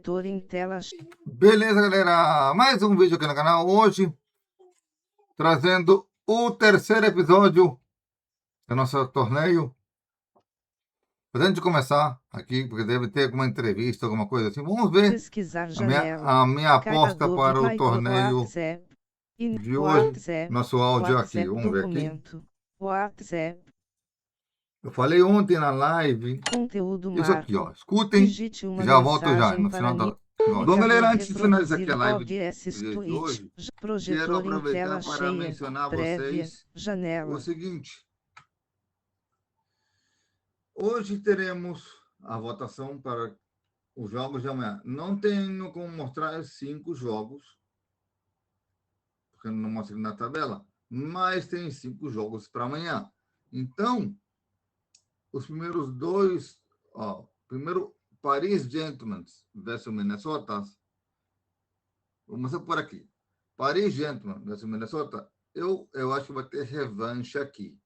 Projetor em tela. Beleza, galera? Mais um vídeo aqui no canal. Hoje, trazendo o terceiro episódio do nosso torneio. Antes de começar aqui, porque deve ter alguma entrevista, alguma coisa assim. Vamos ver Pesquisar janela. a minha aposta Carregador de para o torneio WhatsApp. de hoje. WhatsApp. Nosso áudio aqui. WhatsApp Vamos ver aqui. documento. WhatsApp. Eu falei ontem na live. Conteúdo Isso aqui, ó. marco. Escutem. Digite uma Já volto já, mensagem no para final mim. da... Bom, galera, antes de finalizar aqui Reproduzir a live OBS de Twitch. hoje, quero Projetor em tela aproveitar para cheia. mencionar a Prévia. vocês o Janela. seguinte. Hoje teremos a votação para os jogos de amanhã. Não tenho como mostrar os 5 jogos, porque eu não mostrei na tabela, mas tem 5 jogos para amanhã. Então, os primeiros dois, ó, primeiro Paris Gentlemen versus Minnesota, vou mostrar por aqui. Paris Gentlemen versus Minnesota, eu acho que vai ter revanche aqui.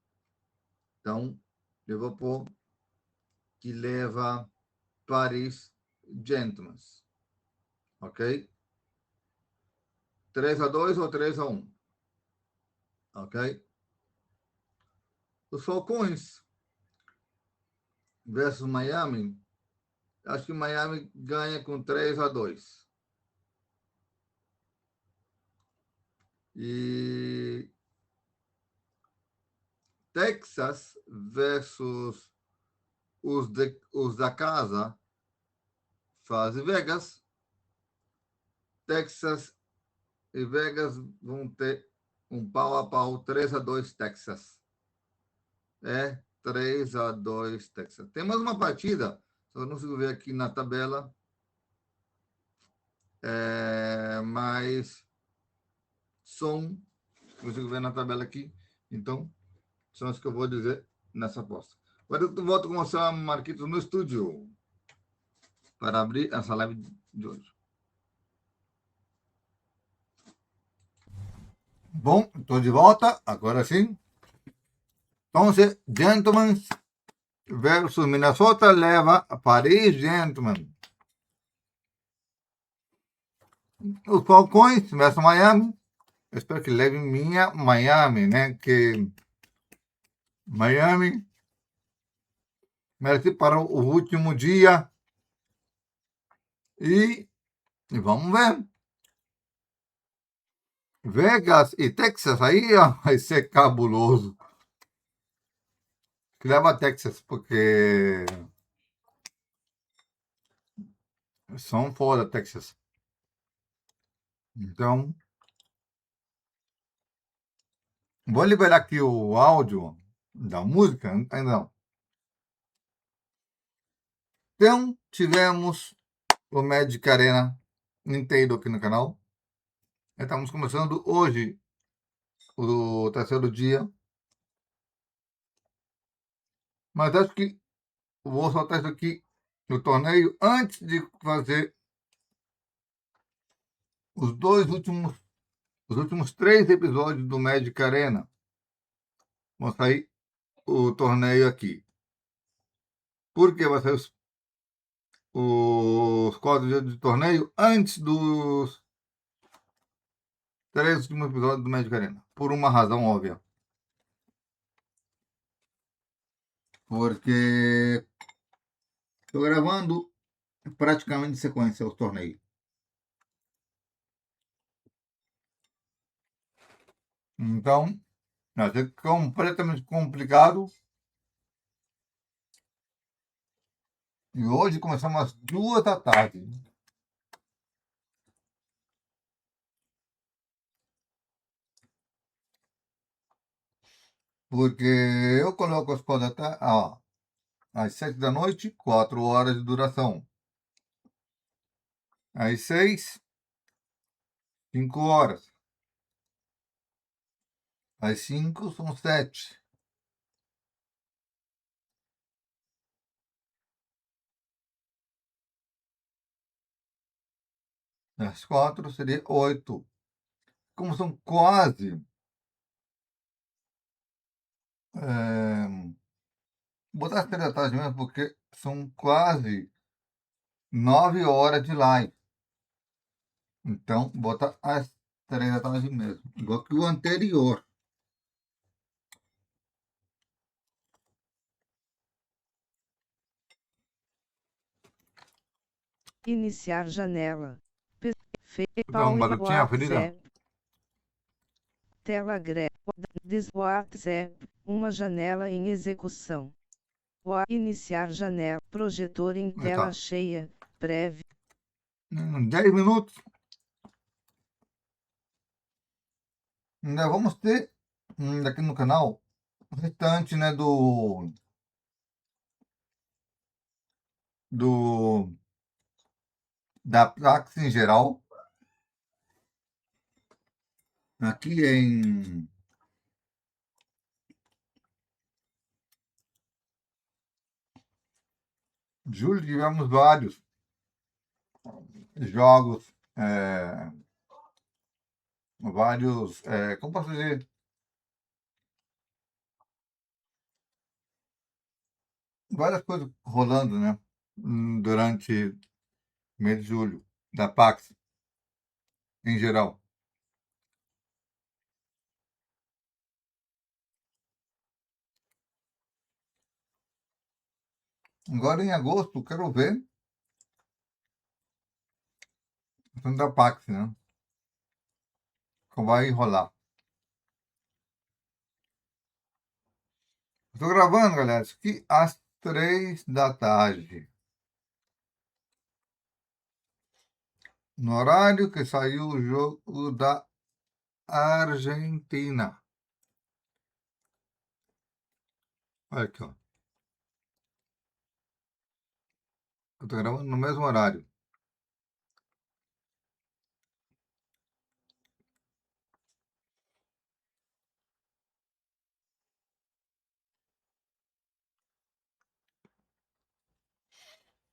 Então, eu vou pôr que leva Paris Gentlemen. Ok? 3-2 ou 3-1. Ok? Os Falcões versus Miami. Acho que Miami ganha com 3-2. E Texas versus os da casa faz Vegas. Texas e Vegas vão ter um pau a pau, 3-2 Texas. 3-2 Texas. Tem mais uma partida, só não consigo ver aqui na tabela. Mas são, consigo ver na tabela aqui, então são as que eu vou dizer nessa aposta. Agora eu volto com você, Marquitos, no estúdio, para abrir essa live de hoje. Bom, estou de volta, agora sim. Então, Gentlemen versus Minnesota leva a Paris Gentlemen. Os Falcões versus Miami. Eu espero que leve minha Miami, né? Que Miami merece para o último dia. E vamos ver. Vegas e Texas aí ó, vai ser cabuloso. Que leva Texas, porque são fora Texas. Então, vou liberar aqui o áudio da música. Ainda não. Então, tivemos o Magic Arena inteiro aqui no canal. Estamos começando hoje o terceiro dia. Mas acho que vou soltar isso aqui no torneio antes de fazer os últimos 3 episódios do Magic Arena. Vão sair o torneio aqui. Porque vai sair os 4 dias de torneio antes dos 3 últimos episódios do Magic Arena. Por uma razão óbvia. Porque estou gravando praticamente em sequência os torneios. Então, vai ser completamente complicado. E hoje começamos às 2 da tarde. Porque eu coloco as coisas até às 7 da noite, 4 horas de duração. Às 6, 5 horas. Às 5 são 7. Às 4 seria 8. Como são quase. Vou botar 3 da tarde mesmo, porque são quase 9 horas de live. Então, bota às 3 da tarde mesmo. Igual que o anterior. Iniciar janela. Dá um barulhinho, ferida? WhatsApp. Telegram. WhatsApp. Uma janela em execução. Iniciar janela. Projetor em tela Tá. cheia. Prévio. 10 minutos. Ainda vamos ter aqui no canal o restante, né, da Praxis em geral. Aqui em julho tivemos vários jogos, como posso dizer, várias coisas rolando, né, durante o mês de julho, da Pax em geral. Agora em agosto, quero ver da Pax, né, como vai rolar. Estou gravando, galera, isso aqui às 3 da tarde. No horário que saiu o jogo da Argentina. Olha aqui, ó. Eu tô gravando no mesmo horário.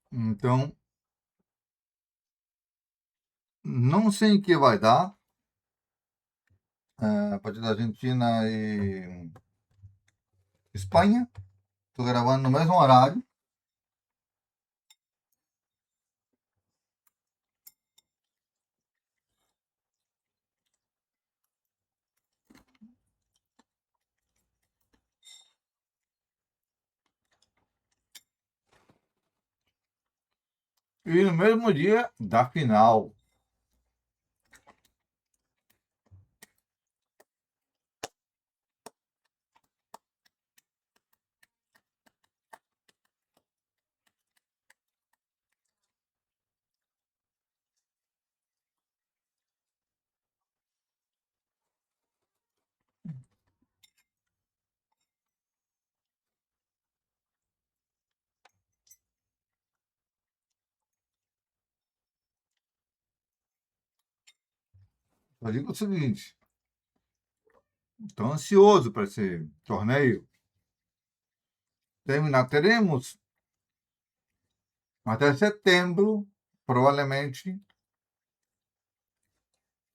Então, não sei em que vai dar. A partir da Argentina e Espanha. Tô gravando no mesmo horário. E no mesmo dia da final. Eu digo o seguinte. Estou ansioso para esse torneio. Teremos até setembro, provavelmente,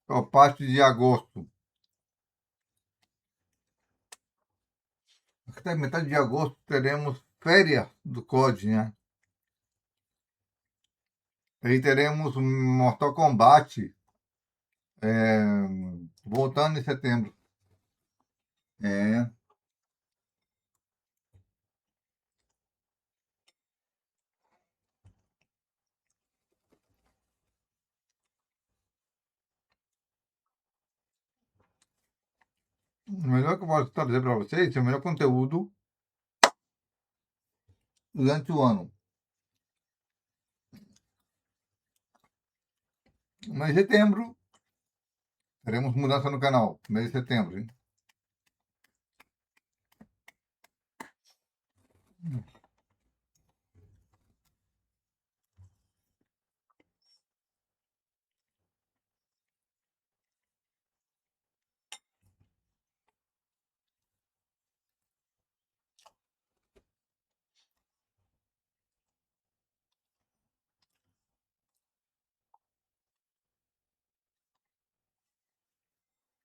a parte de agosto. Até metade de agosto teremos férias do COD, né? Aí teremos Mortal Kombat voltando em setembro. É, o melhor que eu posso trazer para vocês é o melhor conteúdo durante o ano. Mas em setembro, teremos mudança no canal. Mês de setembro, hein?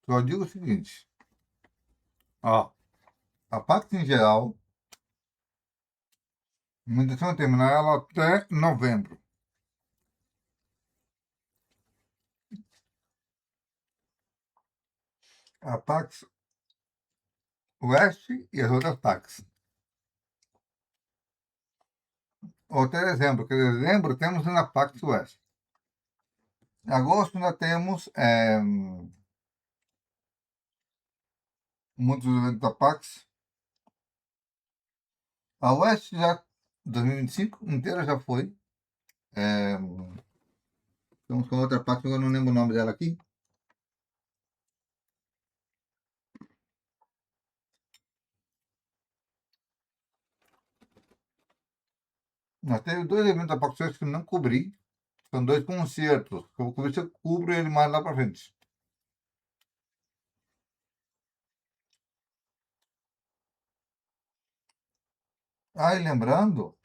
Só digo o seguinte. Ó, a parte em geral, a intenção é terminar ela até novembro. a Pax Oeste e as outras Pax. Outro exemplo, que em dezembro temos na Pax Oeste. Em agosto nós temos muitos eventos da Pax. A Oeste já 2025 inteira já foi. Estamos com outra Pax, eu não lembro o nome dela aqui. Nós temos 2 eventos da Pax Oeste que não cobri. São 2 concertos. Eu vou ver se eu cubro ele mais lá pra frente. Ah, e lembrando,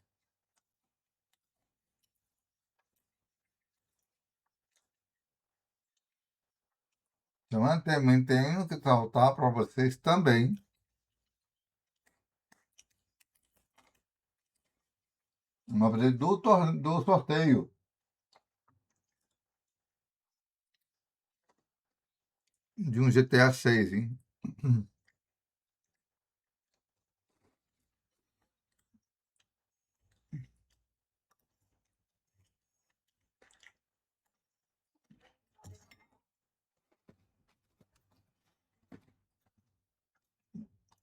também tenho que saltar para vocês também uma vez do sorteio. De um GTA 6, hein?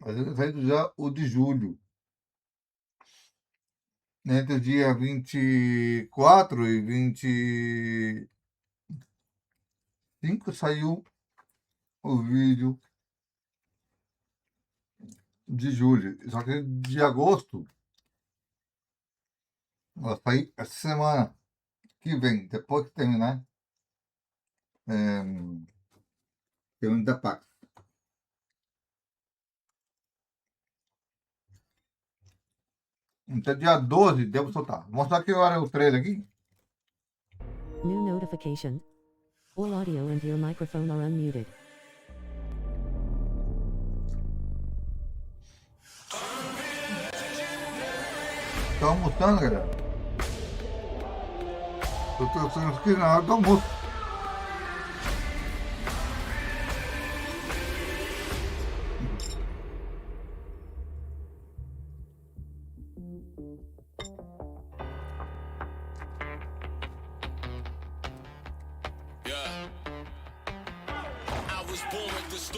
Mas ele sai já o de julho. Entre o dia 24 e 25 saiu o vídeo de julho. Só que de agosto vai sair essa semana que vem, depois que terminar o da Pax. Então dia 12 devo soltar. Vou mostrar que hora é o trailer aqui. New notification. All audio and your microphone are unmuted. Tô almoçando, galera. Eu tô aqui na hora do almoço.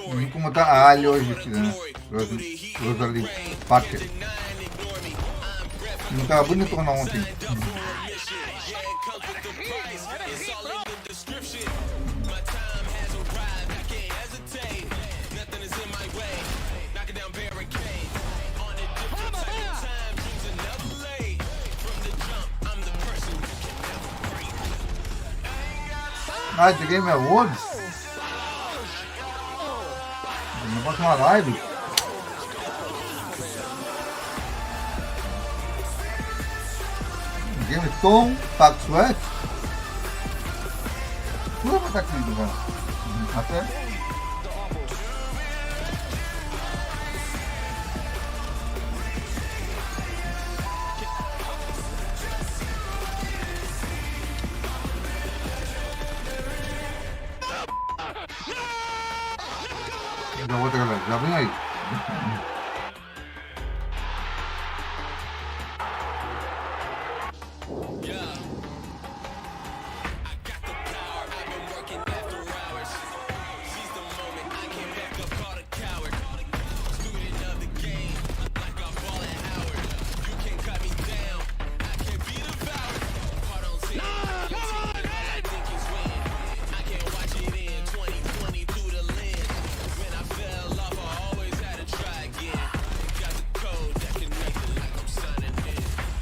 Vamos como tá a alho hoje, né? Rosalie Parker. Não tava bonito não ontem. Ah, The Game Awards? Não posso uma live? Gamescom, Pax West. Tudo vai estar aqui, cara. Até. Já vou, galera. Já vem aí.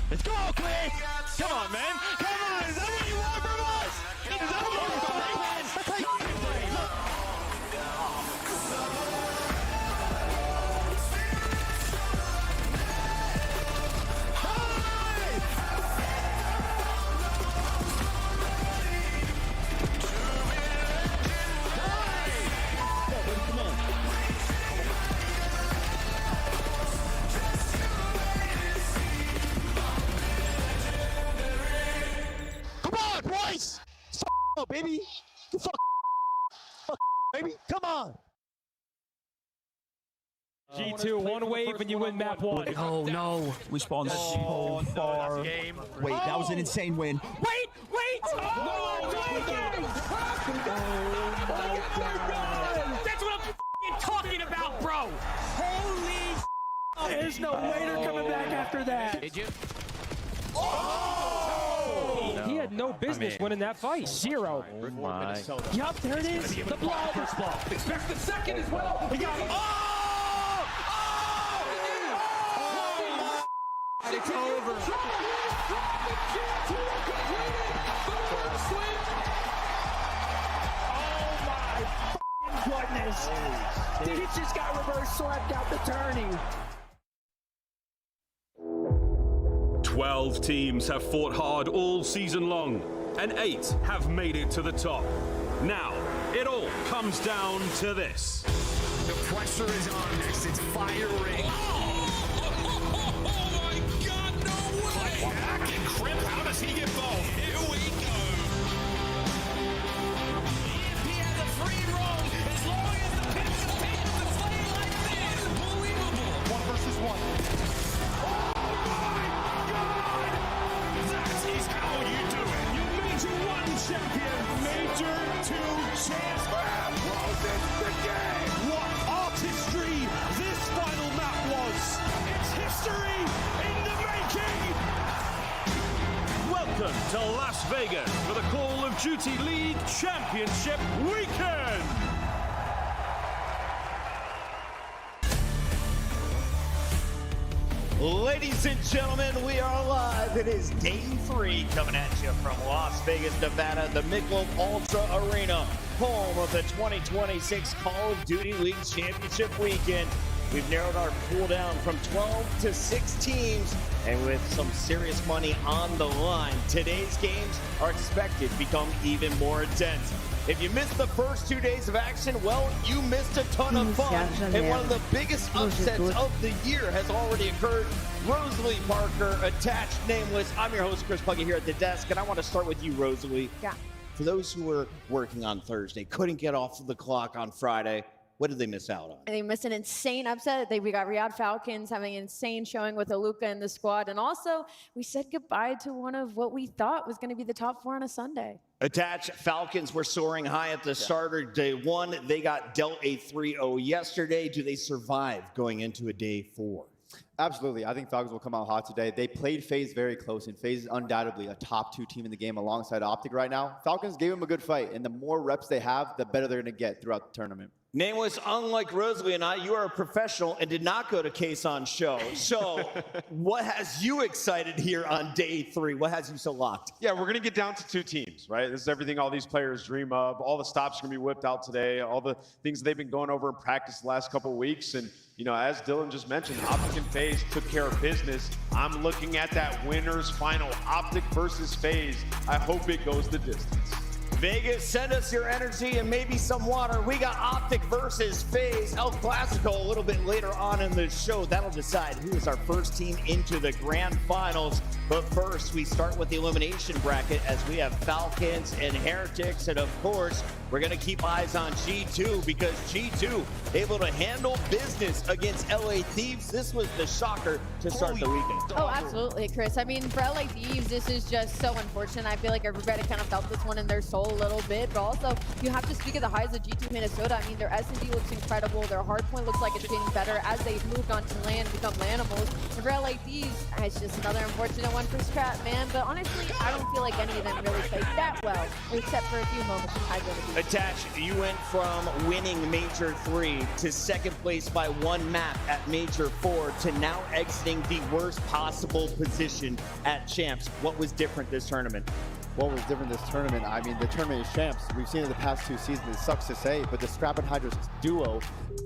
Let's go, Cliff! Come on, man! Come on! Is that what you want from us? Is that what you want from us? Baby, you fuck, baby, come on. G2, one wave and you win map 1. Oh no, we spawned so far. Wait, That was an insane win. Wait! That's what I'm f***ing talking about, bro! Holy there's no waiter coming back after that. Did you? He had no business winning that fight. 0. Yup, there it is. The blow. Expects the second as well. He got It's over. Oh my goodness. He just got reverse swept out the tourney. 12 teams have fought hard all season long, and 8 have made it to the top. Now, it all comes down to this. The pressure is on next. It's firing. Oh my God, no way! Back and Crimp, how does he get both? Here we go. EMP has a free roam as long as the pins and pins to play like this. Unbelievable. 1 versus 1. That is how you do it. You Major 1 champion, Major 2 champs. The game. What artistry this final map was. It's history in the making. Welcome to Las Vegas for the Call of Duty League Championship Weekend. Ladies and gentlemen, we are live. It is day 3 coming at you from Las Vegas, Nevada, the Michelob Ultra Arena, home of the 2026 Call of Duty League Championship Weekend. We've narrowed our pool down from 12 to 6 teams, and with some serious money on the line, today's games are expected to become even more intense. If you missed the first 2 days of action, well, you missed a ton of fun. And one of the biggest upsets of the year has already occurred. Rosalie Parker, attached, nameless. I'm your host, Chris Puckett, here at the desk, and I want to start with you, Rosalie. Yeah. For those who were working on Thursday, couldn't get off the clock on Friday, what did they miss out on? They missed an insane upset. We got Riyadh Falcons having an insane showing with Aluka in the squad. And also, we said goodbye to one of what we thought was going to be the top 4 on a Sunday. Attached, Falcons were soaring high at the starter day 1. They got dealt a 3-0 yesterday. Do they survive going into a day 4? Absolutely. I think Falcons will come out hot today. They played FaZe very close, and FaZe is undoubtedly a top 2 team in the game alongside Optic right now. Falcons gave them a good fight, and the more reps they have, the better they're going to get throughout the tournament. Nameless, unlike Rosalie and I, you are a professional and did not go to Kason show. So what has you excited here on day 3? What has you so locked? Yeah, we're going to get down to 2 teams, right? This is everything all these players dream of. All the stops are going to be whipped out today. All the things they've been going over in practice the last couple of weeks. And, you know, as Dylan just mentioned, Optic and FaZe took care of business. I'm looking at that winner's final, Optic versus FaZe. I hope it goes the distance. Vegas, send us your energy and maybe some water. We got Optic versus FaZe, El Clasico a little bit later on in the show. That'll decide who is our first team into the grand finals. But first, we start with the elimination bracket as we have Falcons and Heretics. And of course, we're going to keep eyes on G2 because G2 able to handle business against LA Thieves. This was the shocker to start the weekend. Oh, absolutely, Chris. I mean, for LA Thieves, this is just so unfortunate. I feel like everybody kind of felt this one in their soul a little bit, but also you have to speak of the highs of G2 Minnesota. I mean, their S&D looks incredible. Their hardpoint looks like it's getting better as they've moved on to land, become Lanimals. And for LA Thieves, it's just another unfortunate one for Strat, man. But honestly, I don't feel like any of them really played that well, except for a few moments in high ability. Attached, you went from winning Major 3 to second place by 1 map at Major 4 to now exiting the worst possible position at Champs. What was different this tournament? What was different this tournament? I mean, the tournament is Champs. We've seen it the past 2 seasons. It sucks to say, but the Scrap and Hydra duo,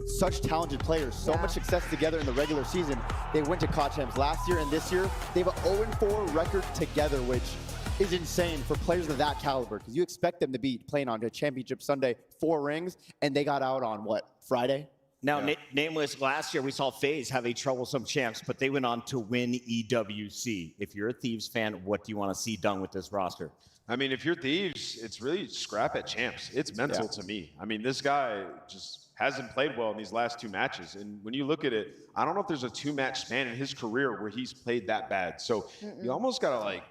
such talented players, so much success together in the regular season. They went to COD Champs last year, and this year, they have an 0-4 record together, which is insane for players of that caliber, because you expect them to be playing on a championship Sunday, 4 rings, and they got out on, what, Friday? Now, Nameless, last year we saw FaZe have a troublesome Champs, but they went on to win EWC. If you're a Thieves fan, what do you want to see done with this roster? I mean, if you're Thieves, it's really Scrap at Champs. It's mental to me. I mean, this guy just hasn't played well in these last 2 matches. And when you look at it, I don't know if there's a 2-match span in his career where he's played that bad. So you almost got to like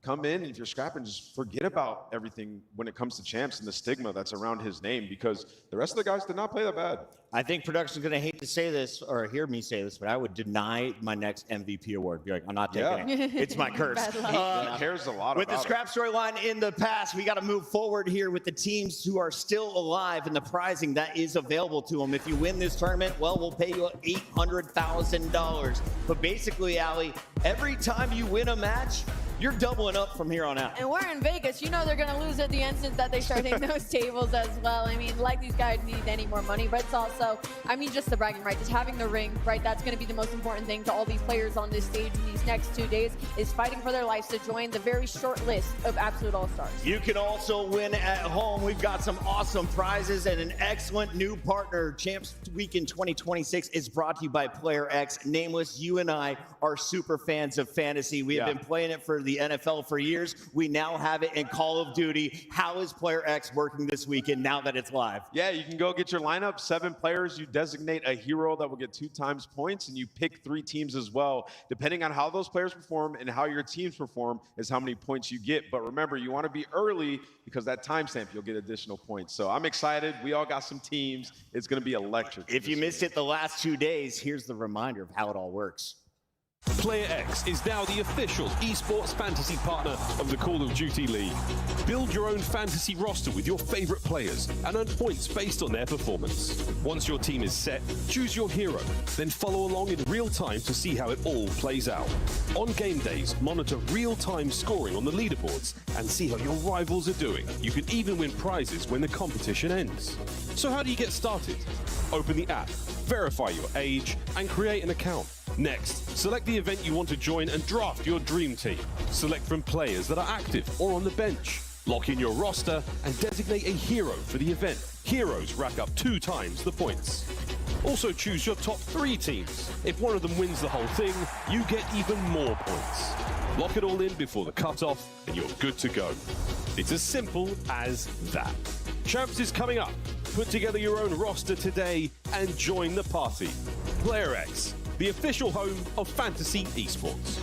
come in, and if you're scrapping, just forget about everything when it comes to champs and the stigma that's around his name, because the rest of the guys did not play that bad. I think production's going to hate to say this or hear me say this, but I would deny my next MVP award. Be like, I'm not taking it. It's my curse. He cares a lot With about the scrap storyline in the past, we got to move forward here with the teams who are still alive and the prizing that is available to them. If you win this tournament, well, we'll pay you $800,000. But basically, Allie, every time you win a match, you're doubling up from here on out. And we're in Vegas. You know they're going to lose at the instant that they start hitting those tables as well. I mean, like these guys need any more money, but it's also, I mean, just the bragging right, just having the ring, right? That's going to be the most important thing to all these players on this stage in these next 2 days, is fighting for their lives to join the very short list of Absolute All-Stars. You can also win at home. We've got some awesome prizes and an excellent new partner. Champs Weekend 2026 is brought to you by Player X. Nameless, you and I are super fans of fantasy. We have been playing it for the NFL for years. We now have it in Call of Duty. How is Player X working this weekend now that it's live? Yeah, you can go get your lineup, 7 players. You designate a hero that will get 2 times points, and you pick 3 teams as well. Depending on how those players perform and how your teams perform is how many points you get. But remember, you want to be early, because that timestamp, you'll get additional points. So I'm excited. We all got some teams. It's going to be electric. If you missed it the last 2 days, here's the reminder of how it all works. Player X is now the official esports fantasy partner of the Call of Duty League. Build your own fantasy roster with your favorite players and earn points based on their performance. Once your team is set, choose your hero, then follow along in real time to see how it all plays out. On game days, monitor real-time scoring on the leaderboards and see how your rivals are doing. You can even win prizes when the competition ends. So how do you get started? Open the app, verify your age, and create an account. Next, select the event you want to join and draft your dream team. Select from players that are active or on the bench. Lock in your roster and designate a hero for the event. Heroes rack up 2 times the points. Also choose your top 3 teams. If one of them wins the whole thing, you get even more points. Lock it all in before the cutoff and you're good to go. It's as simple as that. Champs is coming up. Put together your own roster today and join the party. Player X, the official home of fantasy esports.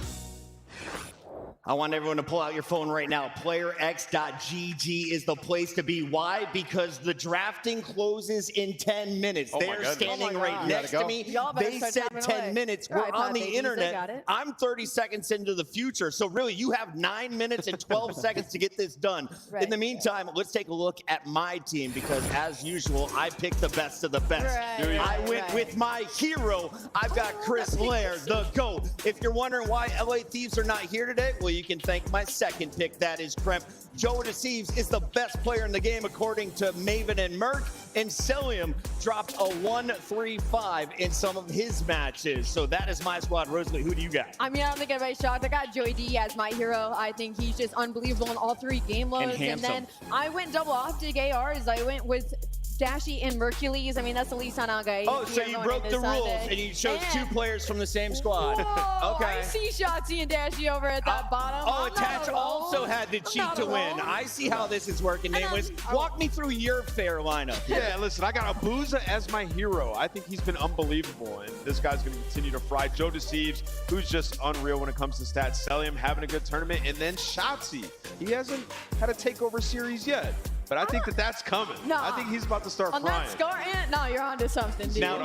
I want everyone to pull out your phone right now. PlayerX.gg is the place to be. Why? Because the drafting closes in 10 minutes. They're standing right next to me. They said 10 minutes. We're on the internet. I'm 30 seconds into the future. So really, you have 9 minutes and 12 seconds to get this done. In the meantime, let's take a look at my team, because as usual, I picked the best of the best. I went with my hero. I've got Chris Lair, the GOAT. If you're wondering why LA Thieves are not here today, well, you can thank my second pick. That is Kremp. Joe Deceives is the best player in the game according to Maven and Merc, and Celium dropped a 1-3-5 in some of his matches. So that is my squad. Rosalie, who do you got? I mean, I don't think anybody's shocked. I got Joey D as my hero. I think he's just unbelievable in all 3 game modes. And then I went double optic ARs. I went with Dashy and Mercules. I mean, that's the least on our guy. Oh, so you broke the rules and you chose 2 players from the same squad. Whoa, okay. I see Shotzi and Dashy over at that bottom. Oh, Attach also had to cheat to win. I see how this is working. Nameless, walk me through your fair lineup. Yeah, listen, I got Abuza as my hero. I think he's been unbelievable, and this guy's going to continue to fry. Joe Deceives, who's just unreal when it comes to stats. Celium having a good tournament, and then Shotzi. He hasn't had a takeover series yet. But I think that's coming. No. I think he's about to start frying. That scar, no, you're onto something, dude. Now,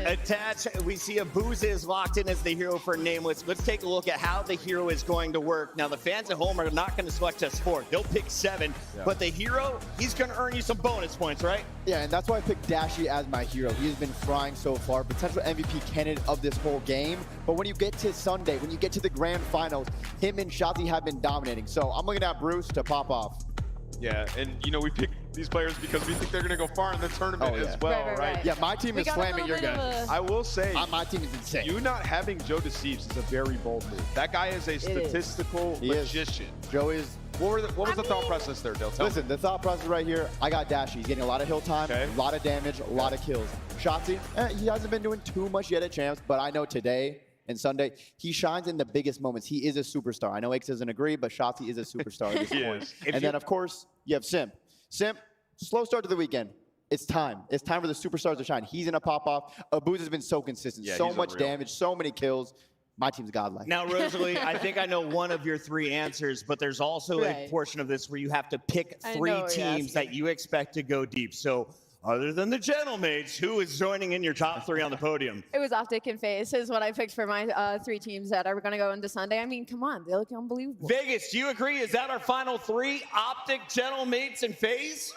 Attach, we see Abuza is locked in as the hero for Nameless. Let's take a look at how the hero is going to work. Now, the fans at home are not going to select us 4. They'll pick 7. But the hero, he's going to earn you some bonus points, right? Yeah, and that's why I picked Dashy as my hero. He has been frying so far. Potential MVP candidate of this whole game. But when you get to Sunday, when you get to the grand finals, him and Shotzi have been dominating. So I'm looking at Bruce to pop off. Yeah, and you know, we pick these players because we think they're going to go far in the tournament as well, right? Yeah, my team is slamming your guy. I will say, my team is insane. You not having Joe Deceives is a very bold move. That guy is a statistical magician. Joe is. What was the thought process there, Dale? Listen, the thought process right here, I got Dashy. He's getting a lot of hill time, a lot of damage, a lot of kills. Shotzi, he hasn't been doing too much yet at champs, but I know today and Sunday, he shines in the biggest moments. He is a superstar. I know X doesn't agree, but Shotzi is a superstar at this point. And then, of course, you have Simp. Simp, slow start to the weekend. It's time. It's time for the superstars to shine. He's going to pop off. Abuz has been so consistent. Yeah, so he's much unreal. damage, so many kills. My team's godlike. Now, Rosalie, I think I know one of your 3 answers, but there's also a portion of this where you have to pick 3 teams that you expect to go deep. So other than the Gentlemates, who is joining in your top 3 on the podium? It was Optic and FaZe is what I picked for my 3 teams that are going to go into Sunday. I mean, come on, they look unbelievable. Vegas, do you agree? Is that our final 3? Optic, Gentlemates, and FaZe?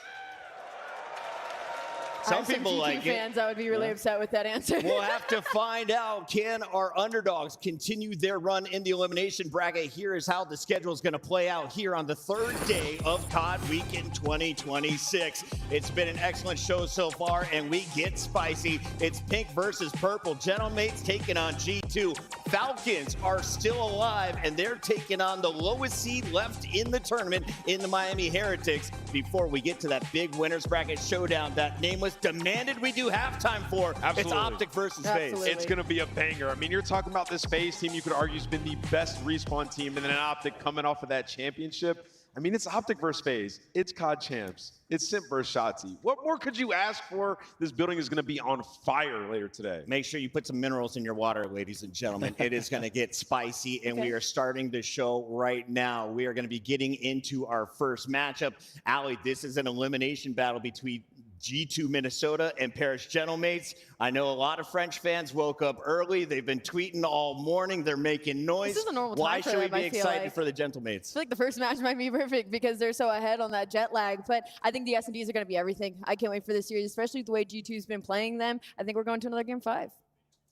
Some people like it. Fans, I would be really upset with that answer. We'll have to find out. Can our underdogs continue their run in the elimination bracket? Here is how the schedule is going to play out here on the 3rd day of COD Weekend 2026. It's been an excellent show so far, and we get spicy. It's pink versus purple. Gentlemates taking on G2. Falcons are still alive, and they're taking on the lowest seed left in the tournament in the Miami Heretics. Before we get to that big winners bracket showdown that Nameless demanded we do halftime for. Absolutely. It's Optic versus FaZe. It's going to be a banger. I mean, you're talking about this FaZe team, you could argue has been the best Respawn team, and then Optic coming off of that championship. I mean, it's Optic versus FaZe. It's COD champs. It's Simp versus Shotzzy. What more could you ask for? This building is going to be on fire later today. Make sure you put some minerals in your water, ladies and gentlemen. It is going to get spicy, and we are starting the show right now. We are going to be getting into our first matchup. Allie, this is an elimination battle between G2 Minnesota and Paris Gentlemates. I know a lot of French fans woke up early. They've been tweeting all morning. They're making noise. This is a normal Why time for should we them, be I feel excited like. for the Gentlemates? I feel like the first match might be perfect because they're so ahead on that jet lag. But I think the S&Ds are going to be everything. I can't wait for this series, especially with the way G2's been playing them. I think we're going to another Game 5.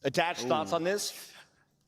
Attached thoughts on this?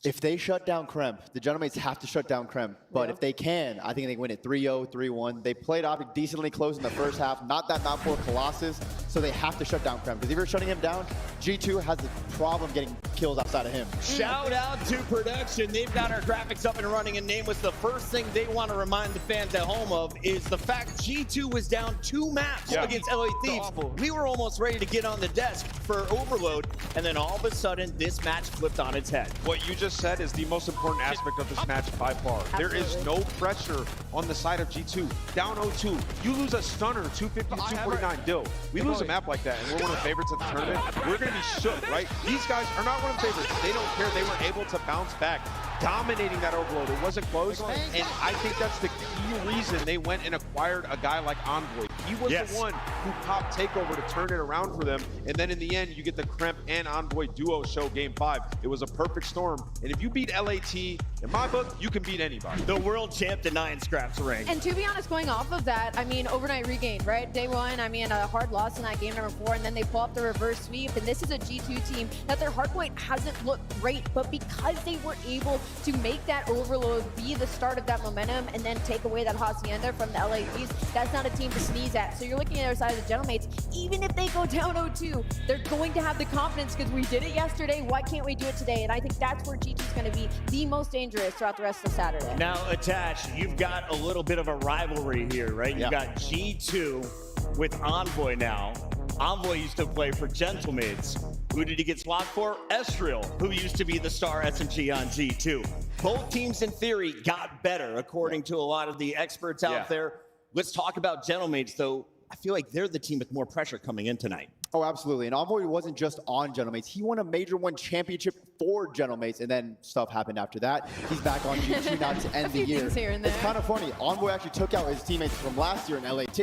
If they shut down Krem, the Gentlemates have to shut down Krem. But if they can, I think they can win it 3-0, 3-1. They played Optic decently close in the first half. Not that map for Colossus, so they have to shut down Krem. Because if you're shutting him down, G2 has a problem getting kills outside of him. Shout out to production. They've got our graphics up and running, and Nameless, the first thing they want to remind the fans at home of is the fact G2 was down 2 maps against LA Thieves. We were almost ready to get on the desk for Overload, and then all of a sudden, this match flipped on its head. What you just said is the most important aspect of this match by far. There is no pressure on the side of G2. Down 0-2. You lose a stunner, 250 to 249. Dill, we lose a map like that, and we're one of the favorites at the tournament. We're going to be shook, right? These guys are not one of the favorites. They don't care. They were able to bounce back, dominating that Overload. It wasn't close, and I think that's the key reason they went and acquired a guy like Envoy. He was the one who popped Takeover to turn it around for them, and then in the end, you get the Kremp and Envoy duo show Game 5. It was a perfect storm, and if you beat LAT, in my book, you can beat anybody. The world champ denying Scraps ring. And to be honest, going off of that, I mean, overnight regain, right? Day 1, I mean, a hard loss in that game number 4, and then they pull off the reverse sweep. And this is a G2 team that their hardpoint hasn't looked great, but because they were able to make that Overload be the start of that momentum and then take away that Hacienda from the LA Thieves, that's not a team to sneeze at. So you're looking at the other side of the Gentlemates, even if they go down 0-2, they're going to have the confidence because we did it yesterday. Why can't we do it today? And I think that's where G2's going to be the most dangerous throughout the rest of Saturday. Now, Attach, you've got a little bit of a rivalry here, right? You've got G2 with Envoy now. Envoy used to play for Gentlemates. Who did he get swapped for? Estriel, who used to be the star SMG on G2. Both teams, in theory, got better, according to a lot of the experts out there. Let's talk about Gentlemates, though. I feel like they're the team with more pressure coming in tonight. Oh, absolutely. And Envoy wasn't just on Gentlemates. He won a Major 1 championship for Gentlemates, and then stuff happened after that. He's back on G2 now to end the year. It's kind of funny. Envoy actually took out his teammates from last year in LAT.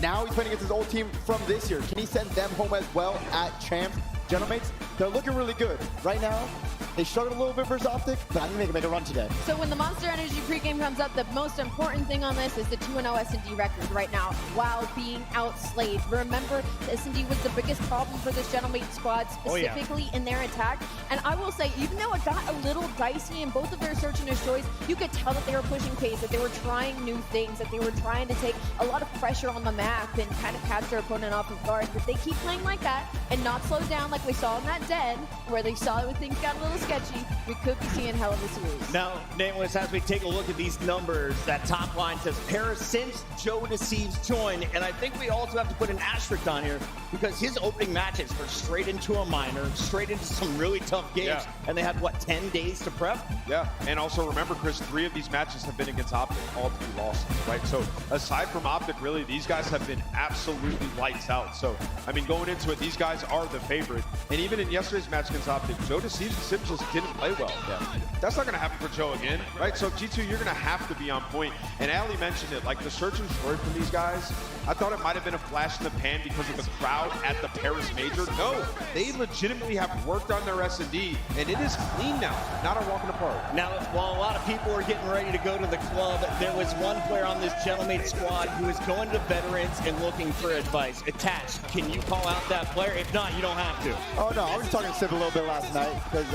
Now he's playing against his old team from this year. Can he send them home as well at Champs? Gentlemates, they're looking really good. Right now, they struggled a little bit versus Optic, but I think they can make a run today. So when the Monster Energy pregame comes up, the most important thing on this is the 2-0 S&D record right now while being outslayed. Remember, S&D was the biggest problem for this Gentlemate squad, specifically in their attack. And I will say, even though it got a little dicey in both of their search and destroys, you could tell that they were pushing pace, that they were trying new things, that they were trying to take a lot of pressure on the map and kind of catch their opponent off of guard. But they keep playing like that and not slow down like we saw in that Den, where they saw that things got a little sketchy, we could be seeing hell of a series. Now, Nameless, as we take a look at these numbers, that top line says Paris since Joe Deceives joined, and I think we also have to put an asterisk on here because his opening matches were straight into a minor, straight into some really tough games, and they had, what, 10 days to prep? Yeah, and also remember, Chris, 3 of these matches have been against Optic, all 3 losses, right? So aside from Optic, really, these guys have been absolutely lights out. So, I mean, going into it, these guys are the favorite. And even in yesterday's match against Optic, Joe Deceives and Sim just didn't play well. That's not going to happen for Joe again, right? So G2, you're going to have to be on point. And Ali mentioned it, like the search and destroy from these guys, I thought it might have been a flash in the pan because of the crowd at the Paris Major. No, they legitimately have worked on their S&D, and it is clean now, not a walk in the park. Now, while a lot of people were getting ready to go to the club, there was one player on this Gentlemate squad who was going to veterans and looking for advice. Attached, can you call out that player? If not, you don't have to. Oh, no, I was talking to Sim a little bit last night because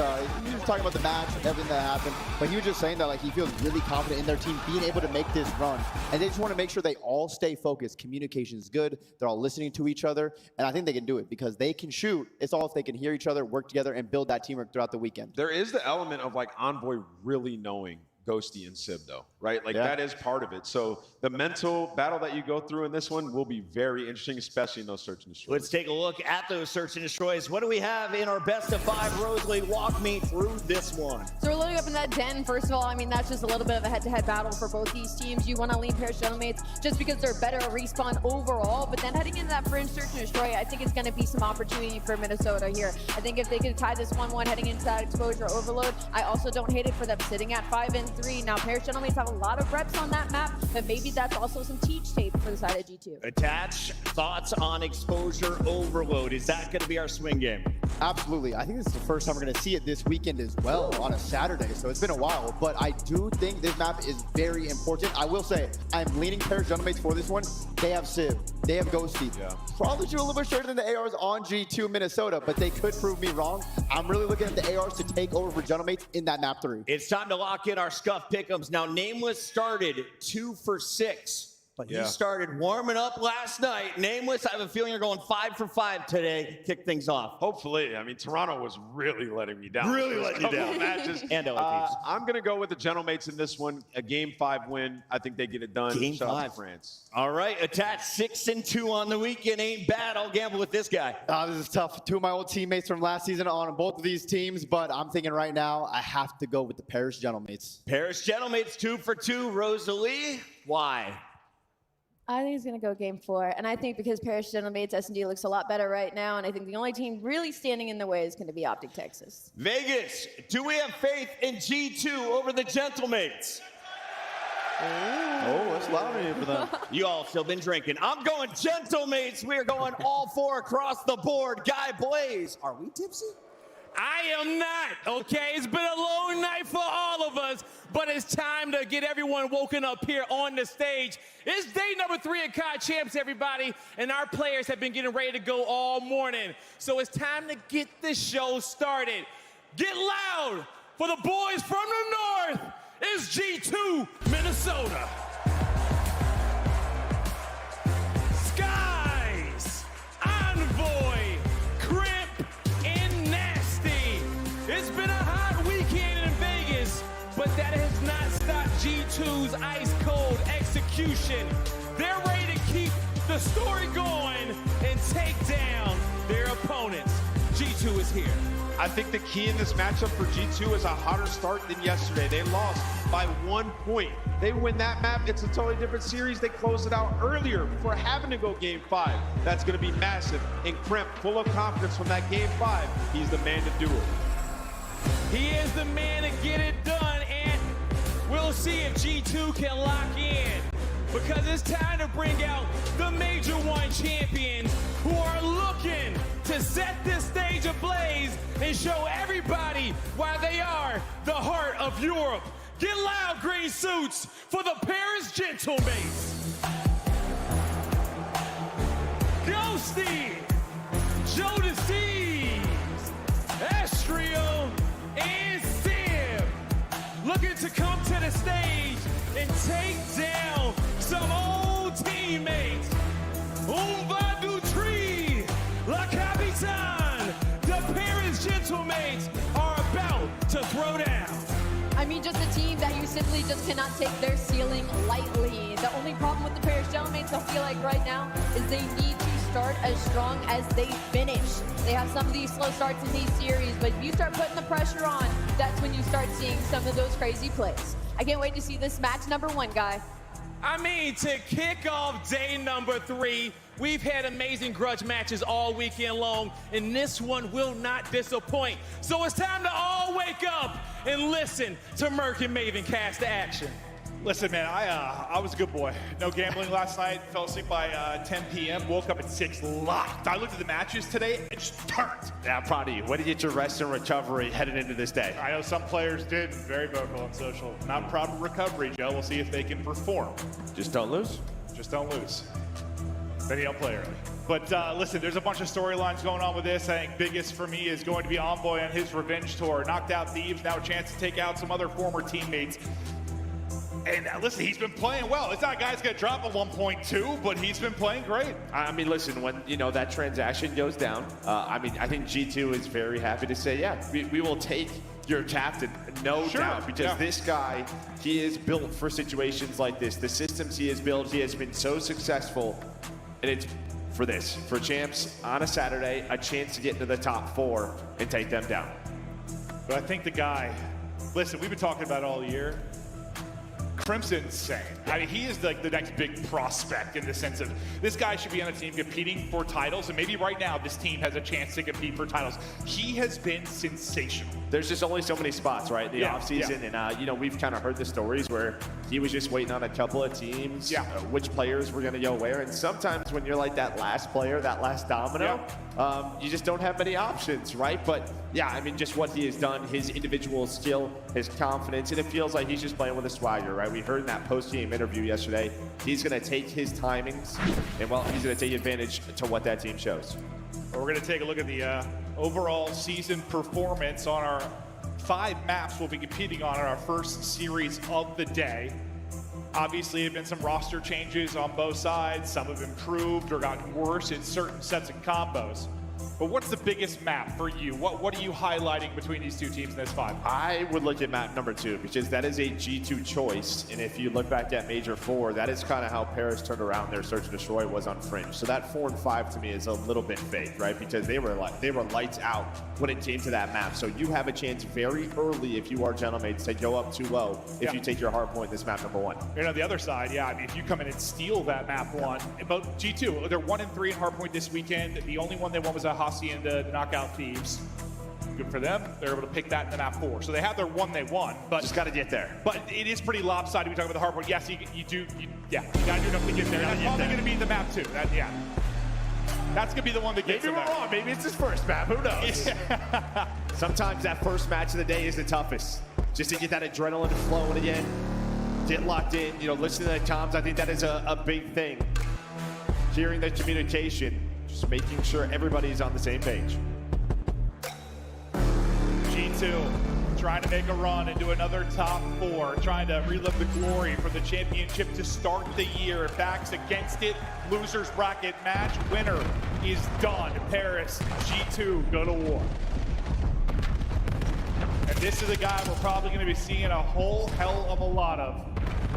he was talking about the match and everything that happened, but he was just saying that like he feels really confident in their team being able to make this run, and they just want to make sure they all stay focused. Communication is good. They're all listening to each other, and I think they can do it because they can shoot. It's all if they can hear each other, work together, and build that teamwork throughout the weekend. There is the element of like Envoy really knowing Ghosty and Sib though, right? Like that is part of it. So the mental battle that you go through in this one will be very interesting, especially in those search and destroys. Let's take a look at those search and destroys. What do we have in our best of 5? Rosalie, walk me through this one. So we're loading up in that Den. First of all, I mean, that's just a little bit of a head-to-head battle for both these teams. You want to lean Paris Gentlemates just because they're better at respawn overall, but then heading into that fringe search and destroy, I think it's going to be some opportunity for Minnesota here. I think if they could tie this 1-1 heading into that exposure overload, I also don't hate it for them sitting at 5-3. Now, Paris Gentlemates have a lot of reps on that map, but maybe that's also some teach tape for the side of G2. Attach, thoughts on exposure overload. Is that going to be our swing game? Absolutely. I think this is the first time we're going to see it this weekend as well on a Saturday, so it's been a while, but I do think this map is very important. I will say, I'm leaning Paris Gentlemates for this one. They have Civ, they have Ghosty. Probably shoot a little bit straighter than the ARs on G2 Minnesota, but they could prove me wrong. I'm really looking at the ARs to take over for Gentlemates in that map 3. It's time to lock in our scuff pick'ems. Now, Nameless started 2 for 6. But he started warming up last night. Nameless, I have a feeling you're going 5 for 5 today. Kick things off. Hopefully. I mean, Toronto was really letting me down. Really letting you down. Matches. And I'm going to go with the Gentlemates in this one. A Game 5 win. I think they get it done. Game 5. France. All right. Attach 6-2 on the weekend. Ain't bad. I'll gamble with this guy. This is tough. 2 of my old teammates from last season on both of these teams, but I'm thinking right now I have to go with the Paris Gentlemates. Paris Gentlemates 2 for 2. Rosalie, why? I think it's going to go Game 4, and I think because Paris Gentlemates S&D looks a lot better right now, and I think the only team really standing in the way is going to be Optic Texas. Vegas, do we have faith in G2 over the Gentlemates? Oh, it's loud in here for them. You all still been drinking. I'm going Gentlemates. We are going all 4 across the board. Guy Blaze, are we tipsy? I am not, okay? It's been a long night for all of us, but it's time to get everyone woken up here on the stage. It's day number 3 of COD Champs, everybody, and our players have been getting ready to go all morning. So it's time to get this show started. Get loud for the boys from the north. It's G2 Minnesota. Skies, Envoy, Crimp, and Nasty. It's been a hot weekend in Vegas, but that has not stopped G2's ice-cold execution. They're ready to keep the story going and take down their opponents. G2 is here. I think the key in this matchup for G2 is a hotter start than yesterday. They lost by 1 point. They win that map, it's a totally different series. They closed it out earlier before having to go Game 5. That's going to be massive. And Crimp, full of confidence from that Game 5, he's the man to do it. He is the man to get it done, and we'll see if G2 can lock in. Because it's time to bring out the Major 1 champions who are looking to set this stage ablaze and show everybody why they are the heart of Europe. Get loud, green suits, for the Paris Gentlemates. Ghosty, Joe Deceives, Astrio, and Sim looking to come to the stage and take down some old teammates. Un va du tri, la capitane, the Paris simply just cannot take their ceiling lightly. The only problem with the Paris Gentlemen, I feel like right now, is they need to start as strong as they finish. They have some of these slow starts in these series, but if you start putting the pressure on, that's when you start seeing some of those crazy plays. I can't wait to see this match number 1, guy. I mean, to kick off day number 3, we've had amazing grudge matches all weekend long, and this one will not disappoint. So it's time to all wake up and listen to Merc and Maven cast to action. Listen, man, I was a good boy. No gambling last night. Fell asleep by 10 p.m. Woke up at 6, locked. I looked at the matches today and just turned. Yeah, I'm proud of you. Way to get your rest and recovery headed into this day. I know some players did. Very vocal on social. Not proud of recovery, Joe. We'll see if they can perform. Just don't lose. Just don't lose. Then you don't play early. But listen, there's a bunch of storylines going on with this. I think biggest for me is going to be Envoy on his revenge tour. Knocked out Thieves, now a chance to take out some other former teammates. And listen, he's been playing well. It's not a guy's going to drop a 1.2, but he's been playing great. I mean, listen, when, that transaction goes down, I think G2 is very happy to say, yeah, we will take your captain, no doubt, because this guy, he is built for situations like this. The systems he has built, he has been so successful, and it's for champs on a Saturday, a chance to get into the top 4 and take them down. But I think the guy, listen, we've been talking about it all year. Crimson's insane. I mean, he is like the next big prospect in the sense of this guy should be on a team competing for titles, and maybe right now this team has a chance to compete for titles. He has been sensational. There's just only so many spots, right, in the offseason, and we've kind of heard the stories where he was just waiting on a couple of teams, which players were going to go where, and sometimes when you're like that last player, that last domino, you just don't have many options, right? But yeah, I mean, just what he has done, his individual skill, his confidence, and it feels like he's just playing with a swagger, right? We heard in that post-game interview yesterday, he's going to take his timings, and well, he's going to take advantage to what that team shows. We're going to take a look at the overall season performance on our 5 maps we'll be competing on in our first series of the day. Obviously, there have been some roster changes on both sides. Some have improved or gotten worse in certain sets and combos. But what's the biggest map for you? What are you highlighting between these two teams in this 5? I would look at map number 2 because that is a G2 choice. And if you look back at Major 4, that is kind of how Paris turned around their Search and Destroy was on Fringe. So that 4 and 5 to me is a little bit fake, right? Because they were lights out when it came to that map. So you have a chance very early if you are Gentlemates to go up 2-0 if you take your hard point this map number 1. And on the other side, I mean, if you come in and steal that map 1, but G2, they're 1 and 3 in hard point this weekend. The only one they won was a Hasi and the Knockout Thieves. Good for them. They're able to pick that in the map 4. So they have their 1 they won, but just got to get there. But it is pretty lopsided. We talk about the hard point. Yes, you got to do enough to get there. That's probably going to be the map 2. That's going to be the one that gets Maybe we're wrong. Maybe it's his first map. Who knows? Sometimes that first match of the day is the toughest. Just to get that adrenaline flowing again, get locked in, listen to the comms. I think that is a big thing. Hearing the communication, just making sure everybody's on the same page. G2 trying to make a run into another top 4, trying to relive the glory for the championship to start the year. Backs against it. Losers bracket match. Winner is done. Paris, G2 go to war. And this is a guy we're probably going to be seeing a whole hell of a lot of.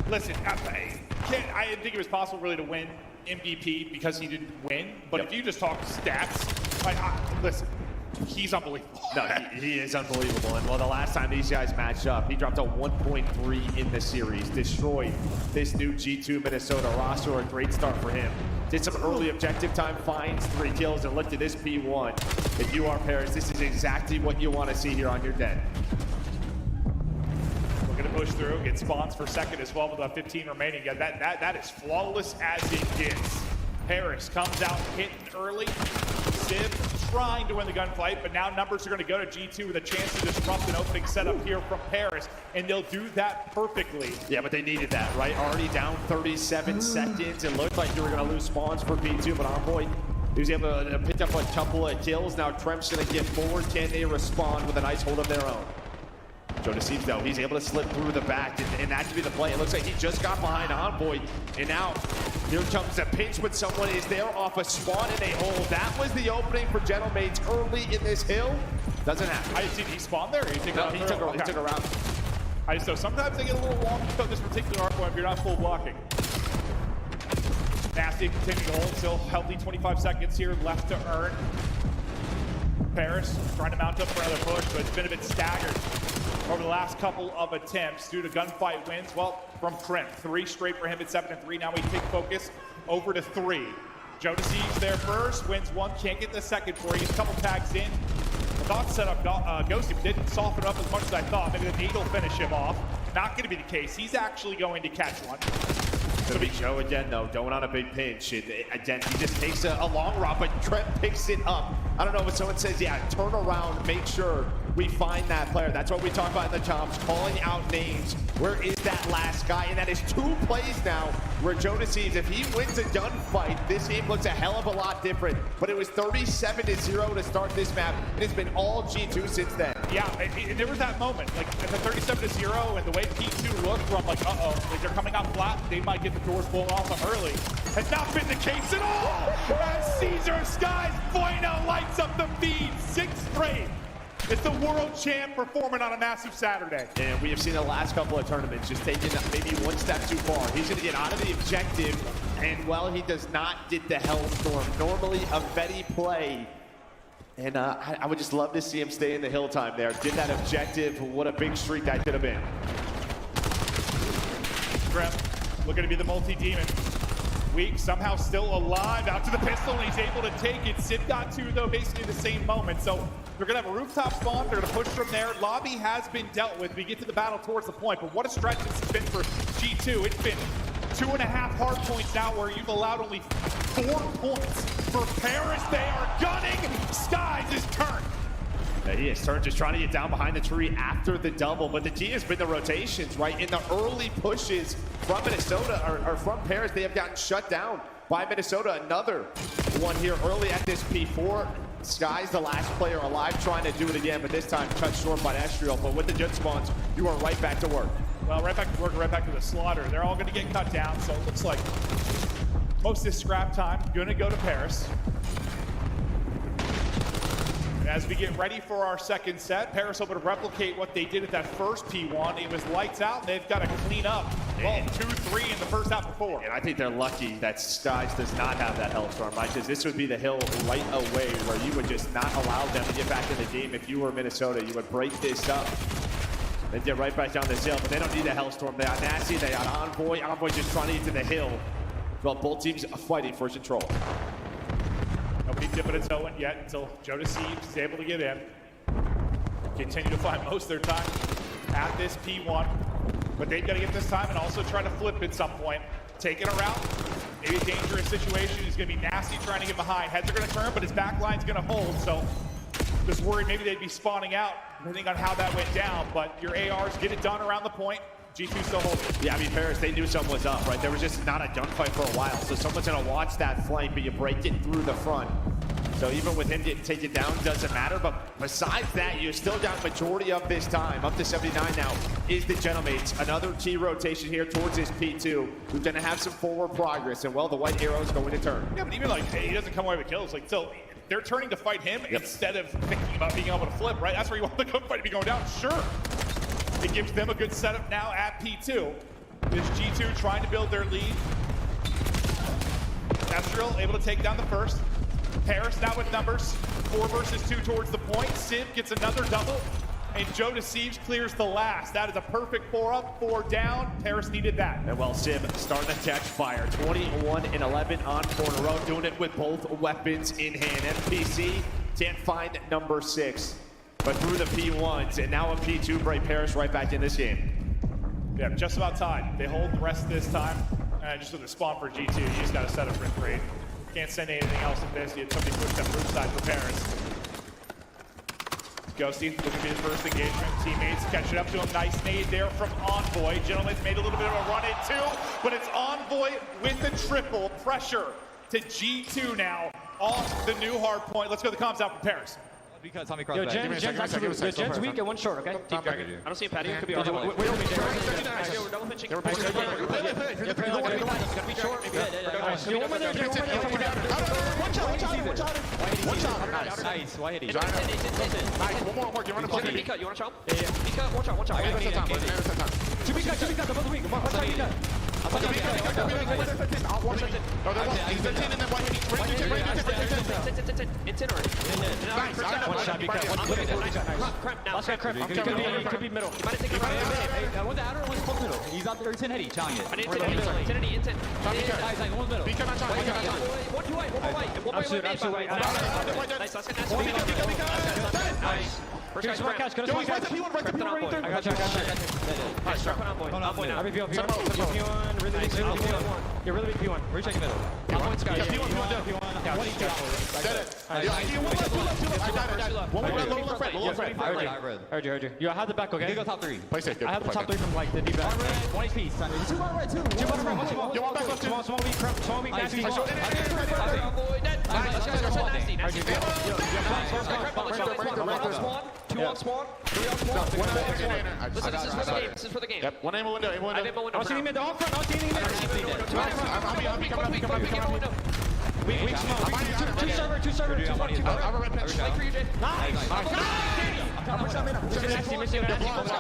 Listen, I didn't think it was possible really to win MVP because he didn't win, but if you just talk stats, listen, he's unbelievable. No, he is unbelievable. And well, the last time these guys matched up, he dropped a 1.3 in the series, destroyed this new G2 Minnesota roster. A great start for him. Did some early objective time finds, 3 kills, and looked at this P1. If you are Paris, this is exactly what you want to see here on your den. We're going to push through, get spawns for second as well with about 15 remaining. Yeah, that is flawless as it gets. Paris comes out hitting early. Civ trying to win the gunfight, but now numbers are going to go to G2 with a chance to disrupt an opening setup here from Paris, and they'll do that perfectly. Yeah, but they needed that, right? Already down 37 seconds. It looked like you were going to lose spawns for P2, but Envoy, he was able to pick up a couple of kills. Now Tremp's going to get forward. Can they respond with a nice hold of their own? Joe Deceives, though, he's able to slip through the back, and that could be the play. It looks like he just got behind Envoy, and now here comes a pinch when someone is there off a spawn and a hold. That was the opening for Gentlemates early in this hill. Doesn't happen. Did he spawn there? Or he took a route. I just know sometimes they get a little wonky on this particular hard point if you're not full blocking. Nasty continuing to hold, still healthy 25 seconds here left to earn. Paris trying to mount up for another push, but it's been a bit staggered over the last couple of attempts due to gunfight wins. Well, from Crimp, 3 straight for him at 7-3. Now we take focus over to 3. Jodeci there first, wins 1, can't get the second for you. He's a couple tags in. I thought set up Ghosty, but didn't soften up as much as I thought. Maybe the nade will finish him off. Not going to be the case. He's actually going to catch one. Could be Joe again, though, going on a big pinch. Again, he just takes a long route, but Trent picks it up. I don't know what someone says, yeah, turn around, make sure we find that player. That's what we talk about in the tops, calling out names. Where is that last guy? And that is 2 plays now where Jodeci, if he wins a gunfight, this game looks a hell of a lot different. But it was 37-0 to start this map. It's been all G2 since then. Yeah, and there was that moment, like at the 37-0, and the way P2 looked from like, like they're coming out flat, they might get the doors blown off them early. Has not been the case at all. As Caesar Skies Bueno lights up the feed, 6th straight. It's the world champ performing on a massive Saturday. And we have seen the last couple of tournaments just taking maybe one step too far. He's going to get out of the objective, and well, he does not get the Hellstorm. Normally a Betty play. And I would just love to see him stay in the hill time there. Did that objective. What a big streak that could have been. Grep looking to be the multi-demon. Weak somehow still alive, out to the pistol, and he's able to take it. Sid got 2, though, basically the same moment. So they're going to have a rooftop spawn. They're going to push from there. Lobby has been dealt with. We get to the battle towards the point, but what a stretch this has been for G2. It's been 2.5 hard points now where you've allowed only 4 points. For Paris, they are gunning. Skies is turned. Yeah, he is turned, just trying to get down behind the tree after the double, but the key has been the rotations, right? In the early pushes from Minnesota, or from Paris, they have gotten shut down by Minnesota. Another one here early at this P4. Sky's the last player alive trying to do it again, but this time cut short by Estriel. But with the jet spawns, you are right back to work. Well, right back to work, right back to the slaughter. They're all going to get cut down, so it looks like most of this scrap time going to go to Paris. As we get ready for our second set, Paris hoping to replicate what they did at that first P1. It was lights out, and they've got to clean up. Well, 2-3 in the first half of 4. And I think they're lucky that Skies does not have that Hellstorm, right? Because this would be the hill right away where you would just not allow them to get back in the game. If you were Minnesota, you would break this up. Then get right back down this hill, but they don't need the Hellstorm. They got Nasty, they got Envoy. Envoy just trying to get to the hill. Well, both teams are fighting for control. Nobody dipping a toe in yet until Jodeci is able to get in. Continue to find most of their time at this P1. But they've got to get this time and also try to flip at some point. Taking her out. Maybe a dangerous situation. He's going to be Nasty trying to get behind. Heads are going to turn, but his back line's going to hold. So just worried maybe they'd be spawning out, depending on how that went down. But your ARs get it done around the point. G2 still holding. Yeah, I mean, Paris, they knew something was up, right? There was just not a gunfight for a while. So someone's going to watch that flank, but you break it through the front. So even with him getting taken down, doesn't matter. But besides that, you still got majority of this time, up to 79 now, is the Gentlemates. Another key rotation here towards this P2, who's going to have some forward progress. And, well, the white arrow's going to turn. Yeah, but even like, hey, he doesn't come away with kills. Like, still, they're turning to fight him instead of thinking about being able to flip, right? That's where you want the gunfight to be going down. Sure. It gives them a good setup now at P2. This G2 trying to build their lead. Estriel able to take down the first. Paris now with numbers. 4 versus 2 towards the point. Civ gets another double. And Jodeci clears the last. That is a perfect 4 up, 4 down. Paris needed that. And well, Civ starting to catch fire. 21 and 11 on 4 in a row. Doing it with both weapons in hand. MPC can't find number 6. But through the P1s, and now a P2 break Paris right back in this game. Yeah, just about time. They hold the rest of this time. And just with the spawn for G2, you just got to set up for trade. Can't send anything else in this. You had somebody push that roof side for Paris. Ghosty looking to be his first engagement. Teammates catching up to him. Nice nade there from Envoy. Gentleman's made a little bit of a run in too, but it's Envoy with the triple pressure to G2 now off the new hard point. Let's go to the comms out from Paris. Because Tommy crossed back. Jen's weak and one short, okay? Keep going. I don't see him patting. It could be on the way. Wait, we're double pinching. We're pinching. Gotta be short. Maybe. Watch out. One shot. Nice. Why hit he? Nice. One more. Give him a play. B-cut, you want to show him? Yeah. B-cut, one shot. I gotta set time. Two B-cut, they're both weak. One shot B-cut. No, they're one. He's 13 and then one hit. It's in already. One shot B-cut. Cramp now. Last guy cramp. He could be middle. He might have taken it. One's outer, one's close middle. He's out there. 10 heady. Challenge it. I need 10 heady. 10 heady. One's middle. B-cut on time. One too white. One more white. Nice. Let's get nice. First guy's smart catch. Go to smart catch. I got you. Nice. Drop it on boy. On boy now. P1. Really big P1. You're really big P1. We're checking middle. On point sky. P1. Yeah, what I heard you. You had the back, okay? You go top 3. Play safe. I have the top 3 from like the deep back. 1 HP. 2 bottom right. 2 bottom right. You want back left too? Small weak, nasty. Two on spawn, 3 on spawn. Listen, this is for the game. Yep. One aim window. I have a window. I'm seeing mid. Off front. I'm seeing mid. Weak smoke. Two server. 240. I'm a red pitch. Play for you, Jay. Nice.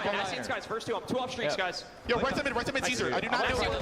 Nasty guys. First 2. I'm 2 off streaks, guys. Yo, right to mid Caesar. I do not know.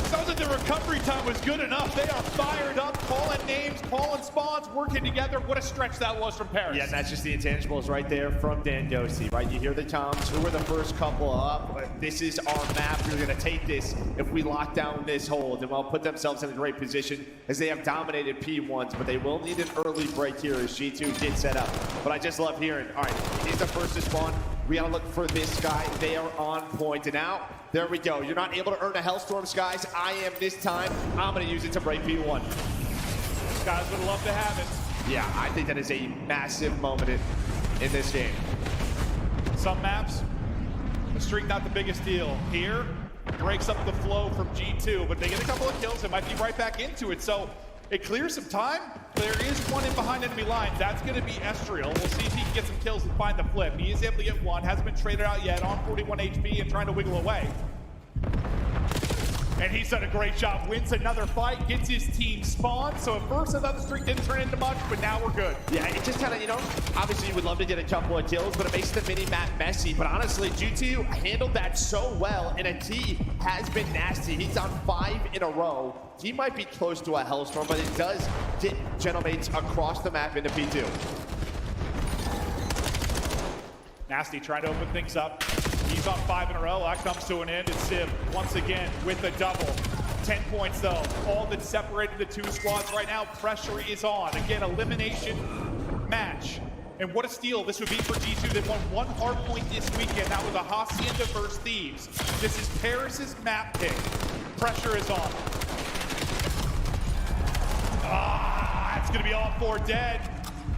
Sounds like the recovery time was good enough. They are fired up, calling names, calling spawns, working together. What a stretch that was from Paris. Yeah, and that's just the intangibles right there from Dandosi, right? You hear the toms, who were the first couple up. This is our map. We're going to take this if we lock down this hold, and we'll put themselves in a great position as they have dominated P1s, but they will need an early break here as G2 gets set up. But I just love hearing, all right, he's the first to spawn. We gotta look for this guy. They are on point. And now, there we go. You're not able to earn a Hellstorm, Skies. I am this time. I'm gonna use it to break P1. Skies would love to have it. Yeah, I think that is a massive moment in this game. Some maps, the streak not the biggest deal. Here, breaks up the flow from G2, but they get a couple of kills and might be right back into it. So it clears some time. There is one in behind enemy lines. That's going to be Estriel. We'll see if he can get some kills and find the flip. He is able to get one. Hasn't been traded out yet. On 41 HP and trying to wiggle away. And he's done a great job. Wins another fight. Gets his team spawned. So at first I thought the streak didn't turn into much, but now we're good. Yeah, it just kind of, obviously you would love to get a couple of kills, but it makes the mini-map messy. But honestly, G2 handled that so well, and a T has been nasty. He's on 5 in a row. He might be close to a Hellstorm, but it does get Gentlemates across the map into P2. Nasty trying to open things up. He's on 5 in a row. That comes to an end. It's Civ once again with a double. 10 points though. All that separated the 2 squads right now. Pressure is on. Again, elimination match. And what a steal this would be for G2. They won 1 hard point this weekend. That was a Hacienda versus Thieves. This is Paris's map pick. Pressure is on. It's going to be all 4 dead.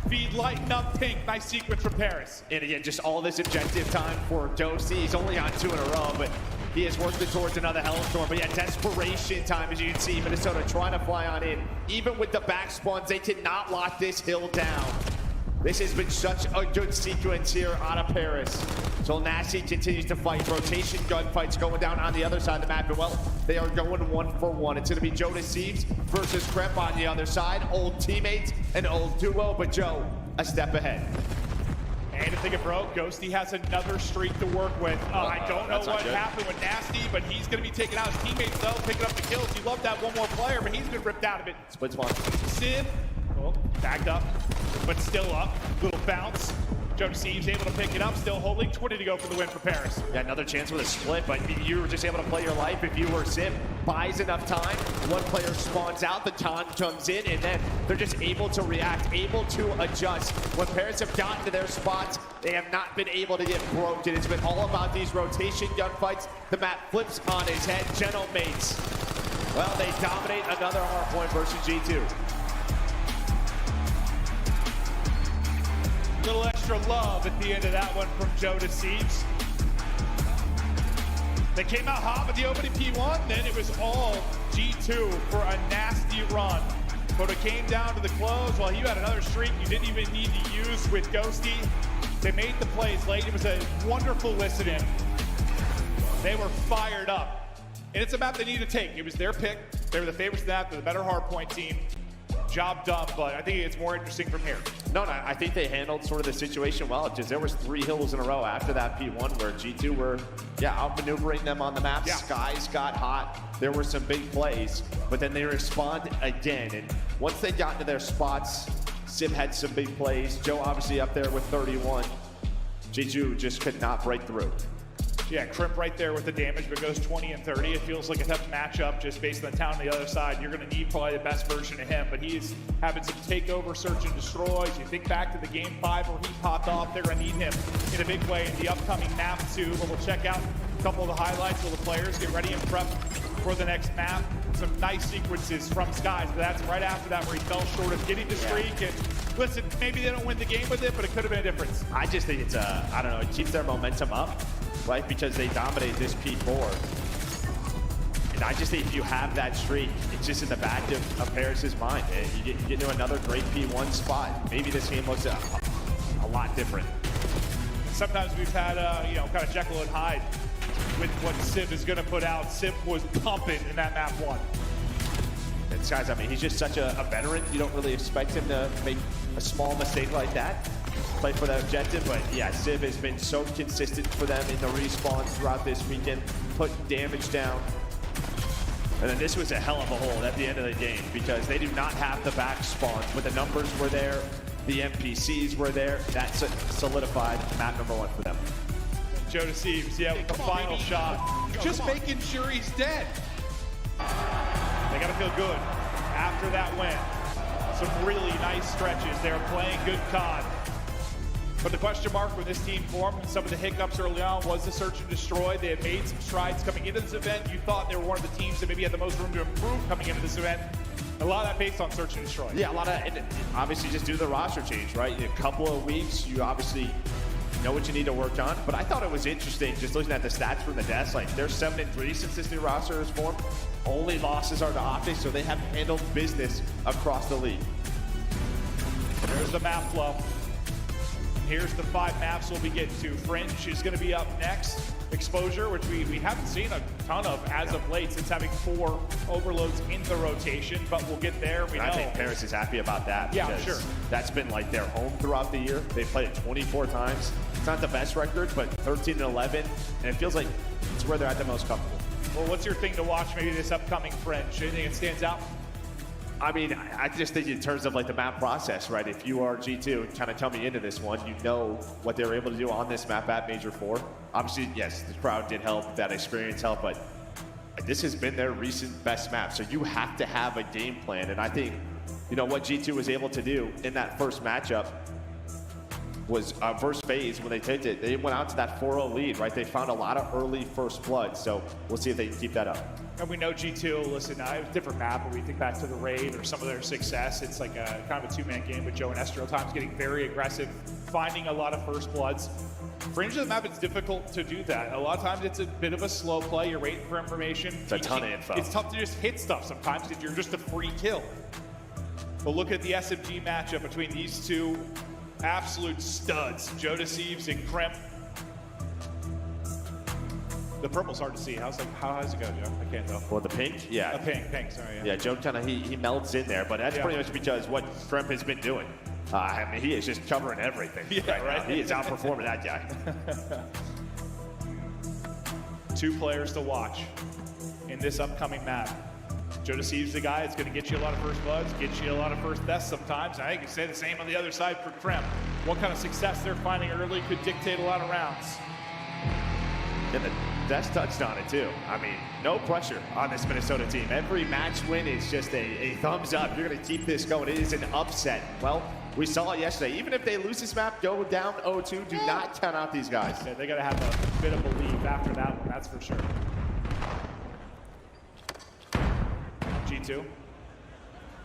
Feed lighten up pink. Nice sequence from Paris. And again, just all this objective time for Dosi. He's only on 2 in a row, but he is working towards another Hellstorm. But yeah, desperation time, as you can see. Minnesota trying to fly on in. Even with the back spawns, they cannot lock this hill down. This has been such a good sequence here out of Paris. So Nasty continues to fight. Rotation gunfights going down on the other side of the map. And well, they are going 1 for 1. It's going to be Joe Deceives versus Kremp on the other side. Old teammates, an old duo, but Joe a step ahead. And if they get broke, Ghosty has another streak to work with. I don't know what happened with Nasty, but he's going to be taking out his teammates though, picking up the kills. He loved that one more player, but he's been ripped out of it. Split spawn. Civ, backed up, but still up. Little bounce. Joe Deceives able to pick it up, still holding. 20 to go for the win for Paris. Yeah, another chance with a split, but you were just able to play your life. If you were Civ, buys enough time, one player spawns out, the taunt comes in, and then they're just able to react, able to adjust. When Paris have gotten to their spots, they have not been able to get broken. It's been all about these rotation gunfights. The map flips on his head. Gentlemates, well, they dominate another hardpoint versus G2. Little extra love at the end of that one from Joe Deceives. They came out hot with the opening P1, then it was all G2 for a nasty run. But it came down to the close. Well, you had another streak you didn't even need to use with Ghosty. They made the plays late. It was a wonderful listen-in. They were fired up. And it's a map they need to take. It was their pick. They were the favorites of that. They're the better hardpoint team. job done, but I think it's more interesting from here. No, I think they handled sort of the situation well. Just there was 3 hills in a row after that P1 where G2 were, outmaneuvering them on the map. Yeah. Skies got hot. There were some big plays, but then they respond again. And once they got into their spots, Civ had some big plays. Joe obviously up there with 31. G2 just could not break through. Yeah, Crimp right there with the damage, but goes 20 and 30. It feels like a tough matchup just based on the town on the other side. You're going to need probably the best version of him, but he's having some takeover, search and destroys. You think back to the game 5 where he popped off. They're going to need him in a big way in the upcoming map too. But we'll check out a couple of the highlights of the players. Get ready and prep for the next map. Some nice sequences from Skies, but that's right after that where he fell short of getting the streak. And listen, maybe they don't win the game with it, but it could have been a difference. I just think it's I don't know, it keeps their momentum up, right? Because they dominate this P4. And I just think if you have that streak, it's just in the back of Paris's mind. And you get into another great P1 spot. Maybe this game looks a lot different. Sometimes we've had, kind of Jekyll and Hyde with what Civ is going to put out. Civ was pumping in that map 1. And Skies, I mean, he's just such a veteran. You don't really expect him to make a small mistake like that. Play for that objective, but yeah, Civ has been so consistent for them in the respawn throughout this weekend, putting damage down. And then this was a hell of a hold at the end of the game because they do not have the back spawn, but the numbers were there, the NPCs were there. That solidified map number 1 for them. Joe Deceives, with the final shot. Just making sure he's dead. They got to feel good after that win. Some really nice stretches. They're playing good COD. But the question mark when this team formed and some of the hiccups early on was the search and destroy. They had made some strides coming into this event. You thought they were one of the teams that maybe had the most room to improve coming into this event. A lot of that based on search and destroy. Yeah, a lot of, and obviously just do the roster change, right? In a couple of weeks, you obviously know what you need to work on. But I thought it was interesting just looking at the stats from the desk. Like they're 7-3 since this new roster is formed. Only losses are to Optics, so they have handled business across the league. There's the map flow. Here's the 5 maps we'll be getting to. Fringe is going to be up next. Exposure, which we haven't seen a ton of as of late since having 4 overloads in the rotation, but we'll get there. I think Paris is happy about that. Yeah, sure. That's been like their home throughout the year. They've played it 24 times. It's not the best record, but 13-11, and it feels like it's where they're at the most comfortable. Well, what's your thing to watch maybe this upcoming Fringe? Anything that stands out? I mean, I just think in terms of like the map process, right? If you are G2 and kind of coming into this one, you know what they were able to do on this map at Major 4. Obviously, yes, the crowd did help, that experience helped, but this has been their recent best map. So you have to have a game plan. And I think, what G2 was able to do in that first matchup was first phase when they taped it. They went out to that 4-0 lead, right? They found a lot of early first blood. So we'll see if they can keep that up. And we know G2, listen, a different map, but we think back to the Raid or some of their success. It's like a kind of a 2-man game with Joe and Esther at times getting very aggressive, finding a lot of first bloods. Fringe of the map, it's difficult to do that. A lot of times it's a bit of a slow play. You're waiting for information. It's a ton of info. It's tough to just hit stuff sometimes if you're just a free kill. But look at the SMG matchup between these two absolute studs, Joe Deceives and Crimp. The purple's hard to see. How does it go, Joe? I can't tell. Well, the pink? Yeah. Pink, sorry. Yeah, Joe kind of, he melts in there, but that's pretty much because what Crimp has been doing. I mean, he is just covering everything. Yeah, right. He is outperforming that guy. 2 players to watch in this upcoming map. Joe Deceives the guy that's going to get you a lot of first bloods, get you a lot of first deaths sometimes. I think you can say the same on the other side for Crimp. What kind of success they're finding early could dictate a lot of rounds. And the Desh touched on it too. I mean, no pressure on this Minnesota team. Every match win is just a thumbs up. You're going to keep this going. It is an upset. Well, we saw it yesterday. Even if they lose this map, go down 0-2, do not count out these guys. Yeah, they got to have a bit of belief after that one, that's for sure. G2.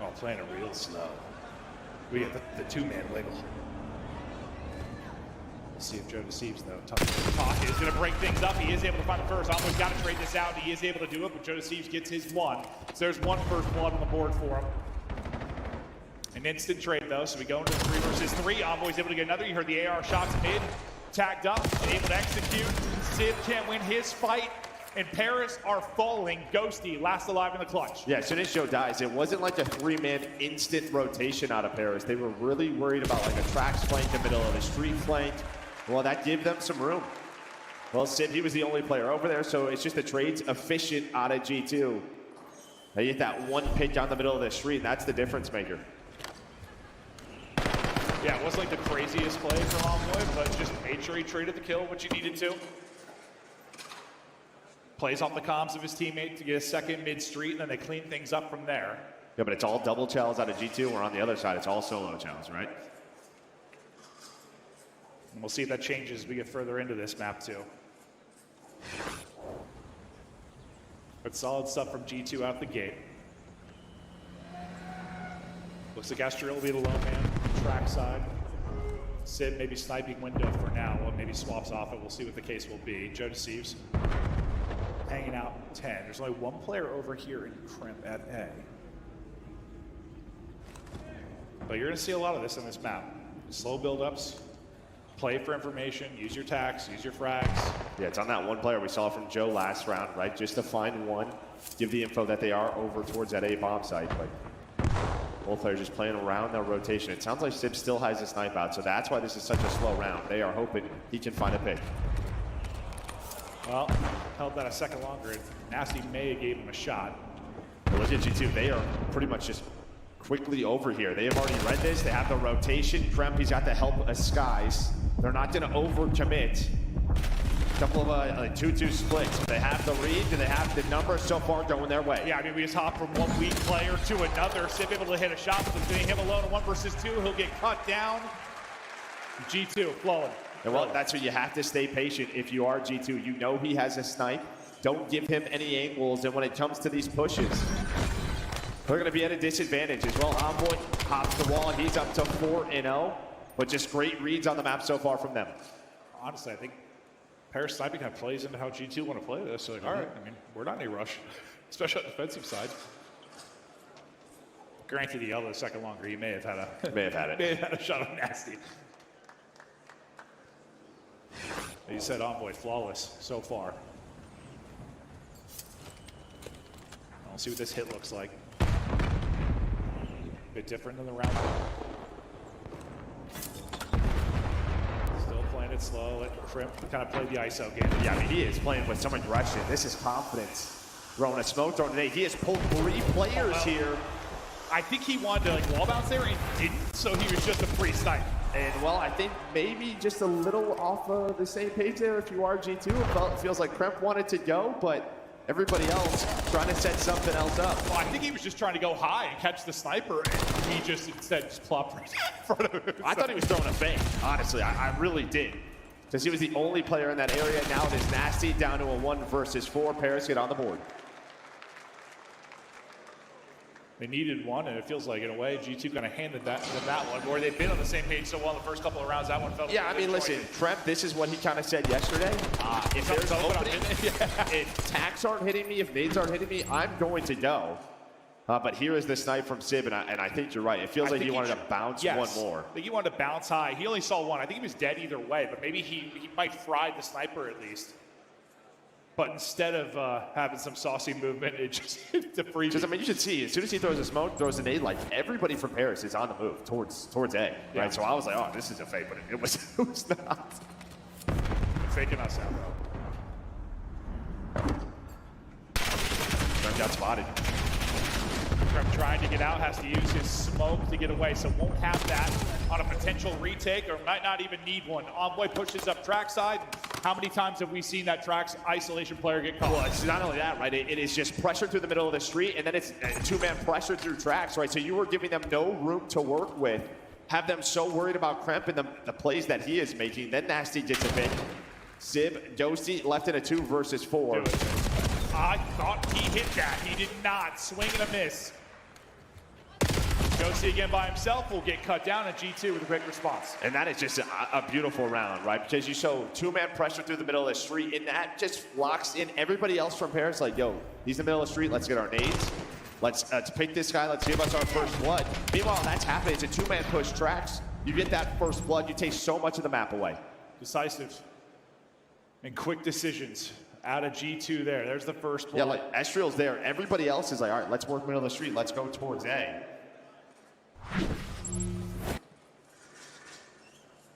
Oh, playing it real slow. We get the 2-man wiggle. Let's see if Joe Deceives, though. Talk is going to break things up. He is able to find the first. Almost got to trade this out. He is able to do it, but Joe Deceives gets his 1. So there's 1 first blood on the board for him. An instant trade, though, so we go into 3 versus 3. Envoy's able to get another. You heard the AR shots mid. Tagged up, able to execute. Civ can't win his fight. and Paris are falling. Ghosty last alive in the clutch. Yeah, as soon as Joe dies, it wasn't like a 3-man instant rotation out of Paris. They were really worried about like a Trax flank, the middle of the street flank. Well, that gave them some room. Well, Sid, he was the only player over there, so it's just the trades efficient out of G2. They get that one pick down the middle of the street, and that's the difference maker. Yeah, it wasn't like the craziest play from Envoy, but just made sure he traded the kill, which he needed to. Plays off the comms of his teammate to get a second mid-street, and then they clean things up from there. Yeah, but it's all double challenge out of G2, where on the other side, it's all solo challenge, right? And we'll see if that changes as we get further into this map, too. But solid stuff from G2 out the gate. Looks like Astriel will be the lone man, track side. Sid maybe sniping window for now, or maybe swaps off it. We'll see what the case will be. Joe deceives. Hanging out 10. There's only one player over here in Crimp at A. But you're going to see a lot of this on this map. Slow build-ups, play for information, use your tax, use your frags. Yeah, it's on that one player we saw from Joe last round, right? Just to find one, give the info that they are over towards that A bomb site. But both players just playing around their rotation. It sounds like Sib still has a snipe out, so that's why this is such a slow round. They are hoping he can find a pick. Well, held that a second longer. Nasty May gave him a shot. Well, look at G2. They are pretty much just quickly over here. They have already read this. They have the rotation. Kremp, he's got the help of Skies. They're not going to overcommit. A couple of like 2-2 splits. They have the read. Do they have the numbers so far going their way? Yeah, I mean, we just hop from one weak player to another. Sib able to hit a shot, but getting him alone in 1 versus 2. He'll get cut down. G2 flowing. And well, that's what you have to stay patient if you are G2. You know he has a snipe. Don't give him any angles. And when it comes to these pushes, they're going to be at a disadvantage as well. Envoy hops the wall. He's up to 4-0. But just great reads on the map so far from them. Honestly, I think Paris sniping kind of plays into how G2 want to play this. So, like, all right, I mean, we're not in a rush, especially on the defensive side. Granted, he yelled a second longer. He may have had a may have had it. May have had a shot on Nasty. You said Envoy flawless so far. I'll see what this hit looks like. A bit different than the round one. Still playing it slow. Let Crimp kind of play the ISO game. Yeah, I mean, he is playing with some aggression. This is confidence. Throwing a smoke drone today. He has pulled 3 players here. I think he wanted to like wall bounce there and didn't, so he was just a free snipe. And well, I think maybe just a little off of the same page there if you are G2. It feels like Kremp wanted to go, but everybody else trying to set something else up. Well, I think he was just trying to go high and catch the sniper, and he just instead just plopped right in front of him. I thought he was throwing a fake, honestly. I really did. Because he was the only player in that area. Now it is Nasty down to a 1 versus 4. Paris get on the board. They needed one, and it feels like, in a way, G2 kind of handed that one, where they've been on the same page so well in the first couple of rounds. That one felt I mean, listen, Kremp, this is what he kind of said yesterday. If there's an opening, if tax aren't hitting me, if nades aren't hitting me, I'm going to go. But here is the snipe from Sib, and I think you're right. It feels like he wanted to bounce one more. I think he wanted to bounce high. He only saw one. I think he was dead either way, but maybe he might fry the sniper at least. But instead of having some saucy movement, it just hit the free. I mean, you should see, as soon as he throws a smoke, throws a nade, like everybody from Paris is on the move towards A, right? So I was like, oh, this is a fake, but it was not. Faking us out. Kremp got spotted. Kremp trying to get out, has to use his smoke to get away, so won't have that on a potential retake, or might not even need one. Envoy pushes up track side. How many times have we seen that Trax isolation player get caught? Well, it's not only that, right? It is just pressure through the middle of the street, and then it's 2-man pressure through Trax, right? So you were giving them no room to work with. Have them so worried about Kremp and the plays that he is making. Then Nasty gets a pick. Sib, Dosi left in a 2 versus 4. I thought he hit that. He did not. Swing and a miss. Dosi again by himself will get cut down, and G2 with a great response. And that is just a beautiful round, right? Because you show 2-man pressure through the middle of the street, and that just locks in everybody else from Paris. Like, yo, he's in the middle of the street. Let's get our nades. Let's pick this guy. Let's give us our first blood. Meanwhile, that's happening. It's a 2-man push. Trax, you get that first blood. You take so much of the map away. Decisive and quick decisions out of G2 there. There's the first one. Yeah, like Estriel's there. Everybody else is like, all right, let's work middle of the street. Let's go towards A.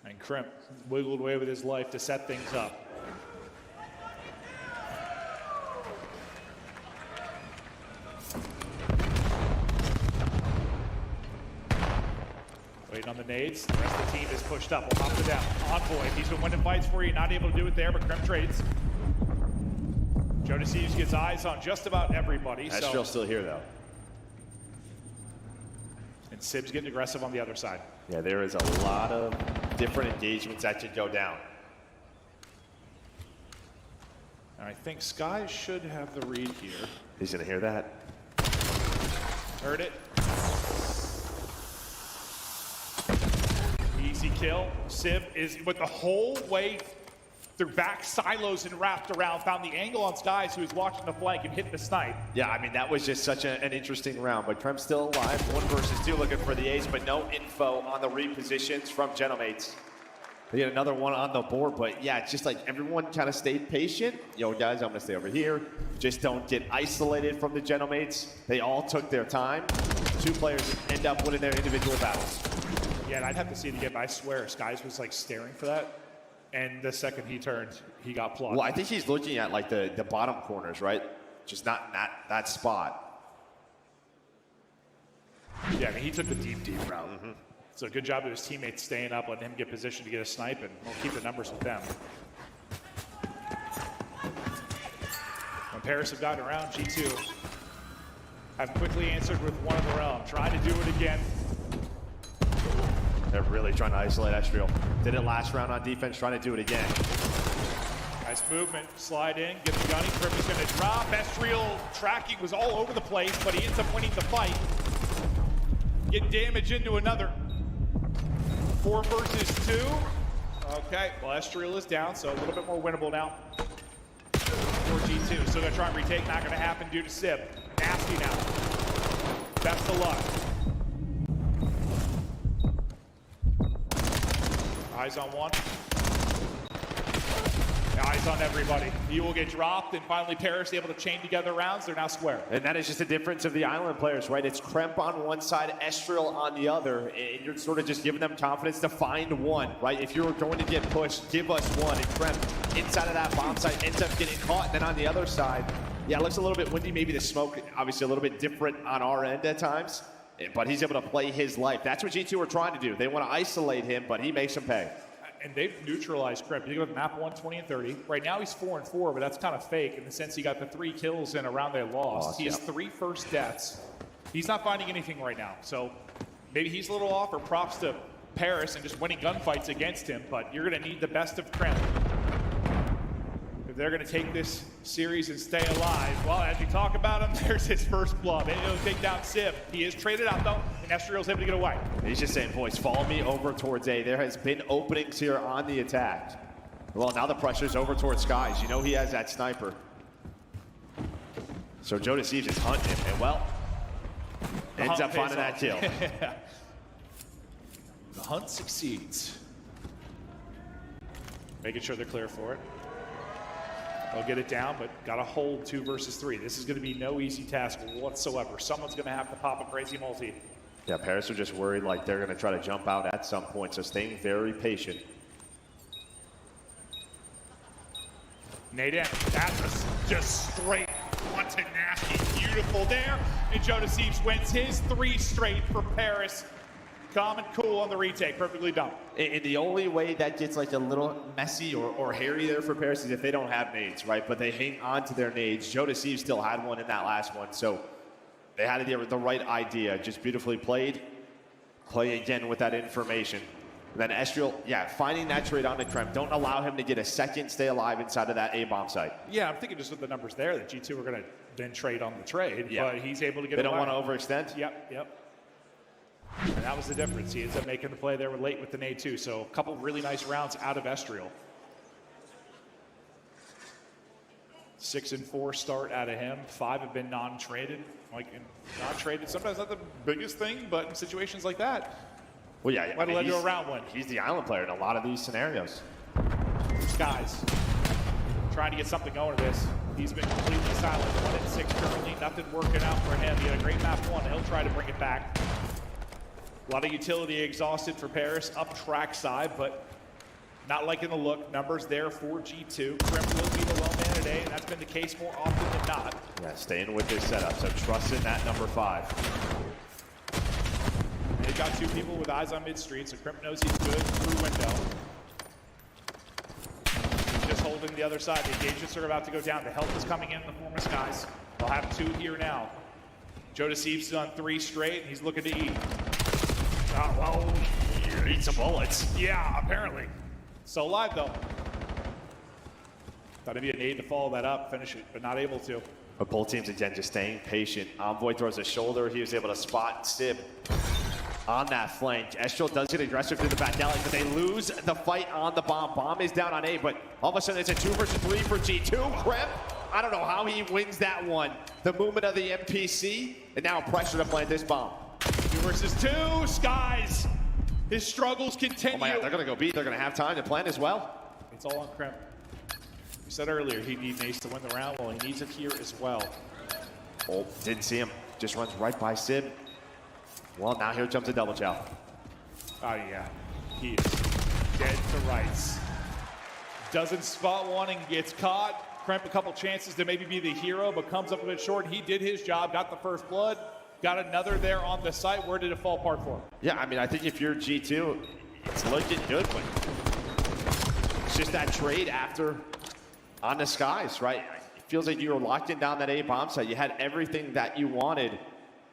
And Crimp wiggled away with his life to set things up. Waiting on the nades. The rest of the team is pushed up. We'll hop it down. Envoy, he's been winning fights for you. Not able to do it there, but Crimp trades. Jodeci gets eyes on just about everybody. Estriel's still here, though. And Sib's getting aggressive on the other side. Yeah, there is a lot of different engagements that should go down. And I think Sky should have the read here. He's going to hear that. Heard it. Easy kill. Sib is with the whole way through back silos and wrapped around, found the angle on Skies, who was watching the flank and hit the snipe. Yeah, I mean, that was just such an interesting round. But Krem's still alive. 1 versus 2 looking for the ace, but no info on the repositions from Genomates. They get another one on the board, but yeah, it's just like everyone kind of stayed patient. Yo, guys, I'm going to stay over here. Just don't get isolated from the Genomates. They all took their time. 2 players end up winning their individual battles. Yeah, and I'd have to see it again, but I swear, Skies was like staring for that. And the second he turned, he got plugged. Well, I think he's looking at like the bottom corners, right? Just not in that spot. Yeah, I mean, he took the deep route. So good job of his teammates staying up, letting him get positioned to get a snipe, and we'll keep the numbers with them. When Paris have gotten around, G2 have quickly answered with one of their own, trying to do it again. They're really trying to isolate Estriel. Did it last round on defense, trying to do it again. Nice movement, slide in, get the gunning. Crimp is going to drop. Estriel tracking was all over the place, but he ends up winning the fight. Get damage into another. 4 versus 2. Okay, well, Estriel is down, so a little bit more winnable now for G2. Still going to try and retake, not going to happen due to Sib. Nasty now. Best of luck. Eyes on one. Eyes on everybody. He will get dropped, and finally Paris able to chain together rounds. They're now square. And that is just the difference of the island players, right? It's Kremp on one side, Estriel on the other, and you're sort of just giving them confidence to find one, right? If you're going to get pushed, give us one. And Kremp inside of that bomb site ends up getting caught, and then on the other side, yeah, it looks a little bit windy. Maybe the smoke, obviously a little bit different on our end at times, but he's able to play his life. That's what G2 are trying to do. They want to isolate him, but he makes them pay. And they've neutralized Kremp. You go with map 1, 20, and 30. Right now he's 4-4, but that's kind of fake in the sense he got the 3 kills in a round they lost. He has 3 first deaths. He's not finding anything right now. So maybe he's a little off, or props to Paris and just winning gunfights against him, but you're going to need the best of Kremp. If they're going to take this series and stay alive, well, as you talk about him, there's his first blood. And he'll take down Sib. He is traded out, though, and Estriel's able to get away. He's just saying, boys, follow me over towards A. There has been openings here on the attack. Well, now the pressure's over towards Skies. You know he has that sniper. So Jodeci is hunting him, and well, ends up finding that kill. The hunt succeeds. Making sure they're clear for it. They'll get it down, but got to hold 2 versus 3. This is going to be no easy task whatsoever. Someone's going to have to pop a crazy multi. Yeah, Paris are just worried like they're going to try to jump out at some point, so staying very patient. Nade in. That's just straight wanted nasty. Beautiful there. And Jodeci wins his 3 straight for Paris. Calm and cool on the retake. Perfectly done. And the only way that gets like a little messy or hairy there for Paris is if they don't have nades, right? But they hang on to their nades. Jodeci still had one in that last one, so they had the right idea. Just beautifully played. Play again with that information. And then Estriel, yeah, finding that trade on the Kremp. Don't allow him to get a second stay alive inside of that A-bomb site. Yeah, I'm thinking just with the numbers there that G2 are going to then trade on the trade, yeah. But he's able to get They don't want to overextend? Yep. And that was the difference. He ends up making the play there late with the nade too. So a couple really nice rounds out of Estriel. 6-4 start out of him. 5 have been non-traded. Non-traded, sometimes not the biggest thing, but in situations like that, well, yeah, might have led to a round win. He's the island player in a lot of these scenarios. Skies trying to get something going to this. He's been completely silent. 1-6 currently. Nothing working out for him. He had a great map 1. He'll try to bring it back. A lot of utility exhausted for Paris up track side, but not liking the look. Numbers there for G2. Crimp will be the low man today, and that's been the case more often than not. Yeah, staying with this setup, so trust in that number 5. They've got 2 people with eyes on mid-street, so Crimp knows he's good through window. He's just holding the other side. The engagements are about to go down. The help is coming in the form of Skies. They'll have 2 here now. Joe Deceiv's done 3 straight, and he's looking to eat. Well, eat some bullets. Yeah, apparently. So live though. Thought it'd be a nade to follow that up, finish it, but not able to. But both teams, again, just staying patient. Envoy throws a shoulder. He was able to spot Sib on that flank. Estral does get aggressive through the back alley, but they lose the fight on the bomb. Bomb is down on A, but all of a sudden it's a 2 versus 3 for G2. Crimp, I don't know how he wins that one. The movement of the MPC, and now pressure to plant this bomb. 2 versus 2, Skies. His struggles continue. Oh my God, they're gonna go B. They're gonna have time to plant as well. It's all on Crimp. We said earlier he'd need Nace to win the round. Well, he needs it here as well. Oh, didn't see him. Just runs right by Sib. Well, now here comes a double chow. Oh yeah, he is dead to rights. Doesn't spot one and gets caught. Crimp a couple chances to maybe be the hero, but comes up a bit short. He did his job, got the first blood. Got another there on the site. Where did it fall apart for him? Yeah, I mean, I think if you're G2, it's looking good, but it's just that trade after on the Skies, right? It feels like you were locked in down that A bomb site. You had everything that you wanted,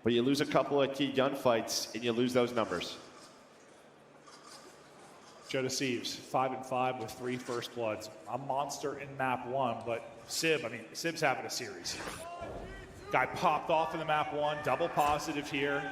but you lose a couple of key gunfights and you lose those numbers. Joe Deceives, 5-5 with 3 first bloods. A monster in map 1, but Sib's having a series. Guy popped off in the map 1, double positive here.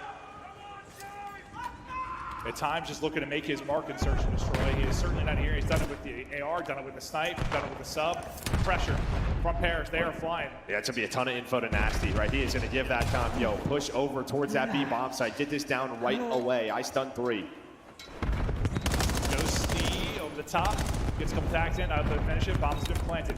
At times just looking to make his mark in search and destroy. He is certainly not here. He's done it with the AR, done it with the snipe, done it with the sub. Pressure from Paris, they are flying. Yeah, it's gonna be a ton of info to Nasty, right? He is gonna give that time, yo, push over towards that B bomb site, get this down right away. I stun 3. Ghosty over the top, gets contact in, out of the finish it, bomb's been planted.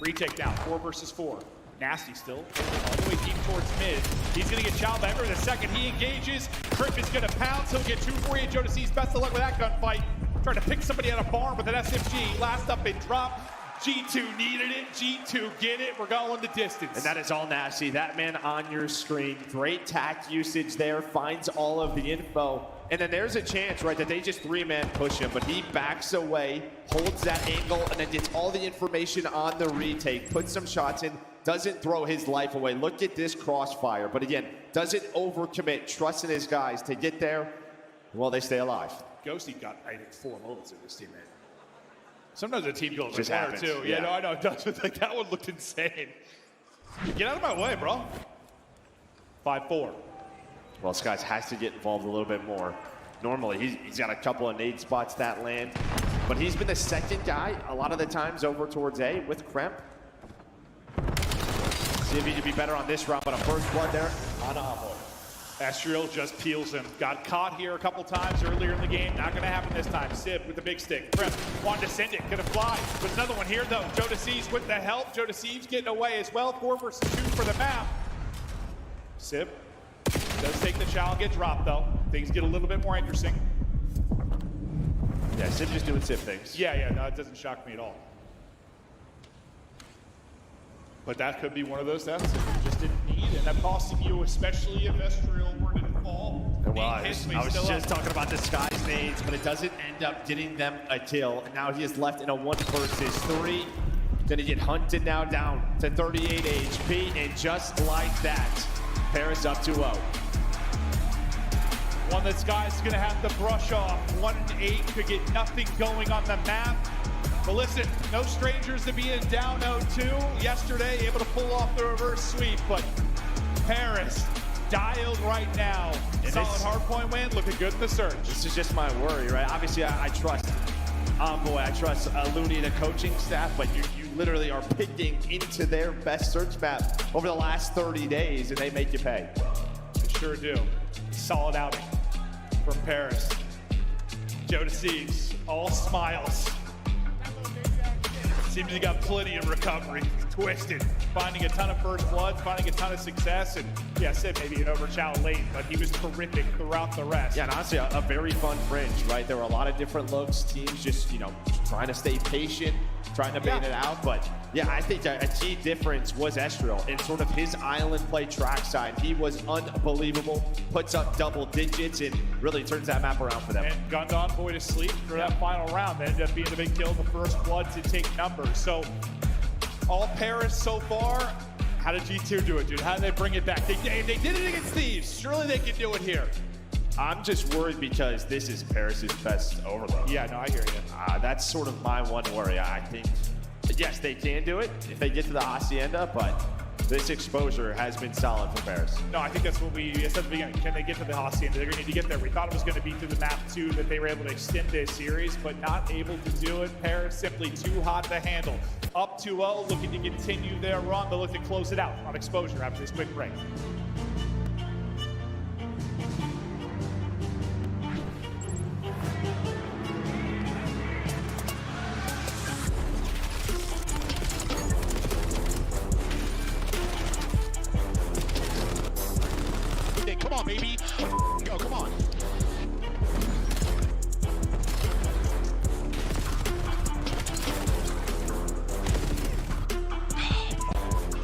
Retake down, 4 versus 4. Nasty still, all the way deep towards mid. He's gonna get chowed by everyone. The second he engages, Crimp is gonna pounce. He'll get 2 for you. Joe Deceives, best of luck with that gunfight. Trying to pick somebody out of barn with an SMG. Last up and drop. G2 needed it. G2 get it. We're going the distance. And that is all Nasty. That man on your screen. Great tact usage there. Finds all of the info. And then there's a chance, right, that they just 3-man push him, but he backs away, holds that angle, and then gets all the information on the retake, puts some shots in, doesn't throw his life away. Look at this crossfire. But again, doesn't overcommit, trusting his guys to get there. Well, they stay alive. Ghosty got, I think, 4 moments in this team, man. Sometimes a team goes Just like 1 happens. or 2. Yeah, no, I know it does, but like, that one looked insane. Get out of my way, bro. 5-4. Well, Skies has to get involved a little bit more. Normally, he's got a couple of nade spots that land, but he's been the second guy a lot of the times over towards A with Crimp. See if he can be better on this round, but a first blood there on Envoy. Astriel just peels him. Got caught here a couple times earlier in the game. Not going to happen this time. Sib with the big stick. Crimp wanted to send it. Going to fly. With another one here, though. Joe Deceives with the help. Joe Deceives getting away as well. 4 versus 2 for the map. Sib does take the chow and get dropped, though. Things get a little bit more interesting. Yeah, Sib just doing Sib things. Yeah, no, it doesn't shock me at all. But that could be one of those deaths that you just didn't need, and that costing you, especially if Estriel were to fall. Well, I was just talking about the Skies nades, but it doesn't end up getting them a kill. And now he is left in a 1 versus 3. Gonna get hunted now down to 38 HP, and just like that, Paris up 2-0. One that Skies is gonna have to brush off. 1-8 could get nothing going on the map. But listen, no strangers to being down 0-2 yesterday, able to pull off the reverse sweep, but Paris dialed right now. Solid hardpoint win, looking good in the search. This is just my worry, right? Obviously, I trust Envoy, I trust Looney, the coaching staff, but you literally are picking into their best search map over the last 30 days, and they make you pay. They sure do. Solid outing from Paris. Joe Deceives, all smiles. Seems he got plenty of recovery. Twisted, finding a ton of first bloods, finding a ton of success, and yeah, I said maybe an overshout late, but he was terrific throughout the rest. Yeah, and honestly, a very fun fringe, right? There were a lot of different looks, teams just, you know, trying to stay patient, trying to bait it out. But yeah, I think a key difference was Estriel in sort of his island play trackside. He was unbelievable, puts up double digits, and really turns that map around for them. And gunned Envoy to sleep for that final round. That ended up being the big kill, the first blood to take numbers. So all Paris so far. How did G2 do it, dude? How did they bring it back? They did it against Thieves. Surely they can do it here. I'm just worried because this is Paris's best overload. Yeah, no, I hear you. That's sort of my one worry. I think, yes, they can do it if they get to the Hacienda, but this exposure has been solid for Paris. No, I think that's what we said at the beginning. Can they get to the Hacienda? They're going to need to get there. We thought it was going to be through the map 2 that they were able to extend this series, but not able to do it. Paris simply too hot to handle. Up 2-0, looking to continue their run, but looking to close it out on exposure after this quick break. Come on, baby. Go, come on.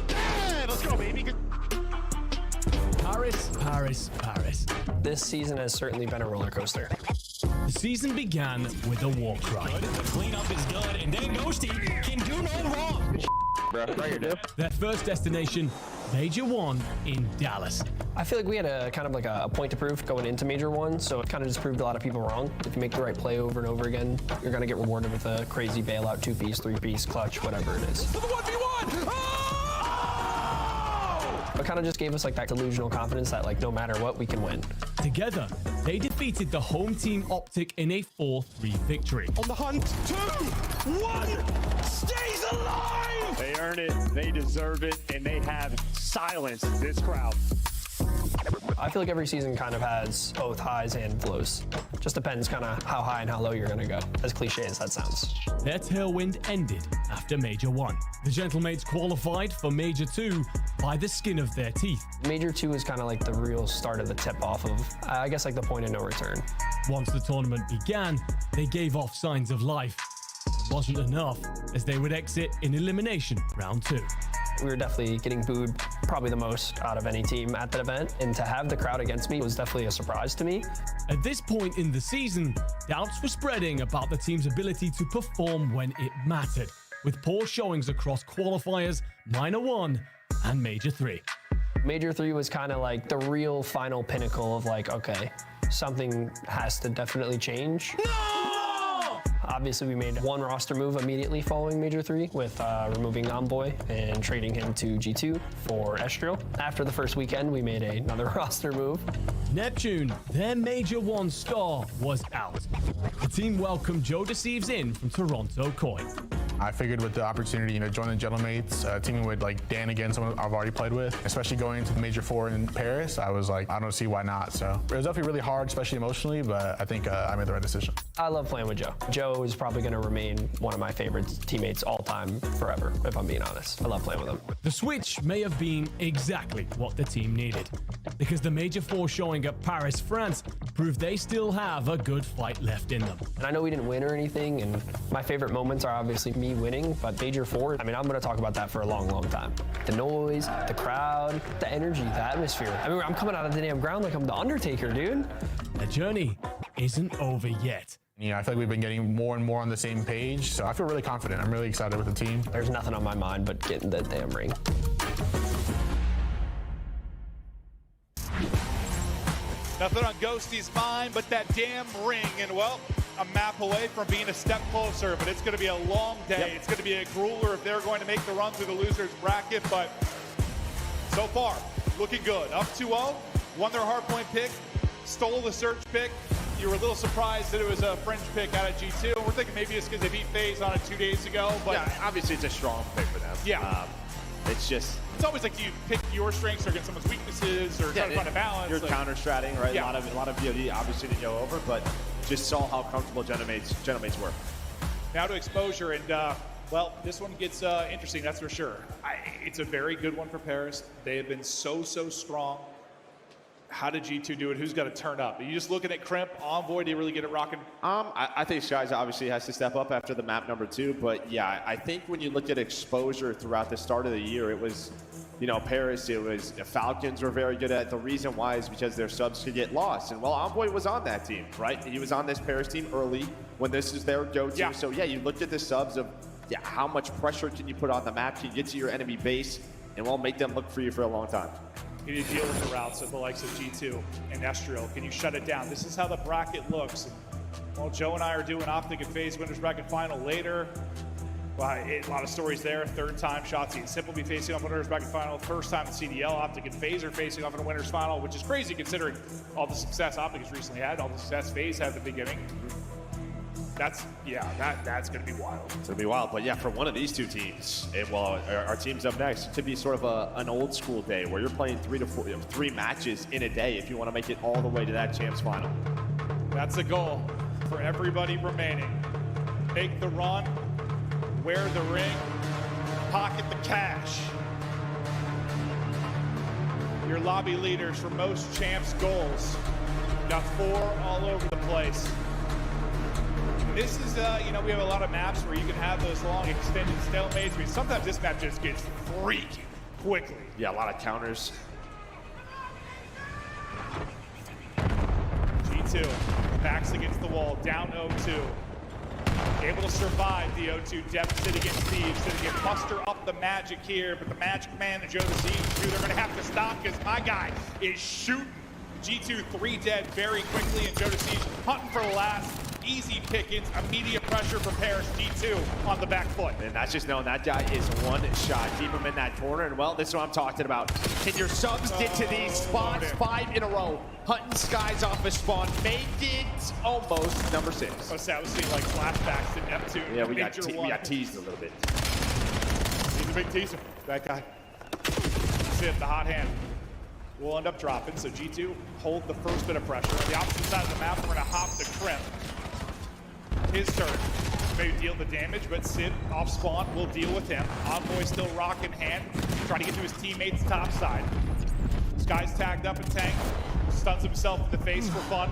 Yeah, let's go, baby. Paris, Paris, Paris. This season has certainly been a roller coaster. The season began with a war cry. The cleanup is good, and then Ghosty can do no wrong. Their first destination, Major 1 in Dallas. I feel like we had a kind of like a point to prove going into Major 1, so it kind of just proved a lot of people wrong. If you make the right play over and over again, you're going to get rewarded with a crazy bailout, 2-piece, 3-piece, clutch, whatever it is. For the 1v1! It kind of just gave us like that delusional confidence that like no matter what, we can win. Together, they defeated the home team Optic in a 4-3 victory. On the hunt, 2, 1, stays alive! They earn it, they deserve it, and they have silenced this crowd. I feel like every season kind of has both highs and lows. Just depends kind of how high and how low you're going to go, as cliche as that sounds. Their tailwind ended after Major 1. The Gentlemates qualified for Major 2 by the skin of their teeth. Major 2 is kind of like the real start of the tip-off of, I guess, like the point of no return. Once the tournament began, they gave off signs of life. It wasn't enough, as they would exit in elimination round 2. We were definitely getting booed probably the most out of any team at that event, and to have the crowd against me was definitely a surprise to me. At this point in the season, doubts were spreading about the team's ability to perform when it mattered, with poor showings across qualifiers, Minor 1 and Major 3. Major 3 was kind of like the real final pinnacle of like, okay, something has to definitely change. Obviously, we made one roster move immediately following Major 3 with removing Envoy and trading him to G2 for Estriel. After the first weekend, we made another roster move. Neptune, their Major 1 star, was out. The team welcomed Joe Deceives in from Toronto Koi. I figured with the opportunity, join the Gentlemates, teaming with like Dan again, someone I've already played with, especially going into the Major 4 in Paris, I was like, I don't see why not. So it was definitely really hard, especially emotionally, but I think I made the right decision. I love playing with Joe. Joe is probably going to remain one of my favorite teammates all time forever, if I'm being honest. I love playing with him. The switch may have been exactly what the team needed, because the Major 4 showing at Paris, France, proved they still have a good fight left in them. And I know we didn't win or anything, and my favorite moments are obviously me winning, but Major 4, I'm going to talk about that for a long, long time. The noise, the crowd, the energy, the atmosphere. I'm coming out of the damn ground like I'm the Undertaker, dude. The journey isn't over yet. I feel like we've been getting more and more on the same page, so I feel really confident. I'm really excited with the team. There's nothing on my mind but getting the damn ring. Nothing on Ghosty's mind but that damn ring, and well, a map away from being a step closer, but it's going to be a long day. Yep. It's going to be a grueler if they're going to make the run through the losers bracket, but so far, looking good. Up 2-0, won their hardpoint pick, stole the search pick. You were a little surprised that it was a French pick out of G2. We're thinking maybe it's because they beat FaZe on it 2 days ago, but yeah, obviously it's a strong pick for them. Yeah. It's just... It's always like you pick your strengths against someone's weaknesses or try to find a balance. You're counter-stratting, right? Yeah. A lot of VOD obviously didn't go over, but just saw how comfortable Gentlemates were. Now to exposure, and Well, this one gets interesting, that's for sure. It's a very good one for Paris. They have been so strong. How did G2 do it? Who's got to turn up? Are you just looking at Crimp, Envoy? Do you really get it rocking? I think Skies obviously has to step up after the map number 2. But yeah, I think when you look at exposure throughout the start of the year, it was, you know, Paris, it was Falcons were very good at it. The reason why is because their subs could get lost. And well, Envoy was on that team, right? He was on this Paris team early when this is their go-to. Yeah. So yeah, you looked at the subs of, yeah, how much pressure can you put on the map? Can you get to your enemy base and will make them look for you for a long time? Can you deal with the routes of the likes of G2 and Estriel? Can you shut it down? This is how the bracket looks. And, well, Joe and I are doing Optic and FaZe Winners Bracket Final later. Well, a lot of stories there. Third time Shotzzy and Simple be facing off in Winners Bracket Final. First time at CDL, Optic and FaZe are facing off in a Winners Final, which is crazy considering all the success Optic has recently had, all the success FaZe had at the beginning. That's going to be wild. It's going to be wild. But yeah, for one of these two teams, our team's up next. It could be sort of an old school day where you're playing 3 to 4, 3 matches in a day if you want to make it all the way to that champs final. That's the goal for everybody remaining. Make the run, wear the ring, pocket the cash. Your lobby leaders for most champs goals. Got 4 all over the place. This is, you know, we have a lot of maps where you can have those long extended stalemates. I mean, sometimes this map just gets freaky quickly. Yeah, a lot of counters. G2, backs against the wall, down 0-2. Able to survive the 0-2 deficit against Thieves. Going to get muster up the Magic here, but the Magic Man and Joe the Thieves, they're going to have to stop because my guy is shooting. G2 3 dead very quickly, and Joe the Thieves hunting for the last. Easy pickings, immediate pressure from Paris. G2 on the back foot. And that's just knowing that guy is one shot. Keep him in that corner. And well, this is what I'm talking about. Can your subs get to these spots 5 in a row? Hunting Skies off a spawn. Make it almost number 6. Oh, so I was seeing like flashbacks to Neptune. Yeah, we got teased a little bit. He's a big teaser, that guy. Sip, the hot hand. Will end up dropping, so G2 hold the first bit of pressure. On the opposite side of the map, we're going to hop the Crimp. His turn to maybe deal the damage, but Sid off spawn will deal with him. Envoy still rock in hand, trying to get to his teammates top side. Sky's tagged up and tanked, stuns himself in the face for fun.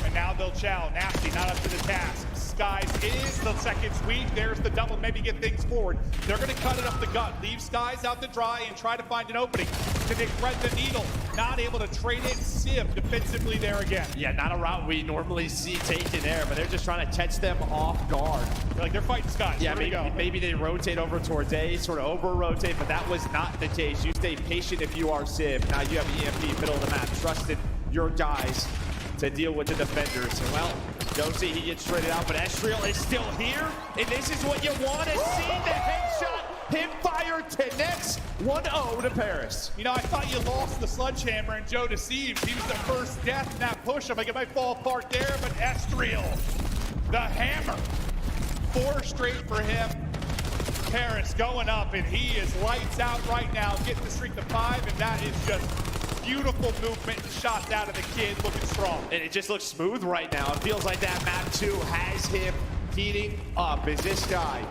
And now they'll chow. Nasty not up to the task. Skies is the second sweep. There's the double, maybe get things forward. They're going to cut it up the gut, leave Skies out to dry and try to find an opening. Can they thread the needle? Not able to trade it. Civ defensively there again. Yeah, not a route we normally see taken there, but they're just trying to catch them off guard. They're fighting Skies. Yeah, maybe they rotate over towards A, sort of over-rotate, but that was not the case. You stay patient if you are Civ. Now you have EMP middle of the map. Trusted your guys to deal with the defenders. And well, Josie, he gets traded out, but Estriel is still here, and this is what you want to see. The headshot, Hipfire connects 1-0 to Paris. You know, I thought you lost the sledgehammer and Joe Deceives. He was the first death in that push. I'm like, it might fall apart there, but Estriel, the hammer. 4 straight for him. Paris going up, and he is lights out right now, getting the streak to 5, and that is just beautiful movement and shots out of the kid, looking strong. And it just looks smooth right now. It feels like that map 2 has him heating up as this guy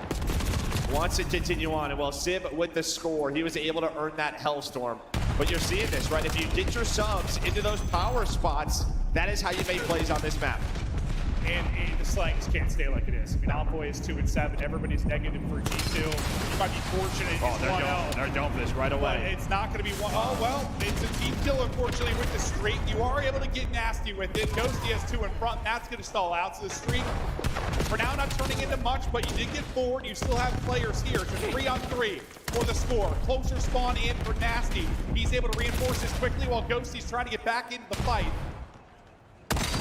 wants to continue on. And well, Civ with the score, he was able to earn that Hellstorm. But you're seeing this, right? If you get your subs into those power spots, that is how you make plays on this map. And the slang just can't stay like it is. I mean, Envoy is 2-7. Everybody's negative for G2. You might be fortunate. They're going for this right away. But it's not going to be one. Oh, well, it's a team kill, unfortunately, with the streak. You are able to get nasty with it. Ghosty has 2 in front, and that's going to stall out. So the streak, for now, not turning into much, but you did get forward. You still have players here. It's a 3-on-3 for the score. Closer spawn in for Nasty. He's able to reinforce this quickly while Ghosty's trying to get back into the fight.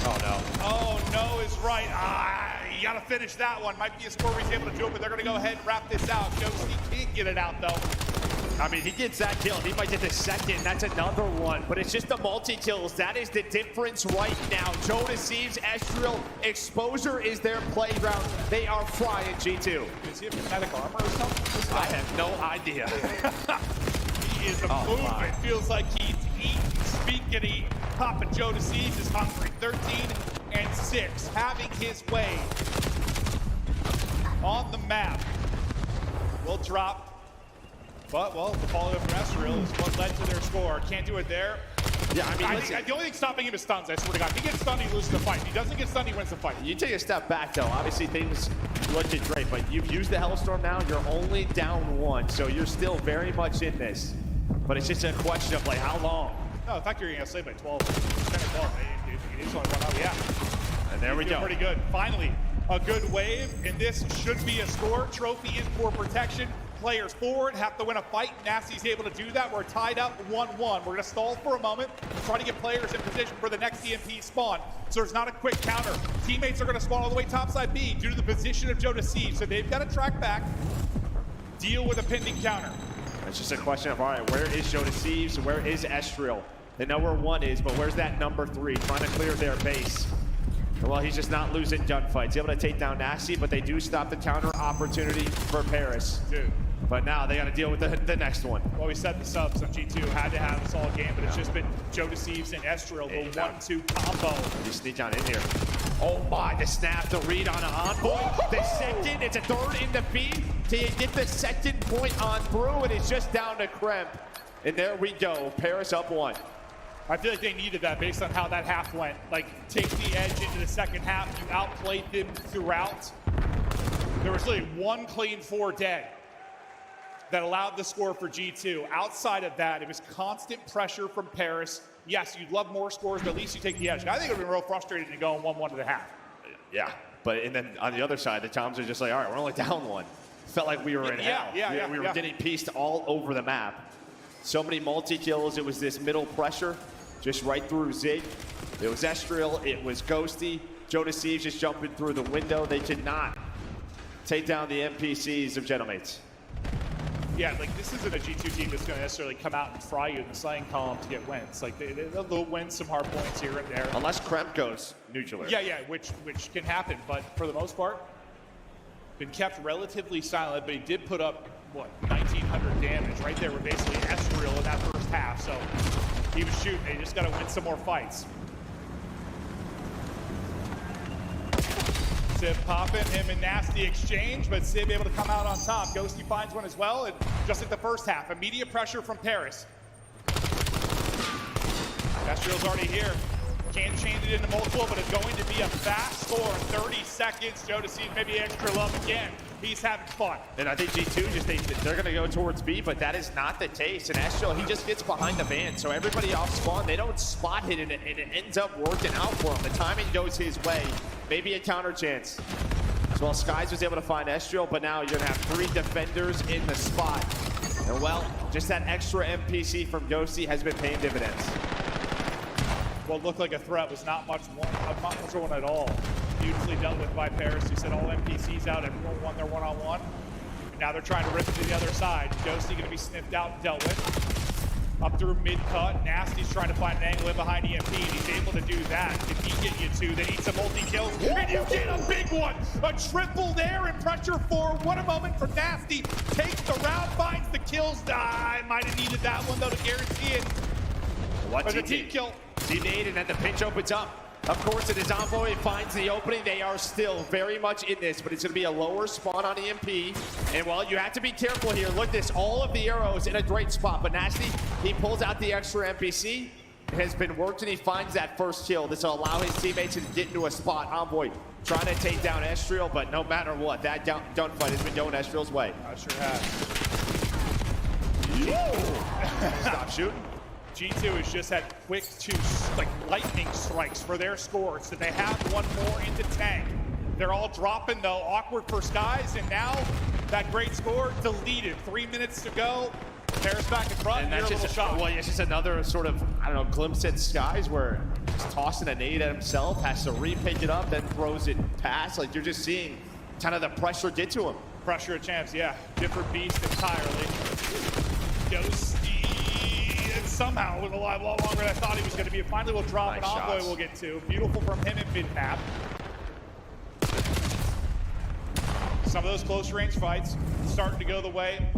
Oh, no. Oh, no is right. You got to finish that one. Might be a score where he's able to do it, but they're going to go ahead and wrap this out. Ghosty can't get it out, though. I mean, he gets that kill. He might get the second. That's another one. But it's just the multi-kills. That is the difference right now. Joe Deceives, Estriel, Exposure is their playground. They are flying G2. Does he have kinetic armor or something? I have no idea. He is a movement. Feels like he's eating, speaking, popping. Joe Deceives is hungry. 13-6, having his way. on the map will drop. But, well, the follow-up from Ezreal is what led to their score. Can't do it there. Yeah, I mean, the only thing stopping him is stuns, I swear to God. If he gets stunned, he loses the fight. If he doesn't get stunned, he wins the fight. You take a step back, though. Obviously, things looking great, but you've used the Hellstorm now. You're only down 1, so you're still very much in this. But it's just a question of, like, how long? No, in fact, you're going to slay by 12. 10 or 12. He's only one out. Yeah. And there we go. Pretty good. Finally, a good wave, and this should be a score. Trophy in for protection. Players forward have to win a fight. Nasty's able to do that. We're tied up 1-1. We're going to stall for a moment, try to get players in position for the next EMP spawn. So there's not a quick counter. Teammates are going to spawn all the way topside B due to the position of Joe Deceive. So they've got to track back, deal with a pending counter. It's just a question of, all right, where is Joe Deceives? Where is Ezreal? They know where 1 is, but where's that number 3? Trying to clear their base. Well, he's just not losing gunfights. Able to take down Nasty, but they do stop the counter opportunity for Paris. Dude. But now they got to deal with the next one. Well, we set the subs on G2. Had to have a solid game, but it's just been Joe Deceives and Ezreal, the 1-2 combo. You sneak down in here. Oh my, the snap, the read on Envoy. The second, it's a third in the feed. To get the second point on through, and it's just down to Kremp. And there we go, Paris up 1. I feel like they needed that based on how that half went. Like, take the edge into the second half. You outplayed them throughout. There was really 1 clean 4 dead that allowed the score for G2. Outside of that, it was constant pressure from Paris. Yes, you'd love more scores, but at least you take the edge. I think it would have been real frustrating to go 1-1 to the half. Yeah, and then on the other side, the Toms are just like, all right, we're only down 1. Felt like we were in hell. We were getting pieced all over the map. So many multi-kills. It was this middle pressure, just right through Zig. It was Ezreal, it was Ghosty. Joe Deceives just jumping through the window. They could not take down the NPCs of Gentlemates. Yeah, like this isn't a G2 team that's going to necessarily come out and fry you in the slaying column to get wins. Like they'll win some hard points here and there. Unless Kremp goes nuclear. Yeah, which can happen. But for the most part, been kept relatively silent. But he did put up, what, 1,900 damage right there with basically Ezreal in that first half. So he was shooting. They just got to win some more fights. Sib popping, him and Nasty exchange, but Sib able to come out on top. Ghosty finds one as well, and just like the first half, immediate pressure from Paris. Ezreal's already here. Can't change it into multiple, but it's going to be a fast score in 30 seconds. Joe Deceive maybe extra love again. He's having fun. And I think G2, they're going to go towards B, but that is not the case. And Ezreal, he just gets behind the van, so everybody off spawn, they don't spot hit, and it ends up working out for him. The timing goes his way. Maybe a counter chance. So while Skies was able to find Ezreal, but now you're going to have 3 defenders in the spot. And well, just that extra NPC from Ghosty has been paying dividends. What looked like a threat was not much one at all. Beautifully dealt with by Paris. He said all NPCs out, everyone won their one-on-one. Now they're trying to rip it to the other side. Ghosty going to be sniffed out and dealt with. Up through mid-cut, Nasty's trying to find an angle in behind EMP, and he's able to do that. If he get you 2, they need some multi-kills, and you get a big one! A triple there, and pressure forward. What a moment for Nasty. Takes the round, finds the kills. I might have needed that one, though, to guarantee it. What a team kill. Team 8, and then the pinch opens up. Of course, it is Envoy finds the opening. They are still very much in this, but it's going to be a lower spawn on EMP. And well, you have to be careful here. Look at this, all of the arrows in a great spot. But Nasty, he pulls out the extra NPC. It has been worked, and he finds that first kill. This will allow his teammates to get into a spot. Envoy trying to take down Ezreal, but no matter what, that gunfight has been going Ezreal's way. I sure have. Stop shooting. G2 has just had quick 2, like lightning strikes for their scores. So they have one more into tank. They're all dropping though. Awkward for Skies, and now that great score deleted. 3 minutes to go. Paris back in front. And that's just it's just another sort of, I don't know, glimpse at Skies where he's tossing a nade at himself, has to re-pick it up, then throws it past. Like you're just seeing kind of the pressure get to him. Pressure at champs, yeah. Different beast entirely. Ghosty. Somehow went alive a lot longer than I thought he was going to be. Finally, we'll drop an Envoy we'll get to. Beautiful from him in mid-map. Some of those close-range fights starting to go the way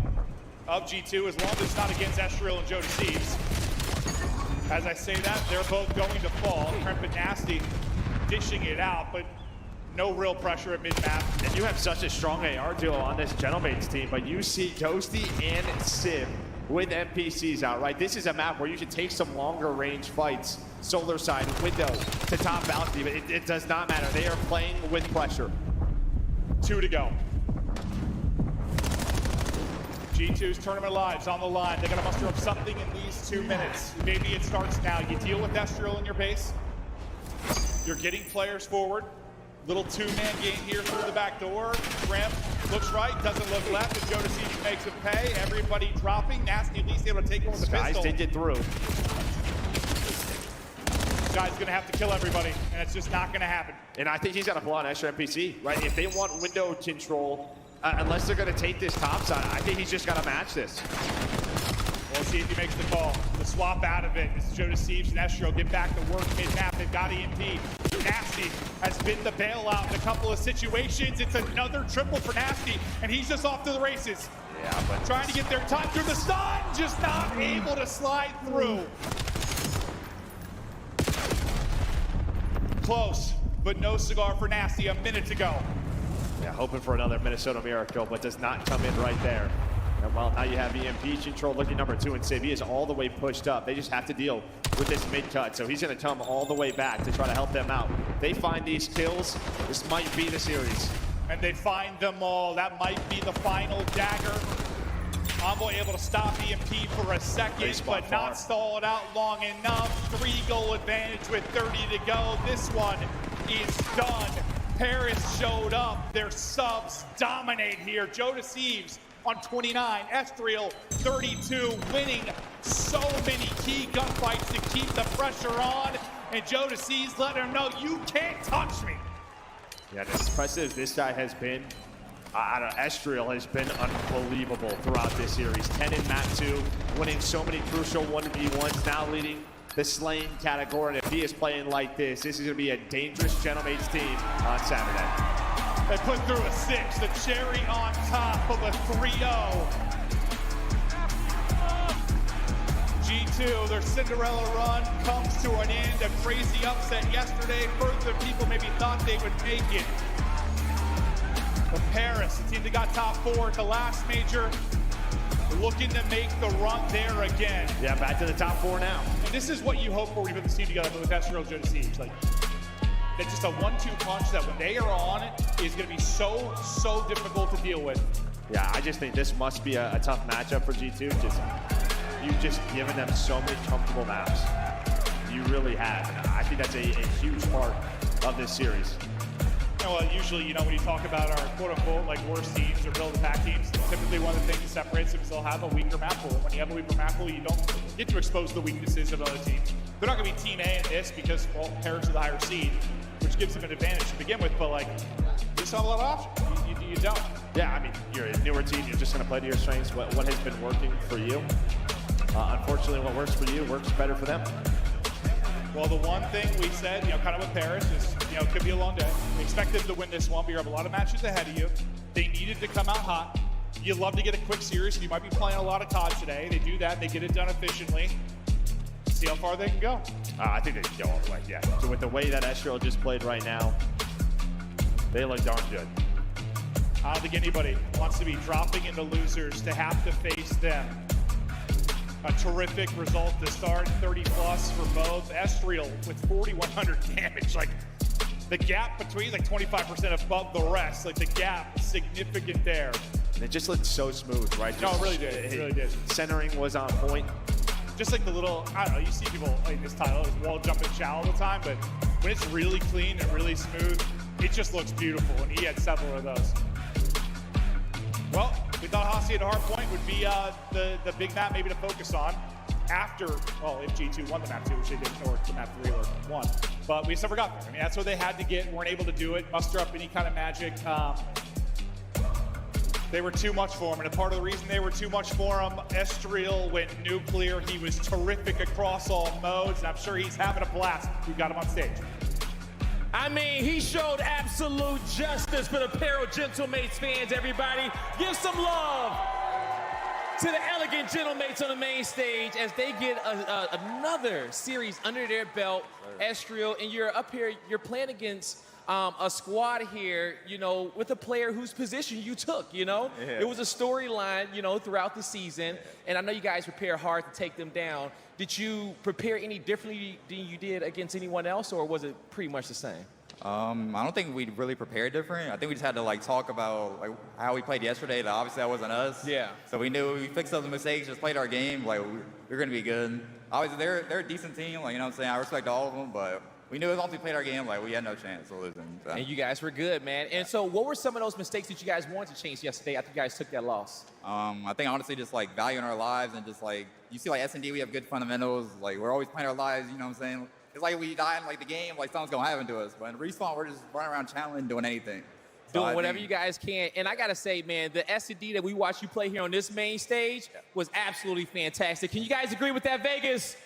of G2, as long as it's not against Ezreal and Joe Deceives. As I say that, they're both going to fall. Kremp and Nasty dishing it out, but No real pressure at mid-map. And you have such a strong AR duo on this Gentlemates team, but you see Toasty and Civ with NPCs out, right? This is a map where you should take some longer range fights. Solar side, window to top balcony, but it does not matter. They are playing with pressure. 2 to go. G2's tournament lives on the line. They gotta muster up something in these 2 minutes. Maybe it starts now. You deal with Estriel in your base. You're getting players forward. Little two-man game here through the back door. Grim looks right, doesn't look left, and Jodeci makes him pay. Everybody dropping. Nasty at least able to take one with the pistol. Guys did get through. This guy's gonna have to kill everybody, and it's just not gonna happen. And I think he's got to pull out an extra NPC, right? If they want window control, unless they're gonna take this top side, I think he's just gotta match this. We'll see if he makes the call. The swap out of it. This is Jodeci and Estriel get back to work mid-map. They've got EMP. Nasty has been the bailout in a couple of situations. It's another triple for Nasty, and he's just off to the races. Yeah, but trying to get their time through the stun, just not able to slide through. Close, but no cigar for Nasty a minute to go. Yeah, hoping for another Minnesota miracle, but does not come in right there. And well, now you have EMP control looking number 2, and Civ is all the way pushed up. They just have to deal with this mid-cut, so he's going to come all the way back to try to help them out. They find these kills, this might be the series. And they find them all. That might be the final dagger. Envoy able to stop EMP for a second, but not stall it out long enough. 3-goal advantage with 30 to go. This one is done. Paris showed up. Their subs dominate here. Jodeci on 29, Estriel 32, winning so many key gunfights to keep the pressure on, and Jodeci's letting him know, you can't touch me. Yeah, as impressive as this guy has been, Estriel has been unbelievable throughout this series. 10 in map 2, winning so many crucial 1v1s, now leading the slaying category. And if he is playing like this is going to be a dangerous Gentlemates team on Saturday. They put through a 6, the cherry on top of a 3-0. G2, their Cinderella run comes to an end. A crazy upset yesterday, further than people maybe thought they would make it. But Paris, the team that got top 4 at the last major, looking to make the run there again. Yeah, back to the top 4 now. And this is what you hope for when you put this team together with Estriel Jodeci. Like, it's just a 1-2 punch that when they are on it is going to be so difficult to deal with. Yeah, I just think this must be a tough matchup for G2. You've just given them so many comfortable maps. You really have. And I think that's a huge part of this series. Well, usually, you know, when you talk about our quote-unquote like worst teams or build-to-pack teams, typically one of the things that separates them is they'll have a weaker map pool. When you have a weaker map pool, you don't get to expose the weaknesses of other teams. They're not going to be Team A in this because, well, Paris is the higher seed, which gives them an advantage to begin with, but like, you still have a lot of options. You don't. Yeah, I mean, you're a newer team, you're just going to play to your strengths, what has been working for you. Unfortunately, what works for you works better for them. Well, the one thing we said, you know, kind of with Paris is, you know, it could be a long day. We expect them to win this one, but you have a lot of matches ahead of you. They needed to come out hot. You'd love to get a quick series. You might be playing a lot of COD today. They do that. They get it done efficiently. See how far they can go. I think they can go all the way, yeah. So with the way that Estriel just played right now, they look darn good. I don't think anybody wants to be dropping into losers to have to face them. A terrific result to start, 30 plus for both. Estriel with 4,100 damage. Like, the gap between like 25% above the rest, like the gap significant there. And it just looked so smooth, right? No, it really did. It really did. Centering was on point. Just like the little, I don't know, you see people like this title is wall jumping chow all the time, but when it's really clean and really smooth, it just looks beautiful, and he had several of those. Well, we thought Hossie at Hardpoint would be the big map maybe to focus on after, well, if G2 won the map 2, which they didn't, or the map 3 or 1. But we just never got there. I mean, that's what they had to get, weren't able to do it, muster up any kind of magic. They were too much for him, and a part of the reason they were too much for him, Estriel went nuclear. He was terrific across all modes, and I'm sure he's having a blast. We've got him on stage. I mean, he showed absolute justice for the Apparel Gentlemates fans, everybody. Give some love to the elegant Gentlemates on the main stage as they get another series under their belt. Estriel, and you're up here, you're playing against a squad here, you know, with a player whose position you took, you know? Yeah. It was a storyline, you know, throughout the season, and I know you guys prepare hard to take them down. Did you prepare any differently than you did against anyone else, or was it pretty much the same? I don't think we really prepared different. I think we just had to like talk about like how we played yesterday. That obviously that wasn't us. Yeah. So we knew we fixed up the mistakes, just played our game. Like we're gonna be good. Obviously they're a decent team. Like you know what I'm saying. I respect all of them, but we knew as long as we played our game, like we had no chance of losing. So. And you guys were good, man. And so what were some of those mistakes that you guys wanted to change yesterday after you guys took that loss? I think honestly just like valuing our lives and just like you see like S&D, we have good fundamentals. Like we're always playing our lives. You know what I'm saying. It's like we die in like the game, like something's gonna happen to us. But in Respawn, we're just running around challenging, doing anything. Doing whatever you guys can. And I gotta say, man, the S&D that we watched you play here on this main stage was absolutely fantastic. Can you guys agree with that, Vegas?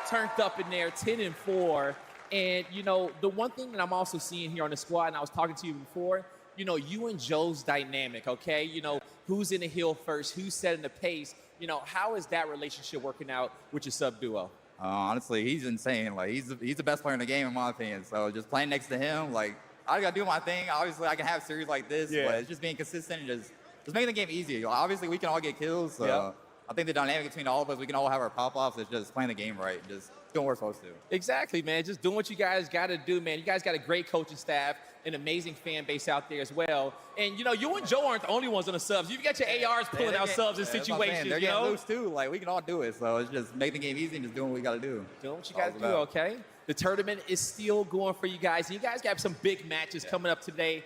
Turned up in there, 10-4. And, you know, the one thing that I'm also seeing here on the squad, and I was talking to you before, you know, you and Joe's dynamic, okay? You know, who's in the hill first, who's setting the pace. You know, how is that relationship working out with your sub duo? Honestly, he's insane. Like he's the best player in the game, in my opinion. So just playing next to him, like I gotta do my thing. Obviously, I can have series like this, but it's just being consistent and just making the game easier. Obviously, we can all get kills. So I think the dynamic between all of us, we can all have our pop-offs. It's just playing the game right, just doing what we're supposed to. Exactly, man. Just doing what you guys got to do, man. You guys got a great coaching staff, an amazing fan base out there as well. And, you know, you and Joe aren't the only ones on the subs. You've got your ARs pulling out subs in situations, They're you know? getting loose, too. Like, we can all do it. So it's just making the game easy and just doing what we got to do. Doing what you got to do, okay? The tournament is still going for you guys. And you guys got some big matches coming up today.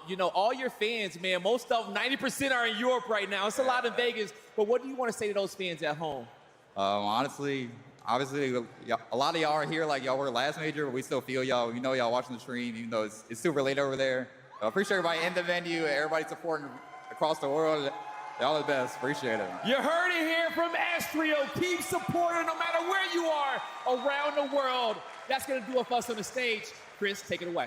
You know, all your fans, man, most of them, 90% are in Europe right now. It's a lot in Vegas. But what do you want to say to those fans at home? Honestly, obviously, a lot of y'all are here like y'all were last major, but we still feel y'all. We know y'all watching the stream, even though it's super late over there. I appreciate everybody in the venue, everybody supporting across the world. Y'all are the best. Appreciate it. You heard it here from Astrio. Keep supporting no matter where you are around the world. That's going to do it for us on the stage. Chris, take it away.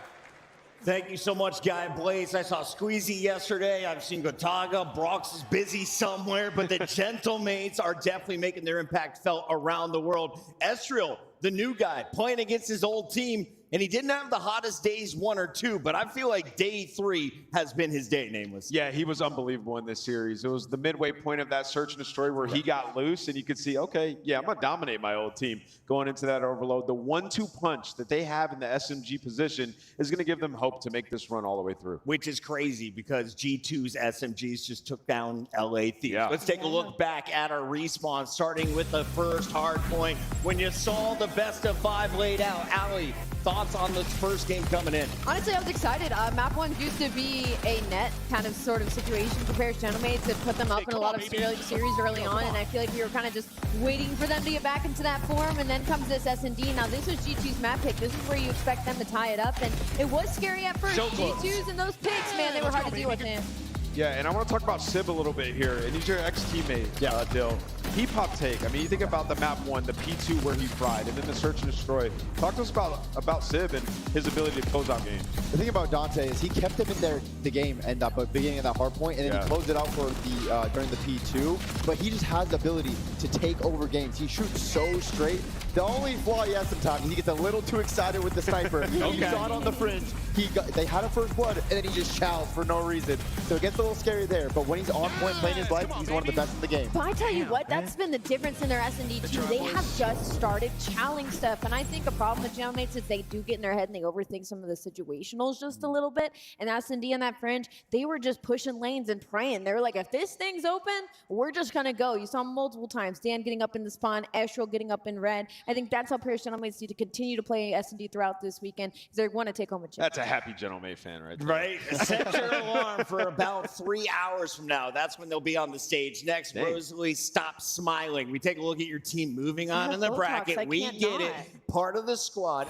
Thank you so much, Guy Blaze. I saw Squeezy yesterday. I've seen Gotaga. Brox is busy somewhere, but the Gentlemates are definitely making their impact felt around the world. Estriel, the new guy, playing against his old team, and he didn't have the hottest days 1 or 2, but I feel like day 3 has been his day, Nameless. Yeah, he was unbelievable in this series. It was the midway point of that search and destroy where he got loose, and you could see, okay, yeah, I'm going to dominate my old team going into that overload. The 1-2 punch that they have in the SMG position is going to give them hope to make this run all the way through. Which is crazy because G2's SMGs just took down LA Thieves. Yeah. Let's take a look back at our respawn, starting with the first hard point. When you saw the best of 5 laid out, Allie, thoughts on this first game coming in? Honestly, I was excited. Map 1 used to be a net kind of sort of situation for Paris Gentlemates to put them up in a lot of series early on, and I feel like we were kind of just waiting for them to get back into that form, and then comes this S&D. Now, this was G2's map pick. This is where you expect them to tie it up, and it was scary at first. G2's and those picks, man, they were hard to deal with, man. Yeah, and I want to talk about Sib a little bit here, and he's your ex-teammate, Dill. He pop take. I mean, you think about the map 1, the P2 where he fried, and then the search and destroy. Talk to us about Sib and his ability to close out games. The thing about Dante is he kept him in the game and at the beginning of that hard point, and then he closed it out for the during the P2. But he just has the ability to take over games. He shoots so straight. The only flaw he has sometimes is he gets a little too excited with the sniper. He saw it on the fringe. They had a first blood, and then he just chows for no reason. So it gets a little scary there. But when he's on point playing his life, he's one of the best in the game. But I tell you what, that's been the difference in their S&D too. They have just started chowing stuff. And I think a problem with Gentlemates is they do get in their head and they overthink some of the situationals just a little bit. And S&D on that fringe, they were just pushing lanes and praying. They were like, if this thing's open, we're just going to go. You saw multiple times. Dan getting up in the spawn, Estrel getting up in red. I think that's how Paris Gentlemates need to continue to play S&D throughout this weekend because they want to take home a chip. That's a happy Gentlemate fan right there. Right. Set your alarm for about 3 hours from now. That's when they'll be on the stage. Next, Rosalie, stop smiling. We take a look at your team moving on in the bracket. We get it. Part of the squad.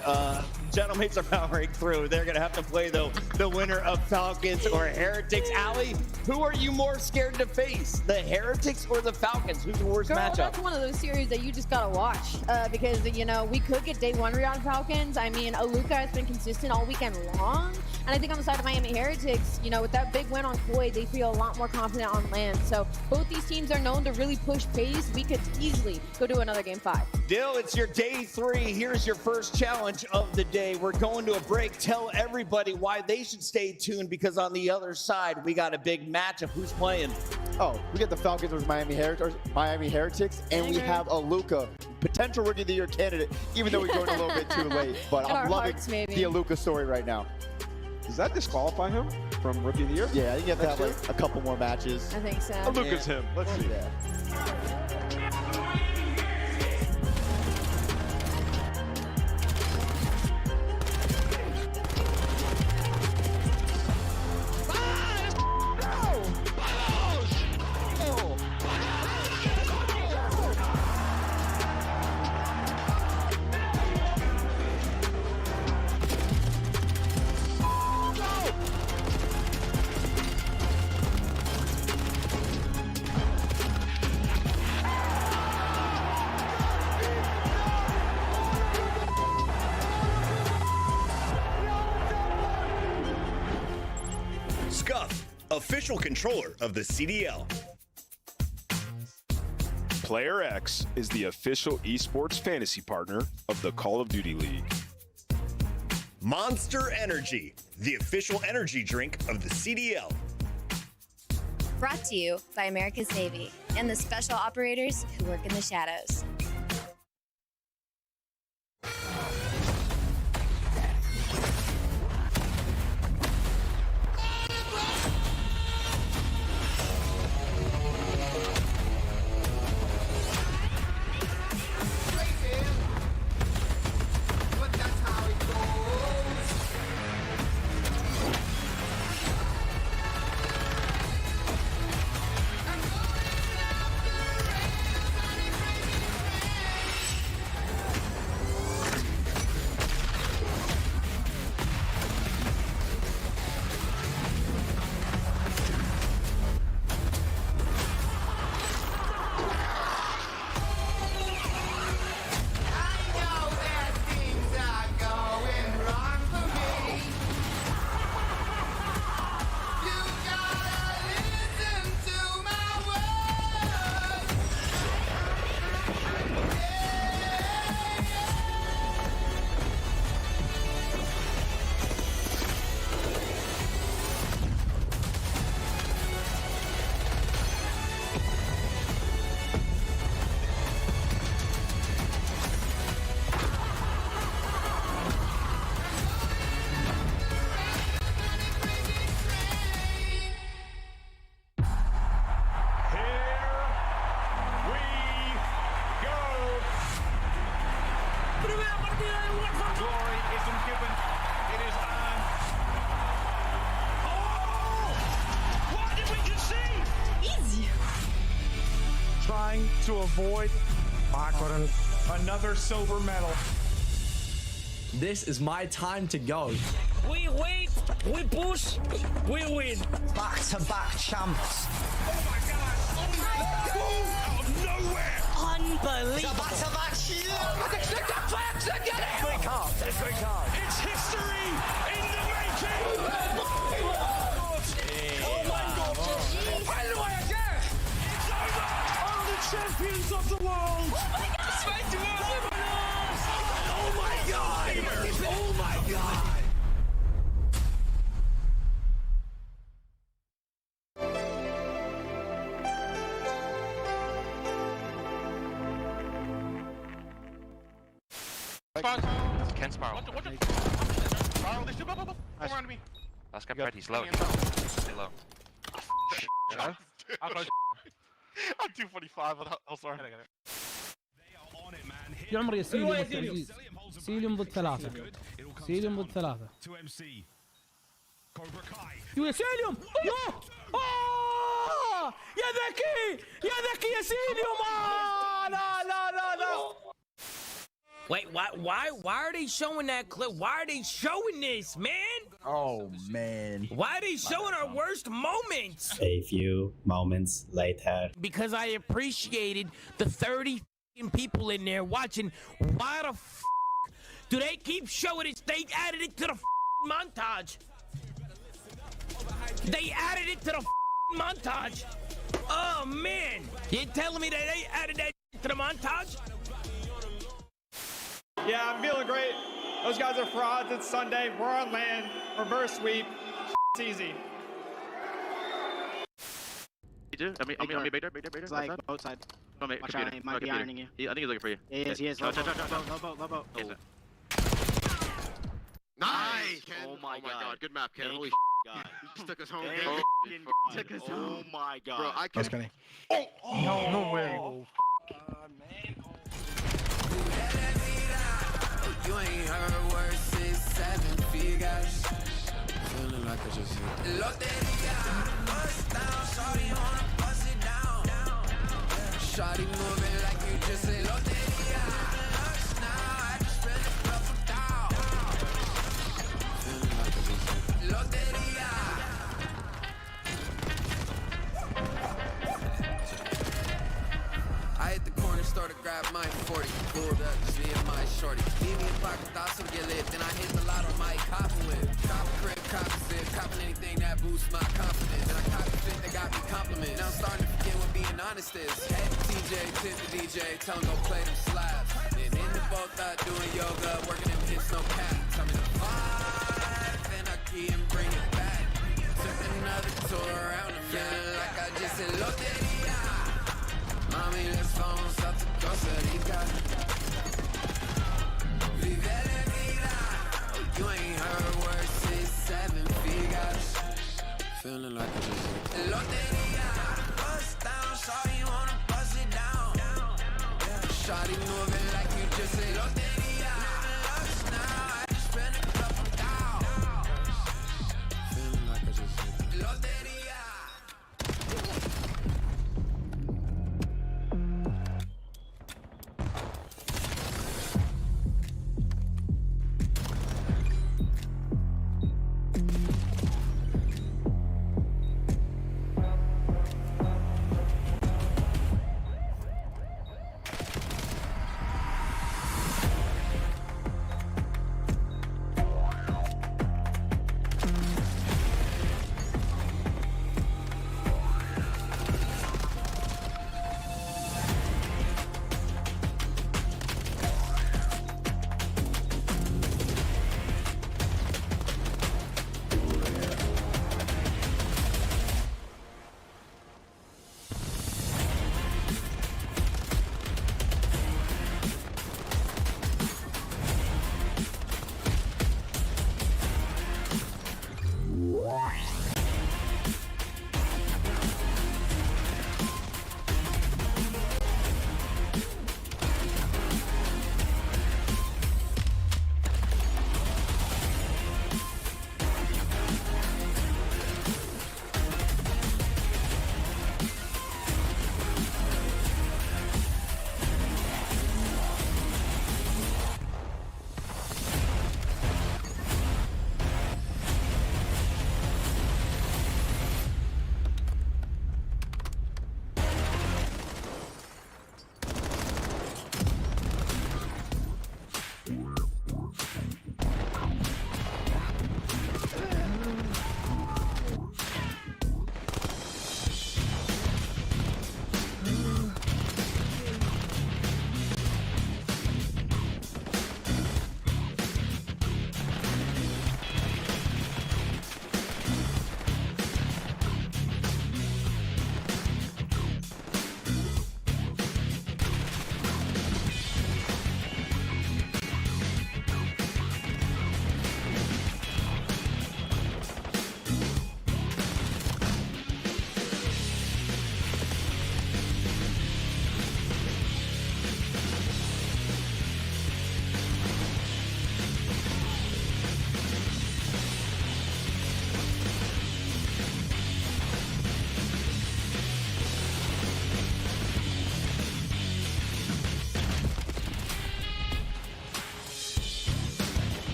Gentlemates are powering through. They're going to have to play, though, the winner of Falcons or Heretics. Allie, who are you more scared to face? The Heretics or the Falcons? Who's the worst matchup? That's one of those series that you just got to watch because because, you know, we could get day one Riyadh Falcons. I mean, Aluka has been consistent all weekend long. And I think on the side of Miami Heretics, you know, with that big win on Floyd, they feel a lot more confident on land. So both these teams are known to really push pace. We could easily go to another game 5. Dill, it's your day 3. Here's your first challenge of the day. We're going to a break. Tell everybody why they should stay tuned, because on the other side, we got a big matchup. Who's playing? Oh, we get the Falcons versus Miami Heretics, and we have Aluka, potential Rookie of the Year candidate, even though we joined a little bit too late. But I'm loving the Aluka story right now. Does that disqualify him from Rookie of the Year? Yeah, I think you have to have like a couple more matches. I think so. Aluka's him. Let's see. Scuff, official controller of the CDL. Player X is the official esports fantasy partner of the Call of Duty League. Monster Energy, the official energy drink of the CDL. Brought to you by America's Navy and the special operators who work in the shadows. Trying to avoid another silver medal. This is my time to go. We wait, we push, we win. Back-to-back champs. Oh my God! Out of nowhere! Unbelievable. Back-to-back Quick card. It's history in the making. Oh my God! It's over. Are the champions of the world? Oh my God! Oh my God! Oh my God! Ken Sparrow. Sparrow, they shoot up. Around me. Let's get ready. He's low. Stay low. I'm 245. I'm sorry. يا عمري سيليوم والتعزيز سيليوم ضد 3 سيليوم ضد 3 يا سيليوم يا ذكي يا سيليوم لا لا لا لا. Wait, why are they showing that clip? Why are they showing this, man? Oh, man. Why are they showing our worst moments? A few moments later. Because I appreciated the 30 people in there watching. Why the f do they keep showing it? They added it to the montage. They added it to the montage. Oh man, you telling me that they added that to the montage? Yeah, I'm feeling great. Those guys are frauds. It's Sunday. We're on land. Reverse sweep. It's easy. I mean, Bader. It's like both sides. Watch out, he might be ironing you. I think he's looking for you. Yeah, he is. Low boat. Nice! Oh my god. Good map, Ken. Holy God. He just took us home. Took us home. Oh my god. Bro, I That's can. funny. No way. You ain't heard words since 7 figures. Feeling like I just hit. Loteria, bust down, shawty wanna bust it down. Shawty moving like you just said loteria. Now I just spent a couple down. Feeling like I just hit. Loteria. I hit the corner store to grab my 40. Pulled up, just me and my shorty. Leave me a pocket thought some get lit. Then I hit the lotto, my cop whip. Cop a crib, cop a zip. Copping anything that boosts my confidence. And I cop the shit that got me compliments. Now I'm starting to forget what being honest is. Head to TJ, tip the DJ, tell him go play them slabs. Then in the boat, doing yoga, working them hits, no cap. Tell me the vibe, then I key and bring it back. Took another tour around the feeling like I just said loteria. Mami, let's go on South to Costa Rica. Vive la vida. You ain't heard words since 7 figures. Feeling like I just hit. Loteria. Bust down, shawty wanna bust it down. Shawty moving like you just said loteria. Now I just spent a couple down. Feeling like I just hit. Loteria.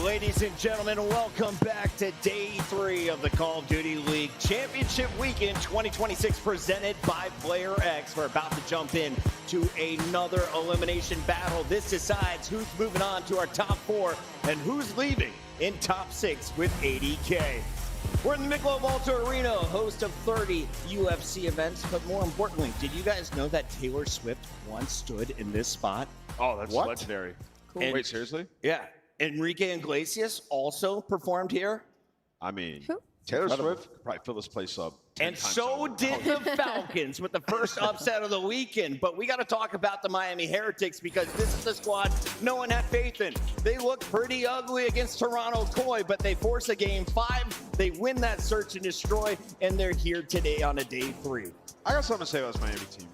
Ladies and gentlemen, welcome back to day 3 of the Call of Duty League Championship Weekend 2026 presented by Player X. We're about to jump in to another elimination battle. This decides who's moving on to our top 4 and who's leaving in top 6 with 80K. We're in the Michelob Ultra Arena, host of 30 UFC events, but more importantly, did you guys know that Taylor Swift once stood in this spot? Oh, that's What? legendary. Cool. Wait, seriously? Yeah. Enrique Iglesias also performed here. I mean, Taylor Swift could probably fill this place up. 10 And times so over. did the Falcons with the first upset of the weekend. But we got to talk about the Miami Heretics because this is the squad no one had faith in. They look pretty ugly against Toronto Koi, but they force a game 5. They win that search and destroy, and they're here today on a day 3. I got something to say about this Miami team.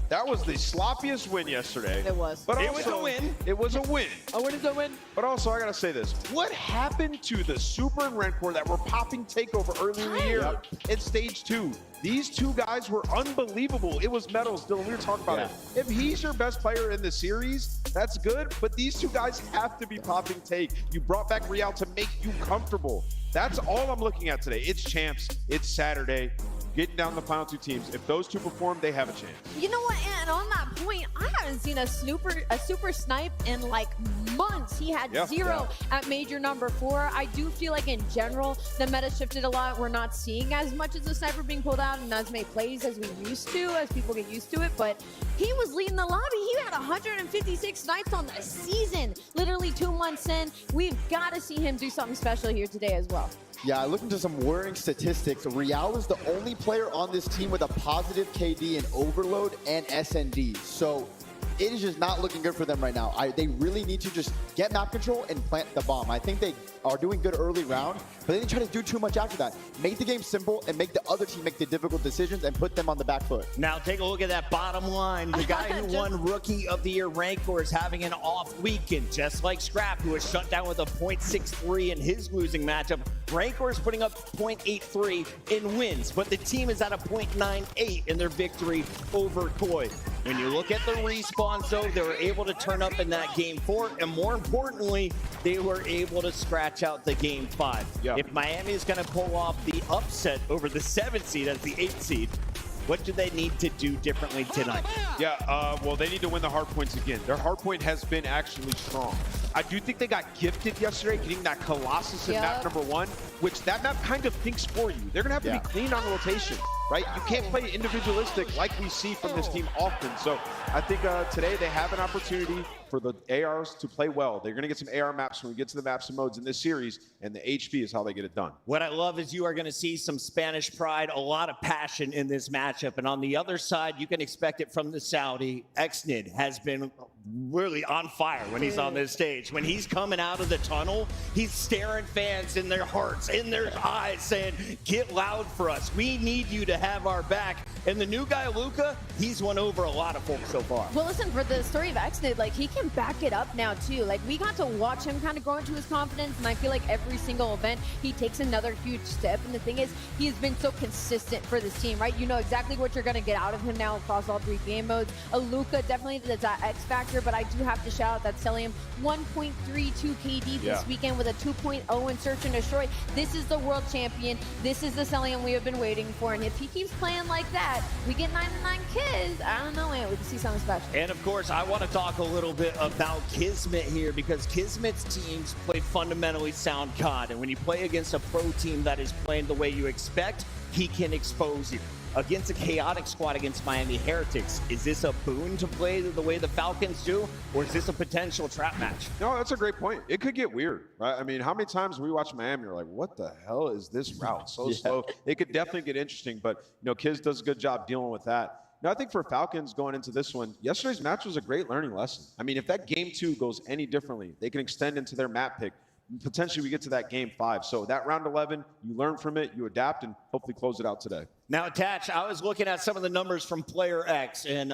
That was the sloppiest win yesterday. It was. But It also, was a win. It was a win. A win is a win. But also, I gotta say this: what happened to the Super and Rancor that were popping takeover early in the year in stage 2? These two guys were unbelievable. It was Metals, Dylan. We were talking about it. If he's your best player in the series, that's good. But these two guys have to be popping take. You brought back Real to make you comfortable. That's all I'm looking at today. It's champs. It's Saturday. Getting down the final 2 teams. If those 2 perform, they have a chance. You know what? And on that point, I haven't seen a super snipe in like months. He had 0 at major number 4. I do feel like in general, the meta shifted a lot. We're not seeing as much as the sniper being pulled out and as many plays as we used to, as people get used to it. But he was leading the lobby. He had 156 snipes on the season, literally 2 months in. We've got to see him do something special here today as well. Yeah, I looked into some worrying statistics. Real is the only player on this team with a positive KD in Overload and SND. So it is just not looking good for them right now. They really need to just get map control and plant the bomb. I think they are doing good early round, but they didn't try to do too much after that. Make the game simple and make the other team make the difficult decisions and put them on the back foot. Now take a look at that bottom line. The guy who won Rookie of the Year Rancor is having an off weekend, just like Scrap, who was shut down with a .63 in his losing matchup. Rancor is putting up .83 in wins, but the team is at a .98 in their victory over Koi. When you look at the respawns, though, they were able to turn up in that game 4, and more importantly, they were able to scratch out the game 5. If Miami is going to pull off the upset over the 7th seed as the 8th seed, what do they need to do differently tonight? Well, they need to win the hard points again. Their hard point has been actually strong. I do think they got gifted yesterday getting that Colossus in map number 1, which that map kind of thinks for you. They're going to have to be clean on rotation, right? You can't play individualistic like we see from this team often. So I think today they have an opportunity for the ARs to play well. They're going to get some AR maps when we get to the maps and modes in this series, and the HP is how they get it done. What I love is you are going to see some Spanish pride, a lot of passion in this matchup. And on the other side, you can expect it from the Saudi. Xnid has been really on fire when he's on this stage. When he's coming out of the tunnel, he's staring fans in their hearts, in their eyes, saying, get loud for us. We need you to have our back. And the new guy, Luca, he's won over a lot of folks so far. Well, listen, for the story of Xnid, like, he can back it up now, too. Like, we got to watch him kind of grow into his confidence, and I feel like every single event, he takes another huge step. And the thing is, he has been so consistent for this team, right? You know exactly what you're going to get out of him now across all 3 game modes. Luca definitely is that X factor, but I do have to shout out that Celium 1.32 KD this weekend with a 2.0 in Search and Destroy. This is the world champion. This is the Celium we have been waiting for. And if he keeps playing like that, we get 9-9 kills. I don't know, man. We can see something special. And of course, I want to talk a little bit about Kismet here because Kismet's teams play fundamentally sound COD. And when you play against a pro team that is playing the way you expect, he can expose you. Against a chaotic squad against Miami Heretics, is this a boon to play the way the Falcons do, or is this a potential trap match? No, that's a great point. It could get weird, right? I mean, how many times we watch Miami, you're like, what the hell is this route? So slow. It could definitely get interesting, but, you know, Kiz does a good job dealing with that. Now, I think for Falcons going into this one, yesterday's match was a great learning lesson. I mean, if that game 2 goes any differently, they can extend into their map pick. Potentially we get to that game 5. So that round 11, you learn from it, you adapt, and hopefully close it out today. Now, Attach, I was looking at some of the numbers from Player X, and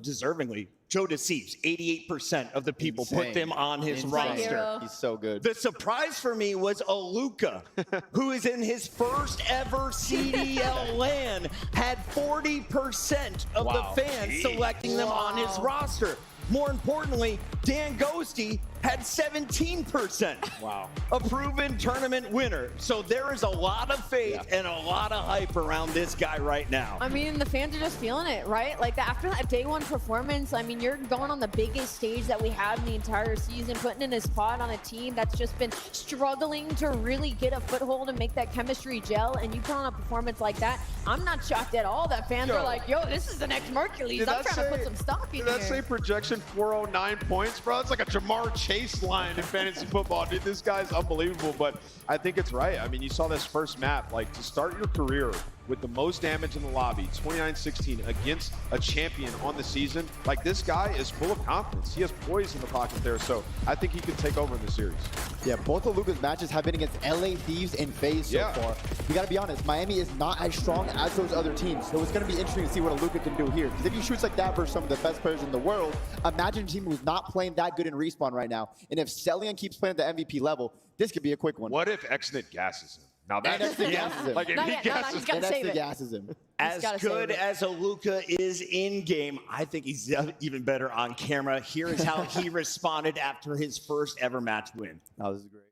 deserving, Joe Deceives, 88% of the people put them on his roster. He's so good. The surprise for me was Aluka, who is in his first ever CDL LAN, had 40% of the fans selecting them on his roster. More importantly, Dan Ghosty had 17%. Wow. A proven tournament winner. So there is a lot of faith and a lot of hype around this guy right now. I mean, the fans are just feeling it, right? Like, after that day one performance, I mean, you're going on the biggest stage that we have in the entire season, putting in a spot on a team that's just been struggling to really get a foothold and make that chemistry gel, and you put on a performance like that. I'm not shocked at all that fans are like, yo, this is the next Mercules. I'm trying to put some stock in Did here. that say projection 409 points, bro? It's like a Jamar Chase line in fantasy football. Dude, this guy's unbelievable, but I think it's right. I mean, you saw this first map, like, to start your career with the most damage in the lobby, 29-16 against a champion on the season. Like, this guy is full of confidence. He has poise in the pocket there, so I think he can take over in the series. Yeah, both of Luka's matches have been against LA Thieves and FaZe so far. We gotta be honest, Miami is not as strong as those other teams, so it's gonna be interesting to see what a Luka can do here. Because if he shoots like that versus some of the best players in the world, imagine a team who's not playing that good in Respawn right now. And if Celion keeps playing at the MVP level, this could be a quick one. What if Xnit gasses him? Now that's gasses him. like if he gasses him. As good as a Luka is in game, I think he's even better on camera. Here is how he responded after his first ever match win. Oh, this is great.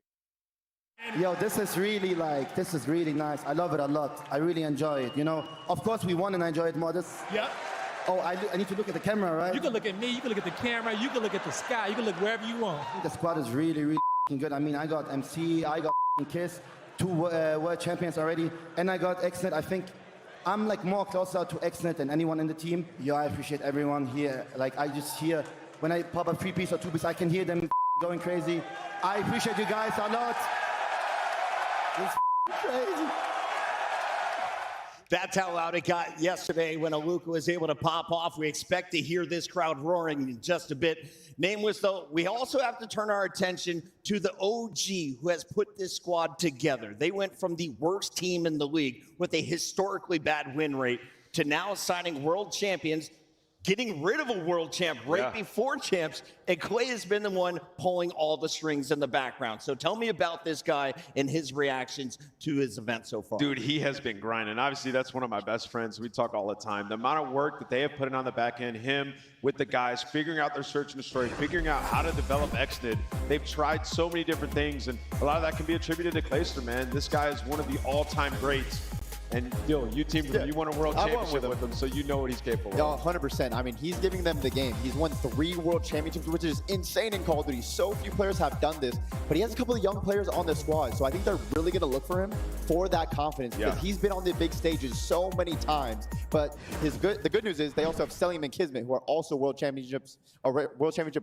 Yo, this is really nice. I love it a lot. I really enjoy it. You know, of course we won and I enjoy it more. Oh, I need to look at the camera, right? You can look at me, you can look at the camera, you can look at the sky, you can look wherever you want. I think the squad is really good. I mean, I got MC, I got Kiss, 2 world champions already, and I got Xnet. I think I'm like more closer to Xnet than anyone in the team. Yo, I appreciate everyone here. Like, I just hear, when I pop a 3-piece or 2-piece, I can hear them going crazy. I appreciate you guys a lot. It's crazy. That's how loud it got yesterday when Luka was able to pop off. We expect to hear this crowd roaring in just a bit. Nameless, though, we also have to turn our attention to the OG who has put this squad together. They went from the worst team in the league with a historically bad win rate to now signing world champions, getting rid of a world champ right before champs, and Clay has been the one pulling all the strings in the background. So tell me about this guy and his reactions to his event so far. Dude, he has been grinding. Obviously, that's one of my best friends. We talk all the time. The amount of work that they have put in on the back end, him with the guys, figuring out their search and destroy, figuring out how to develop Xnid. They've tried so many different things, and a lot of that can be attributed to Clayster, man. This guy is one of the all-time greats. And Dill, you teamed with him. You won a world championship with him, so you know what he's capable of. Yeah, 100%. I mean, he's giving them the game. He's won 3 world championships, which is insane in Call of Duty. So few players have done this, but he has a couple of young players on the squad, so I think they're really going to look for him for that confidence because he's been on the big stages so many times. But the good news is they also have Celion and Kismet, who are also world championship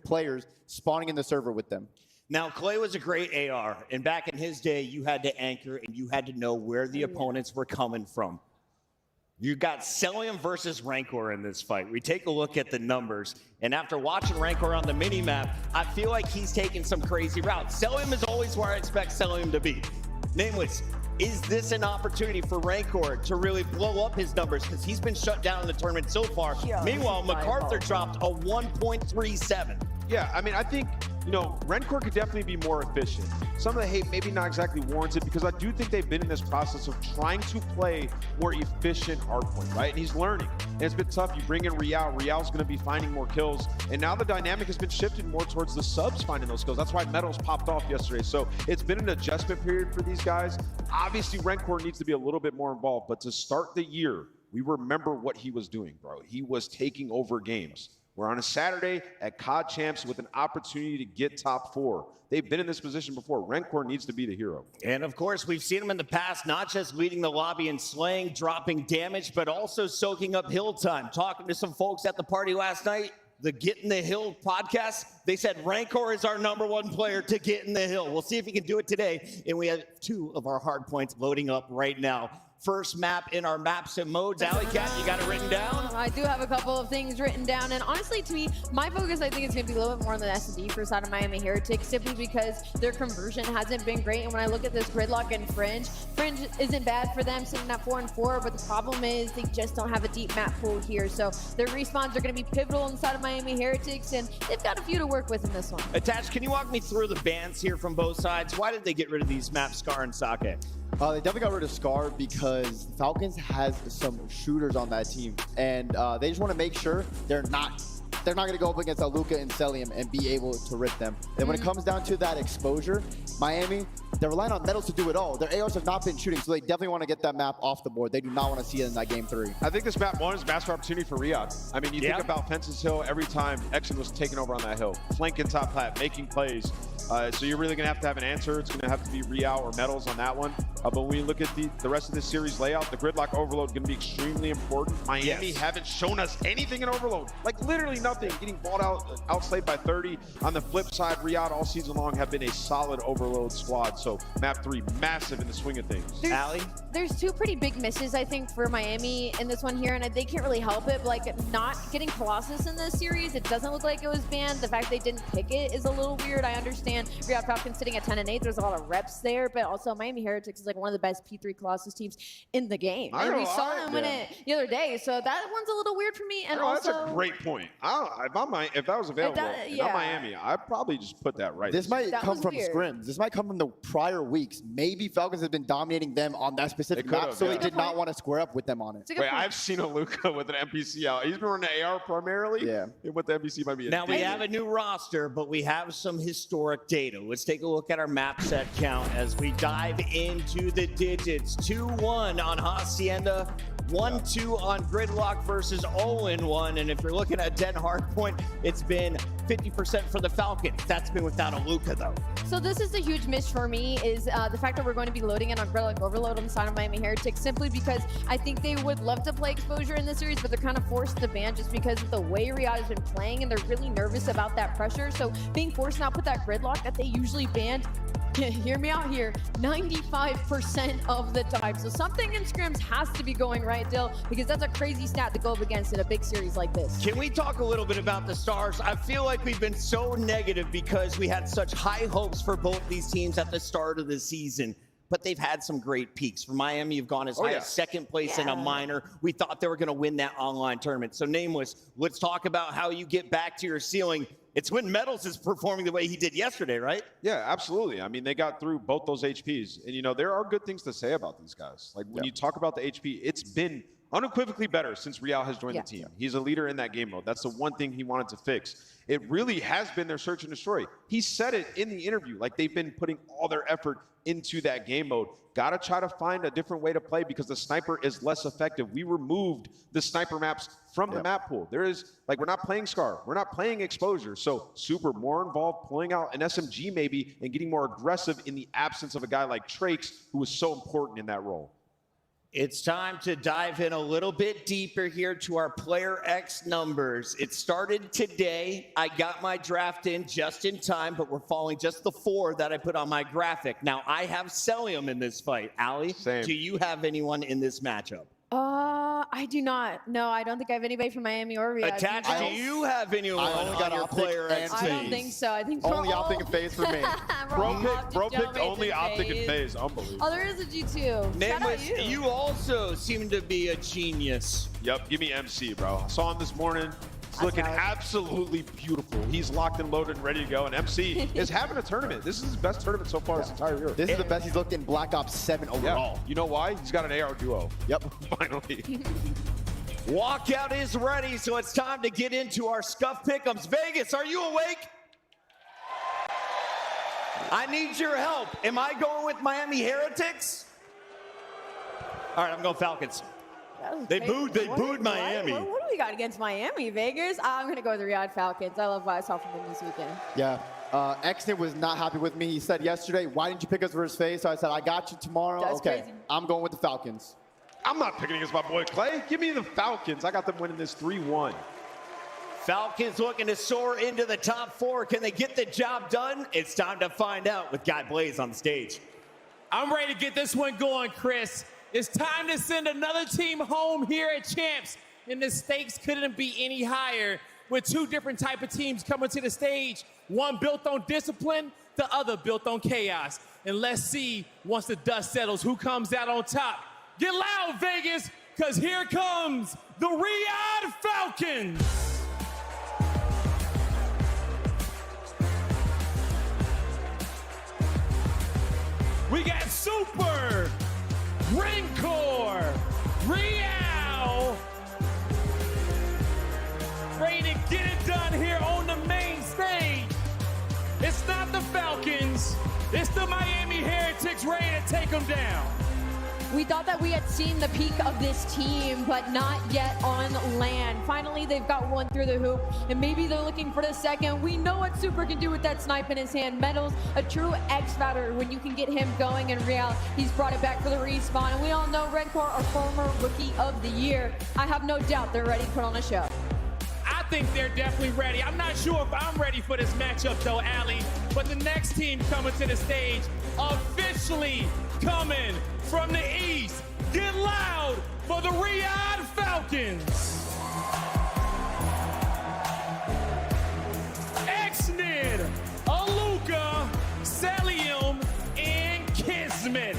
players, spawning in the server with them. Now, Clay was a great AR, and back in his day, you had to anchor and you had to know where the opponents were coming from. You got Celion versus Rancor in this fight. We take a look at the numbers, and after watching Rancor on the mini-map, I feel like he's taking some crazy routes. Celion is always where I expect Celion to be. Nameless, is this an opportunity for Rancor to really blow up his numbers? Because he's been shut down in the tournament so far. Meanwhile, MacArthur dropped a 1.37. Yeah, I mean, I think, you know, Rancor could definitely be more efficient. Some of the hate maybe not exactly warranted because I do think they've been in this process of trying to play more efficient hardpoint, right? And he's learning. And it's been tough. You bring in Real. Real's going to be finding more kills. And now the dynamic has been shifted more towards the subs finding those kills. That's why Metals popped off yesterday. So it's been an adjustment period for these guys. Obviously, Rancor needs to be a little bit more involved. But to start the year, we remember what he was doing, bro. He was taking over games. We're on a Saturday at COD Champs with an opportunity to get top 4. They've been in this position before. Rancor needs to be the hero. And of course, we've seen him in the past, not just leading the lobby and slaying, dropping damage, but also soaking up hill time. Talking to some folks at the party last night, the Get in the Hill podcast, they said Rancor is our #1 player to get in the hill. We'll see if he can do it today. And we have 2 of our hard points loading up right now. First map in our maps and modes. Alley Cat, you got it written down? I do have a couple of things written down, and honestly, to me, my focus, I think, is going to be a little bit more on the S&D for side of Miami Heretics, simply because their conversion hasn't been great. And when I look at this Gridlock and Fringe isn't bad for them, sitting at 4-4, but the problem is they just don't have a deep map pool here. So their respawns are going to be pivotal inside of Miami Heretics, and they've got a few to work with in this one. Attach, can you walk me through the bans here from both sides? Why did they get rid of these maps, Scar and Sake? They definitely got rid of Scar because Falcons has some shooters on that team, and they just want to make sure they're not they're not going to go up against Aluka and Celium and be able to rip them. And when it comes down to that exposure, Miami, they're relying on Metals to do it all. Their ARs have not been shooting, so they definitely want to get that map off the board. They do not want to see it in that game 3. I think this map 1 is a massive opportunity for Riyadh. I mean, you think about Fences Hill every time Exit was taking over on that hill, flanking top plat, making plays. So you're really going to have an answer. It's going to have to be Riyadh or Metals on that one. But when you look at the rest of this series layout, the gridlock overload is going to be extremely important. Miami haven't shown us anything in overload, like literally nothing. Getting balled out, outslayed by 30. On the flip side, Riyadh all season long have been a solid overload squad. So map 3, massive in the swing of things. There's 2 pretty big misses, I think, for Miami in this one here, and they can't really help it. But, like, not getting Colossus in this series, it doesn't look like it was banned. The fact they didn't pick it is a little weird. I understand Riyadh Falcons sitting at 10-8. There's a lot of reps there, but also Miami Heretics is like one of the best P3 Colossus teams in the game. And we saw them win it the other day, so that one's a little weird for me. And also, that's a great point. If that was available, if I'm Miami, I'd probably just put that right. This might come from scrims. This might come from the prior weeks. Maybe Falcons have been dominating them on that specific map, so they did not want to square up with them on it. Wait, I've seen Aluka with an NPC out. He's been running AR primarily. Yeah. And with the NPC might be Now we have a new roster, but we have some historic data. Let's take a look at our map set count as we dive into the digits. 2-1 on Hacienda, 1-2 on Gridlock versus 0-1. And if you're looking at dead hard point, it's been 50% for the Falcons. That's been without Aluka, though. So this is a huge miss for me, is the fact that we're going to be loading in on Gridlock Overload on the side of Miami Heretics, simply because I think they would love to play exposure in this series, but they're kind of forced to ban just because of the way Riyadh has been playing, and they're really nervous about that pressure. So being forced to now put that Gridlock that they usually banned, hear me out here, 95% of the time. So something in scrims has to be going right, Dill, because that's a crazy stat to go up against in a big series like this. Can we talk a little bit about the Stars? I feel like we've been so negative because we had such high hopes for both these teams at the start of the season, but they've had some great peaks. For Miami, you've gone as high as second place in a minor. We thought they were going to win that online tournament. So Nameless, let's talk about how you get back to your ceiling. It's when Metals is performing the way he did yesterday, right? Yeah, absolutely. I mean, they got through both those HPs. And, you know, there are good things to say about these guys. Like, when you talk about the HP, it's been unequivocally better since Riyadh has joined the team. He's a leader in that game mode. That's the one thing he wanted to fix. It really has been their search and destroy. He said it in the interview, like they've been putting all their effort into that game mode. Gotta try to find a different way to play because the sniper is less effective. We removed the sniper maps from the map pool. There is, like, we're not playing Scar. We're not playing Exposure. So Super more involved pulling out an SMG maybe and getting more aggressive in the absence of a guy like Trakes, who was so important in that role. It's time to dive in a little bit deeper here to our Player X numbers. It started today. I got my draft in just in time, but we're following just the 4 that I put on my graphic. Now, I have Celium in this fight. Allie, do you have anyone in this matchup? I do not. No, I don't think I have anybody from Miami or Riyadh. Attached, do you have anyone on your Player X I don't think so. I think only Optic and FaZe for me. Bro picked only Optic and FaZe. Unbelievable. Oh, there is a G2. Nameless, you also seem to be a genius. Yep, give me MC, bro. I saw him this morning. He's looking absolutely beautiful. He's locked and loaded and ready to go. And MC is having a tournament. This is his best tournament so far this entire year. This is the best he's looked in Black Ops 7 overall. You know why? He's got an AR duo. Yep. Finally. Walkout is ready, so it's time to get into our Scuff Pick'ems. Vegas, are you awake? I need your help. Am I going with Miami Heretics? All right, I'm going Falcons. They booed Miami. What do we got against Miami, Vegas? I'm going to go with the Riyadh Falcons. I love what I saw from them this weekend. Yeah. Exton was not happy with me. He said yesterday, why didn't you pick us versus FaZe? So I said, I got you tomorrow. That's okay. crazy. I'm going with the Falcons. I'm not picking against my boy Clay. Give me the Falcons. I got them winning this 3-1. Falcons looking to soar into the top 4. Can they get the job done? It's time to find out with Guy Blaze on the stage. I'm ready to get this one going, Chris. It's time to send another team home here at Champs, and the stakes couldn't be any higher with 2 different type of teams coming to the stage. One built on discipline, the other built on chaos. And let's see, once the dust settles, who comes out on top. Get loud, Vegas, because here comes the Riyadh Falcons. We got Super, Rancor, Riyadh, ready to get it done. take them down. We thought that we had seen the peak of this team, but not yet on land. Finally, they've got one through the hoop, and maybe they're looking for the second. We know what Super can do with that snipe in his hand. Medals, a true X-Factor when you can get him going, and Real, he's brought it back for the respawn. And we all know Rencor, our former Rookie of the Year. I have no doubt they're ready to put on a show. I think they're definitely ready. I'm not sure if I'm ready for this matchup, though, Allie. But the next team coming to the stage, officially coming from the east. Get loud for the Riyadh Falcons. Exnid, Aluka, Salium, and Kismet.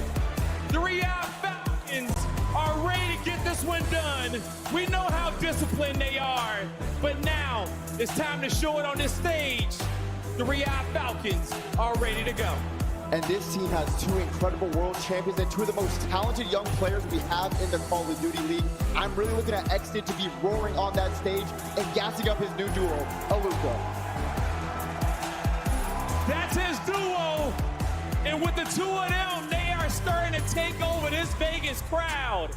The Riyadh Falcons are ready to get this one done. We know how disciplined they are, but now it's time to show it on this stage. The Riyadh Falcons are ready to go. And this team has two incredible world champions and two of the most talented young players we have in the Call of Duty League. I'm really looking at Exnid to be roaring on that stage and gassing up his new duo, Aluka. That's his duo. And with the two of them, they are starting to take over this Vegas crowd.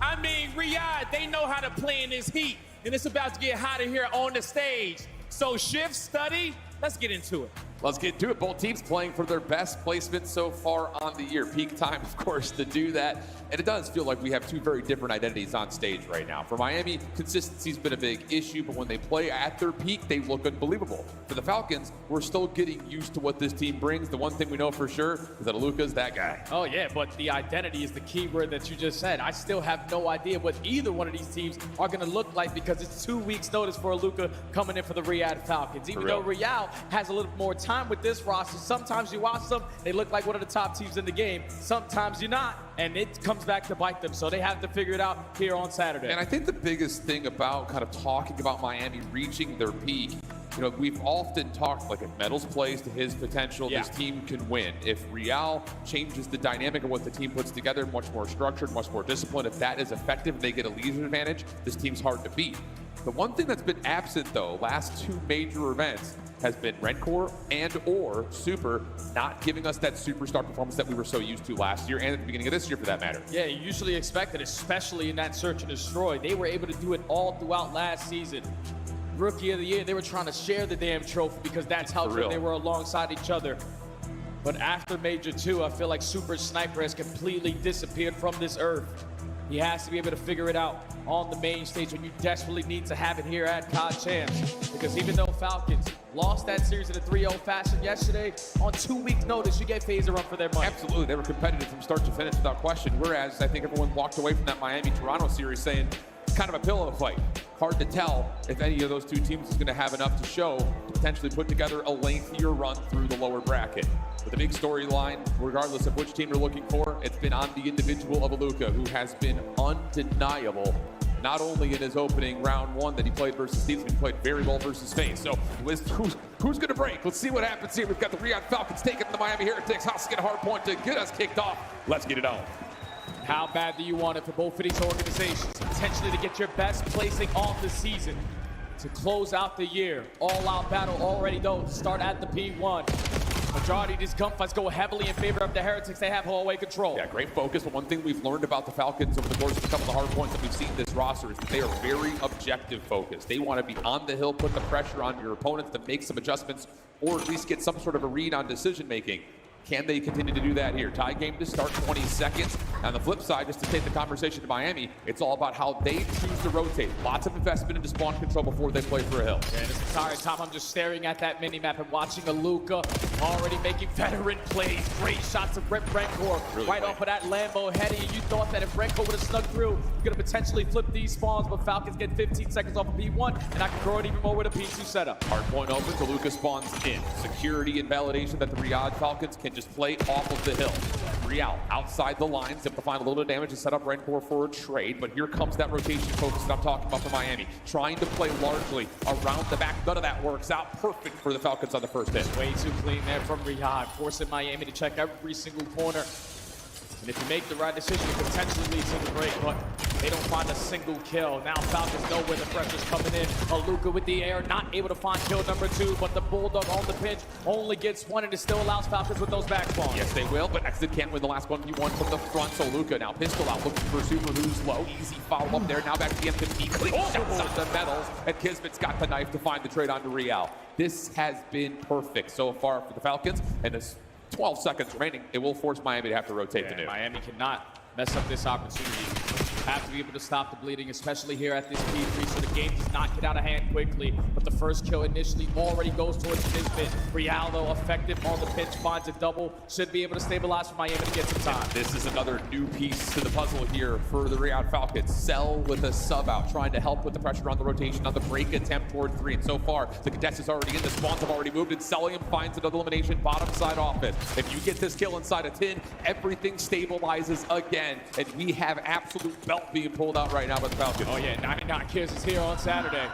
I mean, Riyadh, they know how to play in this heat, and it's about to get hotter here on the stage. So shift, study, let's get into it. Let's get to it. Both teams playing for their best placement so far on the year. Peak time, of course, to do that. And it does feel like we have two very different identities on stage right now. For Miami, consistency's been a big issue, but when they play at their peak, they look unbelievable. For the Falcons, we're still getting used to what this team brings. The one thing we know for sure is that Aluka's that guy. Oh, yeah, but the identity is the key word that you just said. I still have no idea what either one of these teams are going to look like because it's 2 weeks' notice for Aluka coming in for the Riyadh Falcons. Even though Real has a little more time with this roster, sometimes you watch them, they look like one of the top teams in the game. Sometimes you're not, and it comes back to bite them. So they have to figure it out here on Saturday. And I think the biggest thing about kind of talking about Miami reaching their peak, you know, we've often talked like if Medals plays to his potential, this team can win. If Real changes the dynamic of what the team puts together, much more structured, much more disciplined, if that is effective, they get a leisure advantage, this team's hard to beat. The one thing that's been absent, though, last two major events has been Rencor and or Super not giving us that superstar performance that we were so used to last year and at the beginning of this year, for that matter. Yeah, you usually expect it, especially in that Search and Destroy. They were able to do it all throughout last season. Rookie of the Year, they were trying to share the damn trophy because that's how good they were alongside each other. But after Major 2, I feel like Super Sniper has completely disappeared from this earth. He has to be able to figure it out on the main stage when you desperately need to have it here at COD Champs. Because even though Falcons lost that series in a 3-0 fashion yesterday, on 2 weeks' notice, you gave FaZe a run for their money. Absolutely. They were competitive from start to finish without question. Whereas I think everyone walked away from that Miami-Toronto series saying, kind of a pillow fight. Hard to tell if any of those two teams is going to have enough to show to potentially put together a lengthier run through the lower bracket. But the big storyline, regardless of which team you're looking for, it's been on the individual of Aluka, who has been undeniable. Not only in his opening round one that he played versus Steves, but he played very well versus FaZe. So who's going to break? Let's see what happens here. We've got the Riyadh Falcons taking the Miami Heretics. Husky and Hardpoint to get us kicked off. Let's get it on. How bad do you want it for both of these organizations? Potentially to get your best placing of the season, to close out the year. All-out battle already, though, to start at the P1. Majority of these gunfights go heavily in favor of the Heretics. They have hallway control. Yeah, great focus. But one thing we've learned about the Falcons over the course of a couple of hard points that we've seen this roster is that they are very objective focused. They want to be on the hill, put the pressure on your opponents to make some adjustments, or at least get some sort of a read on decision making. Can they continue to do that here? Tie game to start, 20 seconds. On the flip side, just to take the conversation to Miami, it's all about how they choose to rotate. Lots of investment into spawn control before they play for a hill. Yeah, this entire time, I'm just staring at that mini-map and watching Aluka already making veteran plays. Great shots of Rencor right off of that Lambo heady. You thought that if Rencor would have snuck through, you're going to potentially flip these spawns, but Falcons get 15 seconds off of P1, and I can grow it even more with a P2 setup. Hardpoint opens, Aluka spawns in. Security and validation that the Riyadh Falcons can just play off of the hill. Real outside the lines, able to find a little bit of damage to set up Rencor for a trade, but here comes that rotation focus that I'm talking about for Miami. Trying to play largely around the back. None of that works out. Perfect for the Falcons on the first hit. Way too clean there from Riyadh, forcing Miami to check every single corner. And if you make the right decision, it potentially leads to the break, but They don't find a single kill. Now Falcons know where the pressure's coming in. Aluka with the air, not able to find kill number 2, but the Bulldog on the pinch only gets 1, and it still allows Falcons with those back bombs. Yes, they will, but Exit can't win the last 1v1 from the front. So Luka now pistol out, looking for Super, who's low. Easy follow up there. Now back to the M15. Clean shots on the metals, and Kismet's got the knife to find the trade onto Real. This has been perfect so far for the Falcons, and there's 12 seconds remaining. It will force Miami to have to rotate the new. Miami cannot mess up this opportunity. Have to be able to stop the bleeding, especially here at this P3, so the game does not get out of hand quickly. But the first kill initially already goes towards Kismet. Real, though, effective on the pinch, finds a double. Should be able to stabilize for Miami to get some time. This is another new piece to the puzzle here for the Riyadh Falcons. Cell with a sub out, trying to help with the pressure on the rotation on the break attempt toward 3. And so far, the Cadets is already in. The spawns have already moved, and Celium finds another elimination, bottom side offense. If you get this kill inside a 10, everything stabilizes again. And we have absolute belt being pulled out right now by the Falcons. Oh yeah, 99 kills is here on Saturday.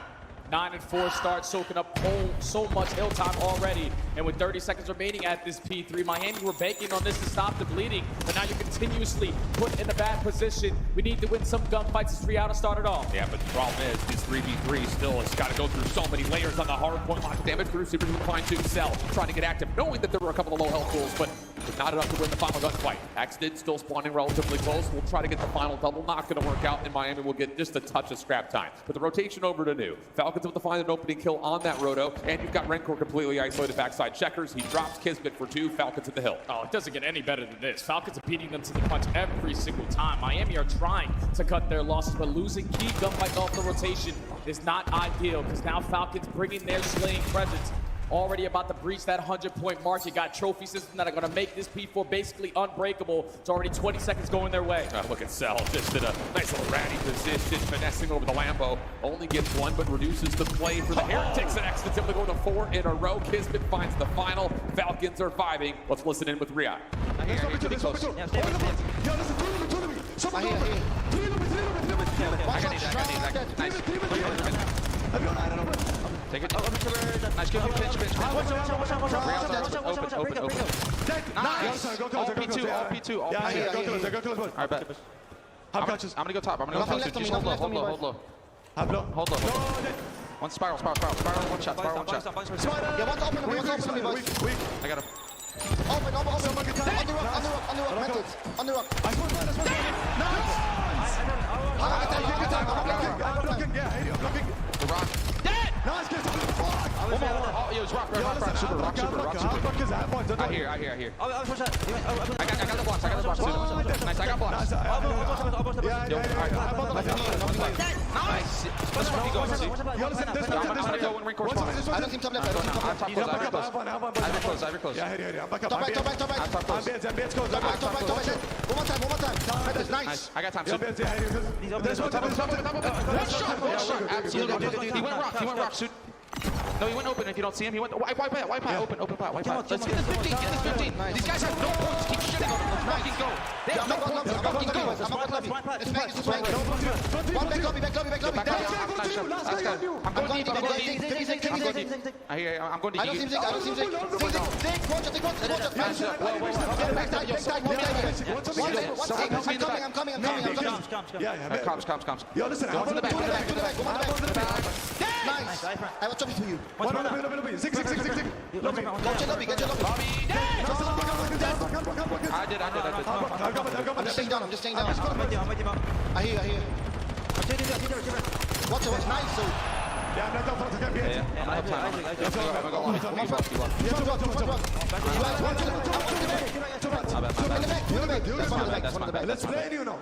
9-4 start, soaking up so much hill time already. And with 30 seconds remaining at this P3, Miami were banking on this to stop the bleeding, but now you're continuously put in a bad position. We need to win some gunfights as Rihanna started off. Yeah, but the problem is, this 3v3 still has got to go through so many layers on the hard point. Lots of damage through Super with fine tune Cell, trying to get active, knowing that there were a couple of low health pools, but not enough to win the final gunfight. Axted still spawning relatively close. We'll try to get the final double. Not going to work out, and Miami will get just a touch of scrap time. But the rotation over to New. Falcons able to find an opening kill on that roto, and you've got Rencor completely isolated backside checkers. He drops Kismet for 2. Falcons at the hill. Oh, it doesn't get any better than this. Falcons are beating them to the punch every single time. Miami are trying to cut their losses, but losing key gunfights off the rotation is not ideal, because now Falcons bringing their slaying presence. Already about to breach that 100-point mark. You got trophy systems that are going to make this P4 basically unbreakable. It's already 20 seconds going their way. Look at Cell, just in a nice little ratty position, finessing over the Lambo. Only gets 1, but reduces the play for the Heretics, and Exit's able to go to 4 in a row. Kismet finds the final. Falcons are vibing. Let's listen in with Riyadh. Take it. Nice kill. Pinch. Open. Nice. All P2. All P2. All right, bet. I'm gonna go top. Just hold low. Hold low. One spiral. One shot. Yeah, one's open, boys. I got him. Open. On the rock, metals. On the rock. I'm blocking. The rock. Dead! Nice, get One more. Oh, yo, it's rock. Super. I hear. I got the blocks. Nice, I got blocks. Nice. Let's rock go. I'm gonna go and ring course. I don't think top left. I'm top close. Ivory close. Top right. One more time. Metals, nice. I got time. One shot. Absolutely. He went rock, suit. No, he went open. If you don't see him, he went wipe out. Open pot. Let's get this 15. These guys have no points. Keep shitting on them. Let's fucking go. They have no points. Let's fucking go. One back lobby. I'm going deep. I hear you. I'm going deep. I don't see him. Zig. Watch it. I'm coming. Yeah. Comms. Yo, listen. Go to the back. Nice. I will chop it for you. Zig. Get your lobby. I did. I'm just staying down. I hear. Watch it. Nice. So. Let's play you now.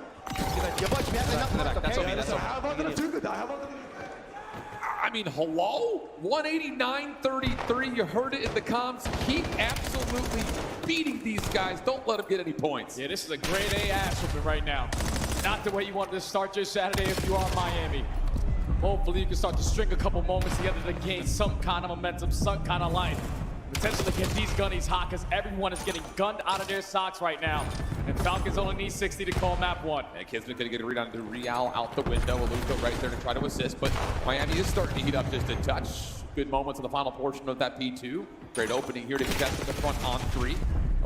I mean, hello? 189-33. You heard it in the comms. Keep absolutely beating these guys. Don't let them get any points. Yeah, this is a grade A ass whooping right now. Not the way you wanted to start your Saturday if you are Miami. Hopefully you can start to string a couple moments together to gain some kind of momentum, some kind of life. Potentially get these gunnies hot, because everyone is getting gunned out of their socks right now. And Falcons only need 60 to call map 1. And Kismet gonna get a read on the Real out the window. Aluka right there to try to assist, but Miami is starting to heat up just a touch. Good moments in the final portion of that P2. Great opening here to contest in the front on 3.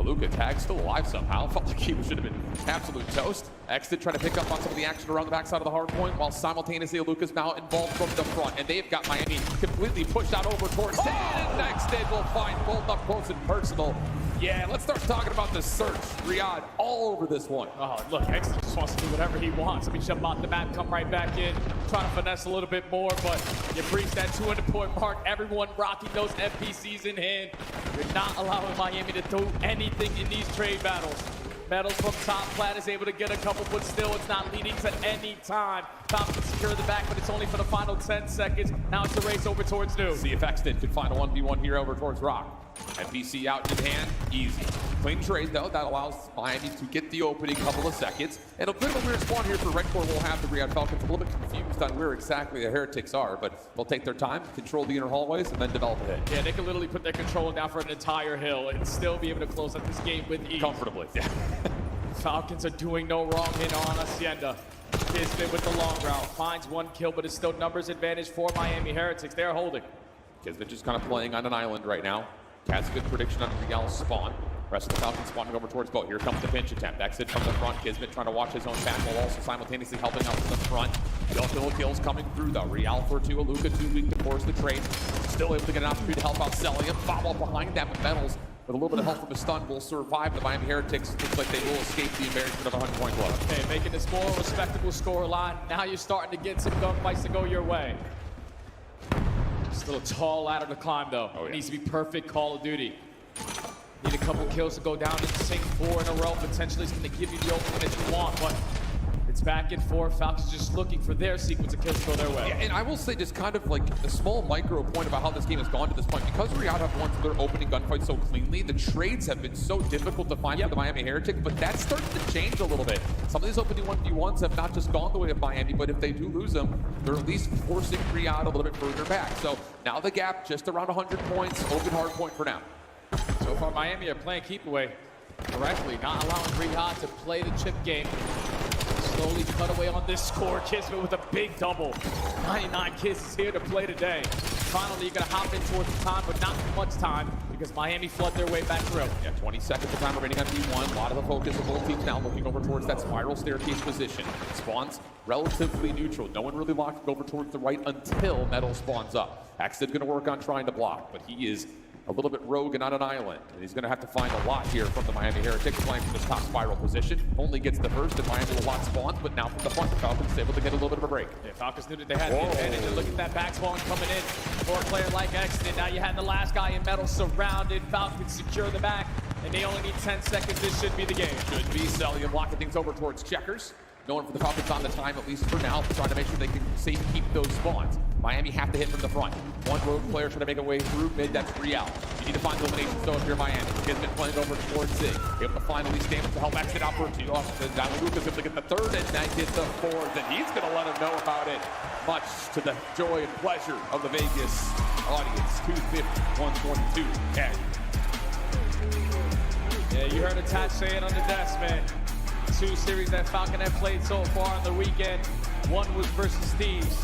Aluka tag still alive somehow. Felt like he should have been absolute toast. Exit trying to pick up on some of the action around the backside of the hard point, while simultaneously Aluka's now involved from the front. And they've got Miami completely pushed out over towards 10. And Exit will find both up close and personal. Yeah, let's start talking about the search. Riyadh all over this one. Oh, look, Exit just wants to do whatever he wants. I mean, jump out the map, come right back in, trying to finesse a little bit more, but you breach that 200-point mark. Everyone rocking those FPCs in hand. You're not allowing Miami to do anything in these trade battles. Metals from top. Plat is able to get a couple, but still it's not leading to any time. Falcons secure the back, but it's only for the final 10 seconds. Now it's a race over towards New. See if Exton could find a 1v1 here over towards Rock. NPC out in hand, easy. Clean trade though, that allows Miami to get the opening couple of seconds. And a bit of a weird spawn here for Red Core will have the Riyadh Falcons a little bit confused on where exactly the Heretics are, but they'll take their time, control the inner hallways, and then develop a hit. Yeah, they can literally put their controller down for an entire hill and still be able to close out this game with ease. Comfortably, yeah. Falcons are doing no wrong here on Hacienda. Kismet with the long route, finds one kill, but it's still numbers advantage for Miami Heretics. They're holding. Kismet just kind of playing on an island right now. Has a good prediction on Real's spawn. Rest of the Falcons spawning over towards boat. Here comes the pinch attempt. Exit from the front. Kismet trying to watch his own back while also simultaneously helping out from the front. Kill kills coming through though. Real for 2. Aluka too weak to force the trade. Still able to get an opportunity to help out Celia. Follow up behind that with Metals. With a little bit of help from a stun, will survive. The Miami Heretics looks like they will escape the embarrassment of a 100-point club. Okay, making this more respectable score line. Now you're starting to get some gunfights to go your way. Still a tall ladder to climb though. It needs to be perfect Call of Duty. Need a couple kills to go down and sink 4 in a row. Potentially it's going to give you the opening that you want, but it's back and forth. Falcons just looking for their sequence of kills to go their way. Yeah, and I will say just kind of like a small micro point about how this game has gone to this point. Because Riyadh have won their opening gunfight so cleanly, the trades have been so difficult to find for the Miami Heretics, but that's starting to change a little bit. Some of these opening 1v1s have not just gone the way of Miami, but if they do lose them, they're at least forcing Riyadh a little bit further back. So now the gap just around 100 points, open hard point for now. So far, Miami are playing keep away correctly, not allowing Riyadh to play the chip game. Slowly cut away on this score. Kismet with a big double. 99 kisses here to play today. Finally, you're going to hop in towards the time, but not much time because Miami flood their way back through. Yeah, 20 seconds of time remaining on V1. A lot of the focus of both teams now looking over towards that spiral staircase position. Spawns relatively neutral. No one really locked over towards the right until Metal spawns up. Axton's going to work on trying to block, but he is a little bit rogue and on an island. And he's going to have to find a lot here from the Miami Heretics playing from this top spiral position. Only gets the first, and Miami a lot spawns, but now from the front, the Falcons able to get a little bit of a break. Yeah, Falcons knew that they had the advantage. And look at that back spawn coming in for a player like Exton. Now you had the last guy in Metal surrounded. Falcons secure the back, and they only need 10 seconds. This should be the game. Should be. Celia blocking things over towards Checkers. Going for the Falcons on the time, at least for now, trying to make sure they can safe keep those spawns. Miami have to hit from the front. One rogue player trying to make a way through mid, that's Real. You need to find eliminations though if you're Miami. Kismet playing over towards Zig. Able to find at least damage to help exit out for 2. Now Lucas able to get the 3rd and then get the 4th, and he's going to let him know about it. Much to the joy and pleasure of the Vegas audience. 250, 122, and yeah, you heard Attach say it on the desk, man. 2 series that Falcon have played so far on the weekend. One was versus Thieves,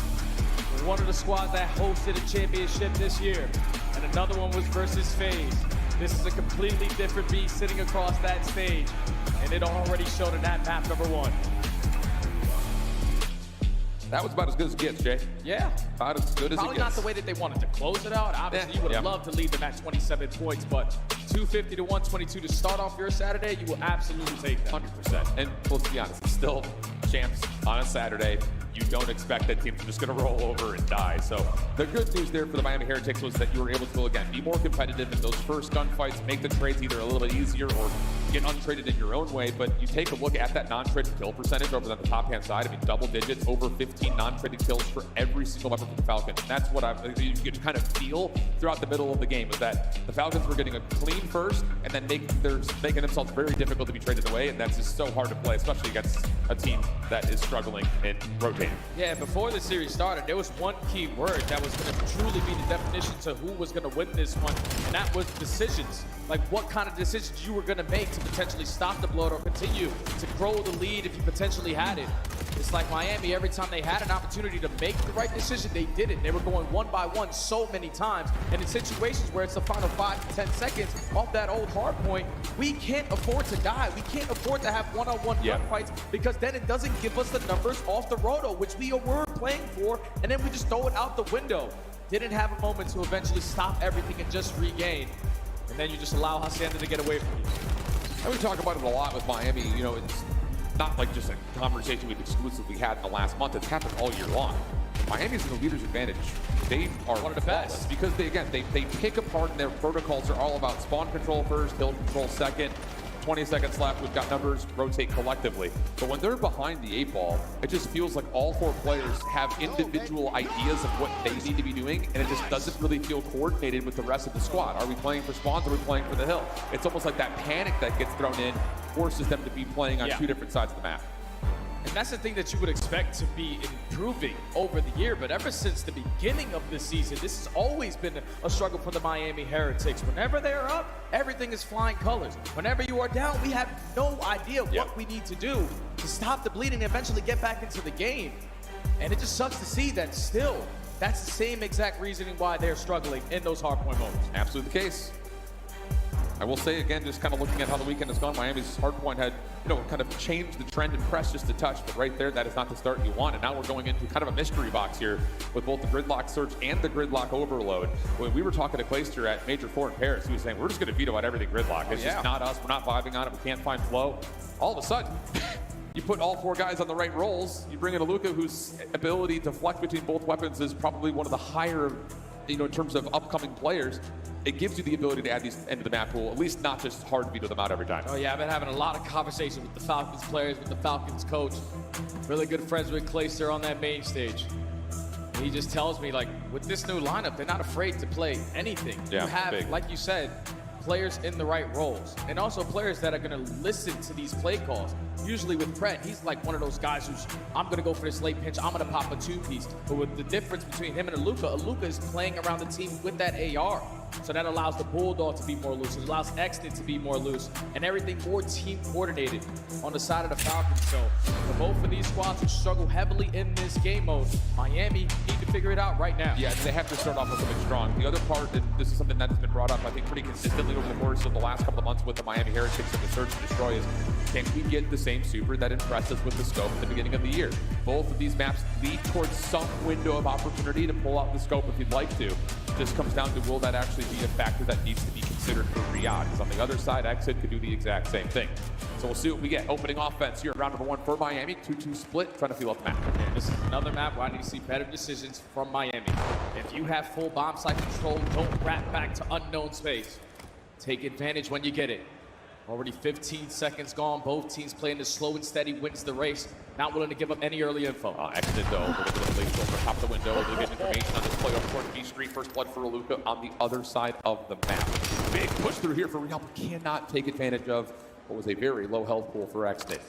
one of the squads that hosted a championship this year, and another one was versus FaZe. This is a completely different beast sitting across that stage, and it already showed in that map number 1. That was about as good as it gets, Jay. Yeah. About as good as Probably it gets. not the way that they wanted to close it out. Obviously, you would have loved to lead them at 27 points, but 250 to 122 to start off your Saturday, you will absolutely take that. 100%. And let's be honest, it's still champs on a Saturday. You don't expect that team's just going to roll over and die. So the good news there for the Miami Heretics was that you were able to, again, be more competitive in those first gunfights, make the trades either a little bit easier or get untraded in your own way. But you take a look at that non-traded kill percentage over on the top-hand side. I mean, double digits, over 15 non-traded kills for every single member for the Falcons. And that's what you could kind of feel throughout the middle of the game, is that the Falcons were getting a clean first and then making themselves very difficult to be traded away. And that's just so hard to play, especially against a team that is struggling and rotating. Yeah, before the series started, there was one key word that was going to truly be the definition to who was going to win this one, and that was decisions. Like what kind of decisions you were going to make to potentially stop the blood or continue to grow the lead if you potentially had it. It's like Miami, every time they had an opportunity to make the right decision, they did it. They were going one by one so many times. And in situations where it's the final 5 to 10 seconds off that old hard point, we can't afford to die. We can't afford to have one-on-one gunfights because then it doesn't give us the numbers off the roto, which we were playing for, and then we just throw it out the window. Didn't have a moment to eventually stop everything and just regain. And then you just allow Hacienda to get away from you. And we talk about it a lot with Miami. You know, it's not like just a conversation we've exclusively had in the last month. It's happened all year long. Miami's in the leader's advantage. They are one of the best because they pick apart, and their protocols are all about spawn control first, hill control second. 20 seconds left, we've got numbers, rotate collectively. But when they're behind the 8 ball, it just feels like all 4 players have individual ideas of what they need to be doing, and it just doesn't really feel coordinated with the rest of the squad. Are we playing for spawns, or are we playing for the hill? It's almost like that panic that gets thrown in forces them to be playing on 2 different sides of the map. And that's the thing that you would expect to be improving over the year. But ever since the beginning of the season, this has always been a struggle for the Miami Heretics. Whenever they're up, everything is flying colors. Whenever you are down, we have no idea what we need to do to stop the bleeding and eventually get back into the game. And it just sucks to see that still, that's the same exact reasoning why they're struggling in those hardpoint moments. Absolutely the case. I will say again, just kind of looking at how the weekend has gone, Miami's hardpoint had, you know, kind of changed the trend and pressed just a touch, but right there, that is not the start you want. And now we're going into kind of a mystery box here with both the gridlock search and the gridlock overload. When we were talking to Clayster at Major 4 in Paris, he was saying, we're just going to veto out everything gridlock. It's just not us. We're not vibing on it. We can't find flow. All of a sudden, you put all 4 guys on the right roles. You bring in Aluka, whose ability to flex between both weapons is probably one of the higher, you know, in terms of upcoming players. It gives you the ability to add these into the map pool, at least not just hard veto them out every time. Oh yeah, I've been having a lot of conversations with the Falcons players, with the Falcons coach. Really good friends with Clayster on that main stage. And he just tells me, like, with this new lineup, they're not afraid to play anything. Yeah, you have, big. like you said, players in the right roles, and also players that are going to listen to these play calls. Usually with Pred, he's like one of those guys who's, I'm going to go for this late pinch, I'm going to pop a 2-piece. But with the difference between him and Aluka is playing around the team with that AR. So that allows the Bulldog to be more loose. It allows Exton to be more loose, and everything more team coordinated on the side of the Falcons. So for both of these squads who struggle heavily in this game mode, Miami need to figure it out right now. Yeah, they have to start off with something strong. The other part, and this is something that's been brought up, I think, pretty consistently over the course of the last couple of months with the Miami Heretics and the Search and Destroy is, can we get the same super that impressed us with the scope at the beginning of the year? Both of these maps lead towards some window of opportunity to pull out the scope if you'd like to. This comes down to, will that actually be a factor that needs to be considered for Riyadh? Because on the other side, Exit could do the exact same thing. So we'll see what we get. Opening offense here, round number 1 for Miami. 2-2 split, trying to feel out the map. And this is another map where I need to see better decisions from Miami. If you have full bomb site control, don't wrap back to unknown space. Take advantage when you get it. Already 15 seconds gone. Both teams playing the slow and steady wins the race. Not willing to give up any early info. Exit though, over to the place over top the window. Able to get information on this play over towards B Street. First blood for Aluka on the other side of the map. Big push through here for Real, but cannot take advantage of what was a very low health pool for Exit.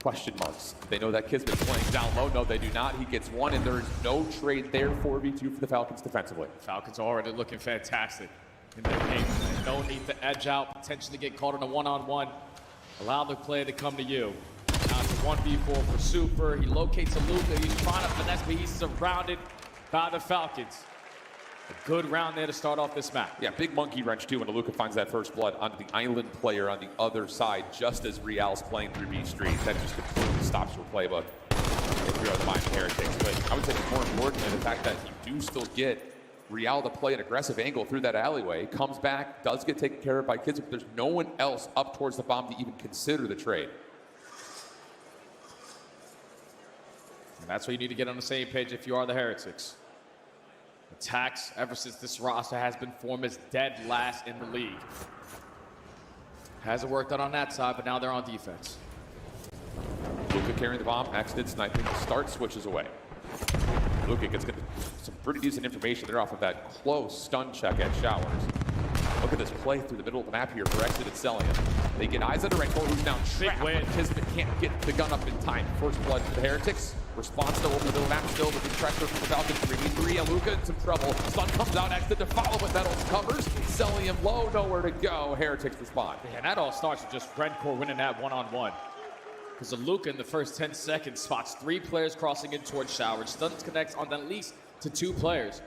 Question marks. They know that Kismet's playing down low. No, they do not. He gets 1, and there is no trade there. 4v2 for the Falcons defensively. Falcons are already looking fantastic in their game. No need to edge out, potentially get caught in a one-on-one. Allow the play to come to you. Now it's a 1v4 for Super. He locates Aluka. He's trying to finesse, but he's surrounded by the Falcons. A good round there to start off this map. Yeah, big monkey wrench too when Aluka finds that first blood onto the island player on the other side, just as Real's playing through B Street. That just completely stops your playbook if you're the Miami Heretics. But I would say more importantly, the fact that you do still get Real to play an aggressive angle through that alleyway, comes back, does get taken care of by Kids, but there's no one else up towards the bomb to even consider the trade. And that's where you need to get on the same page if you are the Heretics. Attacks, ever since this roster has been formed, is dead last in the league. Hasn't worked out on that side, but now they're on defense. Luka carrying the bomb, accident sniping, start switches away. Luka gets some pretty decent information there off of that close stun check at Showers. Look at this play through the middle of the map here for Exit and Celium. They get eyes under Rancor, who's now trapped, but Kismet can't get the gun up in time. First blood for the Heretics. Response still over the middle of the map, still with the pressure from the Falcons. 3v3, Aluka in some trouble. Stun comes out, Exit to follow, but that all covers. Celium low, nowhere to go. Heretics respond. And that all starts with just Rancor winning that one-on-one. Because Luka in the first 10 seconds spots 3 players crossing in towards Shower. Stuns connects on at least to 2 players.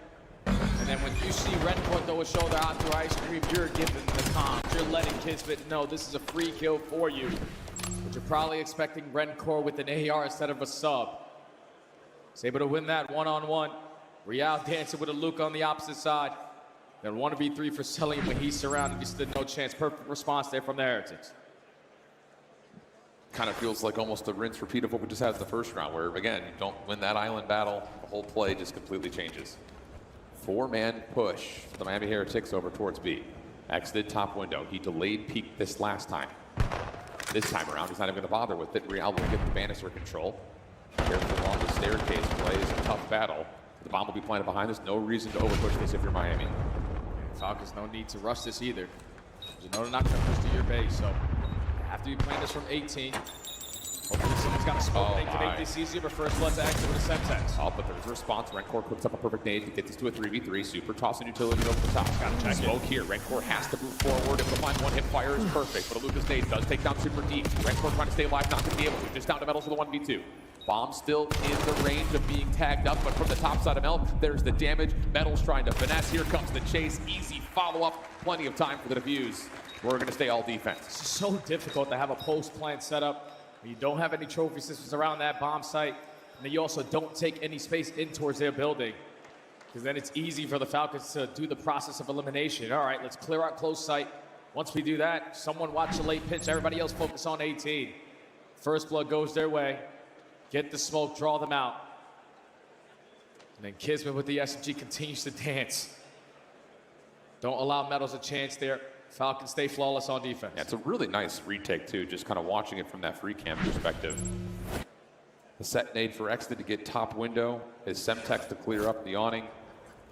And then when you see Rencore throw a shoulder out through Ice Cream, you're giving the comms. You're letting Kismet know this is a free kill for you. But you're probably expecting Rencore with an AR instead of a sub. He's able to win that one-on-one. Real dancing with a Luka on the opposite side. Then 1v3 for Cellium, but he's surrounded. He stood no chance. Perfect response there from the Heretics. Kind of feels like almost a rinse repeat of what we just had in the first round, where again, you don't win that island battle, the whole play just completely changes. 4-man push for the Miami Heretics over towards B. Exited top window. He delayed peak this last time. This time around, he's not even going to bother with it. Real will get the banister control. Careful along the staircase play is a tough battle. The bomb will be planted behind us. No reason to overpush this if you're Miami. Falcons, no need to rush this either. You know they're not going to push to your base, so you have to be playing this from 18. Hopefully someone's got a smoke they can make this easier, but first blood to exit with a Semtex. Oh, but there's a response. Rencore cooks up a perfect nade to get this to a 3v3. Super tossing utility over the top. Got to check smoke here. Rencore has to move forward. If the line one hip fire is perfect, but a Lucas nade does take down Super deep. Rencore trying to stay alive, not going to be able to. Just down to Metals for the 1v2. Bomb still in the range of being tagged up, but from the top side of Mel, there's the damage. Metals trying to finesse. Here comes the chase. Easy follow-up. Plenty of time for the defuse. We're going to stay all defense. It's so difficult to have a post plant set up. You don't have any trophy systems around that bomb site, and then you also don't take any space in towards their building, because then it's easy for the Falcons to do the process of elimination. All right, let's clear out close sight. Once we do that, someone watch the late pitch. Everybody else focus on 18. First blood goes their way. Get the smoke, draw them out. And then Kismet with the SMG continues to dance. Don't allow Metals a chance there. Falcons stay flawless on defense. Yeah, it's a really nice retake, too, just kind of watching it from that free cam perspective. The set nade for Exton to get top window. His Semtex to clear up the awning.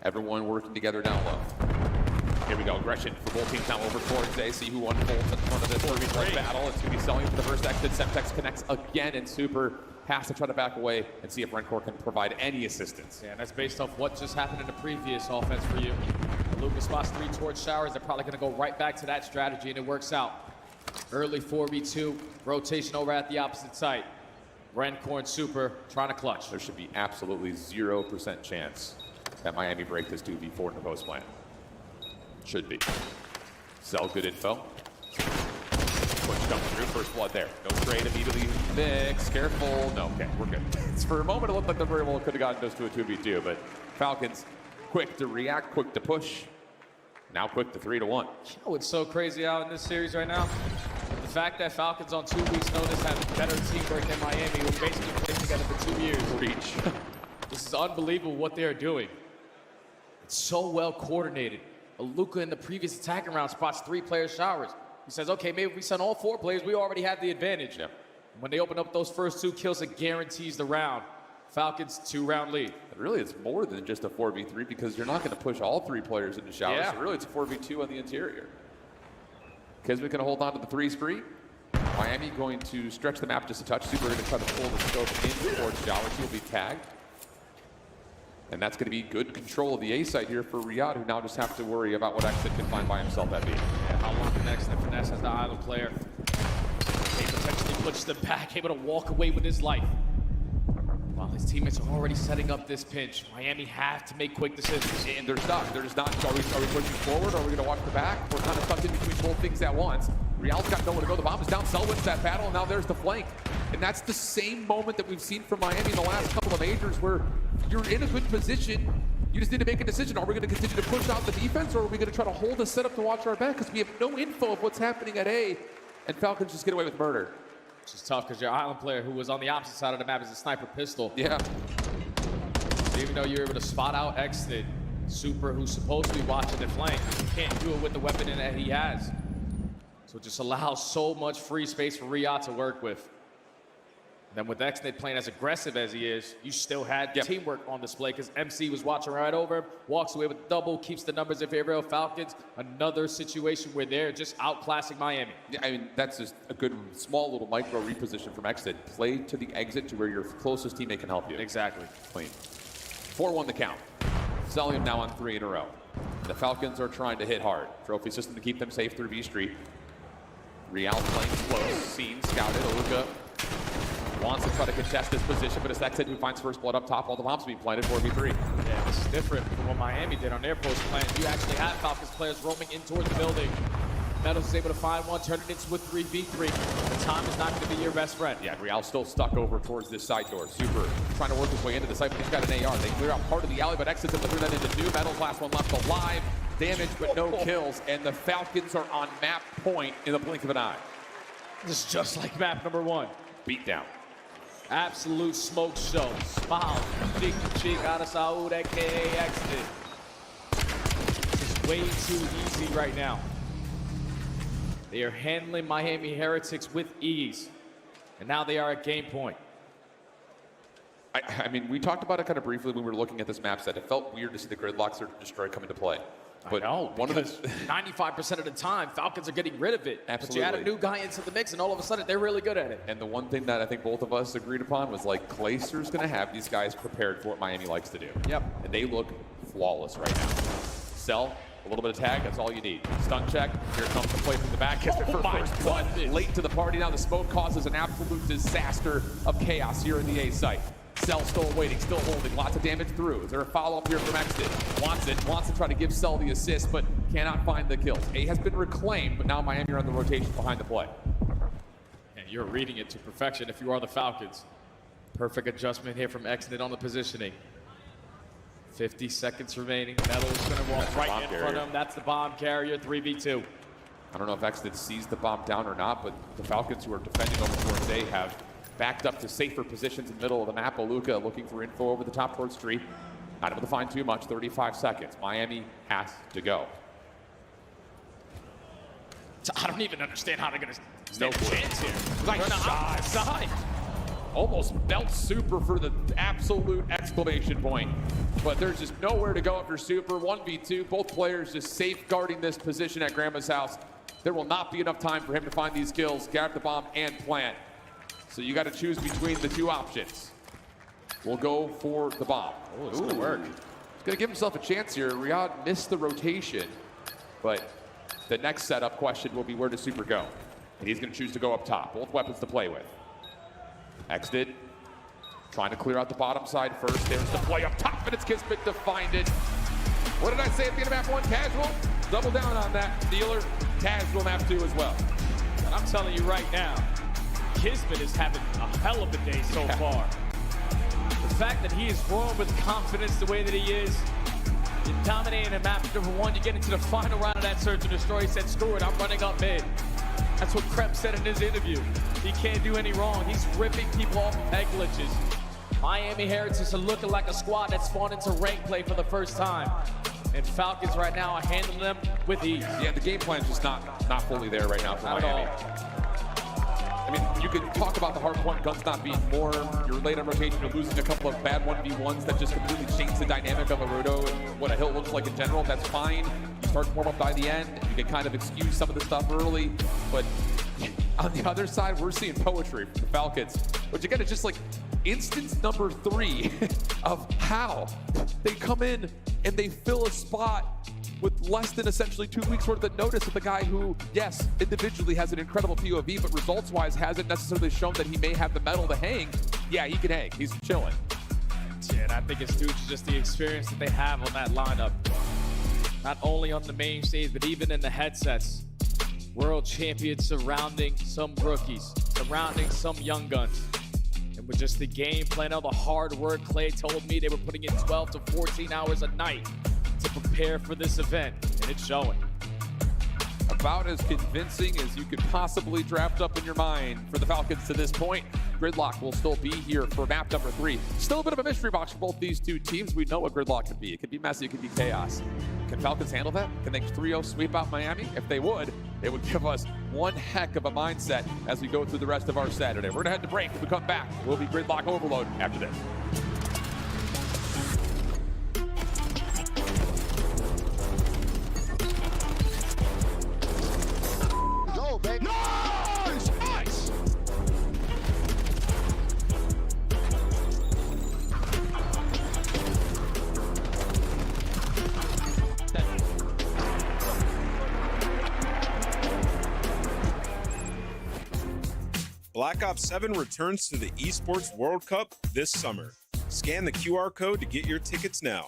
Everyone working together down low. Here we go, aggression for both teams now over towards A. See who unfolds in front of this 3v3 battle. It's going to be Cellium for the first exit. Semtex connects again, and Super has to try to back away and see if Rencore can provide any assistance. Yeah, and that's based off what just happened in the previous offense for you. Lucas spots 3 towards Showers. They're probably going to go right back to that strategy, and it works out. Early 4v2, rotation over at the opposite site. Rencore and Super trying to clutch. There should be absolutely 0% chance that Miami break this 2v4 in the post plan. Should be. Sell good info. Push coming through, first blood there. No trade immediately. Mix, careful. No, okay, we're good. For a moment, it looked like the very well could have gotten those to a 2v2, but Falcons quick to react, quick to push. Now quick to 3-1. You know what's so crazy out in this series right now? The fact that Falcons on 2 weeks' notice have better teamwork than Miami, who basically played together for 2 years. Reach. This is unbelievable what they're doing. It's so well coordinated. Luka in the previous attacking round spots 3 players Showers. He says, okay, maybe if we send all 4 players, we already have the advantage. Yep. When they open up those first 2 kills, it guarantees the round. Falcons 2-round lead. But really, it's more than just a 4v3 because you're not going to push all 3 players into Showers. Yeah. So really, it's a 4v2 on the interior. Kismet going to hold on to the 3 spree. Miami going to stretch the map just a touch. Super going to try to pull the scope in towards Showers. He'll be tagged. And that's going to be good control of the A site here for Riyadh, who now just have to worry about what Exit can find by himself at B. Yeah, how long the next and Finesse as the island player. He potentially pushes them back, able to walk away with his life. While his teammates are already setting up this pinch, Miami have to make quick decisions. And they're stuck. They're just not, are we pushing forward or are we going to watch the back? We're kind of stuck in between both things at once. Real's got nowhere to go. The bomb is down. Cell wins that battle, and now there's the flank. And that's the same moment that we've seen from Miami in the last couple of majors where you're in a good position. You just need to make a decision. Are we going to continue to push out the defense, or are we going to try to hold the setup to watch our back? Because we have no info of what's happening at A, and Falcons just get away with murder. Which is tough because your island player who was on the opposite side of the map is a sniper pistol. Yeah. So even though you're able to spot out Exit, Super, who's supposed to be watching the flank, can't do it with the weapon that he has. So it just allows so much free space for Riyadh to work with. Then with Exnet playing as aggressive as he is, you still had teamwork on display because MC was watching right over him, walks away with a double, keeps the numbers in favor of Falcons. Another situation where they're just outclassing Miami. Yeah, I mean, that's just a good, small little micro reposition from Exit. Play to the exit to where your closest teammate can help you. Exactly. Clean. 4-1 the count. Cellium now on 3 in a row. The Falcons are trying to hit hard. Trophy system to keep them safe through B Street. Real playing close, seen, scouted, Aluka wants to try to contest this position, but it's that kid who finds first blood up top while the bomb's being planted. 4v3. Yeah, this is different from what Miami did on their post plan. You actually had Falcons players roaming in towards the building. Meadows is able to find one, turn it into a 3v3. The time is not going to be your best friend. Yeah, Real still stuck over towards this side door. Super trying to work his way into the site, but he's got an AR. They clear out part of the alley, but exits it to turn that into new. Meadows, last one left alive. Damage, but no kills. And the Falcons are on map point in the blink of an eye. This is just like map number 1. Beatdown. Absolute smoke show. Smile. Cheek to cheek out of Saud, a.k.a. Exit. It's way too easy right now. They are handling Miami Heretics with ease. And now they are at game point. I mean, we talked about it kind of briefly when we were looking at this map set. It felt weird to see the Gridlock Search and Destroy come into play. But one of the 95% of the time, Falcons are getting rid of it. Absolutely. But you add a new guy into the mix, and all of a sudden, they're really good at it. And the one thing that I think both of us agreed upon was like Clayster's going to have these guys prepared for what Miami likes to do. Yep. And they look flawless right now. Cell, a little bit of tag, that's all you need. Stun check, here comes the play from the back. Gets it for first blood. Late to the party. Now the smoke causes an absolute disaster of chaos here in the A site. Cell still waiting, still holding, lots of damage through. Is there a follow-up here from Exit? Wants to try to give Cell the assist, but cannot find the kills. A has been reclaimed, but now Miami are on the rotation behind the play. And you're reading it to perfection if you are the Falcons. Perfect adjustment here from Exit on the positioning. 50 seconds remaining. Meadows going to walk right in front of him. That's the bomb carrier, 3v2. I don't know if Exit sees the bomb down or not, but the Falcons who are defending over towards A have backed up to safer positions in the middle of the map. Oluka looking for info over the top towards Street. Not able to find too much, 35 seconds. Miami has to go. I don't even understand how they're going to stand a chance here. Nice side. Almost belt Super for the absolute exclamation point. But there's just nowhere to go after Super. 1v2, both players just safeguarding this position at Grandma's house. There will not be enough time for him to find these kills, grab the bomb, and plant. So you got to choose between the two options. We'll go for the bomb. Oh, it's going to work. He's going to give himself a chance here. Riyadh missed the rotation, but the next setup question will be where does Super go? And he's going to choose to go up top. Both weapons to play with. Exit, trying to clear out the bottom side first. There's the play up top, and it's Kismet to find it. What did I say at the end of map 1? Casual? Double down on that. Dealer, casual map 2 as well. And I'm telling you right now, Kismet is having a hell of a day so far. The fact that he is rolling with confidence the way that he is, dominating in map number 1, you get into the final round of that search and destroy. He said, screw it, I'm running up mid. That's what Krebs said in his interview. He can't do any wrong. He's ripping people off of egg glitches. Miami Heretics are looking like a squad that's spawned into rank play for the first time. And Falcons right now are handling them with ease. Yeah, the game plan is just not fully there right now for Miami. I mean, you could talk about the hard point guns not being more. You're late on rotation. You're losing a couple of bad 1v1s that just completely change the dynamic of a roto and what a hill looks like in general. That's fine. You start to warm up by the end. You can kind of excuse some of the stuff early. But on the other side, we're seeing poetry from the Falcons, which again is just like instance number 3 of how they come in and they fill a spot with less than essentially 2 weeks worth of notice with a guy who, yes, individually has an incredible POV, but results-wise hasn't necessarily shown that he may have the metal to hang. Yeah, he can hang. He's chilling. Yeah, and I think it's due to just the experience that they have on that lineup. Not only on the main stage, but even in the headsets. World champions surrounding some rookies, surrounding some young guns. And with just the game plan, all the hard work, Clay told me they were putting in 12 to 14 hours a night to prepare for this event, and it's showing. About as convincing as you could possibly draft up in your mind for the Falcons to this point. Gridlock will still be here for map number 3. Still a bit of a mystery box for both these two teams. We know what Gridlock can be. It could be messy, it could be chaos. Can Falcons handle that? Can they 3-0 sweep out Miami? If they would, it would give us one heck of a mindset as we go through the rest of our Saturday. We're gonna head to break. When we come back, we'll be Gridlock Overload after this. Nice! Nice! Black Ops 7 returns to the Esports World Cup this summer. Scan the QR code to get your tickets now.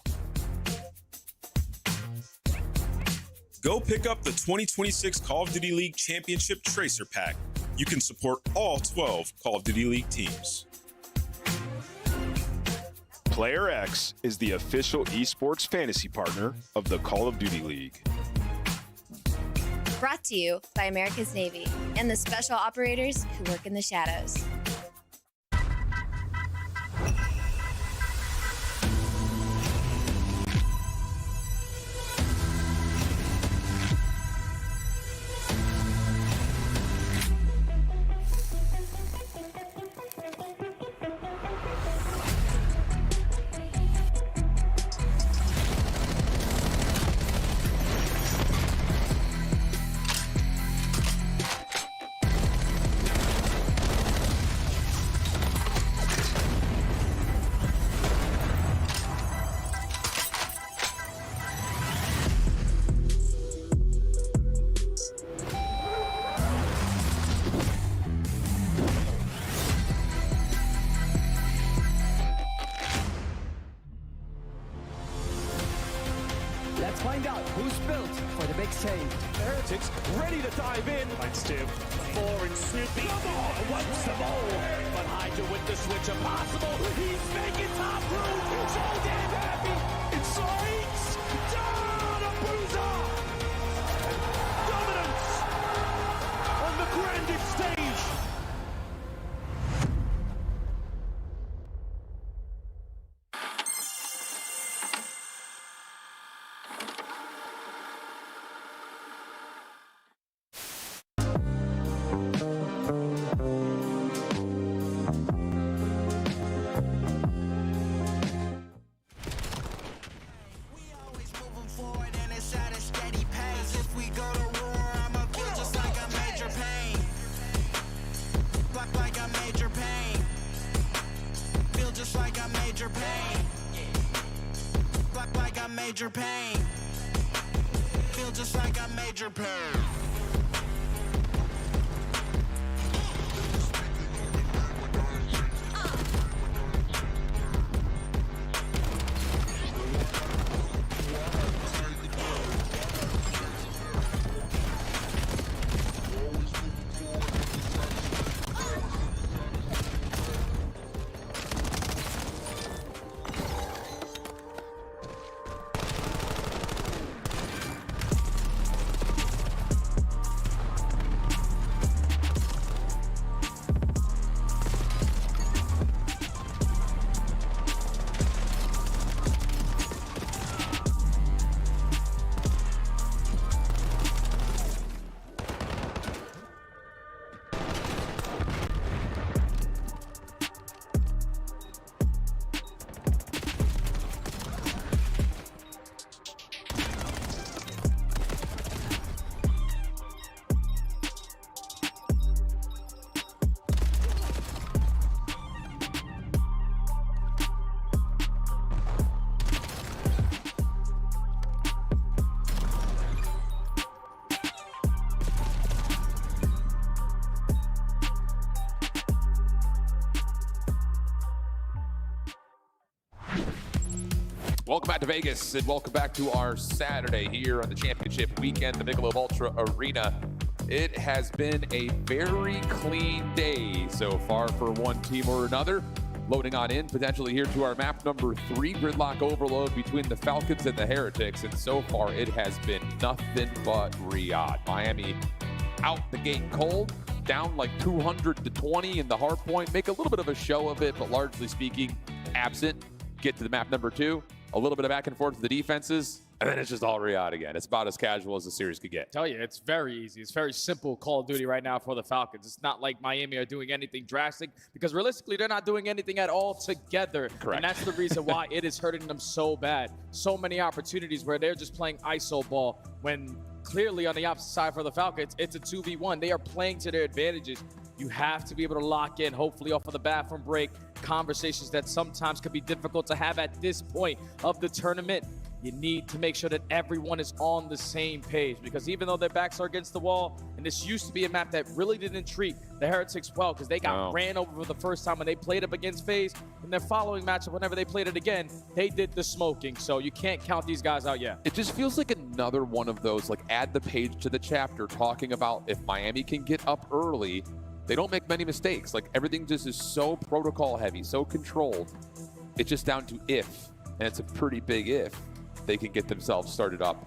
Go pick up the 2026 Call of Duty League Championship Tracer Pack. You can support all 12 Call of Duty League teams. Player X is the official esports fantasy partner of the Call of Duty League. Brought to you by America's Navy and the special operators who work in the shadows. Let's find out who's built for the big save. Heretics ready to dive in. Thanks, Tim. 4 and Snoopy. Come on, once more. But Hydra with the switch impossible. He's making top room. So damn happy. It's Saints. Down a bruiser. Dominance on the grandest stage. Major pain. Feel just like I'm major pain. Welcome back to Vegas, and welcome back to our Saturday here on the championship weekend, the Michelob Ultra Arena. It has been a very clean day so far for one team or another. Loading on in potentially here to our map number 3, gridlock overload between the Falcons and the Heretics, and so far it has been nothing but Riyadh. Miami out the gate cold, down like 200-20 in the hard point, make a little bit of a show of it, but largely speaking, absent. Get to the map number 2. A little bit of back and forth with the defenses, and then it's just all Riyadh again. It's about as casual as the series could get. Tell you, it's very easy. It's very simple Call of Duty right now for the Falcons. It's not like Miami are doing anything drastic, because realistically, they're not doing anything at all together. Correct. And that's the reason why it is hurting them so bad. So many opportunities where they're just playing ISO ball, when clearly on the opposite side for the Falcons, it's a 2v1. They are playing to their advantages. You have to be able to lock in, hopefully off of the bathroom break, conversations that sometimes could be difficult to have at this point of the tournament. you need to make sure that everyone is on the same page, because even though their backs are against the wall, and this used to be a map that really didn't treat the Heretics well, because they got ran over for the first time when they played up against FaZe. In their following matchup, whenever they played it again, they did the smoking. So you can't count these guys out yet. It just feels like another one of those, like, add the page to the chapter talking about if Miami can get up early, they don't make many mistakes. Like, everything just is so protocol heavy, so controlled. It's just down to if, and it's a pretty big if, they can get themselves started up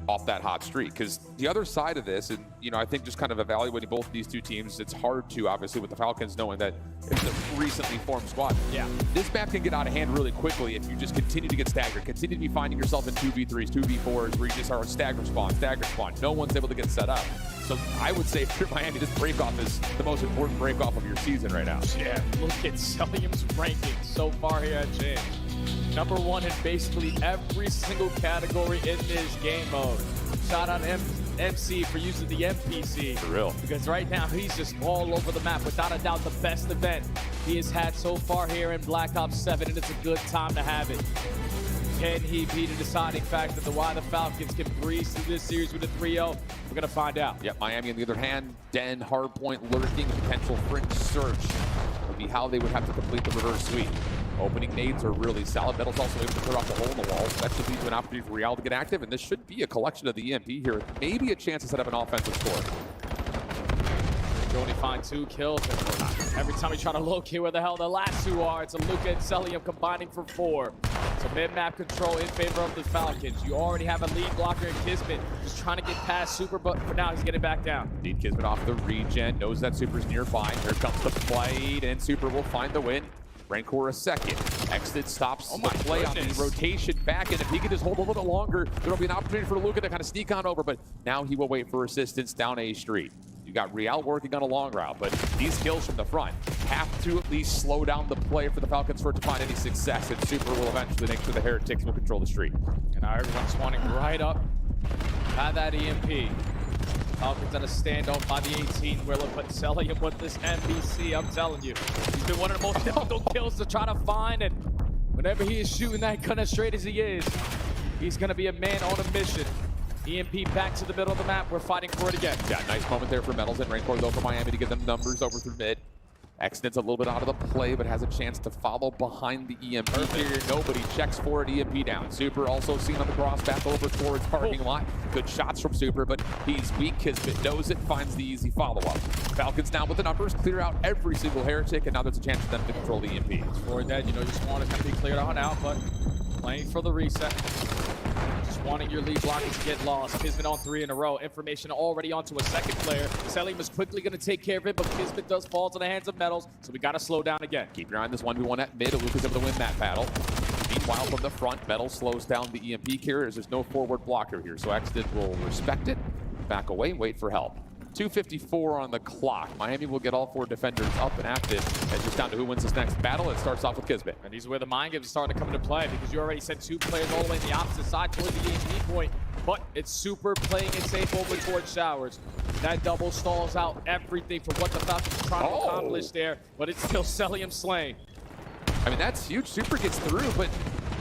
off that hot streak. Because the other side of this, and you know, I think just kind of evaluating both of these two teams, it's hard to, obviously, with the Falcons knowing that it's a recently formed squad. Yeah. This map can get out of hand really quickly if you just continue to get staggered, continue to be finding yourself in 2v3s, 2v4s, where you just are stagger spawn. No one's able to get set up. So I would say for Miami, this break-off is the most important break-off of your season right now. Yeah, look at Cellium's rankings so far here at Champs. Number 1 in basically every single category in this game mode. Shout out MC for using the NPC. For real. Because right now he's just all over the map. Without a doubt, the best event he has had so far here in Black Ops 7, and it's a good time to have it. Can he be the deciding factor to why the Falcons can breeze through this series with a 3-0? We're going to find out. Yep, Miami on the other hand, Den, hardpoint, lurking, potential fringe search would be how they would have to complete the reverse sweep. Opening nades are really solid. Metal's also able to clear off the hole in the wall. So that should lead to an opportunity for Real to get active, and this should be a collection of the EMP here. Maybe a chance to set up an offensive score. You only find 2 kills. Every time you try to locate where the hell the last 2 are, it's a Luka and Cellium combining for 4. So mid-map control in favor of the Falcons. You already have a lead blocker in Kismet, just trying to get past Super, but for now he's getting back down. Lead Kismet off the regen, knows that Super's nearby. Here comes the fight, and Super will find the win. Rancor a second. Exit stops the play on the rotation back, and if he can just hold a little longer, there'll be an opportunity for Luka to kind of sneak on over, but now he will wait for assistance down A Street. You got Real working on a long route, but these kills from the front have to at least slow down the play for the Falcons for it to find any success, and Super will eventually make sure the Heretics will control the street. And now everyone's spawning right up at that EMP. Falcons at a standoff by the 18, Willa, but Cellium with this NPC, I'm telling you. He's been one of the most difficult kills to try to find, and whenever he is shooting that gun as straight as he is, he's going to be a man on a mission. EMP back to the middle of the map. We're fighting for it again. Yeah, nice moment there for Metals and Rancor, though, for Miami to get them numbers over through mid. Extend's a little bit out of the play, but has a chance to follow behind the EMP here. Nobody checks for it. EMP down. Super also seen on the cross back over towards parking lot. Good shots from Super, but he's weak. Kismet knows it, finds the easy follow-up. Falcons now with the numbers, clear out every single Heretic, and now there's a chance for them to control the EMP. For that, you know, your spawn is going to be cleared on out, but playing for the reset. Just wanting your lead blockers to get lost. Kismet on 3 in a row. Information already onto a second player. Cellium is quickly going to take care of it, but Kismet does fall to the hands of Metals, so we got to slow down again. Keep your eye on this 1v1 at mid. Luka's able to win that battle. Meanwhile, from the front, Metal slows down the EMP carriers. There's no forward blocker here, so Extend will respect it, back away, wait for help. 2:54 on the clock. Miami will get all 4 defenders up and active. And just down to who wins this next battle. It starts off with Kismet. And these are where the mind games are starting to come into play, because you already sent 2 players all the way in the opposite side towards the EMP point. But it's Super playing it safe over towards Showers. That double stalls out everything for what the Falcons are trying to accomplish there, but it's still Cellium slain. I mean, that's huge. Super gets through, but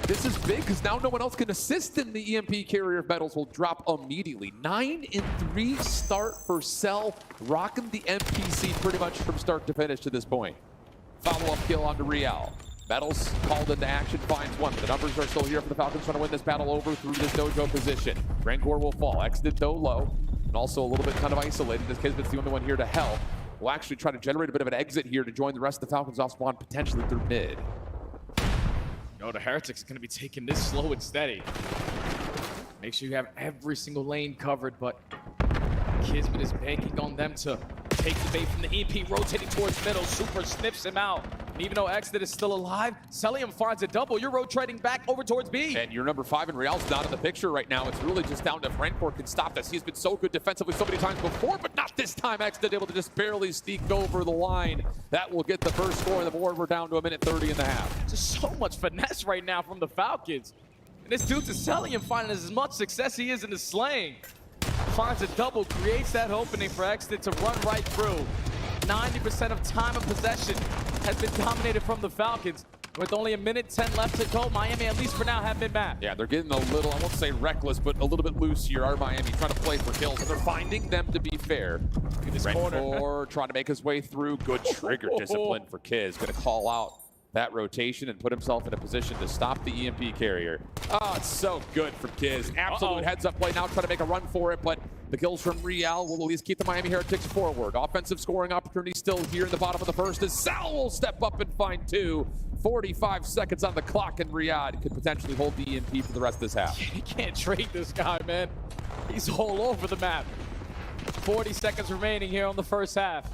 this is big because now no one else can assist him. The EMP carrier of Metals will drop immediately. 9-3 start for Cell, rocking the NPC pretty much from start to finish to this point. Follow-up kill onto Real. Metals called into action, finds one. The numbers are still here for the Falcons trying to win this battle over through this dojo position. Rancor will fall. Exited though low, and also a little bit kind of isolated. This Kismet's the only one here to help. We'll actually try to generate a bit of an exit here to join the rest of the Falcons off spawn, potentially through mid. No, the Heretics is going to be taking this slow and steady. Make sure you have every single lane covered, but Kismet is banking on them to take the bait from the EP, rotating towards middle. Super sniffs him out. And even though Exit is still alive, Cellium finds a double. You're rotating back over towards B. And your number 5 in Real's not in the picture right now. It's really just down to if Rancor can stop this. He's been so good defensively so many times before, but not this time. Exit able to just barely sneak over the line. That will get the first score on the board. We're down to 1:30 in the half. Just so much finesse right now from the Falcons. And this dude's Cellium finding as much success he is in the slaying. Finds a double, creates that opening for Exit to run right through. 90% of time of possession has been dominated from the Falcons. With only 1:10 left to go, Miami, at least for now, have mid-map. Yeah, they're getting a little, I won't say reckless, but a little bit loose here. Our Miami trying to play for kills, and they're finding them to be fair. Look at this Renfor trying to make his way through. Good trigger discipline for Kiz. Going to call out that rotation and put himself in a position to stop the EMP carrier. Oh, it's so good for Kiz. Absolute heads-up play now, trying to make a run for it, but the kills from Real will at least keep the Miami Heretics forward. Offensive scoring opportunity still here in the bottom of the first as Sal will step up and find 2. 45 seconds on the clock, and Riyadh could potentially hold the EMP for the rest of this half. You can't trade this guy, man. He's all over the map. 40 seconds remaining here on the first half.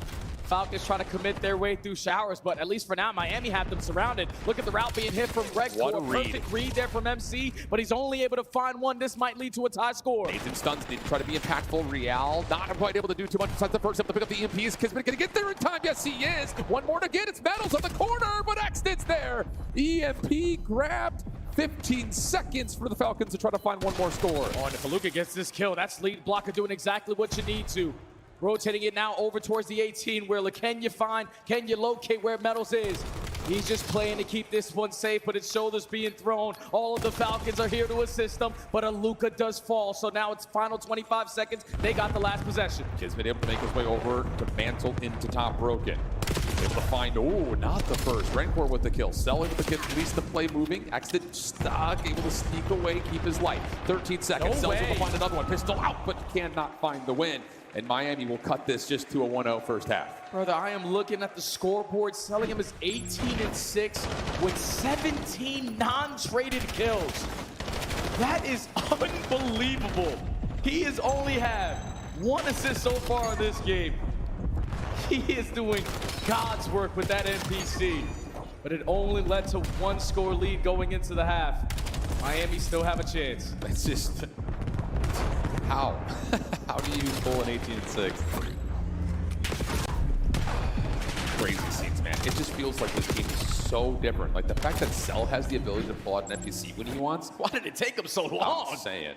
Falcons trying to commit their way through showers, but at least for now, Miami have them surrounded. Look at the route being hit from Greg. What a read. Perfect read there from MC, but he's only able to find one. This might lead to a tie score. Nathan Stuns did try to be impactful. Real not quite able to do too much besides the first up to pick up the EMPs. Kismet gonna get there in time. Yes, he is. One more to get. It's Metals on the corner, but Exted's there. EMP grabbed. 15 seconds for the Falcons to try to find one more score. Oh, and if Aluka gets this kill, that's lead blocker doing exactly what you need to. Rotating it now over towards the 18 where can you locate where Metals is? He's just playing to keep this one safe, but his shoulders being thrown. All of the Falcons are here to assist him, but Aluka does fall. So now it's final 25 seconds. They got the last possession. Kismet able to make his way over to Mantle into top broken. Able to find, oh, not the first. Renfor with the kill. Selling the kill, at least the play moving. Exit stuck, able to sneak away, keep his life. 13 seconds. Sells able to find another one. Pistol out, but cannot find the win. And Miami will cut this just to a 1-0 first half. Brother, I am looking at the scoreboard. Sellingham is 18-6 with 17 non-traded kills. That is unbelievable. He has only had 1 assist so far in this game. He is doing God's work with that NPC. But it only led to 1 score lead going into the half. Miami still have a chance. It's just... How? How do you pull an 18-6? Crazy scenes, man. It just feels like this game is so different. Like the fact that Cell has the ability to pull out an NPC when he wants. Why did it take him so long? I'm saying.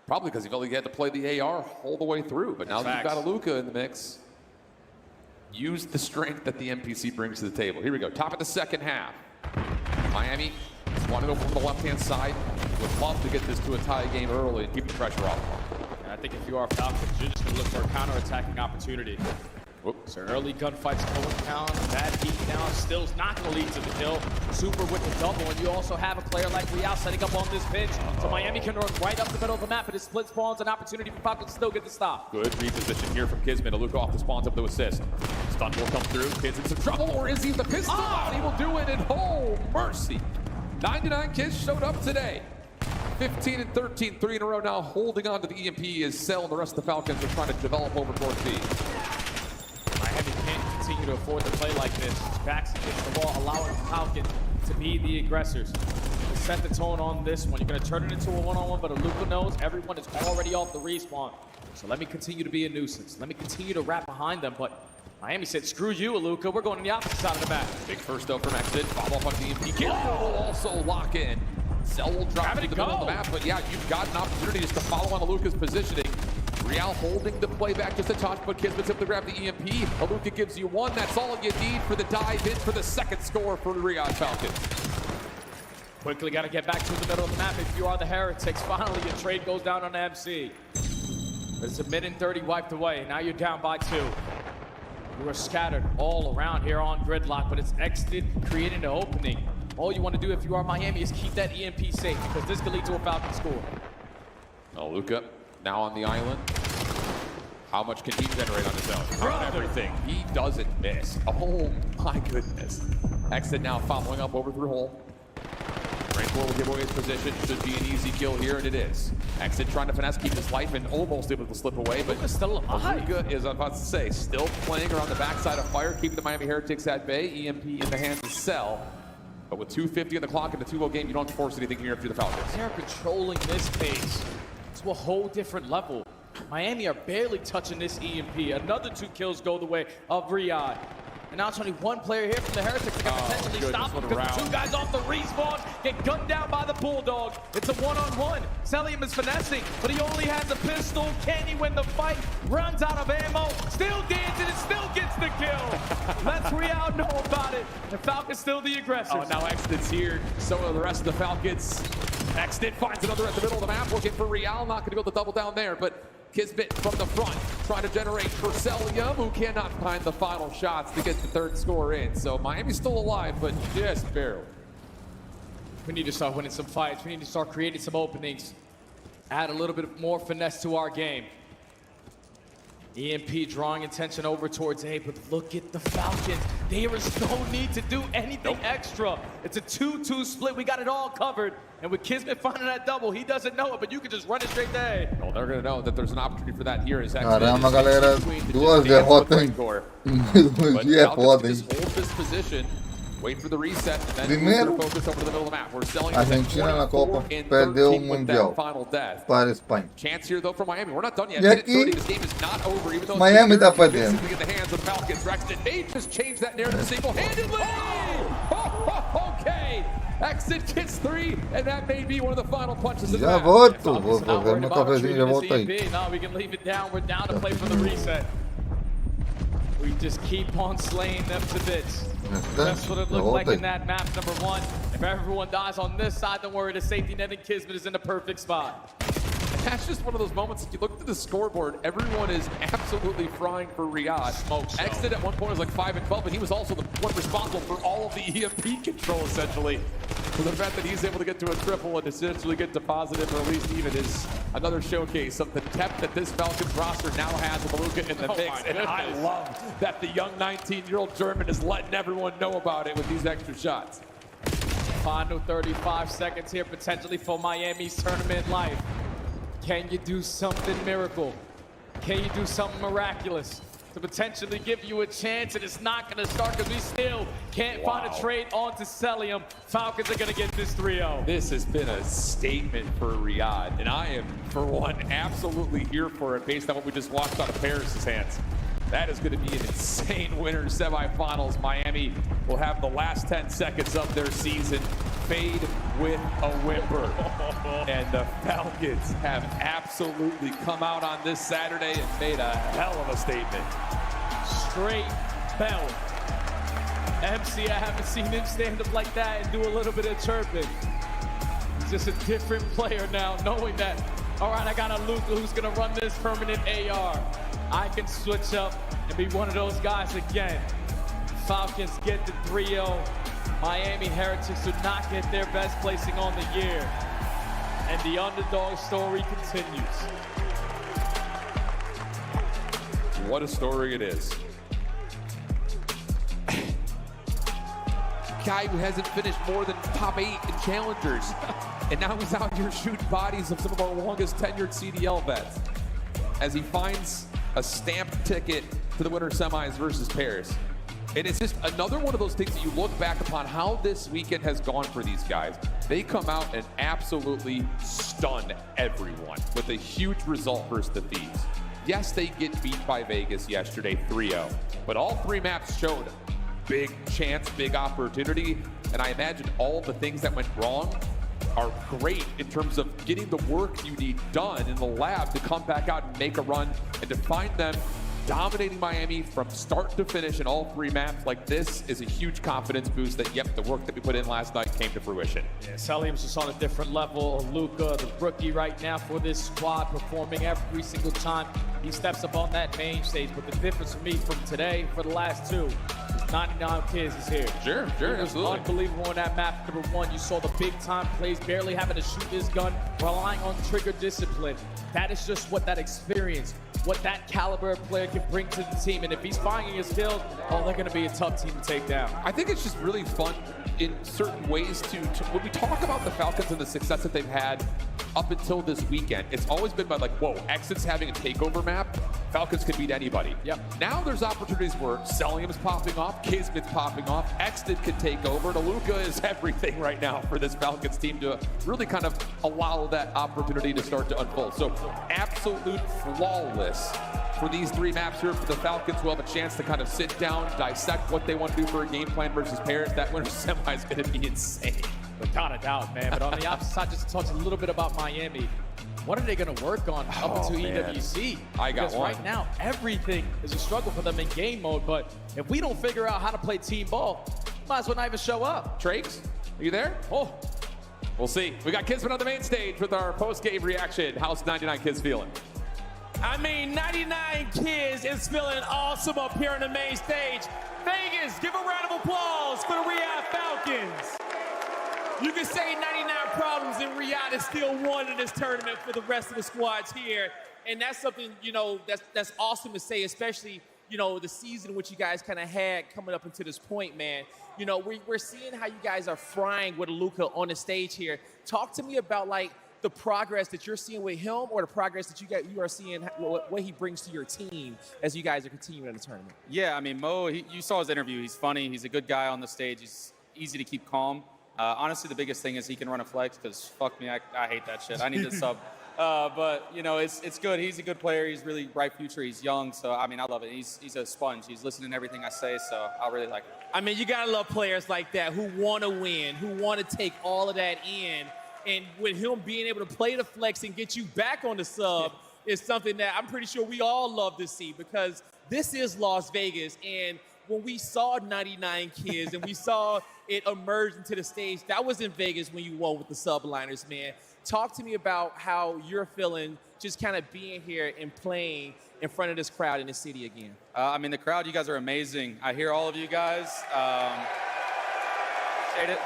Probably because he felt like he had to play the AR all the way through. But now that you've got Aluka in the mix, use the strength that the NPC brings to the table. Here we go. Top of the second half. Miami wanted over from the left-hand side. Would love to get this to a tie game early and keep the pressure off. I think if you are Falcons, you're just going to look for a counter-attacking opportunity. So early gunfights going down, bad heat down, still not going to lead to the kill. Super with the double, and you also have a player like Real setting up on this pinch. So Miami can run right up the middle of the map, but it split spawns an opportunity for Falcons to still get the stop. Good reposition here from Kismet. Aluka off the spawns up to assist. Stun will come through. Kids in some trouble, or is he the pistol out? He will do it, and oh, mercy. 99 kids showed up today. 15-13, 3 in a row now, holding on to the EMP as Cell and the rest of the Falcons are trying to develop over towards B. Miami can't continue to afford to play like this. Backs against the wall, allowing the Falcons to be the aggressors. To set the tone on this one. You're going to turn it into a one-on-one, but Aluka knows everyone is already off the respawn. So let me continue to be a nuisance. Let me continue to wrap behind them, but Miami said, screw you, Aluka. We're going to the opposite side of the map. Big first though from Exit. Follow up on the EMP. Kill will also lock in. Cell will drop into the middle of the map, but yeah, you've got an opportunity just to follow on Aluka's positioning. Real holding the play back just a touch, but Kismet's able to grab the EMP. Aluka gives you 1. That's all you need for the dive in for the second score for the Riyadh Falcons. Quickly got to get back to the middle of the map if you are the Heretics. Finally, your trade goes down on MC. There's a minute and 30 wiped away. Now you're down by 2. You are scattered all around here on Gridlock, but it's exited, creating an opening. All you want to do if you are Miami is keep that EMP safe, because this could lead to a Falcon score. Aluka now on the island. How much can he generate on his own? Throughout everything. He doesn't miss. Oh my goodness. Exit now following up over through hole. Renfor will give away his position. Should be an easy kill here, and it is. Exit trying to finesse, keep his life, and almost able to slip away, but still alive. Aluka is, I'm about to say, still playing around the backside of fire, keeping the Miami Heretics at bay. EMP in the hands of Cell. But with 2:50 on the clock in the 2-0 game, you don't force anything here if you're the Falcons. They're controlling this pace to a whole different level. Miami are barely touching this EMP. Another 2 kills go the way of Riyadh. And now it's only one player here from the Heretics that can potentially stop him because the 2 guys off the respawn get gunned down by the Bulldog. It's a one-on-one. Cellium is finessing, but he only has a pistol. Can he win the fight? Runs out of ammo, still dancing and still gets the kill. Let's Real know about it. The Falcons still the aggressors. Oh, now Exnet's here. So are the rest of the Falcons. Exnet finds another at the middle of the map, looking for Real. Not going to be able to double down there, but Kismet from the front, trying to generate for Cellium, who cannot find the final shots to get the 3rd score in. So Miami's still alive, but just barely. We need to start winning some fights. We need to start creating some openings. Add a little bit more finesse to our game. EMP drawing attention over towards A, but look at the Falcons. There is no need to do anything extra. It's a 2-2 split. We got it all covered. And with Kismet finding that double, he doesn't know it, but you can just run it straight to A. Well, they're going to know that there's an opportunity for that here. Is Caramba, galera. 2 derrotas, hein? Um dia é foda, hein? Hold this position. Wait for the reset, and then Primeiro, focus over to the middle of the map. We're selling Argentina na Copa perdeu o Mundial para a Espanha. Chance here though for Miami. We're not done yet. E aqui, this game is not over, even though Miami tá perdendo. in the hands of Falcons. Rexton may just change that narrative single-handedly. Okay. Exit gets 3, and that may be one of the final punches of the Já match. volto, vou fazer meu cafezinho e já volto aí. No, we can leave it down. We're down to play for the reset. We just keep on slaying them to bits. That's what it looked like in that map, number 1. If everyone dies on this side, don't worry, the safety net and Kismet is in the perfect spot. That's just one of those moments, if you look at the scoreboard, everyone is absolutely frying for Riyadh. Exit at one point was like 5 and 12, but he was also the one responsible for all of the EMP control, essentially. So the fact that he's able to get to a triple and essentially get to positive, or at least even, is another showcase of the depth that this Falcons roster now has with Luka in the mix. And I love that the young 19-year-old German is letting everyone know about it with these extra shots. Final 35 seconds here, potentially for Miami's tournament life. Can you do something miracle? Can you do something miraculous to potentially give you a chance? And it's not going to start because we still can't find a trade onto Cellium. Falcons are going to get this 3-0. This has been a statement for Riyadh, and I am, for one, absolutely here for it based on what we just watched out of Paris' hands. That is going to be an insane winner semifinals. Miami will have the last 10 seconds of their season fade with a whimper. And the Falcons have absolutely come out on this Saturday and made a hell of a statement. Straight bell. MC, I haven't seen him stand up like that and do a little bit of chirping. He's just a different player now, knowing that, all right, I got a Luka who's going to run this permanent AR. I can switch up and be one of those guys again. Falcons get the 3-0. Miami Heretics do not get their best placing on the year. And the underdog story continues. What a story it is. Guy who hasn't finished more than top 8 in challengers. And now he's out here shooting bodies of some of our longest tenured CDL vets. As he finds a stamped ticket to the winter semis versus Paris. And it's just another one of those things that you look back upon how this weekend has gone for these guys. They come out and absolutely stun everyone with a huge result versus the Thieves. Yes, they get beat by Vegas yesterday 3-0, but all 3 maps showed big chance, big opportunity. And I imagine all the things that went wrong are great in terms of getting the work you need done in the lab to come back out and make a run, and to find them dominating Miami from start to finish in all 3 maps like this is a huge confidence boost that, yep, the work that we put in last night came to fruition. Yeah, Cellium's just on a different level. Luka, the rookie right now for this squad, performing every single time he steps up on that main stage. But the difference for me from today, for the last 2, is 99 Kids is here. Sure, It was absolutely. unbelievable on that map. Number 1, you saw the big time plays, barely having to shoot his gun, relying on trigger discipline. That is just what that experience, what that caliber of player can bring to the team. And if he's finding his skills, oh, they're going to be a tough team to take down. I think it's just really fun in certain ways to when we talk about the Falcons and the success that they've had up until this weekend, it's always been by like, whoa, Exit's having a takeover map. Falcons could beat anybody. Yep. Now there's opportunities where Celium's popping off, Kismet's popping off, Exit could take over, and Aluka is everything right now for this Falcons team to really kind of allow that opportunity to start to unfold. So absolute flawless for these 3 maps here for the Falcons. We'll have a chance to kind of sit down, dissect what they want to do for a game plan versus Paris. That winter semi is going to be insane. Without a doubt, man. But on the opposite side, just to talk a little bit about Miami. What are they going to work on up until EWC? I got because one. Right now, everything is a struggle for them in game mode. But if we don't figure out how to play team ball, might as well not even show up. Trakes, are you there? Oh, we'll see. We got Kismet on the main stage with our post-game reaction. How's 99 Kids feeling? I mean, 99 Kids is feeling awesome up here on the main stage. Vegas, give a round of applause for the Riyadh Falcons. You can say 99 problems and Riyadh is still one in this tournament for the rest of the squads here. And that's something, you know, that's awesome to say, especially, you know, the season which you guys kind of had coming up until this point, man. You know, we're seeing how you guys are frying with Aluka on the stage here. Talk to me about, like, the progress that you're seeing with him or the progress that you are seeing, what he brings to your team as you guys are continuing in the tournament. Yeah, I mean, Mo, you saw his interview. He's funny. He's a good guy on the stage. He's easy to keep calm. Honestly, the biggest thing is he can run a flex because fuck me, I hate that shit. I need to sub. But, you know, it's good. He's a good player. He's really bright future. He's young. So, I mean, I love it. He's a sponge. He's listening to everything I say. So I really like it. I mean, you got to love players like that who want to win, who want to take all of that in. And with him being able to play the flex and get you back on the sub is something that I'm pretty sure we all love to see because this is Las Vegas. And when we saw 99 Kids and we saw it emerge into the stage, that was in Vegas when you won with the subliners, man. Talk to me about how you're feeling just kind of being here and playing in front of this crowd in the city again. I mean, the crowd, you guys are amazing. I hear all of you guys. Appreciate it.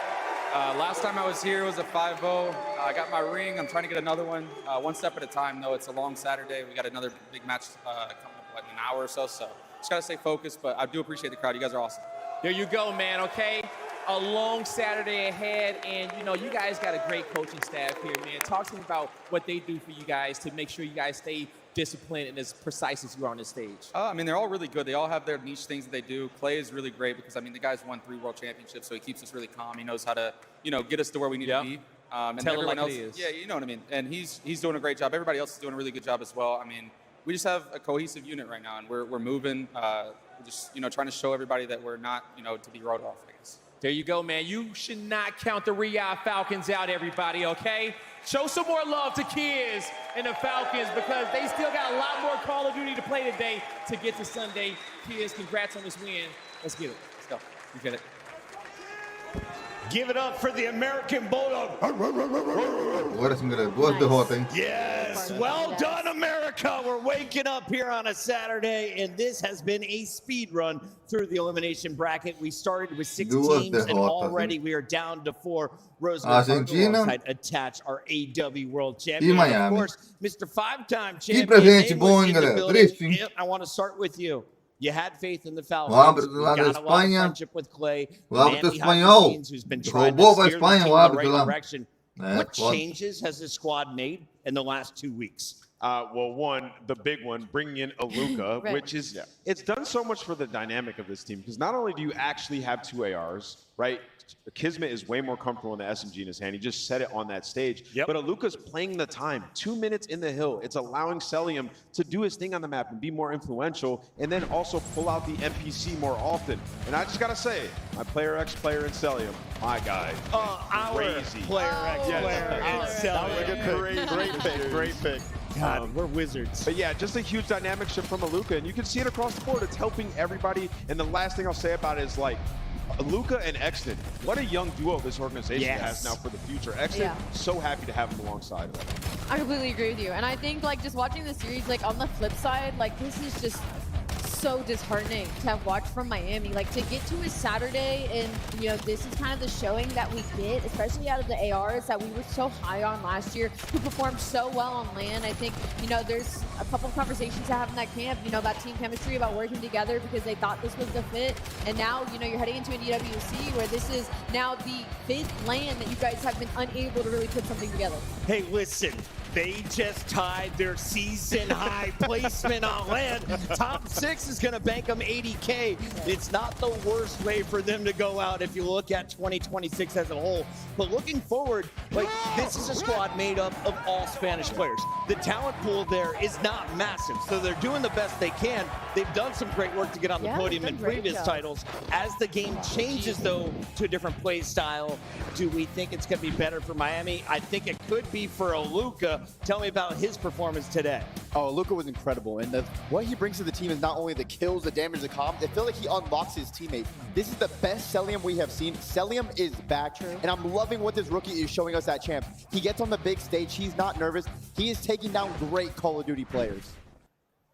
Last time I was here was a 5-0. I got my ring. I'm trying to get another one. One step at a time, though. It's a long Saturday. We got another big match coming up in an hour or so. So just got to stay focused. But I do appreciate the crowd. You guys are awesome. There you go, man, okay? A long Saturday ahead, and, you know, you guys got a great coaching staff here, man. Talk to me about what they do for you guys to make sure you guys stay disciplined and as precise as you are on the stage. I mean, they're all really good. They all have their niche things that they do. Clay is really great because, I mean, the guy's won 3 world championships, so he keeps us really calm. He knows how to, you know, get us to where we need to be. And Tell everyone it like else, it is. yeah, you know what I mean. And he's doing a great job. Everybody else is doing a really good job as well. I mean, we just have a cohesive unit right now, and we're moving. We're just, you know, trying to show everybody that we're not, you know, to be wrote off, I guess. There you go, man. You should not count the Riyadh Falcons out, everybody, okay? Show some more love to Kids and the Falcons because they still got a lot more Call of Duty to play today to get to Sunday. Kids, congrats on this win. Let's get it. Let's go. You get it. Give it up for the American Bulldog. Agora sim, galera. Duas derrotas, hein? Yes, well done, America. We're waking up here on a Saturday, and this has been a speed run through the elimination bracket. We started with 6 Duas teams, and derrotas, already we are down to 4. Rosemary Argentina. alongside Attach, our AW World Champion. Miami. Of course, Mr. 5-time champion. presente Amos bom, hein, in the galera? building. Triste, hein? I want to start with you. You had faith in the Falcons. O árbitro You lá da got a lot of Espanha. friendship with Clay. O árbitro Man behind the espanhol. scenes who's been trying to Roubou para a steer the Espanha team o in the árbitro right lá. direction. What changes has the squad made in the last 2 weeks? Well, one, the big one, bringing in Aluka, Right. which is, it's done so much for the dynamic of this team because not only do you actually have 2 ARs, right? Kismet is way more comfortable in the SMG in his hand. He just said it on that stage. But Aluka's playing the time. 2 minutes in the hill. It's allowing Celium to do his thing on the map and be more influential and then also pull out the NPC more often. And I just got to say, my player X player in Celium, my guy. Our crazy. player X Yes. player in Celium. Great pick, great pick. God, we're wizards. But yeah, just a huge dynamic shift from Aluka, and you can see it across the board. It's helping everybody. And the last thing I'll say about it is, like, Aluka and Exton, what a young duo this organization has now for the future. Exton, so happy to have him alongside. I completely agree with you. And I think, like, just watching the series, like, on the flip side, like, this is just so disheartening to have watched from Miami. Like, to get to a Saturday and, you know, this is kind of the showing that we get, especially out of the ARs that we were so high on last year, who performed so well on LAN. I think, you know, there's a couple of conversations to have in that camp, you know, about team chemistry, about working together because they thought this was the fit. And now, you know, you're heading into an EWC where this is now the 5th LAN that you guys have been unable to really put something together. Hey, listen, they just tied their season high placement on LAN. Top 6 is going to bank them $80K. It's not the worst way for them to go out if you look at 2026 as a whole. But looking forward, like, this is a squad made up of all Spanish players. The talent pool there is not massive, so they're doing the best they can. They've done some great work to get on the podium in previous titles. As the game changes, though, to a different play style, do we think it's going to be better for Miami? I think it could be for Aluka. Tell me about his performance today. Oh, Luka was incredible. And what he brings to the team is not only the kills, the damage, the comms. I feel like he unlocks his teammates. This is the best Cellium we have seen. Cellium is back. And I'm loving what this rookie is showing us at Champ. He gets on the big stage. He's not nervous. He is taking down great Call of Duty players.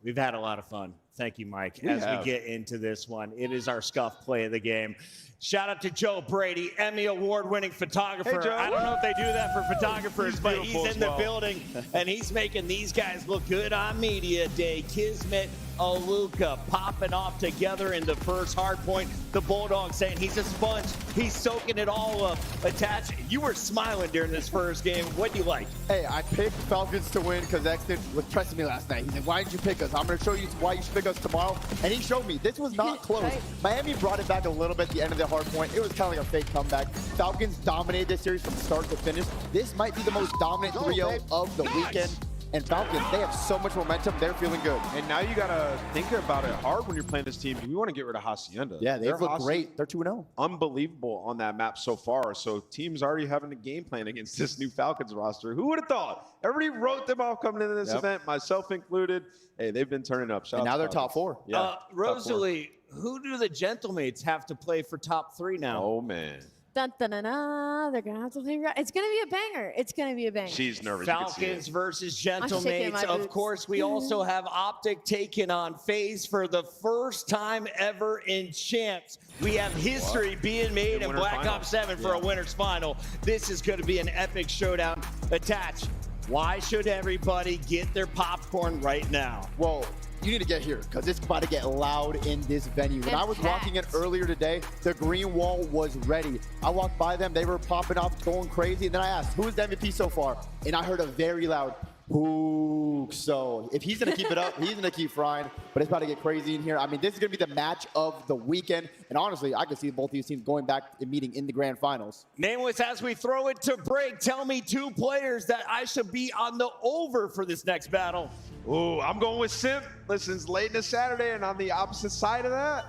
We've had a lot of fun. Thank you, Mike. We get into this one, it is our scuff play of the game. Shout out to Joe Brady, Emmy Award-winning photographer. Hey, Joe. I don't know if they do that for photographers, but he's in the well. building, and he's making these guys look good on media day. Kismet, Aluka popping off together in the first hard point. The Bulldog saying he's a sponge. He's soaking it all up. Attach, you were smiling during this first game. What do you like? Hey, I picked Falcons to win because Exton was pressing me last night. He said, why did you pick us? I'm going to show you why you should pick us tomorrow. And he showed me. This was not close. Right. Miami brought it back a little bit at the end of the hard point. It was kind of like a fake comeback. Falcons dominated this series from start to finish. This might be the most dominant trio of the weekend. And Falcons, they have so much momentum. They're feeling good. And now you got to think about it hard when you're playing this team. Do we want to get rid of Hacienda? Yeah, they've looked great. They're 2-0. Unbelievable on that map so far. So teams already having a game plan against this new Falcons roster. Who would have thought? Everybody wrote them off coming into this event, myself included. Hey, they've been turning up. And now they're top 4. Yeah, Rosalie, who do the Gentlemates have to play for top 3 now? Oh, man. Dun, dun, dun, dun. They're going to have to figure out. It's going to be a banger. It's going to be a banger. She's nervous. Falcons versus Gentlemates. my Of boots. course, we also have Optic taking on FaZe for the first time ever in Champs. We have history being made in Black Ops 7 for a winner's final. This is going to be an epic showdown. Attach. Why should everybody get their popcorn right now? Well, you need to get here because it's about to get loud in this venue. When I was walking in earlier today, the green wall was ready. I walked by them, they were popping off, going crazy, and then I asked, who is the MVP so far? And I heard a very loud Hook. So if he's going to keep it up, he's going to keep frying, but it's about to get crazy in here. I mean, this is going to be the match of the weekend, and honestly, I can see both these teams going back and meeting in the grand finals. Nameless, as we throw it to break, tell me 2 players that I should be on the over for this next battle. Ooh, I'm going with Simp. Listen, it's late in the Saturday, and on the opposite side of that,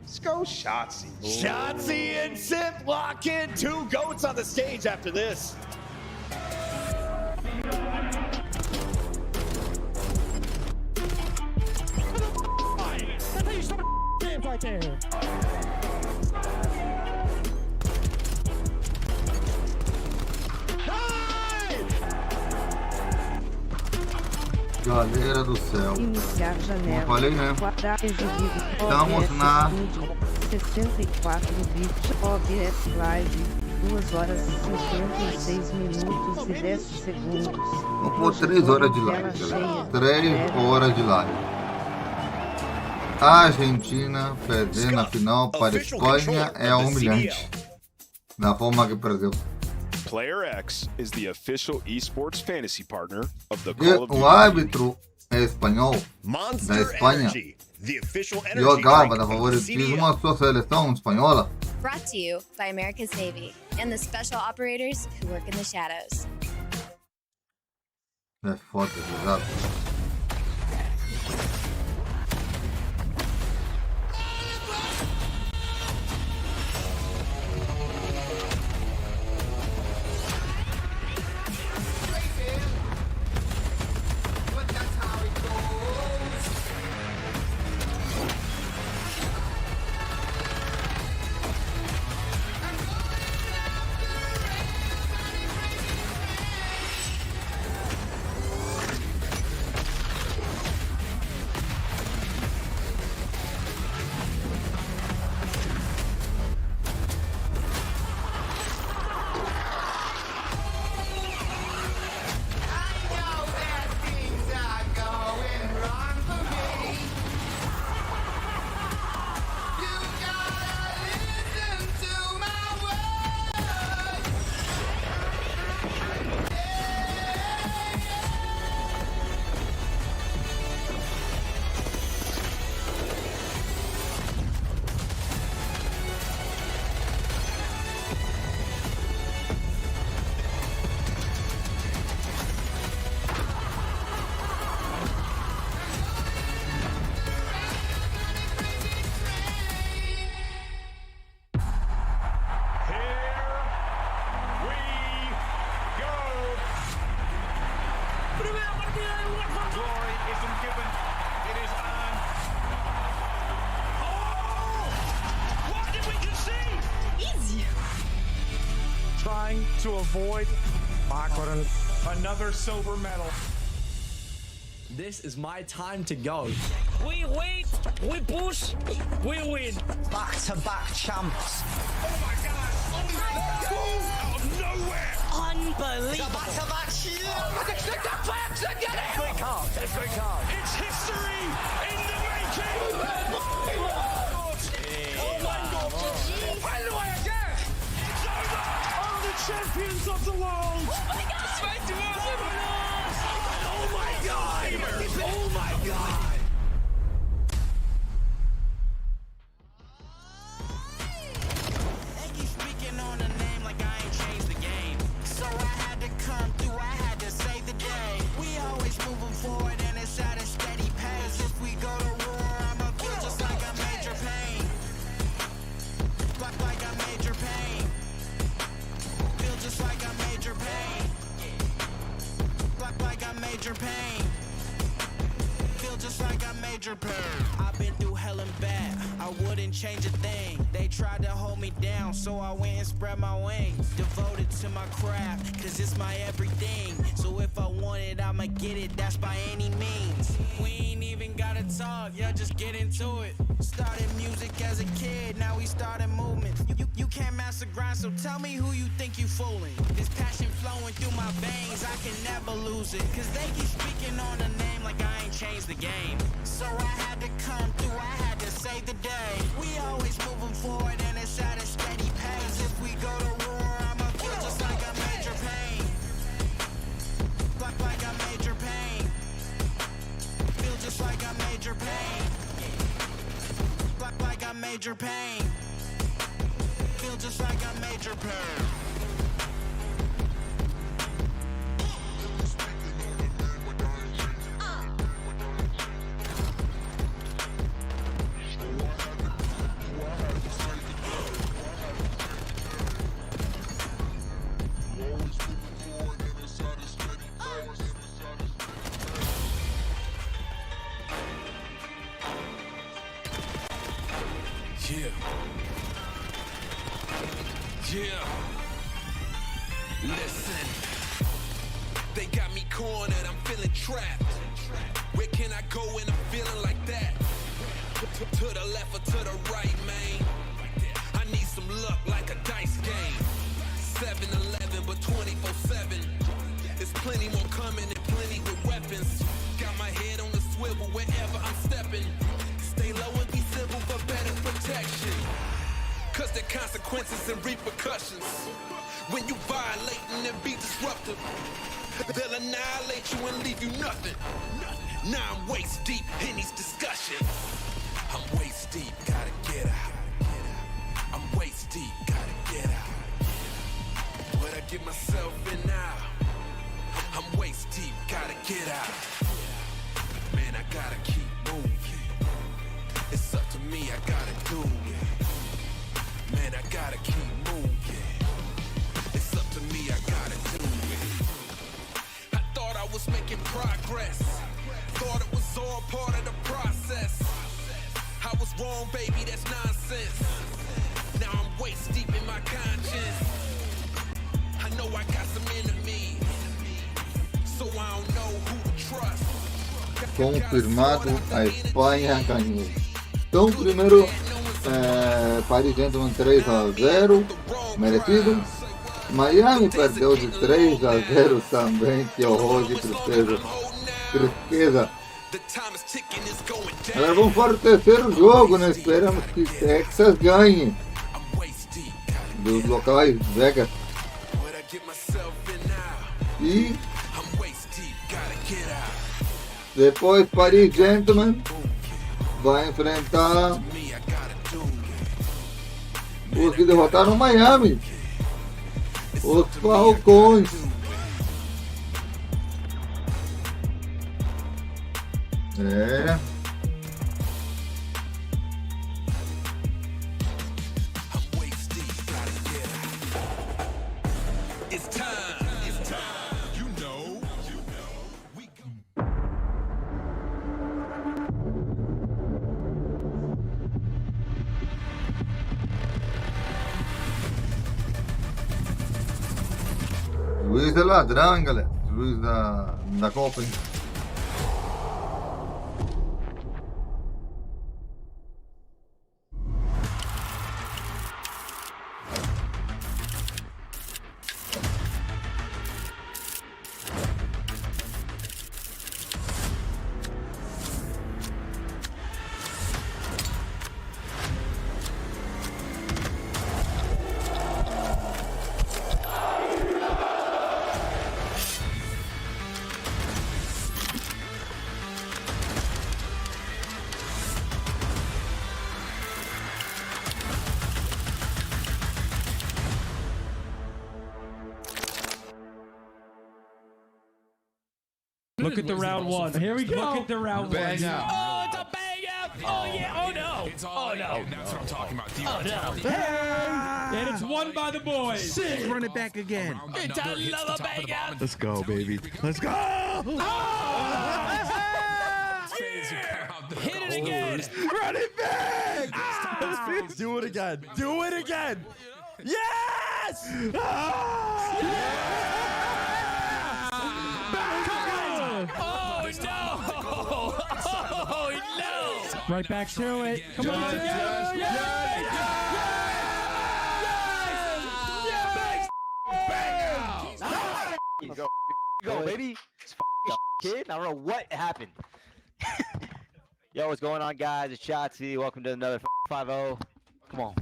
let's go Shotzzy. Shotzzy and Simp lock in. 2 goats on the stage after this. That's how you start games right there. Galera do céu. Iniciar janela. Como falei, né? Guardar exibido. Estamos na 64 bits. OBS Live. 2 horas e 56 minutos e 10 segundos. Vamos por 3 horas de live, galera. 3 horas de live. A Argentina perder na final para a Espanha é humilhante. Da forma que perdeu. Player X is the official esports fantasy partner of the E Call of Duty. o árbitro é espanhol, da Espanha. Jogava da favoritismo a sua seleção espanhola. Brought to you by America's Navy and the special operators who work in the shadows. É foda, exato. Glory isn't given, it is earned. Oh! What did we just see? Easy. Trying to avoid another silver medal. This is my time to go. We wait, we push, we win. Back-to-back champs. Oh my God! Out of nowhere! Unbelievable. Back-to-back Great card. That's a great card. It's history in the making! Oh my God! By the way, again! It's over! Are the champions of the world! Oh my God! Oh my God! Oh my God! They keep speaking on the name like I ain't changed the game. So I had to come through, I had to save the day. We always moving forward and it's at a steady pace. If we go to war, I'ma feel just like I'm Major Pain. Like I'm Major Pain. Feel just like I'm Major Pain. Like I'm Major Pain. Feel just like I'm Major Pain. I've been through hell and back, I wouldn't change a thing. They tried to hold me down, so I went and spread my wings. Devoted to my craft, cause it's my everything. So if I want it, I'ma get it, that's by any means. We ain't even gotta talk, yeah, just get into it. Started music as a kid, now we started movements. You can't master grind, so tell me who you think you fooling. This passion flowing through my veins, I can never lose it. Cause they keep speaking on the name like I ain't changed the game. So I had to come through, I had to save the day. We always moving forward and it's at a steady pace. If we go to war, I'ma feel just like I'm Major Pain. Like I'm Major Pain. Feel just like I'm Major Pain. Like I'm Major Pain. Feel just like I'm Major Pain. Yeah. Yeah. Listen. They got me cornered, I'm feeling trapped. Where can I go when I'm feeling like that? To the left or to the right, man. I need some luck like a dice game. 7-Eleven, but 24/7. There's plenty more coming and plenty with weapons. Got my head on the swivel wherever I'm stepping. Stay low and be simple for better protection. Cause there are consequences and repercussions. When you violating and be disruptive, they'll annihilate you and leave you nothing. Now I'm waist deep in these discussions. I'm waist deep, gotta get out. I'm waist deep, gotta get out. What I get myself in now? I'm waist deep, gotta get out. Man, I gotta keep moving. It's up to me, I gotta do it. Man, I gotta keep moving. It's up to me, I gotta do it. I thought I was making progress. Thought it was all part of the process. I was wrong, baby, that's nonsense. Now I'm waist deep in my conscience. I know I got some enemies, so I don't know who to trust. Confirmado, a Espanha ganhou. Então, primeiro, Paris Gentleman 3-0, merecido. Miami perdeu de 3-0 também, que horror, de tristeza. Tristeza. Agora vamos para o terceiro jogo, né? Esperamos que Texas ganhe dos locais Vegas. E depois Paris Gentleman vai enfrentar os que derrotaram Miami, os Falcões. Luis è ladrangale. Luis da Copenhagen. Look at the round one. Here we go. Look at the round one. Oh, it's a bang out. Oh, yeah. Oh, no. Oh, no. That's what I'm talking about. Oh, no. And it's won by the boys. Sick. Run it back again. It's another bang out. Let's go, baby. Let's go. Hit it again. Run it back. Do it again. Do it again. Yes! Oh, no. Oh, no. Right back to it. Come on. Go, baby. Kid, I don't know what happened. Yo, what's going on, guys? It's Shotzi. Welcome to another 5-0. Come on.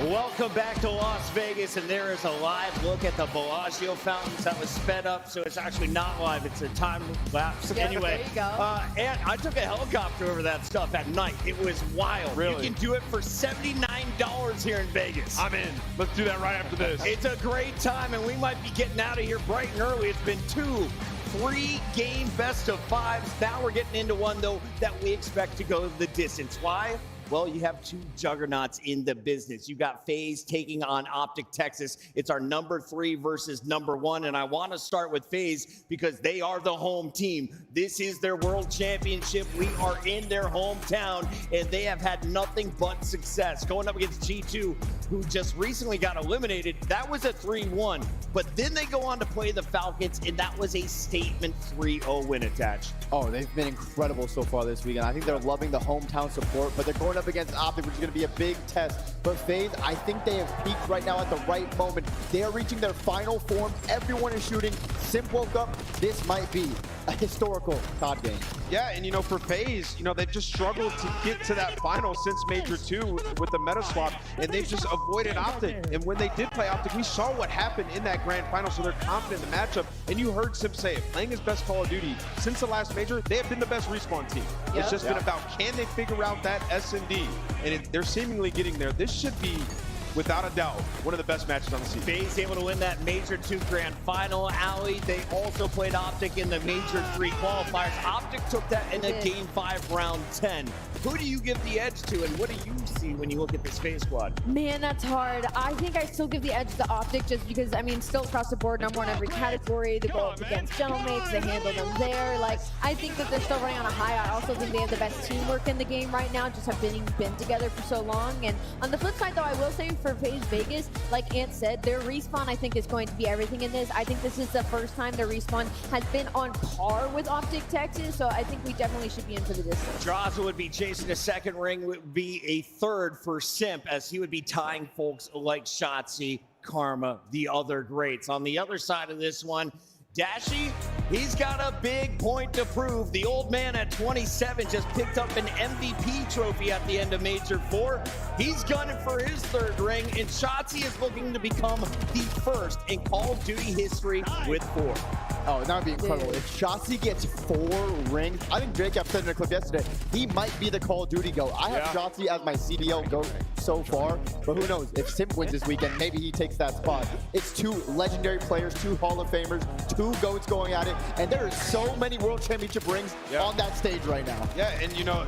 Welcome back to Las Vegas, and there is a live look at the Bellagio fountains that was sped up, so it's actually not live. It's a time lapse. Yeah, Anyway, there you go. and I took a helicopter over that stuff at night. It was wild. Really? You can do it for $79 here in Vegas. I'm in. Let's do that right after this. It's a great time, and we might be getting out of here bright and early. It's been 2 3-game best of 5s. Now we're getting into one, though, that we expect to go the distance. Why? Well, you have 2 juggernauts in the business. You got FaZe taking on Optic Texas. It's our number 3 versus number 1, and I want to start with FaZe because they are the home team. This is their world championship. We are in their hometown, and they have had nothing but success. Going up against G2, who just recently got eliminated, that was a 3-1. But then they go on to play the Falcons, and that was a statement 3-0 win attach. Oh, they've been incredible so far this weekend. I think they're loving the hometown support, but they're going up against Optic, which is going to be a big test. But FaZe, I think they have peaked right now at the right moment. They are reaching their final form. Everyone is shooting. Simp woke up. This might be a historical COD game. Yeah, and you know, for FaZe, you know, they've just struggled to get to that final since Major 2 with the meta swap, and they've just avoided Optic. And when they did play Optic, we saw what happened in that grand final, so they're confident in the matchup. And you heard Simp say it, playing his best Call of Duty since the last Major, they have been the best respawn team. It's just been about, can they figure out that S&D? And they're seemingly getting there. This should be, without a doubt, one of the best matches on the season. FaZe able to win that Major 2 Grand Final. Alley, they also played Optic in the Major 3 qualifiers. Optic took that in the Game 5 Round 10. Who do you give the edge to, and what do you see when you look at this FaZe squad? Man, that's hard. I think I still give the edge to Optic just because, I mean, still across the board, number 1 every category. They go up against Gentlemates, they handle them there. Like, I think that they're still running on a high. I also think they have the best teamwork in the game right now, just have been together for so long. And on the flip side, though, I will say for FaZe Vegas, like Ant said, their respawn, I think, is going to be everything in this. I think this is the first time their respawn has been on par with Optic Texas, so I think we definitely should be in for the distance. Draza would be chasing a second ring, would be a third for Simp, as he would be tying folks like Shotzi, Karma, the other greats. On the other side of this one, Dashy, he's got a big point to prove. The old man at 27 just picked up an MVP trophy at the end of Major 4. He's gunning for his 3rd ring, and Shotzi is looking to become the first in Call of Duty history with 4. Oh, that would be incredible. If Shotzi gets 4 rings, I think Jacob said in a clip yesterday, he might be the Call of Duty GOAT. I have Shotzi as my CDL GOAT so far, but who knows? If Simp wins this weekend, maybe he takes that spot. It's 2 legendary players, 2 Hall of Famers, 2 GOATs going at it, and there are so many World Championship rings on that stage right now. Yeah, and you know,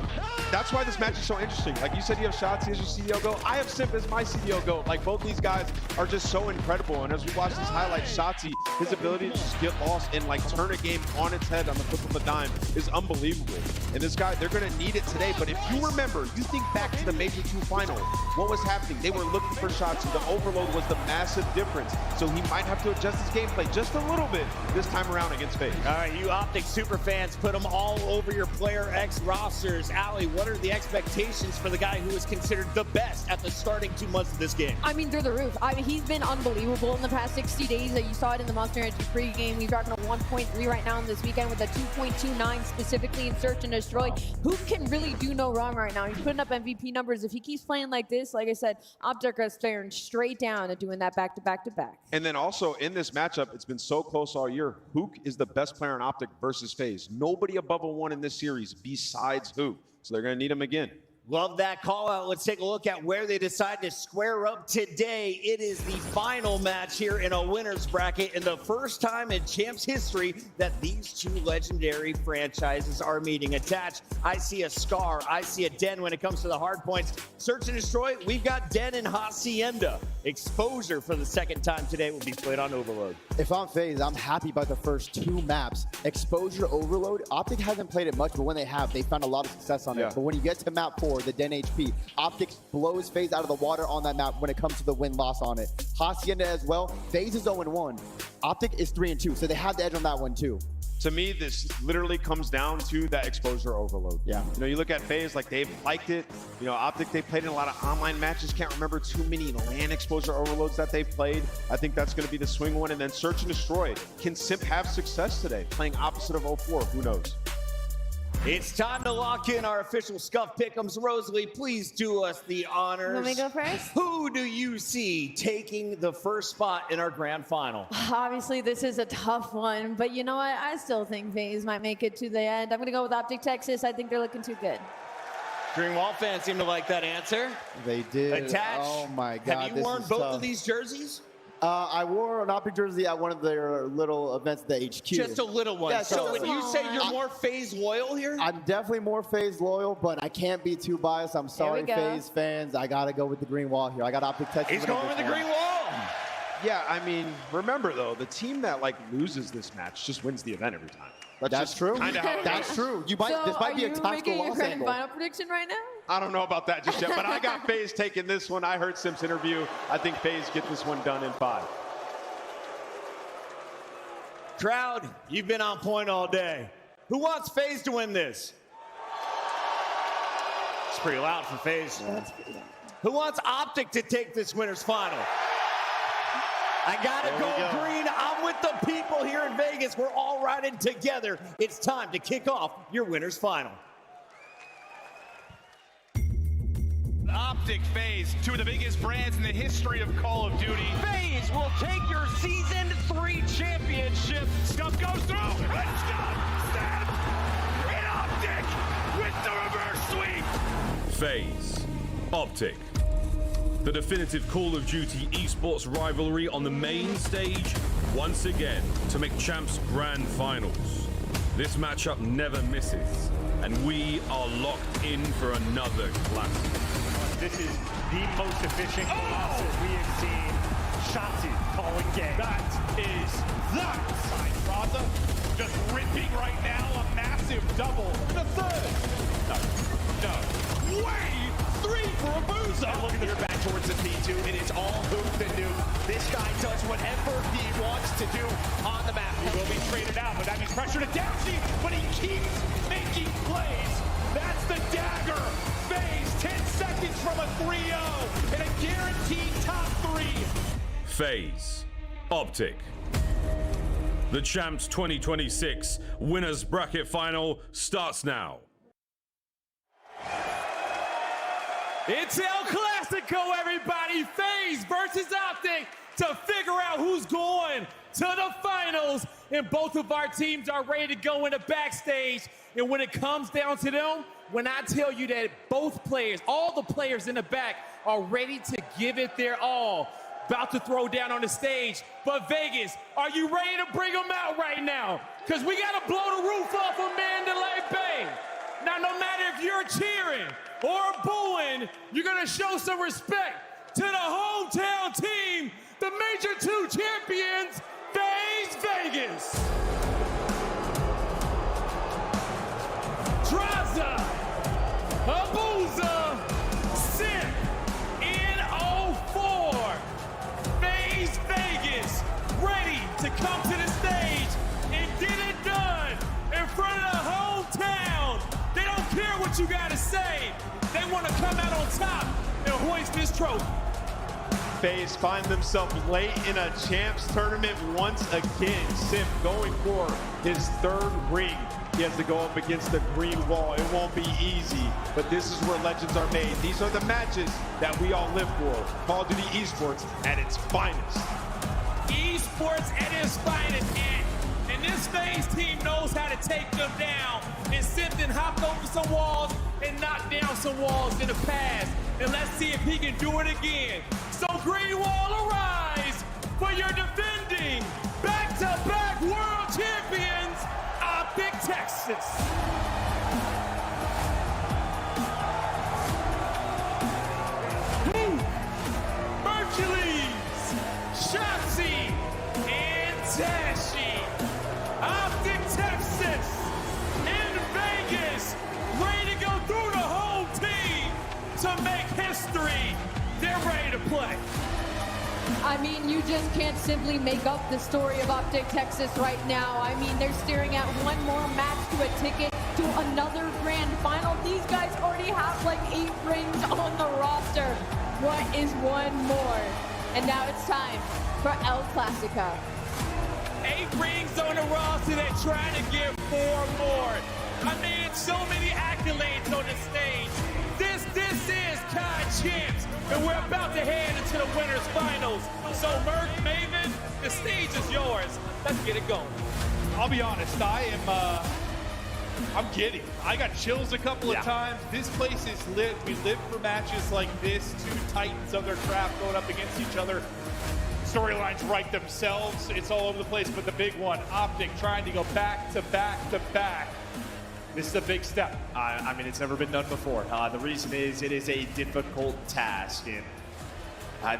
that's why this match is so interesting. Like you said, you have Shotzi as your CDL GOAT. I have Simp as my CDL GOAT. Like, both these guys are just so incredible, and as we watch these highlights, Shotzi, his ability to just get lost and like turn a game on its head on the flip of a dime is unbelievable. And this guy, they're going to need it today. But if you remember, you think back to the Major 2 final, what was happening? They were looking for shots, and the overload was the massive difference. So he might have to adjust his gameplay just a little bit this time around against FaZe. All right, you Optic super fans, put them all over your Player X rosters. Allie, what are the expectations for the guy who is considered the best at the starting 2 months of this game? I mean, through the roof. I mean, he's been unbelievable in the past 60 days. You saw it in the Monster Energy pregame. He's rocking a 1.3 right now in this weekend with a 2.29 specifically in Search and Destroy. Who can really do no wrong right now? He's putting up MVP numbers. If he keeps playing like this, like I said, Optic is staring straight down and doing that back-to-back-to-back. And then also in this matchup, it's been so close all year. Hook is the best player in Optic versus FaZe. Nobody above a 1 in this series besides Hook. So they're going to need him again. Love that call out. Let's take a look at where they decide to square up today. It is the final match here in a winner's bracket and the first time in Champs history that these two legendary franchises are meeting. Attached, I see a Scar, I see a Den when it comes to the hard points. Search and Destroy, we've got Den and Hacienda. Exposure for the second time today will be played on Overload. If I'm FaZe, I'm happy about the first 2 maps. Exposure, Overload, Optic hasn't played it much, but when they have, they found a lot of success on it. But when you get to map 4, the Den HP, Optic blows FaZe out of the water on that map when it comes to the win-loss on it. Hacienda as well, FaZe is 0-1. Optic is 3-2, so they have the edge on that one too. To me, this literally comes down to that exposure overload. Yeah. You know, you look at FaZe, like they've liked it. You know, Optic, they played in a lot of online matches. Can't remember too many LAN exposure overloads that they've played. I think that's going to be the swing one. And then Search and Destroy. Can Simp have success today? Playing opposite of 04, who knows? It's time to lock in our official Scuff Pick'ems. Rosalie, please do us the honors. Let me go first. Who do you see taking the first spot in our grand final? Obviously, this is a tough one, but you know what? I still think FaZe might make it to the end. I'm going to go with Optic Texas. I think they're looking too good. Dreamwall fans seem to like that answer. They did. Attached. Oh my God. Have you worn both of these jerseys? I wore an Optic jersey at one of their little events at the HQ. Just a little one. Yeah, so when you say you're more FaZe loyal here? I'm definitely more FaZe loyal, but I can't be too biased. I'm sorry, FaZe fans. I got to go with the green wall here. I got Optic Texas. He's going with the green wall. Yeah, I mean, remember though, the team that like loses this match just wins the event every time. That's true. That's true. You might. So this might be a tactical are you making your loss grand angle. final prediction right now? I don't know about that just yet, but I got FaZe taking this one. I heard Simp's interview. I think FaZe get this one done in 5. Crowd, you've been on point all day. Who wants FaZe to win this? It's pretty loud for FaZe. Who wants Optic to take this winner's final? I gotta go green. I'm with the people here in Vegas. We're all riding together. It's time to kick off your winner's final. Optic FaZe, 2 of the biggest brands in the history of Call of Duty. FaZe will take your Season 3 championship. Scuff goes through, and Scuff stands in Optic with the reverse sweep. FaZe, Optic. The definitive Call of Duty esports rivalry on the main stage once again to make Champs Grand Finals. This matchup never misses, and we are locked in for another classic. This is the most efficient Colossus we have seen. Shotzi calling game. That is that. Raza just ripping right now a massive double. The third. No. Way 3 for Abuza. And looking to get back towards the P2. It is all Hoop and Nuke. This guy does whatever he wants to do on the map. He will be traded out, but that means pressure to Dowsy, but he keeps making plays. That's the dagger. FaZe 10 seconds from a 3-0 and a guaranteed top 3. FaZe, Optic. The Champs 2026 Winners Bracket Final starts now. It's El Clasico, everybody. FaZe versus Optic to figure out who's going to the finals. And both of our teams are ready to go in the backstage. And when it comes down to them, when I tell you that both players, all the players in the back are ready to give it their all, about to throw down on the stage. But Vegas, are you ready to bring them out right now? Because we got to blow the roof off of Mandalay Bay. Now, no matter if you're cheering or booing, you're going to show some respect to the hometown team, the Major 2 champions, FaZe Vegas. come out on top and hoist this trophy. FaZe find themselves late in a champs tournament once again. Simp going for his 3rd ring. He has to go up against the green wall. It won't be easy, but this is where legends are made. These are the matches that we all live for. Call of Duty Esports at its finest. Esports at its finest, and this FaZe team knows how to take them down. And Simpson hopped over some walls and knocked down some walls in the past. And let's see if he can do it again. So Green Wall, arise for your defending back-to-back world champions, Optic Texas. Hercules, Shotzi, and Tashi. Optic Texas in Vegas, ready to go through the whole team to make history. They're ready to play. I mean, you just can't simply make up the story of Optic Texas right now. I mean, they're staring at one more match to a ticket to another grand final. These guys already have like 8 rings on the roster. What is one more? And now it's time for El Clasico. 8 rings on the roster, they're trying to get 4 more. I mean, so many accolades on the stage. This is COD Champs, and we're about to head into the winners finals. So Merc, Maven, the stage is yours. Let's get it going. I'll be honest, I'm giddy. I got chills a couple of times. This place is lit. We live for matches like this. 2 titans of their craft going up against each other. Storylines write themselves. It's all over the place, but the big one, Optic trying to go back to back to back. This is a big step. I mean, it's never been done before. The reason is it is a difficult task. And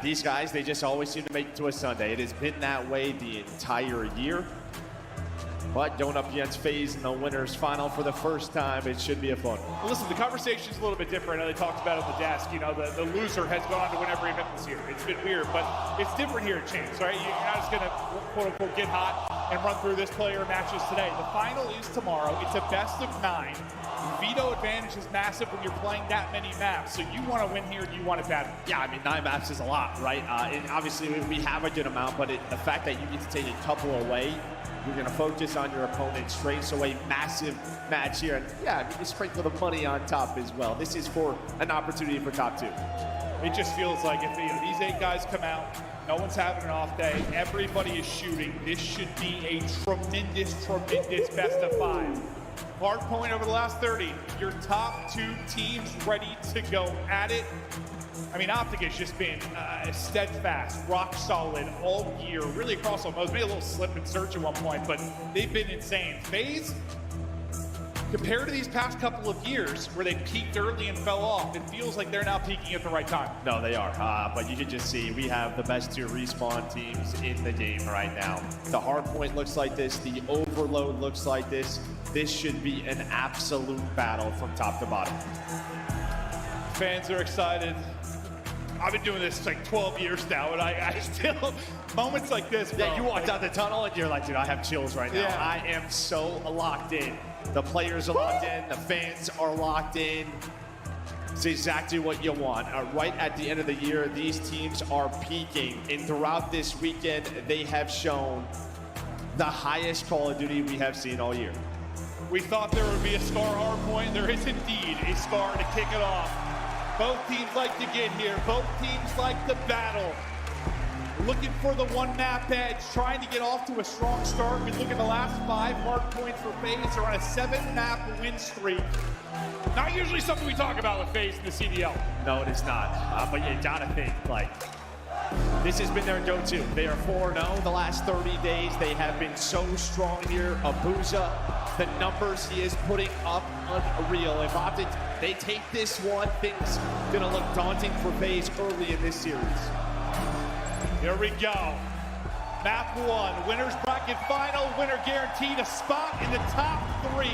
these guys, they just always seem to make it to a Sunday. It has been that way the entire year. But going up against FaZe in the winners final for the first time, it should be a fun one. Well, listen, the conversation's a little bit different. I know they talked about it on the desk. You know, the loser has gone on to win every event this year. It's been weird, but it's different here at Champs, right? You're not just going to, quote unquote, get hot and run through this player matches today. The final is tomorrow. It's a best of 9. Veto advantage is massive when you're playing that many maps. So you want to win here, you want it bad. Yeah, I mean, 9 maps is a lot, right? And obviously, we have a good amount, but the fact that you get to take a couple away, you're going to focus on your opponent straight. So a massive match here. And yeah, you can sprinkle the money on top as well. This is for an opportunity for top 2. It just feels like if these 8 guys come out, no one's having an off day, everybody is shooting. This should be a tremendous best of 5. Hard point over the last 30. Your top 2 teams ready to go at it. I mean, Optic has just been steadfast, rock solid all year, really across all modes. Made a little slip and search at one point, but they've been insane. FaZe, compared to these past couple of years where they peaked early and fell off, it feels like they're now peaking at the right time. No, they are. But you can just see we have the best 2 respawn teams in the game right now. The hard point looks like this. The overload looks like this. This should be an absolute battle from top to bottom. Fans are excited. I've been doing this like 12 years now, and I still, moments like this, bro. Yeah, you walked out the tunnel and you're like, dude, I have chills right now. Yeah. I am so locked in. The players are locked in. The fans are locked in. It's exactly what you want. Right at the end of the year, these teams are peaking. And throughout this weekend, they have shown the highest Call of Duty we have seen all year. We thought there would be a Scar hard point. There is indeed a Scar to kick it off. Both teams like to get here. Both teams like the battle. Looking for the 1 map edge, trying to get off to a strong start. We look at the last 5 hard points for FaZe. They're on a 7-map win streak. Not usually something we talk about with FaZe in the CDL. No, it is not. But you gotta think, like, this has been their go-to. They are 4-0 the last 30 days. They have been so strong here. Abuza, the numbers he is putting up, unreal. If Optic, they take this one, things gonna look daunting for FaZe early in this series. Here we go. Map 1, winners bracket final. Winner guaranteed a spot in the top 3.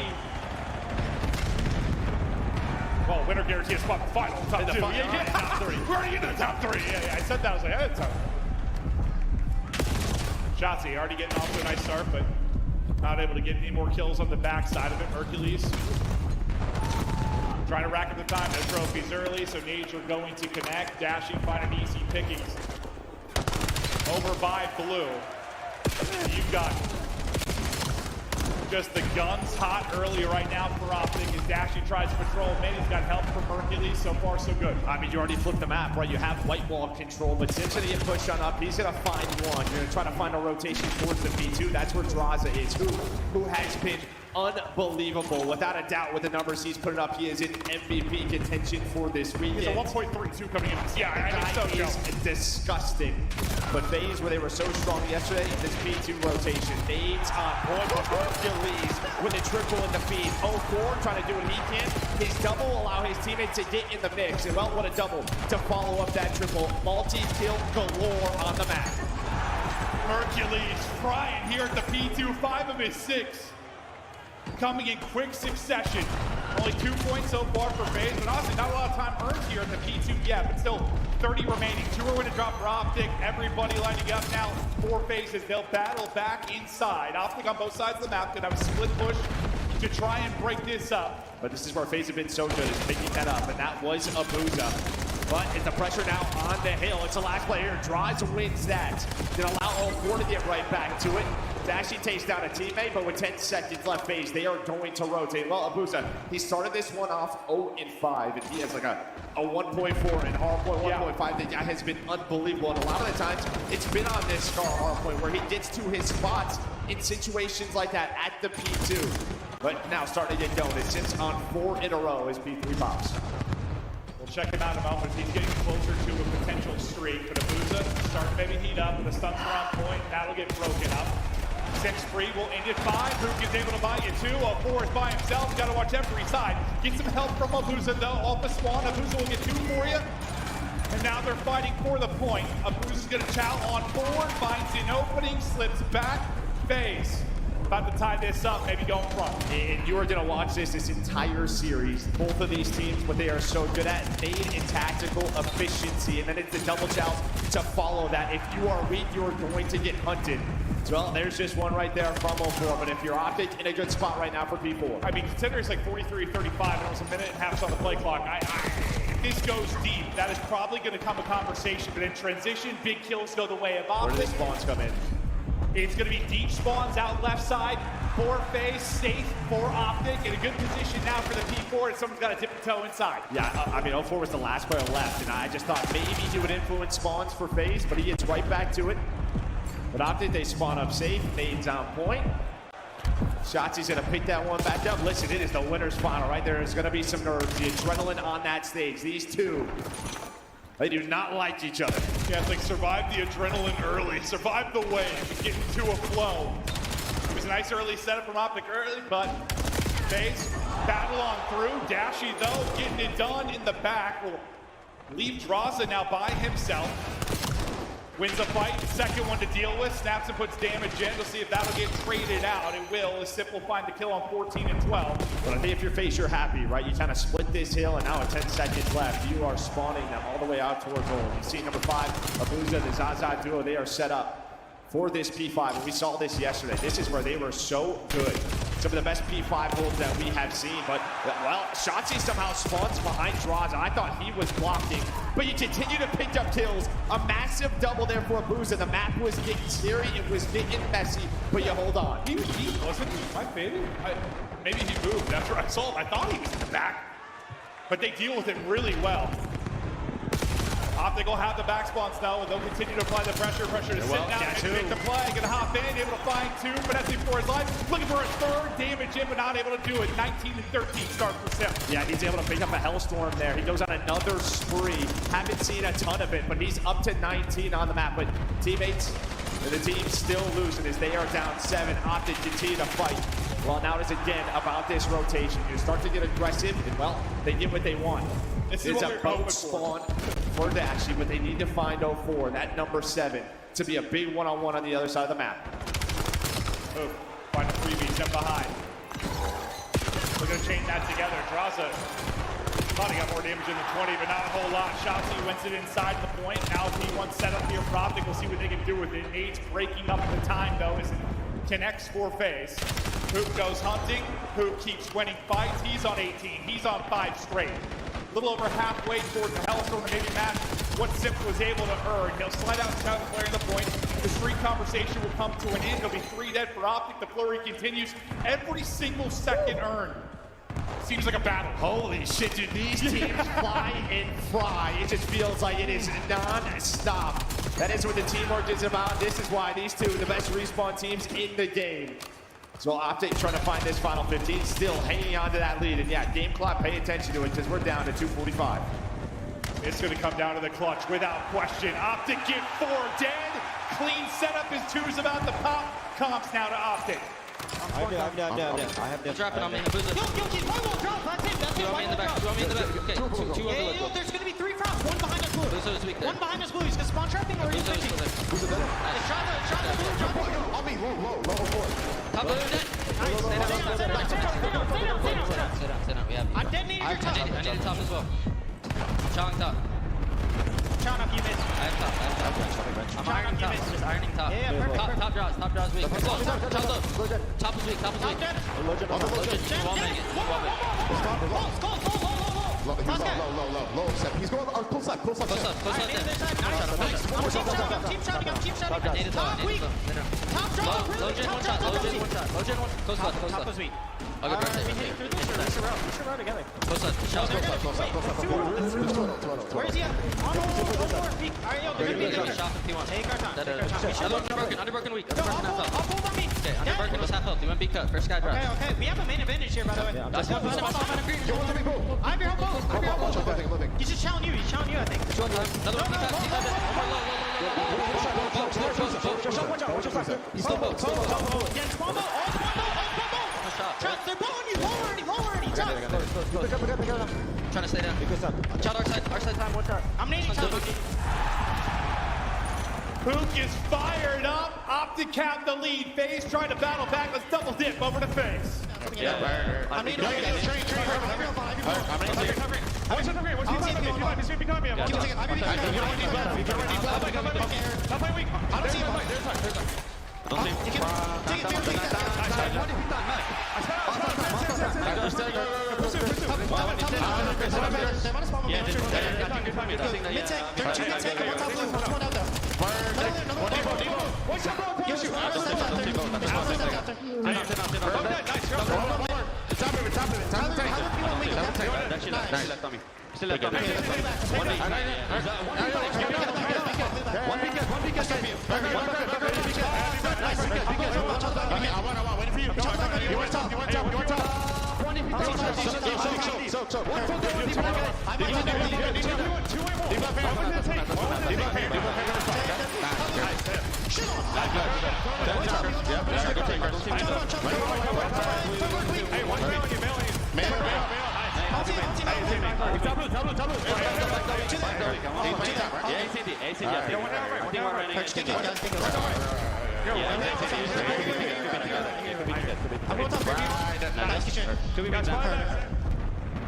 Well, winner guaranteed a spot in the final. Top 2. Yeah. Top 3. We're already in the top 3. Yeah, I said that. I was like, that's top. Shotzi already getting off to a nice start, but not able to get any more kills on the backside of it. Hercules Trying to rack up the time. No trophies early, so Nature going to connect. Dashing, finding easy pickings. Over by Blue. You've got just the guns hot early right now for Optic as Dashing tries to patrol mid. He's got help from Hercules. So far, so good. I mean, you already flipped the map, right? You have white wall control, but Tim's gonna get pushed on up. He's gonna find one. You're gonna try to find a rotation towards the P2. That's where Draza is, who has been unbelievable. Without a doubt, with the numbers he's putting up, he is in MVP contention for this weekend. He's a 1.32 coming in. Yeah, I think so, Joe. Disgusting. But FaZe, where they were so strong yesterday, this P2 rotation. Nades on point for Hercules with a triple in the feed. 0-4, trying to do what he can. His double will allow his teammates to get in the mix. And well, what a double to follow up that triple. Multi-kill galore on the map. Hercules trying here at the P2, 5 of his 6. Coming in quick succession. Only 2 points so far for FaZe, but honestly, not a lot of time earned here at the P2 yet, but still 30 remaining. 2 are going to drop for Optic. Everybody lining up now for FaZe as they'll battle back inside. Optic on both sides of the map could have a split push to try and break this up. But this is where FaZe have been so good, is picking that up, and that was Abuza. But it's the pressure now on the hill. It's the last player. Draws wins that. Gonna allow all 4 to get right back to it. Dashy takes down a teammate, but with 10 seconds left, FaZe, they are going to rotate. Well, Abuza, he started this one off 0-5, and he has like a 1.4 and hardpoint 1.5 that has been unbelievable. And a lot of the times, it's been on this Scar hardpoint where he gets to his spots in situations like that at the P2. But now starting to get going. It sits on 4 in a row as P3 pops. We'll check him out in a moment. He's getting closer to a potential streak. But Abuza starting to maybe heat up with the stunts are on point. That'll get broken up. 6 free will end at 5. Luke is able to buy you 2. 4 is by himself. Got to watch every side. Get some help from Abuza though. Off the spawn. Abuza will get 2 for you. And now they're fighting for the point. Abuza's going to chow on forward. Finds an opening. Slips back. FaZe about to tie this up, maybe go in front. And you are going to watch this entire series. Both of these teams, what they are so good at, nade and tactical efficiency. And then it's the double chows to follow that. If you are weak, you are going to get hunted. Well, there's just one right there from 0-4. But if you're Optic, in a good spot right now for P4. I mean, consider it's like 43-35, and it was a minute and a half on the play clock. If this goes deep, that is probably going to come a conversation. But in transition, big kills go the way of Optic. Where do the spawns come in? It's going to be deep spawns out left side for FaZe, safe for Optic, in a good position now for the P4, and someone's got to dip the toe inside. Yeah, I mean, 0-4 was the last player left, and I just thought maybe he would influence spawns for FaZe, but he gets right back to it. But Optic, they spawn up safe, nades on point. Shotzi's going to pick that one back up. Listen, it is the winner's final, right? There is going to be some nerves, the adrenaline on that stage. These two, they do not like each other. Yeah, it's like survive the adrenaline early, survive the wave, get into a flow. It was a nice early setup from Optic early, but FaZe battle on through. Dashy, though, getting it done in the back. Will leave Draza now by himself. Wins a fight, second one to deal with. Snaps and puts damage in. We'll see if that'll get traded out. It will, as Sip will find the kill on 14 and 12. But I think if you're FaZe, you're happy, right? You kind of split this hill, and now with 10 seconds left, you are spawning them all the way out towards goal. You see number 5, Abuza, the Zaza duo, they are set up for this P5. And we saw this yesterday. This is where they were so good. Some of the best P5 holds that we have seen. But, well, Shotzi somehow spawns behind Draza. I thought he was blocking. But you continue to pick up kills. A massive double there for Abuza. The map was getting scary. It was getting messy. But you hold on. He was deep, wasn't he? Maybe he moved after I saw him. I thought he was in the back. But they deal with it really well. Optic will have the back spawns now, and they'll continue to apply the pressure. Pressure to sit down and make the play. Gonna hop in, able to find 2. Finesse for his life. Looking for a 3rd damage in, but not able to do it. 19 and 13 start for Sim. Yeah, he's able to pick up a Hellstorm there. He goes on another spree. Haven't seen a ton of it, but he's up to 19 on the map. But teammates, and the team still losing as they are down 7. Optic continue to fight. Well, now it is again about this rotation. You start to get aggressive, and well, they get what they want. This is a boat spawn for Dashy, but they need to find 0-4, that number 7, to be a big one-on-one on the other side of the map. Oh, find a freebie, step behind. We're going to chain that together. Draza thought he got more damage in the 20, but not a whole lot. Shotzi wins it inside the point. Now P1 set up here for Optic. We'll see what they can do with it. Nade's breaking up the time, though, as it connects for FaZe. Hoop goes hunting. Hoop keeps winning fights. He's on 18. He's on 5 straight. A little over halfway towards the Hellstorm to maybe match what Simp was able to earn. He'll slide out and clearing the point. The streak conversation will come to an end. It'll be 3 dead for Optic. The flurry continues. Every single second earned seems like a battle. Holy shit, dude. These teams fly and fry. It just feels like it is non-stop. That is what the teamwork is about. This is why these two are the best respawn teams in the game. So Optic trying to find this final 15, still hanging on to that lead. And yeah, game clock, pay attention to it because we're down to 2:45. It's going to come down to the clutch without question. Optic get 4 dead. Clean setup. His 2's about to pop. Comps now to Optic. I'm down. Dropping on me. Who's it? Two on me in the back. Okay, two over the There's going to be 3 crowds. One behind us blue. Who's weak there? One behind us blue. He's going to spawn trapping or he's switching. Who's it there? I'll be low. Top blue dead. Stay down. We have. I'm dead needing your top. I need a top as well. Chong top. Chong up, you missed. I have top. I'm ironing top. Just ironing top. Yeah, perfect. Top draws weak. Top is weak. Top is weak. You won't make it. Low. He's going pull side. Close up. Keep shouting. I need a top. weak. Top draw. Low gen one shot. Low gen one. Close left. Top is weak. I'll go first. We should row together. Close left. Shot. Where is he at? On hold. Peek. All right, yo, they're going to be Shot 51. Take our time. Underbroken weak. I'll hold on me. Okay, underbroken was half health. You went big cut. First guy drop. Okay. We have a main advantage here, by the way. That's one. I have your help. He's just challenging you. I think. Another one. He's still both. Yeah, spawn boat. Trust, they're blowing you. Low already. Trust. Trying to stay down. Shot our side time. One shot. I'm nading top. Pook is fired up. Optic have the lead. FaZe trying to battle back. Let's double dip over to FaZe. I'm nading.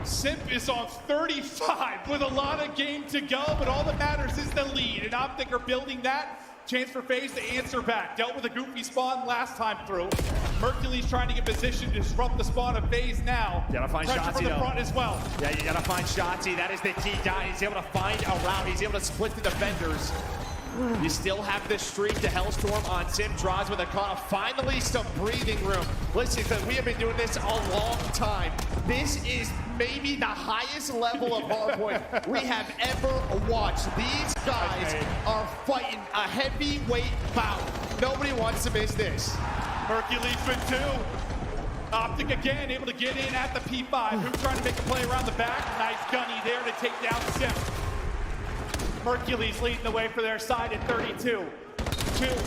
Simp is on 35 with a lot of game to go, but all that matters is the lead, and Optic are building that. Chance for FaZe to answer back. Dealt with a goofy spawn last time through. Mercury's trying to get positioned to disrupt the spawn of FaZe now. You gotta find Pressure Shotzi from the front as well. Yeah, you gotta find Shotzi. That is the key guy. He's able to find a route. He's able to split the defenders. You still have the streak to Hellstorm on Simp. Draws with a call. Finally, some breathing room. Listen, we have been doing this a long time. This is maybe the highest level of hardpoint we have ever watched. These guys are fighting a heavyweight bout. Nobody wants to miss this. Hercules with 2. Optic again, able to get in at the P5. Who's trying to make a play around the back? Nice gunny there to take down Simp. Hercules leading the way for their side at 32.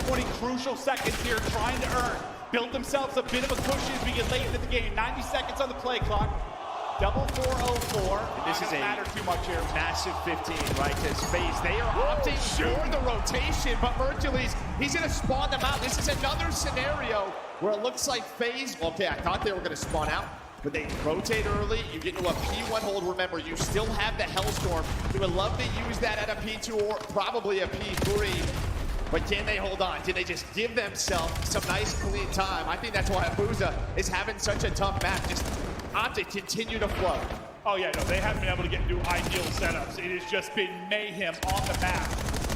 20 crucial seconds here trying to earn. Build themselves a bit of a cushion as we get late into the game. 90 seconds on the play clock. Double 404. This is a matter too much here. Massive 15, right? Because FaZe, they are opting for the rotation, but Hercules, he's going to spawn them out. This is another scenario where it looks like FaZe, okay, I thought they were going to spawn out, but they rotate early. You get into a P1 hold. Remember, you still have the Hellstorm. You would love to use that at a P2 or probably a P3. But can they hold on? Can they just give themselves some nice, clean time? I think that's why Abuza is having such a tough match. Just Optic continue to flow. Oh yeah, no, they haven't been able to get into ideal setups. It has just been mayhem on the map.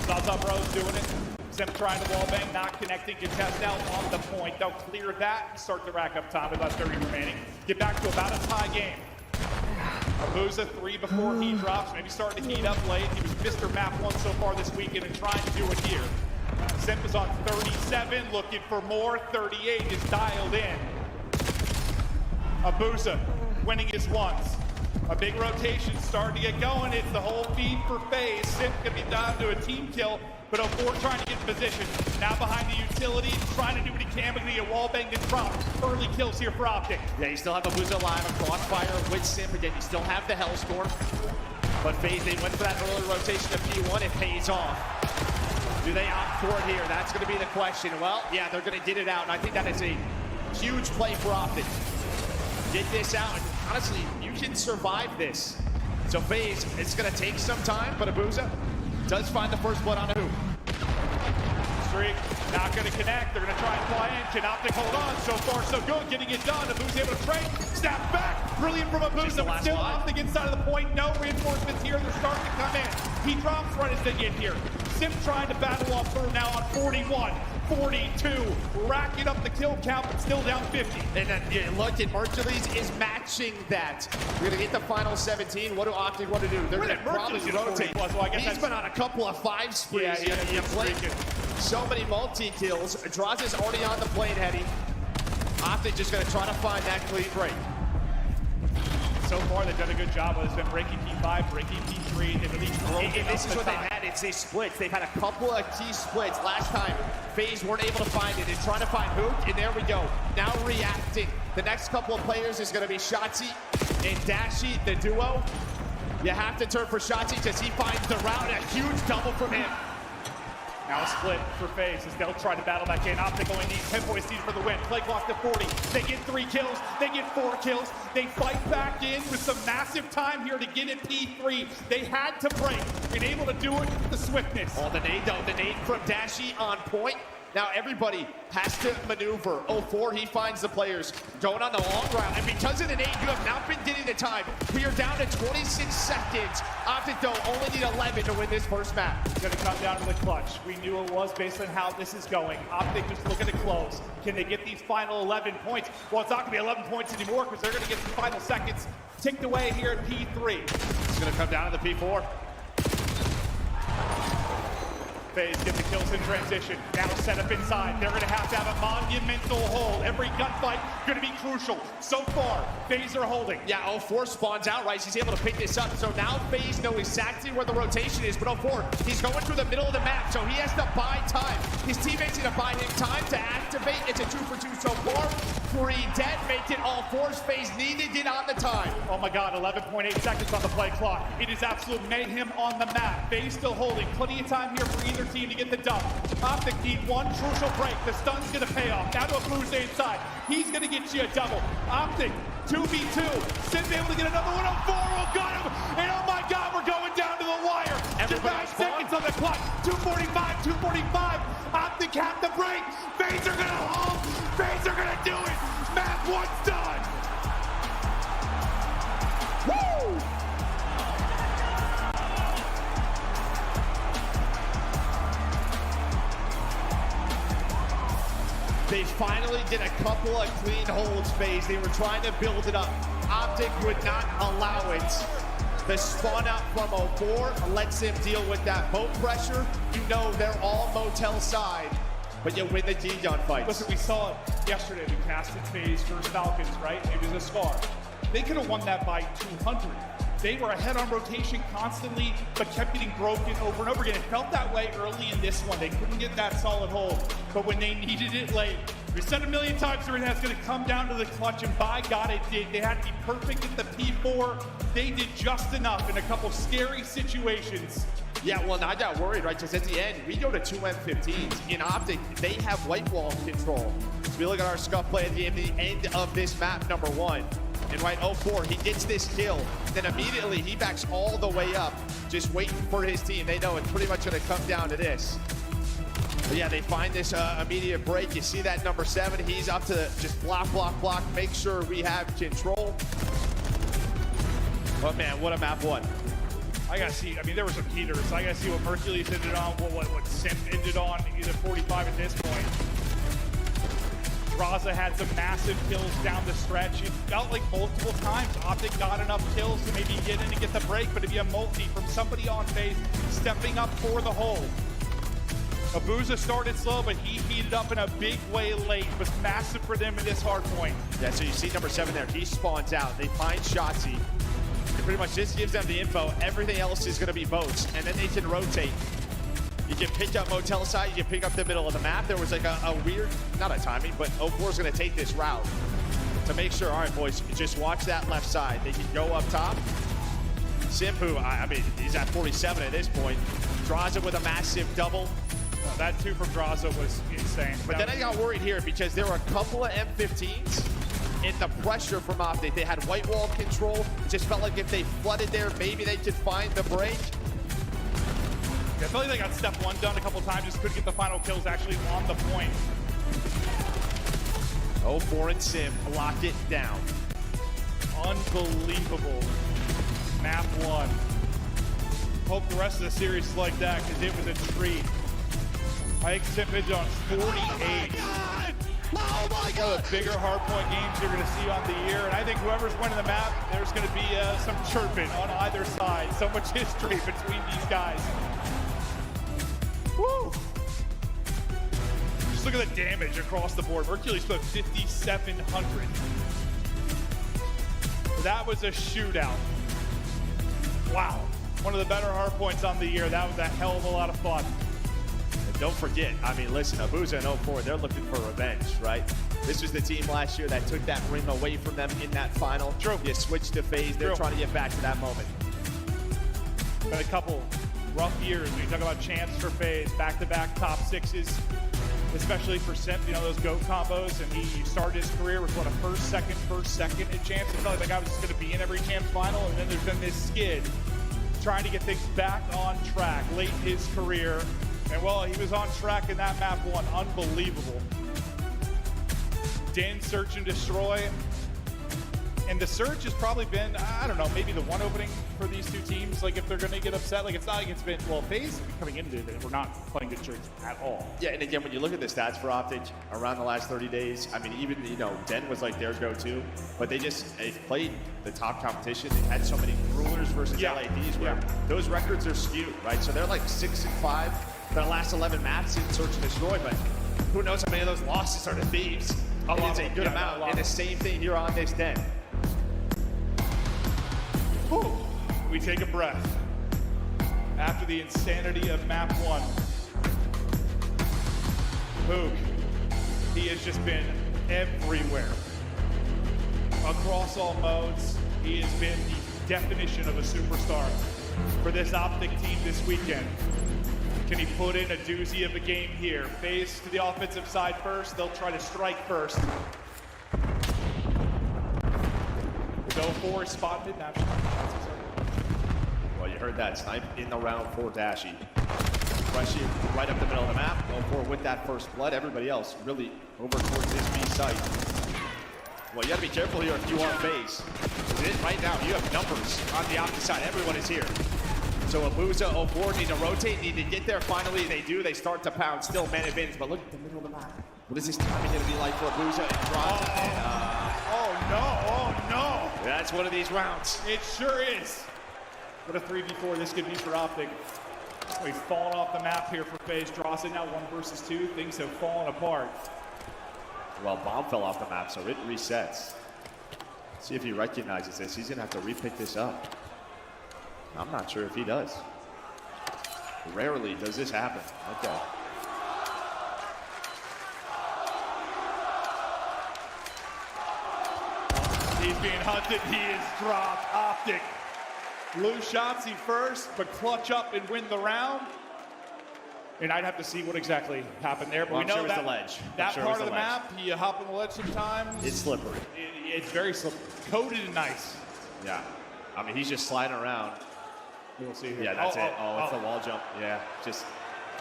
Zaza Bros doing it. Zim trying to wallbang, not connecting. Contest out on the point. They'll clear that and start to rack up time with about 30 remaining. Get back to about a tie game. Abuza 3 before he drops. Maybe starting to heat up late. He was Mr. Map 1 so far this weekend and trying to do it here. Simp is on 37, looking for more. 38 is dialed in. Abuza winning his ones. A big rotation starting to get going. It's the whole feed for FaZe. Simp can be down to a team kill, but 04 trying to get in position. Now behind the utility, trying to do what he can, but he get wallbanged and dropped. Early kills here for Optic. Yeah, you still have Abuza alive, a crossfire with Simp. Again, you still have the Hellstorm. But FaZe, they went for that early rotation of P1. It pays off. Do they opt for it here? That's going to be the question. Well, yeah, they're going to get it out, and I think that is a huge play for Optic. Get this out, and honestly, you can survive this. So FaZe, it's going to take some time, but Abuza does find the first blood on a hoop. Streak, not going to connect. They're going to try and fly in. Can Optic hold on? So far, so good. Getting it done. Abuza able to trade. Snap back. Brilliant from Abuza, but still Optic inside of the point. No reinforcements here. They're starting to come in. He drops right as they get here. Simp trying to battle off through now on 41. 42, racking up the kill count, but still down 50. And then, yeah, look, and Mercules is matching that. We're gonna get the final 17. What do Optic want to do? They're gonna probably rotate. Well, I guess he's been on a couple of 5 sprees. Yeah, you played so many multi-kills. Draws is already on the plane heading. Optic just gonna try to find that clean break. So far, they've done a good job. It's been breaking P5, breaking P3. They've released and this is what they've had. It's these splits. They've had a couple of key splits. Last time, FaZe weren't able to find it. They're trying to find Hook, and there we go. Now reacting. The next couple of players is going to be Shotzzy and Dashy, the duo. You have to turn for Shotzzy because he finds the route. A huge double from him. Now a split for FaZe as they'll try to battle back in. Optic only needs 10 points needed for the win. Play clock to 40. They get 3 kills. They get 4 kills. They fight back in with some massive time here to get it P3. They had to break. Been able to do it with the swiftness. Oh, the nade though. The nade from Dashy on point. Now everybody has to maneuver. 04, he finds the players going on the long route. And because of the nade, you have not been getting the time. We are down to 26 seconds. Optic though only need 11 to win this first map. It's going to come down to the clutch. We knew it was based on how this is going. Optic just looking to close. Can they get these final 11 points? Well, it's not going to be 11 points anymore because they're going to get the final seconds ticked away here at P3. It's going to come down to the P4. FaZe get the kills in transition. Now set up inside. They're going to have a monumental hold. Every gunfight going to be crucial. So far, FaZe are holding. Yeah, 04 spawns out, right? He's able to pick this up. So now FaZe know exactly where the rotation is. But 04, he's going through the middle of the map, so he has to buy time. His teammates going to buy him time to activate. It's a 2 for 2 so far. 3 dead, make it all 4's. FaZe need to get on the time. Oh my God, 11.8 seconds on the play clock. It is absolute mayhem on the map. FaZe still holding. Plenty of time here for either team to get the dump. Optic need one crucial break. The stun's going to pay off. Now to Abuza inside. He's going to get you a double. Optic, 2v2. Simp able to get another one. 04 will got him. And oh my God, we're going down to the wire. 9 seconds on the clock. 2:45, 2:45. Optic have the break. FaZe are going to hold. FaZe are going to do it. Map 1's done. Woo! They finally did a couple of clean holds, FaZe. They were trying to build it up. Optic would not allow it. The spawn out from 04 lets him deal with that boat pressure. You know they're all motel side, but you win the D-gun fights. Listen, we saw it yesterday. We casted FaZe versus Falcons, right? It was a scar. They could have won that by 200. They were ahead on rotation constantly, but kept getting broken over and over again. It felt that way early in this one. They couldn't get that solid hold, but when they needed it late, we said a million times during that it's going to come down to the clutch, and by God it did. They had to be perfect at the P4. They did just enough in a couple scary situations. Yeah, well, I got worried, right? Because at the end, we go to 2 M15s. In Optic, they have white wall control. So we look at our scuff play at the end of this map, number 1. And right, 04, he gets this kill. Then immediately, he backs all the way up, just waiting for his team. They know it's pretty much going to come down to this. Yeah, they find this immediate break. You see that number 7. He's up to just block, make sure we have control. But man, what a map 1. I gotta see, I mean, there were some heaters. I gotta see what Mercules ended on, what Simp ended on, either 45 at this point. Drazah had some massive kills down the stretch. It felt like multiple times Optic got enough kills to maybe get in and get the break, but it'd be a multi from somebody on FaZe stepping up for the hold. Abuza started slow, but he heated up in a big way late. It was massive for them in this hard point. Yeah, so you see number 7 there. He spawns out. They find Shotzzy. It pretty much just gives them the info. Everything else is going to be boats, and then they can rotate. You can pick up Motel side, you can pick up the middle of the map. There was like a weird, not a timing, but 04 is going to take this route to make sure, all right, boys, just watch that left side. They can go up top. Simpu, I mean, he's at 47 at this point. Drazah with a massive double. That 2 from Drazah was insane. But then I got worried here because there were a couple of M15s in the pressure from Optic. They had white wall control. It just felt like if they flooded there, maybe they could find the break. I feel like they got step 1 done a couple times, just couldn't get the final kills actually on the point. 04 and Sim lock it down. Unbelievable. Map 1. Hope the rest of the series is like that, because it was a treat. I think Sim is on 48. Oh my God! One of the bigger hardpoint games you're going to see on the year, and I think whoever's winning the map, there's going to be some chirping on either side. So much history between these guys. Woo! Just look at the damage across the board. Mercules put 5,700. That was a shootout. Wow. One of the better hardpoints on the year. That was a hell of a lot of fun. And don't forget, I mean, listen, Abuza and 04, they're looking for revenge, right? This was the team last year that took that ring away from them in that final. True. You switched to FaZe. They're trying to get back to that moment. Been a couple rough years when you talk about champs for FaZe, back-to-back top 6s, especially for Simp, you know, those GOAT combos, and he started his career with, what, a first, second in champs. It felt like the guy was just going to be in every champs final, and then there's been this skid trying to get things back on track late in his career, and well, he was on track in that map 1. Unbelievable. Din, search and destroy. And the Surge has probably been, I don't know, maybe the one opening for these two teams. Like, if they're going to get upset, like, it's not like it's been, well, FaZe coming into it, we're not playing good Surge at all. Yeah, and again, when you look at the stats for Optic around the last 30 days, I mean, even, you know, Den was like their go-to, but they've played the top competition. They've had so many rulers versus LADs where those records are skewed, right? So they're like 6-5 for the last 11 maps in Search and Destroy, but who knows how many of those losses are to Thieves. It's a good amount, and the same thing here on this Den. Whew. We take a breath after the insanity of map 1. Pook, he has just been everywhere. Across all modes, he has been the definition of a superstar for this Optic team this weekend. Can he put in a doozy of a game here? FaZe to the offensive side first. They'll try to strike first. Go for spotted mid. Well, you heard that. Snipe in the round for Dashy. Rushing right up the middle of the map. Go for with that first blood. Everybody else really over towards his B site. Well, you got to be careful here if you are FaZe. Right now, you have numbers on the opposite side. Everyone is here. So Abuza, 04 need to rotate, need to get there. Finally, they do. They start to pound. Still man advantage, but look at the middle of the map. What is this timing going to be like for Abuza and Drazah? Oh no! That's one of these rounds. It sure is. What a 3v4 this could be for Optic. We've fallen off the map here for FaZe. Drazah now 1 versus 2. Things have fallen apart. Well, Bomb fell off the map, so it resets. See if he recognizes this. He's going to have to repick this up. I'm not sure if he does. Rarely does this happen. Okay. He's being hunted. He is dropped. Optic. Lose Shotzzy first, but clutch up and win the round. And I'd have to see what exactly happened there. But we know that the ledge. That part of the map, you hop on the ledge sometimes. It's slippery. It's very slippery. Coated and nice. Yeah. I mean, he's just sliding around. We'll see here. Yeah, that's it. Oh, it's the wall jump. Yeah, just.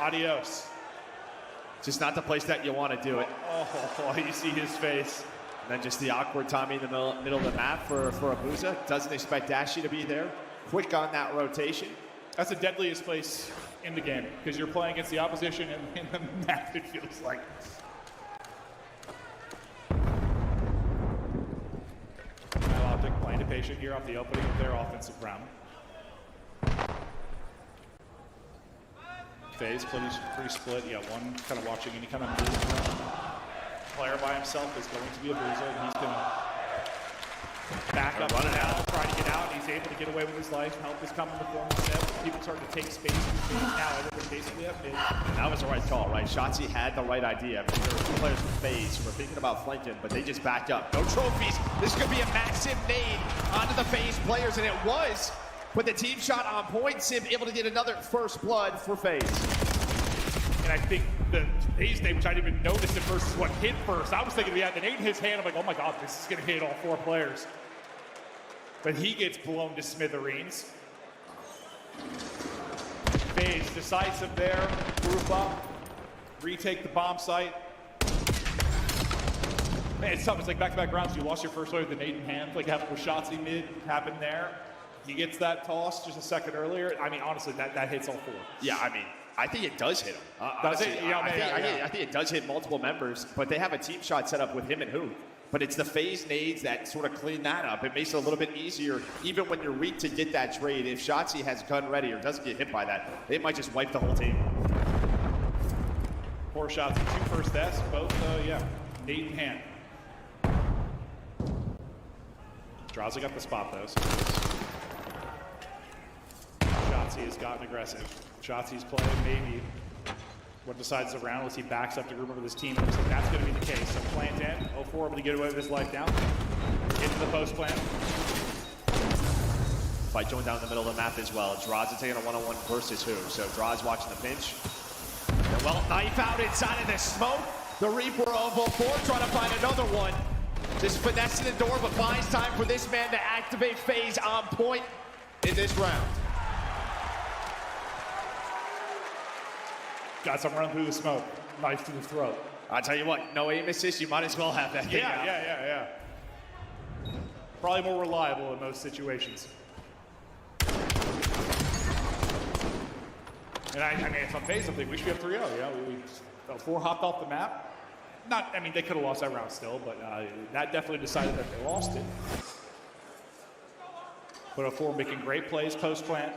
Adios. just not the place that you want to do it. Oh, you see his face. And then just the awkward timing in the middle of the map for Abuza. Doesn't expect Dashy to be there. Quick on that rotation. That's the deadliest place in the game because you're playing against the opposition in the map, it feels like. Optic playing patient here off the opening of their offensive round. FaZe pretty split. Yeah, one kind of watching any kind of move. Player by himself is going to be Abuza, and he's going to back up, run it out, try to get out, and he's able to get away with his life. Help is coming in the form of Seb. People starting to take space in space now. Everyone basically at mid. And that was the right call, right? Shotzzy had the right idea. I mean, there were two players from FaZe who were thinking about flanking, but they just backed up. No trophies. This could be a massive nade onto the FaZe players, and it was. But the team shot on point. Sim able to get another first blood for FaZe. And I think the FaZe nade, which I didn't even notice at first, is what hit first. I was thinking, yeah, the nade in his hand. I'm like, oh my God, this is going to hit all four players. But he gets blown to smithereens. FaZe decisive there, group up, retake the bomb site. Man, it's tough. It's like back-to-back rounds. You lost your first player with the nade in hand. Like happened with Shotzzy mid, happened there. He gets that toss just a second earlier. I mean, honestly, that hits all four. Yeah, I mean, I think it does hit him. Does it? Yeah, I think it does hit multiple members, but they have a team shot set up with him and who? But it's the FaZe nades that sort of clean that up. It makes it a little bit easier, even when you're weak to get that trade. If Shotzzy has gun ready or doesn't get hit by that, they might just wipe the whole team. 4 shots and 2 first deaths, both, nade in hand. Draza got the spot though. So Shotzzy has gotten aggressive. Shotzi's playing maybe. What decides the round was he backs up to group up with his team. Looks like that's going to be the case. So plant in. 0-4 able to get away with his life down. Into the post plant. Fight going down the middle of the map as well. Draza taking a one-on-one versus who? So Draza watching the pinch. And well, knife out inside of the smoke. The Reaper of 0-4 trying to find another one. Just finessing the door, but buys time for this man to activate FaZe on point in this round. Got some run through the smoke. Knife to the throat. I'll tell you what, no aim assist, you might as well have that thing out. Yeah. Probably more reliable in most situations. And I mean, if I'm FaZe, I think we should be up 3-0. Yeah, we 4 hopped off the map. They could have lost that round still, but that definitely decided that they lost it. But 0-4 making great plays post-plant.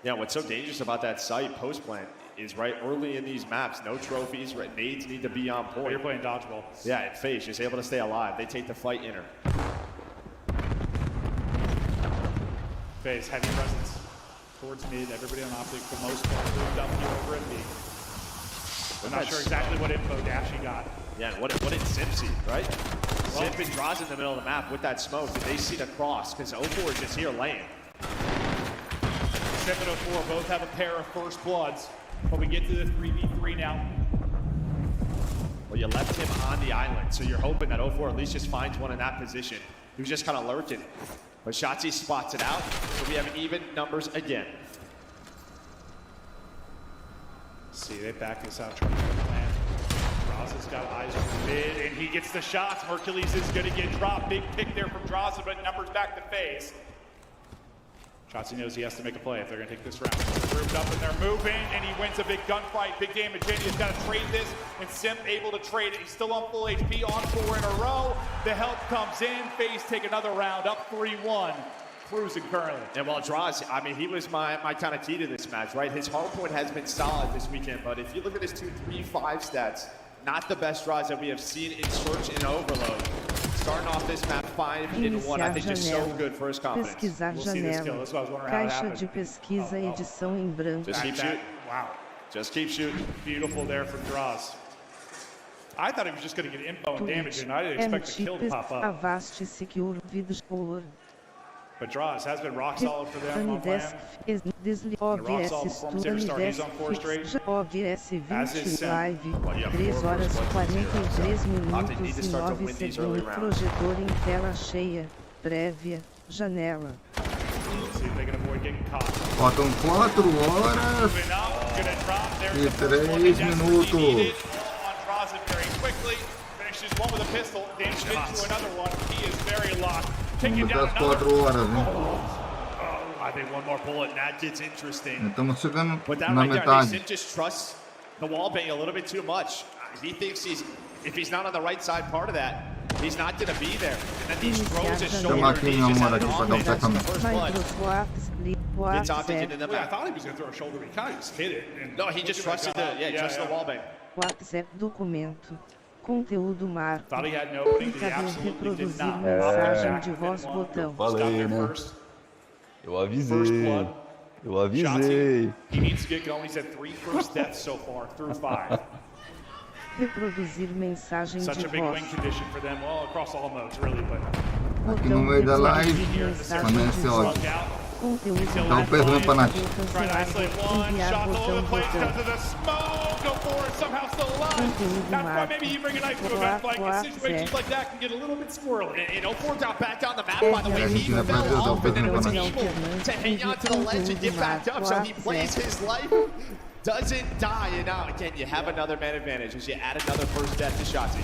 Yeah, what's so dangerous about that site post-plant is right early in these maps, no trophies, right? Nades need to be on point. You're playing dodgeball. Yeah, and FaZe just able to stay alive. They take the fight inner. FaZe, heavy presence towards mid. Everybody on Optic, for the most part, moved up here over at B. I'm not sure exactly what info Dashy got. Yeah, and what did Simp see, right? Well, Simp and Draza in the middle of the map with that smoke. Did they see the cross? Because 0-4 is just here laying. Simp and 0-4 both have a pair of first bloods. But we get to the 3v3 now. Well, you left him on the island, so you're hoping that 0-4 at least just finds one in that position. He was just kind of lurking. But Shotzzy spots it out, so we have even numbers again. See, they back this out, trying to plan. Draza's got eyes on mid, and he gets the shots. Hercules is going to get dropped. Big pick there from Draza, but numbers back to FaZe. Shotzzy knows he has to make a play if they're going to take this round. Grouped up and they're moving, and he wins a big gunfight. Big damage. Jenny's got to trade this, and Simp able to trade it. He's still on full HP, on 4 in a row. The help comes in. FaZe take another round, up 3-1. Cruising currently. And while Draza, I mean, he was my kind of key to this match, right? His hard point has been solid this weekend, but if you look at his 2-3-5 stats, not the best Draza that we have seen in Search and Overload. Starting off this map 5-1, I think just so good for his confidence. Pesquisar janela. Caixa de pesquisa, edição em branco. Just keep shooting. Wow. Just keep shooting. Beautiful there from Draza. I thought he was just going to get info and damage, and I didn't expect the kill to pop up. But Draza has been rock solid for them on plan. Rock solid performance here to start. He's on 4 straight. As is Simp. 3 horas 43 minutos e 9 segundos. Projetor em tela cheia. Prévia. Janela. See if they can avoid getting caught. Faltam 4 horas e 3 minutos. one with a pistol. Then into another one. He is very locked. Taking down Das another. 4 horas, hein? I think one more bullet, and that gets interesting. Estamos chegando But that na right there, metade. Sid just trusts the wall bang a little bit too much. He thinks if he's not on the right side part of that, he's not going to be there. And then he throws his shoulder and he just has an offense. That's the first blood. Gets opted into the I back. thought he was going to throw a shoulder, but he kind of just hit it. And No, he just trusted the wall bang. WhatsApp documento. Conteúdo mar. Thought he had no opening, but he Cadê absolutely did reproduzir not. mensagem de voz botão? Falei, né? Eu avisei. Eu avisei. Shotzi, he needs to get going. He's had 3 first deaths so far through 5. Reproduzir mensagem Such de a big voz. win condition for them, well, across all modes, really, but Aqui no meio da live, começa ótimo. Conteúdo Então o peso vem pra Nath. trying to isolate one, Enviar shots all over botão the place botão. because of the smoke. Go for it, somehow still alive. That's why maybe you bring a knife to a gunfight. In situations like that can get a little bit squirrely. And 04 got back down the map, by the way. He fell off and then was able to hang on to the ledge and get back up. So he plays his life, doesn't die. And now, again, you have another man advantage as you add another first death to Shotzi.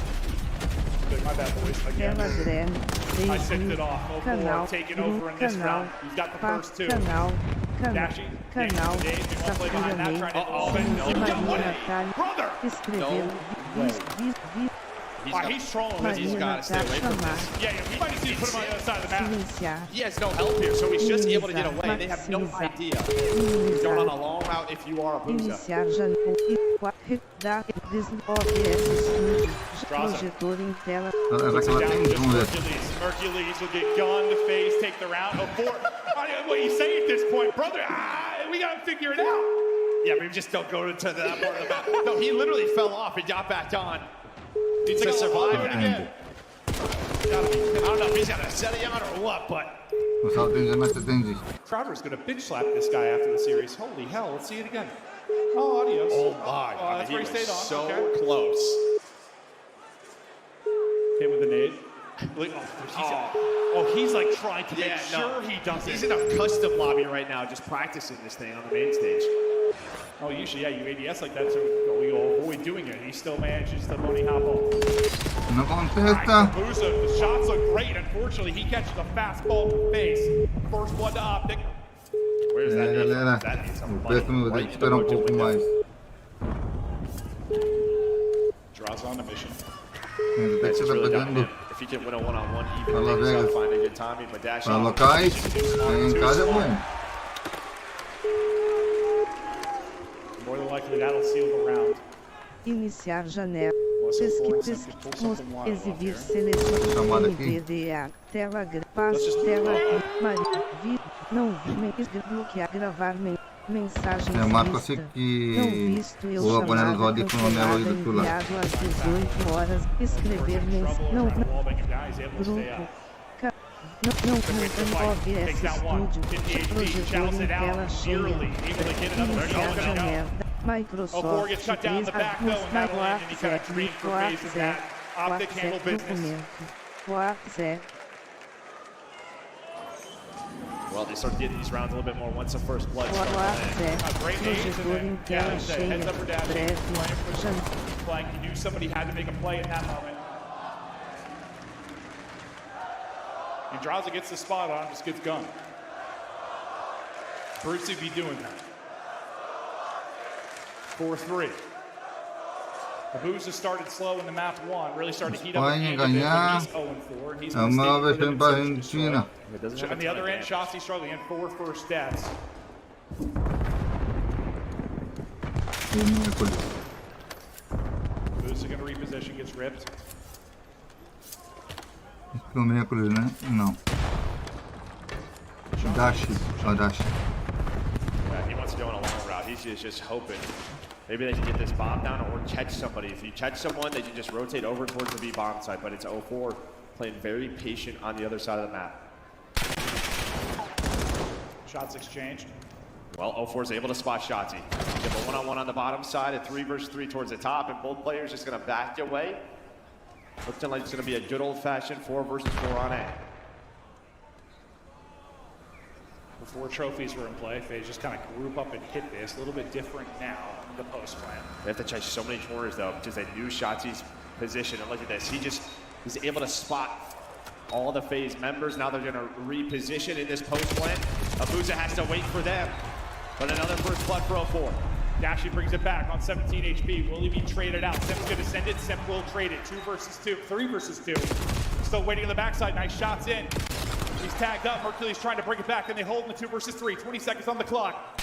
My bad, boys. Again, Tela grande. I sicked it off. 04 Canal. taking over in this Canal. round. He's got the first 2. Canal. Dashi, Canal. Dave, they won't play behind that, trying to open. Maria Natália. Brother! Escreveu. He's trolling with He's got to stay away from this. Yeah, he might need to put him on the other side of the map. Silenciar. He has no help here, so he's just able to get away. They have no idea. He's going on a long route if you are a boozer. Iniciar janela e dar OBS Studio. Projetor em tela. Será que ela tem zoom, velho? Hercules will get gun to face, take the round. What do you say at this point, brother? We got to figure it out. Yeah, but just don't go to that part of the map. No, he literally fell off and got back on. Needs to survive that. again. I don't know if he's got to set it out or what, but O salto tem mais 70. Crowder's going to bitch slap this guy after the series. Holy hell, let's see it again. Oh, adios. oh my. Oh, that's he where he was stayed on. so Okay. close. Hit with a nade. He's like trying to make sure he does He's it. in a custom lobby right now, just practicing this thing on the main stage. Oh, usually, yeah, you ADS like that, so we avoid doing it. He still manages to money hop on. Não contesta. Booza, the shots look great. Unfortunately, he catches a fastball in the face. First one to Optic. Where's that? Galera, That needs some o péssimo vai ter que esperar um pouco mais. Draws on the mission. Ainda tem que estar pegando If he can win a one-on-one, even Fala, things Vegas. up, find a good timing, but dash para on. locais. Em casa é bom. More than likely, that'll seal the round. Iniciar janela. Exibir Chamada seleção aqui. NVDA. Tela passo tela Maria. Não vi. Desbloquear. Gravar mensagem. É, marco assim Não que visto eu o abonado chamada vai cancelar cancelada o do lá. enviado às 18 horas. Escrever mensagem. Não. Grupo. Não tem OBS Studio. Projetor em tela cheia. Iniciar janela. Microsoft 3 mostrar o WhatsApp documento. WhatsApp. Well, they start getting these rounds a little bit more once the first blood starts. WhatsApp. Projetor em tela cheia. Breve. Like you knew somebody had to make a play at that moment. Andraza gets the spot on, just gets gunned. Bruce would be doing that. 4-3. The Booza started slow in the map 1, really started to heat up. Espanha ganhar é uma vez para a Argentina. On the other end, Shotzi struggling in 4 first deaths. Booza going to reposition, gets ripped. No miércoles, né? Não. Dash. Só dash. Yeah, he wants to go on a long route. He's just hoping. Maybe they can get this bomb down or catch somebody. If you catch someone, they can just rotate over towards the B bomb side. But it's 04 playing very patient on the other side of the map. Shots exchanged. Well, 04 is able to spot Shotzi. You have a one-on-one on the bottom side, a 3 versus 3 towards the top, and both players just going to back away. Looking like it's going to be a good old-fashioned 4 versus 4 on A. Before trophies were in play, FaZe just kind of group up and hit this. A little bit different now in the post plan. They have to chase so many corners, though, because they knew Shotzi's position. And look at this. He just is able to spot all the phase members. Now they're going to reposition in this post blend. Abuza has to wait for them. But another first blood for 04. Dashy brings it back on 17 HP. Will he be traded out? Sim's going to send it. Sim will trade it. 2 versus 2. 3 versus 2. Still waiting on the backside. Nice shots in. He's tagged up. Mercury's trying to bring it back, and they hold in the 2 versus 3. 20 seconds on the clock.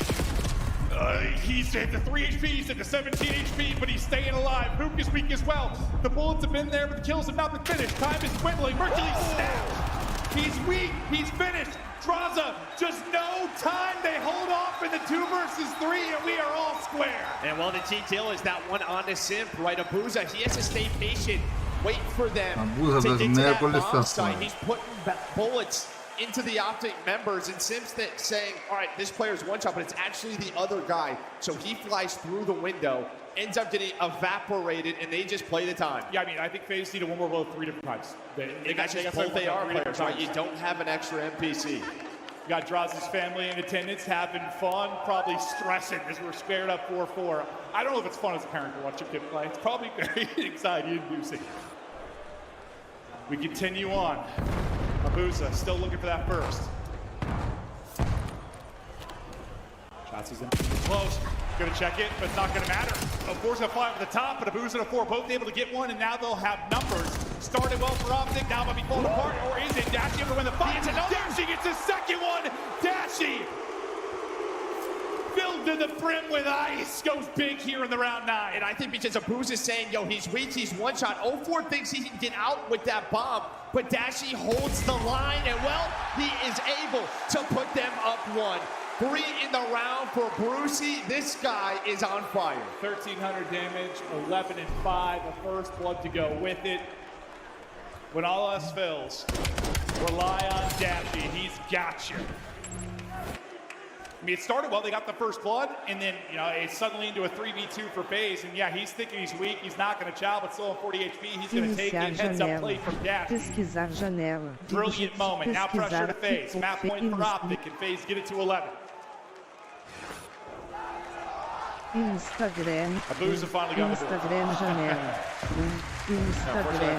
He's at the 3 HP. He's at the 17 HP, but he's staying alive. Hook is weak as well. The bullets have been there, but the kills have not been finished. Time is dwindling. Mercury snapped. He's weak. He's finished. Draza, just no time. They hold off in the 2 versus 3, and we are all square. And while the detail is that one on the Simp, right? Abuza, he has to stay patient. Wait for them Abuza to get to that bomb miércoles site. está He's putting bullets into the Optic members, and Sim's saying, all right, this player's one shot, but it's actually the other guy. So he flies through the window, ends up getting evaporated, and they just play the time. Yeah, I mean, I think FaZe needed one more blow 3 different times. That's just both they are players, right? You don't have an extra NPC. You got Draza's family in attendance, having fun, probably stressing as we're squared up 4-4. I don't know if it's fun as a parent to watch a kid play. It's probably very anxiety-inducing. We continue on. Abuza still looking for that first. Shots is in close. Gonna check it, but it's not gonna matter. Four's gonna fly over the top, but Abuza and 4 both able to get one, and now they'll have numbers. Started well for Optic, now might be falling apart, or is it? Dashy able to win the fight. Dashy gets the second one. Dashy filled to the brim with ice. Goes big here in the round 9. And I think because Abuza is saying, yo, he's weak, he's one shot. 04 thinks he can get out with that bomb, but Dashy holds the line, and well, he is able to put them up 1. 3 in the round for Brucey. This guy is on fire. 1,300 damage, 11 and 5. A first blood to go with it. When all else fails, rely on Dashy. He's got you. I mean, it started well. They got the first blood, and then, you know, it's suddenly into a 3v2 for FaZe. And yeah, he's thinking he's weak. He's not going to chow, but still on 40 HP. He's going to take a heads-up play from Dashy. Pesquisar janela. Brilliant moment. Now pressure to FaZe. Map point for Optic. Can FaZe get it to 11? Instagram. Abuza finally got the ball. Instagram janela. Instagram.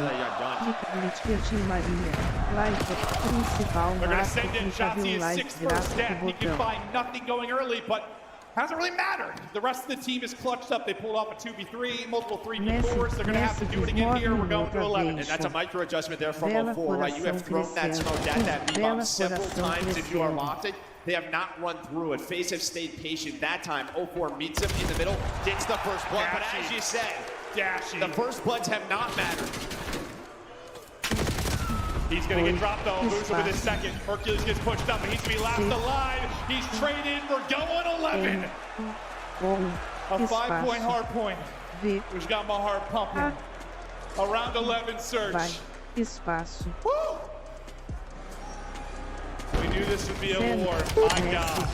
Clique Maria. Like principal. They're going to send in Shotzi is 6th first stat. He can find nothing going early, but hasn't really mattered. The rest of the team is clutched up. They pulled off a 2v3, multiple 3v4s. They're going to have to do it again here. We're going to 11. And that's a micro adjustment there from 04, right? You have thrown that smoke at that B-bomb several times if you are Optic. They have not run through it. FaZe have stayed patient that time. 04 meets him in the middle, gets the first blood. But as you said, Dashy. The first bloods have not mattered. He's going to get dropped though. Abuza with his second. Hercules gets pushed up, and he's going to be last alive. He's traded. We're going 11. A 5-point hard point, which got my heart pumping. Around 11 search. Espaço. Woo! We knew this would be a war. My God.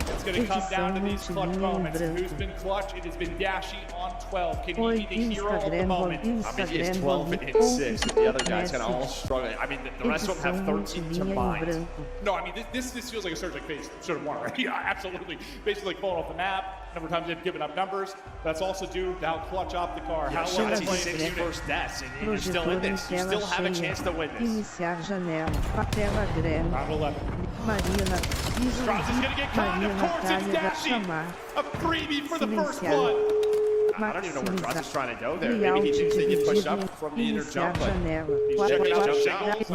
It's going to come down to these clutch moments. Who's been clutch? It has been Dashy on 12. Can he be the hero of the moment? I mean, he is 12 and 6, and the other guys kind of all struggling. I mean, the rest of them have 13 combined. No, I mean, this feels like a surge like FaZe should have won, right? Yeah, absolutely. Basically falling off the map. Number of times they've given up numbers. That's also due to how clutch Optic are. How well they play 6 first deaths, and you're still in this. You still have a chance to win this. Iniciar janela. Papel grande. Round 11. Marina. Straus is going to get caught. Of course, it's Dashy. A freebie for the first blood. I don't even know where Draza's trying to go there. Maybe he thinks they get pushed up from the inner jump, but he's checking out jump shots.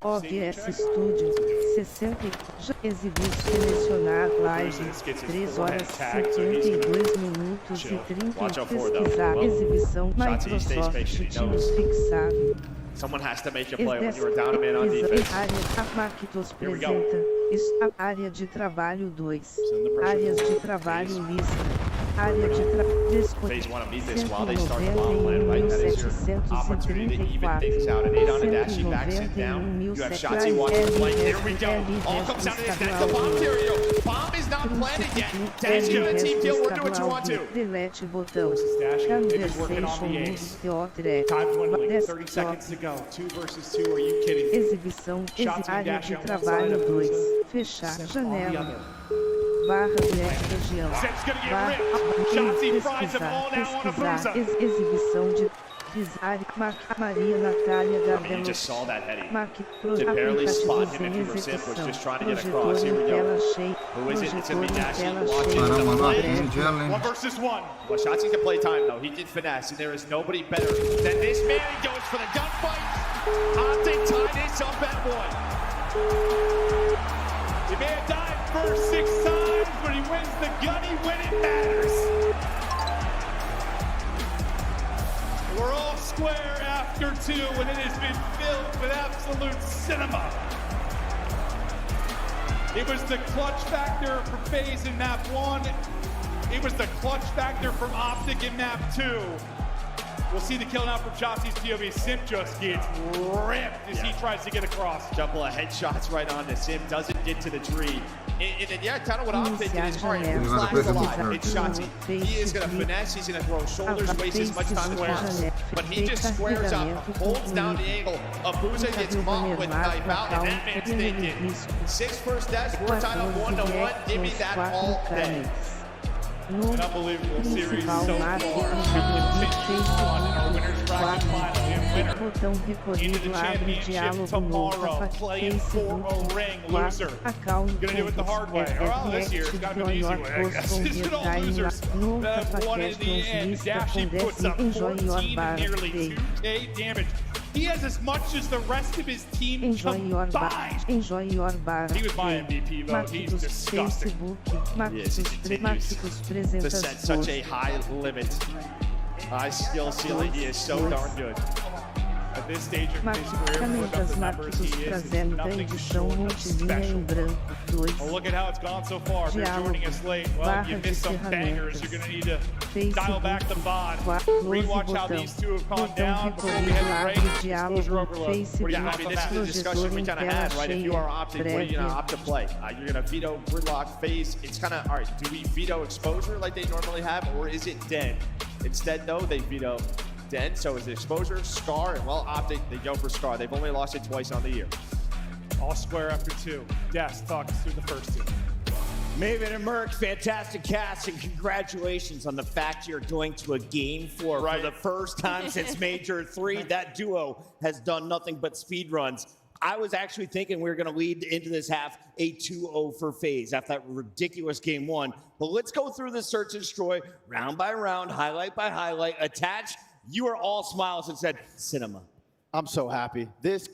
OBS Studio 60 exibido selecionado live 3 horas 52 minutos e 30 pesquisar exibição Microsoft títulos fixado. Someone has to make a play when you are down a man on defense. Marquitos apresenta área de trabalho 2. Áreas de trabalho lista. Área de FaZe want to meet this while they start the bomb plan, right? That is your opportunity to even things out. An 8 on a Dashy backs him down. You have Shotzi watching the flank. Here we go. All comes down to this. That's the bomb carrier. Bomb is not planted yet. Dashy and the team kill. We're doing 2-on-2. Delete botão. Conversation Time dwindling. 30 seconds to go. 2 versus 2. Are you kidding? Exibição. Área de trabalho 2. Fechar janela. Barra Black região. Barra pesquisar. Exibição de Maria Natália I mean, you just saw that heading. To To barely spot him if you were Simp, was just trying to get across. Here we go. Who is it? It's going to be Dashi watching the play. 1 versus 1. Well, Shotzi can play time, though. He did finesse, and there is nobody better than this man. He goes for the gunfight. Optic tied this up at 1. He may have died first 6 times, but he wins the gunny when it matters. We're all square after 2, and it has been filled with absolute cinema. It was the clutch factor for FaZe in map 1. It was the clutch factor from Optic in map 2. We'll see the kill now from Shotzi's POV. Simp just gets ripped as he tries to get across. Couple of headshots right on the Simp. Doesn't get to the tree. And yeah, kind of what I'm thinking is, all right, who's last alive? It's Shotzi. He is going to finesse. He's going to throw shoulders, waste as much time as possible. But he just squares up, holds down the angle. Abuza gets caught with knife out, and that man's thinking. 6 first deaths, we're tied up 1-1. Give me that all day. An unbelievable series so far. We continue on in our winners bracket final. Winner into the championship tomorrow. Playing 4-0 ring. Loser gonna do it the hard way. Well, this year it's gotta be the easy way, I guess. It's been all losers that have won in the end. Dashi puts up 14 and nearly 2k damage. He has as much as the rest of his team combined. Enjoy your bar. He was my MVP vote. He's disgusting. Yes, he continues to set such a high limit. High skill ceiling. He is so darn good. At this stage of his career, look up the numbers he is. Nothing so special. Well, look at how it's gone so far. If you're joining us late, well, you missed some bangers. You're going to need to dial back the VOD. Rewatch how these two have gone down before we head to break. Exposure overload. What do you I mean, this is the discussion we kind of had, right? If you are Optic, what are you going to opt to play? You're going to veto Gridlock, FaZe. It's kind of, all right, do we veto exposure like they normally have, or is it Den? Instead, though, they veto Den, so is it exposure, Scar, and well, Optic, they go for Scar. They've only lost it twice on the year. All square after 2. Des, talk us through the first 2. Maven and Merc, fantastic cast, and congratulations on the fact you're going to a Game 4 for the first time since Major 3. That duo has done nothing but speed runs. I was actually thinking we were going to lead into this half a 2-0 for FaZe after that ridiculous Game 1. But let's go through the search and destroy, round by round, highlight by highlight. Attach, you are all smiles and said, cinema. I'm so happy. This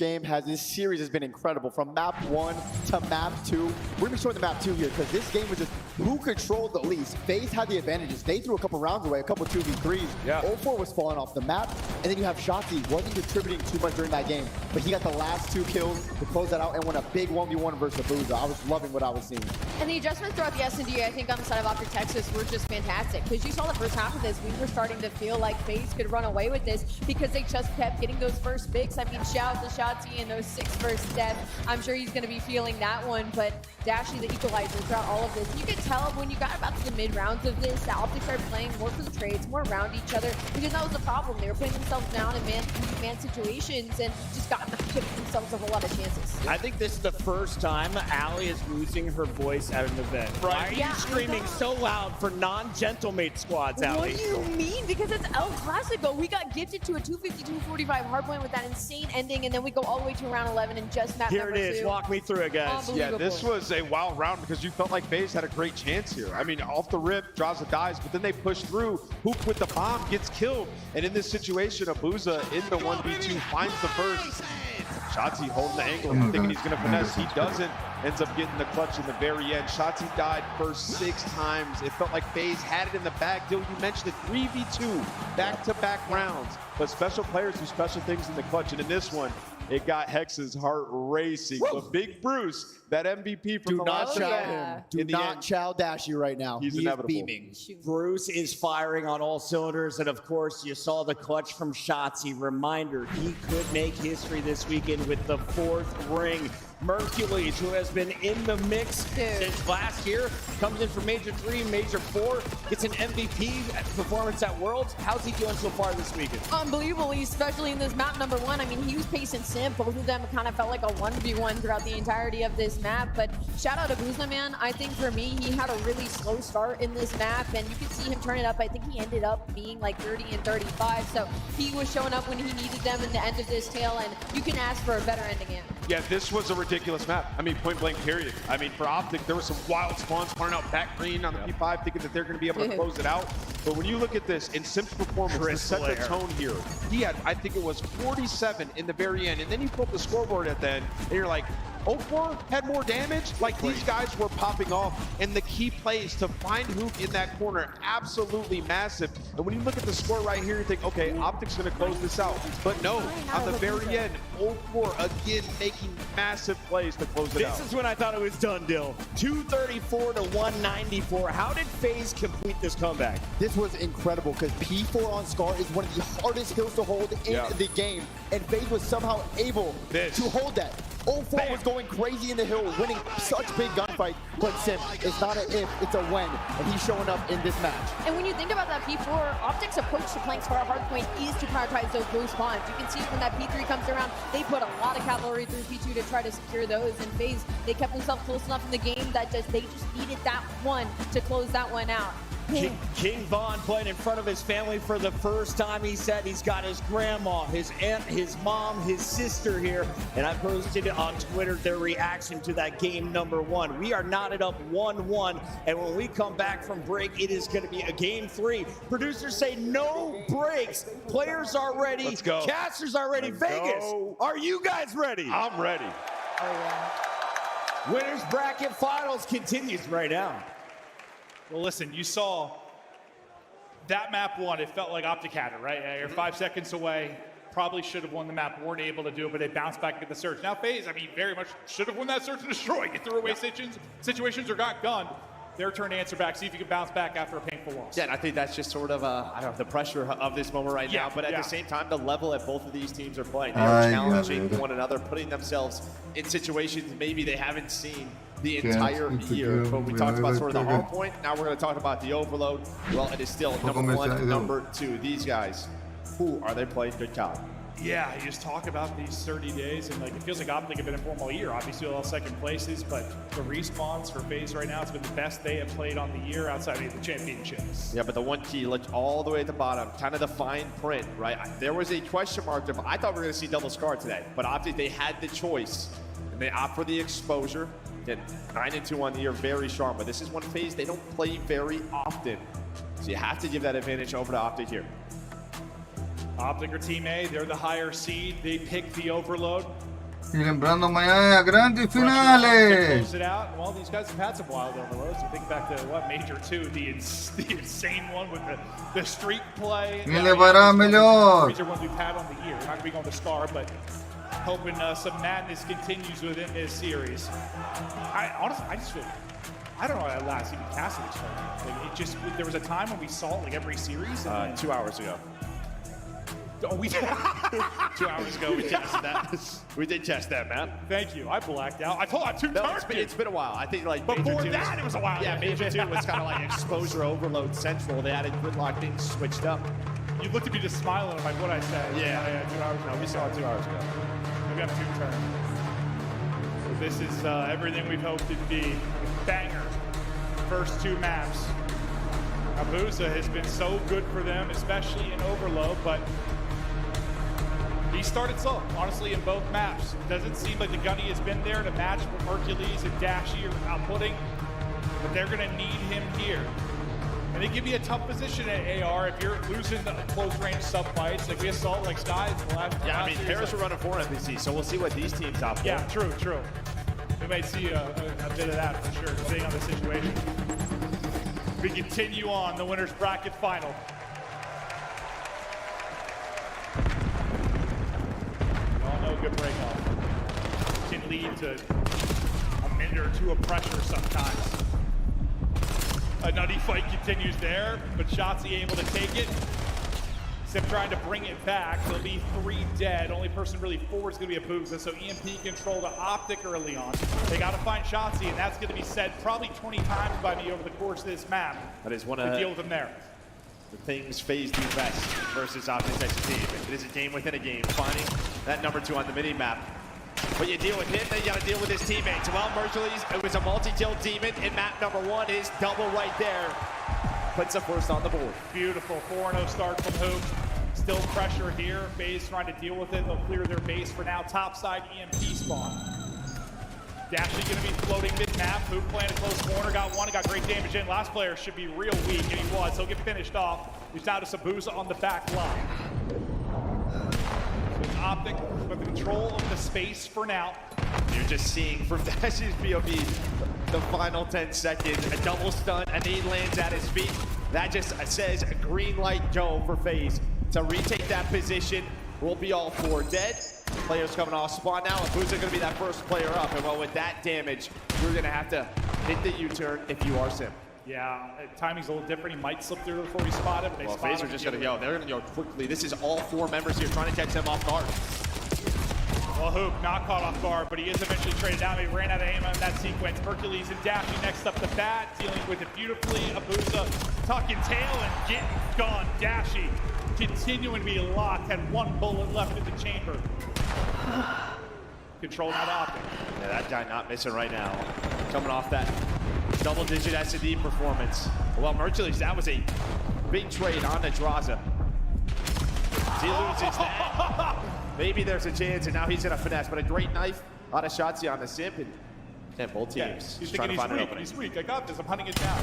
series has been incredible. From map 1 to map 2. We're going to be showing the map 2 here because this game was just who controlled the least. FaZe had the advantages. They threw a couple rounds away, a couple 2v3s. Yeah. 0-4 was falling off the map. And then you have Shotzi, wasn't contributing too much during that game, but he got the last 2 kills to close that out and won a big 1v1 versus Abuza. I was loving what I was seeing. And the adjustments throughout the S&D, I think on the side of Optic Texas were just fantastic. Because you saw the first half of this, we were starting to feel like FaZe could run away with this because they just kept getting those first picks. I mean, shout out to Shotzi and those 6 first deaths. I'm sure he's going to be feeling that one, but Dashi, the equalizer throughout all of this. You could tell when you got about to the mid rounds of this, the Optic started playing more for the trades, more around each other, because that was the problem. They were putting themselves down in man situations and just got giving themselves a whole lot of chances. I think this is the first time Allie is losing her voice at an event. Right? Why are you screaming so loud for non-gentlemate squads, Allie? What do you mean? Because it's El Clasico. We got gifted to a 250-245 hardpoint with that insane ending, and then we go all the way to round 11 and just map Here number it is. 2. Walk me through it, guys. Yeah, this was a wild round because you felt like FaZe had a great chance here. I mean, off the rip, Draza dies, but then they push through. Hoop with the bomb gets killed. And in this situation, Abuza in the 1v2 finds the first. Shotzi holding the angle, thinking he's going to finesse. He doesn't. Ends up getting the clutch in the very end. Shotzi died first 6 times. It felt like FaZe had it in the bag. Dylan, you mentioned it, 3v2, back-to-back rounds. But special players do special things in the clutch. And in this one, it got Hex's heart racing. But Big Bruce, that MVP from the last event. Do not chow Dashi right now. He's inevitable. Beaming. Bruce is firing on all cylinders, and of course, you saw the clutch from Shotzi. Reminder, he could make history this weekend with the 4th ring. Mercules, who has been in the mix since last year, comes in for Major 3, Major 4, gets an MVP performance at Worlds. How's he doing so far this weekend? Unbelievably, especially in this map number 1. I mean, he was pacing Simp. Both of them kind of felt like a 1v1 throughout the entirety of this map. But shout out to Buzla, man. I think for me, he had a really slow start in this map, and you can see him turn it up. I think he ended up being like 30 and 35, so he was showing up when he needed them in the end of this tail, and you can ask for a better ending game. Yeah, this was a ridiculous map. I mean, point blank, period. I mean, for Optic, there were some wild spawns pouring out back green on the P5, thinking that they're going to be able to close it out. But when you look at this, in Sim's performance, to set the tone here, he had, I think it was 47 in the very end, and then you pull up the scoreboard at the end, and you're like, 0-4 had more damage. Like, these guys were popping off, and the key plays to find Hook in that corner, absolutely massive. And when you look at the score right here, you think, okay, Optic's gonna close this out. But no, on the very end, 0-4 again making massive plays to close it out. This is when I thought it was done, Dill. 234 to 194. How did FaZe complete this comeback? This was incredible because P4 on Scar is one of the hardest hills to hold in the game, and FaZe was somehow able to hold that. 0-4 was going crazy in the hill, winning such big gunfight, but Sim, it's not an if, it's a when, and he's showing up in this match. And when you think about that P4, Optic's approach to playing Scar Hardpoint is to prioritize those blue spawns. You can see when that P3 comes around, they put a lot of cavalry through P2 to try to secure those, and FaZe, they kept themselves close enough in the game that they just needed that one to close that one out. King Von playing in front of his family for the first time. He said he's got his grandma, his aunt, his mom, his sister here. And I posted it on Twitter their reaction to that game number 1. We are knotted up 1-1. And when we come back from break, it is going to be a game 3. Producers say no breaks. Players are ready. Let's go. Casters are ready. Vegas, are you guys ready? I'm ready. Winners bracket finals continues right now. Well, listen, you saw that map one. It felt like Optic had it, right? You're 5 seconds away. Probably should have won the map. Weren't able to do it, but they bounced back at the search. Now, FaZe, I mean, very much should have won that search and destroy. You threw away situations or got gunned. Their turn to answer back. See if you can bounce back after a painful loss. Yeah, and I think that's just sort of, I don't know, the pressure of this moment right now. But at the same time, the level that both of these teams are playing, they are challenging one another, putting themselves in situations maybe they haven't seen the entire year. But we talked about sort of the hard point. Now we're going to talk about the overload. Well, it is still number 1, number 2. These guys, who are they playing good caliber? Yeah, you just talk about these 30 days, and like it feels like Optic have been in form all year. Obviously, all second places, but the respawns for FaZe right now, it's been the best they have played on the year outside of the championships. Yeah, but the one key, look all the way at the bottom, kind of the fine print, right? There was a question mark there. I thought we were going to see double Scar today, but Optic, they had the choice, and they opt for the exposure. Again, 9-2 on the year, very strong, but this is one FaZe they don't play very often. So you have to give that advantage over to Optic here. Optic or Team A, they're the higher seed. They pick the overload. Y lembrando mañana a grandes finales. Close it out. Well, these guys have had some wild overloads. You think back to what, Major 2, the insane one with the streak play. ¿Quién le va mejor? These are ones we've had on the year. We're not going to be going to Scar, but hoping some madness continues within this series. Honestly, I just feel, I don't know how that last even casting was like, it just, there was a time when we saw it like every series. 2 hours ago. Oh, we 2 hours ago we tested that. We did test that map. Thank you. I blacked out. I told you it's been a while. I think like before that it was a while. Yeah, Major 2 was kind of like exposure overload central. They added gridlock, things switched up. You looked at me just smiling like what I said. Yeah. 2 hours ago. No, we saw it 2 hours ago. We got 2 turns. So this is everything we've hoped it'd be. Banger. First 2 maps. Abusa has been so good for them, especially in overload, but he started slow, honestly, in both maps. It doesn't seem like the Gunny has been there to match what Hercules and Dashy are outputting, but they're going to need him here. And they give you a tough position at AR if you're losing the close-range sub-fights. Like we saw like Skies in the last I mean, Paris are running 4 NPC, so we'll see what these teams output. Yeah, true. We might see a bit of that for sure, depending on the situation. We continue on the winner's bracket final. Good breakoff can lead to a minute or 2 of pressure sometimes. A nutty fight continues there, but Shotzzy able to take it. Sim trying to bring it back. There'll be 3 dead. Only person really forward is going to be a Booza, so EMP control to Optic early on. They got to find Shotzzy, and that's going to be said probably 20 times by me over the course of this map. That is one to deal with them there. The things FaZe do best versus Optic as a team. It is a game within a game. Finding that number 2 on the mini map. When you deal with him, then you got to deal with his teammates. Well, Mercules, it was a multi-kill demon in map number 1. His double right there puts the first on the board. Beautiful 4-0 start from Hoop. Still pressure here. FaZe trying to deal with it. They'll clear their base for now. Topside EMP spawn. Dashy going to be floating mid-map. Hoop playing a close corner. Got one. Got great damage in. Last player should be real weak, and he was. He'll get finished off. He's down to Sabuza on the back line. So Optic with the control of the space for now. You're just seeing from Dashy's POV the final 10 seconds. A double stun, and he lands at his feet. That just says a green light go for FaZe to retake that position. We'll be all 4 dead. Players coming off spawn now, and who's going to be that first player up? And well, with that damage, we're going to have to hit the U-turn if you are Sim. Yeah, timing's a little different. He might slip through before we spot him. Well, FaZe are just going to go. They're going to go quickly. This is all 4 members here trying to catch them off guard. Well, Hoop not caught off guard, but he is eventually traded out. He ran out of ammo in that sequence. Hercules and Dashy next up the bat, dealing with it beautifully. Abuza tucking tail and getting gone. Dashy continuing to be locked, had 1 bullet left in the chamber. Control not Optic. Yeah, that guy not missing right now. Coming off that double-digit S&D performance. Well, Mercules, that was a big trade on Adraza. He loses that. Maybe there's a chance, and now he's in a finesse, but a great knife out of Shotzi on the Simp, and both teams Yeah, he's trying thinking to find an he's weak. opening. He's weak. I got this. I'm hunting it down.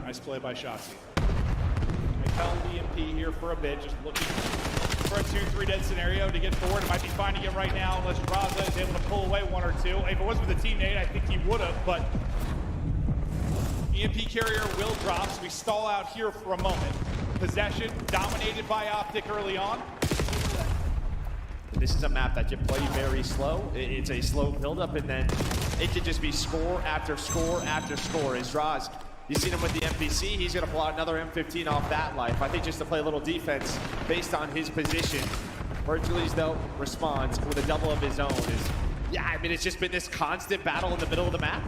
Nice play by Shotzi. I held EMP here for a bit, just looking for a 2-3 dead scenario to get forward. It might be finding it right now unless Raza is able to pull away 1 or 2. If it was with a teammate, I think he would have, but EMP carrier will drop, so we stall out here for a moment. Possession dominated by Optic early on. This is a map that you play very slow. It's a slow buildup, and then it can just be score after score after score. As Raz, you've seen him with the MPC, he's gonna pull out another M15 off that life. I think just to play a little defense based on his position. Hercules, though, responds with a double of his own. Yeah, I mean, it's just been this constant battle in the middle of the map.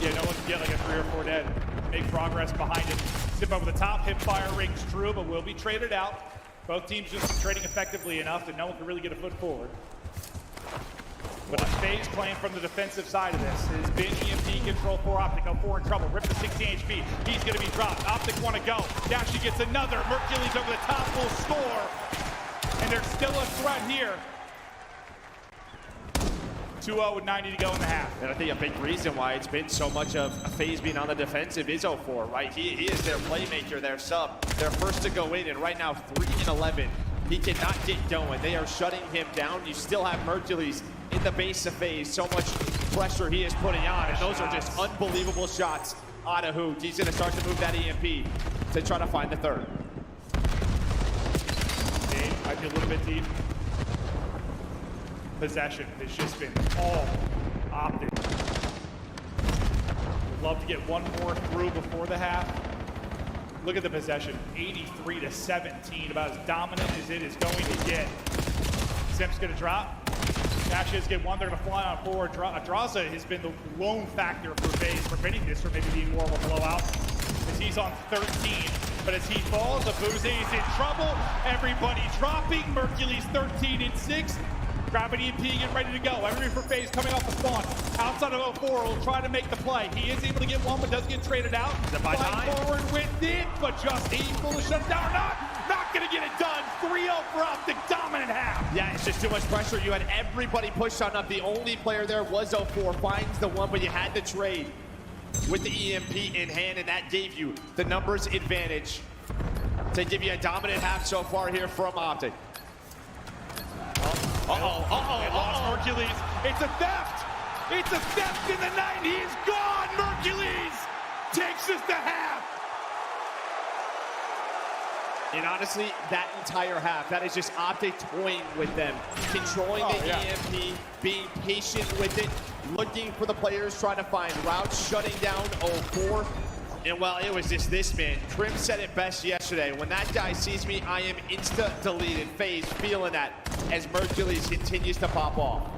Yeah, no one can get like a 3 or 4 dead. Make progress behind it. Zip over the top, hip fire rings true, but will be traded out. Both teams just trading effectively enough that no one can really get a foot forward. But it's FaZe playing from the defensive side of this. It's been EMP control for Optic. 4 in trouble. Rip the 16 HP. He's going to be dropped. Optic want to go. Dashy gets another. Mercules over the top will score. And there's still a threat here. 2-0 with 90 to go in the half. And I think a big reason why it's been so much of FaZe being on the defensive is 04, right? He is their playmaker, their sub. They're first to go in, and right now 3-11. He cannot get going. They are shutting him down. You still have Mercules in the base of FaZe. So much pressure he is putting on, and those are just unbelievable shots out of Hoot. He's going to start to move that EMP to try to find the third. Dave might be a little bit deep. Possession has just been all Optic. Would love to get 1 more through before the half. Look at the possession, 83-17, about as dominant as it is going to get. Simp's gonna drop. Dashes get 1, they're gonna fly on forward. Adraza has been the lone factor for FaZe, preventing this from maybe being more of a blowout, as he's on 13. But as he falls, Abuza is in trouble. Everybody dropping. Mercules 13-6. Grabbing EMP, getting ready to go. Everybody for FaZe coming off the spawn. Outside of 04 will try to make the play. He is able to get 1, but does get traded out. Flying forward with it, but just able to shut down. Not gonna get it done. 3-0 for Optic, dominant half. Yeah, it's just too much pressure. You had everybody pushed on up. The only player there was 04, finds the 1, but you had to trade with the EMP in hand, and that gave you the numbers advantage to give you a dominant half so far here from Optic. They lost Mercules. It's a theft. It's a theft in the night. He is gone. Mercules takes us to half. And honestly, that entire half, that is just Optic toying with them, controlling the EMP, being patient with it, looking for the players, trying to find routes, shutting down 04. And well, it was just this man. Trim said it best yesterday. When that guy sees me, I am insta-deleted. FaZe feeling that as Mercules continues to pop off.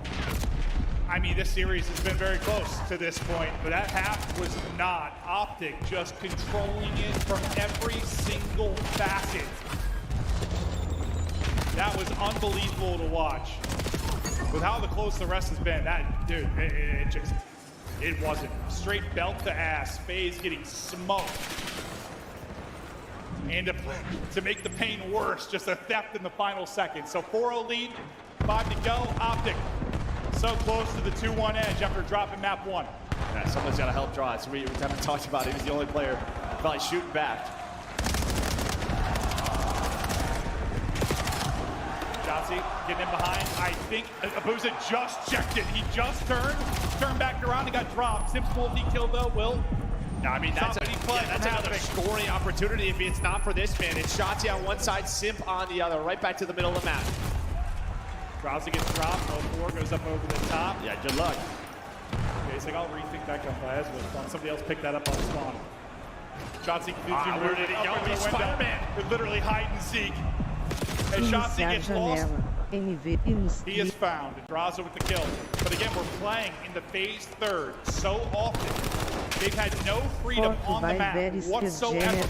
I mean, this series has been very close to this point, but that half was not. Optic just controlling it from every single facet. That was unbelievable to watch. With how close the rest has been, that, dude, it wasn't. Straight belt to ass. FaZe getting smoked. And to make the pain worse, just a theft in the final second. So 4-0 lead, 5 to go. Optic so close to the 2-1 edge after dropping map 1. Yeah, someone's got to help draw it. So we haven't talked about it. He was the only player probably shooting back. Jotzi getting in behind. I think Abuza just checked it. He just turned back around and got dropped. Simps multi-kill though, Will. No, I mean, that's another scoring opportunity if it's not for this man. It's Shotzi on one side, Simp on the other, right back to the middle of the map. Drowsy gets dropped, 0-4 goes up over the top. Yeah, good luck. Okay, he's like, I'll rethink that jump as well. Somebody else picked that up on the spawn. Shotzi where did it go? He's Spider-Man. Literally hide and seek. As Shotzi gets lost, he is found. Draza with the kill. But again, we're playing in the FaZe third so often. They've had no freedom on the map whatsoever.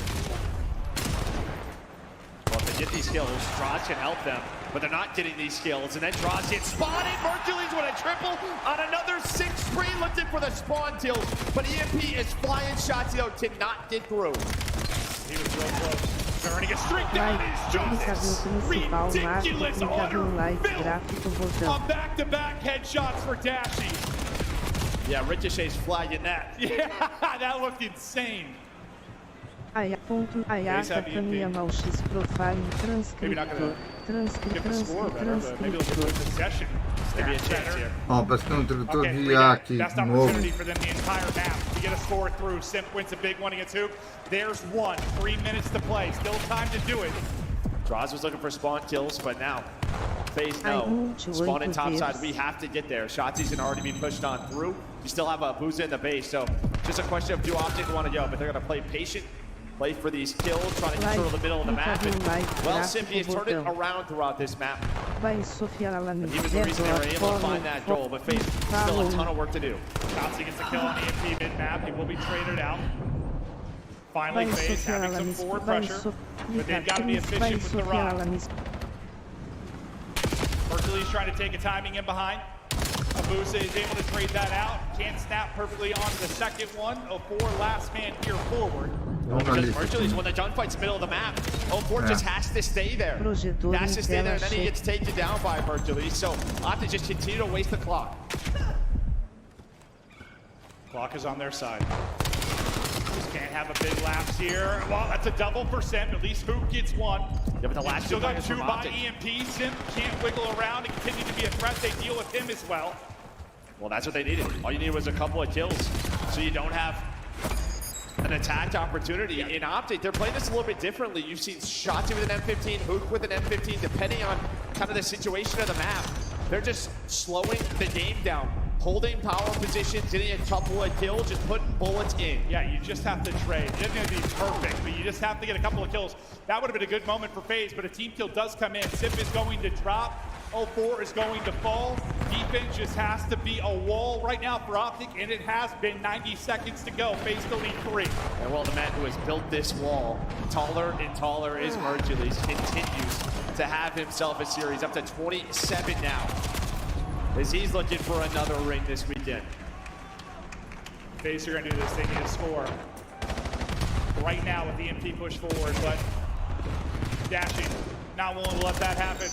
Well, if they get these kills, Droz can help them, but they're not getting these kills. And then Droz gets spotted. Mercules with a triple on another 6-3, looking for the spawn kills. But EMP is flying shots, though, to not get through. He was real close. Turning a streak down is Justice. Ridiculous order. On back-to-back headshots for Dashy. Yeah, Ricochet's flagging that. Yeah, that looked insane. X profile transcriptor. Get the score better, but maybe they'll get the possession. Maybe a chance here. Ó, parece que tem tradutor Okay, de IA aqui, best novo. opportunity for them the entire map to get a score through. Simp wins a big one against Hoop. There's one. 3 minutes to play. Still time to do it. Droz was looking for spawn kills, but now FaZe no. Spawn in top side. We have to get there. Shotzi's can already be pushed on through. You still have a Abuza in the base, so just a question of do Optic want to go, but they're going to play patient. Play for these kills, trying to control the middle of the map. And, well, Simpy has turned it around throughout this map. He was the reason they were able to find that goal, but FaZe still a ton of work to do. Shotzi gets the kill on EMP mid-map. He will be traded out. Finally, FaZe having some forward pressure, but they've got to be efficient with the rock. Hercules trying to take a timing in behind. Abuza is able to trade that out. Can't snap perfectly onto the second one. 0-4 last man here forward. Because Hercules, when the gunfight's middle of the map, 0-4 just has to stay there. Has to stay there, and then he gets taken down by Hercules. So Optic just continue to waste the clock. Clock is on their side. Just can't have a big lapse here. Well, that's a double for Simp. At least Hoop gets one. Yeah, but the last still got 2 two by EMP. Simp can't wiggle around and continue to be a threat. They deal with him as well. Well, that's what they needed. All you needed was a couple of kills, so you don't have an attack opportunity. In Optic, they're playing this a little bit differently. You've seen Shotzi with an M15, Hook with an M15, depending on kind of the situation of the map. They're just slowing the game down, holding power positions, getting a couple of kills, just putting bullets in. Yeah, you just have to trade. It isn't going to be perfect, but you just have to get a couple of kills. That would have been a good moment for FaZe, but a team kill does come in. Simp is going to drop. 0-4 is going to fall. Defense just has to be a wall right now for Optic, and it has been 90 seconds to go. FaZe still need 3. And well, the man who has built this wall, taller and taller, is Mercules, continues to have himself a series up to 27 now, as he's looking for another ring this weekend. FaZe are going to do this. They need a score right now with the EMP push forward, but Dashing not willing to let that happen.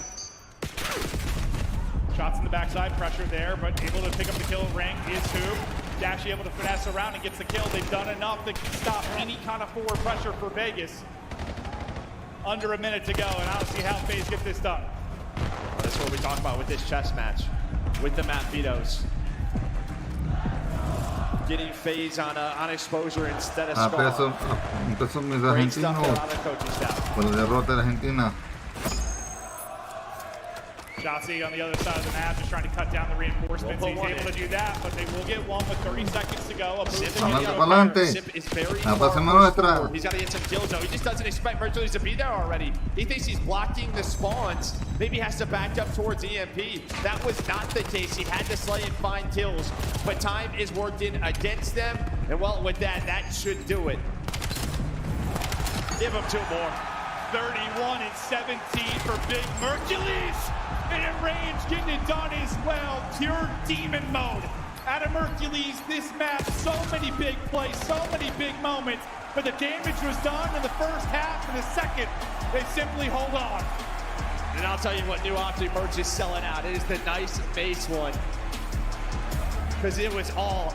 Shots in the backside, pressure there, but able to pick up the kill. Ring is Hoop. Dashy able to finesse around and gets the kill. They've done enough to stop any kind of forward pressure for Vegas. Under a minute to go, and I don't see how FaZe get this done. Well, that's what we talk about with this chess match, with the map vetoes. Getting FaZe on exposure instead of Scar. Empezó mis argentinos por la derrota de Argentina. Shotzi on the other side of the map, just trying to cut down the reinforcements. He's able to do that, but they will get one with 30 seconds to go. Simp is very La far pasemos forward. atrás. He's got to get some kills though. He just doesn't expect Mercules to be there already. He thinks he's blocking the spawns. Maybe has to back up towards EMP. That was not the case. He had to slay and find kills, but time is working against them. And well, with that, that should do it. Give him 2 more. 31 and 17 for Big Mercules. And it rains getting it done as well. Pure demon mode out of Mercules this map. So many big plays, so many big moments. But the damage was done in the first half. In the second, they simply hold on. And I'll tell you what new Optic merch is selling out. It is the nice base one. Because it was all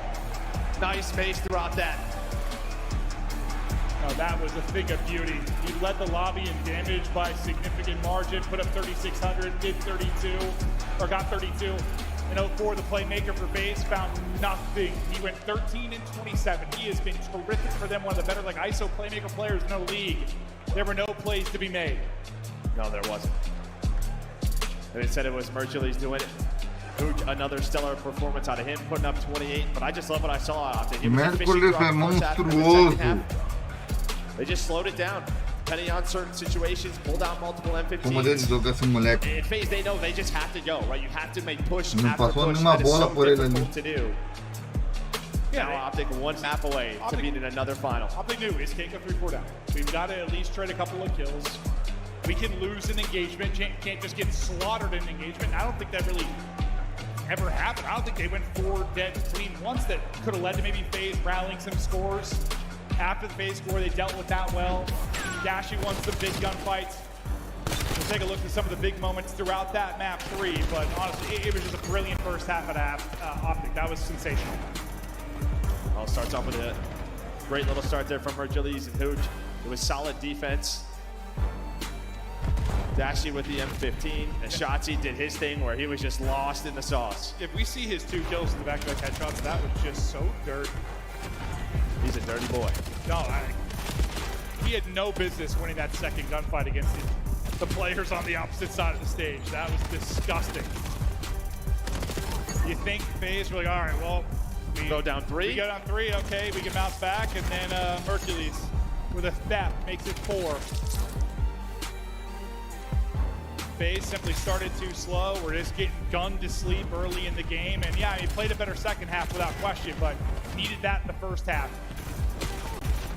nice base throughout that. Oh, that was a thing of beauty. He led the lobby in damage by a significant margin, put up 3,600, did 32, or got 32. In 04, the playmaker for base found nothing. He went 13 and 27. He has been terrific for them, one of the better like ISO playmaker players in the league. There were no plays to be made. No, there wasn't. And it said it was Mercules doing it. Another stellar performance out of him, putting up 28. But I just love what I saw out there. Mercules è mostruoso. They just slowed it down. Depending on certain situations, pulled out multiple Come deve M15s. giocasse un moleque. In FaZe, they know they just have to go, right? You have to make push Non after passò push. nemmeno That is bola so por ele difficult lì. to do. Yeah, Now Optic one map away to being in another final. Optic knew is can't go 3-4 down. We've got to at least trade a couple of kills. We can lose an engagement. Can't just get slaughtered in an engagement. I don't think that really ever happened. I don't think they went 4 dead clean once. That could have led to maybe FaZe rallying some scores. After the FaZe score, they dealt with that well. Dashy won some big gunfights. We'll take a look at some of the big moments throughout that map 3, but honestly, it was just a brilliant first half of Optic. That was sensational. Well, starts off with a great little start there from Mercules and Hooch. It was solid defense. Dashy with the M15, and Shotzi did his thing where he was just lost in the sauce. If we see his 2 kills in the back-to-back headshots, that was just so dirty. He's a dirty boy. No, he had no business winning that second gunfight against the players on the opposite side of the stage. That was disgusting. You think FaZe were like, all right, well, we go down 3? We go down 3, okay, we can bounce back, and then Mercules with a theft makes it 4. FaZe simply started too slow. We're just getting gunned to sleep early in the game. And yeah, he played a better second half without question, but needed that in the first half.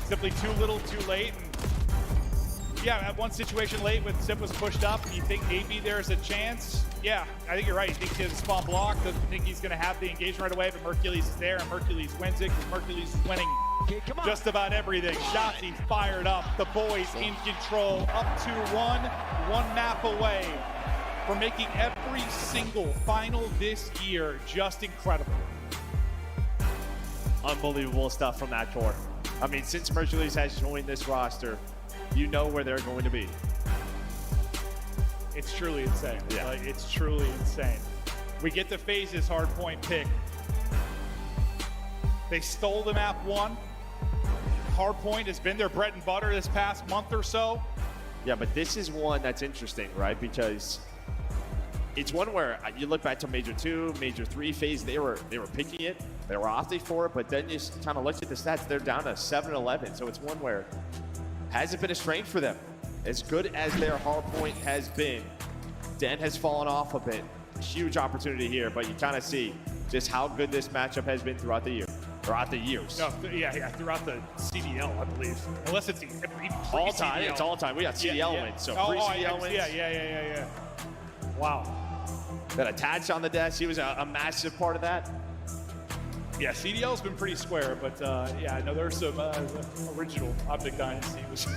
Simply too little, too late. And yeah, at one situation late when Sip was pushed up, you think maybe there's a chance. Yeah, I think you're right. You think he has a spawn block. Doesn't think he's going to have the engagement right away, but Mercules is there, and Mercules wins it because Mercules is winning just about everything. Shotzi fired up. The boys in control. Up 2-1, 1 map away from making every single final this year just incredible. Unbelievable stuff from that core. I mean, since Mercules has joined this roster, you know where they're going to be. It's truly insane. Yeah. Like, it's truly insane. We get the FaZe's hardpoint pick. They stole the map 1. Hardpoint has been their bread and butter this past month or so. Yeah, but this is one that's interesting, right? Because it's one where you look back to Major 2, Major 3 FaZe, they were picking it. They were opting for it, but then you kind of look at the stats, they're down to 7-11. So it's one where hasn't been a strength for them. As good as their hardpoint has been, Den has fallen off a bit. Huge opportunity here, but you kind of see just how good this matchup has been throughout the year. Throughout the years. No, yeah, throughout the CDL, I believe. Unless it's even all time. It's all time. We got CDL wins, so pre-CDL wins. Yeah. Wow. Got attached on the desk. He was a massive part of that. Yeah, CDL's been pretty square, but yeah, I know there's some original Optic Dynasty. Was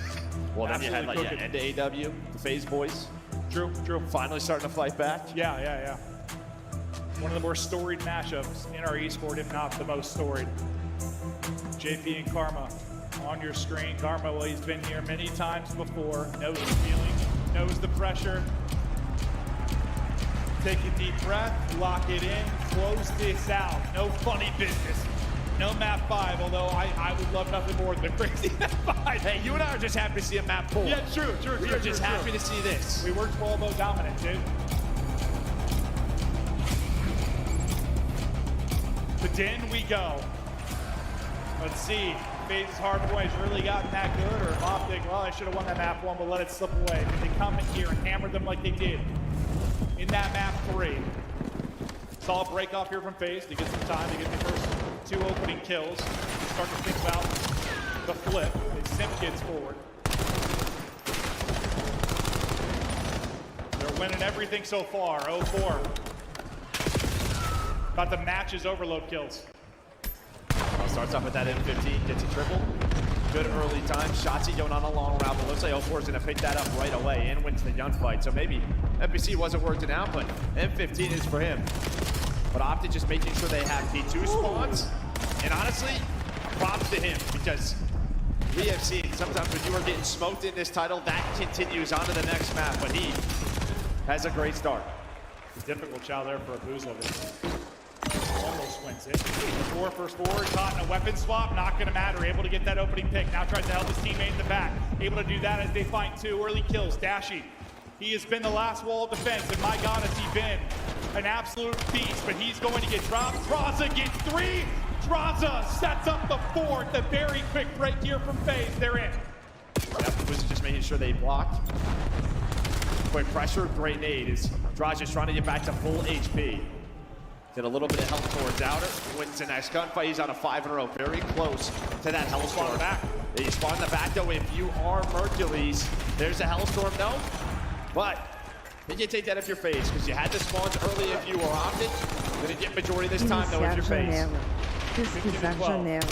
well, then you had like into AW, the FaZe boys. True. Finally starting to fight back. Yeah. One of the more storied matchups in our esport, if not the most storied. JP and Karma on your screen. Karma, well, he's been here many times before, knows the feeling, knows the pressure. Take a deep breath, lock it in, close this out. No funny business. No map 5, although I would love nothing more than a crazy map 5. Hey, you and I are just happy to see a map 4. Yeah, true. We're just happy to see this. We were 12-0 dominant, dude. But then we go. Let's see. FaZe's hardpoint's really gotten that good, or Optic, well, I should have won that map 1, but let it slip away. But they come in here and hammer them like they did in that map 3. Solid break off here from FaZe to get some time to get the first 2 opening kills. Start to think about the flip. Simp gets forward. winning everything so far. 0-4. Got the matches overload kills. Starts off with that M15, gets a triple. Good early time. Shotzi going on a long route, but looks like 0-4 is going to pick that up right away and wins the gunfight. So maybe FBC wasn't working out, but M15 is for him. But Optic just making sure they have P2 spawns. And honestly, props to him, because we have seen sometimes when you are getting smoked in this title, that continues on to the next map, but he has a great start. It's difficult chow there for Abuzla. Almost wins it. 4 first forward, caught in a weapon swap, not going to matter. Able to get that opening pick. Now tries to help his teammate in the back. Able to do that as they find 2 early kills. Dashy, he has been the last wall of defense, and my God, has he been an absolute beast, but he's going to get dropped. Draza gets 3. Draza sets up the 4th. A very quick break here from FaZe. They're in. Yep, was just making sure they blocked. Quick pressure, great nade as Draza's trying to get back to full HP. Get a little bit of help towards outer. Wins the next gunfight. He's on a 5 in a row. Very close to that Hellstorm. They spawn in the back though. If you are Mercules, there's a Hellstorm. No, but you can take that if you're FaZe, because you had the spawns early if you were Optic. Gonna get majority this time though if you're FaZe. Pesquisar janela.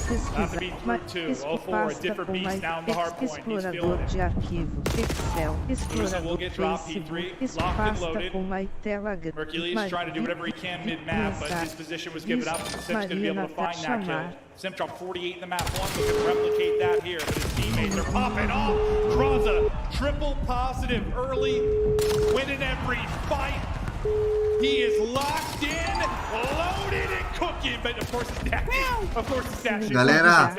Pesquisar. Oh, a different beast now in the hard point. He's feeling Explorador de arquivo. Excel. will Explorador get dropped, Facebook. P3, locked and Pasta loaded. com uma tela grande. Hercules trying to do whatever he can mid-map, but his position was given up. Sim's going to be able to find that kill. Sim dropped 48 in the map once, so can replicate that here, but his teammates are popping off. Draza, triple positive early, winning every fight. He is locked in, loaded and cooking, but of course it's Dashy. Of course it's Dashy. Galera,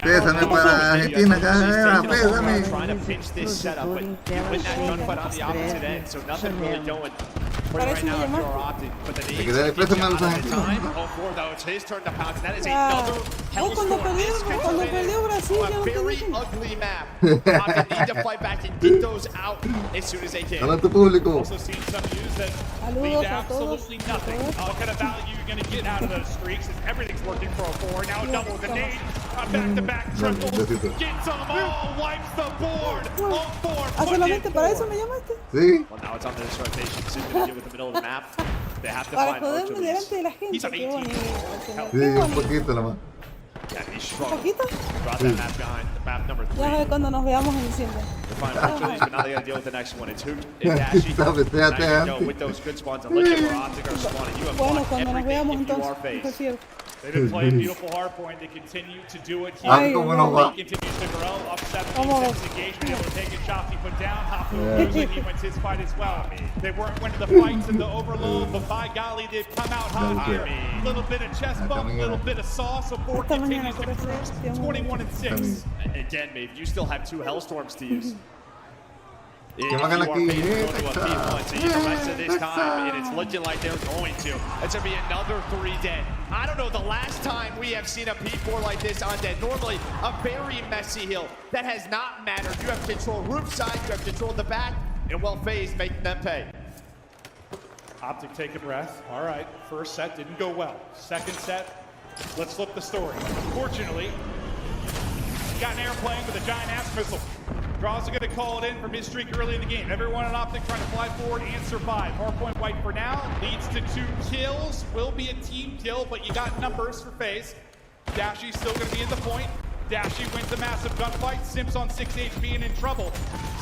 pésame para Argentina, galera, pésame. Trying to pinch this setup, but you win that gunfight on the opposite end, so nothing really going for you right now if you're Optic. But the Hay que darle pésame a los argentinos. 0-4 though, it's his turn to pounce, and that is another Hellstorm. A very ugly map. Optic need to fight back and get those out as soon as they can. Habla tu público. Also seen some use that lead to absolutely nothing. What kind of value you're going to get out of those streaks is everything's working for a 4. Now a double with the nade. Back-to-back triple. Gets them all. Wipes the board. All 4. ¿Solamente para eso me llamaste? Sí. Well, now it's on this rotation. Sim's going to deal with the middle of the map. They have to Para find joderme Mercules. delante de la gente. He's on Qué 18. bonito. Sí, un poquito nomás. Yeah, he's strong. ¿Poquito? Brought that map behind map number 3. Ya ve cuando nos veamos en diciembre. They find Mercules, but now they got to deal with the next one. It's Hoot and Dashy. Sabes, Now you know with those good spawns, unless you were Optic or spawning, you have Bueno, won cuando nos veamos everything if you are entonces, FaZe. prefiero. They've been playing beautiful hardpoint. They continue to do it here. Ay, cómo nos va. He continues to grow, up 17 ¿Cómo sets engagement, able to take it, Shopsy put down, Hop loses, and he wins his fight as well. They weren't winning the fights in the overload, but by golly, they've come out hot here. A little bit of chest bump, a little bit of sauce, so 4 continues to cruise, 21-6. Again, Maeve, you still have 2 Hellstorms to use. If Que you van are a FaZe, aquí, go to a P1, so you can rest of this time, and it's looking like they're going to. It's going to be another 3 dead. I don't know the last time we have seen a P4 like this on dead. Normally, a very messy hill. That has not mattered. You have control roof side, you have control the back, and well FaZe making them pay. Optic take a breath. All right, first set didn't go well. Second set, let's flip the story. Unfortunately, got an airplane with a giant ass missile. Draws are going to call it in from his streak early in the game. Everyone in Optic trying to fly forward and survive. Hardpoint white for now, leads to 2 kills. Will be a team kill, but you got numbers for FaZe. Dashy's still going to be in the point. Dashy wins a massive gunfight. Simps on 6 HP and in trouble.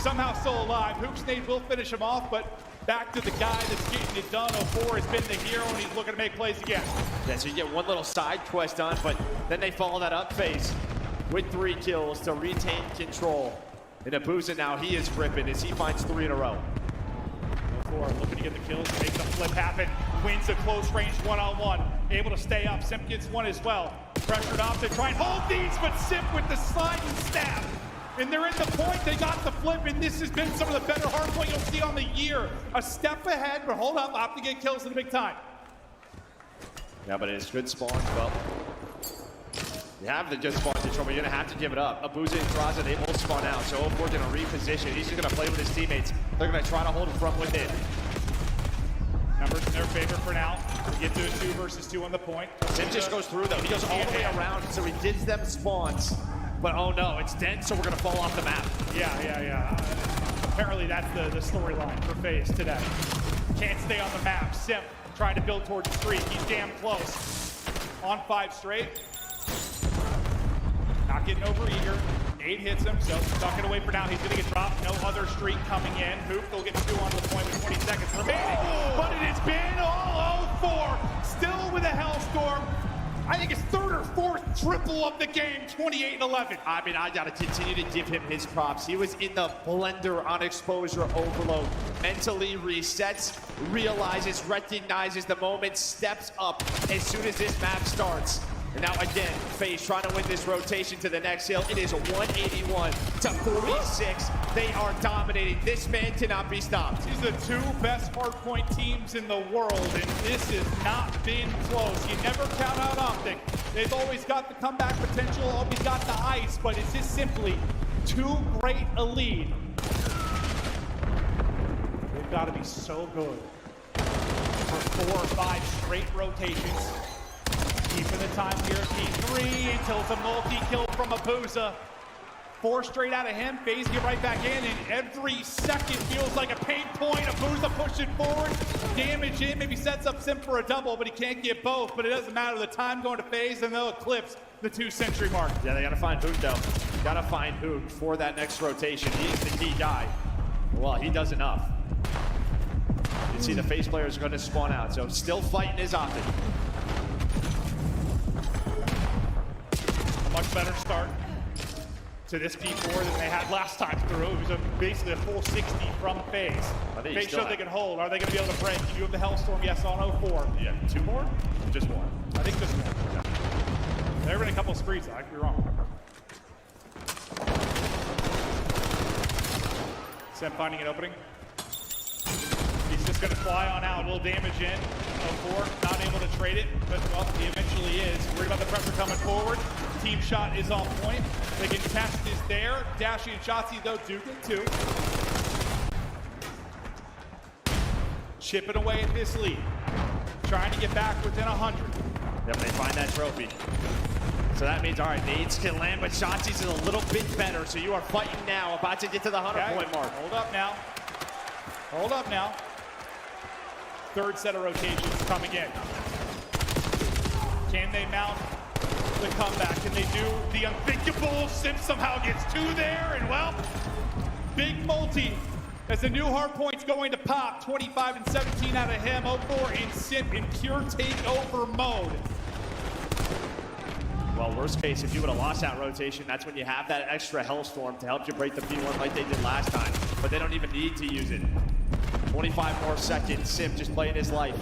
Somehow still alive. Hook's nade will finish him off, but back to the guy that's getting it done. 0-4 has been the hero, and he's looking to make plays again. Yeah, so you get one little side quest done, but then they follow that up FaZe with 3 kills to retain control. And Abuzla now, he is ripping as he finds 3 in a row. 0-4 looking to get the kills, make the flip happen. Wins a close range one-on-one. Able to stay up. Simp gets 1 as well. Pressured off to try and hold these, but Simp with the slide and stab. And they're in the point, they got the flip, and this has been some of the better hardpoint you'll see on the year. A step ahead, but hold up, Optic get kills in the big time. Yeah, but it's good spawns, well. You have the good spawn control, but you're going to have to give it up. Abuzla and Draza, they both spawn out, so 0-4 going to reposition. He's just going to play with his teammates. They're going to try to hold him from within. Numbers in their favor for now. We get to a 2 versus 2 on the point. Sim just goes through, though. He goes all the way around, so he gives them spawns. But oh no, it's dense, so we're going to fall off the map. Yeah. Apparently that's the storyline for FaZe today. Can't stay on the map. Simp trying to build towards the streak. He's damn close. On 5 straight. Not getting over eager. Nade hits him, so tuck it away for now. He's gonna get dropped. No other streak coming in. Hoop will get 2 onto the point with 20 seconds remaining. But it has been all 0-4. Still with a Hellstorm. I think it's 3rd or 4th triple of the game, 28-11. I mean, I gotta continue to give him his props. He was in the blender on exposure overload. Mentally resets, realizes, recognizes the moment, steps up as soon as this map starts. And now again, FaZe trying to win this rotation to the next hill. It is 181 to 46. They are dominating. This man cannot be stopped. These are the 2 best hardpoint teams in the world, and this has not been close. You never count out Optic. They've always got the comeback potential, always got the ice, but it's just simply too great a lead. They've got to be so good for 4 or 5 straight rotations. Keeping the time here at P3 until it's a multi-kill from Abuza. 4 straight out of him. FaZe get right back in, and every second feels like a pain point. Abuza pushing forward, damage in, maybe sets up Sim for a double, but he can't get both. But it doesn't matter. The time going to FaZe, and they'll eclipse the 2-century mark. Yeah, they gotta find Hook though. Gotta find Hook for that next rotation. He's the key guy. Well, he does enough. You can see the FaZe players are gonna spawn out, so still fighting his Optic. Much better start to this P4 than they had last time through. It was basically a full 60 from FaZe. FaZe showed they can hold. Are they going to be able to break? You have the Hellstorm, yes, on 04. Yeah, 2 more? Just 1. I think just 1. Yeah. There have been a couple of screens, I could be wrong. Sam finding an opening. He's just going to fly on out. A little damage in. 04, not able to trade it, but well, he eventually is. Worried about the pressure coming forward. Team shot is on point. The contest is there. Dashy and Shotzi, though, do get 2. Chipping away at this lead. Trying to get back within 100. Then they find that trophy. So that means, all right, Nades can land, but Shotzi's is a little bit better. So you are fighting now, about to get to the 100-point mark. Hold up now. Hold up now. 3rd set of rotations coming in. Can they mount the comeback? Can they do the unthinkable? Sim somehow gets 2 there, and well, big multi as the new hard point's going to pop. 25 and 17 out of him. 04 and Sim in pure takeover mode. Well, worst case, if you would have lost that rotation, that's when you have that extra Hellstorm to help you break the P1 like they did last time. But they don't even need to use it. 25 more seconds, Sim just playing his life.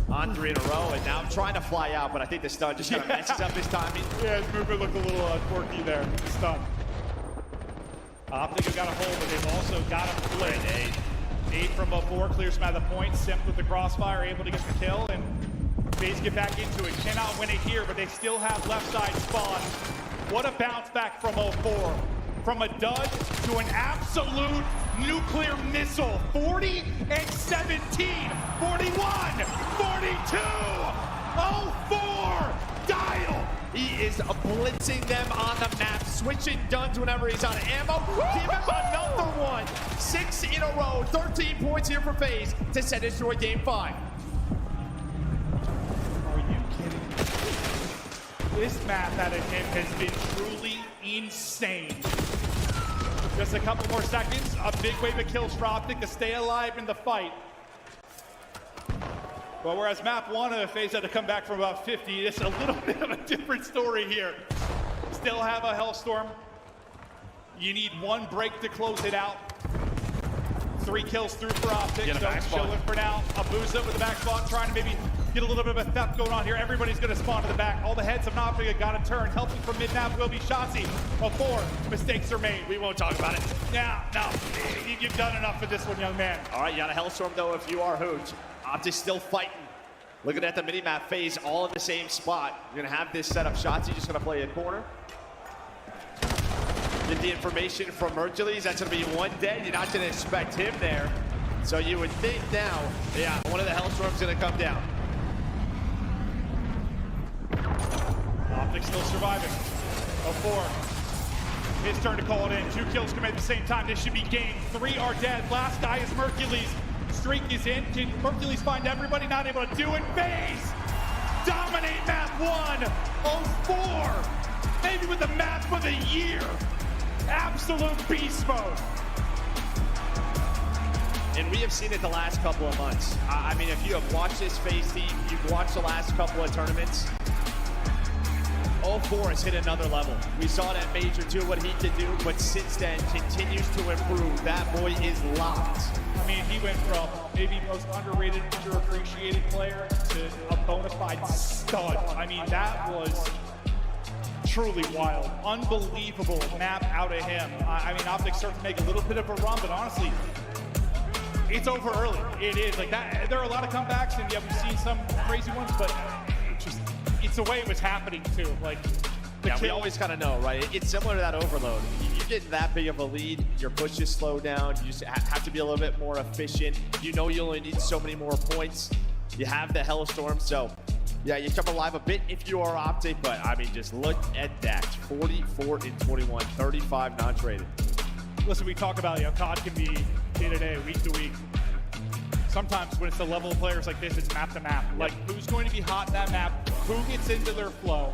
On 3 in a row, and now trying to fly out, but I think the stun just kind of messes up his timing. Yeah, his movement looked a little quirky there. Stun. Optic have got a hold, but they've also got him flipped. Nade from 04 clears him out of the point. Sim with the crossfire, able to get the kill, and FaZe get back into it. Cannot win it here, but they still have left side spawn. What a bounce back from 04. From a dud to an absolute nuclear missile. 40 and 17, 41, 42, 04, dial. He is blitzing them on the map, switching guns whenever he's out of ammo. Give him another one. 6 in a row, 13 points here for FaZe to set it to a game 5. Are you kidding me? This map out of him has been truly insane. Just a couple more seconds, a big wave of kills for Optic to stay alive in the fight. Well, whereas map 1 FaZe had to come back from about 50, it's a little bit of a different story here. Still have a Hellstorm. You need 1 break to close it out. 3 kills through for Optic, so chilling for now. Abuza with the back spawn, trying to maybe get a little bit of a theft going on here. Everybody's going to spawn to the back. All the heads of Optic have got to turn. Helping from mid-map will be Shotzi. 04, mistakes are made. We won't talk about it. Yeah, no, you've done enough for this one, young man. All right, you got a Hellstorm, though, if you are Hooch. Optic still fighting. Looking at the mini-map, FaZe all in the same spot. You're going to have this set up. Shotzi just going to play a corner. Get the information from Hercules. That's going to be 1 dead. You're not going to expect him there. So you would think now, yeah, one of the Hellstorms going to come down. Optic still surviving. 04. His turn to call it in. 2 kills come at the same time. This should be game. 3 are dead. Last guy is Mercules. Streak is in. Can Mercules find everybody? Not able to do it. FaZe dominate map 1. 0-4. Maybe with the map of the year. Absolute beast mode. And we have seen it the last couple of months. I mean, if you have watched this FaZe team, you've watched the last couple of tournaments, 0-4 has hit another level. We saw it at Major 2, what he could do, but since then continues to improve. That boy is locked. I mean, he went from maybe most underrated, underappreciated player to a bona fide stud. I mean, that was truly wild. Unbelievable map out of him. I mean, Optic starting to make a little bit of a run, but honestly, it's over early. It is like that. There are a lot of comebacks, and yeah, we've seen some crazy ones, but it's the way it was happening too. Like, we always kind of know, right? It's similar to that overload. You get that big of a lead, your push is slowed down. You just have to be a little bit more efficient. You know you only need so many more points. You have the Hellstorm, so yeah, you come alive a bit if you are Optic, but I mean, just look at that. 44 in 21, 35 non-traded. Listen, we talk about, COD can be day to day, week to week. Sometimes when it's the level of players like this, it's map to map. Like, who's going to be hot in that map? Who gets into their flow?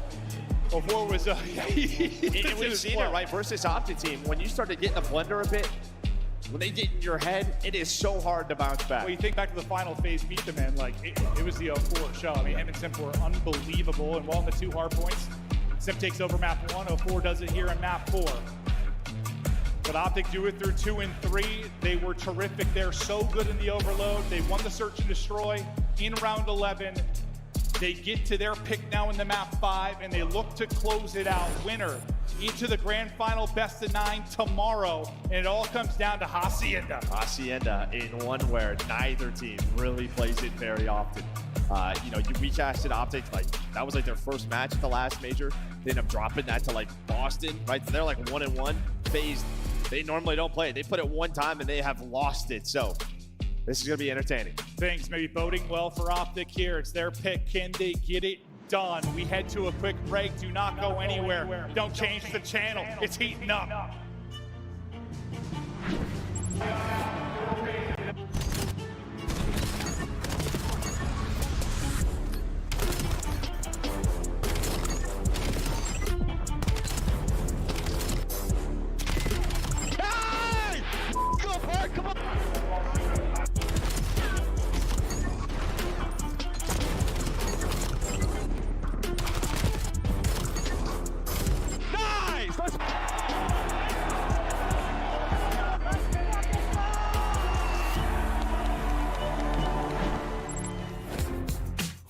Before was and we've seen it, right? Versus Optic team, when you start to get in the blender a bit, when they get in your head, it is so hard to bounce back. Well, you think back to the final phase meet them in, like, it was the 0-4 show. I mean, him and Simp were unbelievable, and while in the 2 hard points, Simp takes over map 1, 0-4 does it here in map 4. But Optic do it through 2 and 3. They were terrific. They're so good in the overload. They won the search and destroy in round 11. They get to their pick now in the map 5, and they look to close it out. Winner into the grand final best of 9 tomorrow, and it all comes down to Hacienda. Hacienda in one where neither team really plays it very often. You know, you recasted Optic, like that was like their first match at the last major. They end up dropping that to like Boston, right? So they're like 1-1. FaZe, they normally don't play it. They put it one time and they have lost it. So this is gonna be entertaining. Things maybe boding well for Optic here. It's their pick. Can they get it done? We head to a quick break. Do not go anywhere. Don't change the channel. It's heating up.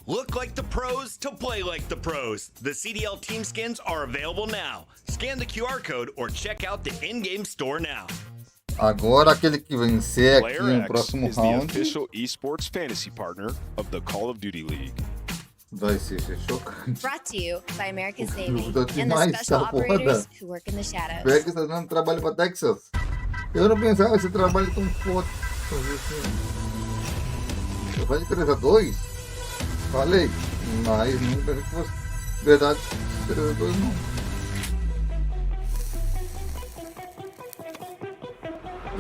Look like the pros to play like the pros. The CDL team skins are available now. Scan the QR code or check out the in-game store now. Agora aquele que vencer aqui no próximo is the round official esports fantasy partner of the Call of Duty League. vai ser chocante. Brought to you by America's Navy Dúvida and the demais special essa porra. operators who work in the shadows. Pega está dando trabalho para Texas. Eu não pensava esse trabalho tão forte. Eu falei 3-2. Falei, mas não pensei que fosse verdade 3-2 não.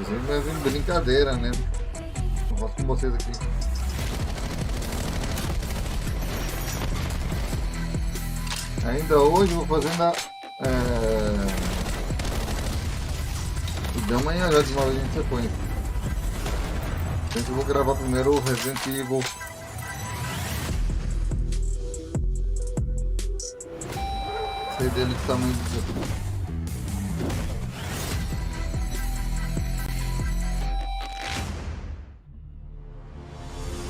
Isso é mais uma brincadeira, né? Eu faço com vocês aqui. Ainda hoje eu vou fazendo e de amanhã já de uma vez em sequência. Então eu vou gravar primeiro o Resident Evil. Sei dele que tá muito.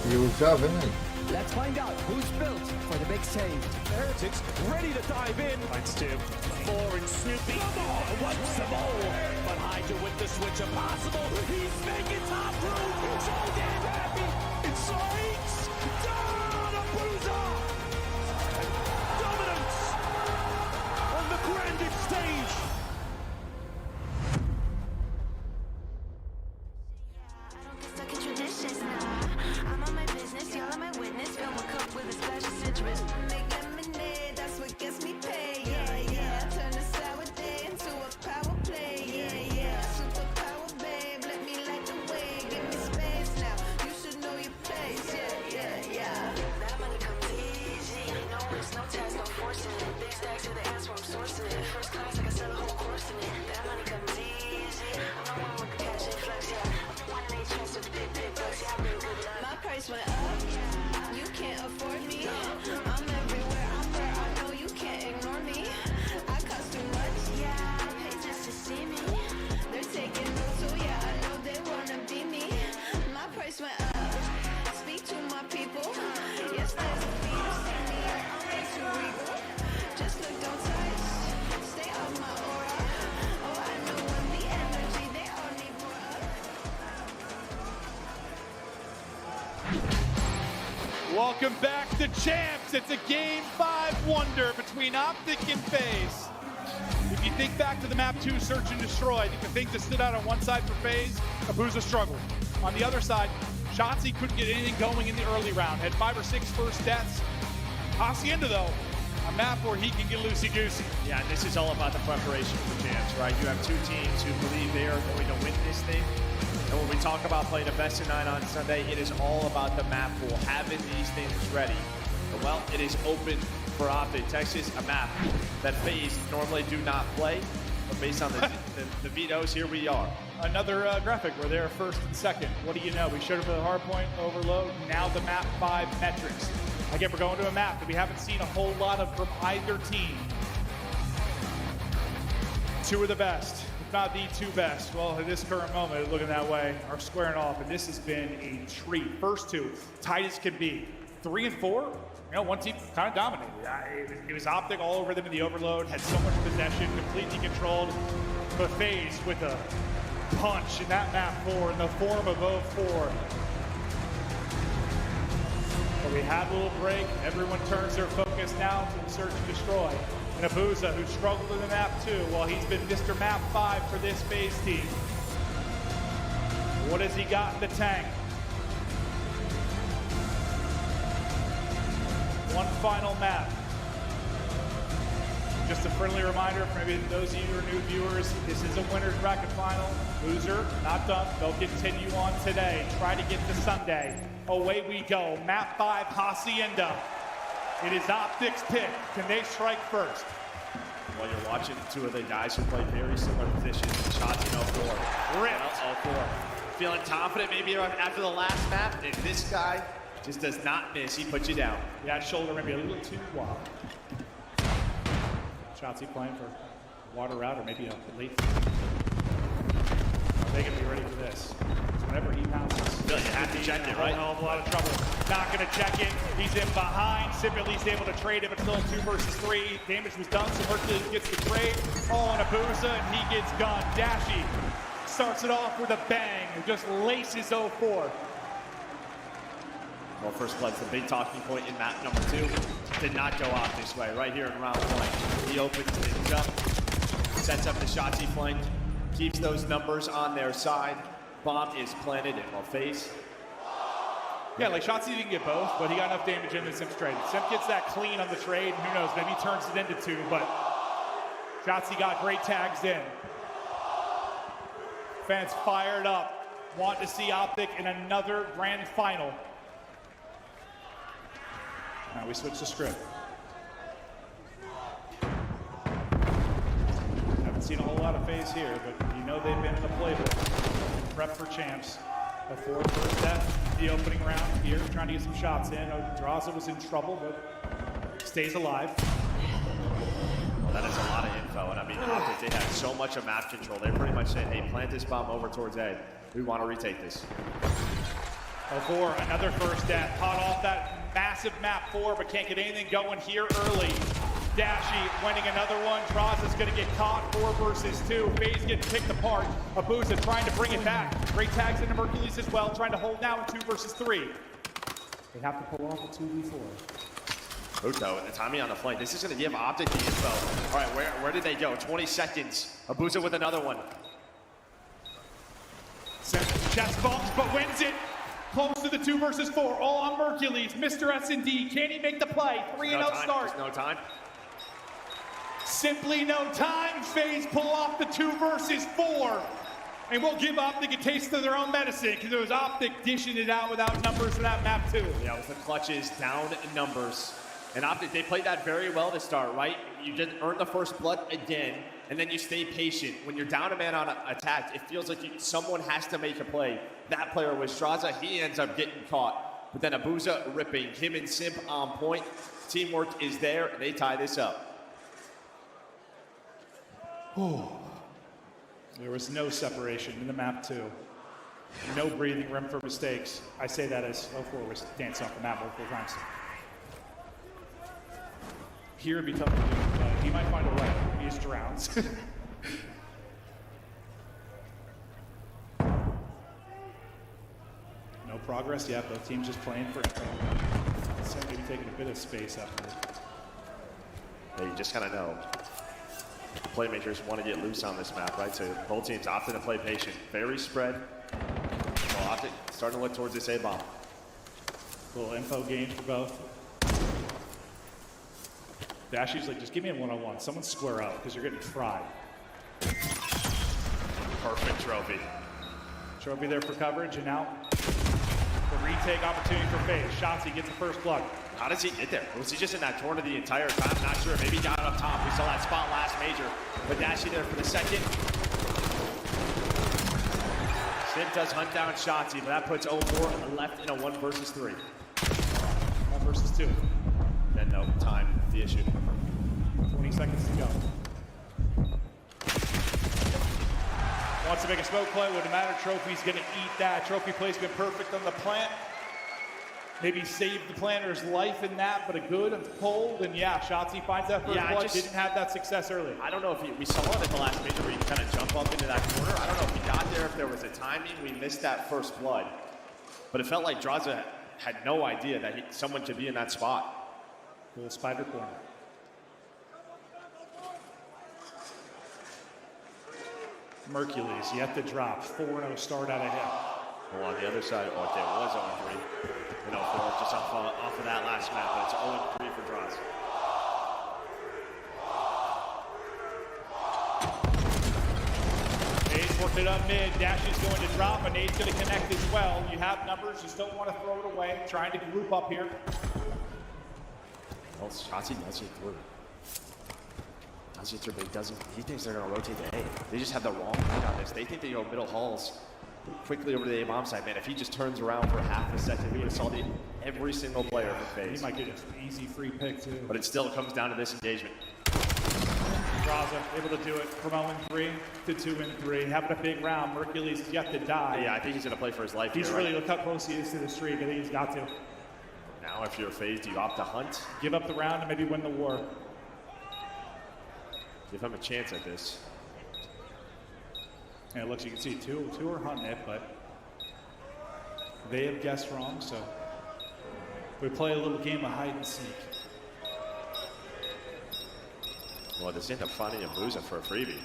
E eu já venho aí. Let's find out who's built for the big save. The Heretics ready to dive in. Finds two. 4 and Snoopy. What's the ball? But Hydra with the switch impossible. He's making top room. So damn happy. Insights. Down a bruiser. Dominance on the grandest stage. Make lemonade, that's what gets me paid. Yeah, yeah. Turn a sour day into a power price went up. You can't afford me. I'm everywhere. I'm where I know you can't ignore me. I cost too much, yeah. I pay just to see me. They're taking notes, so yeah, I know they wanna be me. My price went up. Speak to my people. Yes, there's a fee to see me. I'm way too regal. Just look, don't touch. Stay off my aura. Oh, I know when the energy, they all need more of. Welcome back to Champs. It's a Game 5 wonder between Optic and FaZe. If you think back to the map 2 Search and Destroy, I think the thing that stood out on one side for FaZe, Abuza struggled. On the other side, Shotzzy couldn't get anything going in the early round. Had 5 or 6 first deaths. Hacienda, though, a map where he can get loosey-goosey. Yeah, and this is all about the preparation for Champs, right? You have two teams who believe they are going to win this thing. And when we talk about playing a best of 9 on Sunday, it is all about the map pool, having these things ready. But, well, it is open for Optic. Texas, a map that FaZe normally do not play. But based on the vetoes, here we are. Another graphic where they're first and second. What do you know? We showed up the hardpoint overload. Now the map 5 metrics. Again, we're going to a map that we haven't seen a whole lot of from either team. 2 of the best, if not the 2 best. Well, at this current moment, looking that way, are squaring off, and this has been a treat. First 2, tight as can be. 3 and 4, you know, one team kind of dominated. It was Optic all over them in the overload, had so much possession, completely controlled. But FaZe with a punch in that map 4 in the form of 0-4. But we had a little break. Everyone turns their focus now to the Search and Destroy. And Abuza, who struggled in the map 2, well, he's been Mr. Map 5 for this FaZe team. What has he got in the tank? One final map. Just a friendly reminder for maybe those of you who are new viewers, this is a winner's bracket final. Loser, not done. They'll continue on today. Try to get to Sunday. Away we go. Map 5, Hacienda. It is Optic's pick. Can they strike first? Well, you're watching 2 of the guys who play very similar positions. Shots in 0-4. Ripped. 0-4. Feeling confident maybe after the last map. And this guy just does not miss. He puts you down. That shoulder maybe a little too wide. Shotzzy playing for water route or maybe a late. Are they going to be ready for this? So whenever he pounces, you have to check it, right? A hell of a lot of trouble. Not going to check it. He's in behind. Sim at least able to trade it, but still in 2 versus 3. Damage was done, so Hercules gets the trade. All on Abuza, and he gets gone. Dashy starts it off with a bang. Just laces 0-4. Well, first blood's the big talking point in map number 2. Did not go off this way. Right here in round 1. He opens things up, sets up the Shotzzy flank, keeps those numbers on their side. Bomb is planted in FaZe. Yeah, like Shotzzy didn't get both, but he got enough damage in the Sim's trade. Sim gets that clean on the trade, and who knows, maybe he turns it into 2, but Shotzzy got great tags in. Fans fired up, want to see Optic in another grand final. Now we switch the script. Haven't seen a whole lot of FaZe here, but you know they've been in the playbook. Prep for Champs. Before first death, the opening round here, trying to get some shots in. Draza was in trouble, but stays alive. Well, that is a lot of info, and I mean, Optic, they had so much of map control. They pretty much said, hey, plant this bomb over towards A. We want to retake this. 0-4, another first death. Hot off that massive map 4, but can't get anything going here early. Dashy winning another one. Draza's going to get caught. 4 versus 2. FaZe getting picked apart. Abuza trying to bring it back. Great tags into Hercules as well, trying to hold now in 2 versus 3. They have to pull off a 2v4. Uto, and the timing on the flank. This is going to give Optic the info. All right, where did they go? 20 seconds. Abuza with another one. Chest bumps, but wins it. Close to the 2 versus 4. All on Hercules. Mr. S&D. Can he make the play? 3-0 start. There's no time. Simply no time. FaZe pull off the 2 versus 4. And we'll give Optic a taste of their own medicine because it was Optic dishing it out without numbers for that map 2. Yeah, with the clutches down in numbers. And Optic, they played that very well to start, right? You didn't earn the first blood again, and then you stay patient. When you're down a man on attack, it feels like someone has to make a play. That player was Straza. He ends up getting caught. But then Abuza ripping him and Simp on point. Teamwork is there, and they tie this up. There was no separation in the map too. No breathing room for mistakes. I say that as 04 was dancing off the map multiple times. Here becoming, he might find a way. He just drowns. No progress yet. Both teams just playing for it. So maybe taking a bit of space up there. Yeah, you just kind of know. Playmakers want to get loose on this map, right? So both teams opting to play patient. Very spread. Well, opting, starting to look towards this A-bomb. Little info gain for both. Dashy's like, just give me a one-on-one. Someone square up, because you're getting fried. Perfect trophy. Trophy there for coverage, and now the retake opportunity for FaZe. Shotzzy gets the first blood. How does he get there? Was he just in that corner the entire time? Not sure. Maybe he got it up top. We saw that spot last major. But Dashy there for the second. Sim does hunt down Shotzzy, but that puts 0-4 left in a 1 versus 3. 1 versus 2. Then no, time, the issue. 20 seconds to go. Wants to make a smoke play, wouldn't matter. Trophy's gonna eat that. Trophy placement perfect on the plant. Maybe saved the planter's life in that, but a good pulled, and yeah, Shotzzy finds that first blood. Didn't have that success early. I don't know if we saw it at the last major where he kind of jump up into that corner. I don't know if he got there, if there was a timing. We missed that first blood. But it felt like Draza had no idea that someone could be in that spot. Little spider corner. Mercules yet to drop. 4-0 start out of him. Well, on the other side, oh, there was 0-3. 0-4 just off of that last map, but it's 0-3 for Draza. Nade's worked it up mid. Dashy's going to drop, and Nade's going to connect as well. You have numbers, just don't want to throw it away. Trying to group up here. Well, Shotzzy does it through. Does it through, but he thinks they're going to rotate to A. They just have the wrong read on this. They think they go middle halls quickly over to the A-bomb side. Man, if he just turns around for half a second, we would have saw every single player for FaZe. He might get an easy free pick, too. But it still comes down to this engagement. Draza able to do it from 0-3 to 2-3. Having a big round. Mercules is yet to die. Yeah, I think he's going to play for his life. He's here, really, right? look how close he is to the streak. I think he's got to. Now, if you're FaZe, do you opt to hunt? Give up the round and maybe win the war. Give him a chance at this. And it looks, you can see two are hunting it, but they have guessed wrong, so we play a little game of hide and seek. Well, this end up finding Abuza for a freebie.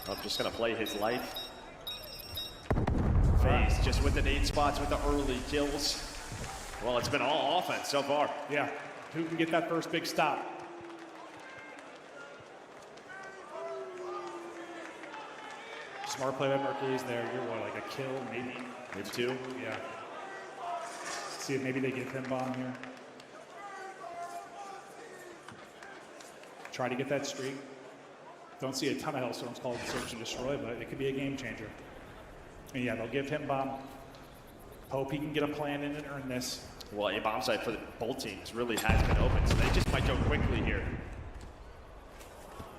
I'm just going to play his life. FaZe just with the nade spots with the early kills. Well, it's been all offense so far. Yeah, who can get that first big stop? Smart play by Mercules there. You're what, like a kill, maybe? Maybe 2? Yeah. See if maybe they get them bomb here. Try to get that streak. Don't see a ton of Hellstorms called Search and Destroy, but it could be a game changer. And yeah, they'll give him bomb. Hope he can get a plan in and earn this. Well, a bomb site for both teams really has been open, so they just might go quickly here.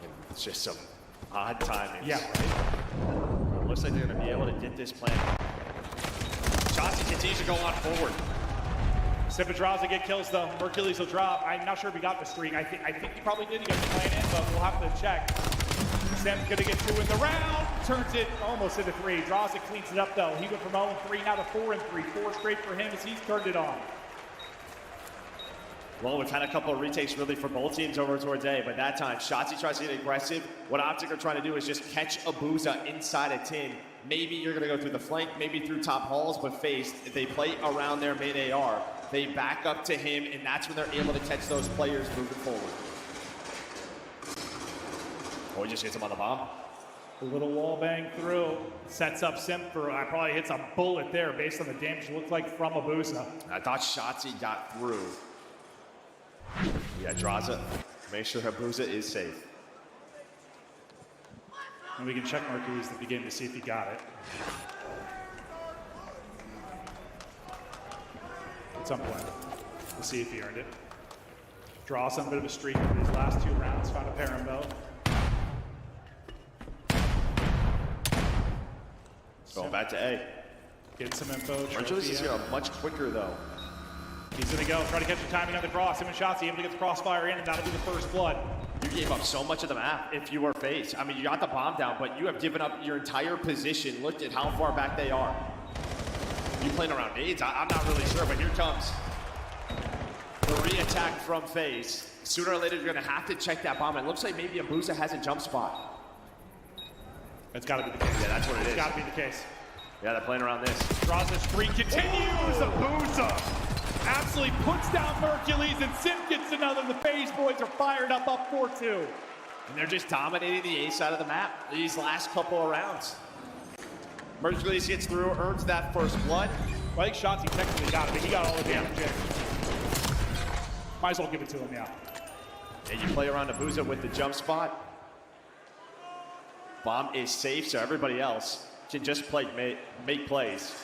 And it's just some odd timings. Yeah, right? It looks like they're going to be able to get this plan. Shotzzy continues to go on forward. Sipadraza get kills though. Mercules will drop. I'm not sure if he got the streak. I think he probably did get the plan in, but we'll have to check. Sam's gonna get 2 in the round. Turns it almost into 3. Draza cleans it up though. He went from 0-3 now to 4-3. 4 straight for him as he's turned it on. Well, we've had a couple of retakes really for both teams over towards A, but that time Shotzzy tries to get aggressive. What Optic are trying to do is just catch Abuza inside a tin. Maybe you're gonna go through the flank, maybe through top halls, but FaZe, if they play around their main AR, they back up to him, and that's when they're able to catch those players moving forward. Oh, he just hits him on the bomb. A little wall bang through. Sets up Simp for, probably hits a bullet there based on the damage it looked like from Abuza. I thought Shotzzy got through. Yeah, Draza, make sure Abuza is safe. And we can check Mercules at the beginning to see if he got it. at some point. We'll see if he earned it. Draw some bit of a streak in his last 2 rounds. Found a Parambo. Going back to A. Get some info. Mercules is here much quicker though. He's gonna go try to catch the timing on the cross. Him and Shotzi able to get the crossfire in, and that'll be the first blood. You gave up so much of the map if you were FaZe. I mean, you got the bomb down, but you have given up your entire position. Looked at how far back they are. You playing around nades? I'm not really sure, but here comes the re-attack from FaZe. Sooner or later, you're gonna have to check that bomb. It looks like maybe Abuza has a jump spot. That's gotta be the case. Yeah, that's what it is. It's gotta be the case. Yeah, they're playing around this. Draws the streak, continues. Abuza absolutely puts down Mercules, and Sim gets another. The FaZe boys are fired up 4-2. And they're just dominating the A side of the map these last couple of rounds. Mercules gets through, earns that first blood. Well, I think Shotzi technically got it, but he got all the damage in. Might as well give it to him, yeah. And you play around Abuza with the jump spot. Bomb is safe, so everybody else can just make plays.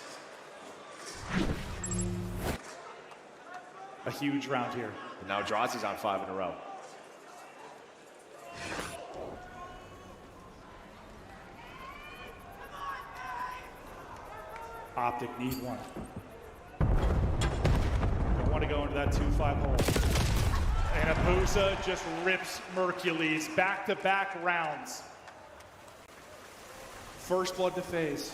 A huge round here. And now Droz is on 5 in a row. Optic need one. Don't want to go into that 2-5 hole. And Abuza just rips Mercules back-to-back rounds. First blood to FaZe.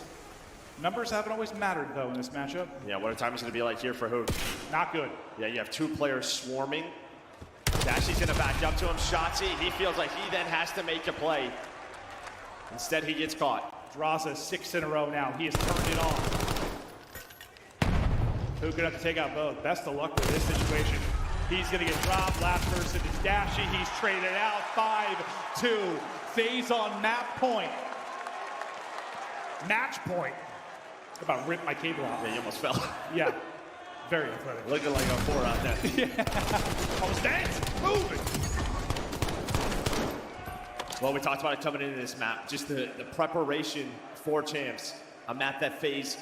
Numbers haven't always mattered, though, in this matchup. Yeah, what a time is going to be like here for Hook. Not good. Yeah, you have 2 players swarming. Dashy's going to back up to him. Shotzi, he feels like he then has to make a play. Instead, he gets caught. Draza 6 in a row now. He has turned it on. Hook gonna have to take out both. Best of luck with this situation. He's gonna get dropped. Last person is Dashy. He's traded out. 5-2. FaZe on map point. Match point. About ripped my cable out. Yeah, you almost fell. Yeah. Very athletic. Looking like a 4 out there. Yeah. Almost dance. Moving. Well, we talked about it coming into this map. Just the preparation for champs. A map that FaZe,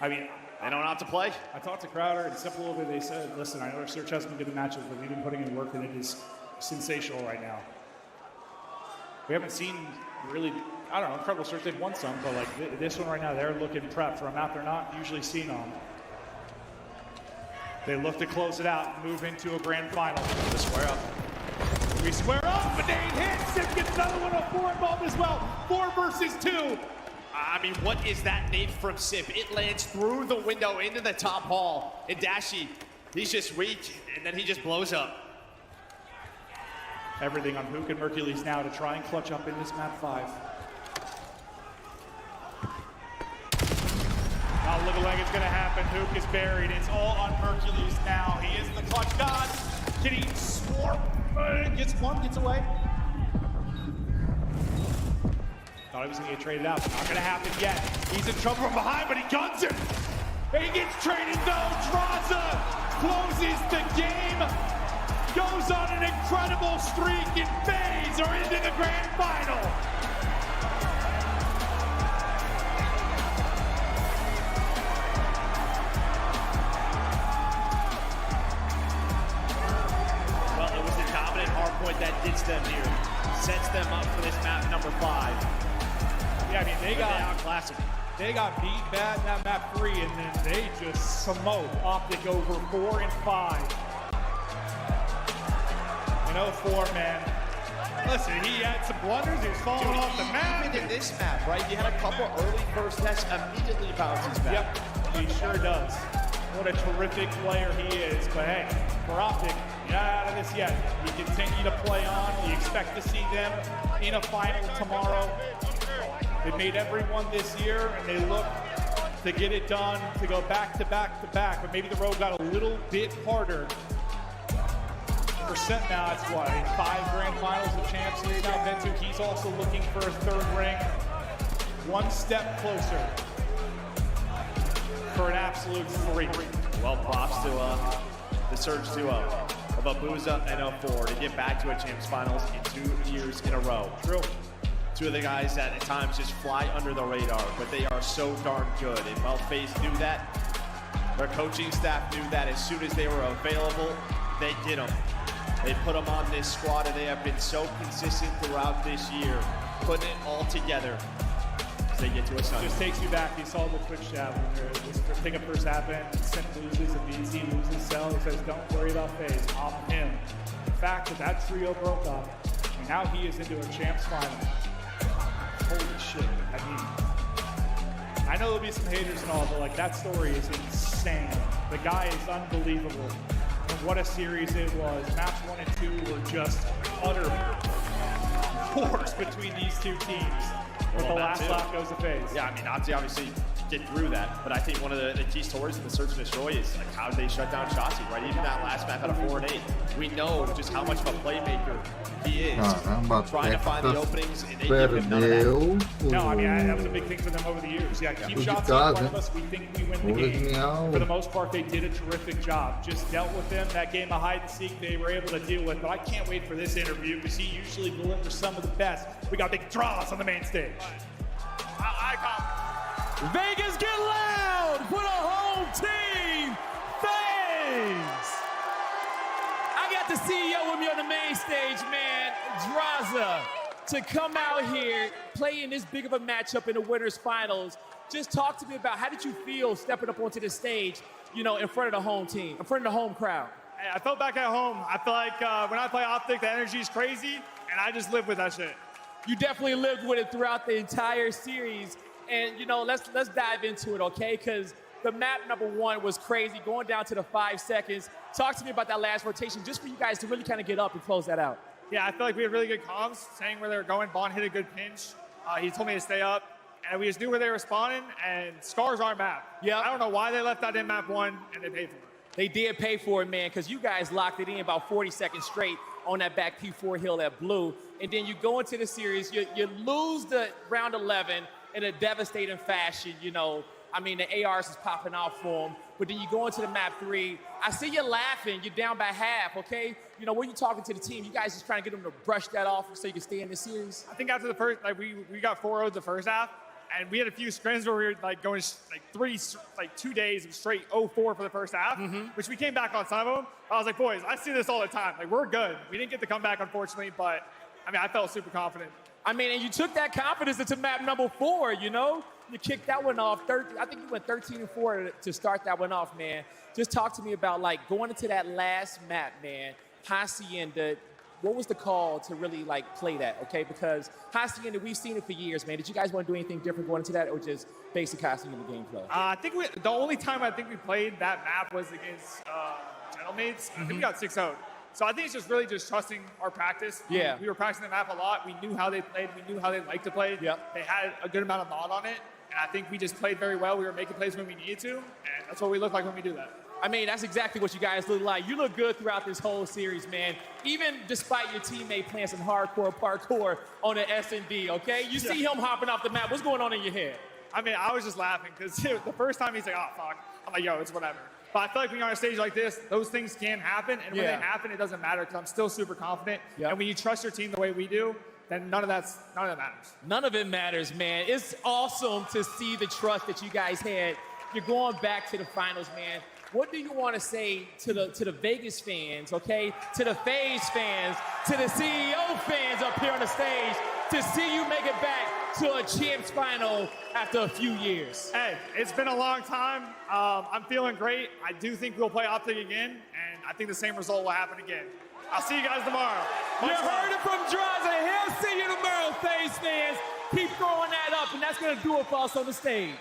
I mean, they don't know how to play. I talked to Crowder and Simple a little bit. They said, listen, I know our search hasn't been good in matches, but we've been putting in work and it is sensational right now. We haven't seen really, I don't know, Incredible Search, they've won some, but like this one right now, they're looking prepped for a map they're not usually seen on. They look to close it out and move into a grand final. The square up. We square up, a nade hit, Sim gets another one on 4 involved as well. 4 versus 2. I mean, what is that nade from Sip? It lands through the window into the top hall. And Dashy, he's just weak, and then he just blows up. Everything on Hook and Mercules now to try and clutch up in this map 5. Now looking like it's gonna happen. Hook is buried. It's all on Mercules now. He is the clutch god. Can he swarm? Gets one, gets away. Thought he was gonna get traded out, but not gonna happen yet. He's in trouble from behind, but he guns him. And he gets traded though. Draza closes the game. Goes on an incredible streak, and FaZe are into the grand final. Well, it was the dominant hardpoint that gets them here. Sets them up for this map number 5. Yeah, I mean, they got classic. They got beat bad in that map 3, and then they just smoked Optic over 4 and 5. You know, 4, man. Listen, he had some blunders. He was falling off the map. Even in this map, right? You had a couple early first tests, immediately bounces back. Yep, he sure does. What a terrific player he is. But hey, for Optic, you're not out of this yet. You continue to play on. You expect to see them in a final tomorrow. They made everyone this year, and they look to get it done, to go back to back to back. But maybe the road got a little bit harder. Percent now, it's what, 5 grand finals of champs he's now been to. He's also looking for a 3rd ring. One step closer for an absolute 3. Well, props to the Surge duo of Abuza and O4 to get back to a champs finals in 2 years in a row. True. 2 of the guys that at times just fly under the radar, but they are so darn good. And while FaZe knew that, Their coaching staff knew that as soon as they were available, they did them. They put them on this squad, and they have been so consistent throughout this year, putting it all together as they get to a Sunday. Just takes you back. You saw the Twitch chat when this pickup first happened. Sim loses, and BZ loses cell. He says, don't worry about FaZe. Off him. The fact that trio broke up, and now he is into a champs final. Holy shit. I mean, I know there'll be some haters and all, but like that story is insane. The guy is unbelievable. And what a series it was. Maps 1 and 2 were just utter force between these two teams. With the last lap goes to FaZe. Yeah, I mean, Nazi obviously get through that, but I think one of the key stories in the search and destroy is like how they shut down Shotzzy, right? Even that last map out of 4 and 8, we know just how much of a playmaker he is. Trying to find the openings, and they give him none of that. No, I mean, that was a big thing for them over the years. Yeah, keep shots in front of us. We think we win the game. For the most part, they did a terrific job. Just dealt with them. That game of hide and seek, they were able to deal with. But I can't wait for this interview because he usually delivers some of the best. We got big draws on the main stage. Vegas, get loud for the home team, FaZe. I got the CEO with me on the main stage, man, Drazah, to come out here, play in this big of a matchup in the winners finals. Just talk to me about how did you feel stepping up onto the stage, you know, in front of the home team, in front of the home crowd? I felt back at home. I feel like when I play Optic, the energy is crazy, and I just live with that shit. You definitely lived with it throughout the entire series. And, you know, let's dive into it, okay? Because the map number 1 was crazy, going down to the 5 seconds. Talk to me about that last rotation, just for you guys to really kind of get up and close that out. Yeah, I feel like we had really good comms, saying where they were going. Bond hit a good pinch. He told me to stay up, and we just knew where they were spawning, and Scar's our map. Yeah. I don't know why they left that in map 1, and they paid for it. They did pay for it, man, because you guys locked it in about 40 seconds straight on that back P4 hill at blue. And then you go into the series, you lose the round 11 in a devastating fashion, you know. I mean, the ARs is popping off for them. But then you go into the map 3. I see you laughing. You're down by half, okay? You know, when you're talking to the team, you guys just trying to get them to brush that off so you can stay in the series? I think after the first, like, we got 4-0'd the first half. And we had a few scrims where we were like going like 2 days of straight 0-4 for the first half, which we came back on some of them. I was like, boys, I see this all the time. Like, we're good. We didn't get the comeback, unfortunately, but I mean, I felt super confident. I mean, and you took that confidence into map number 4, you know? You kicked that one off. I think you went 13-4 to start that one off, man. Just talk to me about, like, going into that last map, man. Hacienda, what was the call to really, like, play that, okay? Because Hacienda, we've seen it for years, man. Did you guys want to do anything different going into that, or just basic Hacienda gameplay? I think the only time I think we played that map was against Gentlemates. I think we got 6-0. So I think it's just really just trusting our practice. Yeah. We were practicing the map a lot. We knew how they played. We knew how they liked to play. Yep. They had a good amount of mod on it. And I think we just played very well. We were making plays when we needed to. And that's what we look like when we do that. I mean, that's exactly what you guys look like. You look good throughout this whole series, man. Even despite your teammate playing some hardcore parkour on the S&D, okay? You see him hopping off the map. What's going on in your head? I mean, I was just laughing because the first time he's like, oh, fuck. I'm like, yo, it's whatever. But I feel like when you're on a stage like this, those things can happen. And when they happen, it doesn't matter because I'm still super confident. Yep. And when you trust your team the way we do, then none of that matters. None of it matters, man. It's awesome to see the trust that you guys had. You're going back to the finals, man. What do you want to say to the Vegas fans, okay? To the FaZe fans, to the CEO fans up here on the stage, to see you make it back to a champs final after a few years? Hey, it's been a long time. I'm feeling great. I do think we'll play Optic again, and I think the same result will happen again. I'll see you guys tomorrow. You heard it from Drazah. He'll see you tomorrow, FaZe fans. Keep throwing that up, and that's going to do it for us on the stage.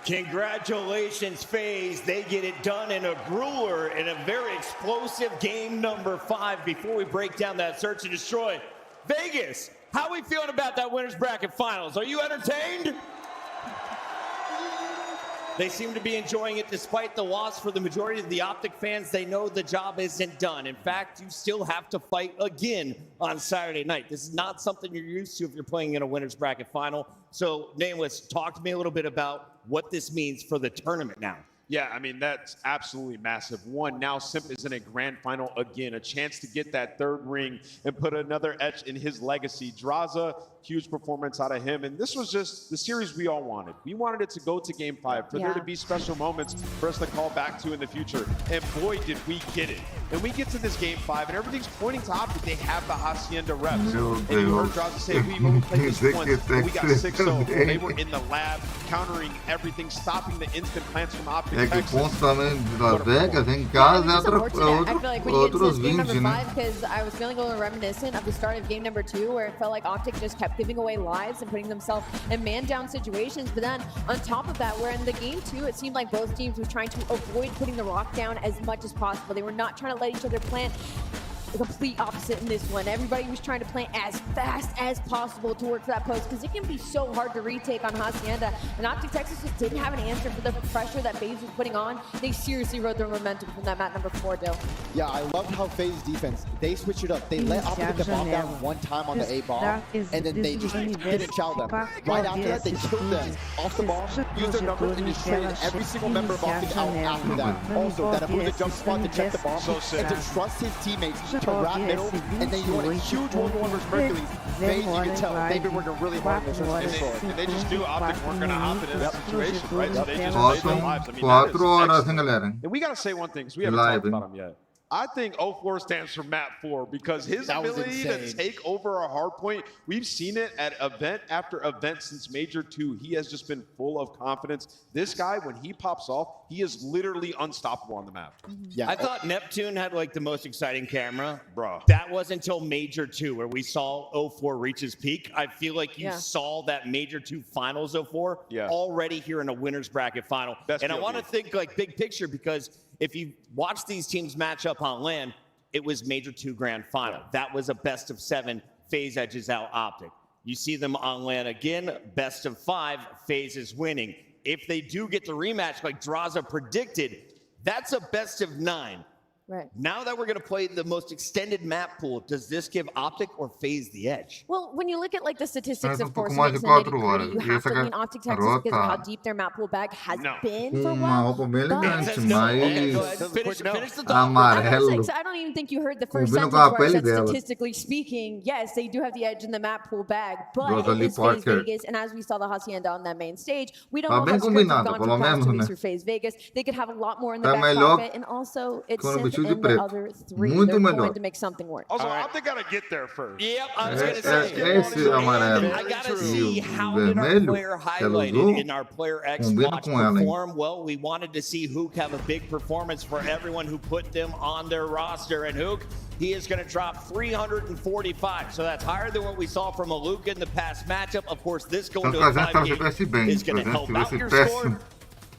Congratulations, FaZe. They get it done in a grueler in a very explosive game number 5 before we break down that search and destroy. Vegas, how are we feeling about that winners bracket finals? Are you entertained? They seem to be enjoying it despite the loss. For the majority of the Optic fans, they know the job isn't done. In fact, you still have to fight again on Saturday night. This is not something you're used to if you're playing in a winners bracket final. So, Nameless, talk to me a little bit about what this means for the tournament now. Yeah, I mean, that's absolutely massive. One, now Simp is in a grand final again, a chance to get that third ring and put another etch in his legacy. Draza, huge performance out of him. And this was just the series we all wanted. We wanted it to go to game 5, for there to be special moments for us to call back to in the future. And boy, did we get it. And we get to this game 5, and everything's pointing to Optic. They have the Hacienda reps. And you heard Draza say, we've only played this once, but we got 6-0. They were in the lab, countering everything, stopping the instant plants from Optic. É que o ponto também de Las Vegas em casa é I feel like when you get to outros this game 20, number né? 5, because I was feeling a little reminiscent of the start of game number 2, where it felt like Optic just kept giving away lives and putting themselves in man-down situations. But then on top of that, where in the game 2, it seemed like both teams were trying to avoid putting the rock down as much as possible. They were not trying to let each other plant. The complete opposite in this one. Everybody was trying to plant as fast as possible to work for that post, because it can be so hard to retake on Hacienda. And Optic Texas just didn't have an answer for the pressure that FaZe was putting on. They seriously rode their momentum from that map number 4, Dill. Yeah, I love how FaZe defense, they switch it up. They let Optic get the bomb down one time on the A bomb, and then they just didn't chow them. Right after that, they killed them off the bomb, used their numbers, and just traded every single member of Optic out after that. Also, that Abuza jump spot to check the bomb, and to trust his teammates to wrap middle, and then you want a huge 1-1 versus Mercury. FaZe, you can tell, they've been working really hard on this. And they just knew Optic weren't going to opt in this situation, right? So they just played their lives. I mean, that is 4 horas, excellent. hein, galera? And we got to say one thing, because we haven't talked about him yet. I think 04 stands for Map 4, because his ability to take over a hard point, we've seen it at event after event since Major 2. He has just been full of confidence. This guy, when he pops off, he is literally unstoppable on the map. Yeah, I thought Neptune had like the most exciting camera. Bro. That was until Major 2, where we saw 04 reach his peak. I feel like you saw that Major 2 finals 04 already here in a winner's bracket final. And I want to think like big picture, because if you watch these teams match up on LAN, it was Major 2 grand final. That was a best of 7, FaZe edges out Optic. You see them on LAN again, best of 5, FaZe is winning. If they do get the rematch like Draza predicted, that's a best of 9. Right. Now that we're going to play the most extended map pool, does this give Optic or FaZe the edge? Well, when you look at like the statistics, of course, mais de 4 horas. you have to lean Optic Texas because of how deep their map pool bag has been for a while. Roupa bem elegante, mas Finish the amarelo. I don't even think you heard the first Combina sentence com a where I pele said, dela. statistically speaking, yes, they do have the edge in the map pool bag, but Rosalie it is FaZe Parker. Vegas, and as we saw the Hacienda on that main stage, we don't Tá know bem how scripts have combinado, gone pelo for past menos, 2 né? weeks for FaZe Vegas. They could have a lot more in the Tá back melhor pocket, and also it's com o Simp vestido de and the preto. other 3. Muito They're melhor. going to make something work. Also, Optic got to get there first. Yep, I was going to say. Esse amarelo I got to e see o how did our vermelho player que ela highlighted usou in our player X combina watch com ela, hein? perform. Well, we wanted to see Hook have a big performance for everyone who put them on their roster. And Hook, he is going to drop 345. So that's higher than what we saw from Aluka in the past matchup. Of course, this going to a 5 game is going to help out your score.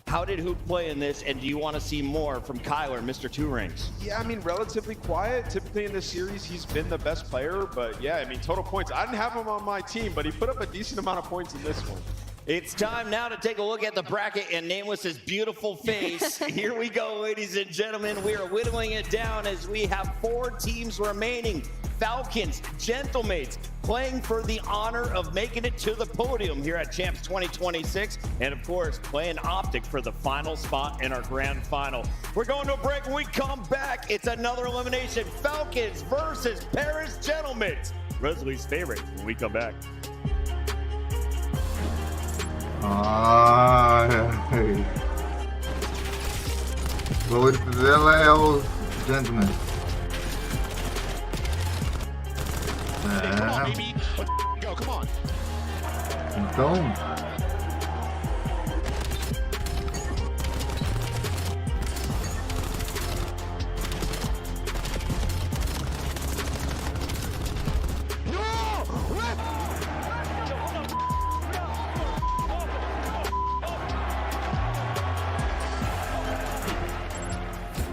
How did Hook play in this, and do you want to see more from Kyler, Mr. 2 Rings? Yeah, I mean, relatively quiet. Typically in this series, he's been the best player. But yeah, I mean, total points. I didn't have him on my team, but he put up a decent amount of points in this one. It's time now to take a look at the bracket and Nameless's beautiful face. Here we go, ladies and gentlemen. We are whittling it down as we have 4 teams remaining. Falcons, Gentlemates, playing for the honor of making it to the podium here at Champs 2026. And of course, playing Optic for the final spot in our grand final. We're going to a break. When we come back, it's another elimination. Falcons versus Paris Gentlemates. Reslie's favorite when we come back. Ai. O favorito dela é o Gentleman. Então.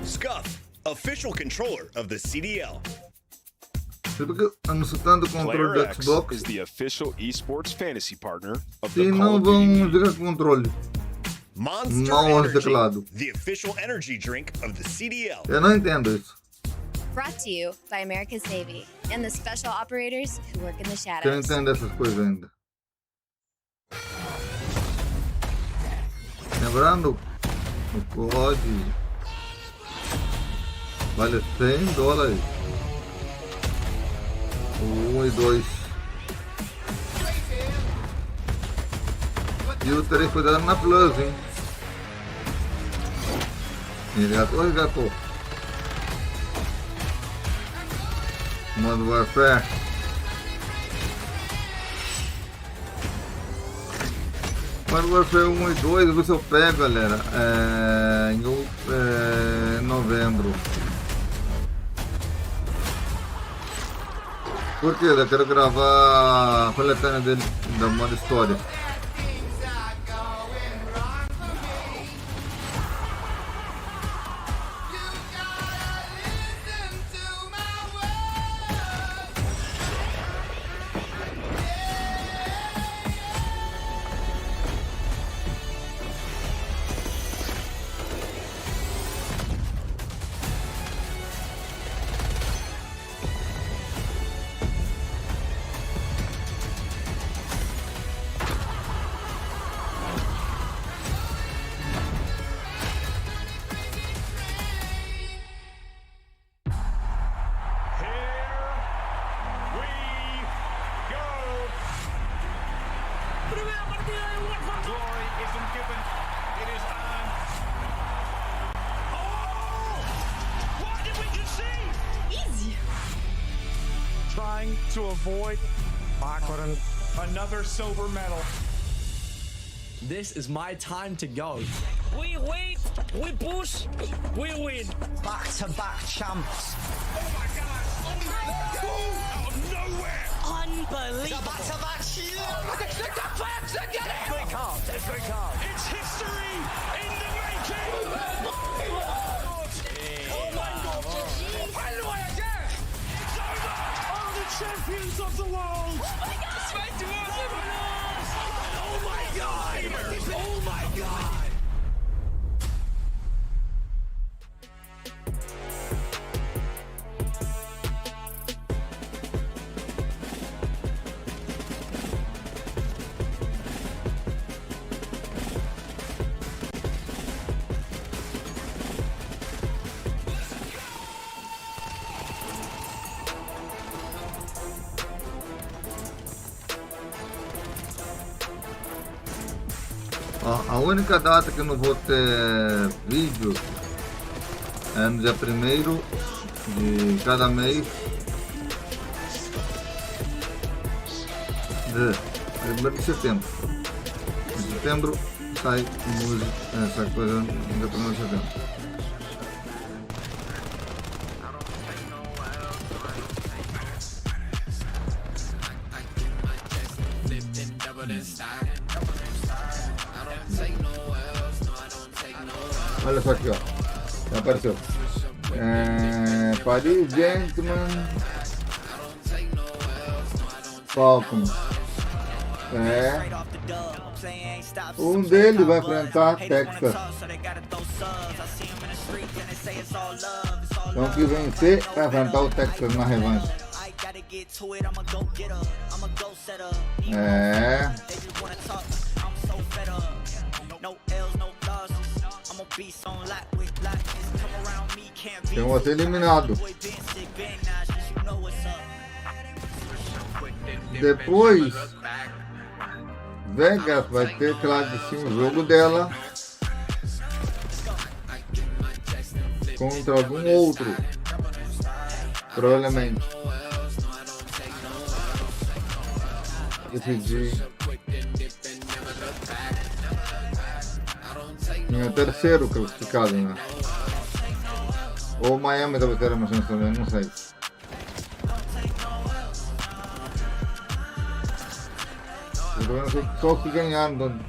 Scuff, official controller of the CDL. Anotando o controle do Player X Xbox. is the official esports fantasy partner of Se the Call não of Duty vão League. jogar com controle. Monster Não ao Energy, teclado. the official energy drink of the CDL. Eu não entendo isso. Brought to you by America's Navy and the special operators who work in the Eu não shadows. entendo essas coisas ainda. Lembrando, O COD vale $100. O 1 e 2. E o 3 foi dado na Plus, hein? Resgatou. Modern Warfare. Modern Warfare 1 e 2, ver se eu pego, galera, em novembro. Por quê? Eu quero gravar a coletânea dele, da modo história. Trying to avoid another silver medal. This is my time to go. We win, we push, we win. Back-to-back champs. Oh my God! Out of nowhere! Unbelievable. Back-to-back It's history in the making! Oh my God! It's over! Are the champions of the world! Oh my God! Oh my God! Oh my God! A única data que eu não vou ter vídeo é no dia 1º de cada mês de 1º de setembro. Em setembro sai música, essa coisa no dia 1º de setembro. Olha só aqui, ó. Já apareceu. Paris Gentleman Falcon. Um deles vai enfrentar Texas. Então que vencer vai enfrentar o Texas na revanche. Eu vou ser eliminado. Depois, Vegas vai ter, claro que sim, o jogo dela contra algum outro, provavelmente. Decidi. Meu terceiro classificado, né? Ou Miami deve ter uma chance também, não sei. Só que ganharam.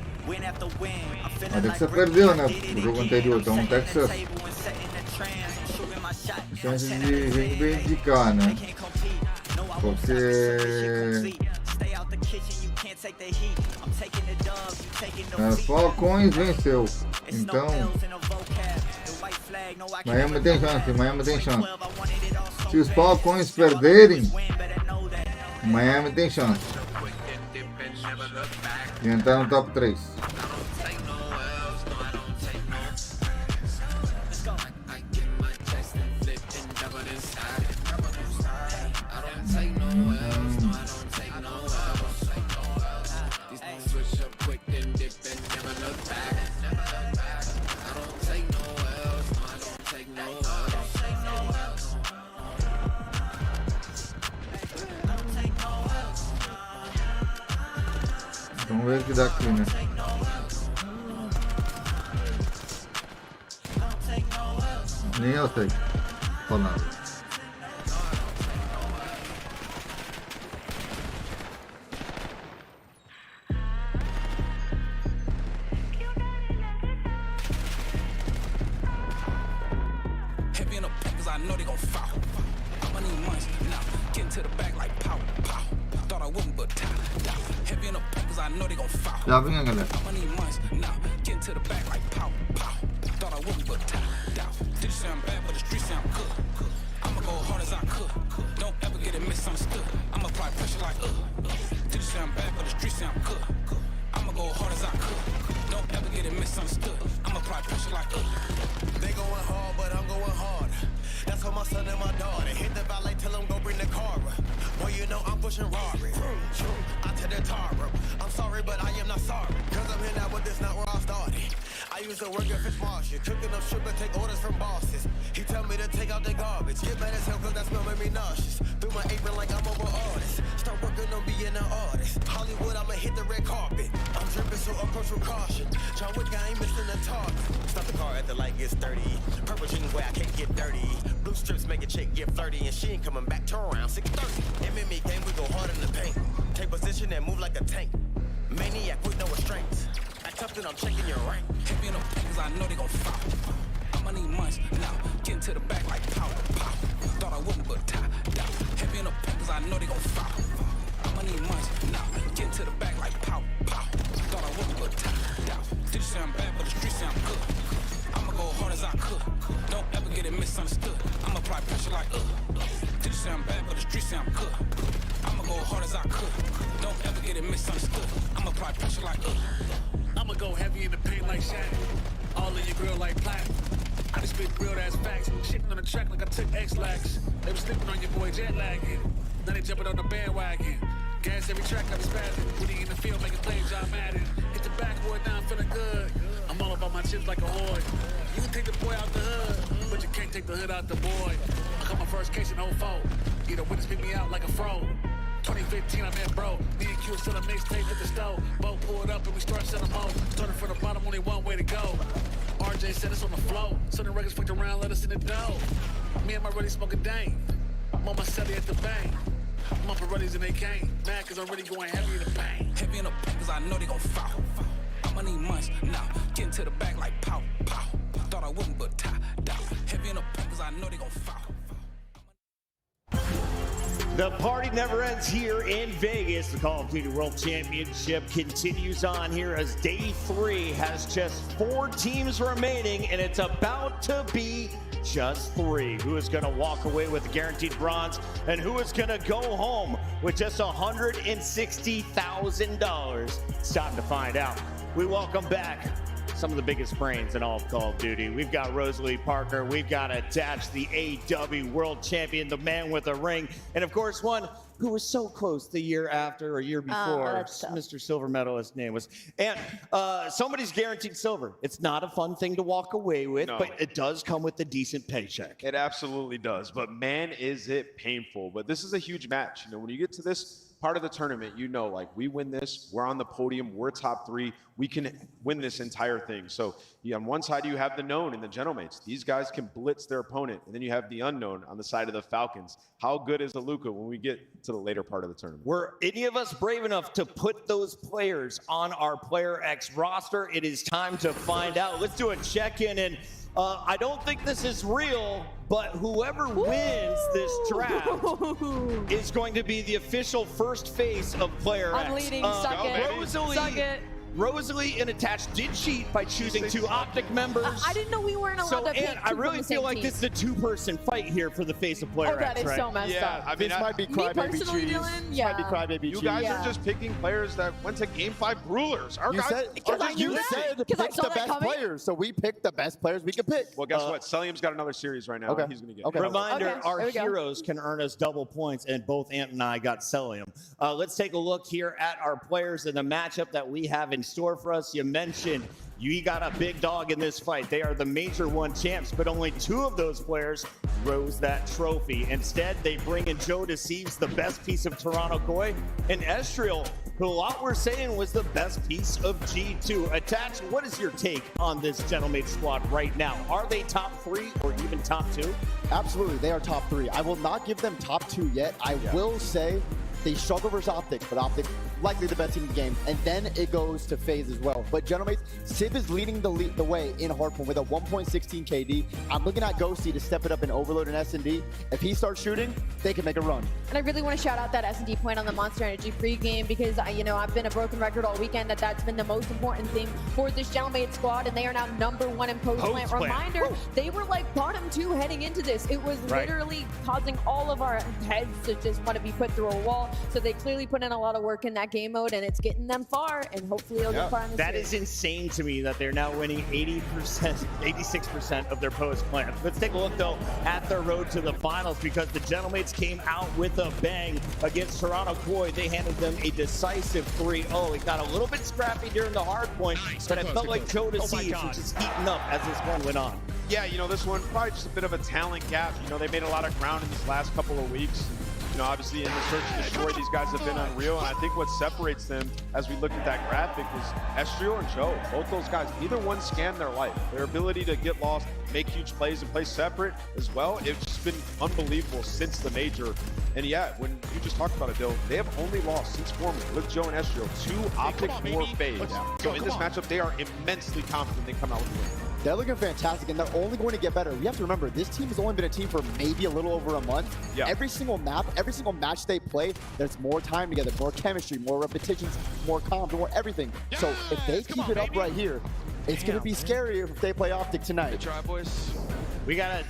A Texas perdeu, né? O jogo anterior, então o Texas chance de reivindicar, né? Porque Falcões venceu, então Miami tem chance, Se os Falcões perderem, Miami tem chance de entrar no top 3. ver que dá aqui, né? Nem eu sei falar. Heavy in the pack, cause I know they gon' foul. I'ma need months now. Getting to the back like pow, pow. Thought I wouldn't, but heavy in the pack, cause I know they gon' foul. Já vem, galera. I'ma need months now. Getting to the back like pow, pow. Thought I wouldn't, but did sound bad, but the street sound good. I'ma go hard as I could. Don't ever get it misunderstood. I'ma apply pressure like Did sound bad, but the street sound good. I'ma go hard as I could. Don't ever get it misunderstood. I'ma apply pressure like They going hard, but I'm going hard. That's for my son and my daughter. Hit the valet, tell them go bring the car up. Boy, you know I'm pushing Rari. I tell the tar up. I'm sorry, but I am not sorry. Cause I'm here now, but this not where I started. I used to work at Fish Marshall, cooking up sugar, take orders from bosses. He tell me to take out the garbage. Get mad as hell cause that smell made me nauseous. Through my apron like I'm over artist. Start working on being an artist. Hollywood, I'ma hit the red carpet. I'm dripping, so approach with caution. John Wick, I ain't missing the target. Stop the car at the light gets 30. Purple jeans where I can't get dirty. Blue strips make a chick get flirty. And she ain't coming back to around 6:30. MMA game, we go hard in the paint. Take position and move like a tank. Maniac with no restraints. Act up, then I'm checking your rank. Heavy in the pack, cause I know they gon' foul. I'ma need months now. Getting to the back like pow, pow. Thought I wouldn't, but heavy in the pack, cause I know they gon' foul. I'ma need months now. Getting to the back like pow, pow. Thought I wouldn't, but did sound bad, but the street sound good. I'ma go hard as I could. Don't ever get it misunderstood. I'ma apply pressure like Did sound bad, but the street sound good. I'ma go hard as I could. Don't ever get it misunderstood. I'ma apply pressure like I'ma go heavy in the paint like Shaq. All in your grill like platinum. I just spit real ass facts. Shitting on the track like I took X-Lax. They was sleeping on your boy jet lagging. Now they jumping on the bandwagon. Gas every track, I be spazzing. When he in the field making plays, John Madden. Hit the backboard, now I'm feeling good. I'm all about my chips like a hoard. You can take the boy out the hood, but you can't take the hood out the boy. I caught my first case in 04. Get a witness pick me out like a fro. 2015, I met bro. Me and Q still a mixtape at the stove. Boat pulled up and we start selling more. Started from the bottom, only one way to go. RJ said us on the flow. Certain records flicked around, let us in the dough. Me and my buddy smoking dang. I'm on my celly at the bank. I'm on Pirellis and they can't. Mad cause I'm really going heavy in the paint. Heavy in the pack, cause I know they gon' foul. I'ma need months now. Getting to the back like pow, pow. Thought I wouldn't, but heavy in the pack, cause I know they gon' foul. The party never ends here in Vegas. The Call of Duty World Championship continues on here as day 3 has just 4 teams remaining, and it's about to be just 3. Who is going to walk away with the guaranteed bronze, and who is going to go home with just $160,000? It's time to find out. We welcome back some of the biggest brains in all of Call of Duty. We've got Rosalie Parker. We've got Attach, the AW World Champion, the man with a ring. And of course, one who was so close the year after or year before. Mr. Silver Medalist name was. And somebody's guaranteed silver. It's not a fun thing to walk away with, but it does come with a decent paycheck. It absolutely does. But man, is it painful. But this is a huge match. You know, when you get to this part of the tournament, you know, like, we win this, we're on the podium, we're top 3, we can win this entire thing. So on one side you have the known and the gentlemates. These guys can blitz their opponent, and then you have the unknown on the side of the Falcons. How good is Aluka when we get to the later part of the tournament? Were any of us brave enough to put those players on our Player X roster? It is time to find out. Let's do a check-in, and I don't think this is real, but whoever wins this draft is going to be the official first face of Player X. I'm leading, suck it. Suck it. Rosalie and Attach did cheat by choosing 2 Optic members. I didn't know we weren't allowed to pick and I really feel like this is a 2-person fight here for the face of Player X, right? that is so messed up. I mean, this might be Crybaby Cheese. Yeah. Might be Crybaby Cheese. You guys are just picking players that went to Game 5 rulers. Our You guys said, you said pick the best players, so we picked the best players we could pick. Well, guess what? Celium's got another series right now. Okay. He's going to get Okay. Reminder, our heroes can earn us double points, and both Ant and I got Celium. Let's take a look here at our players and the matchup that we have in store for us. You mentioned you got a big dog in this fight. They are the Major 1 champs, but only 2 of those players rose that trophy. Instead, they bring in Joe Deceives, the best piece of Toronto Koi, and Estriel, who a lot were saying was the best piece of G2. Attach, what is your take on this Gentlemate squad right now? Are they top 3 or even top 2? Absolutely, they are top 3. I will not give them top 2 yet. I will say they struggle versus Optic, but Optic likely the best team in the game, and then it goes to FaZe as well. But Gentlemates, Civ is leading the way in Hardpoint with a 1.16 KD. I'm looking at Ghosty to step it up in Overload and S&D. If he starts shooting, they can make a run. And I really want to shout out that S&D point on the Monster Energy pregame because, I've been a broken record all weekend that's been the most important thing for this Gentlemate squad, and they are now #1 in post-plant. Reminder, they were like bottom 2 heading into this. It was literally causing all of our heads to just want to be put through a wall. So they clearly put in a lot of work in that game mode, and it's getting them far, and hopefully it'll get far in the That series. is insane to me that they're now winning 86% of their post-plant. Let's take a look, though, at their road to the finals because the Gentlemates came out with a bang against Toronto Koi. They handed them a decisive 3-0. It got a little bit scrappy during the hard point, but it felt like Joe Deceives was just heating up as this one went on. Yeah, this one probably just a bit of a talent gap. They made a lot of ground in these last couple of weeks. Obviously in the search and destroy, these guys have been unreal, and I think what separates them as we look at that graphic is Estrio and Joe. Both those guys, neither one scanned their life. Their ability to get lost, make huge plays, and play separate as well, it's just been unbelievable since the major. And yeah, when you just talked about it, Dill, they have only lost since forming with Joe and Estrio 2 Optic, 4 FaZe. So in this matchup, they are immensely confident they come out with a win. They're looking fantastic, and they're only going to get better. We have to remember, this team has only been a team for maybe a little over a month. Yeah. Every single map, every single match they play, there's more time together, more chemistry, more repetitions, more comms, more everything. So if they keep it up right here, it's going to be scarier if they play Optic tonight. Good try, boys. We got to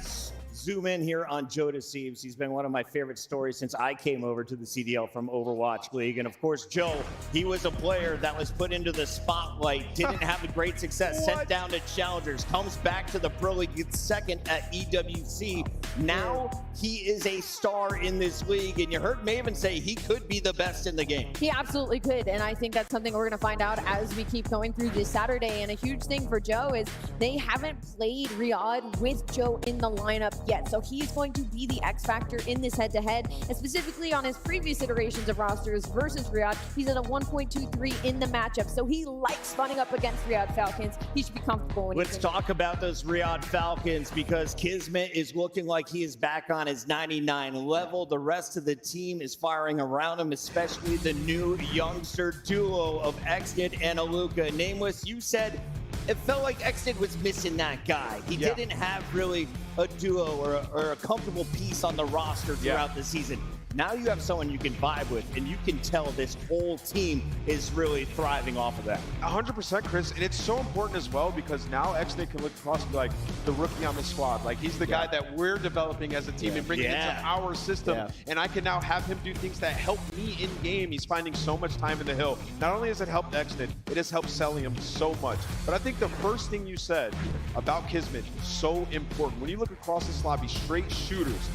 zoom in here on Joe Deceives. He's been one of my favorite stories since I came over to the CDL from Overwatch League. And of course, Joe, he was a player that was put into the spotlight, didn't have a great success, sent down to Challengers, comes back to the Pro League, gets second at EWC. Now he is a star in this league, and you heard Maven say he could be the best in the game. He absolutely could, and I think that's something we're going to find out as we keep going through this Saturday. And a huge thing for Joe is they haven't played Riyadh with Joe in the lineup yet. So he's going to be the X factor in this head-to-head, and specifically on his previous iterations of rosters versus Riyadh, he's at a 1.23 in the matchup. So he likes running up against Riyadh Falcons. He should be comfortable. Let's talk about those Riyadh Falcons because Kismet is looking like he is back on his 99 level. The rest of the team is firing around him, especially the new youngster duo of Xnid and Aluka. Nameless, you said it felt like Xnid was missing that guy. He didn't have really a duo or a comfortable piece on the roster throughout the season. Now you have someone you can vibe with, and you can tell this whole team is really thriving off of that. 100%, Chris, and it's so important as well because now Xnid can look across and be like the rookie on the squad. Like he's the guy that we're developing as a team and bringing into our system, and I can now have him do things that help me in game. He's finding so much time in the hill. Not only has it helped Xnid, it has helped Celium so much. But I think the first thing you said about Kismet is so important. When you look across this lobby, straight shooters.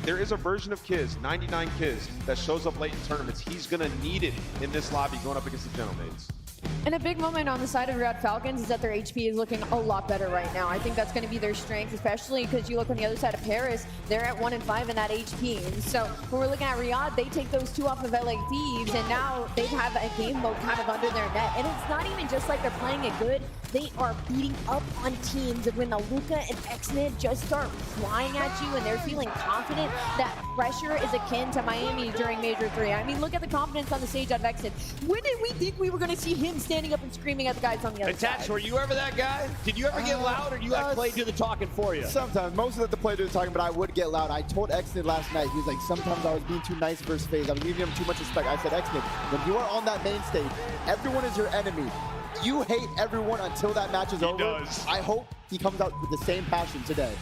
There is a version of Kiz, 99 Kiz, that shows up late in tournaments. He's going to need it in this lobby going up against the Gentlemates. And a big moment on the side of Riyadh Falcons is that their HP is looking a lot better right now. I think that's going to be their strength, especially because you look on the other side of Paris, they're at 1 and 5 in that HP. And so when we're looking at Riyadh, they take those 2 off of LA Thieves, and now they have a game mode kind of under their net. And it's not even just like they're playing it good. They are beating up on teams when Aluka and Xnid just start flying at you and they're feeling confident. That pressure is akin to Miami during Major 3. I mean, look at the confidence on the stage out of Xnid. When did we think we were going to see him standing up and screaming at the guys on the other Attach, side? were you ever that guy? Did you ever get loud, or do you let Clay do the talking for you? Sometimes. Most of the play do the talking, but I would get loud. I told Xnid last night, he was like, sometimes I was being too nice versus FaZe. I was giving him too much respect. I said, Xnid, when you are on that main stage, everyone is your enemy. You hate everyone until that match is over. Does. I hope he comes out with the same passion today.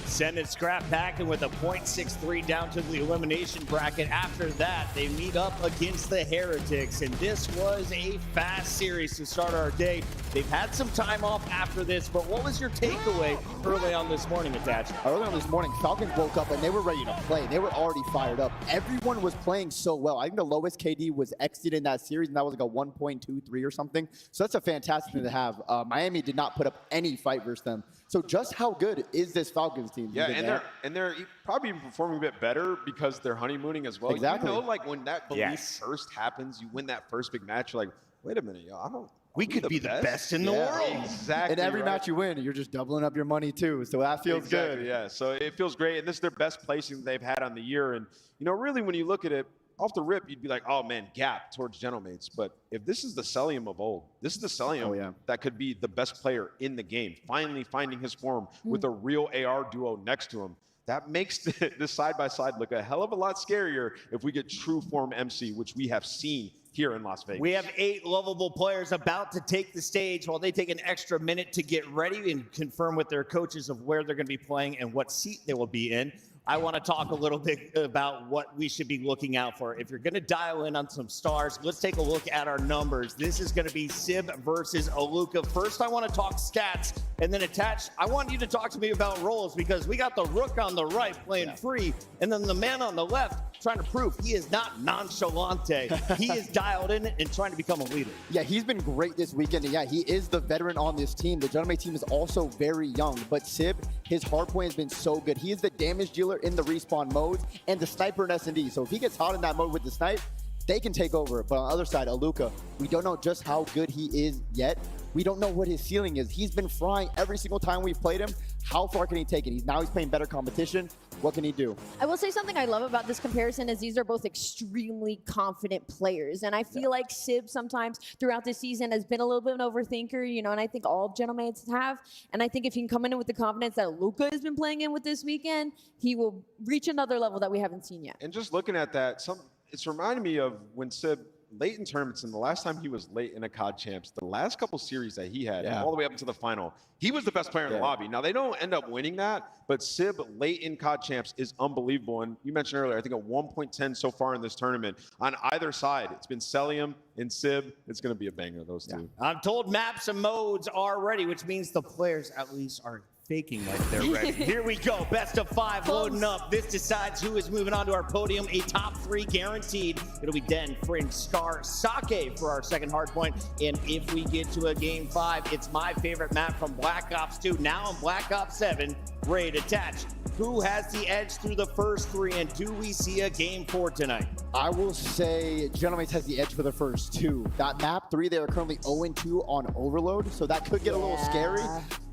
Sending Scrap packing with a 0.63 down to the elimination bracket. After that, they meet up against the Heretics, and this was a fast series to start our day. They've had some time off after this, but what was your takeaway early on this morning, Attach? Early on this morning, Falcons woke up and they were ready to play. They were already fired up. Everyone was playing so well. I think the lowest KD was exited in that series, and that was like a 1.23 or something. So that's a fantastic thing to have. Miami did not put up any fight versus them. So just how good is this Falcons teams. Yeah, even and they're probably even performing a bit better because they're honeymooning as well. Exactly. You know, like when that belief first happens, you win that first big match, you're like, wait a minute, yo, I don't. We could be the best in the world. Exactly. And every match you win, you're just doubling up your money too. So that feels good. Yeah, so it feels great. And this is their best placing they've had on the year. And, you know, really when you look at it, off the rip, you'd be like, oh man, gap towards Gentlemates. But if this is the Celium of old, this is the Celium that could be the best player in the game, finally finding his form with a real AR duo next to him. That makes the side-by-side look a hell of a lot scarier if we get true form MC, which we have seen here in Las Vegas. We have 8 lovable players about to take the stage while they take an extra minute to get ready and confirm with their coaches of where they're going to be playing and what seat they will be in. I want to talk a little bit about what we should be looking out for. If you're going to dial in on some stars, let's take a look at our numbers. This is going to be Sib versus Aluka. First, I want to talk stats, and then attached, I want you to talk to me about roles because we got the Rook on the right playing free, and then the man on the left trying to prove he is not nonchalante. He is dialed in and trying to become a leader. Yeah, he's been great this weekend. And yeah, he is the veteran on this team. The Gentleman team is also very young, but Sib, his hardpoint has been so good. He is the damage dealer in the respawn modes and the sniper in S&D. So if he gets hot in that mode with the snipe, they can take over. But on the other side, Aluka, we don't know just how good he is yet. We don't know what his ceiling is. He's been frying every single time we've played him. How far can he take it? He's playing better competition. What can he do? I will say something I love about this comparison is these are both extremely confident players. And I feel like Sib sometimes throughout the season has been a little bit of an overthinker, you know, and I think all Gentlemates have. And I think if he can come in with the confidence that Luka has been playing in with this weekend, he will reach another level that we haven't seen yet. And just looking at that, it's reminding me of when Sib, late in tournaments, and the last time he was late in a COD Champs, the last couple series that he had, all the way up into the final, he was the best player in the lobby. Now, they don't end up winning that, but Sib late in COD Champs is unbelievable. And you mentioned earlier, I think a 1.10 so far in this tournament. On either side, it's been Celium and Sib. It's going to be a banger, those two. I'm told maps and modes are ready, which means the players at least are faking like they're ready. Here we go. Best of 5 loading up. This decides who is moving on to our podium. A top 3 guaranteed. It'll be Den, Fringe, Scar, Sake for our second hard point. And if we get to a game 5, it's my favorite map from Black Ops 2. Now in Black Ops 7. Raid attached. Who has the edge through the first 3, and do we see a game 4 tonight? I will say Gentlemates has the edge for the first 2. That map 3, they are currently 0-2 on Overload, so that could get a little scary.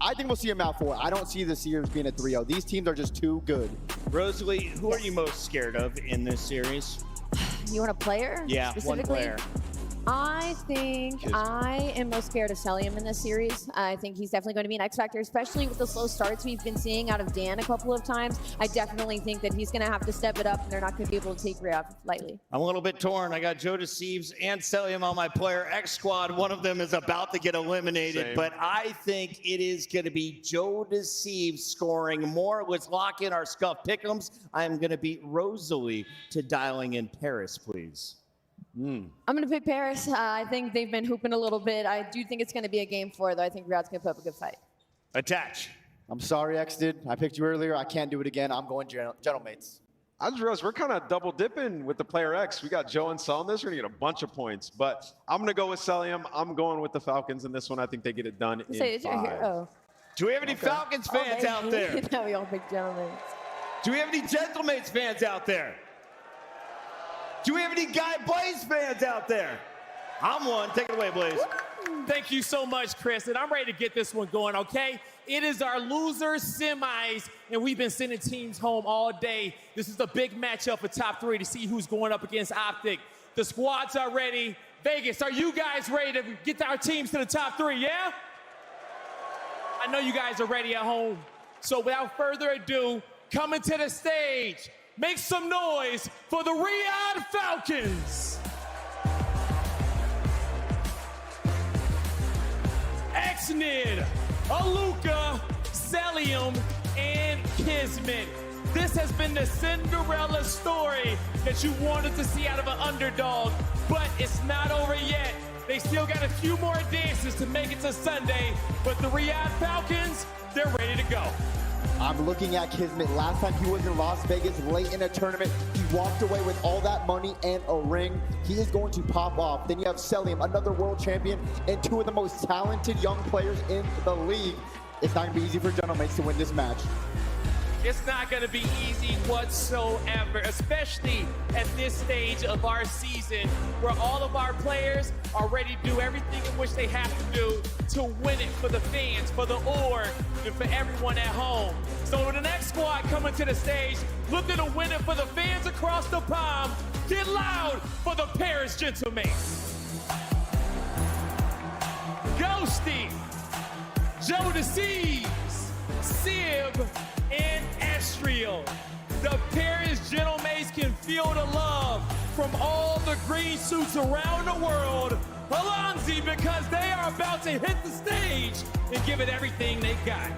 I think we'll see a map 4. I don't see the series being a 3-0. These teams are just too good. Rosalie, who are you most scared of in this series? You want a player? Yeah, one player. I think I am most scared of Celium in this series. I think he's definitely going to be an X factor, especially with the slow starts we've been seeing out of Dan a couple of times. I definitely think that he's going to have to step it up, and they're not going to be able to take Rhea lightly. I'm a little bit torn. I got Joe Deceives and Celium on my player X squad. One of them is about to get eliminated, but I think it is going to be Joe Deceives scoring more. Let's lock in our Scuff pick'ems. I am going to beat Rosalie to dialing in Paris, please. I'm going to pick Paris. I think they've been hooping a little bit. I do think it's going to be a game 4, though. I think Riyad's going to put up a good fight. Attach. I'm sorry, X did. I picked you earlier. I can't do it again. I'm going Gentlemates. I just realized we're kind of double dipping with the player X. We got Joe and Cel in this. We're going to get a bunch of points. But I'm going to go with Celium. I'm going with the Falcons in this one. I think they get it done in 5. Your hero. Do we have any Falcons fans out there? No, we all pick Gentlemates. Do we have any Gentlemates fans out there? Do we have any Guy Blaze fans out there? I'm one. Take it away, Blaze. Thank you so much, Chris. And I'm ready to get this one going, okay? It is our loser semis, and we've been sending teams home all day. This is a big matchup for top 3 to see who's going up against Optic. The squads are ready. Vegas, are you guys ready to get our teams to the top 3, yeah? I know you guys are ready at home. So without further ado, coming to the stage, make some noise for the Riyadh Falcons. Xnid, Aluka, Celium, and Kismet. This has been the Cinderella story that you wanted to see out of an underdog, but it's not over yet. They still got a few more dances to make it to Sunday, but the Riyadh Falcons, they're ready to go. I'm looking at Kismet. Last time he was in Las Vegas late in a tournament, he walked away with all that money and a ring. He is going to pop off. Then you have Celium, another world champion, and 2 of the most talented young players in the league. It's not going to be easy for Gentlemates to win this match. It's not going to be easy whatsoever, especially at this stage of our season where all of our players are ready to do everything in which they have to do to win it for the fans, for the org, and for everyone at home. So the next squad coming to the stage, looking to win it for the fans across the pond. Get loud for the Paris Gentlemen. Ghosty, Joe Deceives, Sib, and Estriel. The Paris Gentlemen can feel the love from all the green suits around the world. Alonzi, because they are about to hit the stage and give it everything they got.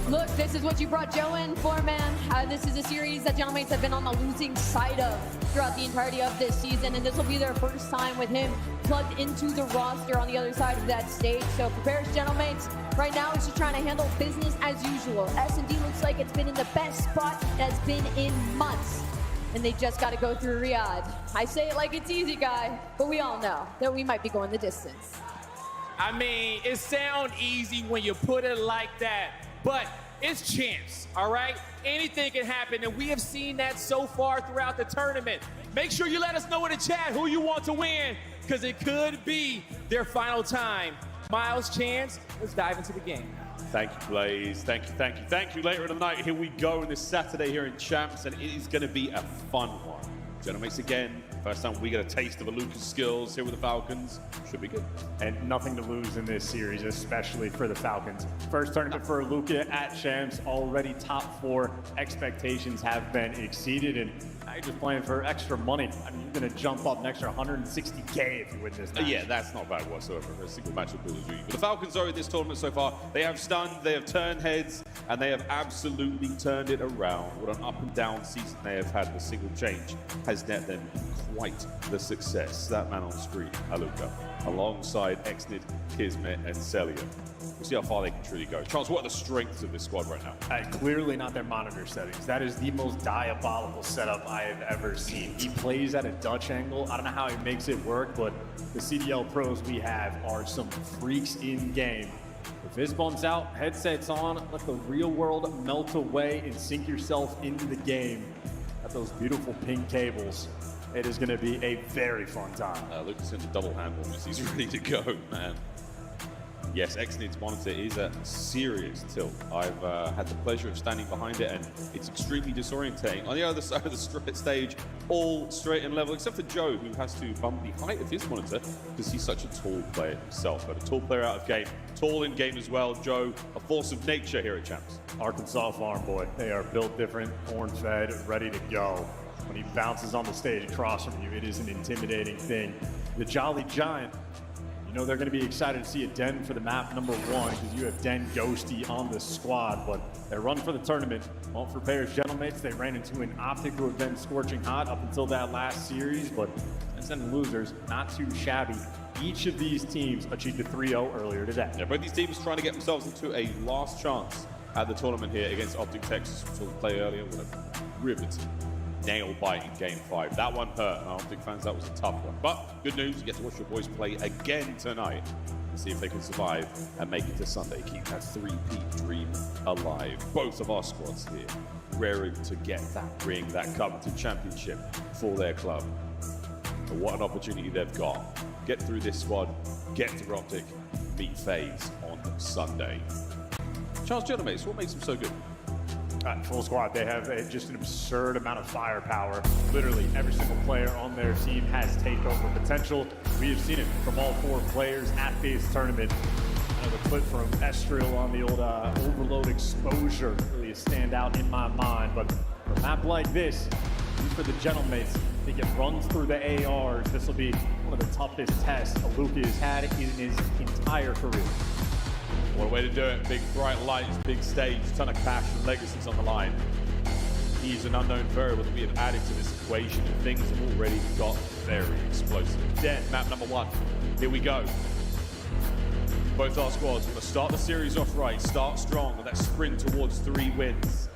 Look, this is what you brought Joe in for, man. This is a series that Gentlemen have been on the losing side of throughout the entirety of this season, and this will be their first time with him plugged into the roster on the other side of that stage. So for Paris Gentlemen, right now it's just trying to handle business as usual. S&D looks like it's been in the best spot it has been in months, and they just got to go through Riyadh. I say it like it's easy, guy, but we all know that we might be going the distance. I mean, it sounds easy when you put it like that, but it's champs, all right? Anything can happen, and we have seen that so far throughout the tournament. Make sure you let us know in the chat who you want to win, because it could be their final time. Miles, Chance, let's dive into the game. Thank you, Blaze. Thank you. Later in the night, here we go on this Saturday here in Champs, and it is going to be a fun one. Gentlemen, again, first time we get a taste of Aluka's skills here with the Falcons. Should be good. And nothing to lose in this series, especially for the Falcons. First tournament for Aluka at Champs, already top 4. Expectations have been exceeded, and now you're just playing for extra money. I mean, you're going to jump up an extra 160K if you win this match. Yeah, that's not bad whatsoever. A single match will build you. But the Falcons are in this tournament so far. They have stunned, they have turned heads, and they have absolutely turned it around. What an up and down season they have had. The single change has net them quite the success. That man on screen, Aluka, alongside Exnid, Kismet, and Celia. We'll see how far they can truly go. Charles, what are the strengths of this squad right now? Clearly not their monitor settings. That is the most diabolical setup I have ever seen. He plays at a Dutch angle. I don't know how he makes it work, but the CDL pros we have are some freaks in game. With fist bumps out, headsets on, let the real world melt away and sink yourself into the game. At those beautiful pink cables. It is going to be a very fun time. Lucas into double handle as he's ready to go, man. Yes, Exnid's monitor is a serious tilt. I've had the pleasure of standing behind it, and it's extremely disorientating. On the other side of the stage, all straight and level, except for Joe, who has to bump the height of his monitor because he's such a tall player himself. But a tall player out of game, tall in game as well. Joe, a force of nature here at Champs. Arkansas Farm Boy. They are built different, corn-fed, ready to go. When he bounces on the stage across from you, it is an intimidating thing. The Jolly Giant, you know they're going to be excited to see a Den for the map number 1 because you have Den Ghosty on the squad, but they run for the tournament. Well, for Paris Gentlemen, they ran into an Optic who have been scorching hot up until that last series, but as in losers, not too shabby. Each of these teams achieved a 3-0 earlier today. Yeah, both these teams trying to get themselves into a last chance at the tournament here against Optic Texas, which we'll play earlier with a riveting nail-biting Game 5. That one hurt, Optic fans. That was a tough one. But good news, you get to watch your boys play again tonight and see if they can survive and make it to Sunday. Keep that 3-peat dream alive. Both of our squads here raring to get that ring, that coveted championship for their club. But what an opportunity they've got. Get through this squad, get to Optic, meet FaZe on Sunday. Charles, Gentlemen, what makes them so good? Full squad. They have just an absurd amount of firepower. Literally every single player on their team has takeover potential. We have seen it from all 4 players at this tournament. Another clip from Estriel on the old overload exposure. Really a standout in my mind. But a map like this, for the Gentlemen, they get runs through the ARs. This will be one of the toughest tests Aluka has had in his entire career. What a way to do it. Big bright lights, big stage, ton of cash and legacies on the line. He's an unknown variable that we have added to this equation, and things have already got very explosive. Den, map number 1. Here we go. Both our squads want to start the series off right, start strong with that sprint towards 3 wins.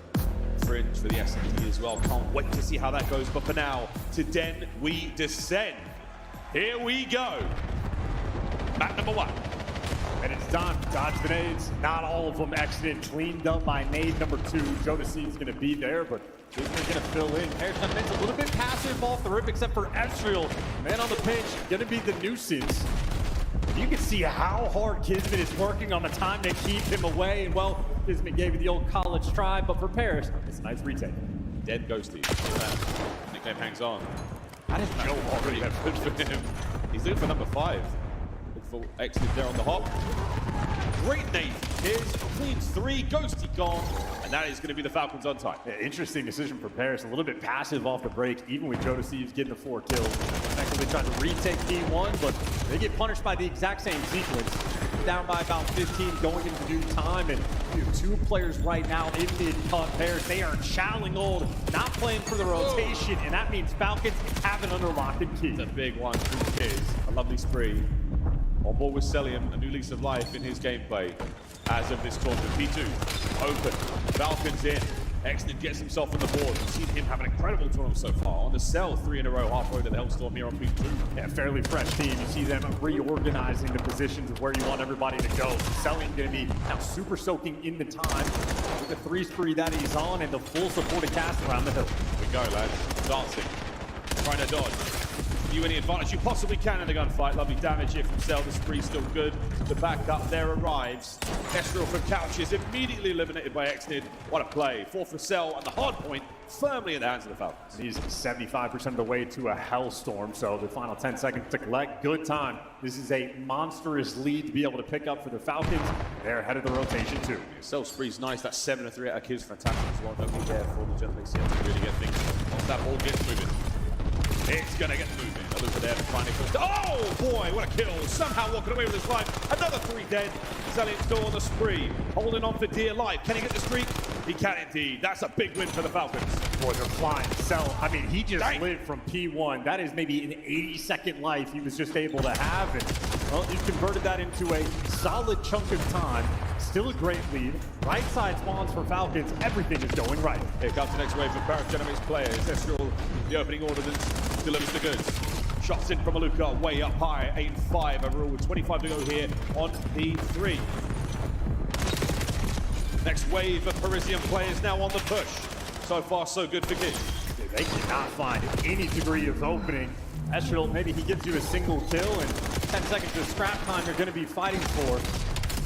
Fringe for the S&D as well. Can't wait to see how that goes. But for now, to Den we descend. Here we go. Map number 1. And it's done. Dodge the nades. Not all of them exited. Cleaned up by nade number 2. Jodaseed's going to be there, but Kismet going to fill in. Harrison a little bit passive off the rip, except for Ezreal. Man on the pinch, going to be the nuisance. You can see how hard Kismet is working on the time to keep him away. And well, Kismet gave you the old college try, but for Paris, it's a nice retake. Dead Ghosty. Nickname hangs on. How does Joe already have Good for him. He's looking for number 5. Look for exit there on the hop. Great nade. Here's cleans 3. Ghosty gone. And that is going to be the Falcons on time. Yeah, interesting decision for Paris. A little bit passive off the break, even with Jodaseed getting the 4 kills. Effectively trying to retake P1, but they get punished by the exact same sequence. Down by about 15 going into due time, and you have 2 players right now in mid-cut. Paris, they are chowing old, not playing for the rotation, and that means Falcons have it under lock and key. It's a big one for the kids. A lovely spree. On board with Celium, a new lease of life in his gameplay. As of this tournament, P2 open, Falcons in. Exnid gets himself on the board. We've seen him have an incredible tournament so far. On the cell, 3 in a row, halfway to the Hellstorm here on P2. Yeah, fairly fresh team. You see them reorganizing the positions of where you want everybody to go. Celium going to be now super soaking in the time with the 3 spree that he's on and the full supported cast around the hill. Here we go, lads. Dancing. Trying to dodge. You any advantage you possibly can in the gunfight. Lovely damage here from Cell. The spree still good. The backup there arrives. Ezreal from Couch is immediately eliminated by Exnid. What a play. 4 for Cell, and the hard point firmly in the hands of the Falcons. He's 75% of the way to a Hellstorm, so the final 10 seconds to collect. Good time. This is a monstrous lead to be able to pick up for the Falcons. They're ahead of the rotation too. Cell spree's nice. That's 7 to 3 out of kills for attack as well. Don't be there for the gentlemen to really get things. Once that ball gets moving, it's gonna get moving. Over there to find it. Oh boy, what a kill. Somehow walking away with his life. Another 3 dead. Zelian still on the spree. Holding on for dear life. Can he get the streak? He can indeed. That's a big win for the Falcons. Boy, they're flying. Cell, I mean, he just lived from P1. That is maybe an 80-second life he was just able to have. And, well, you converted that into a solid chunk of time. Still a great lead. Right side spawns for Falcons. Everything is going right. Here comes the next wave of Paris Generates players. Ezreal, the opening ordinance, delivers the goods. Shots in from Aluka, way up high, 8-5 overall with 25 to go here on P3. Next wave of Parisian players now on the push. So far, so good for Kids. They cannot find any degree of opening. Ezreal, maybe he gives you a single kill, and 10 seconds of scrap time you're going to be fighting for.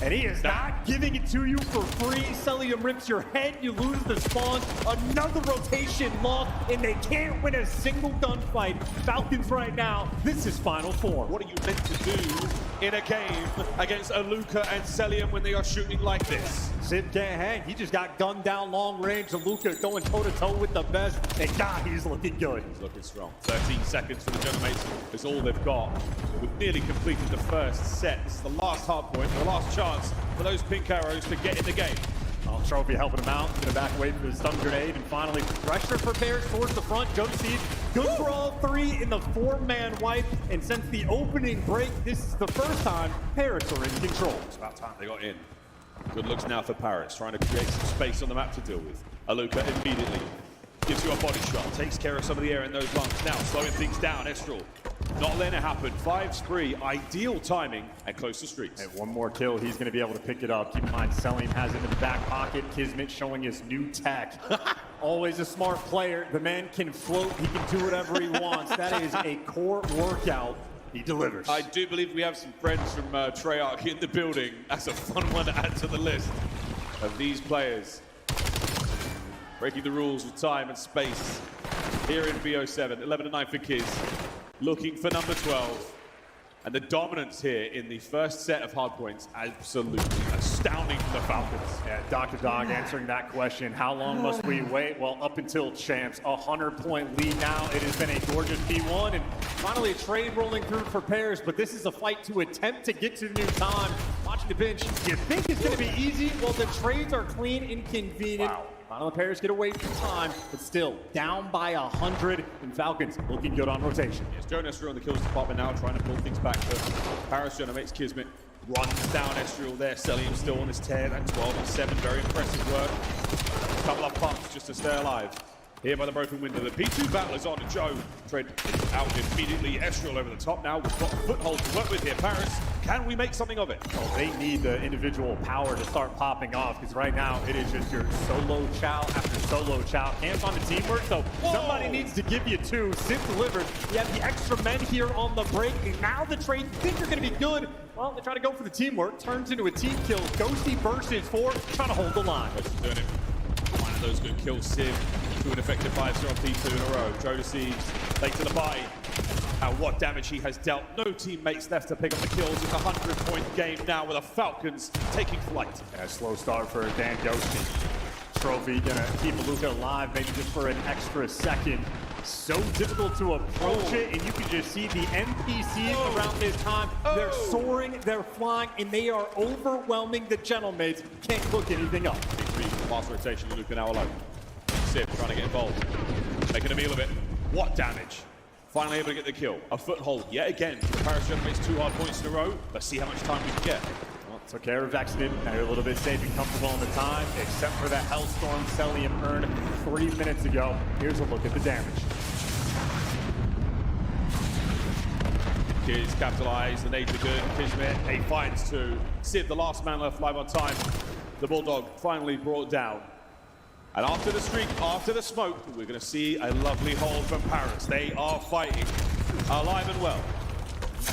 And he is not giving it to you for free. Celium rips your head, you lose the spawn. Another rotation lost, and they can't win a single gunfight. Falcons right now, this is Final Four. What are you meant to do in a game against Aluka and Celium when they are shooting like this? Sid can't hang. He just got gunned down long range. Aluka going toe-to-toe with the best. And God, he's looking good. He's looking strong. 13 seconds for the Genemates is all they've got. We've nearly completed the first set. This is the last hard point, the last chance for those pink arrows to get in the game. Trophy helping him out. Gonna back away from the stun grenade. And finally, pressure prepares towards the front. Jodaseed, good for all 3 in the 4-man wipe. And since the opening break, this is the first time Paris are in control. It's about time they got in. Good looks now for Paris, trying to create some space on the map to deal with. Aluka immediately gives you a body shot, takes care of some of the air in those lungs. Now slowing things down, Ezreal not letting it happen. 5 spree, ideal timing, and close to streaks. And 1 more kill, he's going to be able to pick it up. Keep in mind, Celium has it in the back pocket. Kismet showing his new tech. Always a smart player. The man can float. He can do whatever he wants. That is a core workout. He delivers. I do believe we have some friends from Treyarch in the building. That's a fun one to add to the list of these players. Breaking the rules with time and space here in BO7. 11-9 for Kiz. Looking for number 12. And the dominance here in the first set of hardpoints, absolutely astounding for the Falcons. Yeah, Dr. Dog answering that question. How long must we wait? Well, up until champs. 100-point lead now. It has been a gorgeous P1. And finally, a trade rolling through for Paris. But this is a fight to attempt to get to the new time. Watching the bench. You think it's going to be easy? Well, the trades are clean and convenient. Wow. Finally, Paris get away from time, but still down by 100, and Falcons looking good on rotation. Yes, Jonas on the kills department now, trying to pull things back to Paris. Genemates Kismet runs down Ezreal there. Celium still on his tear. That 12-7, very impressive work. A couple of pumps just to stay alive. here by the broken window. The P2 battle is on. Joe trade out immediately. Estriel over the top now. We've got a foothold to work with here. Paris, can we make something of it? Well, they need the individual power to start popping off, because right now it is just your solo chow after solo chow. Can't find the teamwork, so somebody needs to give you two. Sid delivered. You have the extra men here on the break, and now the trade, you think they're going to be good. Well, they try to go for the teamwork. Turns into a team kill. Ghosty versus 4, trying to hold the line. Doing it. One of those good kills, Civ, to an effective 5-star on P2 in a row. Joe deceives, late to the buy. What damage he has dealt. No teammates left to pick up the kills. It's a 100-point game now with the Falcons taking flight. Yeah, slow start for Dan Ghosty. Trophy gonna keep Luka alive, maybe just for an extra second. So difficult to approach it, and you can just see the NPCs around this time. They're soaring, they're flying, and they are overwhelming the Gentlemates. Can't cook anything up. Fast rotation, Luka now alone. Civ trying to get involved. Making a meal of it. What damage? Finally able to get the kill. A foothold yet again for the Paris Gentlemates. 2 hard points in a row. Let's see how much time we can get. Well, took care of Exodus. Now you're a little bit safe and comfortable on the time, except for that Hellstorm Cellium earned 3 minutes ago. Here's a look at the damage. Kiz capitalize, the nature good. Kismet, 8 finds 2. Civ, the last man left, live on time. The Bulldog finally brought down. And after the streak, after the smoke, we're going to see a lovely hold from Paris. They are fighting, alive and well.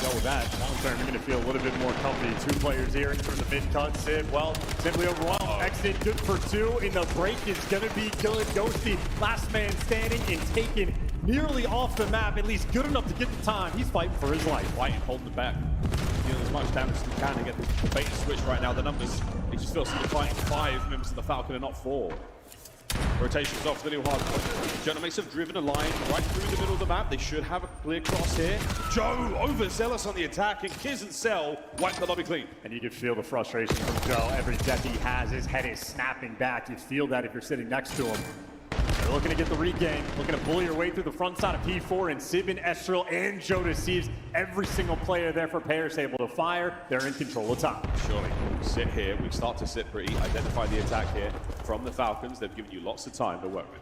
Go with that. Long term, you're going to feel a little bit more comfy. 2 players here from the mid-cut. Civ, well, simply overwhelmed. Exit good for 2, and the break is going to be good. Ghosty, last man standing and taken nearly off the map, at least good enough to get the time. He's fighting for his life. Fighting, holding the back. Dealing as much damage as he can to get the bait and switch right now. The numbers, it just feels like they're fighting 5 members of the Falcon and not 4. Rotations off the new hard point. Gentlemates have driven a line right through the middle of the map. They should have a clear cross here. Joe overzealous on the attack, and Kiz and Cell wipe the lobby clean. And you can feel the frustration from Joe. Every death he has, his head is snapping back. You feel that if you're sitting next to him. They're looking to get the regain, looking to bully your way through the front side of P4, and Civ and Estriel and Joe deceives every single player there for Paris able to fire. They're in control of time. Surely, sit here. We start to sit pretty. Identify the attack here from the Falcons. They've given you lots of time to work with.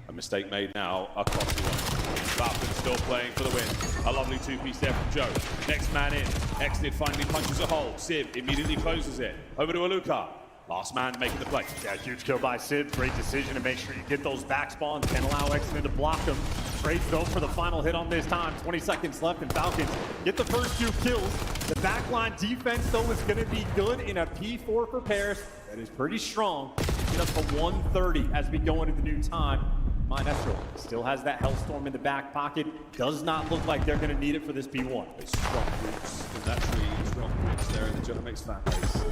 A mistake made now across the line. Falcons still playing for the win. A lovely 2-piece there from Joe. Next man in. Exnid finally punches a hole. Civ immediately closes it. Over to Aluka. Last man making the play. Yeah, huge kill by Civ. Great decision to make sure you get those back spawns. Can't allow Exodus to block them. Trades though for the final hit on this time. 20 seconds left, and Falcons get the first 2 kills. The backline defense though is going to be good in a P4 for Paris. That is pretty strong. Get up to 130 as we go into the new time. Mine Estriel still has that Hellstorm in the back pocket. Does not look like they're going to need it for this P1. Strong roots in that tree. Strong roots there in the Gentlemates fan base.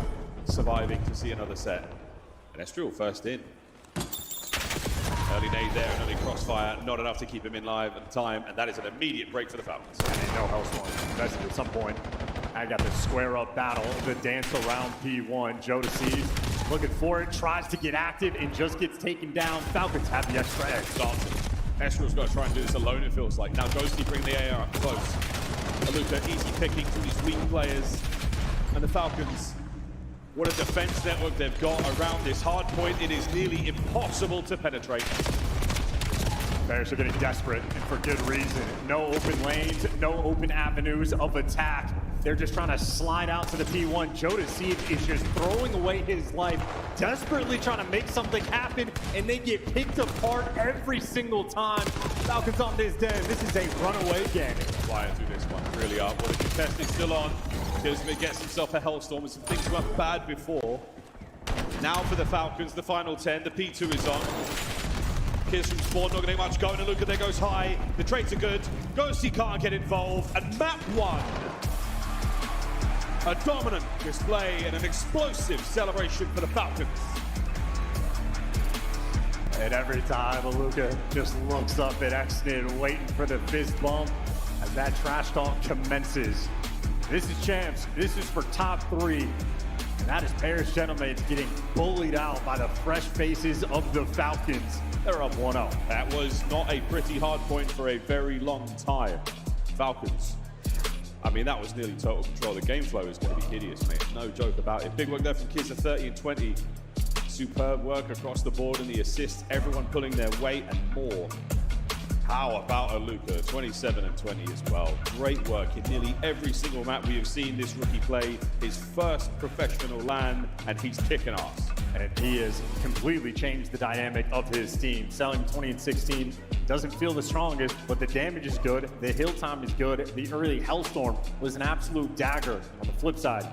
Surviving to see another set. And Estriel first in. Early nade there, and early crossfire, not enough to keep him in live at the time, and that is an immediate break for the Falcons. And no Hellstorm invested at some point. I got the square up battle, the dance around P1. Joe deceives, looking for it, tries to get active, and just gets taken down. Falcons have the extra edge. Estriel's got to try and do this alone, it feels like. Now Ghosty bring the AR up close. Aluka easy picking to these weak players. And the Falcons, what a defense network they've got around this hard point. It is nearly impossible to penetrate. Bears are getting desperate, and for good reason. No open lanes, no open avenues of attack. They're just trying to slide out to the P1. Joe Deceive is just throwing away his life, desperately trying to make something happen, and they get picked apart every single time. Falcons on this den. This is a runaway game. Flying through this one, really up. Well, the contest is still on. Kismet gets himself a Hellstorm, and some things went bad before. Now for the Falcons, the final 10. The P2 is on. Kiz from spawn, not getting much going. And look at there goes high. The trades are good. Ghosty can't get involved. And map 1. A dominant display and an explosive celebration for the Falcons. And every time Aluka just looks up at Exnid, waiting for the fist bump as that trash talk commences. This is champs. This is for top 3. And that is Paris Gentlemates getting bullied out by the fresh faces of the Falcons. They're up 1-0. That was not a pretty hard point for a very long time. Falcons. I mean, that was nearly total control. The game flow is going to be hideous, mate. No joke about it. Big work there from Kiz at 30 and 20. superb work across the board in the assists, everyone pulling their weight and more. How about Aluka, 27 and 20 as well. Great work in nearly every single map we have seen this rookie play. His first professional LAN, and he's kicking ass. And he has completely changed the dynamic of his team. Selling 20 and 16 doesn't feel the strongest, but the damage is good, the hill time is good. The early Hellstorm was an absolute dagger. On the flip side,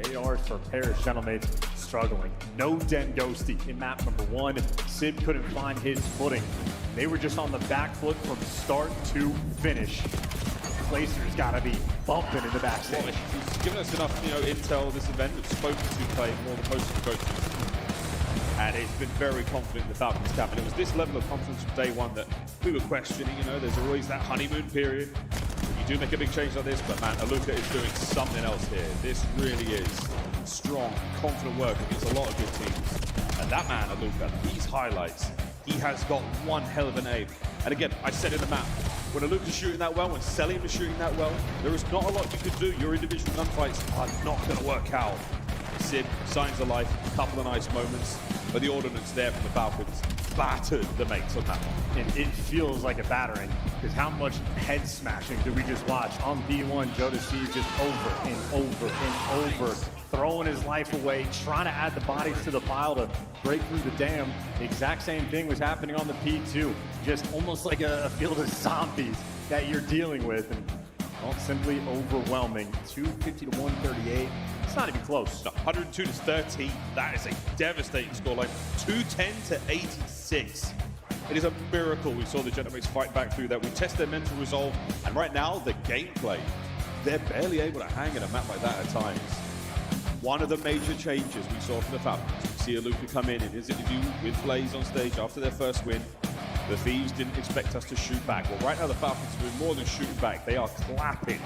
the ARs for Paris Gentlemates struggling. No Den Ghosty in map number 1. Sib couldn't find his footing. They were just on the back foot from start to finish. Placer's got to be bumping in the backstage. Well, he's given us enough, intel this event. We've spoken to play more than most of the coaches. And it's been very confident in the Falcons camp. And it was this level of confidence from day one that we were questioning. There's always that honeymoon period. You do make a big change like this, but man, Aluka is doing something else here. This really is strong, confident work against a lot of good teams. And that man, Aluka, these highlights, he has got one hell of an aim. And again, I said in the map, when Aluka's shooting that well, when Selim is shooting that well, there is not a lot you can do. Your individual gunfights are not going to work out. Sid, signs of life, a couple of nice moments, but the ordnance there from the Falcons battered the mates on that one. And it feels like a battering, because how much head smashing did we just watch on B1? Jodeci just over and over and over, throwing his life away, trying to add the bodies to the pile to break through the dam. The exact same thing was happening on the P2, just almost like a field of zombies that you're dealing with. And well, simply overwhelming. 250 to 138. It's not even close. 102 to 13. That is a devastating scoreline. 210 to 86. It is a miracle we saw the Gentlemates fight back through that. We test their mental resolve, and right now, the gameplay, they're barely able to hang in a map like that at times. One of the major changes we saw from the Falcons, we see Aluka come in his interview with Blaze on stage after their first win. The Thieves didn't expect us to shoot back. Well, right now the Falcons are doing more than shooting back. They are clapping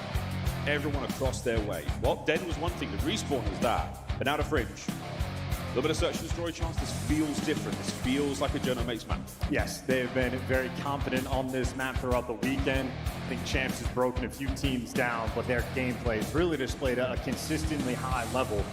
everyone across their way. Well, Den was one thing, the respawn was that. But now the Fringe. A little bit of search and destroy chance. This feels different. This feels like a Gentlemates map. Yes, they've been very confident on this map throughout the weekend. I think Champs has broken a few teams down, but their gameplay has really displayed a consistently high level.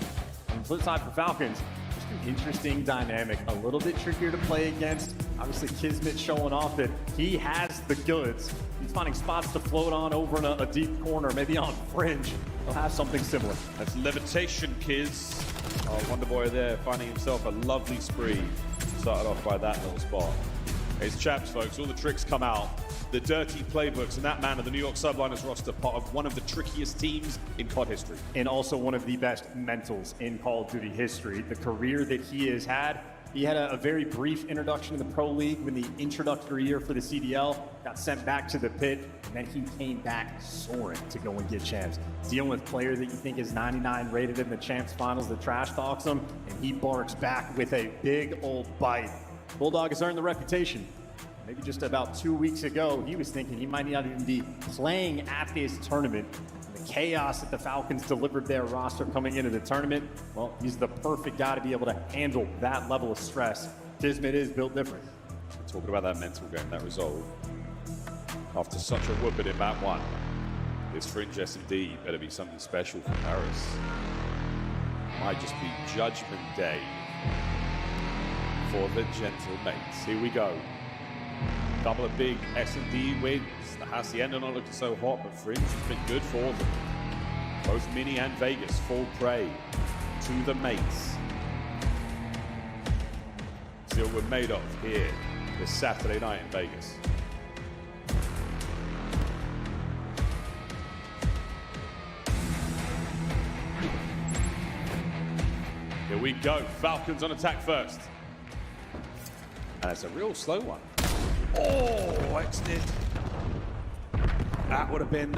On the flip side for Falcons, just an interesting dynamic, a little bit trickier to play against. Obviously, Kismet showing off that he has the goods. He's finding spots to float on over in a deep corner, maybe on Fringe. He'll have something similar. That's levitation, Kiz. Oh, Wonder Boy there finding himself a lovely spree. Started off by that little spot. It's Chaps, folks. All the tricks come out. The dirty playbooks, and that man of the New York Subliners roster, part of one of the trickiest teams in COD history. And also one of the best mentals in Call of Duty history. The career that he has had, he had a very brief introduction to the Pro League when the introductory year for the CDL, got sent back to the pit, and then he came back soaring to go and get Champs. Dealing with a player that you think is 99 rated in the Champs finals that trash talks him, and he barks back with a big old bite. Bulldog has earned the reputation. Maybe just about 2 weeks ago, he was thinking he might not even be playing at this tournament. The chaos that the Falcons delivered their roster coming into the tournament, well, he's the perfect guy to be able to handle that level of stress. Kismet is built different. Talking about that mental game, that resolve. After such a whooping in map 1, this Fringe S&D better be something special for Paris. Might just be Judgment Day for the Gentlemates. Here we go. Couple of big S&D wins. The Hacienda not looking so hot, but Fringe has been good for them. Both Mini and Vegas fall prey to the mates. See what we're made of here this Saturday night in Vegas. Here we go. Falcons on attack first. And it's a real slow one. Oh, Exnid. That would have been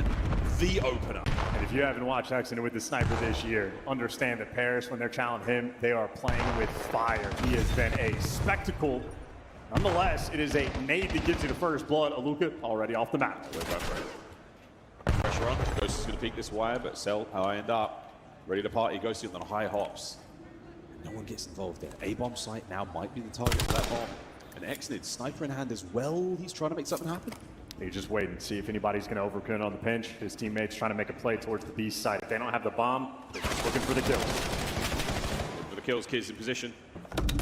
the opener. And if you haven't watched Exnid with the sniper this year, understand that Paris, when they're challenging him, they are playing with fire. He has been a spectacle. Nonetheless, it is a nade that gives you the first blood. Aluka already off the map. Pressure on. Ghost is going to peek this wire, but Cell, how I end up. Ready to party. Ghost is on high hops. No one gets involved there. A-bomb site now might be the target for that bomb. And Exnid, sniper in hand as well. He's trying to make something happen. You just wait and see if anybody's going to overcommit on the pinch. His teammates trying to make a play towards the B site. If they don't have the bomb, they're just looking for the kill. For the kills, Kids in position.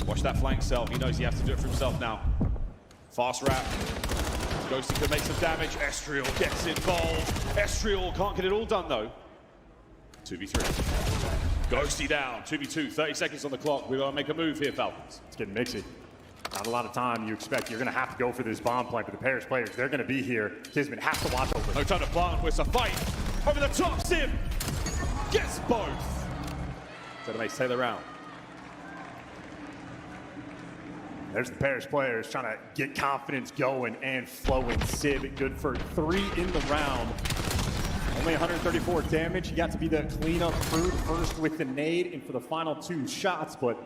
Watch that flank self. He knows he has to do it for himself now. Fast wrap. Ghosty could make some damage. Estriel gets involved. Estriel can't get it all done though. 2v3. Ghosty down. 2v2. 30 seconds on the clock. We're going to make a move here, Falcons. It's getting mixy. Not a lot of time. You expect you're going to have to go for this bomb plant, but the Paris players, they're going to be here. Kismet has to watch over. No time to plant. It's a fight. Over the top, Sim. Gets both. Zenimates take the round. There's the Paris players trying to get confidence going and flowing. Sib good for 3 in the round. Only 134 damage. He got to be the cleanup crew first with the nade and for the final 2 shots, but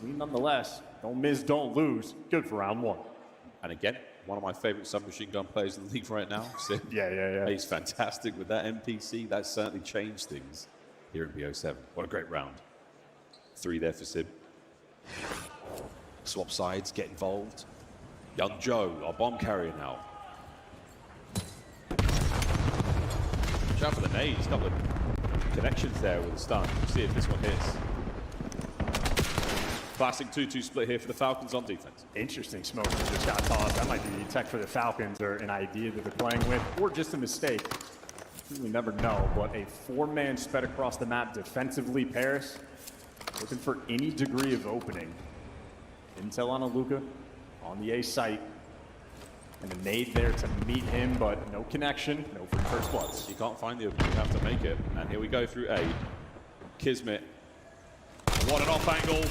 nonetheless, don't miss, don't lose. Good for round 1. And again, one of my favorite submachine gun players in the league right now. Sim. Yeah. He's fantastic with that NPC. That certainly changed things here in BO7. What a great round. 3 there for Sib. Swap sides, get involved. Young Joe, our bomb carrier now. Watch out for the nades. A couple of connections there with the stun. We'll see if this one hits. Classic 2-2 split here for the Falcons on defense. Interesting smoke that just got tossed. That might be tech for the Falcons or an idea that they're playing with, or just a mistake. We never know, but a 4-man spread across the map defensively. Paris looking for any degree of opening. Intel on Aluka on the A site. And a nade there to meet him, but no connection, no first bloods. You can't find the opening, you have to make it. And here we go through A. Kismet. What an off angle.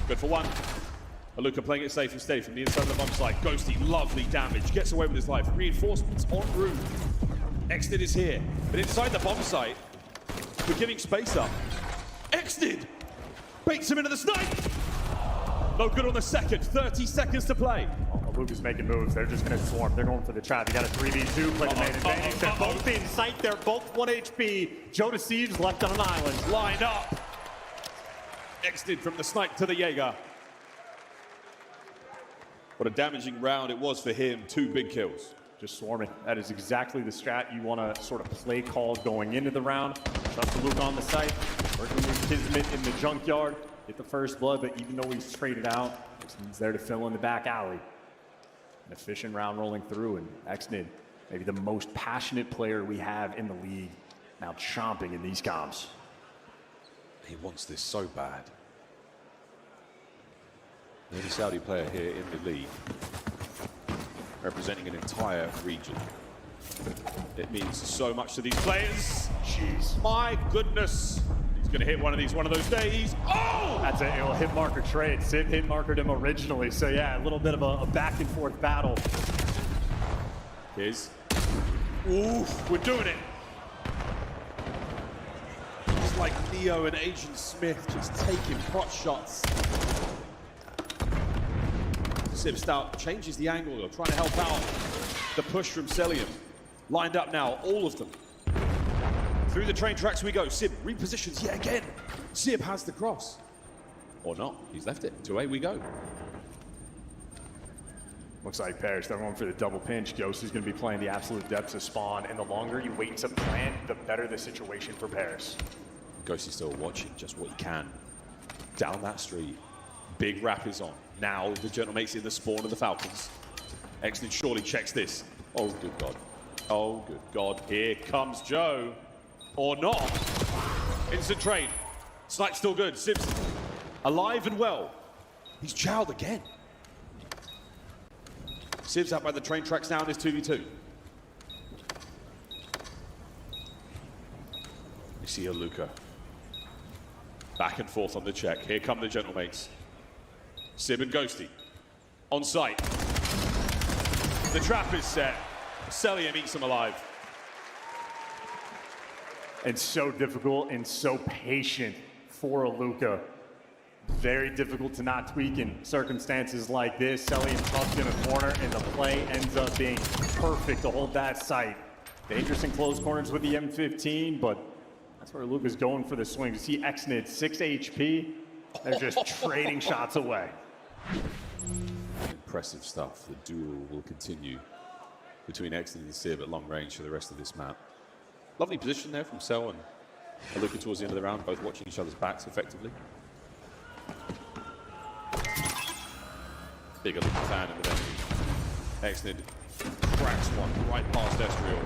Good for 1. Aluka playing it safe and steady from the inside of the bomb site. Ghosty, lovely damage. Gets away with his life. Reinforcements en route. Exnid is here. But inside the bomb site, we're giving space up. Exnid baits him into the snipe. No good on the second. 30 seconds to play. Aluka's making moves. They're just going to swarm. They're going for the trap. They got a 3v2. Play the main advantage. They're both in sight. They're both 1 HP. Joe Deceives left on an island. Lined up. Exnid from the snipe to the Jaeger. What a damaging round it was for him. 2 big kills. Just swarming. That is exactly the strat you want to sort of play call going into the round. Trust Aluka on the site. Working with Kismet in the junkyard. Get the first blood, but even though he's traded out, he's there to fill in the back alley. An efficient round rolling through, and Exnid, maybe the most passionate player we have in the league, now chomping in these comps. He wants this so bad. The only Saudi player here in the league, representing an entire region. It means so much to these players. Jeez. My goodness. He's going to hit one of those days. Oh! That's a hit marker trade. Sid hit markered him originally. So yeah, a little bit of a back and forth battle. Here's. Ooh, we're doing it. It's like Neo and Agent Smith just taking pot shots. Sib Stout changes the angle, though, trying to help out the push from Cellium. Lined up now, all of them. Through the train tracks we go. Sib repositions yet again. Sib has the cross. Or not, he's left it. 2A we go. Looks like Paris, they're going for the double pinch. Ghost is going to be playing the absolute depths of spawn, and the longer you wait to plant, the better the situation for Paris. Ghost is still watching just what he can. Down that street. Big wrap is on. Now the Gentlemate's in the spawn of the Falcons. Exnid surely checks this. Oh, good God. Oh, good God. Here comes Joe. Or not. Instant trade. Snipe's still good. Sib's alive and well. He's chowed again. Sib's out by the train tracks now in this 2v2. We see Aluka. Back and forth on the check. Here come the Gentlemates. Sib and Ghosty on site. The trap is set. Cellium eats him alive. And so difficult and so patient for Aluka. Very difficult to not tweak in circumstances like this. Cellium tucked in a corner, and the play ends up being perfect to hold that site. Dangerous in close corners with the M15, but that's where Aluka's going for the swing. You see Exnid, 6 HP. They're just trading shots away. Impressive stuff. The duel will continue between Exnid and Sib at long range for the rest of this map. Lovely position there from Cell and Aluka towards the end of the round, both watching each other's backs effectively. Big Aluka fan in the venue. Exnid cracks one right past Estriel.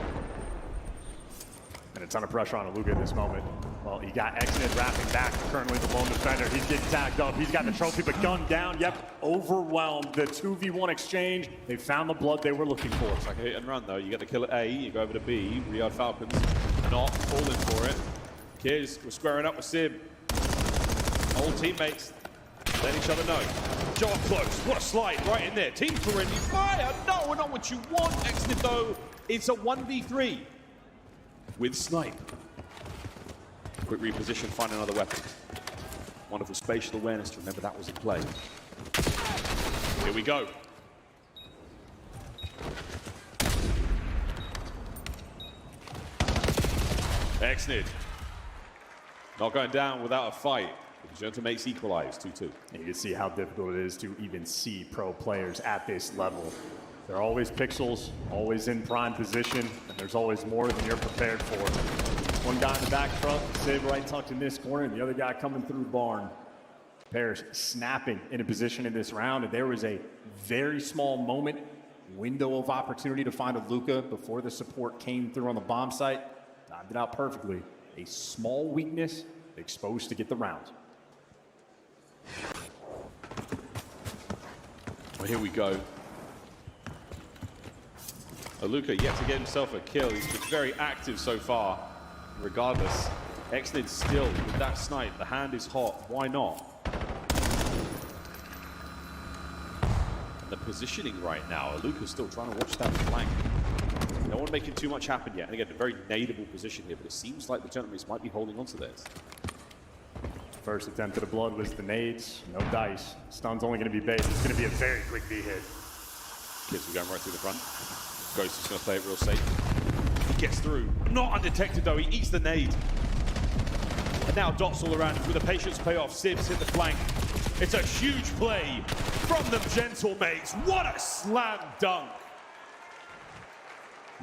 And a ton of pressure on Aluka at this moment. Well, he got Exnid wrapping back, currently the lone defender. He's getting tagged up. He's got the trophy, but gunned down. Yep, overwhelmed. The 2v1 exchange. They found the blood they were looking for. It's like a hit and run, though. You get the kill at A, you go over to B. Riyadh Falcons not falling for it. Kids were squaring up with Sib. Old teammates let each other know. Joe up close. What a slide right in there. Team friendly fire. No, not what you want. Exnid, though, it's a 1v3 with Snipe. Quick reposition, find another weapon. Wonderful spatial awareness to remember that was in play. Here we go. Exnid not going down without a fight. Gentlemakes equalize 2-2. And you can see how difficult it is to even see pro players at this level. They're always pixels, always in prime position, and there's always more than you're prepared for. One guy in the back front, Sib right tucked in this corner, and the other guy coming through barn. Pairs snapping in a position in this round, and there was a very small moment, window of opportunity to find Aluka before the support came through on the bomb site. Timed it out perfectly. A small weakness exposed to get the round. Well, here we go. Aluka yet to get himself a kill. He's been very active so far. Regardless, Exnid still with that snipe. The hand is hot. Why not? And the positioning right now, Aluka's still trying to watch that flank. No one making too much happen yet. And again, a very nadeable position here, but it seems like the Gentlemen might be holding on to this. First attempt at the blood was the nades, no dice. Stun's only going to be base. It's going to be a very quick B hit. Kids are going right through the front. Ghost is going to play it real safe. He gets through. Not undetected though, he eats the nade. And now dots all around him with a patience payoff. Sibs hit the flank. It's a huge play from the Gentlemates. What a slam dunk.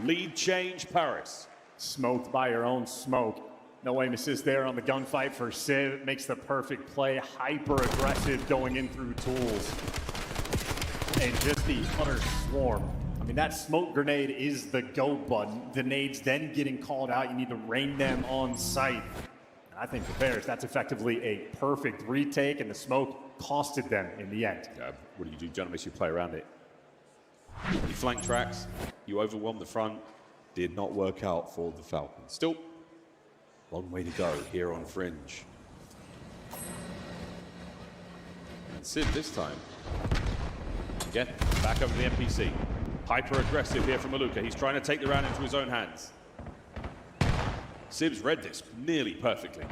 Lead change, Paris. Smoked by your own smoke. No aim assist there on the gunfight for Sib. Makes the perfect play. Hyper aggressive going in through tools. And just the utter swarm. I mean, that smoke grenade is the go button. The nades then getting called out. You need to rain them on sight. And I think for Bears, that's effectively a perfect retake, and the smoke costed them in the end. Yeah, what do? Gentlemen? You play around it. You flank tracks, you overwhelm the front. Did not work out for the Falcons. Still, long way to go here on Fringe. And Sid this time, again, back over the NPC. Hyper aggressive here from Aluka. He's trying to take the round into his own hands. Sibs read this nearly perfectly.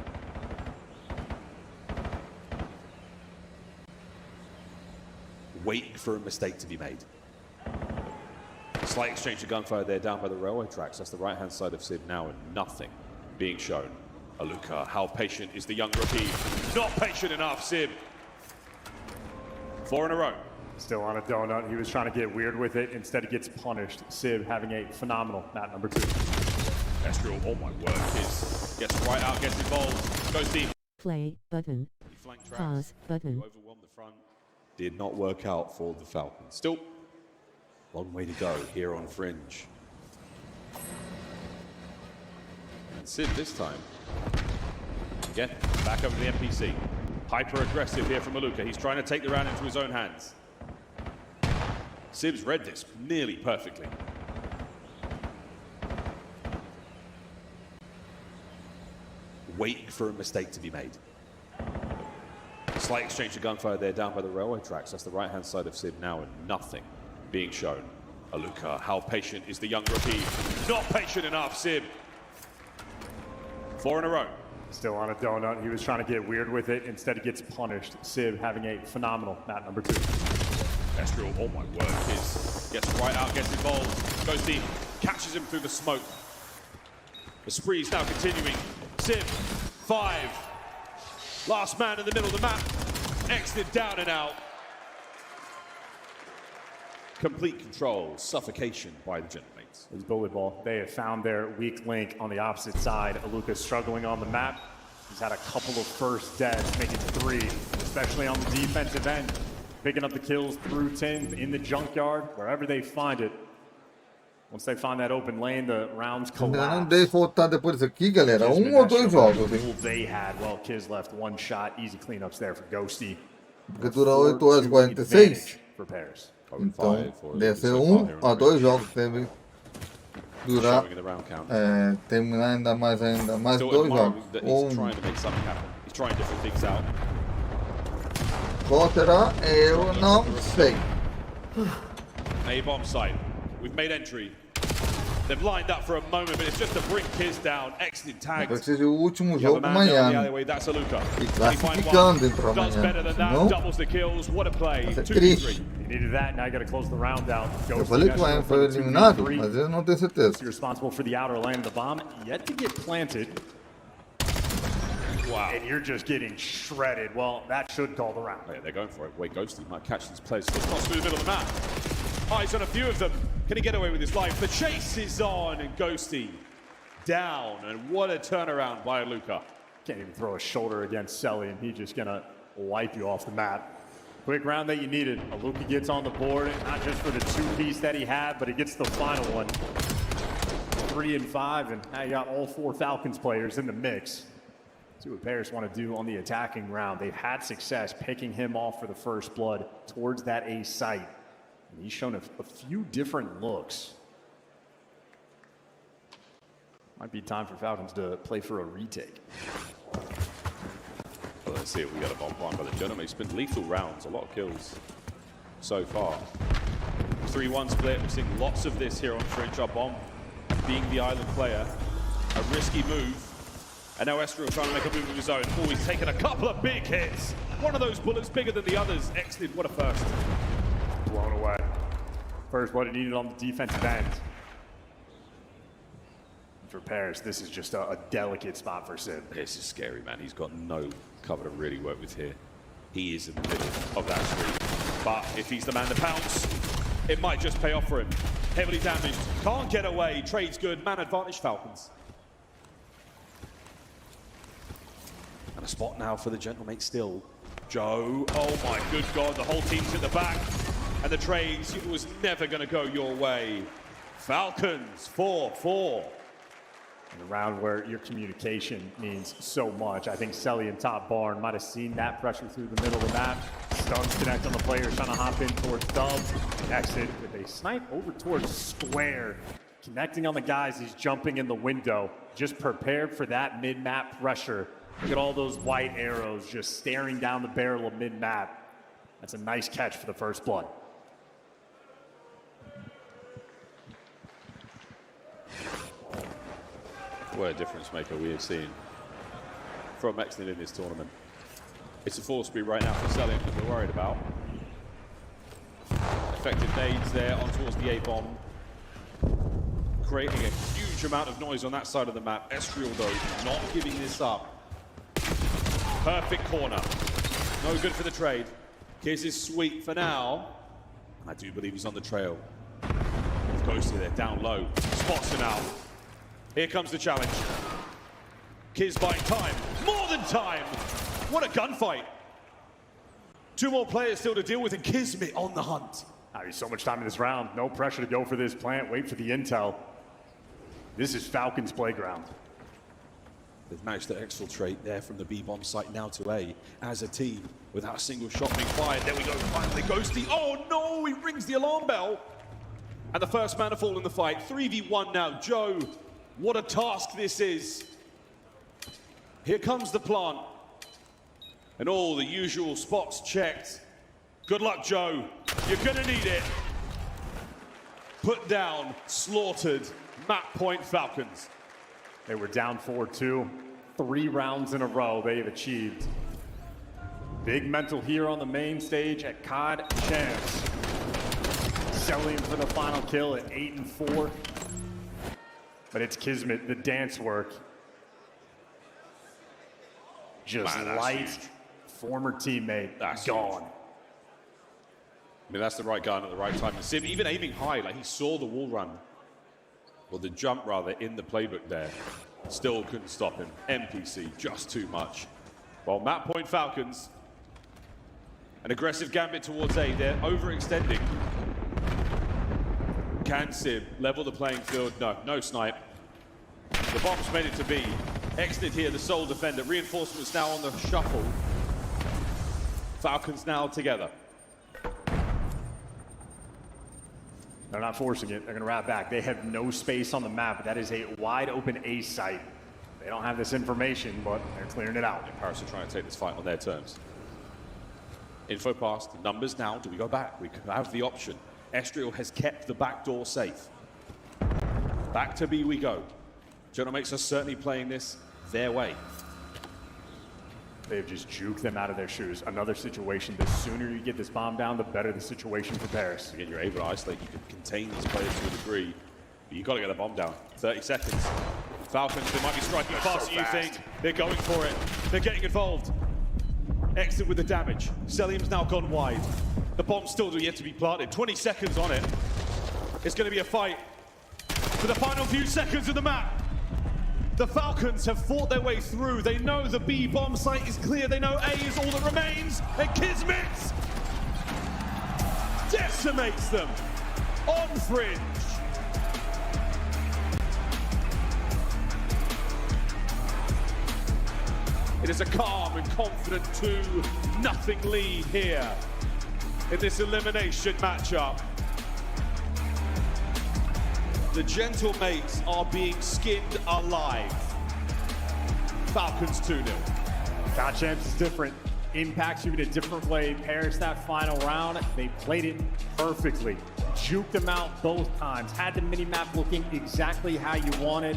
Waiting for a mistake to be made. Slight exchange of gunfire there down by the railway tracks. That's the right-hand side of Sib now, and nothing being shown. Aluka, how patient is the young rookie? Not patient enough, Sib. 4 in a row. Still on a donut. He was trying to get weird with it. Instead, he gets punished. Sib having a phenomenal map number 2. Estriel, oh my word, gets right out, gets involved, goes deep. Play button. Pause button. Overwhelm the front. Did not work out for the Falcons. Still, long way to go here on Fringe. And Sid this time, again, back over the NPC. Hyper aggressive here from Aluka. He's trying to take the round into his own hands. Sibs read this nearly perfectly. Waiting for a mistake to be made. Slight exchange of gunfire there down by the railway tracks. That's the right-hand side of Sib now, and nothing being shown. Aluka, how patient is the young rookie? Not patient enough, Sib. 4 in a row. Still on a donut. He was trying to get weird with it. Instead, he gets punished. Sib having a phenomenal map number 2. Estriel, oh my word, gets right out, gets involved, goes deep, catches him through the smoke. The spree's now continuing. Sib, 5. Last man in the middle of the map. Exnid down and out. Complete control, suffocation by the Gentlemates. It's bullet ball. They have found their weak link on the opposite side. Aluka struggling on the map. He's had a couple of first deaths, making 3, especially on the defensive end. picking up the kills through 10 in the junkyard, wherever they find it. Once they find that open lane, the rounds collapse. Não deixa voltar depois disso aqui, galera. Ou dois jogos, hein? They had, well, Kiz left one shot, easy cleanups there for Ghosty. Porque dura 8 horas e 46. For Paris. Então, deve ser 1 a 2 jogos que deve durar. Terminar ainda mais 2 jogos. Qual será? Eu não sei. A-bomb site. We've made entry. They've lined up for a moment, but it's just to bring Kiz down. Excellent tag. Vai ser o último jogo amanhã. E classificando para amanhã. Doubles the kills. What a play. Vai ser triste. Needed that, now you got to close the round out. Eu falei que o Ryan foi eliminado, mas eu não tenho certeza. Responsible for the outer lane of the bomb, yet to get planted. Wow. And you're just getting shredded. Well, that should call the round. Yeah, they're going for it. Wait, Ghosty might catch these players. It's not through the middle of the map. Eyes on a few of them. Can he get away with his life? The chase is on, and Ghosty down. And what a turnaround by Luca. Can't even throw a shoulder against Selly, and he's just gonna wipe you off the map. Quick round that you needed. Aluka gets on the board, not just for the 2-piece that he had, but he gets the final one. 3 and 5, and now you got all 4 Falcons players in the mix. See what Paris want to do on the attacking round. They've had success picking him off for the first blood towards that A site. And he's shown a few different looks. Might be time for Falcons to play for a retake. Well, let's see if we got a bomb blind by the gentleman. It's been lethal rounds, a lot of kills so far. 3-1 split. We're seeing lots of this here on Fringe. Our bomb being the island player. A risky move. And now Estra trying to make a move of his own. Oh, he's taken a couple of big hits. One of those bullets bigger than the others. Excellent, what a first. Blown away. First what it needed on the defensive end. For Paris, this is just a delicate spot for Sid. This is scary, man. He's got no cover to really work with here. He is in the middle of that street. But if he's the man to pounce, it might just pay off for him. Heavily damaged, can't get away. Trade's good, man advantage Falcons. And a spot now for the gentlemate still. Joe, oh my good God, the whole team's at the back. And the trades, it was never gonna go your way. Falcons, 4-4. In a round where your communication means so much. I think Selly and Top Barn might have seen that pressure through the middle of the map. Stuns connect on the players trying to hop in towards Dubs. Exit with a snipe over towards Square. Connecting on the guys, he's jumping in the window. Just prepared for that mid-map pressure. Look at all those white arrows just staring down the barrel of mid-map. That's a nice catch for the first blood. What a difference maker we have seen from Exnid in this tournament. It's a 4-speed right now for Selling that we're worried about. Effective nades there on towards the A-bomb. Creating a huge amount of noise on that side of the map. Estriel, though, not giving this up. Perfect corner. No good for the trade. Kiz is sweet for now. I do believe he's on the trail. Ghosty there, down low. Spots him out. Here comes the challenge. Kiz buying time. More than time! What a gunfight. 2 more players still to deal with, and Kismet on the hunt. There's so much time in this round. No pressure to go for this plant. Wait for the intel. This is Falcons playground. They've managed to exfiltrate there from the B-bomb site now to A as a team without a single shot being fired. There we go, finally Ghosty. Oh no, he rings the alarm bell. And the first man to fall in the fight. 3v1 now. Joe, what a task this is. Here comes the plant. And all the usual spots checked. Good luck, Joe. You're gonna need it. Put down, slaughtered, map point Falcons. They were down 4-2. 3 rounds in a row they've achieved. Big mental here on the main stage at COD Champs. Selling for the final kill at 8-4. But it's Kismet, the dance work. Just light, huge. Former teammate, gone. Huge. I mean, that's the right gun at the right time. Sim, even aiming high, like he saw the wall run. Or the jump, rather, in the playbook there. Still couldn't stop him. NPC, just too much. Well, map point Falcons. An aggressive gambit towards A. They're overextending. Can Sib level the playing field? No, no snipe. The bomb's made it to B. Exited here, the sole defender. Reinforcements now on the shuffle. Falcons now together. They're not forcing it. They're going to wrap back. They have no space on the map, but that is a wide open A site. They don't have this information, but they're clearing it out. Paris are trying to take this fight on their terms. Info passed, numbers now. Do we go back? We have the option. Estriel has kept the back door safe. Back to B we go. Genomates are certainly playing this their way. They've just juked them out of their shoes. Another situation, the sooner you get this bomb down, the better the situation for Paris. Again, you're able to isolate, you can contain these players to a degree, but you've got to get the bomb down. 30 seconds. Falcons, they might be striking faster than you think. They're going for it. They're getting involved. Exit with the damage. Selim's now gone wide. The bomb's still yet to be planted. 20 seconds on it. It's going to be a fight for the final few seconds of the map. The Falcons have fought their way through. They know the B bomb site is clear. They know A is all that remains. And Kismet decimates them on Fringe. It is a calm and confident 2-0 lead here in this elimination matchup. The Gentle Mates are being skinned alive. Falcons 2-0. God Champs is different. Impacts you in a different way. Paris that final round, they played it perfectly. Juked them out both times. Had the mini-map looking exactly how you wanted.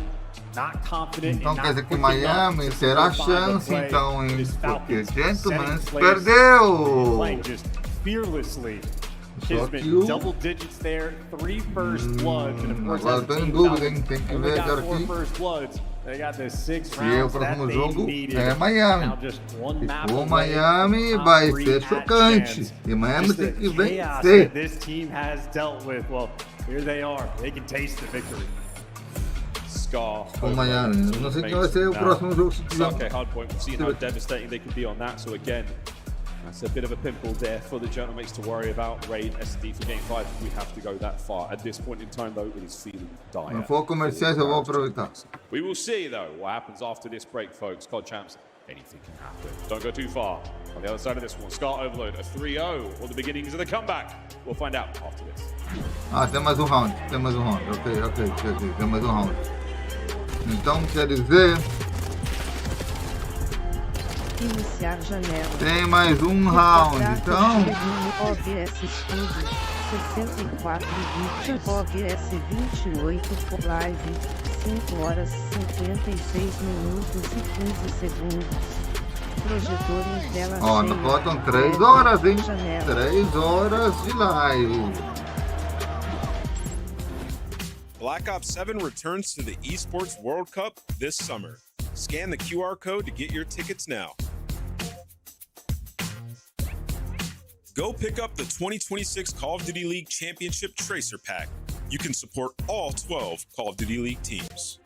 Not confident. Então quer dizer que Miami terá chance então, hein? Porque Gentleman perdeu! Playing just fearlessly. Kismet, double digits there, 3 first bloods, and of course, agora tô em dúvida, hein? Tem que ver agora aqui. They got the 6 Se é o próximo jogo, é Miami. Se for Miami, vai ser chocante. E Miami tem que vencer. This team has dealt with. Well, here they are. They can taste the victory. Scar. For Miami. Eu não sei quem vai ser o próximo jogo. Okay, hard point. We've seen how devastating they can be on that. So again, that's a bit of a pimple there for the Gentlemates to worry about. Raid, SD for game 5. We have to go that far. At this point in time, though, it is feeling dire. Não for comerciais, eu vou aproveitar. We will see, though, what happens after this break, folks. COD Champs, anything can happen. Don't go too far. On the other side of this one, Scar Overload, a 3-0, or the beginnings of the comeback. We'll find out after this. Ah, tem mais um round. Tem mais um round. Ok. Tem mais um round. Então, quer dizer... Iniciar janela. Tem mais um round, então. OBS Studio 64 OBS 28 por live 5 horas 56 minutos e 15 segundos. Projetor em tela Ó, cheia. faltam 3 horas, hein? 3 horas de live. Black Ops 7 returns to the Esports World Cup this summer. Scan the QR code to get your tickets now. Go pick up the 2026 Call of Duty League Championship Tracer Pack. You can support all 12 Call of Duty League teams.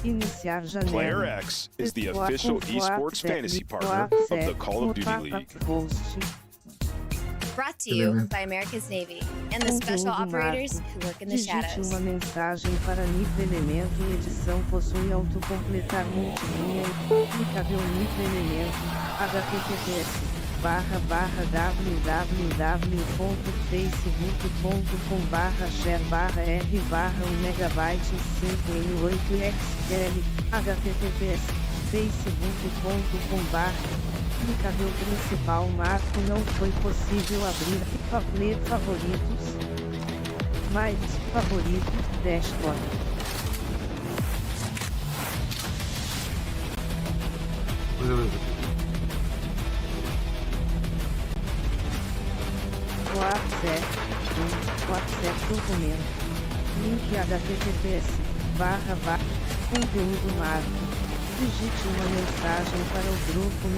Iniciar janela. Player X is the official esports fantasy partner of the Call of Duty League. Brought to you by America's Navy and the special operators who work in the shadows. Digite uma mensagem para nível elemento e edição possui autocompletar multilinha e clicável nível elemento https://www.facebook.com/share/r/1MB5N8XL https://facebook.com/clicável principal marco não foi possível abrir ler favoritos mais favorito dashboard WhatsApp documento link https://conteúdo marco digite uma mensagem para o grupo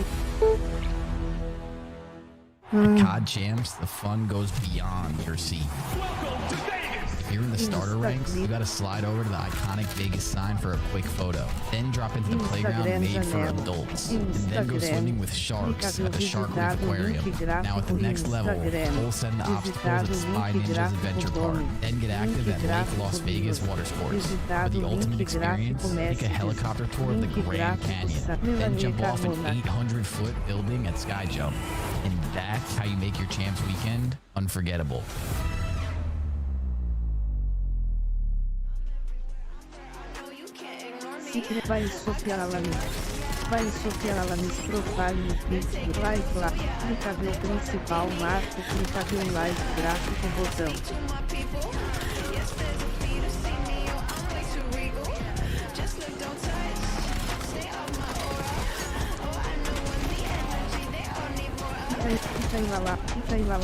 At COD Champs, the fun goes beyond your seat. Welcome to Vegas! If you're in the starter ranks, you gotta slide over to the iconic Vegas sign for a quick photo. Then drop into the playground made for adults. And then go swimming with sharks at the Shark Reef Aquarium. Now at the next level, full send the obstacles at the Spy Ninjas Adventure Park. Then get active at Lake Las Vegas Water Sports. For the ultimate experience, take a helicopter tour of the Grand Canyon. Then jump off an 800-foot building at Sky Jump. And that's how you make your Champs weekend unforgettable. Vai soffiare alla Miss Profile no Pix, like lá, clica ver o principal marco, clica ver o live gráfico botão. Fica aí lá.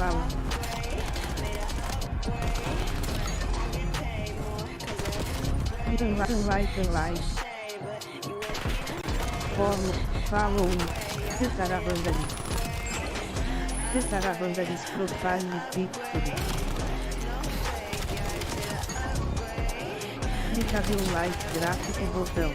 Like. Follow, testar a banda de Profile no Pixel. Clica ver o like gráfico botão.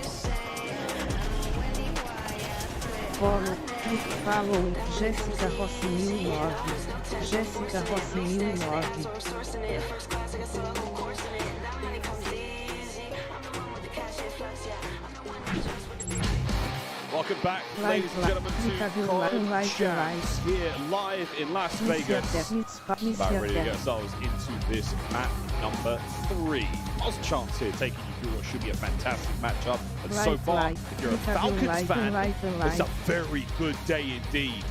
Follow, Jéssica Rossi 1009. Welcome back, ladies and gentlemen, to College Champs here live in Las Vegas. About ready to get ourselves into this map number 3. Lots of chance here taking you through what should be a fantastic matchup. And so far, if you're a Falcons fan, it's a very good day indeed.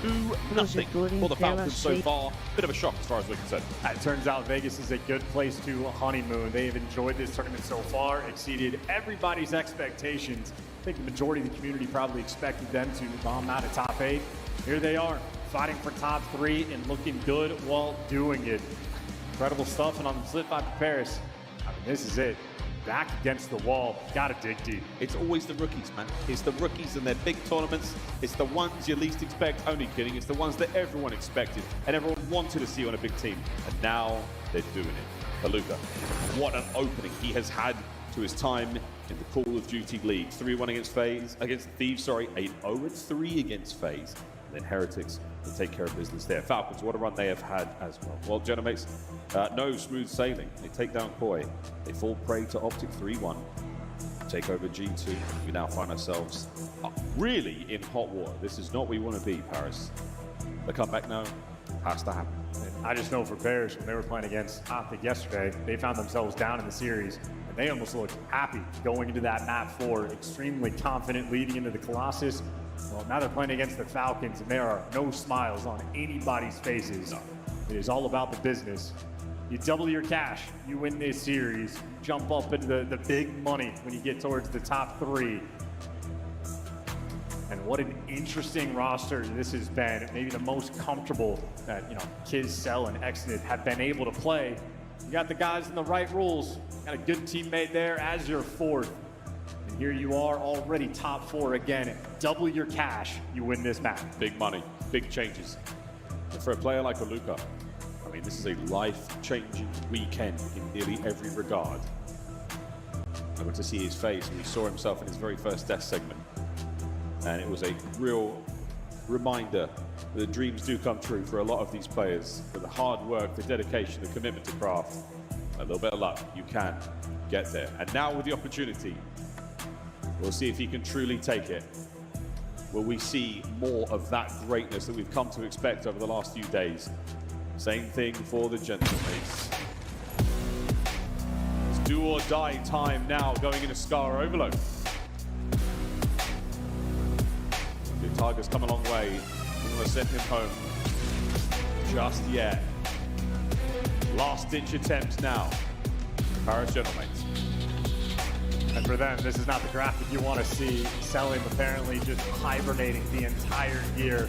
2-0 for the Falcons so far. Bit of a shock as far as we're concerned. It turns out Vegas is a good place to honeymoon. They have enjoyed this tournament so far, exceeded everybody's expectations. I think the majority of the community probably expected them to bomb out of top 8. Here they are, fighting for top 3 and looking good while doing it. Incredible stuff, and on the flip side for Paris, I mean, this is it. Back against the wall, gotta dig deep. It's always the rookies, man. It's the rookies and their big tournaments. It's the ones you least expect, only kidding. It's the ones that everyone expected and everyone wanted to see on a big team. And now they're doing it. Palooka, what an opening he has had to his time in the Call of Duty League. 3-1 against Thieves, 8-0-3 against FaZe. And then Heretics to take care of business there. Falcons, what a run they have had as well. Well, Genomates, no smooth sailing. They take down Koi. They fall prey to Optic 3-1. Take over G2. We now find ourselves really in hot water. This is not what we want to be, Paris. The comeback now has to happen. I just know for Paris, when they were playing against Optic yesterday, they found themselves down in the series. And they almost looked happy going into that map 4, extremely confident leading into the Colossus. Well, now they're playing against the Falcons, and there are no smiles on anybody's faces. It is all about the business. You double your cash, you win this series, jump up into the big money when you get towards the top 3. And what an interesting roster this has been. Maybe the most comfortable that, Kiz, Cell, and Exodus have been able to play. You got the guys in the right rules. Got a good teammate there as your 4th. And here you are already top 4 again. Double your cash, you win this match. Big money, big changes. And for a player like Palooka, I mean, this is a life-changing weekend in nearly every regard. I went to see his face when he saw himself in his very first death segment. And it was a real reminder that the dreams do come true for a lot of these players. For the hard work, the dedication, the commitment to craft, a little bit of luck, you can get there. And now with the opportunity, we'll see if he can truly take it. Will we see more of that greatness that we've come to expect over the last few days? Same thing for the gentlemen. It's do or die time now going into Scar Overload. The Tiger's come a long way. We want to send him home just yet. Last ditch attempts now. Paris gentlemen. And for them, this is not the graphic you want to see. Selim apparently just hibernating the entire year.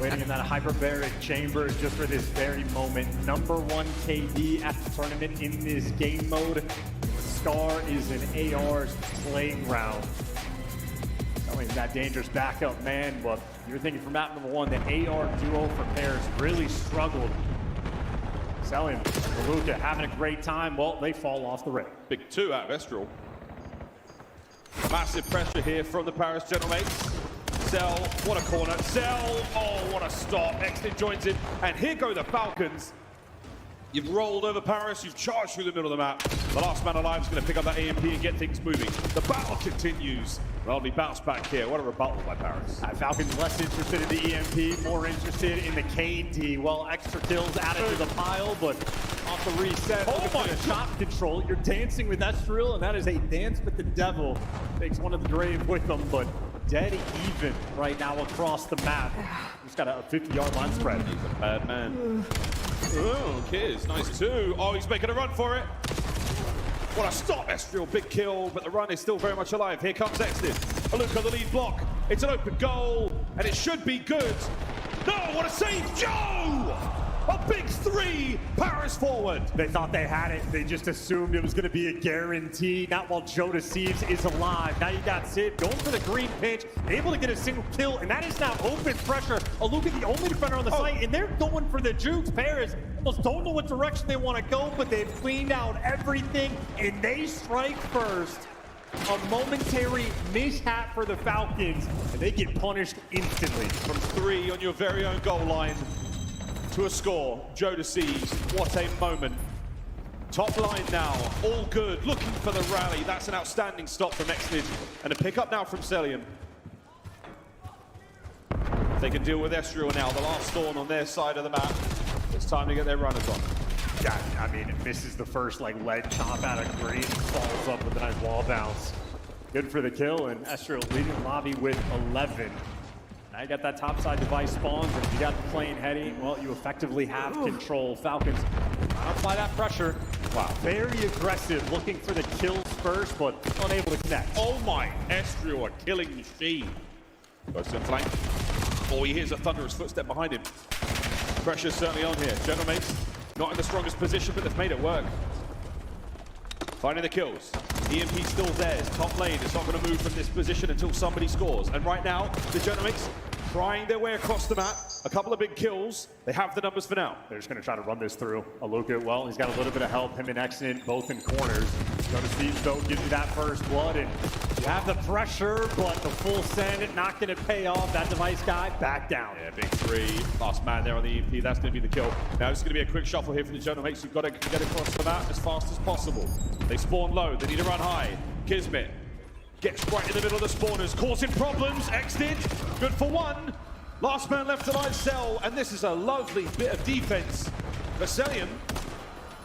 Waiting in that hyperbaric chamber just for this very moment. #1 KD at the tournament in this game mode. Scar is an AR's playground. Telling that dangerous backup man, but you're thinking for map #1, the AR duo for Paris really struggled. Selling, Luka having a great time. Well, they fall off the rail. Big 2 out of Estral. Massive pressure here from the Paris Gentlemates. Cell, what a corner. Cell, oh, what a stop. Exit joins in, and here go the Falcons. You've rolled over Paris, you've charged through the middle of the map. The last man alive is going to pick up that AMP and get things moving. The battle continues. Well, we bounce back here. What a rebuttal by Paris. Falcons less interested in the EMP, more interested in the KD. Well, extra kills added to the pile, but off the reset. Oh my shot control. You're dancing with Ezreal, and that is a dance with the devil. Takes one of the grave with them, but dead even right now across the map. He's got a 50-yard line spread. He's a bad man. Oh, Kiz, nice 2. Oh, he's making a run for it. What a stop, Ezreal, big kill, but the run is still very much alive. Here comes Exton. Aluka, the lead block. It's an open goal, and it should be good. No, what a save, Joe! A big 3, Paris forward. They thought they had it. They just assumed it was going to be a guarantee. Not while Joe Deceives is alive. Now you got Sid going for the green pitch, able to get a single kill, and that is now open pressure. Aluka, the only defender on the site, and they're going for the jukes. Paris almost don't know what direction they want to go, but they've cleaned out everything, and they strike first. A momentary mishap for the Falcons, and they get punished instantly. From 3 on your very own goal line to a score. Joe Deceives, what a moment. Top line now, all good, looking for the rally. That's an outstanding stop from Exnid, and a pick up now from Celium. They can deal with Ezreal now, the last Thorn on their side of the map. It's time to get their runners on. Yeah, I mean, it misses the first leg chop out of green, falls up with a nice wall bounce. Good for the kill, and Ezreal leading lobby with 11. Now you got that topside device spawns, and if you got the plane heading, well, you effectively have control. Falcons apply that pressure. Wow, very aggressive, looking for the kills first, but unable to connect. Oh my, Ezreal, a killing machine. Goes to the flank. Oh, he hears a thunderous footstep behind him. Pressure's certainly on here. Gentlemates, not in the strongest position, but they've made it work. Finding the kills. EMP still theirs. Top lane is not going to move from this position until somebody scores. And right now, the Gentlemates trying their way across the map. A couple of big kills. They have the numbers for now. They're just going to try to run this through. Aluka, well, he's got a little bit of help. Him and Exnid both in corners. Joe Deceives, though, gives you that first blood. And you have the pressure, but the full send not going to pay off. That device guy back down. Yeah, big 3. Last man there on the EMP. That's going to be the kill. Now it's going to be a quick shuffle here for the Gentlemates. You've got to get across the map as fast as possible. They spawn low. They need to run high. Kismet gets right in the middle of the spawners, causing problems. Exnid, good for 1. Last man left alive, Cell, and this is a lovely bit of defense. Vasilian,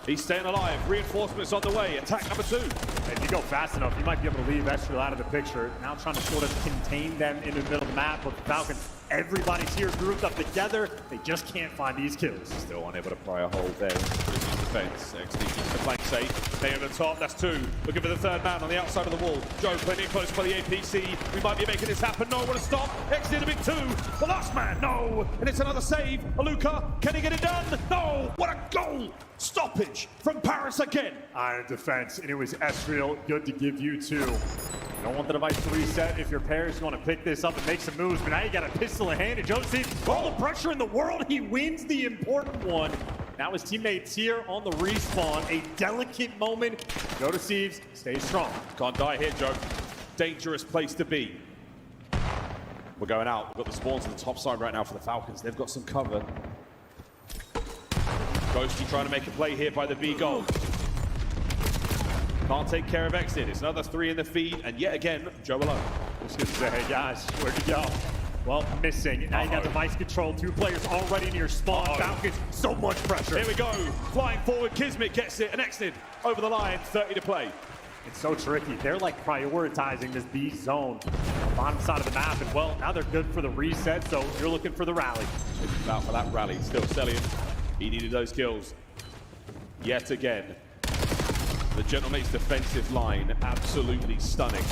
he's staying alive. Reinforcements on the way. Attack number 2. If you go fast enough, you might be able to leave Ezreal out of the picture. Now trying to sort of contain them in the middle of the map, but the Falcons, everybody's here grouped up together. They just can't find these kills. Still unable to pry a hole there in defense. XD keeps the flank safe. They on the top, that's 2. Looking for the 3rd man on the outside of the wall. Joe playing it close by the APC. We might be making this happen. No, what a stop. XD a big 2. The last man, no. And it's another save. Aluka, can he get it done? No. What a goal. Stoppage from Paris again. Iron defense, and it was Ezreal. Good to give you 2. You don't want the device to reset if your Paris want to pick this up and make some moves, but now you got a pistol in hand, and Joe Deceives, all the pressure in the world, he wins the important one. Now his teammates here on the respawn, a delicate moment. Joe Deceives stays strong. Can't die here, Joe. Dangerous place to be. We're going out. We've got the spawns on the top side right now for the Falcons. They've got some cover. Ghosty trying to make a play here by the B goal. Can't take care of Exit. It's another 3 in the feed, and yet again, Joe alone. Just gonna say, hey guys, where'd you go? Well, missing. Now you got device control. 2 players already near spawn. Falcons, so much pressure. Here we go. Flying forward, Kismet gets it, and Exit over the line, 30 to play. It's so tricky. They're like prioritizing this B zone on the bottom side of the map, and well, now they're good for the reset, so you're looking for the rally. It's out for that rally. Still Celian. He needed those kills. Yet again. The Gentlemates defensive line, absolutely stunning.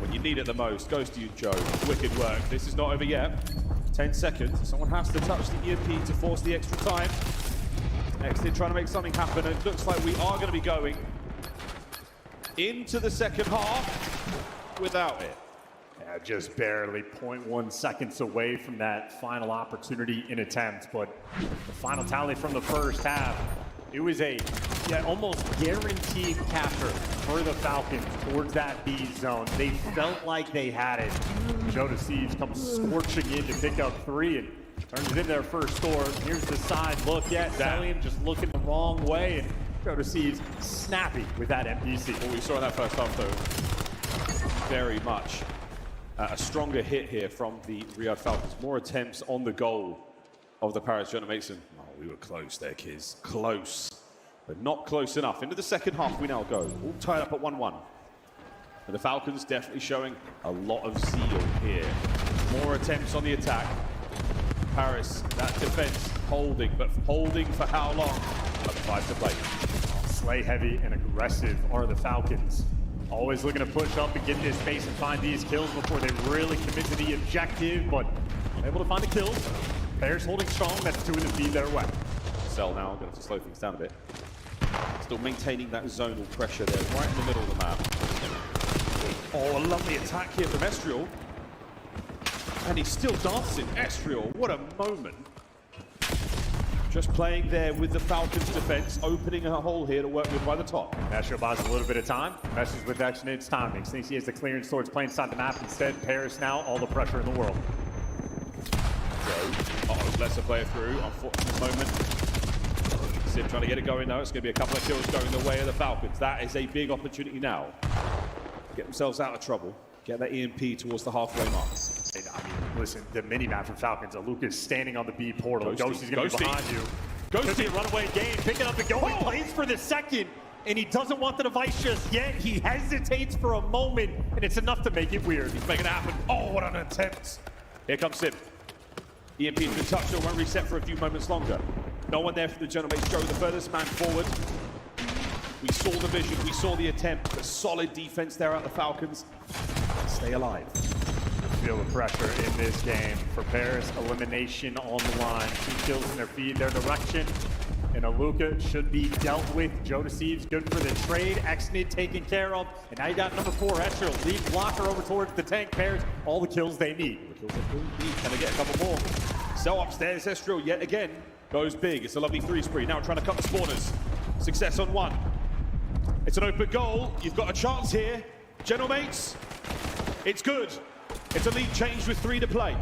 When you need it the most, goes to you, Joe. Wicked work. This is not over yet. 10 seconds. Someone has to touch the EMP to force the extra time. Exit trying to make something happen, and it looks like we are going to be going into the second half without it. Yeah, just barely 0.1 seconds away from that final opportunity in attempt, but the final tally from the first half, It was a almost guaranteed capture for the Falcons towards that B zone. They felt like they had it. Jodecives comes scorching in to pick up 3 and turns it into their first score. Here's the side look. Cellium just looking the wrong way, and Jodecives snappy with that MPC. What we saw in that first half, though, very much a stronger hit here from the Riyadh Falcons. More attempts on the goal of the Paris Genomates. Oh, we were close there, kids. Close, but not close enough. Into the second half we now go. All tied up at 1-1. And the Falcons definitely showing a lot of zeal here. More attempts on the attack. Paris, that defense holding, but holding for how long? Up 5 to play. Slay heavy and aggressive are the Falcons. Always looking to push up and get into space and find these kills before they really commit to the objective, but able to find the kills. Bears holding strong, that's 2 in the feed their way. Cell now, going to have to slow things down a bit. Still maintaining that zonal pressure there, right in the middle of the map. Oh, a lovely attack here from Estriel. And he's still dancing. Estriel, what a moment. Just playing there with the Falcons defense, opening a hole here to work with by the top. Estriel buys a little bit of time. Messes with Exnid's timing. Thinks he has the clearance towards playing side the map. Instead, Paris now, all the pressure in the world. Uh-oh, lets the player through. Unfortunate moment. Sim trying to get it going now. It's going to be a couple of kills going the way of the Falcons. That is a big opportunity now. Get themselves out of trouble. Get that EMP towards the halfway mark. I mean, listen, the mini-map for Falcons. Aluka's standing on the B portal. Ghosty's going to be behind you. Could be a runaway game. Picking up and going. Plays for the second. And he doesn't want the device just yet. He hesitates for a moment. And it's enough to make it weird. He's making it happen. Oh, what an attempt. Here comes Sim. EMP's been touched. It won't reset for a few moments longer. No one there for the Genomates. Joe, the furthest man forward. We saw the vision. We saw the attempt. The solid defense there at the Falcons. Stay alive. Feel the pressure in this game. For Paris, elimination on the line. 2 kills in their feed, their direction. And Aluka should be dealt with. Jodecives good for the trade. Exnid taken care of. And now you got number 4, Estriel. Lead blocker over towards the tank. Paris, all the kills they need. Can they get a couple more? So upstairs, Estriel yet again goes big. It's a lovely 3 spree. Now trying to cut the spawners. Success on 1. It's an open goal. You've got a chance here. Genomates, it's good. It's a lead change with 3 to play.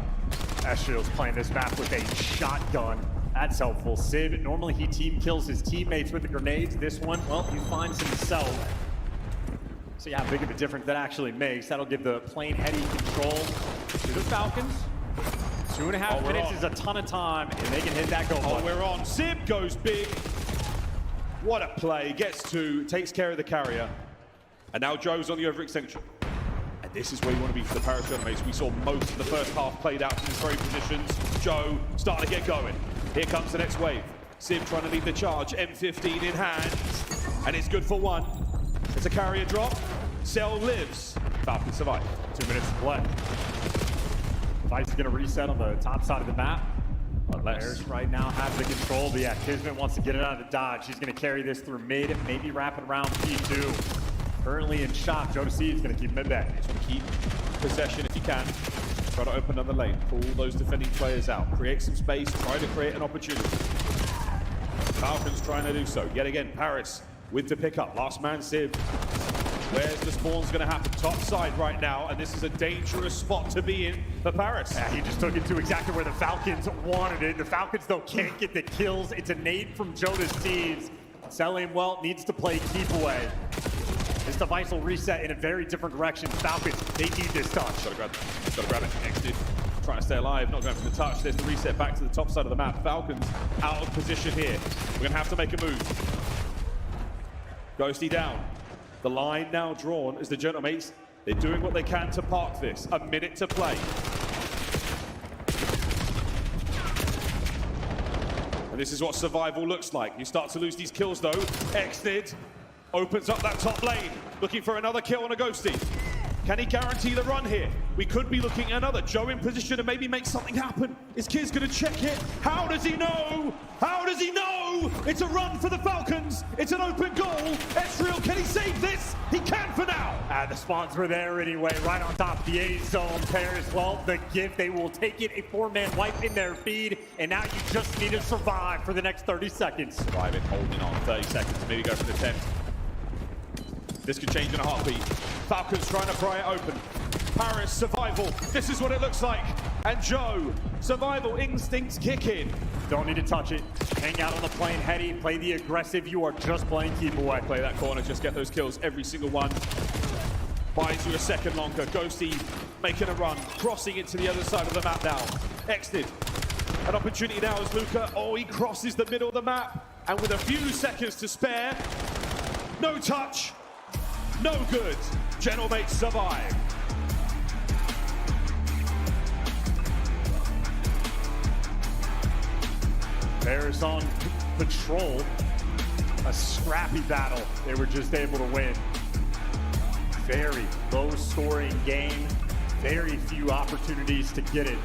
Estriel's playing this map with a shotgun. That's helpful. Civ, normally he team kills his teammates with the grenades. This one, well, he finds himself. See how big of a difference that actually makes. That'll give the plane heady control to the Falcons. 2.5 minutes is a ton of time, and they can hit that goal. Oh, we're on. Civ goes big. What a play. Gets 2, takes care of the carrier. And now Joe's on the overextension. And this is where you want to be for the Paris Genomates. We saw most of the first half played out in these very positions. Joe starting to get going. Here comes the next wave. Sim trying to lead the charge. M15 in hand. And it's good for 1. It's a carrier drop. Cell lives. Falcons survive. 2 minutes to play. Device is going to reset on the top side of the map. Paris right now has the control, but yeah, Kismet wants to get it out of the dodge. She's going to carry this through mid, maybe wrap it around P2. Currently in shock, Jodeci is going to keep mid back. Just want to keep possession if you can. Try to open another lane, pull those defending players out, create some space, try to create an opportunity. Falcons trying to do so. Yet again, Paris with the pickup. Last man, Civ. Where's the spawn's going to happen? Top side right now, and this is a dangerous spot to be in for Paris. Yeah, he just took it to exactly where the Falcons wanted it. The Falcons, though, can't get the kills. It's a nade from Jodecives. Cellium, well, needs to play keep away. This device will reset in a very different direction. Falcons, they need this touch. Gotta grab it. Exnid trying to stay alive, not going for the touch. There's the reset back to the top side of the map. Falcons out of position here. We're going to have to make a move. Ghosty down. The line now drawn as the Genomates. They're doing what they can to park this. A minute to play. And this is what survival looks like. You start to lose these kills though. Exnid opens up that top lane, looking for another kill on a Ghosty. Can he guarantee the run here? We could be looking at another. Joe in position to maybe make something happen. Is Kiz gonna check it? How does he know? How does he know? It's a run for the Falcons. It's an open goal. Estriel, can he save this? He can for now. The spawns were there anyway, right on top of the A zone. Paris, well, the gift, they will take it. A 4-man wipe in their feed, and now you just need to survive for the next 30 seconds. Surviving, holding on, 30 seconds, maybe go for the 10. This could change in a heartbeat. Falcons trying to pry it open. Paris, survival, this is what it looks like. And Joe, survival instincts kick in. Don't need to touch it. Hang out on the plane, Hetty, play the aggressive. You are just playing keep away. Play that corner, just get those kills, every single one. Buys you a second longer. Ghosty making a run, crossing it to the other side of the map now. Exted. An opportunity now as Luca, oh, he crosses the middle of the map. And with a few seconds to spare, no touch, no good. Gentlemates survive. Paris on patrol. A scrappy battle they were just able to win. Very low scoring game. Very few opportunities to get it.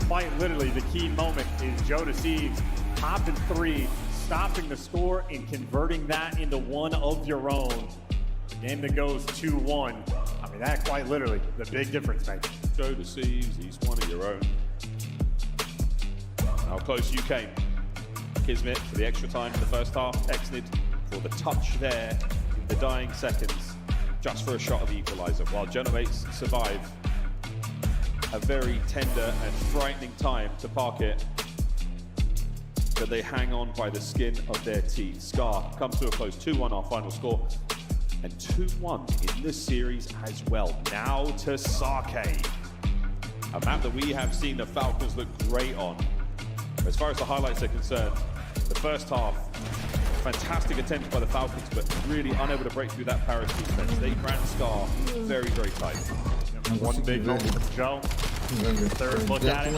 Quite literally, the key moment is Joe Deceives popping 3, stopping the score and converting that into one of your own. A game that goes 2-1. I mean, that quite literally the big difference maker. Joe Deceives, he's one of your own. How close you came. Kismet for the extra time in the first half. Exnid for the touch there in the dying seconds, just for a shot of the equalizer, while Gentlemates survive a very tender and frightening time to park it, but they hang on by the skin of their teeth. Scar comes to a close, 2-1 our final score, and 2-1 in this series as well. Now to Sake, a map that we have seen the Falcons look great on. As far as the highlights are concerned, the first half, fantastic attempts by the Falcons, but really unable to break through that Paris defense. They ran Scar very, very tight. One big moment for Joe. Third look at it.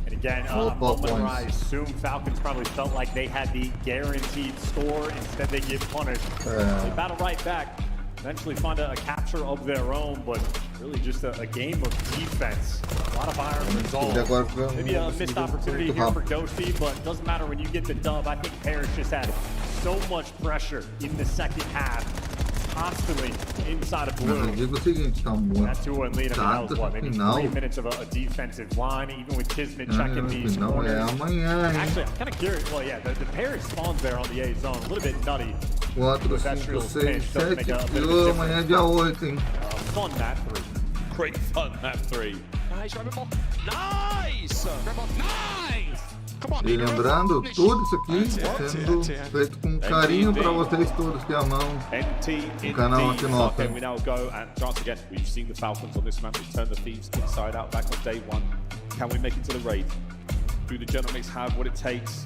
And again, a moment where I assume Falcons probably felt like they had the guaranteed score. Instead, they get punished. They battle right back. Eventually find a capture of their own, but really just a game of defense. A lot of iron resolve. Maybe a missed opportunity here for Ghosty, but it doesn't matter when you get the dub. I think Paris just had so much pressure in the second half, constantly inside of blue. That 2-1 lead, I mean, that was what, maybe 3 minutes of a defensive line, even with Kismet checking these corners. Actually, I'm kind of curious. Well, yeah, the Paris spawns there on the A zone, a little bit nutty. 4, 5, 6, 7, amanhã é dia 8, hein? Fun map 3. Great fun map 3. Nice, Rebel. Nice! Rebel, nice! Come on, e lembrando, tudo isso aqui sendo feito com carinho para vocês todos que amam o canal Antinota. We now go and chance again. We've seen the Falcons on this map. We've turned the Thieves inside out back on day 1. Can we make it to the raid? Do the Gentlemates have what it takes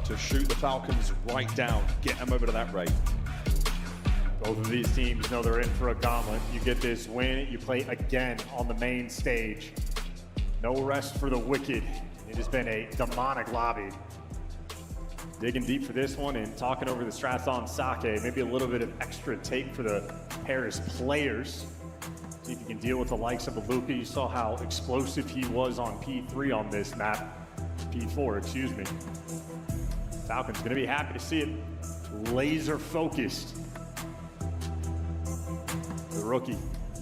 to shoot the Falcons right down, get them over to that raid? Both of these teams know they're in for a gauntlet. You get this win, you play again on the main stage. No rest for the wicked. It has been a demonic lobby. Digging deep for this one and talking over the strats on Sake. Maybe a little bit of extra take for the Paris players. See if you can deal with the likes of Luca. You saw how explosive he was on P3 on this map. P4, excuse me. Falcons gonna be happy to see it. Laser focused. The rookie,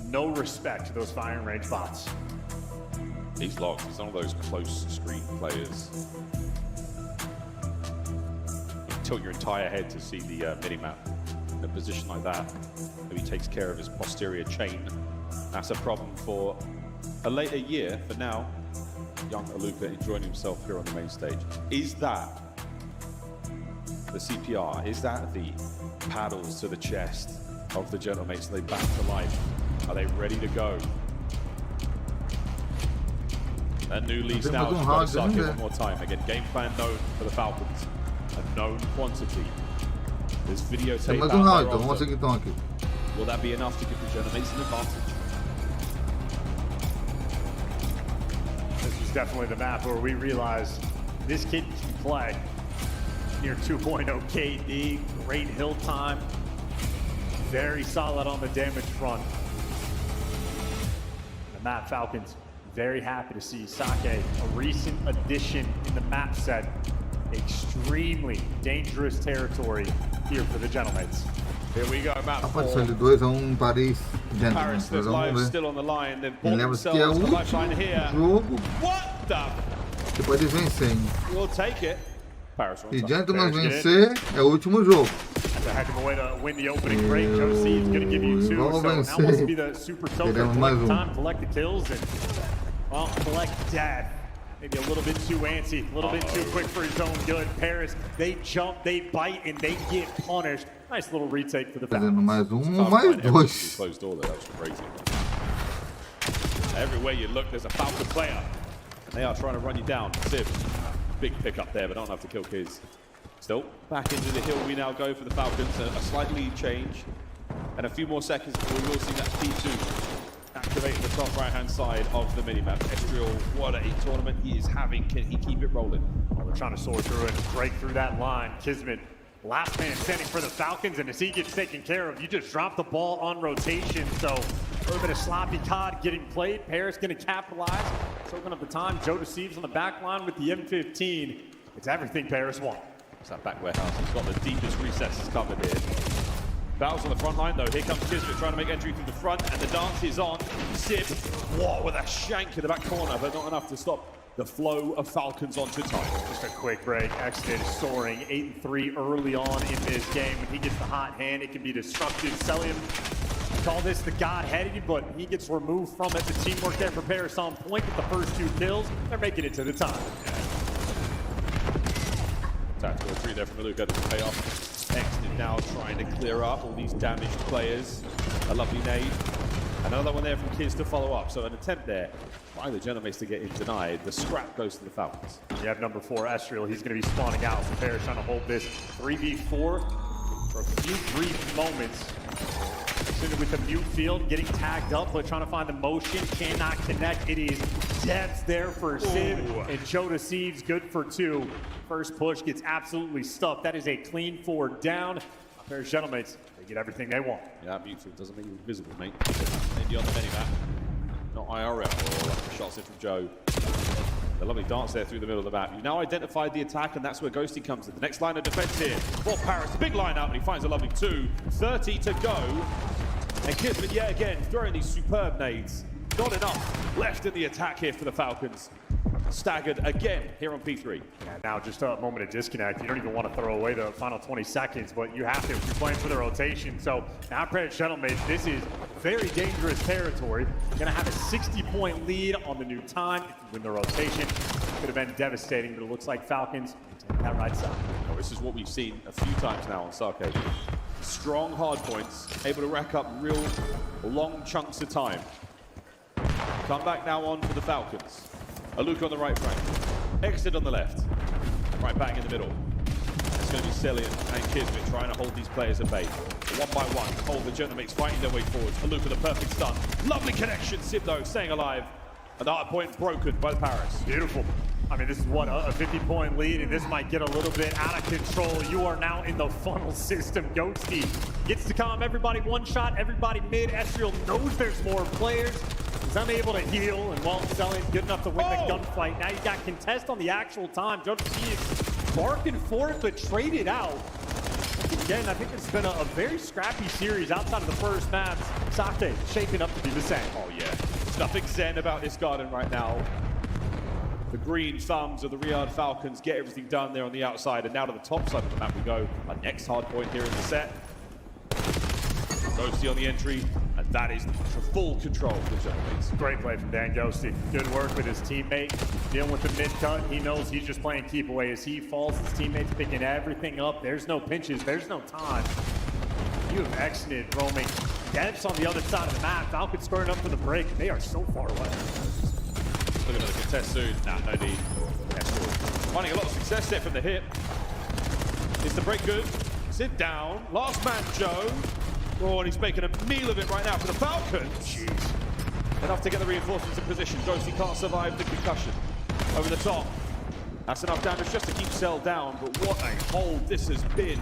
no respect to those firing range bots. He's locked. He's one of those close screen players. You tilt your entire head to see the mini-map. In a position like that, maybe he takes care of his posterior chain. That's a problem for a later year. For now, young Aluka enjoying himself here on the main stage. Is that the CPR? Is that the paddles to the chest of the Gentlemates? Are they back to life? Are they ready to go? A new lease now. Sake one more time. Again, game plan known for the Falcons. A known quantity. There's videotape out there. Will that be enough to give the Gentlemates an advantage? This was definitely the map where we realized this kid can play. Near 2.0 KD, great hill time. Very solid on the damage front. The map Falcons very happy to see Sake, a recent addition in the map set. Extremely dangerous territory here for the Gentlemates. Here we go, map A partição 4. de 2-1 Paris Gentlemen. Paris, there's 2-1, vamos lives ver. still on the line. They've E bought lembra-se que é o themselves a último lifeline here. jogo What the? que pode vencer, hein? We'll take it. Paris Se on top. Gentlemen vencer, é o último jogo. That's a heck of a way to win the opening break. Josie is going to give you 2. Vamos So now vencer. wants to be the super soaker. Queremos mais Collect um. time, collect the kills, and well, collect death. Maybe a little bit too antsy, a little bit too quick for his own good. Paris, they jump, they bite, and they get punished. Nice little retake for the Fazendo Falcons. mais um, Tough mais find. Every dois. closed door there. That was crazy. Everywhere you look, there's a Falcon player. And they are trying to run you down. Civ, big pick up there, but don't have to kill kids. Still, back into the hill we now go for the Falcons. A slight lead change. And a few more seconds before we will see that P2 activate the top right-hand side of the minimap. Estriel, what a tournament he is having. Can he keep it rolling? Well, they're trying to soar through and break through that line. Kismet, last man standing for the Falcons, and as he gets taken care of, you just drop the ball on rotation. So a little bit of sloppy cod getting played. Paris going to capitalize. Soaking up the time. Joe Deceives on the back line with the M15. It's everything Paris wants. It's that back warehouse. He's got the deepest recesses covered here. Battles on the front line though. Here comes Kismet trying to make entry through the front, and the dance is on. Civ, what with a shank in the back corner, but not enough to stop the flow of Falcons onto time. Just a quick break. Exodus soaring 8-3 early on in this game. When he gets the hot hand, it can be destructive. Celium, call this the God-headed, but he gets removed from it. The teamwork there for Paris on point with the first 2 kills. They're making it to the time. Tactical retreat there from Aluka doesn't pay off. Exton now trying to clear up all these damaged players. A lovely nade. Another one there from Kiz to follow up. So an attempt there by the Genomates to get him denied. The scrap goes to the Falcons. You have number 4, Estriel. He's going to be spawning out. So Paris trying to hold this 3v4 for a few brief moments. Sitting with the mute field, getting tagged up, but trying to find the motion. Cannot connect. It is depth there for Civ. And Joe Deceives, good for 2. First push gets absolutely stuffed. That is a clean 4 down. Paris Genomates, they get everything they want. Yeah, mute field doesn't make you invisible, mate. Maybe on the minimap. Not IRL. Oh, shots in from Joe. A lovely dance there through the middle of the map. You've now identified the attack, and that's where Ghosty comes in. The next line of defense here for Paris. The big line out, and he finds a lovely 2. 30 to go. And Kismet yet again throwing these superb nades. Not enough left in the attack here for the Falcons. Staggered again here on P3. Yeah, now just a moment of disconnect. You don't even want to throw away the final 20 seconds, but you have to if you're playing for the rotation. So now Paris Genomates, this is very dangerous territory. Going to have a 60-point lead on the new time. If you win the rotation, could have been devastating, but it looks like Falcons take that right side. Oh, this is what we've seen a few times now on Sarkade. Strong hard points, able to rack up real long chunks of time. Come back now on for the Falcons. Aluka on the right flank. Exit on the left. Right bang in the middle. It's going to be Celium and Kismet trying to hold these players at bay. One by one, hold the Genomates fighting their way forward. Aluka the perfect stun. Lovely connection. Civ though staying alive. And that point broken by the Paris. Beautiful. I mean, this is what, a 50-point lead, and this might get a little bit out of control. You are now in the funnel system. Ghosty gets to calm everybody one shot, everybody mid. Estriel knows there's more players. He's unable to heal, and while Celium's good enough to win the gunfight. Now you got contest on the actual time. Joe is barking for it, but traded out. Again, I think it's been a very scrappy series outside of the first match. Sate shaping up to be the same. Oh yeah, there's nothing zen about this garden right now. The green thumbs of the Riyadh Falcons get everything done there on the outside, and now to the top side of the map we go. Our next hard point here in the set. Ghosty on the entry, and that is full control for the Genomates. Great play from Dan Ghosty. Good work with his teammate. Dealing with the mid-cut, he knows he's just playing keep away. As he falls, his teammates picking everything up. There's no pinches, there's no time. You have Exnid roaming depths on the other side of the map. Falcons scoring up for the break. They are so far away. Look at another contest soon. Nah, no need. Finding a lot of success there from the hip. Is the break good? Sit down. Last man, Joe. Oh, and he's making a meal of it right now for the Falcons. Jeez. Enough to get the reinforcements in position. Ghosty can't survive the concussion. Over the top. That's enough damage just to keep Cell down, but what a hold this has been.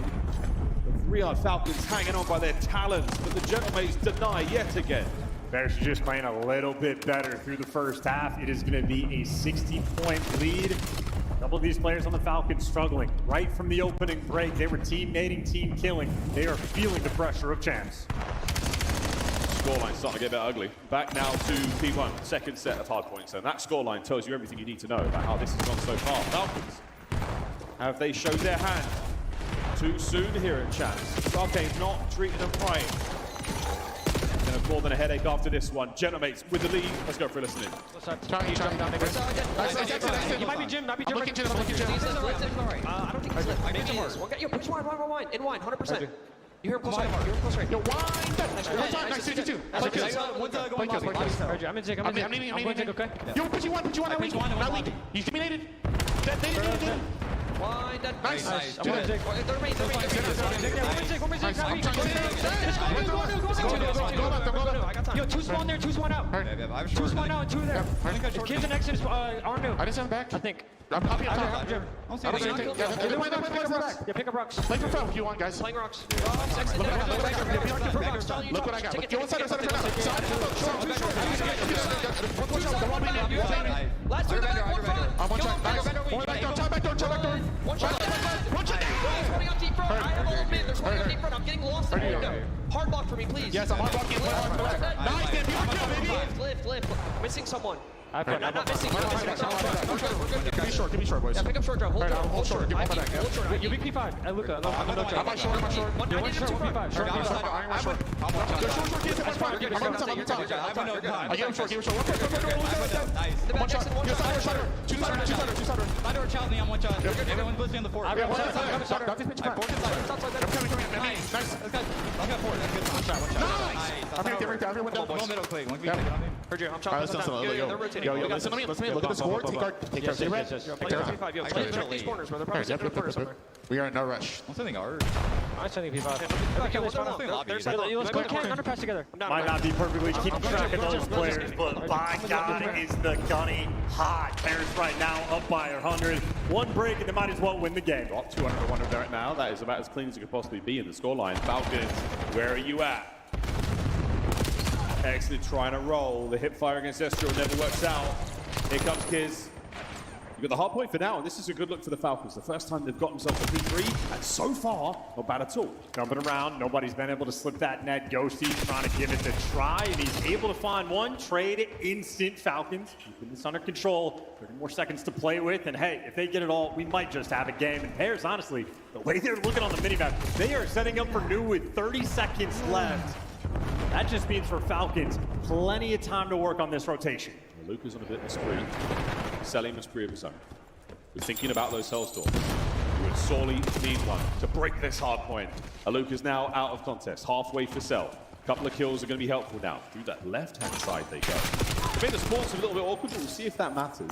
The Riyadh Falcons hanging on by their talons, but the Genomates deny yet again. Bears are just playing a little bit better through the first half. It is going to be a 60-point lead. A couple of these players on the Falcons struggling. right from the opening break. They were teammating, team killing. They are feeling the pressure of champs. Scoreline starting to get a bit ugly. Back now to P1, second set of hard points. And that scoreline tells you everything you need to know about how this has gone so far. Falcons, have they showed their hand too soon here at Champs? Starcade not treating them right. Gonna have more than a headache after this one. Genomates with the lead. Let's go for a listen in. You might be Jim, might be Jim. I don't think he's lit. Maybe he is. Yo, push wine, 100%. You hear him close right. Yo, wine! Nice, 2-2. I'm in Jig, I'm going Jig, okay? Yo, put you one, that weak. Not weak. He's dominated. Wine, that nice. I'm going Jig. They're me. One more Jig, not weak. I got time. Yo, 2 spawn there, 2 spawn out. 2 spawn out and 2 there. Kids and X is Arnu. I just have back. I think. I'll be on top. Yeah, pick up rocks. Play for Fel if you want, guys. Playing rocks. Look what I got. Yo, one side. Last two, back door. One shot. There's running out deep front. I have all mid. There's running out deep front. I'm getting lost in the window. Hard block for me, please. Yes, I'm hard blocking. Nice, man. Lift. Missing someone. I'm not missing. Give me short, boys. Yeah, pick up short, Joe. Hold short. Hold short. You pick P5. Luca. I'm on short. One short, P5. Short. There's short. I get him short. One shot. Two sider. Sider challenge me on one shot. Everyone's listening on the fort. I got one shot. Nice. Let's go. I'll get forward. One shot. I'm middle quick. Heard you. I'm chopping. They're rotating. Yo, listen to me. Look at the score. Take our zero. These corners, bro. They're probably in corners somewhere. We are in no rush. I'm sending R. I'm sending P5. Let's go underpass together. Might not be perfectly keeping track of those players, but by God, is the gunny hot. Bears right now up by 100. One break and they might as well win the game. Got 200 to 100 right now. That is about as clean as it could possibly be in the scoreline. Falcons, where are you at? Excellent trying to roll. The hip fire against Estro never works out. Here comes Kiz. You've got the hard point for now, and this is a good look for the Falcons. The first time they've got themselves a P3, and so far, not bad at all. Jumping around, nobody's been able to slip that net. Ghosty trying to give it a try, and he's able to find one. Trade instant Falcons. Keeping this under control. 30 more seconds to play with, and hey, if they get it all, we might just have a game. And Bears, honestly, the way they're looking on the minimap, they are setting up for new with 30 seconds left. That just means for Falcons, plenty of time to work on this rotation. Luca's on a bit of a spree. Selim a spree of his own. We're thinking about those Hellstorm. We would sorely need one to break this hard point. Aluka's now out of contest, halfway for Cell. A couple of kills are going to be helpful now. Through that left-hand side they go. I mean, the spawns are a little bit awkward, but we'll see if that matters.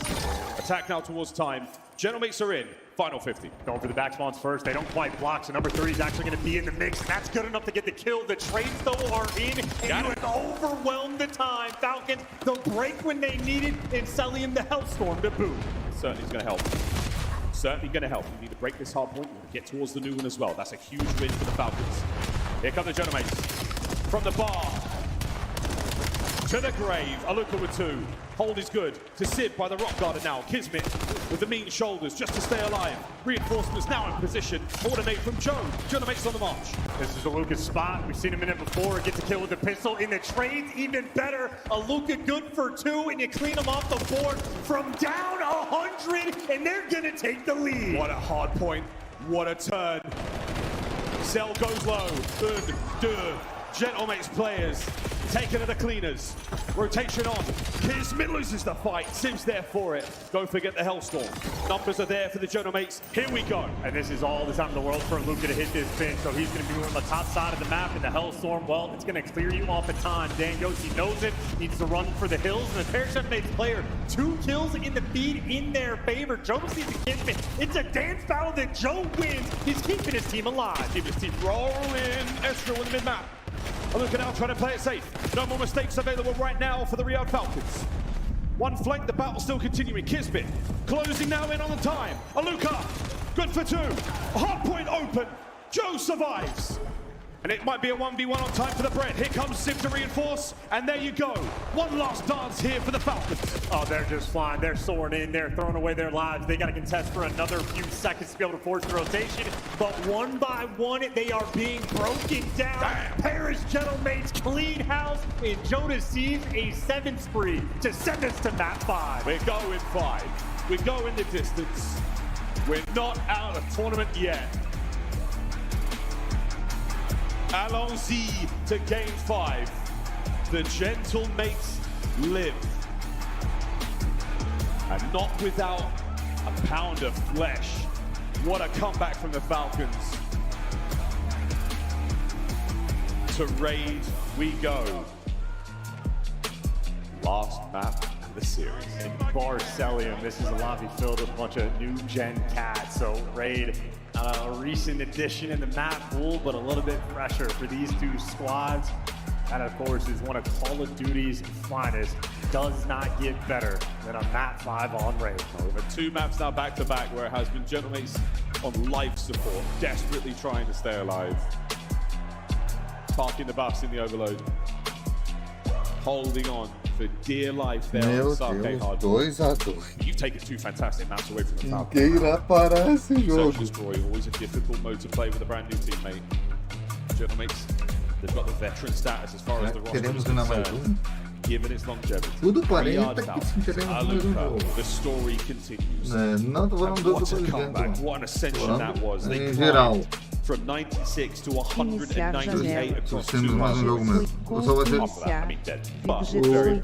Attack now towards time. Genomates are in. Final 50. Going for the back spawns first. They don't quite block, so number 3 is actually going to be in the mix. And that's good enough to get the kill. The trades, though, are in. And you have overwhelmed the time. Falcons, the break when they need it, and Selim the Hellstorm to boot. Certainly is going to help. Certainly going to help. You need to break this hard point. You need to get towards the new one as well. That's a huge win for the Falcons. Here come the Genomates. From the bar to the grave. Aluka with 2. Hold is good to Sid by the rock garden now. Kismet with the mean shoulders just to stay alive. Reinforcements now in position. Coordinate from Joe. Genomates on the march. This is Aluka's spot. We've seen him in it before. Gets a kill with the pistol. In the trades, even better. Aluka good for 2, and you clean him off the board from down 100, and they're going to take the lead. What a hard point. What a turn. Cell goes low. Good. Genomates players. Taken to the cleaners. Rotation on. Kismet loses the fight. Sim's there for it. Don't forget the Hellstorm. Numbers are there for the Genomates. Here we go. And this is all the time in the world for Luka to hit this pin. So he's going to be on the top side of the map in the Hellstorm. Well, it's going to clear you off of time. Dan Yossi knows it. Needs to run for the hills. And the Parachute's player, 2 kills in the feed in their favor. Joe sees the Kismet. It's a dance battle that Joe wins. He's keeping his team alive. Keep his team rolling. Estro in the mid-map. Aluka now trying to play it safe. No more mistakes available right now for the Riyadh Falcons. One flank, the battle still continuing. Kismet closing now in on the time. Aluka, good for 2. Hard point open. Joe survives. And it might be a 1v1 on time for the Bret. Here comes Sim to reinforce, and there you go. One last dance here for the Falcons. Oh, they're just flying. They're soaring in. They're throwing away their lives. They got to contest for another few seconds to be able to force the rotation. But one by one, they are being broken down. Damn. Paris Gentleman's clean house, and Jonas sees a 7th spree to send us to map 5. We're going 5. We're going the distance. We're not out of tournament yet. Allons-y to game 5. The gentle mates live. And not without a pound of flesh. What a comeback from the Falcons. To raid we go. Last map of the series. In Barcellium, this is a lobby filled with a bunch of new gen cats. So raid, a recent addition in the map pool, but a little bit fresher for these two squads. That, of course, is one of Call of Duty's finest. Does not get better than a map 5 on raid. We've had 2 maps now back-to-back where it has been Gentlemates on life support, desperately trying to stay alive. Parking the bus in the overload. Holding on for dear life there on the Sarkane hard. 2-2. You've taken 2 fantastic maps away from the Falcons. Quem irá parar esse jogo? Search Destroy, always a difficult mode to play with a brand new teammate. Gentlemates, they've got the veteran status as far as the roster is concerned, given its longevity. Tudo aparenta que sim, teremos mais jogo. The story continues. Não tô falando do What a comeback, what an ascension that was. They Em geral. from 96 to 198 across 2 Temos mais jogo mesmo. Ou só vai ser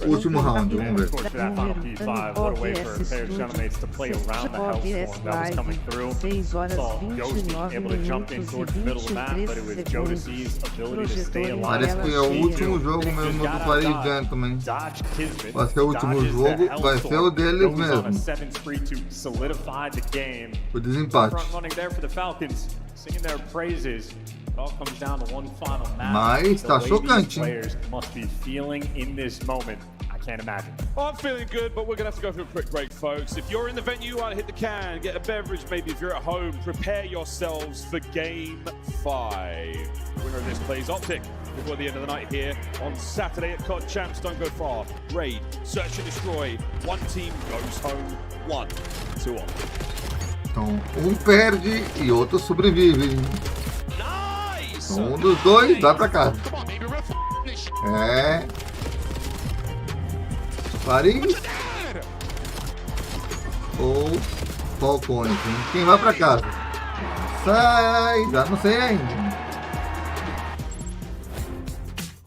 o último round, vamos ver. For that final P5, what a way for Paris Gentlemen to play around the Hellstorm that was coming through. Saw Ghosty able to jump in towards the middle of the map, but it was Jonasy's ability to stay alive. Parece que é o último jogo mesmo do Paris Gentlemen. Dodge Kismet. Vai ser o último jogo, vai ser o deles Goes on a mesmo. 7th spree to solidify the game. O desempate. Front running there for the Falcons, singing their praises. It all comes down to one final map. Mas tá The way these chocante, hein? players must be feeling in this moment. I can't imagine. Well, I'm feeling good, but we're going to have to go through a quick break, folks. If you're in the venue, hit the can, get a beverage. Maybe if you're at home, prepare yourselves for Game 5. The winner of this plays Optic before the end of the night here on Saturday at COD Champs. Don't go far. Raid, search and destroy. One team goes home, 1 to Optic. Então, um perde e outro sobrevive. Então, um dos dois vai pra casa. É. Paris ou Falcone. Quem vai pra casa? Sai, já não sei ainda.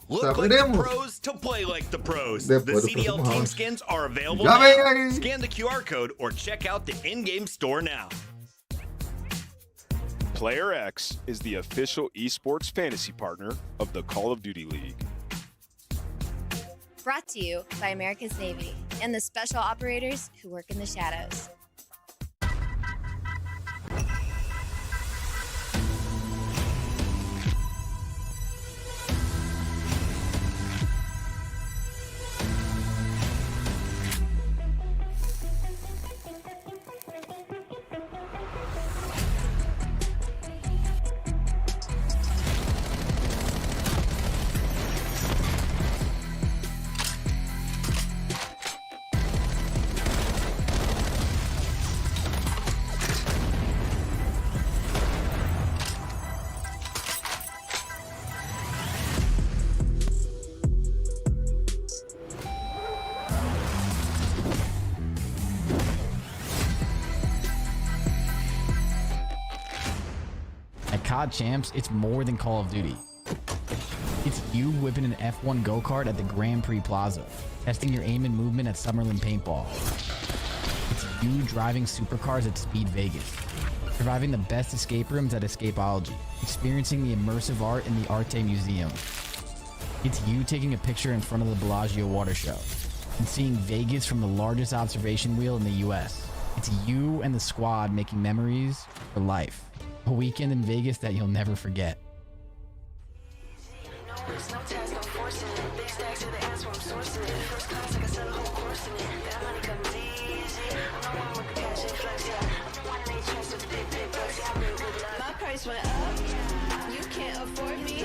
Look like the pros to play like the pros. The CDL team skins are available Já vem now. aí. Scan the QR code or check out the in-game store now. Player X is the official esports fantasy partner of the Call of Duty League. Brought to you by America's Navy and the special operators who work in the shadows. At COD Champs, it's more than Call of Duty. It's you whipping an F1 go-kart at the Grand Prix Plaza, testing your aim and movement at Summerlin Paintball. It's you driving supercars at Speed Vegas, surviving the best escape rooms at Escapology, experiencing the immersive art in the Arte Museum. It's you taking a picture in front of the Bellagio Water Show and seeing Vegas from the largest observation wheel in the US. It's you and the squad making memories for life. A weekend in Vegas that you'll never forget. My price went up, you can't afford me.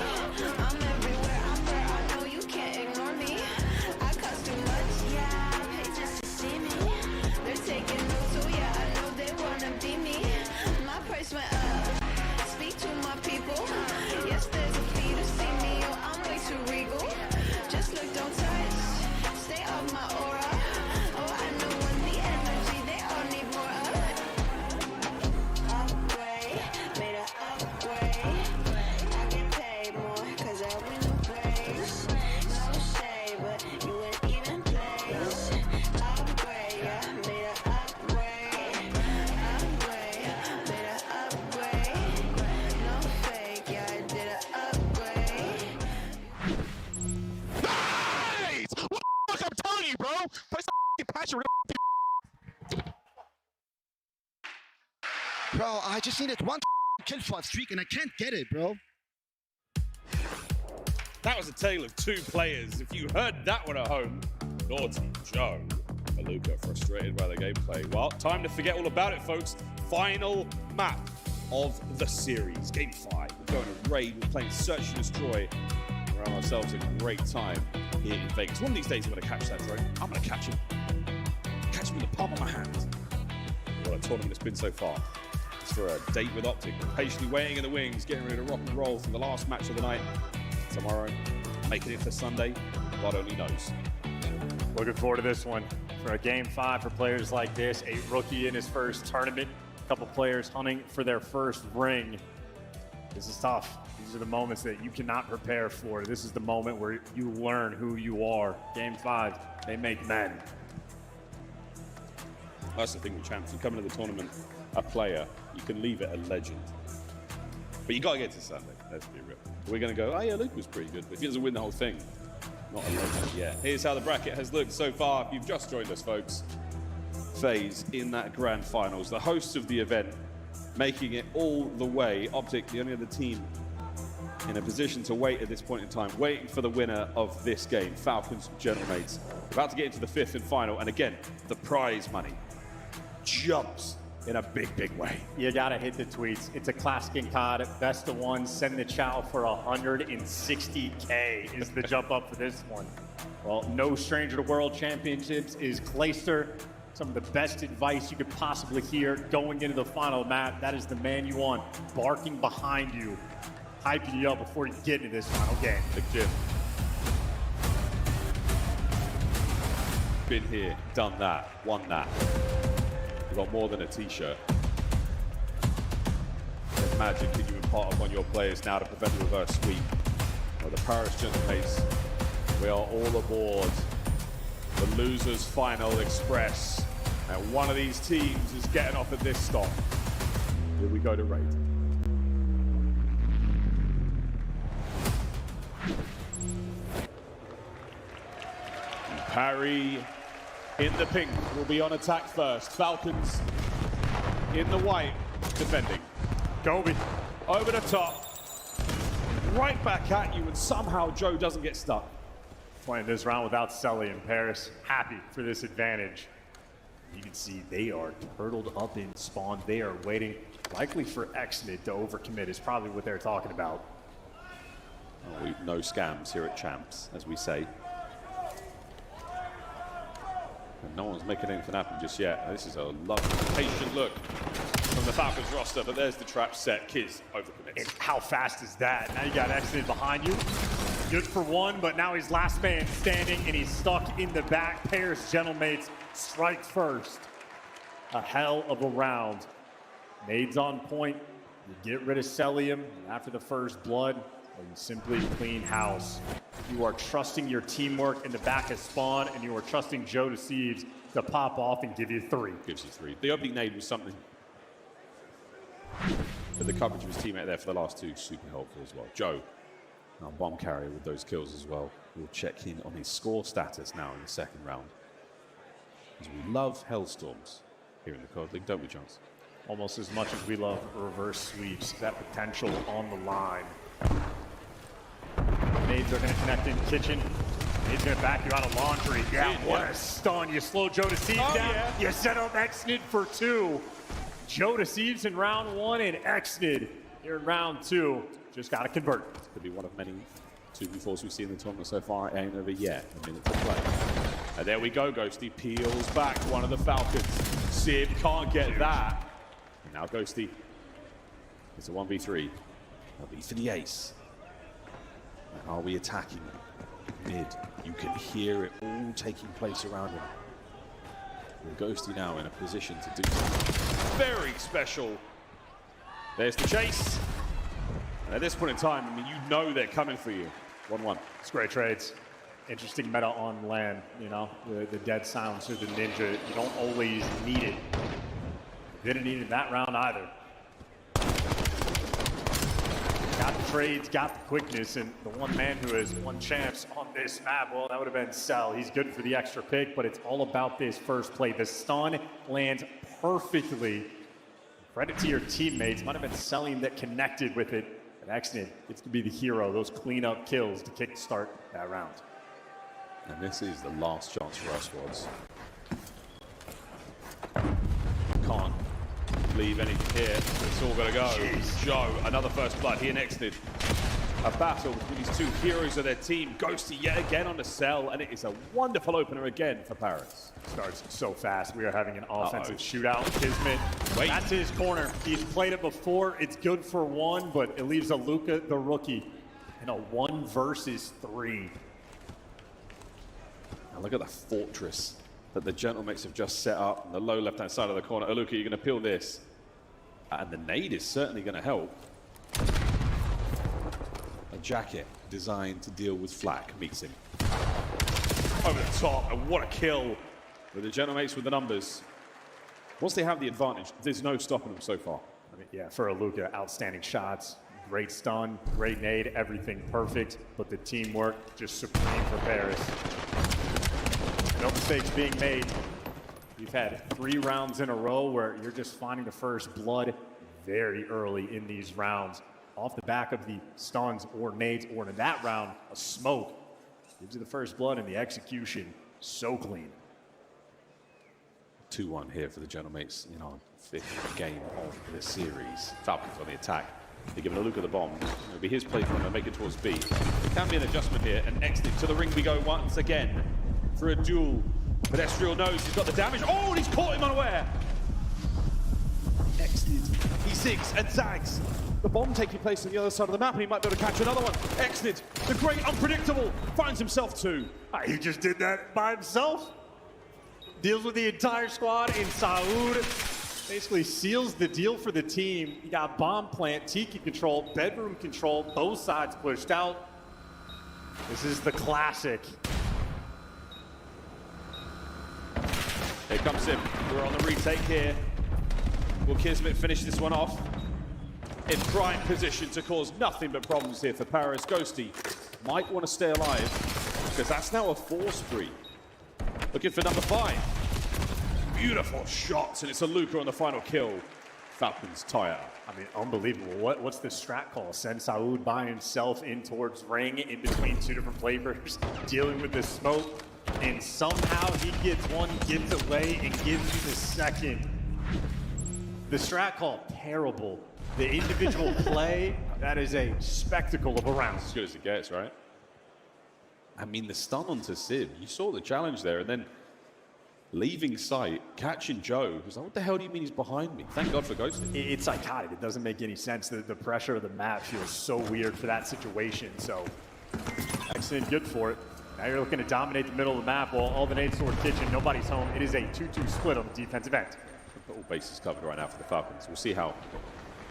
That's a real Bro, I just needed one kill fight streak and I can't get it, bro. That was a tale of two players. If you heard that one at home, naughty Joe. Luca frustrated by the gameplay. Well, time to forget all about it, folks. Final map of the series. Game 5. We're going to raid. We're playing Search and Destroy. We're having ourselves a great time here in Vegas. One of these days I'm going to catch that drone. I'm going to catch him. Catch him in the palm of my hand. What a tournament it's been so far. It's for a date with Optic. Patiently waiting in the wings, getting ready to rock and roll for the last match of the night. Tomorrow, making it for Sunday, God only knows. Looking forward to this one. For a game 5 for players like this, a rookie in his first tournament, a couple players hunting for their first ring. This is tough. These are the moments that you cannot prepare for. This is the moment where you learn who you are. Game 5, they make men. That's the thing with champs. You come into the tournament a player, you can leave it a legend. But you got to get to Sunday, let's be real. We're going to go, oh yeah, Luke was pretty good, but if he doesn't win the whole thing, not a legend yet. Here's how the bracket has looked so far. If you've just joined us, folks, FaZe in that grand finals, the hosts of the event, making it all the way. Optic, the only other team in a position to wait at this point in time, waiting for the winner of this game. Falcons, General Mates, about to get into the 5th and final, and again, the prize money jumps in a big, big way. You gotta hit the tweets. It's a classic in COD. Best of one, send the chow for 160K is the jump up for this one. Well, no stranger to World Championships is Clayster. Some of the best advice you could possibly hear going into the final map. That is the man you want barking behind you, hyping you up before you get into this final game. Big Jim. Been here, done that, won that. You've got more than a t-shirt. There's magic that you impart upon your players now to prevent the reverse sweep. Well, the Paris General Mates, we are all aboard the Losers Final Express. And one of these teams is getting off at this stop. Here we go to raid. Parry in the pink will be on attack first. Falcons in the white, defending. Gobi over the top, right back at you, and somehow Joe doesn't get stuck. Playing this round without Sully in Paris. Happy for this advantage. You can see they are turtled up in spawn. They are waiting, likely for Xnid to overcommit is probably what they're talking about. Oh, no scams here at Champs, as we say. And no one's making anything happen just yet. This is a lovely, patient look from the Falcons roster, but there's the trap set. Kiz overcommits. How fast is that? Now you got Xnid behind you. Good for one, but now he's last man standing and he's stuck in the back. Paris General Mates strike first. A hell of a round. Nades on point. You get rid of Celium after the first blood, or you simply clean house. You are trusting your teamwork in the back of spawn, and you are trusting Joe Deceives to pop off and give you 3. Gives you 3. The opening nade was something. But the coverage of his teammate there for the last 2, super helpful as well. Joe, now bomb carrier with those kills as well. We'll check in on his score status now in the second round. Because we love Hellstorms here in the COD League, don't we, Jones? Almost as much as we love reverse sweeps. That potential on the line. Nades are going to connect in kitchen. Nades going to back you out of laundry. Yeah, what a stun. You slow Joe Deceives down. Yeah. You set up Xnid for 2. Joe Deceives in round 1 and Xnid here in round 2. Just got to convert. This could be one of many 2v4s we've seen in the tournament so far. It ain't over yet. A minute to play. And there we go. Ghosty peels back one of the Falcons. Sib can't get that. And now Ghosty. It's a 1v3. That'll be for the ace. And are we attacking mid? You can hear it all taking place around him. With Ghosty now in a position to do something very special. There's the chase. And at this point in time, I mean, you know they're coming for you. 1-1. It's great trades. Interesting meta on land, you know, the dead silence or the ninja. You don't always need it. Didn't need it in that round either. Got the trades, got the quickness, and the one man who has won champs on this map, well, that would have been Cell. He's good for the extra pick, but it's all about this first play. The stun lands perfectly. Credit to your teammates. Might have been Selling that connected with it. But Exnid gets to be the hero, those cleanup kills to kickstart that round. And this is the last chance for our squads. Can't leave anything here. It's all going to go. Jeez. Joe, another first blood. He and Exnid. A battle between these two heroes of their team. Ghosty yet again on the cell, and it is a wonderful opener again for Paris. Starts so fast. We are having an offensive shootout. Kismet, that's his corner. He's played it before. It's good for one, but it leaves Aluka, the rookie, in a 1 versus 3. Now look at the fortress that the Gentlemates have just set up on the low left-hand side of the corner. Aluka, you're going to peel this. And the nade is certainly going to help. A jacket designed to deal with flak meets him. Over the top, and what a kill. With the Gentlemates with the numbers. Once they have the advantage, there's no stopping them so far. I mean, yeah, for Aluka, outstanding shots. Great stun, great nade, everything perfect. But the teamwork just supreme for Paris. No mistakes being made. You've had 3 rounds in a row where you're just finding the first blood very early in these rounds. Off the back of the stuns or nades, or in that round, a smoke. Gives you the first blood, and the execution so clean. 2-1 here for the Gentlemates in our 5th game of the series. Falcons on the attack. They're giving a look at the bomb. It'll be his play from to make it towards B. There can be an adjustment here, and Exnid to the ring we go once again for a duel. Pedestriel knows he's got the damage. Oh, and he's caught him unaware. Exnid, he zigs and zags. The bomb taking place on the other side of the map, and he might be able to catch another one. Exnid, the great unpredictable, finds himself 2. He just did that by himself. Deals with the entire squad, and Saud basically seals the deal for the team. You got bomb plant, Tiki control, bedroom control, both sides pushed out. This is the classic. Here comes him. We're on the retake here. Will Kismet finish this one off? In prime position to cause nothing but problems here for Paris. Ghosty might want to stay alive, because that's now a 4 spree. Looking for number 5. Beautiful shots, and it's Aluka on the final kill. Falcons tire. I mean, unbelievable. What's the strat call? Send Saud by himself in towards ring, in between 2 different flavors, dealing with the smoke, and somehow he gets one, gives away, and gives you the second. The strat call, terrible. The individual play, that is a spectacle of a round. As good as it gets, right? I mean, the stun onto Sib, you saw the challenge there, and then leaving sight, catching Joe, who's like, what the hell do you mean he's behind me? Thank God for Ghosty. It's psychotic. It doesn't make any sense. The pressure of the map feels so weird for that situation. So, excellent, good for it. Now you're looking to dominate the middle of the map while all the nades toward kitchen. Nobody's home. It is a 2-2 split on the defensive end. All bases covered right now for the Falcons. We'll see how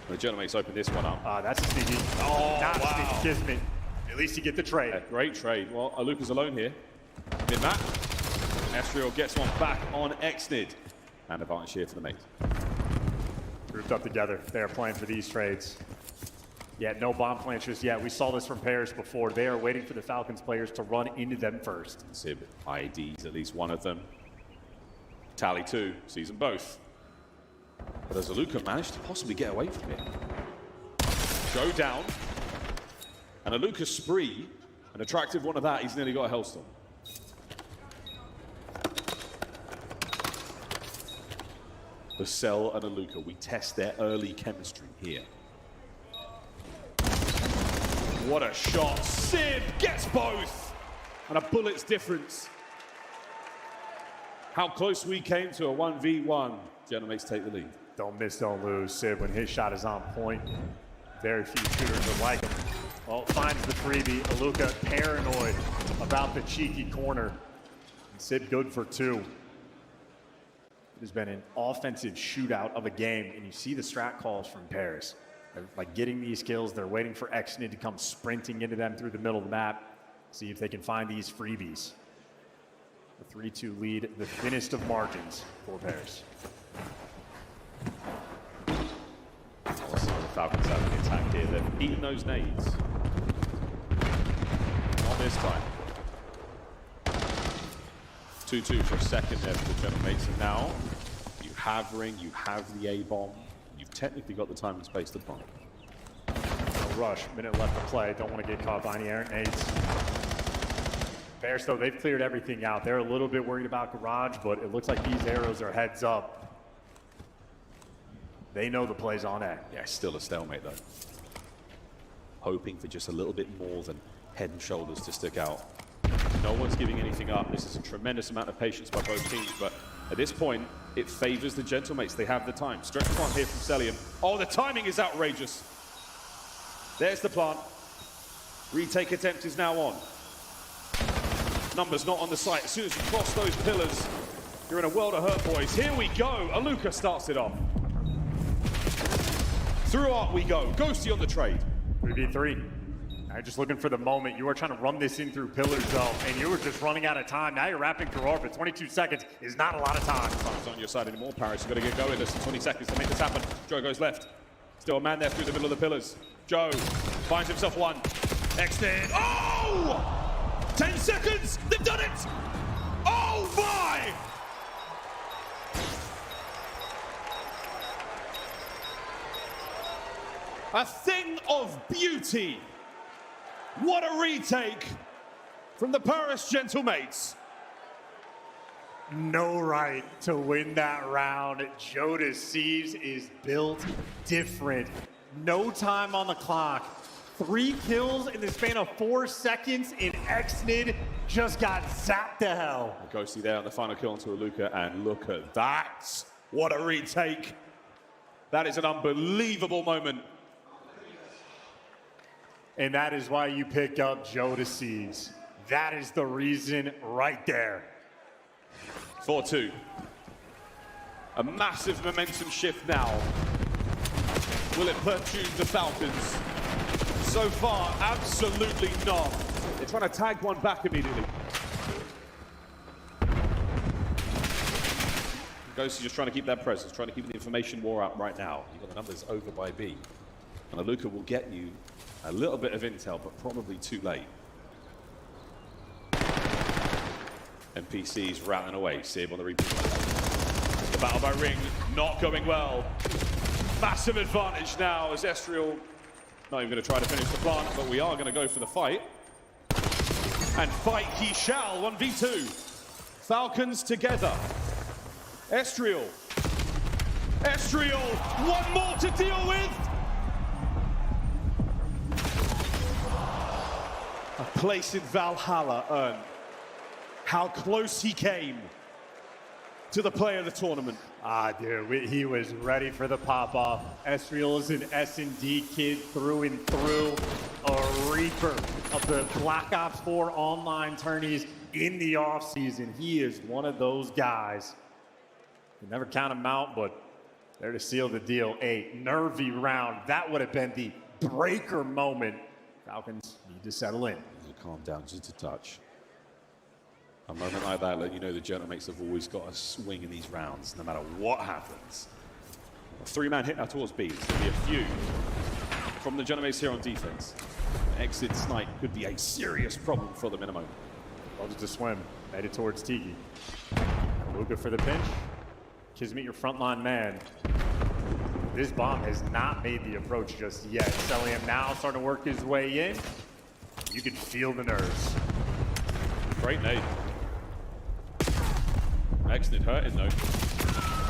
the Gentlemates open this one up. That's a sneaky. Oh, not wow. a sneaky Kismet. At least you get the trade. Great trade. Well, Aluka's alone here. Mid-map. Estriel gets one back on Exnid. And advantage here for the mates. Grouped up together. They're playing for these trades. Yeah, no bomb plants just yet. We saw this from Paris before. They are waiting for the Falcons players to run into them first. Sib IDs at least one of them. Tally 2 sees them both. But has Aluka managed to possibly get away from it? Go down. And Aluka spree, an attractive one of that, he's nearly got a Hellstorm. The Cell and Aluka, we test their early chemistry here. What a shot. Sib gets both. And a bullet's difference. How close we came to a 1v1. Gentlemates take the lead. Don't miss, don't lose. Sib, when his shot is on point, very few shooters are like him. Well, finds the freebie. Aluka paranoid about the cheeky corner. And Sib good for 2. It has been an offensive shootout of a game, and you see the strat calls from Paris. They're like getting these kills. They're waiting for Exnid to come sprinting into them through the middle of the map. See if they can find these freebies. The 3-2 lead, the thinnest of margins for Paris. The Falcons have the attack here. They've eaten those nades. Not this time. 2-2 for a second there for the Gentlemates. And now you have Ring, you have the A-bomb. You've technically got the time and space to bomb. No rush, minute left to play. Don't want to get caught by any errant nades. Bears, though, they've cleared everything out. They're a little bit worried about Garage, but it looks like these arrows are heads up. They know the play's on A. Yeah, still a stalemate, though. Hoping for just a little bit more than head and shoulders to stick out. No one's giving anything up. This is a tremendous amount of patience by both teams, but at this point, it favors the Gentlemates. They have the time. Stretch plant here from Cellium. Oh, the timing is outrageous. There's the plant. Retake attempt is now on. Numbers not on the site. As soon as you cross those pillars, you're in a world of hurt, boys. Here we go. Aluka starts it off. Through Arc we go. Ghosty on the trade. 3v3. Now just looking for the moment. You are trying to run this in through pillars, though, and you were just running out of time. Now you're wrapping through ARP, but 22 seconds is not a lot of time. Time's on your side anymore, Paris. You've got to get going. There's 20 seconds to make this happen. Joe goes left. Still a man there through the middle of the pillars. Joe finds himself one. Extend. Oh! 10 seconds! They've done it! Oh my! A thing of beauty. What a retake from the Paris Gentlemates. No right to win that round. Joe Deceives is built different. No time on the clock. 3 kills in the span of 4 seconds, and Xnid just got zapped to hell. Ghosty there on the final kill onto Aluka, and look at that. What a retake. That is an unbelievable moment. And that is why you pick up Joe Deceives. That is the reason right there. 4-2. A massive momentum shift now. Will it pertune the Falcons? So far, absolutely not. They're trying to tag one back immediately. Ghosty just trying to keep that presence, trying to keep the information war up right now. You've got the numbers over by B. And Aluka will get you a little bit of intel, but probably too late. NPC's rattling away. Sib on the replay. The battle by Ring not going well. Massive advantage now as Ezreal not even going to try to finish the plant, but we are going to go for the fight. And fight he shall, 1v2. Falcons together. Ezreal. Ezreal, one more to deal with. A place in Valhalla earned. How close he came to the player of the tournament. Ah, dude, he was ready for the pop-off. Ezreal is an S&D kid through and through. A reaper of the Black Ops 4 online tourneys in the offseason. He is one of those guys. You never count him out, but there to seal the deal. A nervy round. That would have been the breaker moment. Falcons need to settle in. Calm down just a touch. A moment like that let you know the Gentlemates have always got a swing in these rounds, no matter what happens. A 3-man hit now towards B. There's going to be a few from the Gentlemates here on defense. Exit snipe could be a serious problem for them in a moment. Loves to swim. Made it towards Tiki. Luka for the pinch. Kismet, your frontline man. This bomb has not made the approach just yet. Cellium now starting to work his way in. You can feel the nerves. Great nade. Xnid hurting though.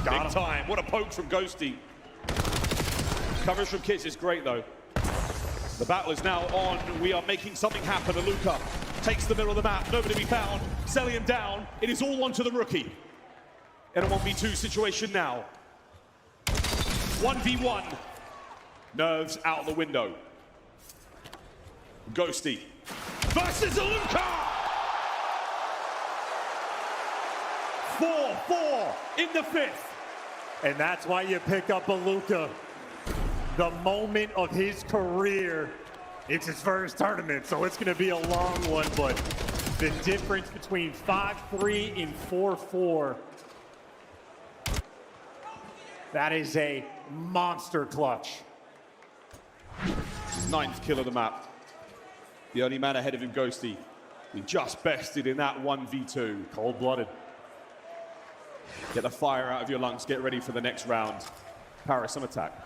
Big time. What a poke from Ghosty. Coverage from Kids is great though. The battle is now on. We are making something happen. Aluka takes the middle of the map. Nobody to be found. Cellium down. It is all onto the rookie. In a 1v2 situation now. 1v1. Nerves out the window. Ghosty versus Aluka! 4-4 in the 5th. And that's why you pick up Aluka. The moment of his career. It's his first tournament, so it's going to be a long one, but the difference between 5-3 and 4-4, that is a monster clutch. 9th kill of the map. The only man ahead of him, Ghosty. He just bested in that 1v2. Cold-blooded. Get the fire out of your lungs. Get ready for the next round. Paris on attack.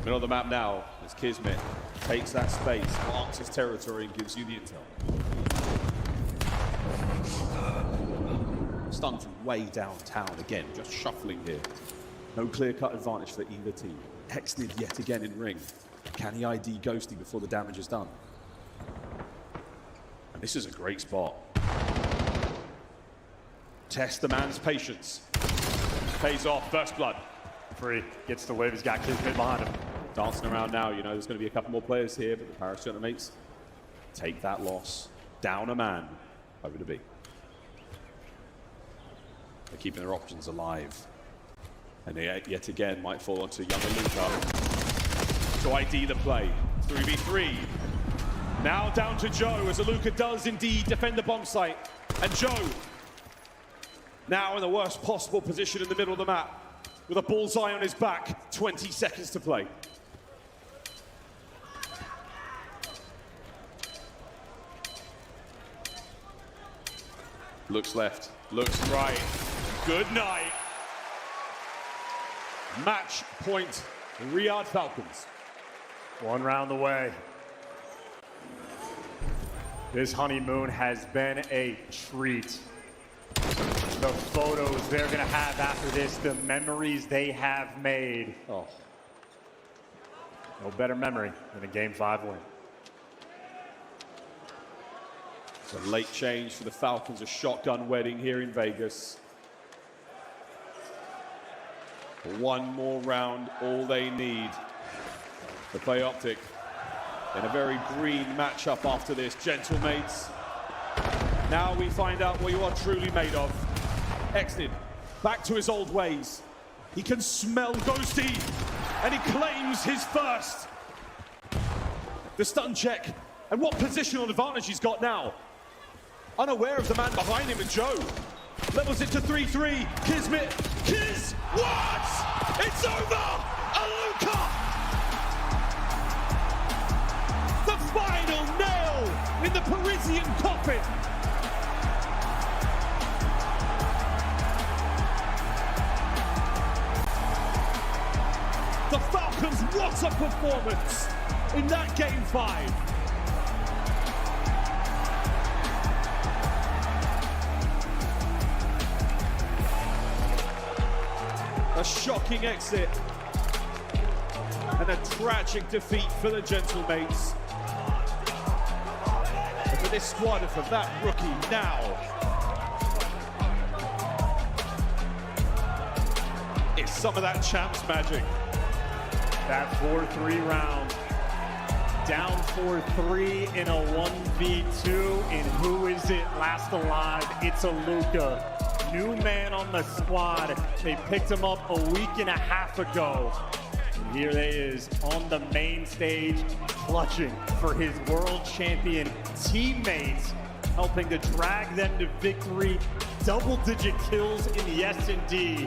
Middle of the map now as Kismet takes that space, marks his territory, and gives you the intel. Stun from way downtown again, just shuffling here. No clear-cut advantage for either team. Exnid yet again in ring. Can he ID Ghosty before the damage is done? And this is a great spot. Test the man's patience. Pays off, first blood. Free, gets the wave, he's got Kismet behind him. Dancing around now, you know, there's going to be a couple more players here, but the Paris mates take that loss. Down a man, over to B. They're keeping their options alive. And they yet again might fall onto younger Luca to ID the play. 3v3. Now down to Joe as Aluka does indeed defend the bomb site. And Joe now in the worst possible position in the middle of the map with a bullseye on his back. 20 seconds to play. Looks left, looks right. Good night. Match point, Riyadh Falcons. One round away. This honeymoon has been a treat. The photos they're gonna have after this, the memories they have made. Oh. No better memory than a Game 5 win. It's a late change for the Falcons, a shotgun wedding here in Vegas. One more round, all they need to play Optic in a very green matchup after this. Gentlemates, now we find out what you are truly made of. Exnid, back to his old ways. He can smell Ghosty, and he claims his first. The stun check, and what positional advantage he's got now. Unaware of the man behind him, and Joe levels it to 3-3. Kismet, what? It's over! Aluka! The final nail in the Parisian coffin. The Falcons, what a performance in that Game 5. A shocking exit and a tragic defeat for the Gentlemates. And for this squad and for that rookie now, it's some of that champs magic. That 4-3 round, down 4-3 in a 1v2, and who is it last alive? It's Aluka. New man on the squad. They picked him up a week and a half ago. And here he is on the main stage, clutching for his world champion teammates, helping to drag them to victory. Double-digit kills in the S&D.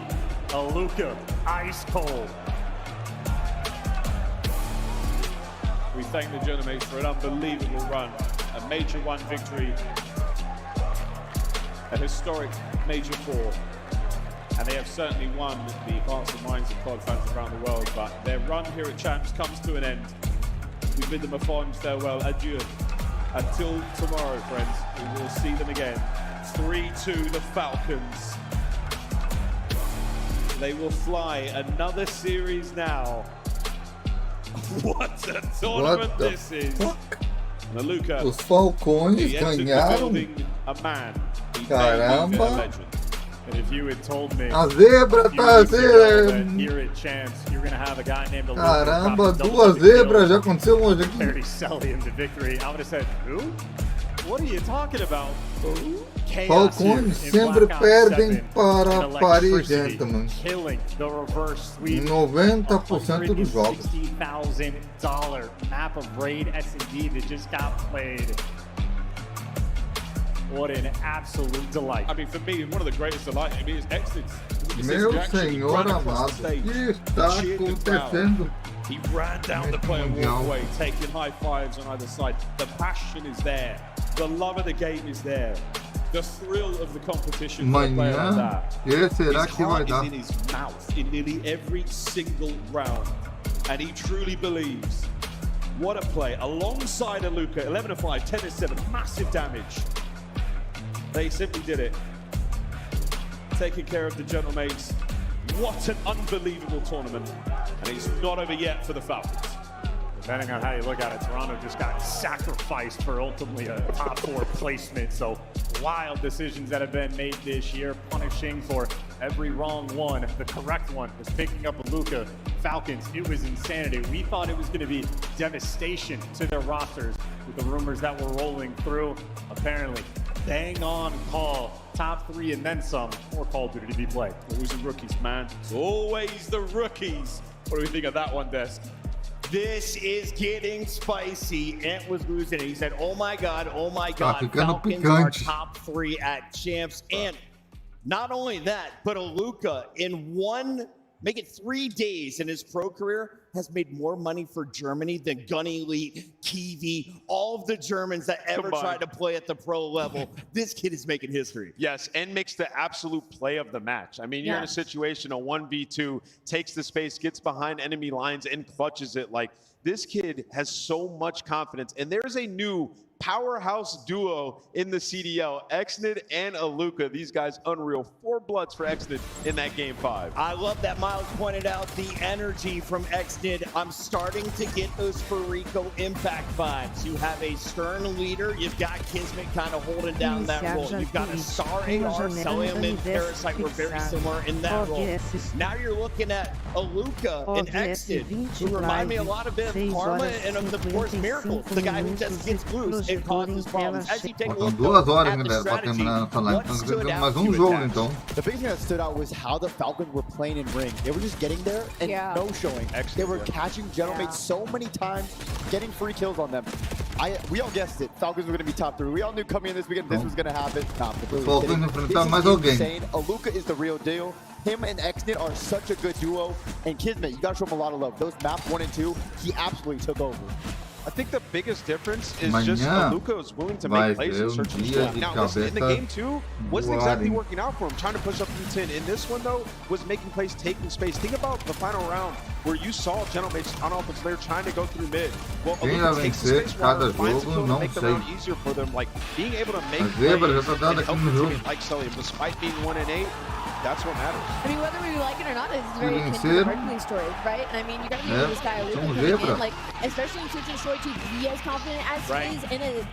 Aluka, ice cold. We thank the Gentlemates for an unbelievable run, a Major 1 victory, a historic Major 4, and they have certainly won the hearts and minds of COD fans around the world, but their run here at Champs comes to an end. We bid them a fond farewell, adieu. Until tomorrow, friends, we will see them again. 3-2 the Falcons. They will fly another series now. What a tournament this is. Aluka, Os Falcões ganharam. a man. Caramba. And if you had told me A zebra tá zebra. here at Champs, you're gonna have a guy named Aluka. Caramba, duas zebras já aconteceu hoje aqui. Very selling him to victory. I would have said, who? What are you talking about? Falcões sempre perdem para Paris, gentlemen. 90% dos jogos. $60,000 map of Raid S&D that just got played. What an absolute delight. I mean, for me, one of the greatest delights to me is Exnid. Meu Senhor amado, o que está acontecendo? He ran down the player walkway, taking high fives on either side. The passion is there. The love of the game is there. The thrill of the competition for a player like that. Será que vai His dar? heart is in his mouth in nearly every single round. And he truly believes. What a play. Alongside a Luka, 11-5, 10-7, massive damage. They simply did it. Taking care of the Gentlemates. What an unbelievable tournament. And it's not over yet for the Falcons. Depending on how you look at it, Toronto just got sacrificed for ultimately a top 4 placement. So wild decisions that have been made this year, punishing for every wrong one. The correct one was picking up Luka. Falcons, it was insanity. We thought it was going to be devastation to their rosters with the rumors that were rolling through. Apparently, bang on call, top 3 and then some for Call of Duty to be played. Always the rookies, man. It's always the rookies. What do we think of that one, Desk? This is getting spicy. Ant was losing it. He said, oh my God, Falcons are top 3 at champs. And not only that, but Luka in make it 3 days in his pro career has made more money for Germany than Gun Elite, Kiwi, all of the Germans that ever tried to play at the pro level. This kid is making history. Yes, and makes the absolute play of the match. I mean, you're in a situation, a 1v2, takes the space, gets behind enemy lines, and clutches it. Like, this kid has so much confidence. And there's a new powerhouse duo in the CDL, Exnid and Aluka. These guys unreal. 4 bloods for Exnid in that game 5. I love that Miles pointed out the energy from Exnid. I'm starting to get those Furico Impact vibes. You have a stern leader. You've got Kismet kind of holding down that role. You've got a star AR, Celium and Parasite were very similar in that role. Now you're looking at Aluka and Exnid, who remind me a lot of Karma and of course Miracle, the guy who just gets loose and causes problems. As you take a look at the strategy, what stood out mais jogo então. The big thing that stood out was how the Falcons were playing in ring. They were just getting there and no showing. They were catching Gentlemates so many times, getting free kills on them. We all guessed it. Falcons were going to be top 3. We all knew coming in this weekend this was going to happen. Insane. Aluka is the real deal. Him and Exnid are such a good duo. And Kismet, you got to show him a lot of love. Those maps 1 and 2, he absolutely took over. I think the biggest difference is just Aluka is willing to make plays and search and destroy. Now, listen, in the game 2, wasn't exactly working out for him, trying to push up through 10. In this one, though, was making plays, taking space. Think about the final round where you saw Gentlemates on offense layer trying to go through mid. Well, Aluka takes the space water, finds a kill to make the round easier for them. Like, being able to make plays and help the team like Celium, despite being 1 and 8, that's what matters. I mean, whether we like it or not, it's very akin to the Hercules story, right? And I mean, you got to be this guy coming in, like, especially in Twitch and Story to be as confident as he is in a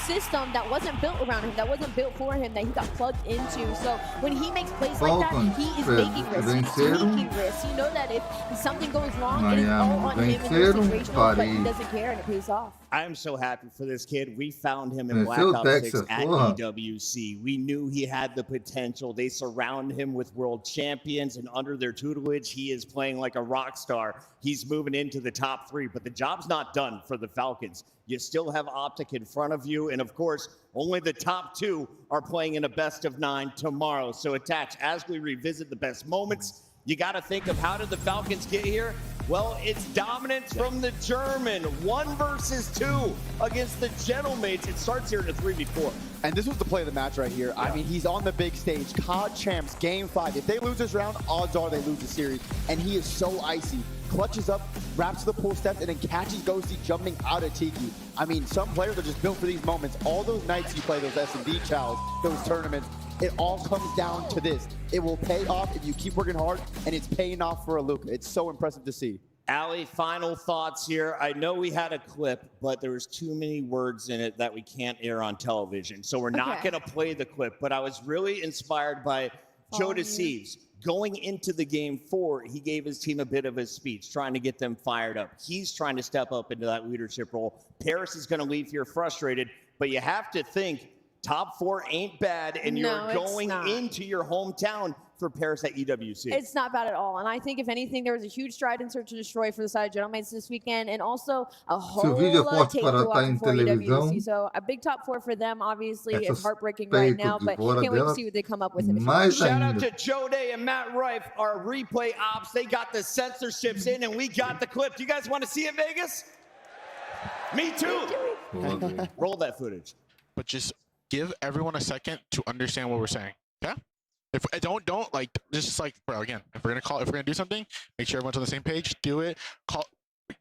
system that wasn't built around him, that wasn't built for him, that he got plugged into. So when he makes plays like that, he is making risks. He's taking risks. You know that if something goes wrong, it is all on him in those situations, but he doesn't care and it pays off. I am so happy for this kid. We found him in Black Ops 6 at EWC. We knew he had the potential. They surround him with world champions, and under their tutelage, he is playing like a rock star. He's moving into the top 3, but the job's not done for the Falcons. You still have Optic in front of you, and of course, only the top 2 are playing in a best of 9 tomorrow. So attach, as we revisit the best moments, you got to think of how did the Falcons get here? Well, it's dominance from the German. 1 versus 2 against the Gentlemates. It starts here in a 3v4. And this was the play of the match right here. I mean, he's on the big stage. COD champs, game 5. If they lose this round, odds are they lose the series. And he is so icy. Clutches up, wraps the pull steps, and then catches Ghosty jumping out of Tiki. I mean, some players are just built for these moments. All those nights you play, those S&D chows, those tournaments, it all comes down to this. It will pay off if you keep working hard, and it's paying off for Aluka. It's so impressive to see. Ali, final thoughts here. I know we had a clip, but there was too many words in it that we can't air on television. So we're not going to play the clip, but I was really inspired by Joe Deceives. Going into the game 4, he gave his team a bit of a speech, trying to get them fired up. He's trying to step up into that leadership role. Paris is going to leave here frustrated, but you have to think top 4 ain't bad, and you're going into your hometown for Paris at EWC. It's not bad at all. And I think, if anything, there was a huge stride in Search and Destroy for the side of Gentlemen this weekend, and also a whole lot of tape to watch for EWC. So a big top 4 for them, obviously. It's heartbreaking right now, but can't wait to see what they come up with in the future. Shout out to Joe Day and Matt Rife, our replay ops. They got the censorships in, and we got the clip. Do you guys want to see it, Vegas? Me too. Roll that footage. But just give everyone a second to understand what we're saying. Okay? If don't like, just like, bro, again, if we're gonna do something, make sure everyone's on the same page. Do it.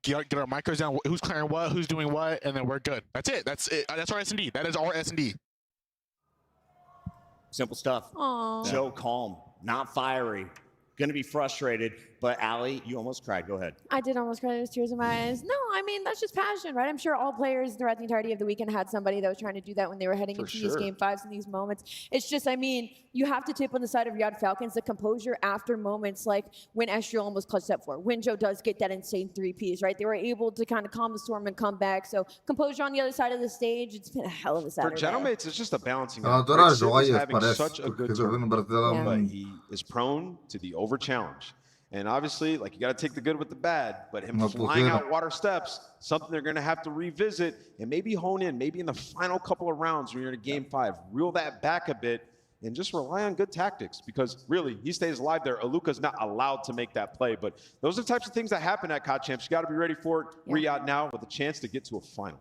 Get our micros down. Who's clearing what? Who's doing what? And then we're good. That's it. That's it. That's our S&D. That is our S&D. Simple stuff. Aww. Joe, calm, not fiery. Gonna be frustrated, but Allie, you almost cried. Go ahead. I did almost cry. There's tears in my eyes. No, I mean, that's just passion, right? I'm sure all players throughout the entirety of the weekend had somebody that was trying to do that when they were heading into these Game 5s and these moments. It's just, I mean, you have to tip on the side of Riyadh Falcons the composure after moments like when Estriel almost clutched up 4, when Joe does get that insane 3-piece, right? They were able to kind of calm the storm and come back. So composure on the other side of the stage, it's been a hell of a Saturday. For Gentlemen, it's just a balancing act. Adoro as Sid is joias, having parece, such a good porque eu vi no tournament, Brasileirão. but he is prone to the over-challenge. And obviously, like, you got to take the good with the bad, but him flying out water steps, something they're going to have to revisit and maybe hone in, maybe in the final couple of rounds when you're in a Game 5, reel that back a bit and just rely on good tactics, because really, he stays alive there. Aluka's not allowed to make that play, but those are the types of things that happen at COD Champs. You got to be ready for it. Riyadh now with a chance to get to a final.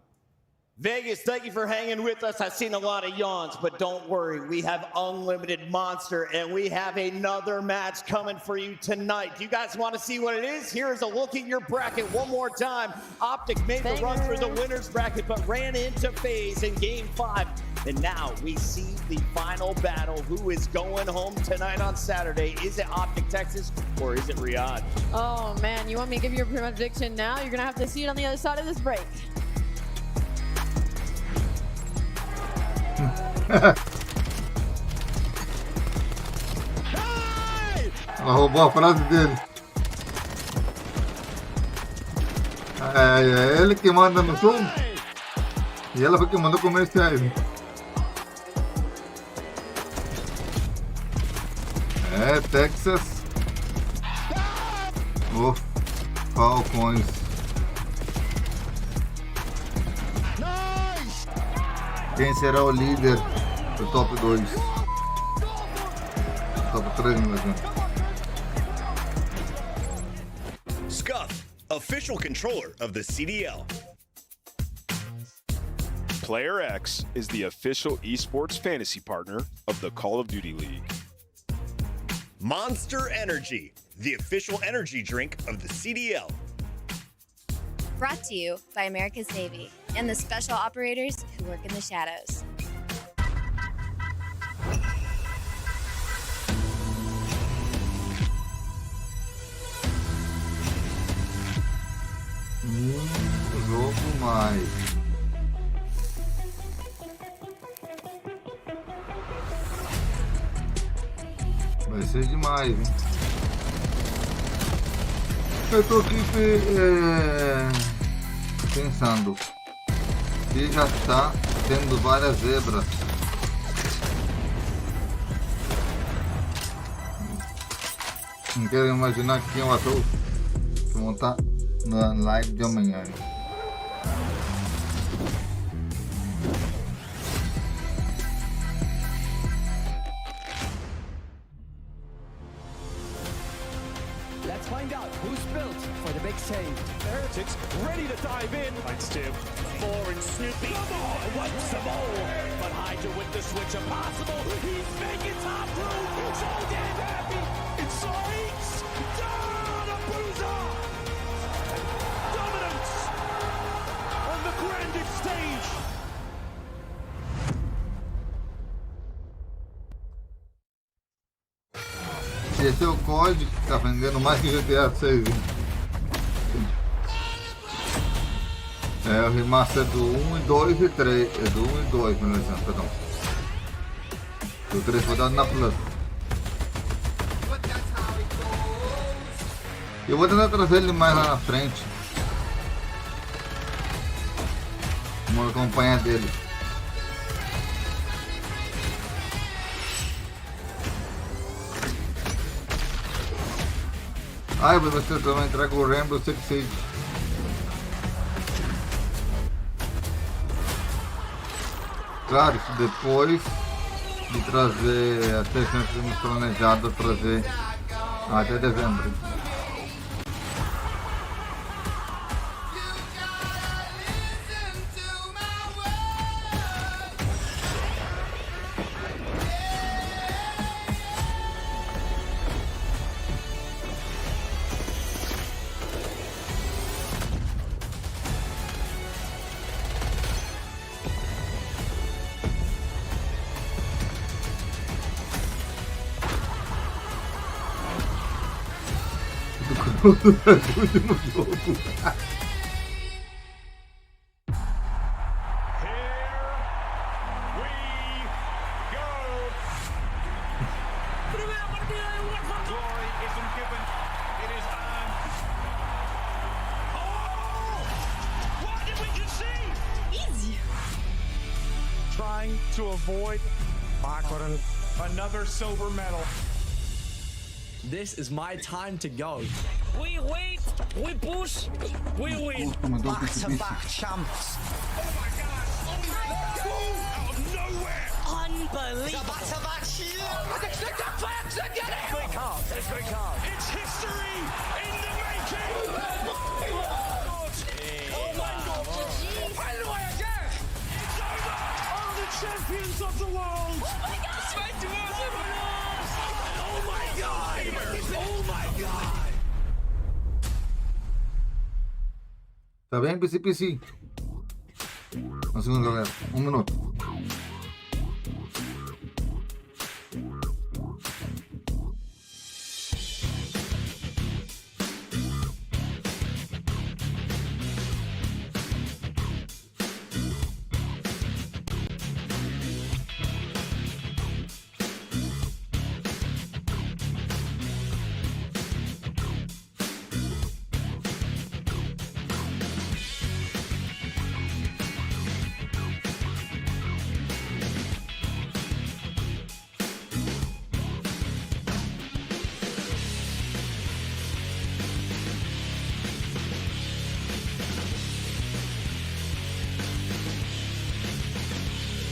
Vegas, thank you for hanging with us. I've seen a lot of yawns, but don't worry. We have Unlimited Monster, and we have another match coming for you tonight. Do you guys want to see what it is? Here's a look at your bracket one more time. Optic made the run through the winner's bracket, but ran into FaZe in Game 5. And now we see the final battle. Who is going home tonight on Saturday? Is it Optic Texas or is it Riyadh? Oh, man, you want me to give you a prediction now? You're going to have to see it on the other side of this break. Ela roubou a frase dele. É ele que manda no som. E ela foi que mandou comerciais. É, Texas. O Falcões. Quem será o líder do top 2? Top 3, imagina. Scuff, official controller of the CDL. Player X is the official esports fantasy partner of the Call of Duty League. Monster Energy, the official energy drink of the CDL. Brought to you by America's Navy and the special operators who work in the shadows. Jogo mais. Vai ser demais, hein? Eu tô aqui pensando se já está tendo várias zebras. Não quero imaginar quem eu ator que vão estar na live de amanhã. Let's find out who's built for the big save. The Heretics ready to dive in. Fights two. 4 and Snoopy. Come on, wipes them all. But Hydra with the switch impossible. He's making top room. So damn happy. It's Saints. Down a bruiser. Dominance on the grandest stage. Esse é o código que está vendendo mais que GTA 6. É o remaster do 1 e 2 e 3. É do 1 e 2, melhor dizendo, perdão. O 3 foi dado na Plus. Eu vou tentar trazer ele mais lá na frente. Uma campanha dele. Ai, você vai entrar com o Rainbow Six Siege. Claro, isso depois de trazer as sessões que temos planejado trazer até dezembro. Do último jogo. Trying to avoid another silver medal. This is my time to go. We wait, we push, we win. Back-to-back champs. Oh my gosh! Out of nowhere! Unbelievable. Back-to-back Green card. It's history in the making. Oh my God! It's over. Are the champions of the world? Oh my God! Oh my God! Oh my God! Tá bem, PC? Um segundo, galera. 1 minuto.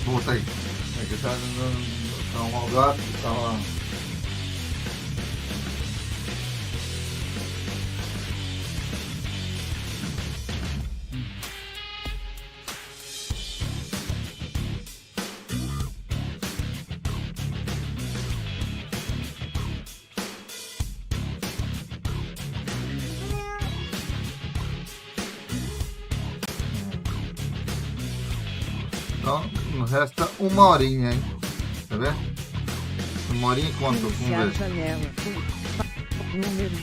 Volta aí. É que tá um mau gato, tava. Então, resta 1 horinha, hein? Tá vendo? 1 horinha e quanto? Vamos Iniciar ver. janela. Número.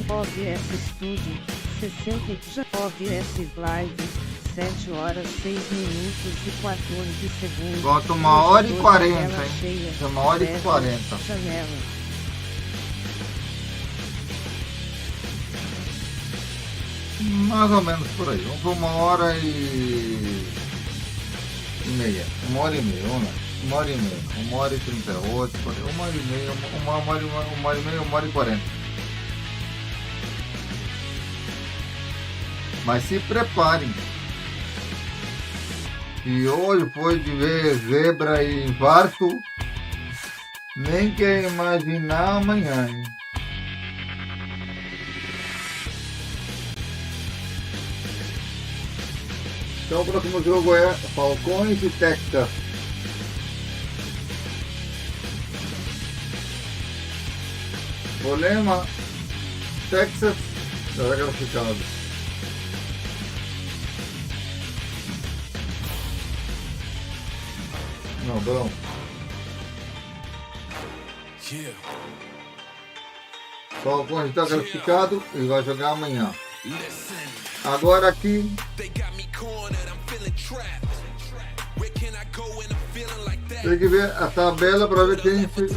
OBS Studio. 60. OBS Live. 7 horas, 6 minutos e 14 segundos. Bota 1 hora e 40, Janela hein? cheia. 1 hora e 10. 40. Janela. Mais ou menos por aí. Vamos para 1 hora e meia. 1 hora e meia, vamos lá. 1 hora e meia. 1 hora e 38, 1 hora e meia, 1 hora e meia, 1 hora e 40. Mas se preparem. E hoje foi de ver zebra e infarto. Nem quer imaginar amanhã, hein? Então o próximo jogo é Falcões e Texas. Problema, Texas, será classificado. Não, bom. Falcões está classificado e vai jogar amanhã. Agora aqui tem que ver a tabela para ver quem se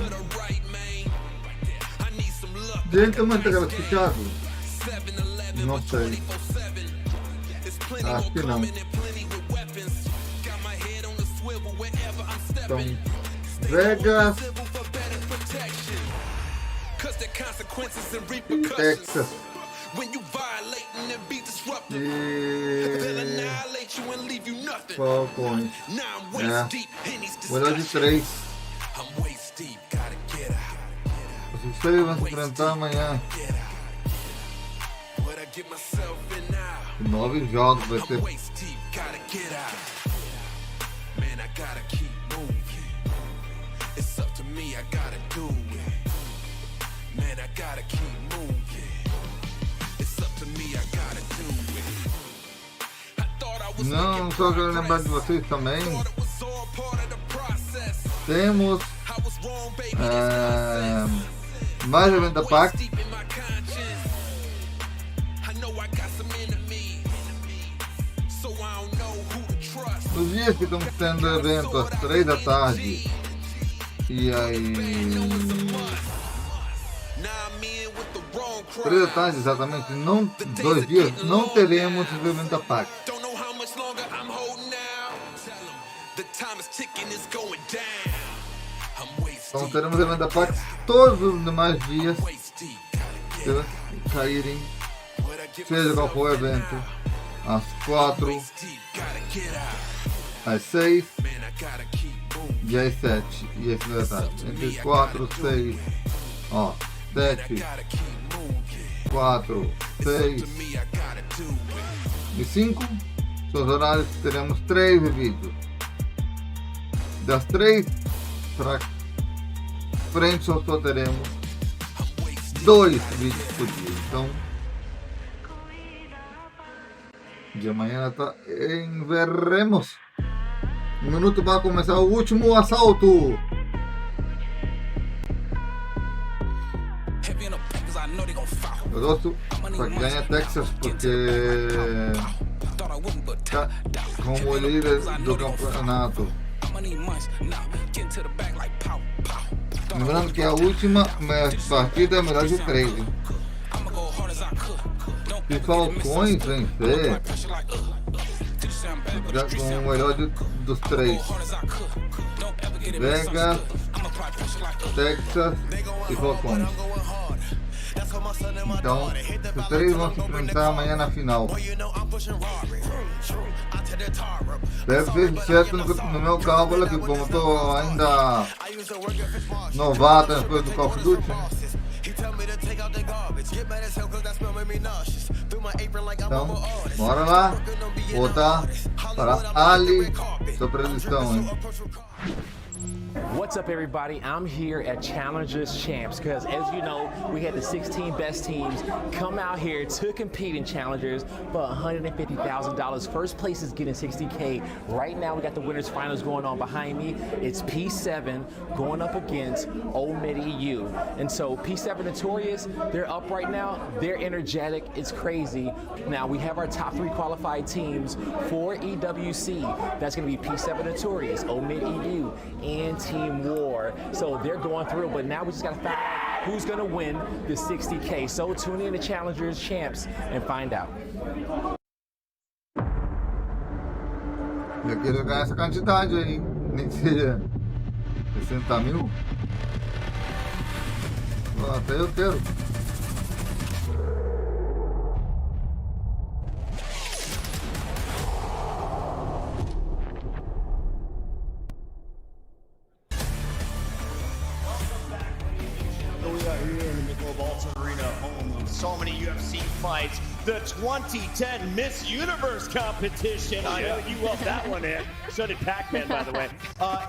Gentleman está classificado. Não sei. Acho que não. Então, Vegas consequences and e repercussions. Texas. When you violate and be disruptive, E they'll annihilate you and leave you nothing. Falcons. Now I'm waist deep in these Melhor de 3. I'm waist deep, gotta get out. Os seis vão se enfrentar amanhã. What I get myself in now. 9 jogos vai ter. Waist deep, gotta get out. Man, I gotta keep moving. It's up to me, I gotta do it. Man, I gotta keep moving. It's up to me, I gotta do it. I thought I was Não, só quero lembrar de vocês também. Temos mais evento da PAX. Nos dias que estamos tendo evento às 3 da tarde. E aí. 3 da tarde exatamente, não, 2 dias, não teremos o evento da PAX. Então teremos evento da PAX todos os demais dias que caírem, seja qual for o evento, às 4, às 6 e às 7 e às 5 da tarde. Entre 4, 6, 7, 4, 6 e 5 são os horários que teremos 3 vídeos. Das 3 para frente só teremos 2 vídeos por dia. Então de amanhã tá em veremos. Um minuto para começar o último assalto. Eu gosto para que ganhe Texas porque tá como líder do campeonato. Lembrando que a última partida é melhor de 3. Se Falcões vencer, com o melhor dos 3. Vegas, Texas e Falcões. Então, os 3 vão se enfrentar amanhã na final. Deve ser certo no meu cálculo aqui, como estou ainda novato nas coisas do Call of Duty. Então, bora lá voltar para Ali, sua predição, hein? What's up, everybody? I'm here at Challengers Champs because, as you know, we had the 16 best teams come out here to compete in Challengers for $150,000. First place is getting $60K. Right now, we got the winners finals going on behind me. It's P7 going up against Ole Miss EU. And so P7 Notorious, they're up right now. They're energetic. It's crazy. Now, we have our top 3 qualified teams for EWC. That's going to be P7 Notorious, Ole Miss EU, and Team War. So they're going through, but now we just got to find out who's going to win the $60K. So tune in to Challengers Champs and find out. Eu quero ganhar essa quantidade aí, nem que seja 60 mil. Até eu quero. So many UFC fights. The 2010 Miss Universe competition. I know you love that one, Ed. So did Pac-Man, by the way.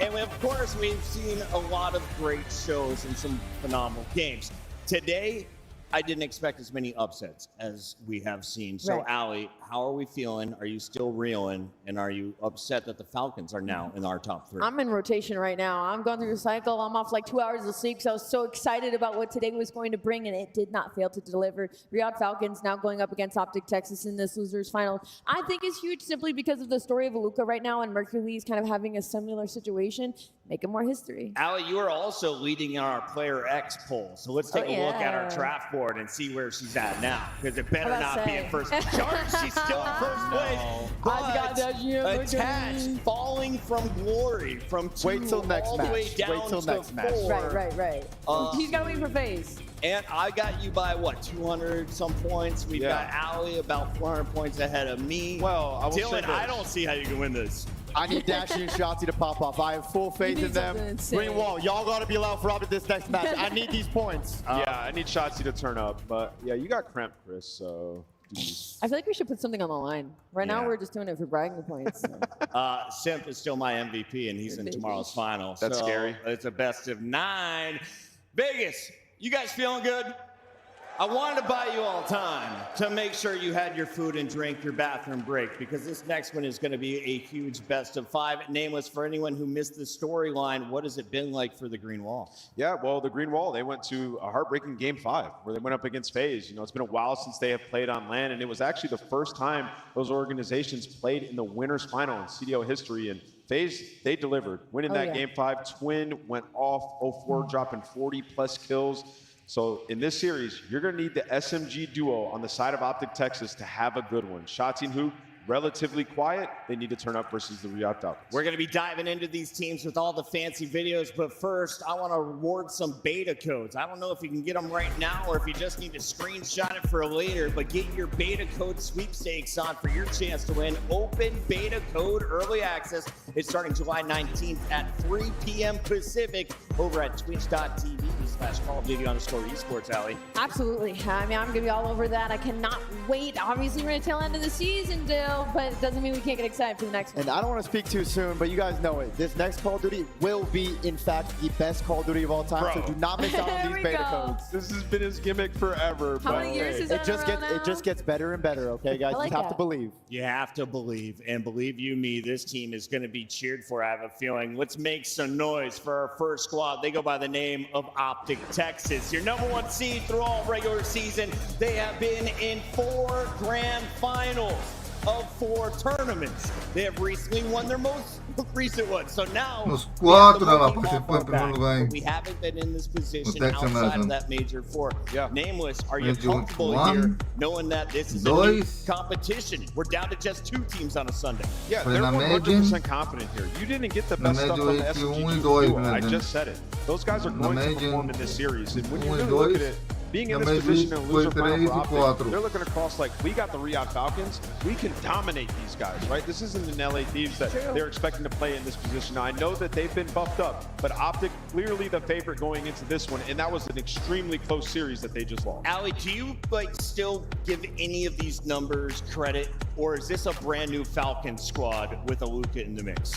And of course, we've seen a lot of great shows and some phenomenal games. Today, I didn't expect as many upsets as we have seen. So, Right. Allie, how are we feeling? Are you still reeling? And are you upset that the Falcons are now in our top 3? I'm in rotation right now. I'm going through a cycle. I'm off like 2 hours of sleep, so I was so excited about what today was going to bring, and it did not fail to deliver. Riyadh Falcons now going up against Optic Texas in this losers final. I think it's huge simply because of the story of Luka right now, and Mercury's kind of having a similar situation, making more history. Allie, you are also leading our Player X poll. So let's take a look at our draft board and see where she's at now. Because it better What did I not be say? in first. Charge, she's still in first place. But attached, falling from glory from 2 Wait till next all the way match. down Wait till to next match. 4. Right. He's got to wait for FaZe. And I got you by, what, 200 some points? We've got Ali about 400 points ahead of me. Well, I will say Dylan, this. I don't see how you can win this. I need Dashy and Shotzi to pop off. I have full faith in them. Green Wall, y'all got to be loud for Robert this next match. I need these points. Yeah, I need Shotzi to turn up. But, yeah, you got cramped, Chris, so... I feel like we should put something on the line. Right now, we're just doing it for bragging points. Simp is still my MVP, and he's in tomorrow's final. That's so scary. It's a best of 9. Vegas, you guys feeling good? I wanted to buy you all time to make sure you had your food and drink, your bathroom break, because this next one is going to be a huge best of 5. Nameless, for anyone who missed the storyline, what has it been like for the Green Wall? Yeah, well, the Green Wall, they went to a heartbreaking Game 5 where they went up against FaZe. You know, it's been a while since they have played on LAN, and it was actually the first time those organizations played in the winner's final in CDL history. And FaZe, they delivered. Winning that Game 5, Twin went off 0-4, dropping 40-plus kills. So in this series, you're going to need the SMG duo on the side of Optic Texas to have a good one. Shotzi and Hoop, relatively quiet. They need to turn up versus the Riyadh Falcons. We're going to be diving into these teams with all the fancy videos, but first, I want to reward some beta codes. I don't know if you can get them right now or if you just need to screenshot it for later, but get your beta code sweepstakes on for your chance to win open beta code early access. It's starting July 19th at 3 p.m. Pacific over at twitch.tv/Call of Duty_esports, Allie. Absolutely. I mean, I'm going to be all over that. I cannot wait. Obviously, we're at the tail end of the season, Dill, but it doesn't mean we can't get excited for the next one. And I don't want to speak too soon, but you guys know it. This next Call of Duty will be, in fact, the best Call of Duty of all time. So do not miss out on these beta codes. This has been his gimmick forever. How many years is it just gets better and better, okay, guys? like You have to that. believe. You have to believe, and believe you me, this team is going to be cheered for, I have a feeling. Let's make some noise for our first squad. They go by the name of Optic Texas. Your #1 seed through all regular season. They have been in 4 grand finals of 4 tournaments. They have recently won their most recent one. So now Los we have the cuatro la monkey pusieron off our en primer back, lugar. but we haven't been in this position Texas outside American. of that major 4. Nameless, are you Major comfortable 1, here knowing that this is a new dos. competition? We're down to just 2 teams on a Sunday. Yeah, Pues they're la 100% confident here. You didn't get the La best stuff Major from the 21 SMG y 2, duo. I ¿verdad? just said it. Those guys are La going to Major perform in this series. And when you 1 y really look 2, at it, being in la this Major position in a loser fue final 3 for y Optic, 4. they're looking across like, we got the Riyadh Falcons. We can dominate these guys, right? This isn't an LA Thieves that they're expecting to play in this position. Now, I know that they've been buffed up, but Optic clearly the favorite going into this one, and that was an extremely close series that they just lost. Allie, do you still give any of these numbers credit, or is this a brand new Falcon squad with a Luka in the mix?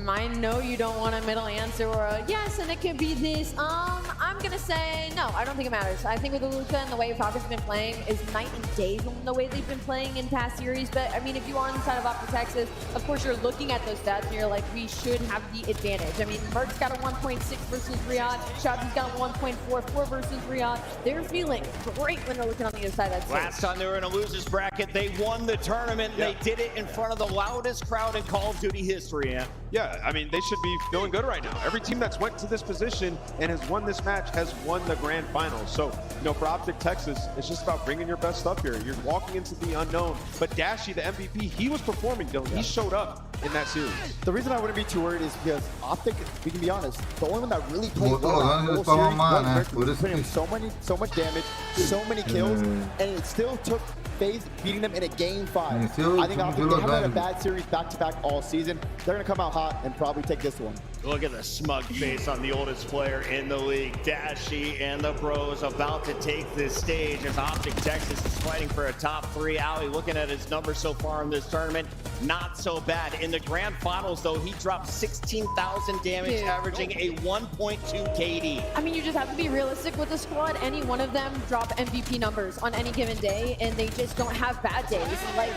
I know you don't want a middle answer or a yes, and it can be this. I'm gonna say no. I don't think it matters. I think with Luka and the way Falcons have been playing is night and day from the way they've been playing in past series. But I mean, if you are on the side of Optic Texas, of course you're looking at those stats and you're like, we should have the advantage. I mean, Merck's got a 1.6 versus Riyadh. Shotzi's got a 1.44 versus Riyadh. They're feeling great when they're looking on the other side of that stage. Last time they were in a loser's bracket, they won the tournament. They did it in front of the loudest crowd in Call of Duty history, Ant. Yeah, I mean, they should be feeling good right now. Every team that's went to this position and has won this match has won the grand finals. So, you know, for Optic Texas, it's just about bringing your best stuff here. You're walking into the unknown. But Dashy, the MVP, he was performing, Dylan. He showed up in that series. The reason I wouldn't be too worried is because Optic, we can be honest, the only one that really played Como well todos, in the no whole estaba series mal, was por Mercury. eso Put in que- so much damage, so many kills, and it still took FaZe beating them in a game 5. still- I think Optic, still they haven't had a advantage. bad series back-to-back all season. They're going to come out hot and probably take this one. Look at the smug face on the oldest player in the league. Dashy and the bros about to take this stage as Optic Texas is fighting for a top 3. Allie, looking at his numbers so far in this tournament, not so bad. In the grand finals, though, he dropped 16,000 damage, Dude. averaging a 1.2 KD. I mean, you just have to be realistic with the squad. Any one of them drop MVP numbers on any given day, and they just don't have bad days. Like,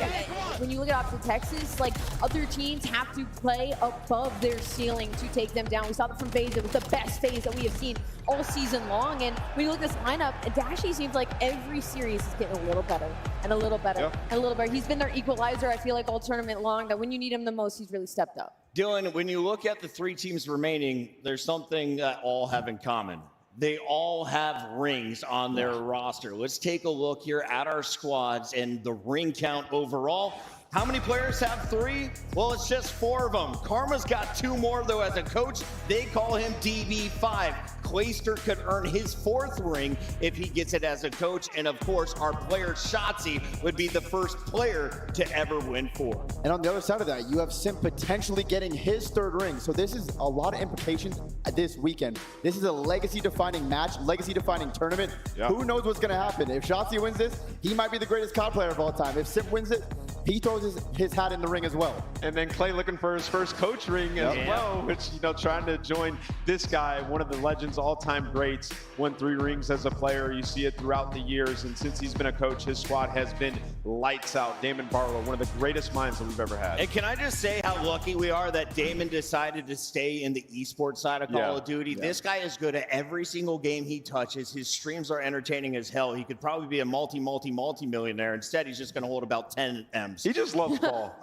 when you look at Optic Texas, like, other teams have to play above their ceiling to take them down. We saw that from FaZe. It was the best FaZe that we have seen all season long. And when you look at this lineup, Dashy seems like every series is getting a little better and a little better and a little better. He's been their equalizer, I feel like, all tournament long, that when you need him the most, he's really stepped up. Dylan, when you look at the 3 teams remaining, there's something that all have in common. they all have rings on their roster. Let's take a look here at our squads and the ring count overall. How many players have 3? Well, it's just 4 of them. Karma's got 2 more, though. As a coach, they call him DB5. Clayster could earn his 4th ring if he gets it as a coach. And of course, our player Shotzzy would be the first player to ever win 4. And on the other side of that, you have Sim potentially getting his 3rd ring. So this is a lot of implications this weekend. This is a legacy-defining match, legacy-defining tournament. Yeah. Who knows what's going to happen? If Shotzzy wins this, he might be the greatest COD player of all time. If Sim wins it, he throws his hat in the ring as well. And then Clay looking for his first coach ring as well, which, you know, trying to join this guy, one of the legends, all-time greats, won 3 rings as a player. You see it throughout the years, and since he's been a coach, his squad has been lights out. Damon Barlow, one of the greatest minds that we've ever had. And can I just say how lucky we are that Damon decided to stay in the esports side of Call of Duty. This guy is good at every single game he touches. His streams are entertaining as hell. He could probably be a multi-millionaire. Instead, he's just going to hold about 10 M's. He just loves ball.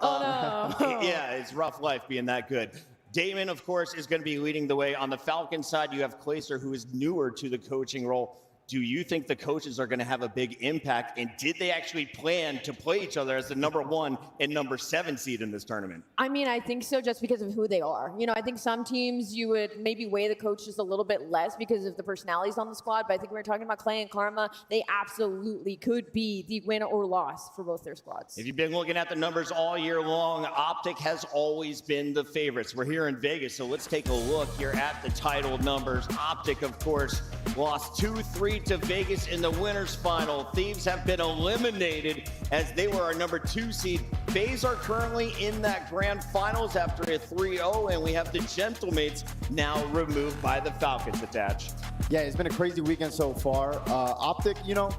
Yeah, it's rough life being that good. Damon, of course, is going to be leading the way. On the Falcons side, you have Clayster, who is newer to the coaching role. Do you think the coaches are going to have a big impact? And did they actually plan to play each other as the #1 and #7 seed in this tournament? I mean, I think so, just because of who they are. You know, I think some teams you would maybe weigh the coach just a little bit less because of the personalities on the squad. But I think we were talking about Clay and Karma. They absolutely could be the win or loss for both their squads. If you've been looking at the numbers all year long, Optic has always been the favorites. We're here in Vegas, so let's take a look here at the title numbers. Optic, of course, lost 2-3 to Vegas in the winners final. Thieves have been eliminated as they were our #2 seed. FaZe are currently in that grand finals after a 3-0, and we have the Gentlemates now removed by the Falcons attached. Yeah, it's been a crazy weekend so far. Optic, you know,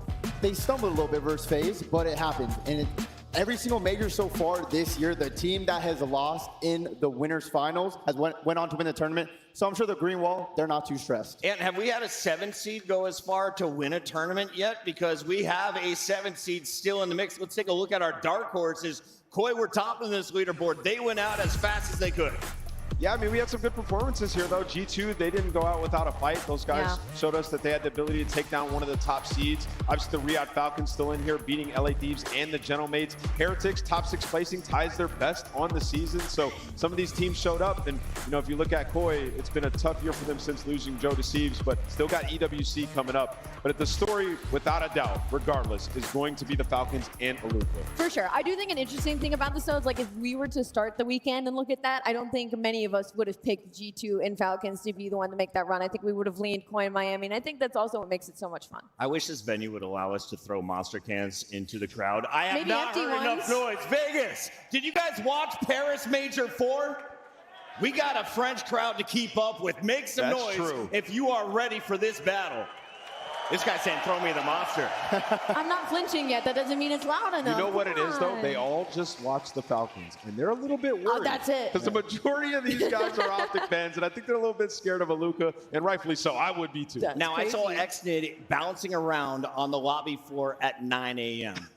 they stumbled a little bit versus FaZe, but it happened. And every single major so far this year, the team that has lost in the winners finals has went on to win the tournament. So I'm sure the Green Wall, they're not too stressed. And have we had a 7 seed go as far to win a tournament yet? Because we have a 7 seed still in the mix. Let's take a look at our dark horses. Koi, we're topping this leaderboard. They went out as fast as they could. Yeah, I mean, we had some good performances here, though. G2, they didn't go out without a fight. Those guys showed us that they had the ability to take down one of the top seeds. Obviously, the Riyadh Falcons still in here, beating LA Thieves and the Gentlemates. Heretics, top 6 placing, ties their best on the season. So some of these teams showed up. And, you know, if you look at Koi, it's been a tough year for them since losing Joe Deceives, but still got EWC coming up. But the story, without a doubt, regardless, is going to be the Falcons and Aluka. For sure. I do think an interesting thing about this, though, is like if we were to start the weekend and look at that, I don't think many of us would have picked G2 and Falcons to be the one to make that run. I think we would have leaned Koi and Miami, and I think that's also what makes it so much fun. I wish this venue would allow us to throw monster cans into the crowd. I have Maybe not empty heard enough ones. noise. Vegas, did you guys watch Paris Major 4? We got a French crowd to keep up with. Make some That's noise true. if you are ready for this battle. This guy's saying, throw me the monster. I'm not flinching yet. That doesn't mean it's loud enough. You know what it Come is, though? on. They all just watch the Falcons, and they're a little bit worried. Oh, that's it. Because the majority of these guys are Optic fans, and I think they're a little bit scared of Aluka, and rightfully so. I would be, too. Now, I saw XNID bouncing around on the lobby floor at 9 a.m.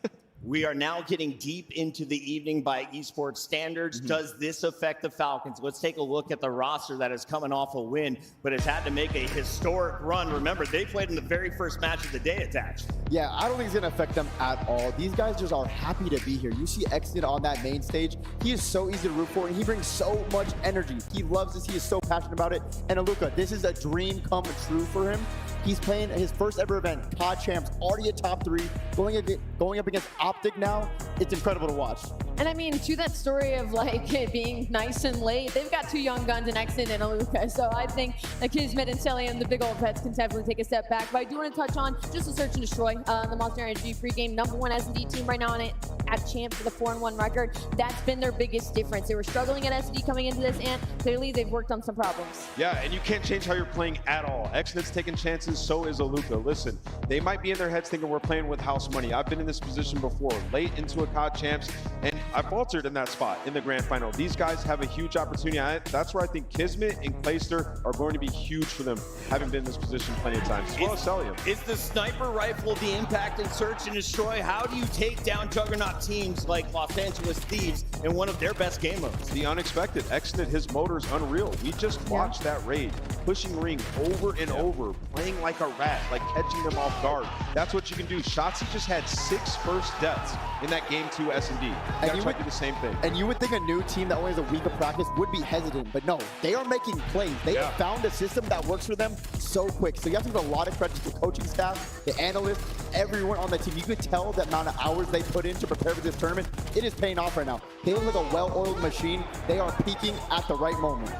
We are now getting deep into the evening by esports standards. Does this affect the Falcons? Let's take a look at the roster that is coming off a win, but has had to make a historic run. Remember, they played in the very first match of the day attached. Yeah, I don't think it's going to affect them at all. These guys just are happy to be here. You see Exit on that main stage. He is so easy to root for, and he brings so much energy. He loves this. He is so passionate about it. And Aluka, this is a dream come true for him. He's playing his first ever event, COD Champs, already a top 3, going up against Optic now. It's incredible to watch. And I mean, to that story of like it being nice and late, they've got 2 young guns in Exit and Aluka. So I think the Kismet and Selly and the big old pets can definitely take a step back. But I do want to touch on just a search and destroy. The Monster Energy pregame #1 S&D team right now on it at Champs with a 4-1 record. That's been their biggest difference. They were struggling at S&D coming into this, and clearly they've worked on some problems. Yeah, and you can't change how you're playing at all. Exnet's taking chances, so is Aluka. Listen, they might be in their heads thinking we're playing with house money. I've been in this position before, late into a COD Champs, and I faltered in that spot in the grand final. These guys have a huge opportunity. That's where I think Kismet and Clayster are going to be huge for them, having been in this position plenty of times, as well as Celium. Is the sniper rifle the impact in search and destroy? How do you take down Juggernaut out teams like Los Angeles Thieves in one of their best game modes. The unexpected. Exnid, his motor's unreal. We just watched that raid, pushing Ring over and over, playing like a rat, like catching them off guard. That's what you can do. Shotzzy just had 6 first deaths in that game 2 S&D. You try to do the same thing. And you would think a new team that only has a week of practice would be hesitant, but no, they are making plays. They have found a system that works for them so quick. So you have to give a lot of credit to the coaching staff, the analysts, everyone on the team. You could tell the amount of hours they put in to prepare for this tournament. It is paying off right now. They look like a well-oiled machine. They are peaking at the right moment.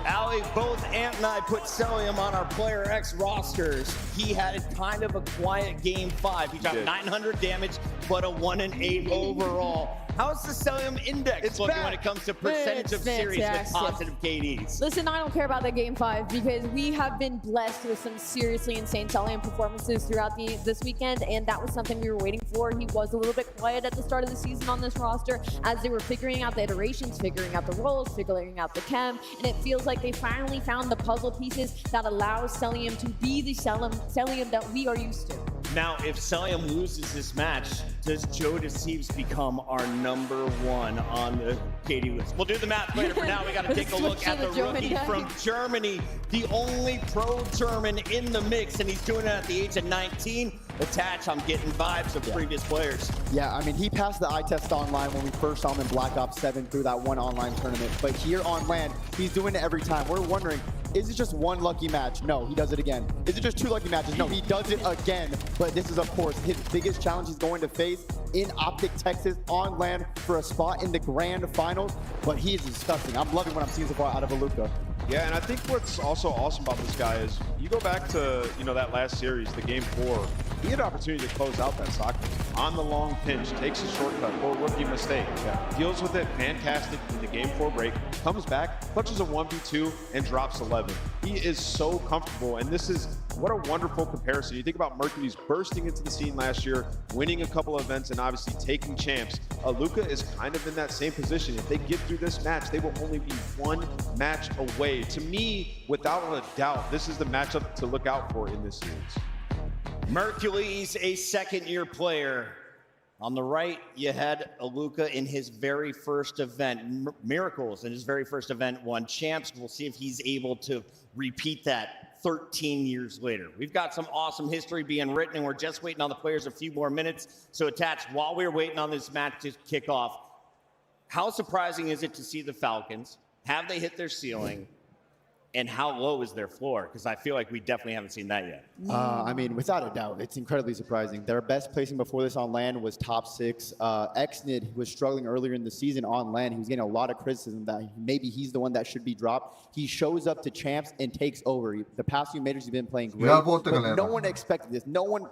Ali, both Ant and I put Cellium on our Player X rosters. He had kind of a quiet game 5. He dropped 900 damage, but a 1-8 overall. How's the Cellium index looking when it comes to percentage of series with positive KDs? Listen, I don't care about the game 5 because we have been blessed with some seriously insane Cellium performances throughout this weekend, and that was something we were waiting for. He was a little bit quiet at the start of the season on this roster as they were figuring out the iterations, figuring out the roles, figuring out the chem, and it feels like they finally found the puzzle pieces that allows Cellium to be the Cellium that we are used to. Now, if Cellium loses this match, does Joe Deceives become our #1 on the KD list? We'll do the math later. For now, we got to take a look at the rookie from Germany, the only pro German in the mix, and he's doing it at the age of 19. Attach, I'm getting vibes of previous players. Yeah, I mean, he passed the eye test online when we first saw him in Black Ops 7 through that one online tournament. But here on LAN, he's doing it every time. We're wondering, is it just one lucky match? No, he does it again. Is it just 2 lucky matches? No, he does it again. But this is, of course, his biggest challenge he's going to face in Optic, Texas, on LAN for a spot in the grand finals. But he is disgusting. I'm loving what I'm seeing so far out of Aluka. Yeah, and I think what's also awesome about this guy is you go back to, that last series, the game 4, he had an opportunity to close out that soccer on the long pinch, takes a shortcut or rookie mistake, deals with it fantastic in the game 4 break, comes back, clutches a 1v2 and drops 11. He is so comfortable, and this is what a wonderful comparison. You think about Mercury's bursting into the scene last year, winning a couple of events and obviously taking champs. Aluka is kind of in that same position. If they get through this match, they will only be 1 match away. To me, without a doubt, this is the matchup to look out for in this series. Mercury's a second-year player. On the right, you had Aluka in his very first event. Miracles in his very first event won champs. We'll see if he's able to repeat that 13 years later. We've got some awesome history being written, and we're just waiting on the players a few more minutes. So Attach, while we're waiting on this match to kick off, how surprising is it to see the Falcons? Have they hit their ceiling? And how low is their floor? Because I feel like we definitely haven't seen that yet. I mean, without a doubt, it's incredibly surprising. Their best placing before this on LAN was top 6. Exnid was struggling earlier in the season on LAN. He was getting a lot of criticism that maybe he's the one that should be dropped. He shows up to champs and takes over. The past few majors he's been playing great. But no one expected this. No one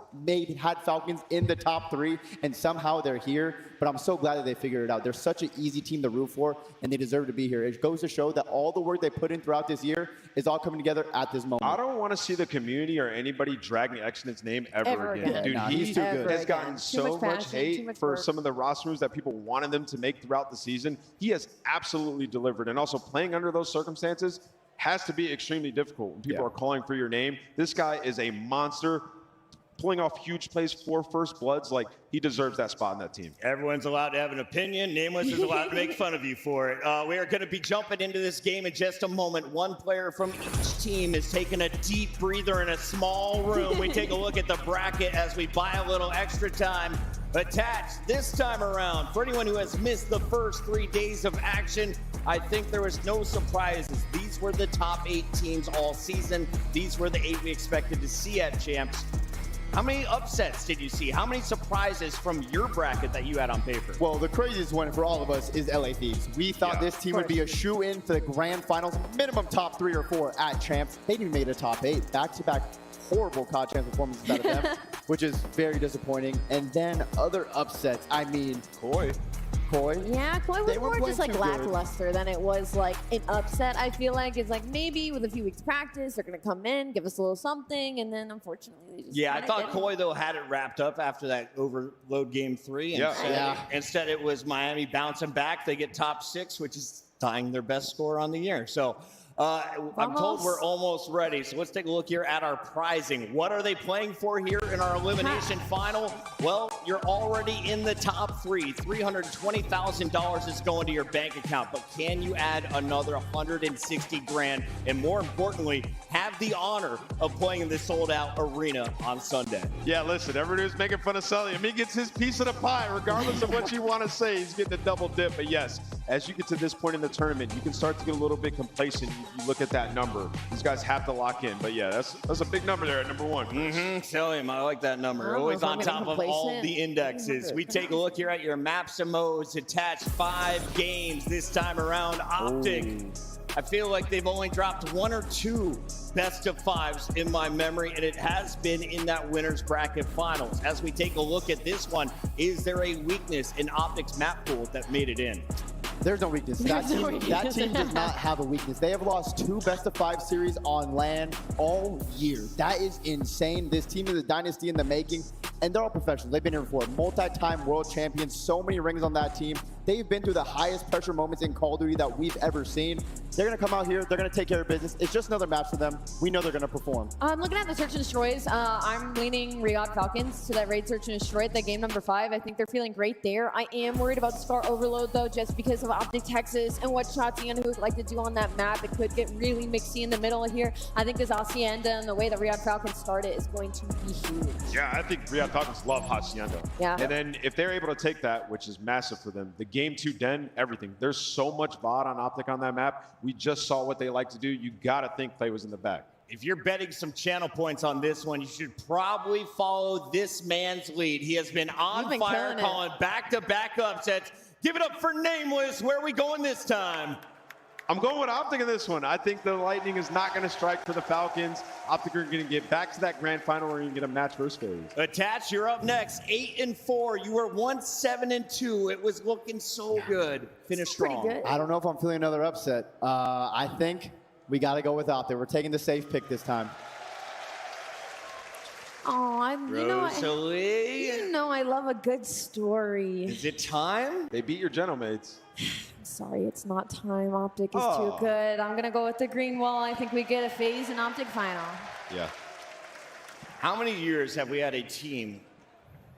had Falcons in the top 3, and somehow they're here. But I'm so glad that they figured it out. They're such an easy team to root for, and they deserve to be here. It goes to show that all the work they put in throughout this year is all coming together at this moment. I don't want to see the community or anybody dragging Exnid's name ever again. Yeah, Dude, he's too good. Has gotten so much hate for some of the roster moves that people wanted them to make throughout the season. He has absolutely delivered. And also playing under those circumstances has to be extremely difficult when people are calling for your name. This guy is a monster. Pulling off huge plays for First Bloods, like he deserves that spot in that team. Everyone's allowed to have an opinion. Nameless is allowed to make fun of you for it. We are going to be jumping into this game in just a moment. One player from each team is taking a deep breather in a small room. We take a look at the bracket as we buy a little extra time. Attached this time around, for anyone who has missed the first 3 days of action, I think there was no surprises. These were the top 8 teams all season. These were the 8 we expected to see at champs. How many upsets did you see? How many surprises from your bracket that you had on paper? Well, the craziest one for all of us is LA Thieves. We thought this team would be a shoe-in for the grand finals, minimum top 3 or 4 at champs. They even made a top 8. Back-to-back horrible COD champs performances out of them, which is very disappointing. And then other upsets. I mean, Koi. Yeah, Koi was more just like lackluster than it was like an upset. I feel like it's like maybe with a few weeks practice, they're going to come in, give us a little something, and then unfortunately they just Yeah, I thought Koi, though, had it wrapped up after that overload game 3. And instead it was Miami bouncing back. They get top 6, which is tying their best score on the year. So I'm told we're almost ready. So let's take a look here at our prizing. What are they playing for here in our elimination final? Well, you're already in the top three. $320,000 is going to your bank account, but can you add another 160 grand? And more importantly, have the honor of playing in this sold-out arena on Sunday. Yeah, listen, everybody was making fun of Sully. I mean, he gets his piece of the pie, regardless of what you want to say. He's getting a double dip. But yes, as you get to this point in the tournament, you can start to get a little bit complacent. You look at that number. These guys have to lock in. But yeah, that's a big number there at number one. Tell him, I like that number. Always on top of all the indexes. We take a look here at your maps and modes attached 5 games this time around. Optic. I feel like they've only dropped 1 or 2 best of 5s in my memory, and it has been in that winner's bracket finals. As we take a look at this one, is there a weakness in Optic's map pool that made it in? There's no weakness. That team does not have a weakness. They have lost 2 best-of-5 series on land all year. That is insane. This team is a dynasty in the making, and they're all professionals. They've been here before. Multi-time world champions, so many rings on that team. They've been through the highest pressure moments in Call of Duty that we've ever seen. They're going to come out here. They're going to take care of business. It's just another match for them. We know they're going to perform. Looking at the Search and Destroys, I'm leaning Riyadh Falcons to that raid Search and Destroy at that game number 5. I think they're feeling great there. I am worried about the Scar Overload, though, just because of Optic Texas and what Tatiana would like to do on that map. It could get really mixy in the middle here. I think this Hacienda and the way that Riyadh Falcons started is going to be huge. Yeah, I think Riyadh Falcons love Hacienda. Yeah. And then if they're able to take that, which is massive for them, the game 2 den, everything. There's so much bot on Optic on that map. We just saw what they like to do. You got to think Play was in the back. If you're betting some channel points on this one, you should probably follow this man's lead. He has been on fire, calling back-to-back upsets. Give it up for Nameless. Where are we going this time? I'm going with Optic in this one. I think the Lightning is not going to strike for the Falcons. Optic are going to get back to that grand final where you can get a match versus FaZe. Attach, you're up next. 8-4. You were 1-7-2. It was looking so good. Finish strong. I don't know if I'm feeling another upset. I think we got to go with Optic. We're taking the safe pick this time. Oh, Rosalie. you know I love a good story. Is it time? They beat your Gentlemates. Sorry, it's not time. Optic is too good. I'm going to go with the green wall. I think we get a FaZe and Optic final. Yeah. How many years have we had a team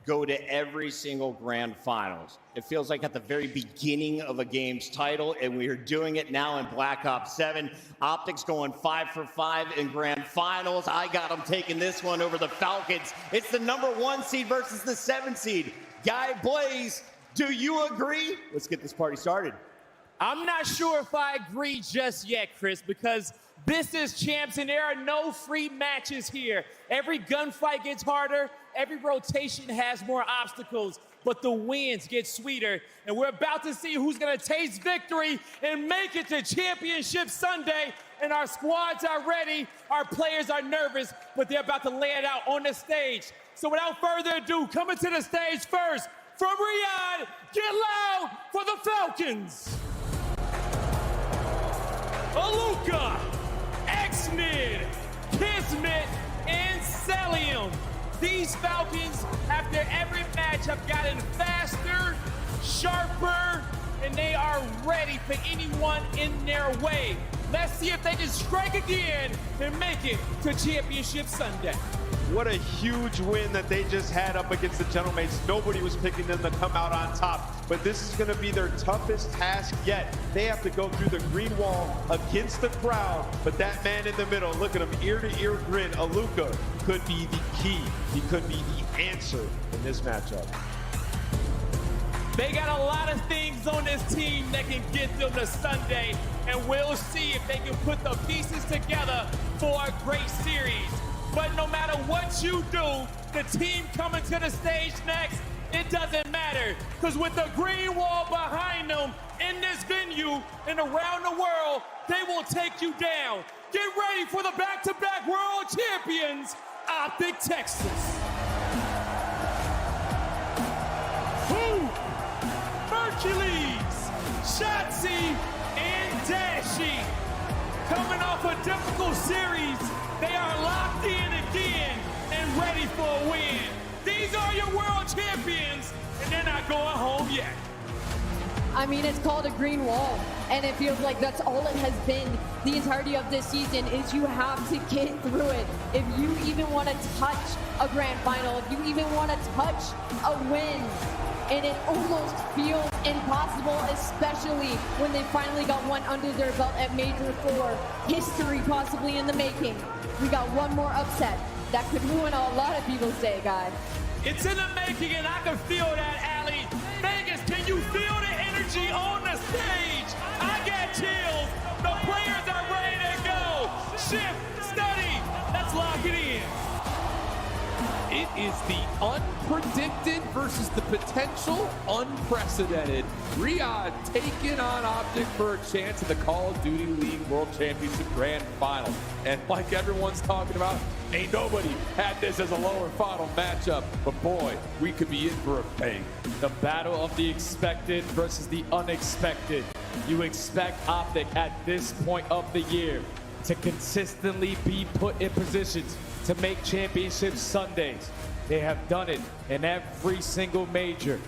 go to every single grand finals? It feels like at the very beginning of a game's title, and we are doing it now in Black Ops 7. Optics going 5 for 5 in grand finals. I got them taking this one over the Falcons. It's the number 1 seed versus the 7 seed. Guy Blaze, do you agree? Let's get this party started. I'm not sure if I agree just yet, Chris, because this is Champs and there are no free matches here. Every gunfight gets harder, every rotation has more obstacles, but the wins get sweeter. And we're about to see who's gonna taste victory and make it to Championship Sunday. And our squads are ready, our players are nervous, but they're about to lay it out on the stage. So without further ado, coming to the stage first, from Riyadh, get loud for the Falcons. Aluka, Xnid, Kismet, and Celium. These Falcons, after every match, have gotten faster, sharper, and they are ready for anyone in their way. Let's see if they can strike again and make it to Championship Sunday. What a huge win that they just had up against the Gentlemates. Nobody was picking them to come out on top, but this is going to be their toughest task yet. They have to go through the green wall against the crowd, but that man in the middle, look at him, ear-to-ear grin. Aluka could be the key. He could be the answer in this matchup. They got a lot of things on this team that can get them to Sunday, and we'll see if they can put the pieces together for a great series. But no matter what you do, the team coming to the stage next, it doesn't matter. Because with the green wall behind them in this venue and around the world, they will take you down. Get ready for the back-to-back world champions, Optic Texas. Hercules, Shotzi, and Dashy. Coming off a difficult series, they are locked in again and ready for a win. These are your world champions, and they're not going home yet. I mean, it's called a green wall, and it feels like that's all it has been the entirety of this season, is you have to get through it. If you even want to touch a grand final, if you even want to touch a win, and it almost feels impossible, especially when they finally got one under their belt at Major 4. History possibly in the making. We got one more upset that could ruin a lot of people's day, guys. It's in the making, and I can feel that, Allie. Vegas, can you feel the energy on the stage? I got chills. The players are ready to go. Shift, study. Let's lock it in. It is the unpredicted versus the potential unprecedented. Riyadh taking on Optic for a chance at the Call of Duty League World Championship Grand Final. And like everyone's talking about, ain't nobody had this as a lower final matchup. But boy, we could be in for a bang. The battle of the expected versus the unexpected. You expect Optic at this point of the year to consistently be put in positions to make championship Sundays. They have done it in every single major,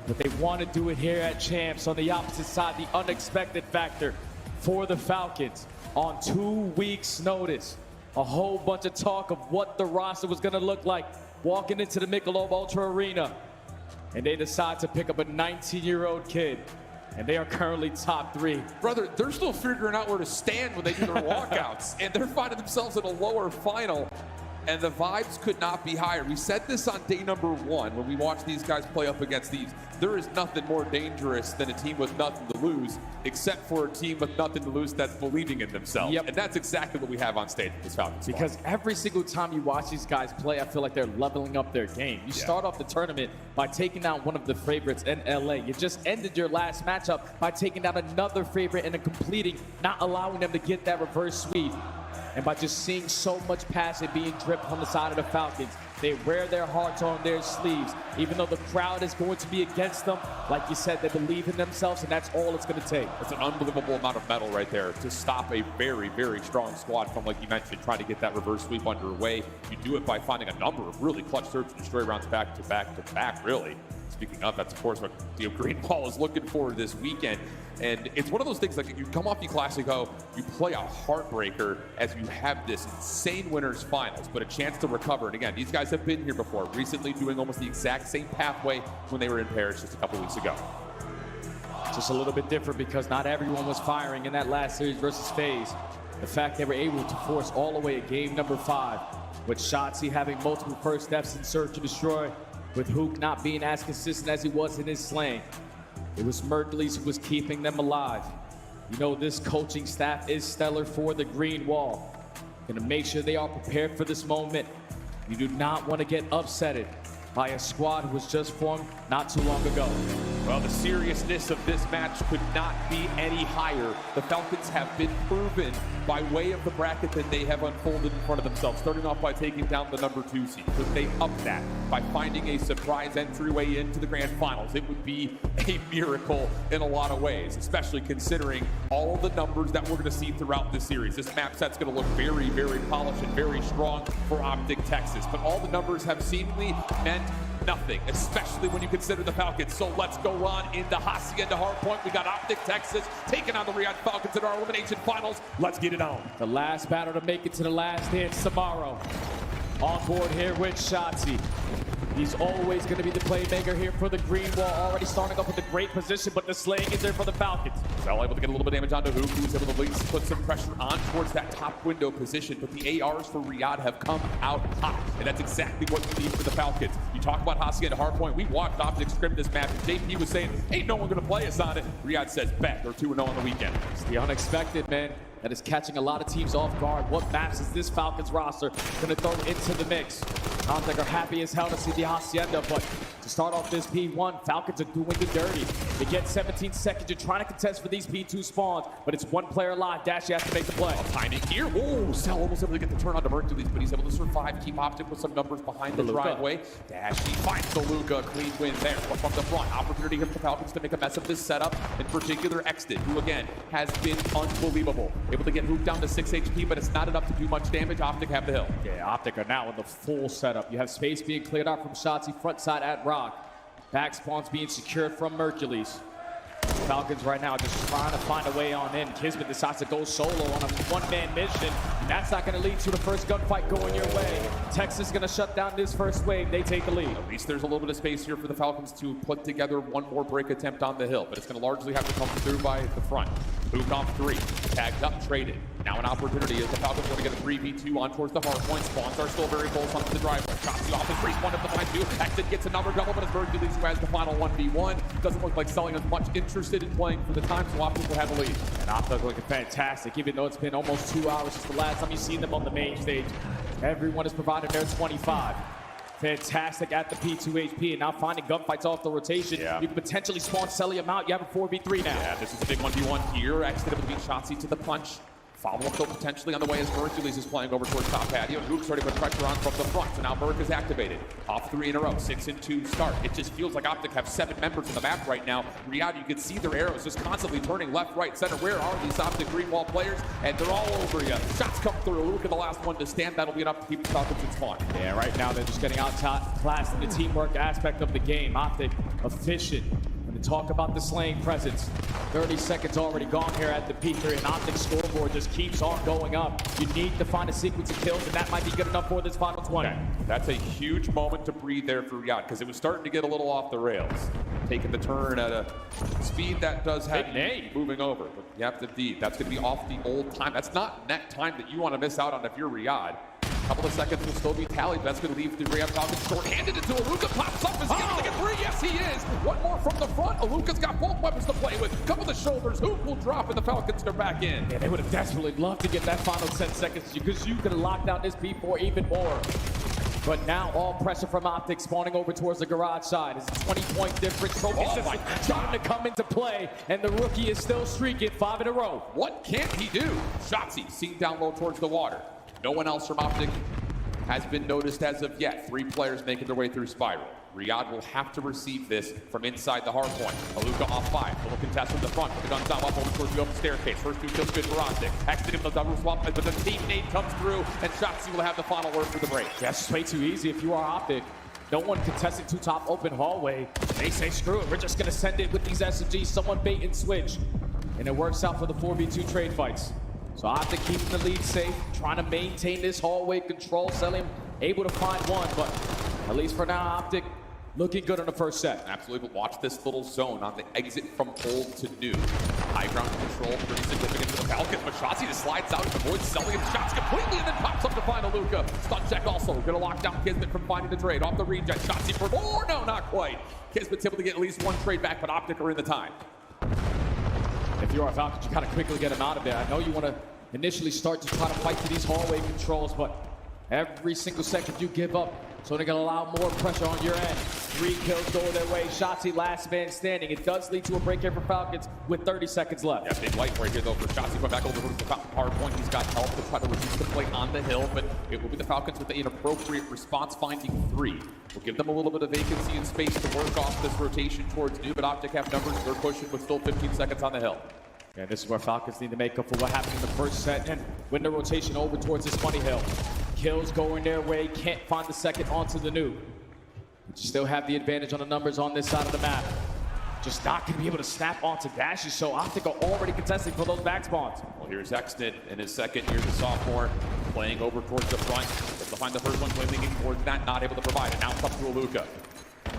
but they want to do it here at Champs. On the opposite side, the unexpected factor for the Falcons on 2 weeks' notice. A whole bunch of talk of what the roster was going to look like walking into the Michelob Ultra Arena, and they decide to pick up a 19-year-old kid. And they are currently top 3. Brother, they're still figuring out where to stand when they do their walkouts, and they're finding themselves in a lower final, and the vibes could not be higher. We said this on day number 1 when we watched these guys play up against these. There is nothing more dangerous than a team with nothing to lose, except for a team with nothing to lose that's believing in themselves. Yep. And that's exactly what we have on stage with this Falcons squad. Because every single time you watch these guys play, I feel like they're leveling up their game. You start off the tournament by taking down one of the favorites in LA. You just ended your last matchup by taking down another favorite and then completing, not allowing them to get that reverse sweep. And by just seeing so much passion being dripped from the side of the Falcons, they wear their hearts on their sleeves. Even though the crowd is going to be against them, like you said, they believe in themselves, and that's all it's going to take. It's an unbelievable amount of metal right there to stop a very, very strong squad from, like you mentioned, trying to get that reverse sweep underway. You do it by finding a number of really clutch search and destroy rounds back to back to back, really. Speaking of, that's of course what the Green Wall is looking for this weekend. And it's one of those things, like you come off the Classico, you play a heartbreaker as you have this insane winners finals, but a chance to recover. And again, these guys have been here before, recently doing almost the exact same pathway when they were in Paris just a couple weeks ago. Just a little bit different because not everyone was firing in that last series versus FaZe. The fact they were able to force all the way at game number 5, with Shotzzy having multiple first steps in search and destroy, with Hook not being as consistent as he was in his slaying. It was Mercules who was keeping them alive. You know, this coaching staff is stellar for the Green Wall. Gonna make sure they are prepared for this moment. You do not want to get upsetted by a squad who was just formed not too long ago. Well, the seriousness of this match could not be any higher. The Falcons have been proven by way of the bracket that they have unfolded in front of themselves, starting off by taking down the number 2 seed. Could they up that by finding a surprise entryway into the grand finals? It would be a miracle in a lot of ways, especially considering all the numbers that we're going to see throughout this series. This map set's going to look very, very polished and very strong for Optic Texas, but all the numbers have seemingly meant nothing, especially when you consider the Falcons. So let's go on into Hacienda Hardpoint. We got Optic Texas taking on the Riyadh Falcons in our elimination finals. Let's get it on. The last battle to make it to the last dance tomorrow. On board here with Shotzzy. He's always going to be the playmaker here for the Green Wall. Already starting up with a great position, but the slaying is there for the Falcons. Well, able to get a little bit of damage onto Hook, who's able to at least put some pressure on towards that top window position. But the ARs for Riyadh have come out hot, and that's exactly what you need for the Falcons. You talk about Hacienda Hardpoint. We watched Optic script this match, and JP was saying, ain't no one going to play us on it. Riyadh says, bet, they're 2-0 on the weekend. It's the unexpected, man. That is catching a lot of teams off guard. What maps is this Falcons roster going to throw into the mix? Optic are happy as hell to see the Hacienda, but to start off this P1, Falcons are doing the dirty. They get 17 seconds. You're trying to contest for these P2 spawns, but it's one player alive. Dashy has to make the play. Timing here. Whoa, Cell almost able to get the turn on to Mercules, but he's able to survive, keep Optic with some numbers behind the driveway. Dashy finds the Luca. Clean win there. But from the front, opportunity here for the Falcons to make a mess of this setup. In particular, Exton, who again has been unbelievable. Able to get Hook down to 6 HP, but it's not enough to do much damage. Optic have the hill. Yeah, Optic are now in the full setup. You have space being cleared out from Shotzzy front side at Rock. Back spawns being secured from Mercules. Falcons right now just trying to find a way on in. Kismet decides to go solo on a one-man mission. That's not going to lead to the first gunfight going your way. Texas is going to shut down this first wave. They take the lead. At least there's a little bit of space here for the Falcons to put together one more break attempt on the hill, but it's going to largely have to come through by the front. Moved off 3, tagged up, traded. Now an opportunity as the Falcons going to get a 3v2 on towards the hard point. Spawns are still very close onto the driveway. Shotzi off his race, one of the line 2. Exit gets another double, but it's Hercules who has the final 1v1. Doesn't look like Sully is much interested in playing for the time, so Optic will have the lead. And Optic looking fantastic, even though it's been almost 2 hours since the last time you've seen them on the main stage. Everyone has provided their 25. Fantastic at the P2 HP, and now finding gunfights off the rotation. You can potentially spawn Celium out. You have a 4v3 now. Yeah, this is a big 1v1 here. Accidentally beat Shotzi to the punch. Follow-up though potentially on the way as Hercules is playing over towards top patio. Hook's starting to put pressure on from the front, so now Merc is activated. Off 3 in a row, 6-2 start. It just feels like Optic have 7 members on the map right now. Riyadh, you can see their arrows just constantly turning left, right, center. Where are these Optic green wall players? And they're all over you. Shots come through. Luka the last one to stand. That'll be enough to keep the Falcons in spawn. Yeah, right now they're just getting outclassed in the teamwork aspect of the game. Optic efficient. When to talk about the slaying presence. 30 seconds already gone here at the P3, and Optic scoreboard just keeps on going up. You need to find a sequence of kills, and that might be good enough for this final 20. Okay. That's a huge moment to breathe there for Riyadh, because it was starting to get a little off the rails. Taking the turn at a speed that does have you moving over. But you have to that's going to be off the old time. That's not net time that you want to miss out on if you're Riyadh. A couple of seconds will still be tallied. That's going to leave the Riyadh Falcons short-handed until Aluka pops up. Is he going to get 3? Yes, he is. One more from the front. Aluka's got both weapons to play with. Couple of the shoulders. Hoop will drop, and the Falcons are back in. Yeah, they would have desperately loved to get that final 10 seconds because you could have locked down this P4 even more. But now all pressure from Optic spawning over towards the garage side. It's a 20-point difference. Trophy's just starting to come into play, and the rookie is still streaking 5 in a row. What can't he do? Shotzi seen down low towards the water. No one else from Optic has been noticed as of yet. 3 players making their way through Spiral. Riyadh will have to receive this from inside the hard point. Aluka off 5. Little contest from the front. The gun's out up over towards the open staircase. First 2 kills good for Optic. Exiting the double swap, but the teammate comes through, and Shotzi will have the final word for the break. That's way too easy if you are Optic. No one contesting 2 top open hallway. They say, screw it, we're just going to send it with these SMGs. Someone bait and switch. And it works out for the 4v2 trade fights. So Optic keeping the lead safe, trying to maintain this hallway control. Celium able to find one, but at least for now, Optic looking good on the first set. Absolutely, but watch this little zone on the exit from old to new. High ground control, pretty significant for the Falcons, but Shotzi just slides out and avoids Celium shots completely, and then pops up to find Aluka. Stun check also, gonna lock down Kismet from finding the trade. Off the reject, Shotzi for more, no, not quite. Kismet's able to get at least 1 trade back, but Optic are in the time. If you are Falcons, you gotta quickly get them out of there. I know you want to initially start to try to fight to these hallway controls, but every single second you give up, so they're gonna allow more pressure on your end. 3 kills go their way. Shotzi last man standing. It does lead to a break here for Falcons with 30 seconds left. Yeah, big light right here though for Shotzi. Going back over to the hard point. He's got help to try to reduce the play on the hill, but it will be the Falcons with an appropriate response finding 3. We'll give them a little bit of vacancy and space to work off this rotation towards new, but Optic have numbers. They're pushing with still 15 seconds on the hill. And this is where Falcons need to make up for what happened in the first set and win the rotation over towards this funny hill. Kills going their way, can't find the second onto the new. But you still have the advantage on the numbers on this side of the map. Just not going to be able to snap onto dashes, so Optic are already contesting for those back spawns. Well, here's Exnit in his second year as a sophomore, playing over towards the front. Able to find the first one, leaning towards that, not able to provide it. Now it's up to Aluka.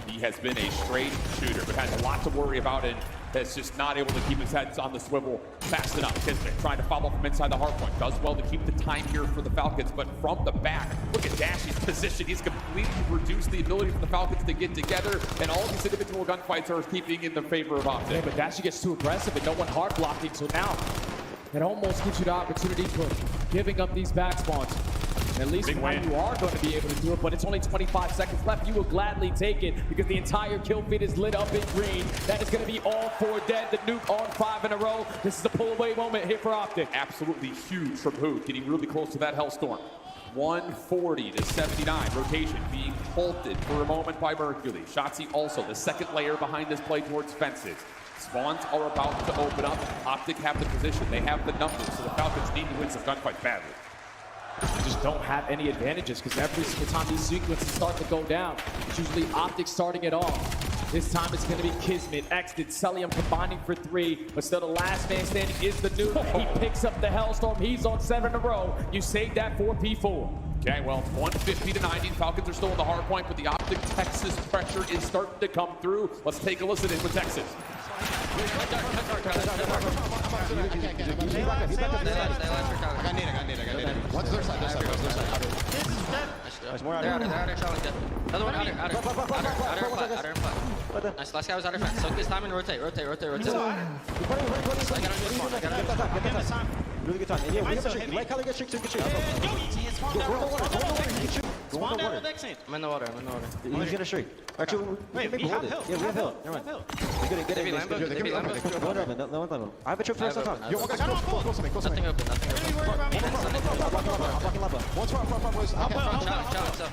He has been a straight shooter, but has a lot to worry about and has just not able to keep his head on the swivel fast enough. Kismet trying to follow from inside the hard point. Does well to keep the time here for the Falcons, but from the back, look at Dashy's position. He's completely reduced the ability for the Falcons to get together, and all these individual gunfights are keeping in the favor of Optic. Yeah, but Dashy gets too aggressive and no one hard blocking, so now it almost gives you the opportunity for giving up these back spawns. At least now you are going to be able to do it, but it's only 25 seconds left. You will gladly take it because the entire kill feed is lit up in green. That is going to be all 4 dead. The nuke on 5 in a row. This is a pull-away moment here for Optic. Absolutely huge from Hood, getting really close to that Hellstorm. 140 to 79. Rotation being halted for a moment by Mercury. Shotzi also the second layer behind this play towards fences. Spawns are about to open up. Optic have the position. They have the numbers, so the Falcons need to win some gunfights badly. They just don't have any advantages because every single time these sequences start to go down, it's usually Optic starting it off. This time it's going to be Kismet, Exton, Celium combining for 3, but still the last man standing is the Nuke. He picks up the Hellstorm. He's on 7 in a row. You saved that for P4. Okay, well, 150 to 90. Falcons are still in the hard point, but the Optic Texas pressure is starting to come through. Let's take a listen in with Texas. What's their side? There's more out here. Another one outer. Nice, last guy was outer fence. Soak this time and rotate. I got on this one. Really good time. Yeah, we have a shake. Right color, get shake, get shake. Spawn down with Exit. I'm in the water. He's gonna shake. Actually, wait, we have hill. Yeah, we have hill. Never mind. Get it. I have a trip for us on top. Yo, guys, close to me. Nothing open. I'm blocking lava. One's front boys. Challenge.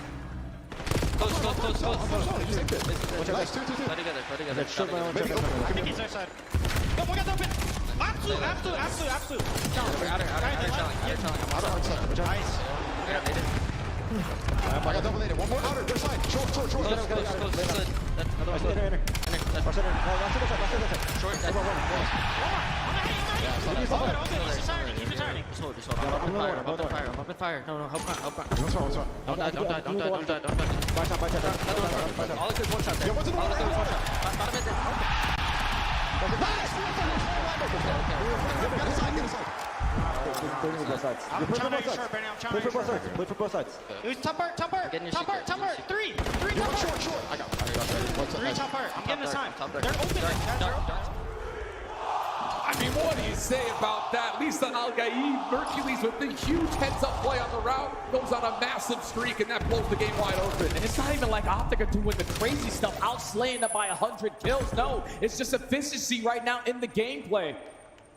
Close. Watch out, guys. Two. Play together. I think he's our side. No, we got open. Absolute. Outer challenge. Nice. I got double later. One more outer. Their side. Short. Close. Another one. Short. I'm up in fire. No, help front. What's wrong? Don't die. All it is one shot there. All it is one shot. Bottom it Play for both sides. Who's top part? Top part. Three top part. Short. I got 3 top part. I'm getting this time. They're open. I mean, what do you say about that? Lisa Al-Gaib, Hercules with the huge heads-up play on the route, goes on a massive streak, and that blows the game wide open. And it's not even like Optic are doing the crazy stuff, outslaying them by 100 kills. No, it's just efficiency right now in the gameplay.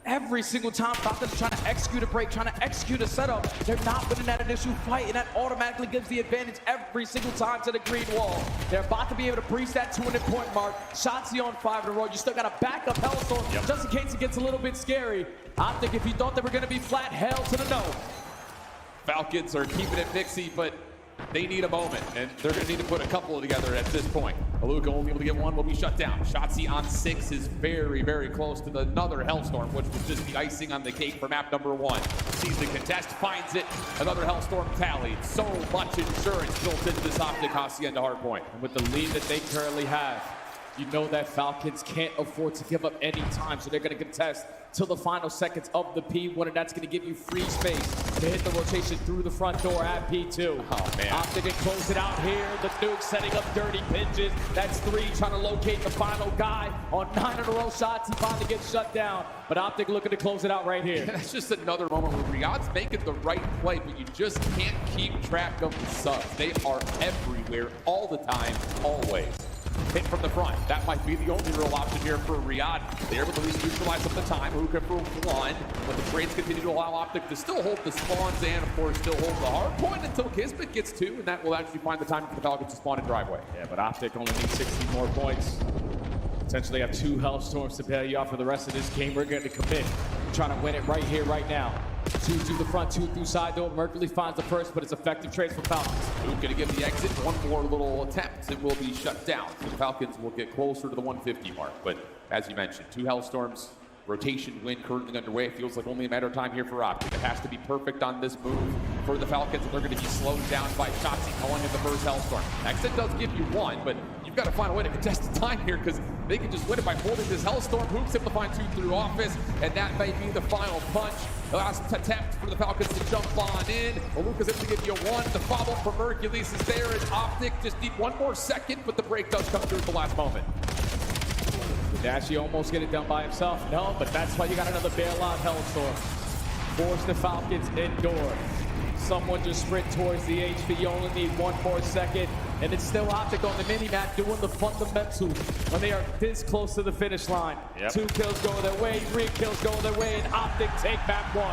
Every single time Falcons trying to execute a break, trying to execute a setup, they're not winning that initial fight, and that automatically gives the advantage every single time to the green wall. They're about to be able to breach that 200-point mark. Shotzzy on 5 in a row. You still got a backup Hellstorm just in case it gets a little bit scary. Optic, if you thought they were going to be flat, hell to the no. Falcons are keeping it mixy, but they need a moment, and they're going to need to put a couple together at this point. Aluka only able to get one, will be shut down. Shotzzy on 6 is very, very close to another Hellstorm, which was just the icing on the cake for map number 1. Sees the contest, finds it, another Hellstorm tallied. So much insurance built into this Optic Hacienda hardpoint. And with the lead that they currently have, you know that Falcons can't afford to give up any time, so they're going to contest till the final seconds of the P1, and that's going to give you free space to hit the rotation through the front door at P2. Oh, man. Optic can close it out here. The Nuke setting up dirty pinches. That's 3 trying to locate the final guy on 9 in a row shots. He finally gets shut down, but Optic looking to close it out right here. That's just another moment where Riyad's making the right play, but you just can't keep track of the subs. They are everywhere, all the time, always. Hit from the front. That might be the only real option here for Riyad. They're able to at least neutralize up the time. Hookah for 1. But the trades continue to allow Optic to still hold the spawns and, of course, still hold the hard point until Kismet gets 2, and that will actually find the time for the Falcons to spawn in driveway. Yeah, but Optic only needs 60 more points. Potentially have 2 Hellstorms to bail you out for the rest of this game. We're going to commit. Trying to win it right here, right now. 2 through the front, 2 through side door. Mercury finds the first, but it's effective trades for Falcons. Luke gonna give the exit. One more little attempt. It will be shut down. So the Falcons will get closer to the 150 mark. But as you mentioned, 2 Hellstorms. Rotation win currently underway. It feels like only a matter of time here for Optic. It has to be perfect on this move for the Falcons, and they're going to be slowed down by Shotzzy going in the first Hellstorm. Exit does give you 1, but you've got to find a way to contest the time here because they can just win it by holding this Hellstorm. Hoops able to find 2 through office, and that may be the final punch. The last attempt for the Falcons to jump on in. Lucas able to give you 1. The follow from Hercules is there, and Optic just need 1 more second, but the break does come through at the last moment. Dashy almost get it done by himself. No, but that's why you got another bailout Hellstorm. Force the Falcons indoor. Someone just sprint towards the HP. You only need 1 more second. And it's still Optic on the mini-map doing the fundamentals when they are this close to the finish line. 2 kills go their way, 3 kills go their way, and Optic take back 1.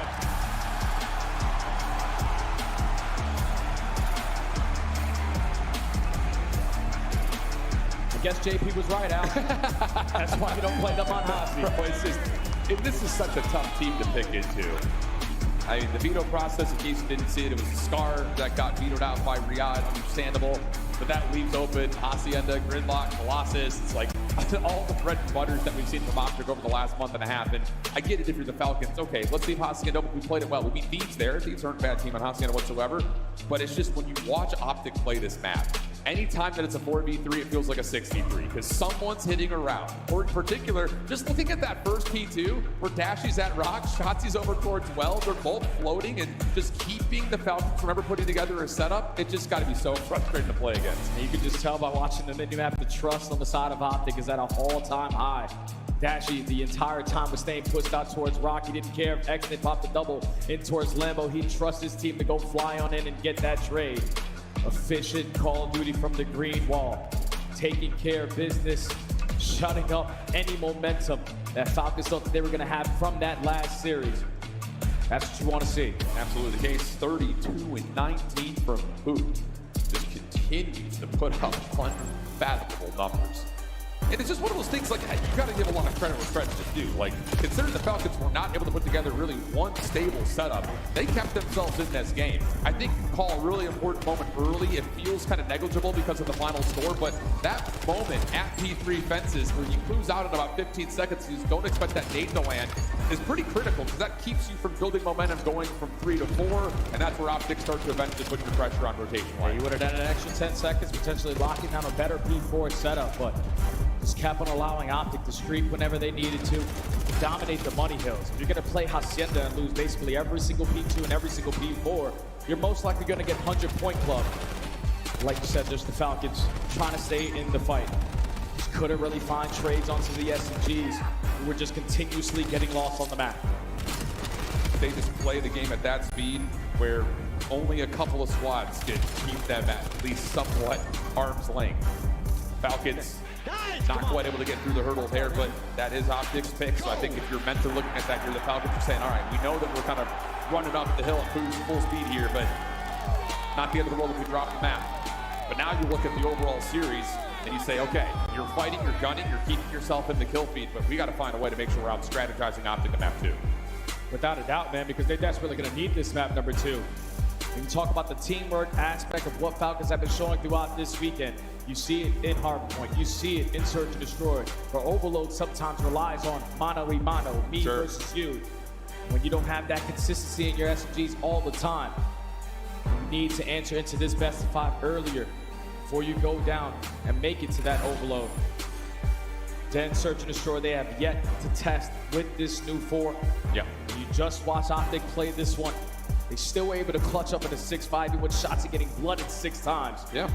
I guess JP was right, Al. That's why you don't play them on Hosty. Bro, it's just, this is such a tough team to pick into. I mean, the veto process, in case you didn't see it, it was Scar that got vetoed out by Riyad. Understandable. but that leaves open Hacienda, Gridlock, Colossus. It's like all the bread and butters that we've seen from Optic over the last month and a half. And I get it if you're the Falcons. Okay, let's leave Hacienda open. We played it well. We beat Thieves there. Thieves aren't a bad team on Hacienda whatsoever. But it's just when you watch Optic play this map, anytime that it's a 4v3, it feels like a 6v3 because someone's hitting around. Or in particular, just looking at that first P2 where Dashy's at Rock, Shotzi's over towards Well, they're both floating and just keeping the Falcons from ever putting together a setup. It just got to be so frustrating to play against. And you can just tell by watching the mini-map, the trust on the side of Optic is at an all-time high. Dashy, the entire time, was staying pushed out towards Rock. He didn't care if Exnit popped the double in towards Lambo. He trusts his team to go fly on in and get that trade. Efficient Call of Duty from the green wall, taking care of business, shutting up any momentum that Falcons thought that they were going to have from that last series. That's what you want to see. Absolutely the case. 32 and 19 from Boot. Just continues to put up unfathomable numbers. And it's just one of those things, like, you got to give a lot of credit where credit's due. Like, considering the Falcons were not able to put together really one stable setup, they kept themselves in this game. I think you call a really important moment early. It feels kind of negligible because of the final score, but that moment at P3 fences where you lose out in about 15 seconds, you just don't expect that nade to land, is pretty critical because that keeps you from building momentum going from 3 to 4, and that's where Optic starts to eventually put your pressure on rotation line. Yeah, you would have done an extra 10 seconds, potentially locking down a better P4 setup, but just kept on allowing Optic to streak whenever they needed to dominate the money hills. If you're going to play Hacienda and lose basically every single P2 and every single P4, you're most likely going to get 100-point club. Like you said, just the Falcons trying to stay in the fight. Just couldn't really find trades onto the SMGs, who were just continuously getting lost on the map. They just play the game at that speed where only a couple of squads can keep them at least somewhat arm's length. Falcons not quite able to get through the hurdle there, but that is Optic's pick. So I think if you're mentally looking at that here, the Falcons are saying, all right, we know that we're kind of running up the hill at full speed here, but not the end of the world if we drop the map. But now you look at the overall series and you say, okay, you're fighting, you're gunning, you're keeping yourself in the kill feed, but we got to find a way to make sure we're out strategizing Optic the map too. Without a doubt, man, because they're desperately going to need this map number 2. We can talk about the teamwork aspect of what Falcons have been showing throughout this weekend. You see it in Harbor Point. You see it in Search and Destroy. Where Overload sometimes relies on mano-a-mano, me versus you. When you don't have that consistency in your SMGs all the time, you need to enter into this best of 5 earlier before you go down and make it to that Overload. Then Search and Destroy, they have yet to test with this new 4. Yeah. You just watch Optic play this one. They still were able to clutch up in a 6-5 with shots and getting blooded 6 times. Yeah.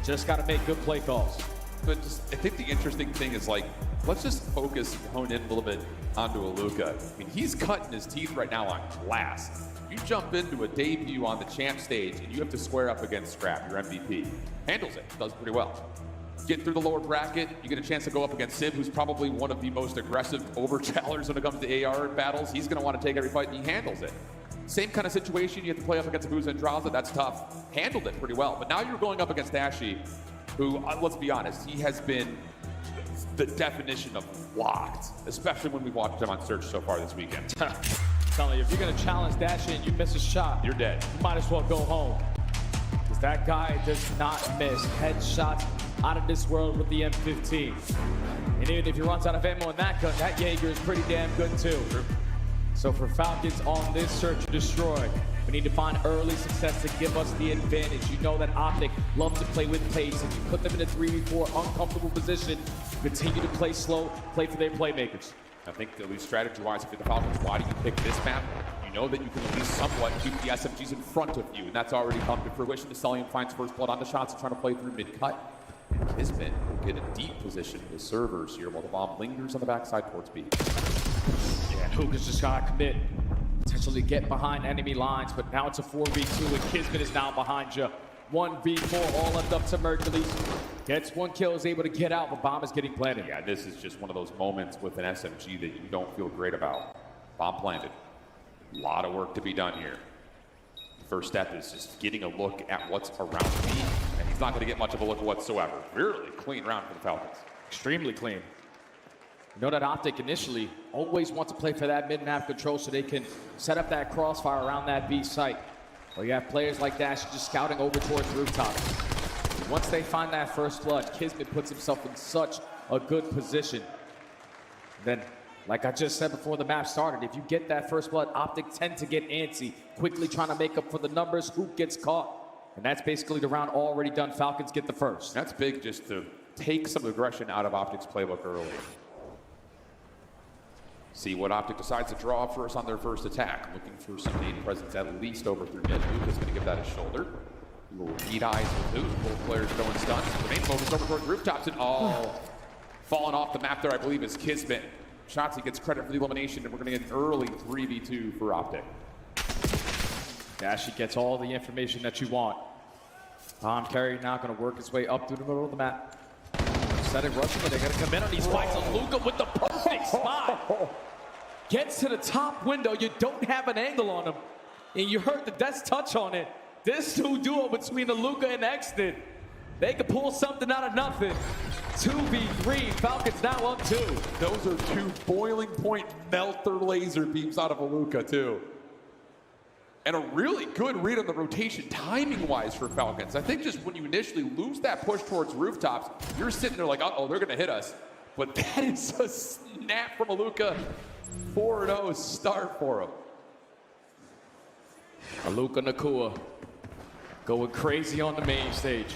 Just got to make good play calls. But just, I think the interesting thing is, like, let's just focus, hone in a little bit onto Aluka. I mean, he's cutting his teeth right now on glass. You jump into a debut on the champ stage and you have to square up against Scrap, your MVP. Handles it, does pretty well. Get through the lower bracket, you get a chance to go up against Sib, who's probably one of the most aggressive overchallengers when it comes to AR battles. He's going to want to take every fight, and he handles it. Same kind of situation, you have to play up against Abuza and Drowza, that's tough. Handled it pretty well. But now you're going up against Dashy, who, let's be honest, he has been the definition of locked, especially when we watched him on Search so far this weekend. Telling you, if you're going to challenge Dashy and you miss a shot, you're dead. You might as well go home. Because that guy does not miss headshots out of this world with the M15. And even if he runs out of ammo in that gun, that Jaeger is pretty damn good too. So for Falcons on this Search and Destroy, we need to find early success to give us the advantage. You know that Optic loves to play with pace. If you put them in a 3v4 uncomfortable position, continue to play slow, play for their playmakers. I think at least strategy-wise, if you're the Falcons, why do you pick this map? You know that you can at least somewhat keep the SMGs in front of you, and that's already come to fruition. The Stellium finds first blood on the shots and trying to play through mid-cut. And Kismet will get a deep position with servers here while the bomb lingers on the backside towards B. Yeah, and Hookah's just gotta commit. Potentially get behind enemy lines, but now it's a 4v2 and Kismet is now behind you. 1v4, all left up to Mercules. Gets 1 kill, is able to get out, but bomb is getting planted. Yeah, this is just one of those moments with an SMG that you don't feel great about. Bomb planted. A lot of work to be done here. First step is just getting a look at what's around me, and he's not going to get much of a look whatsoever. Really clean round for the Falcons. Extremely clean. You know that Optic initially always want to play for that mid-map control so they can set up that crossfire around that B site. Well, you have players like Dash just scouting over towards rooftop. Once they find that first blood, Kismet puts himself in such a good position. Then, like I just said before the map started, if you get that first blood, Optic tend to get antsy, quickly trying to make up for the numbers, who gets caught. And that's basically the round already done. Falcons get the first. That's big, just to take some aggression out of Optic's playbook early. See what Optic decides to draw first on their first attack. Looking for some main presence at least over through mid. Luka's going to give that a shoulder. He will beat eyes with Luke. Both players going stuns. The main focus over towards rooftops and falling off the map there, I believe, is Kismet. Shotzzy gets credit for the elimination, and we're going to get an early 3v2 for Optic. Dashy gets all the information that you want. Bomb carry now going to work his way up through the middle of the map. Set it rushing, but they're going to come in on these fights. And Luka with the perfect spot. Gets to the top window. You don't have an angle on him. And you heard the Death's touch on it. This new duo between the Luka and Exton, they could pull something out of nothing. 2v3, Falcons now up 2. Those are 2 boiling point melter laser beams out of a Luka, too. And a really good read on the rotation timing-wise for Falcons. I think just when you initially lose that push towards rooftops, you're sitting there like, uh-oh, they're going to hit us. But that is a snap from a Luka. 4-0 start for him. Luka Nakua going crazy on the main stage.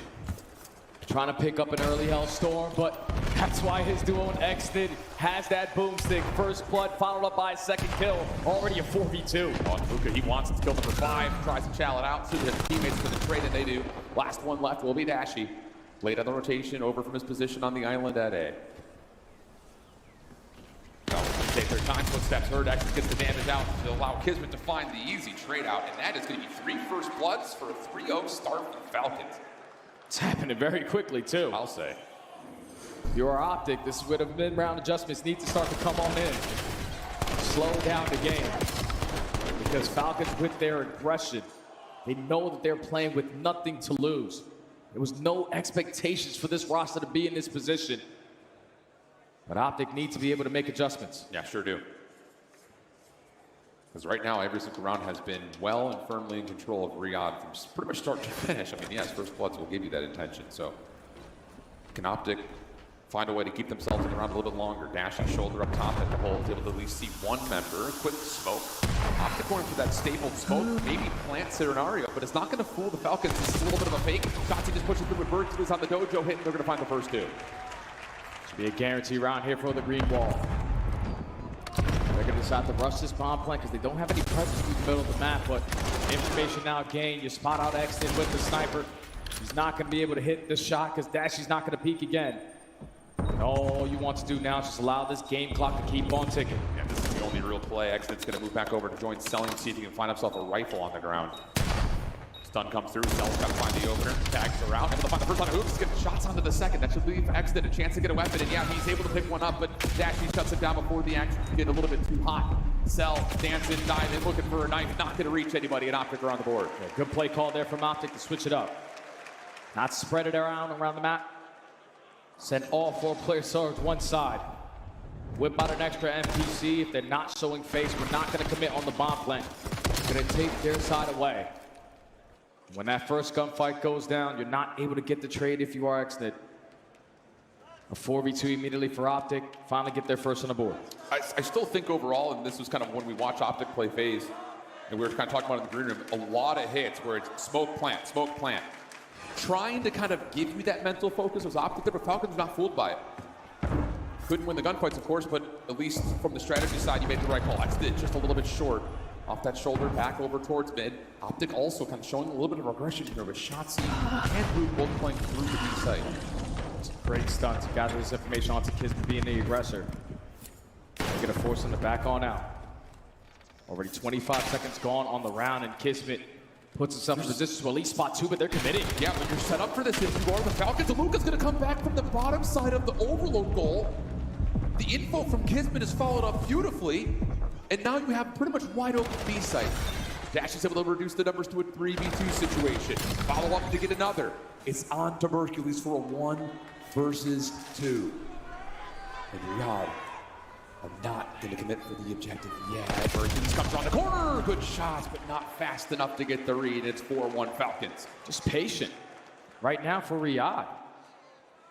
Trying to pick up an early Hellstorm, but that's why his duo in Exton has that boomstick. First blood followed up by a second kill. Already a 4v2. On Luka, he wants to kill number 5. Tries to challenge out to his teammates for the trade, and they do. Last one left will be Dashy. Late on the rotation, over from his position on the island at A. Take their time, footsteps heard. Exton gets the damage out to allow Kismet to find the easy trade out, and that is going to be 3 first bloods for a 3-0 start for the Falcons. It's happening very quickly, too. I'll say. If you are Optic, this is where the mid-round adjustments need to start to come on in. Slow down the game. Because Falcons, with their aggression, they know that they're playing with nothing to lose. There was no expectations for this roster to be in this position. But Optic needs to be able to make adjustments. Yeah, sure do. Because right now, every single round has been well and firmly in control of Riyadh from pretty much start to finish. I mean, yes, first bloods will give you that intention. So can Optic find a way to keep themselves in the round a little bit longer? Dashing shoulder up top at the hole, able to at least see one member. Quick smoke. Optic going for that stapled smoke, maybe plant scenario, but it's not going to fool the Falcons. This is a little bit of a fake. Shotzzy just pushes through with Birds on the dojo hit, and they're going to find the first 2. Should be a guarantee round here for the green wall. They're going to decide to rush this bomb plant because they don't have any presence in the middle of the map, but information now gained. You spot out Exton with the sniper. He's not going to be able to hit this shot because Dashy's not going to peek again. And all you want to do now is just allow this game clock to keep on ticking. Yeah, this is the only real play. Exton's going to move back over to join Selling, see if he can find himself a rifle on the ground. Stun comes through, Sell's got to find the opener, tags her out, able to find the first one. Oops, getting shots onto the second. That should leave Exton a chance to get a weapon, and yeah, he's able to pick one up, but Dashy shuts him down before the action can get a little bit too hot. Sell, dancing, diving, looking for a knife, not going to reach anybody, and Optic are on the board. Yeah, good play call there from Optic to switch it up. Not spread it around the map. Send all 4 players towards one side. Whip out an extra NPC. If they're not showing face, we're not going to commit on the bomb plant. We're going to take their side away. When that first gunfight goes down, you're not able to get the trade if you are Exton. A 4v2 immediately for Optic. Finally get their first on the board. I still think overall, and this was kind of when we watch Optic play FaZe, and we were kind of talking about it in the green room, a lot of hits where it's smoke plant, trying to kind of give you that mental focus was Optic there, but Falcons not fooled by it. Couldn't win the gunfights, of course, but at least from the strategy side, you made the right call. Exton just a little bit short. Off that shoulder, back over towards mid. Optic also kind of showing a little bit of aggression here with Shotzzy and Blue both playing through the B site. Great stunts. Gather this information onto Kismet being the aggressor. They're going to force him to back on out. Already 25 seconds gone on the round, and Kismet puts himself in position to at least spot 2, but they're committing. Yeah, but you're set up for this if you are the Falcons. Luka's going to come back from the bottom side of the overload goal. The info from Kismet is followed up beautifully. And now you have pretty much wide open B site. Dash is able to reduce the numbers to a 3v2 situation. Follow up to get another. It's on to Hercules for a 1 versus 2. And Riyadh are not going to commit for the objective yet. Hercules comes on the corner. Good shots, but not fast enough to get the read. It's 4-1 Falcons. Just patient. right now for Riyadh.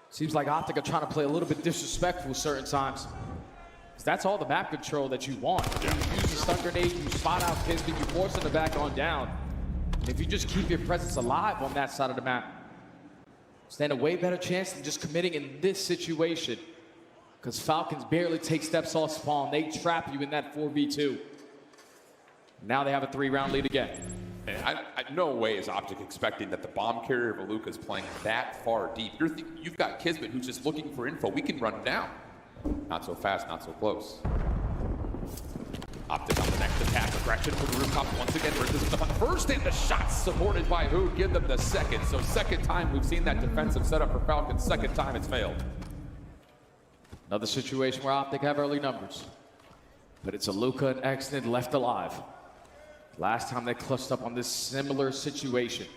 Seems like Optic are trying to play a little bit disrespectful certain times. That's all the map control that you want. You use the stun grenade, you spot out Kismet, you force them to back on down. And if you just keep your presence alive on that side of the map, stand a way better chance than just committing in this situation. Because Falcons barely take steps off spawn. They trap you in that 4v2. Now they have a 3-round lead again. And no way is Optic expecting that the bomb carrier of Aluka is playing that far deep. You've got Kismet who's just looking for info. We can run him down. Not so fast, not so close. Optic on the next attack. Aggression for the rooftop once again. Versus the first and the shot supported by who? Give them the second. So second time we've seen that defensive setup for Falcons. Second time it's failed. Another situation where Optic have early numbers. But it's Aluka and Exnid left alive. Last time they clutched up on this similar situation.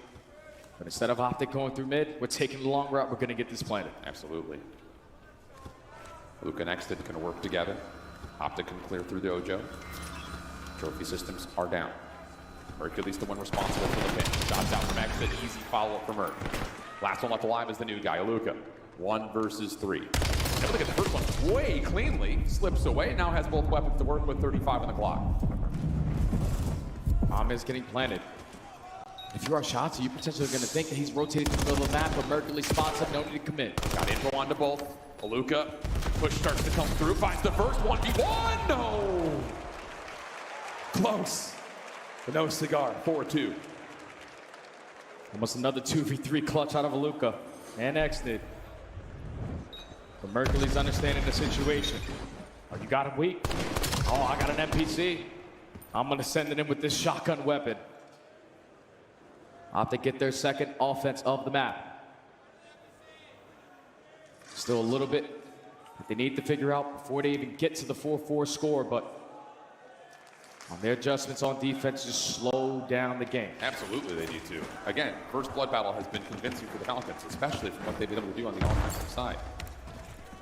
But instead of Optic going through mid, we're taking the long route. We're going to get this planted. Absolutely. Luka and Exnid can work together. Optic can clear through Dojo. Trophy systems are down. Hercules the one responsible for the pinch. Shots out from Exnid. Easy follow-up from Merc. Last one left alive is the new guy, Aluka. 1 versus 3. Now look at the first one. Way cleanly. Slips away. Now has both weapons to work with. 35 on the clock. Bomb is getting planted. If you are Shotzi, you're potentially going to think that he's rotating to the middle of the map, but Mercury spots him, no need to commit. Got info onto both. Aluka, push starts to come through, finds the first 1v1, no! Close, but no cigar, 4-2. Almost another 2v3 clutch out of Aluka and Exnid. But Mercury's understanding the situation. Oh, you got him weak? Oh, I got an NPC. I'm gonna send it in with this shotgun weapon. Optic get their second offense of the map. Still a little bit that they need to figure out before they even get to the 4-4 score, but on their adjustments on defense, just slow down the game. Absolutely, they need to. Again, first blood battle has been convincing for the Falcons, especially from what they've been able to do on the offensive side.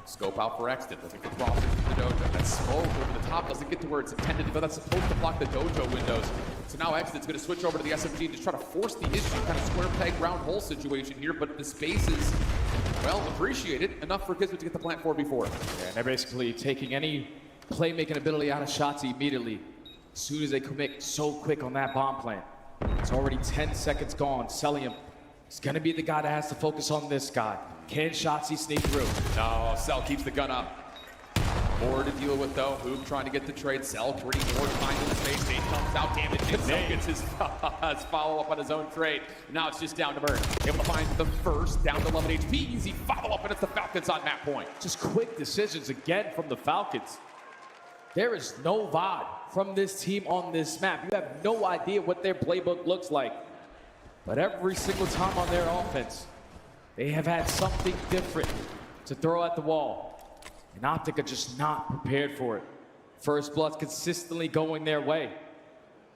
Scope out for Exton, looking for crosses from the Dojo. That smoke over the top doesn't get to where it's intended, but that's supposed to block the Dojo windows. So now Exton's going to switch over to the SMG and just try to force the issue, kind of square peg, round hole situation here, but the space is, well, appreciated enough for Kismet to get the plant 4v4. Yeah, and they're basically taking any playmaking ability out of Shotzi immediately. As soon as they commit so quick on that bomb plant. It's already 10 seconds gone. Celium is going to be the guy that has to focus on this guy. Can Shotzi sneak through? No, Cell keeps the gun up. More to deal with though. Hoop trying to get the trade. Cell pretty more time in the space. Nate comes out, damaging. Cell gets his follow-up on his own trade. Now it's just down to Merc. Able to find the first, down to 11 HP. Easy follow-up, and it's the Falcons on that point. Just quick decisions again from the Falcons. There is no vibe from this team on this map. You have no idea what their playbook looks like. But every single time on their offense, they have had something different to throw at the wall. And Optic are just not prepared for it. First Blood's consistently going their way.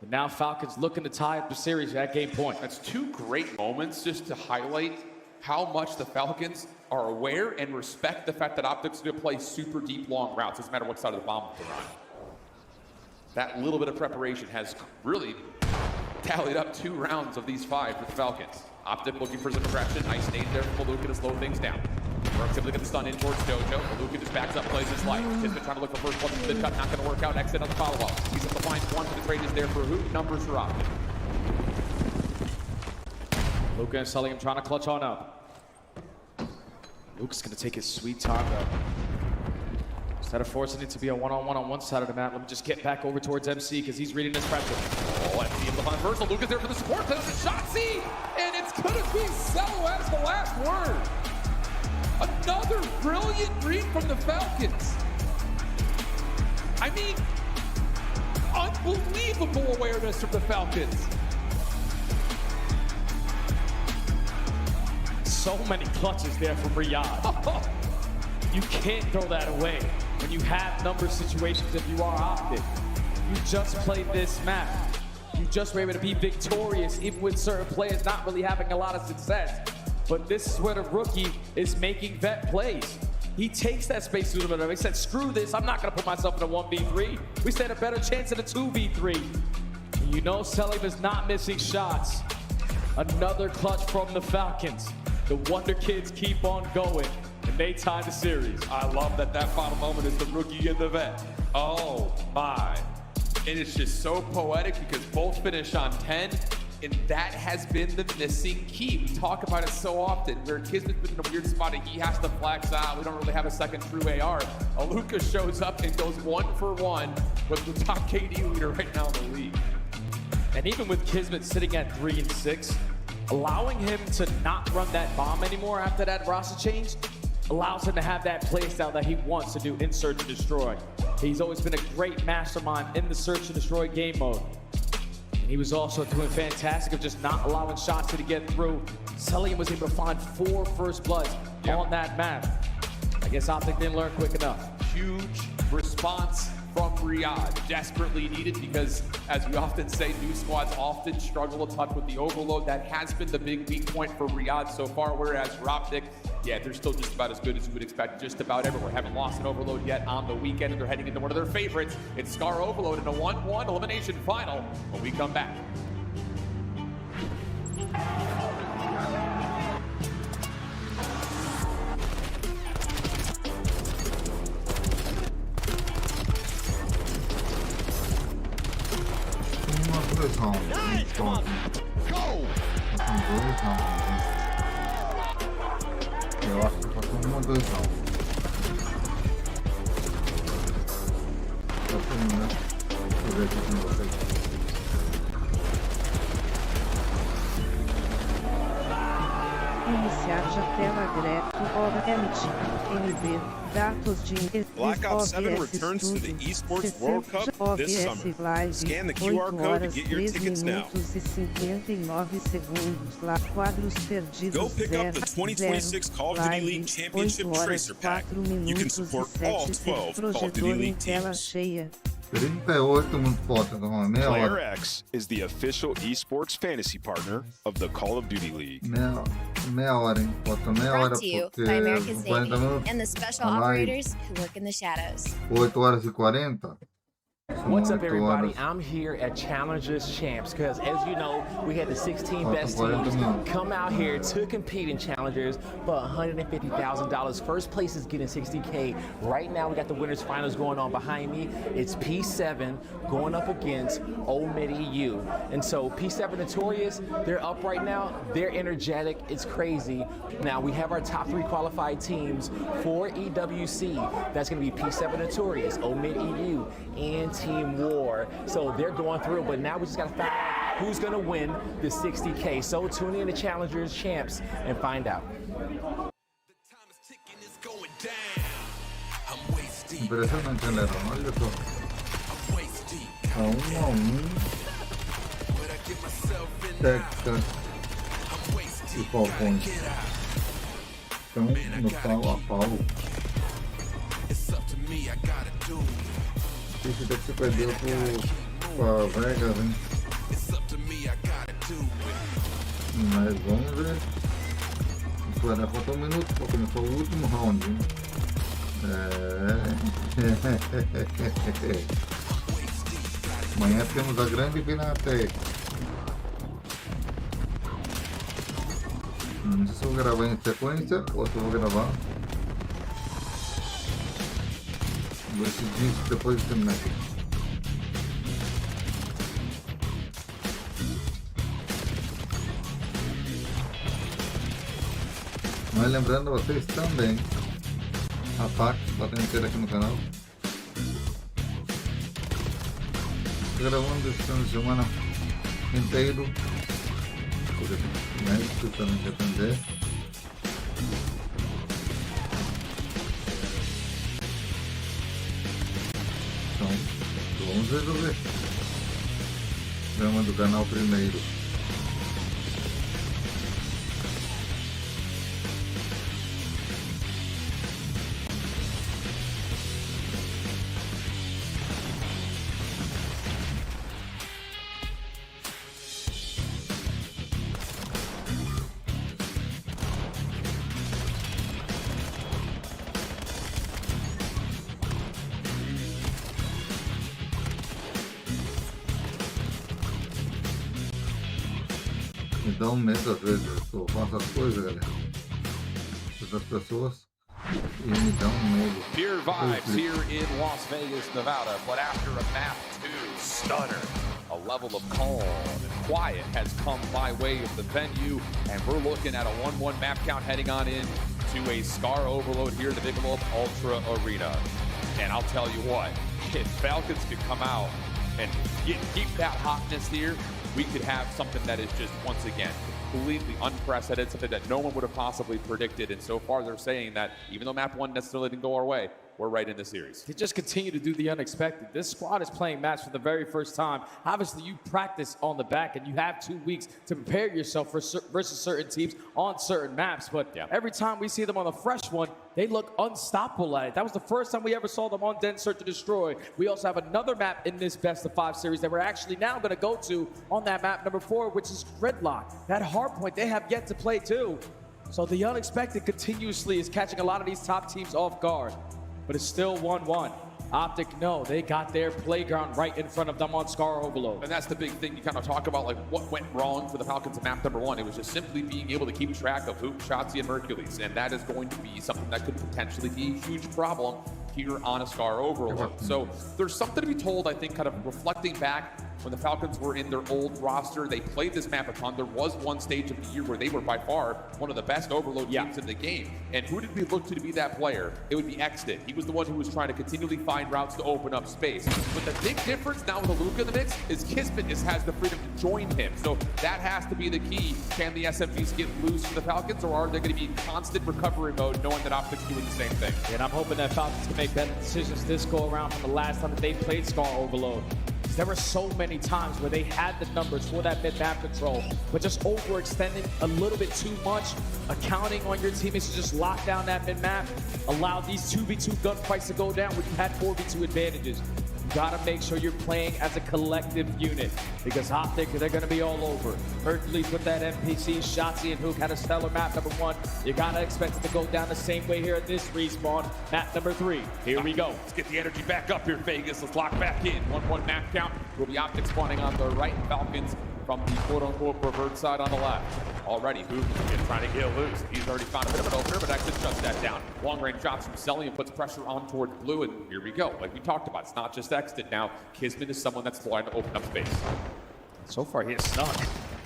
But now Falcons looking to tie up the series at game point. That's two great moments just to highlight how much the Falcons are aware and respect the fact that Optic's going to play super deep, long routes. Doesn't matter what side of the bomb they run. That little bit of preparation has really tallied up 2 rounds of these 5 for the Falcons. Optic looking for some aggression. Nice nade there from Aluka to slow things down. Merc's able to get the stun in towards Dojo. Aluka just backs up, plays his life. Kismet trying to look for first one. The cut not going to work out. Exit on the follow-up. He's able to find one, but the trade is there for who? Numbers for Optic. Luka and Celium trying to clutch on up. Luka's going to take his sweet time though. Instead of forcing it to be a one-on-one on one side of the map, let me just get back over towards MC because he's reading this pressure. Oh, MC able to find Versal. Luka's there for the support. There's a Shotzi, and it's going to be Cell who has the last word. Another brilliant read from the Falcons. I mean, unbelievable awareness from the Falcons. So many clutches there from Riyadh. You can't throw that away when you have number situations if you are Optic. You just played this map. You just were able to be victorious even with certain players not really having a lot of success. But this is where the rookie is making vet plays. He takes that space to the middle. He said, screw this, I'm not gonna put myself in a 1v3. We stand a better chance in a 2v3. And you know Celium is not missing shots. Another clutch from the Falcons. The Wonder Kids keep on going, and they tie the series. I love that final moment is the rookie and the vet. Oh my. And it's just so poetic because both finish on 10, and that has been the missing key. We talk about it so often, where Kismet's been in a weird spot and he has to flex out. We don't really have a second true AR. Aluka shows up and goes 1-for-1 with the top KD leader right now in the league. And even with Kismet sitting at 3 and 6, allowing him to not run that bomb anymore after that roster change allows him to have that play style that he wants to do in Search and Destroy. He's always been a great mastermind in the Search and Destroy game mode. And he was also doing fantastic of just not allowing shots to get through. Cellium was able to find 4 first bloods on that map. I guess Optic didn't learn quick enough. Huge response from Riyadh, desperately needed because, as we often say, new squads often struggle a touch with the overload. That has been the big weak point for Riyadh so far, whereas Optic, yeah, they're still just about as good as you would expect just about everywhere. Haven't lost an overload yet on the weekend, and they're heading into one of their favorites. It's Scar Overload in a 1-1 elimination final when we come back. Nice, come on, go! Eu acho que faltam 1 ou 2 rounds. Só terminar. Deixa eu ver aqui com vocês. Iniciar já tela greco, NB, dados de Black Ops 7 returns to the Esports World Cup this summer. Scan the QR code to get your tickets now. E 59 segundos lá, quadros perdidos. Go pick up the 2026 Call of Duty League Championship Tracer Pack. You can support all 12 Call of Duty League teams. 38 muito forte, então meia Player hora. X is the official esports fantasy partner of the Call of Duty League. Meia hora, hein? Falta meia hora Brought to you porque by America's 40 Navy minutos. and the special Vai. operators who work in the shadows. 8 horas e 40. What's up, 8 everybody? horas. I'm here at Challengers Champs because, as you know, we had the 16 best 40 teams minutos. come out here to compete in Challengers for $150,000. First place is getting $60K. Right now, we got the winners finals going on behind me. It's P7 going up against Old Mid EU. And so P7 Notorious, they're up right now. They're energetic. It's crazy. Now, we have our top 3 qualified teams for EWC. That's going to be P7 Notorious, Old Mid EU, and Team War. So they're going through, but now we just got to find out who's going to win the 60K. So tune in to Challengers Champs and find out. Impressionante, galera. Olha só. Tá 1-1. Texas e Falcões. Então, no pau a pau. Esse daqui perdeu pra Vegas, hein? Mas vamos ver. Vai dar falta 1 minuto pra começar o último round, hein? Amanhã temos a grande Binatec. Não sei se eu vou gravar em sequência ou se eu vou gravar. Vou decidir isso depois de terminar aqui. Mas lembrando a vocês também, a parte batendo inteira aqui no canal. Estou gravando esse final de semana inteiro, porque médico também quer atender. Então, vamos resolver. Drama do canal primeiro. Me dá um medo às vezes, eu faço as coisas, galera. das pessoas e me dão medo. Pure vibes here in Las Vegas, Nevada. But after a map 2 stunner, a level of calm and quiet has come by way of the venue, and we're looking at a 1-1 map count heading on in to a Scar Overload here at the Michelob Ultra Arena. And I'll tell you what, if Falcons could come out and keep that hotness here, we could have something that is just, once again, completely unprecedented, something that no one would have possibly predicted. And so far, they're saying that even though map 1 necessarily didn't go our way, we're right in the series. They just continue to do the unexpected. This squad is playing maps for the very first time. Obviously, you practice on the back, and you have 2 weeks to prepare yourself for versus certain teams on certain maps. But every time we see them on the fresh one, they look unstoppable at it. That was the first time we ever saw them on Dense Search to Destroy. We also have another map in this best of 5 series that we're actually now going to go to on that map number 4, which is Gridlock. That hard point they have yet to play too. So the unexpected continuously is catching a lot of these top teams off guard. But it's still 1-1. Optic, no, they got their playground right in front of them on Scar Overload. And that's the big thing. You kind of talk about like what went wrong for the Falcons in map number 1. It was just simply being able to keep track of Hoop, Shotzzy, and Mercules. And that is going to be something that could potentially be a huge problem here on a Scar Overload. So there's something to be told, I think, kind of reflecting back when the Falcons were in their old roster. They played this map a ton. There was one stage of the year where they were by far one of the best Overload teams in the game. And who did we look to be that player? It would be Exton. He was the one who was trying to continually find routes to open up space. But the big difference now with a Luka in the mix is Kismet has the freedom to join him. So that has to be the key. Can the SMGs get loose for the Falcons, or are they going to be in constant recovery mode knowing that Optic's doing the same thing? And I'm hoping that Falcons can make better decisions this go around from the last time that they played Scar Overload. There were so many times where they had the numbers for that mid-map control, but just overextending a little bit too much, accounting on your teammates to just lock down that mid-map, allow these 2v2 gunfights to go down when you had 4v2 advantages. You gotta make sure you're playing as a collective unit, because Optic, they're gonna be all over. Hercules with that NPC, Shotzzy and Hook had a stellar map number 1. You gotta expect it to go down the same way here at this respawn, map number 3. Here we go. Let's get the energy back up here, Vegas. Let's lock back in. 1-1 map count. Will be Optic spawning on the right, Falcons from the quote-unquote preferred side on the left. Already, Hook is trying to get loose. He's already found a bit of an opener, but Exton shuts that down. Long-range shots from Selly and puts pressure on towards Blue, and here we go. Like we talked about, it's not just Exton now. Kismet is someone that's trying to open up space. So far, he is stuck.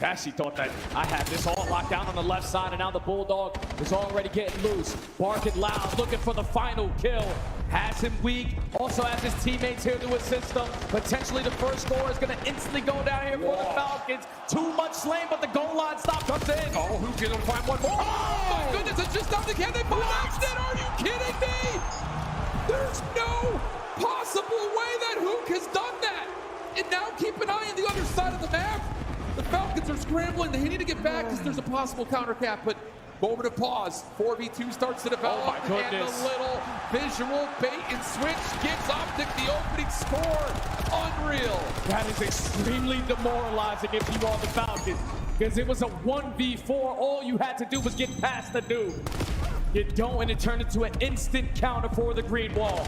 Cassie thought that I had this all locked down on the left side, and now the Bulldog is already getting loose. Barking loud, looking for the final kill. Has him weak, also has his teammates here to assist him. Potentially the first score is going to instantly go down here for the Falcons. Too much lane, but the goal line stop comes in. Oh, who's going to find one more? Oh, my goodness, it's just up to can they find Exton? Are you kidding me? There's no possible way that Hook has done that. And now keep an eye on the other side of the map. The Falcons are scrambling. They need to get back because there's a possible counter cap, but moment of pause. 4v2 starts to develop. Oh my goodness. And the little visual bait and switch gives Optic the opening score. Unreal. That is extremely demoralizing if you are the Falcons, because it was a 1v4. All you had to do was get past the noob. You don't, and it turned into an instant counter for the green wall.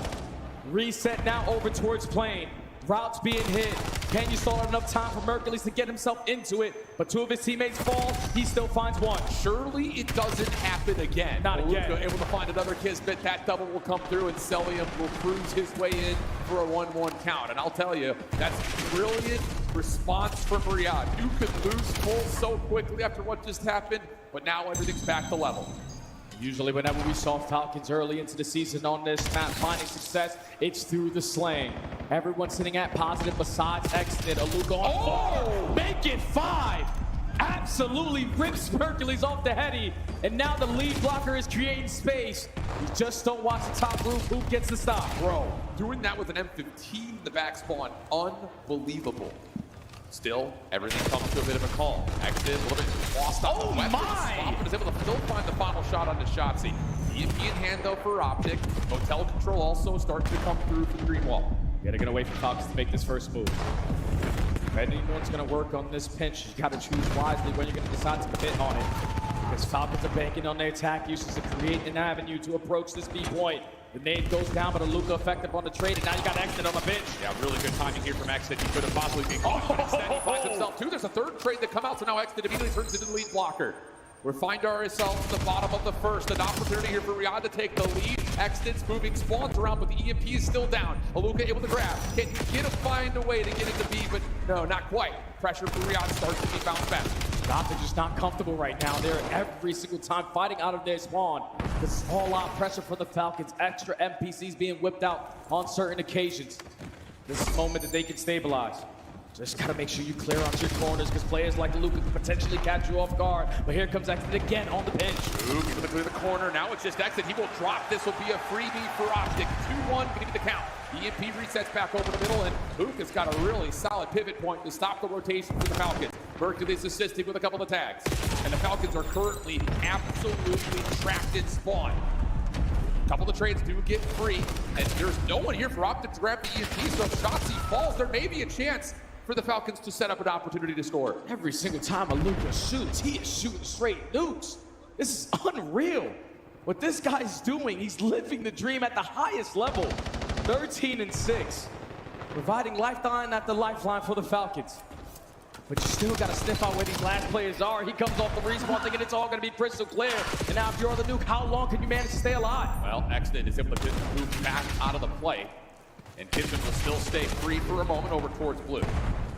Reset now over towards plane. Routes being hit. Can you stall enough time for Mercules to get himself into it? But 2 of his teammates fall. He still finds 1. Surely it doesn't happen again. Not again. Luka able to find another Kismet. That double will come through, and Celium will cruise his way in for a 1-1 count. And I'll tell you, that's brilliant response from Riyadh. You could lose full so quickly after what just happened, but now everything's back to level. Usually whenever we saw Falcons early into the season on this map finding success, it's through the slaying. Everyone's sitting at positive besides Exton. A Luka on 4. Make it 5. Absolutely rips Mercules off the heady. And now the lead blocker is creating space. You just don't watch the top roof. Who gets the stop? Bro, doing that with an M15 in the back spawn, unbelievable. Still, everything comes to a bit of a calm. Exton a little bit lost on the weapons. Swampin is able to still find the final shot onto Shotzzy. EMP in hand though for Optic. Hotel control also starts to come through for the green wall. You gotta get away from Falcons to make this first move. If anyone's gonna work on this pinch, you gotta choose wisely when you're gonna decide to commit on it. Because Falcons are banking on their attack uses to create an avenue to approach this B point. The nade goes down, but a Luka effective on the trade, and now you got Exton on the bench. Yeah, really good timing here from Exton. He could have possibly been caught, but instead he finds himself too. There's a third trade that come out, so now Exton immediately turns into the lead blocker. We find ourselves at the bottom of the first. An opportunity here for Riyadh to take the lead. Extit's moving spawns around, but the EMP is still down. Aluka able to grab. Can get a find a way to get into B, but no, not quite. Pressure for Riyadh starts to be bounced back. Optic just not comfortable right now. They're every single time fighting out of their spawn. This is all out pressure for the Falcons. Extra NPCs being whipped out on certain occasions. This is a moment that they can stabilize. Just gotta make sure you clear out your corners because players like Luka could potentially catch you off guard. But here comes Exit again on the pinch. Ooh, he's gonna clear the corner. Now it's just Exit. He will drop. This will be a freebie for Optic. 2-1, gonna be the count. EMP resets back over the middle, and Luke has got a really solid pivot point to stop the rotation for the Falcons. Mercury's assisting with a couple of tags. And the Falcons are currently absolutely trapped in spawn. A couple of the trades do get free, and there's no one here for Optic to grab the EMP, so if Shotzi falls, there may be a chance for the Falcons to set up an opportunity to score. Every single time Aluka shoots, he is shooting straight nukes. This is unreal. What this guy's doing, he's living the dream at the highest level. 13-6, providing lifeline after lifeline for the Falcons. But you still got to sniff out where these last players are. He comes off the respawn thinking it's all going to be crystal clear. And now if you're on the nuke, how long can you manage to stay alive? Well, Exton is able to move back out of the play. And Kismet will still stay free for a moment over towards blue.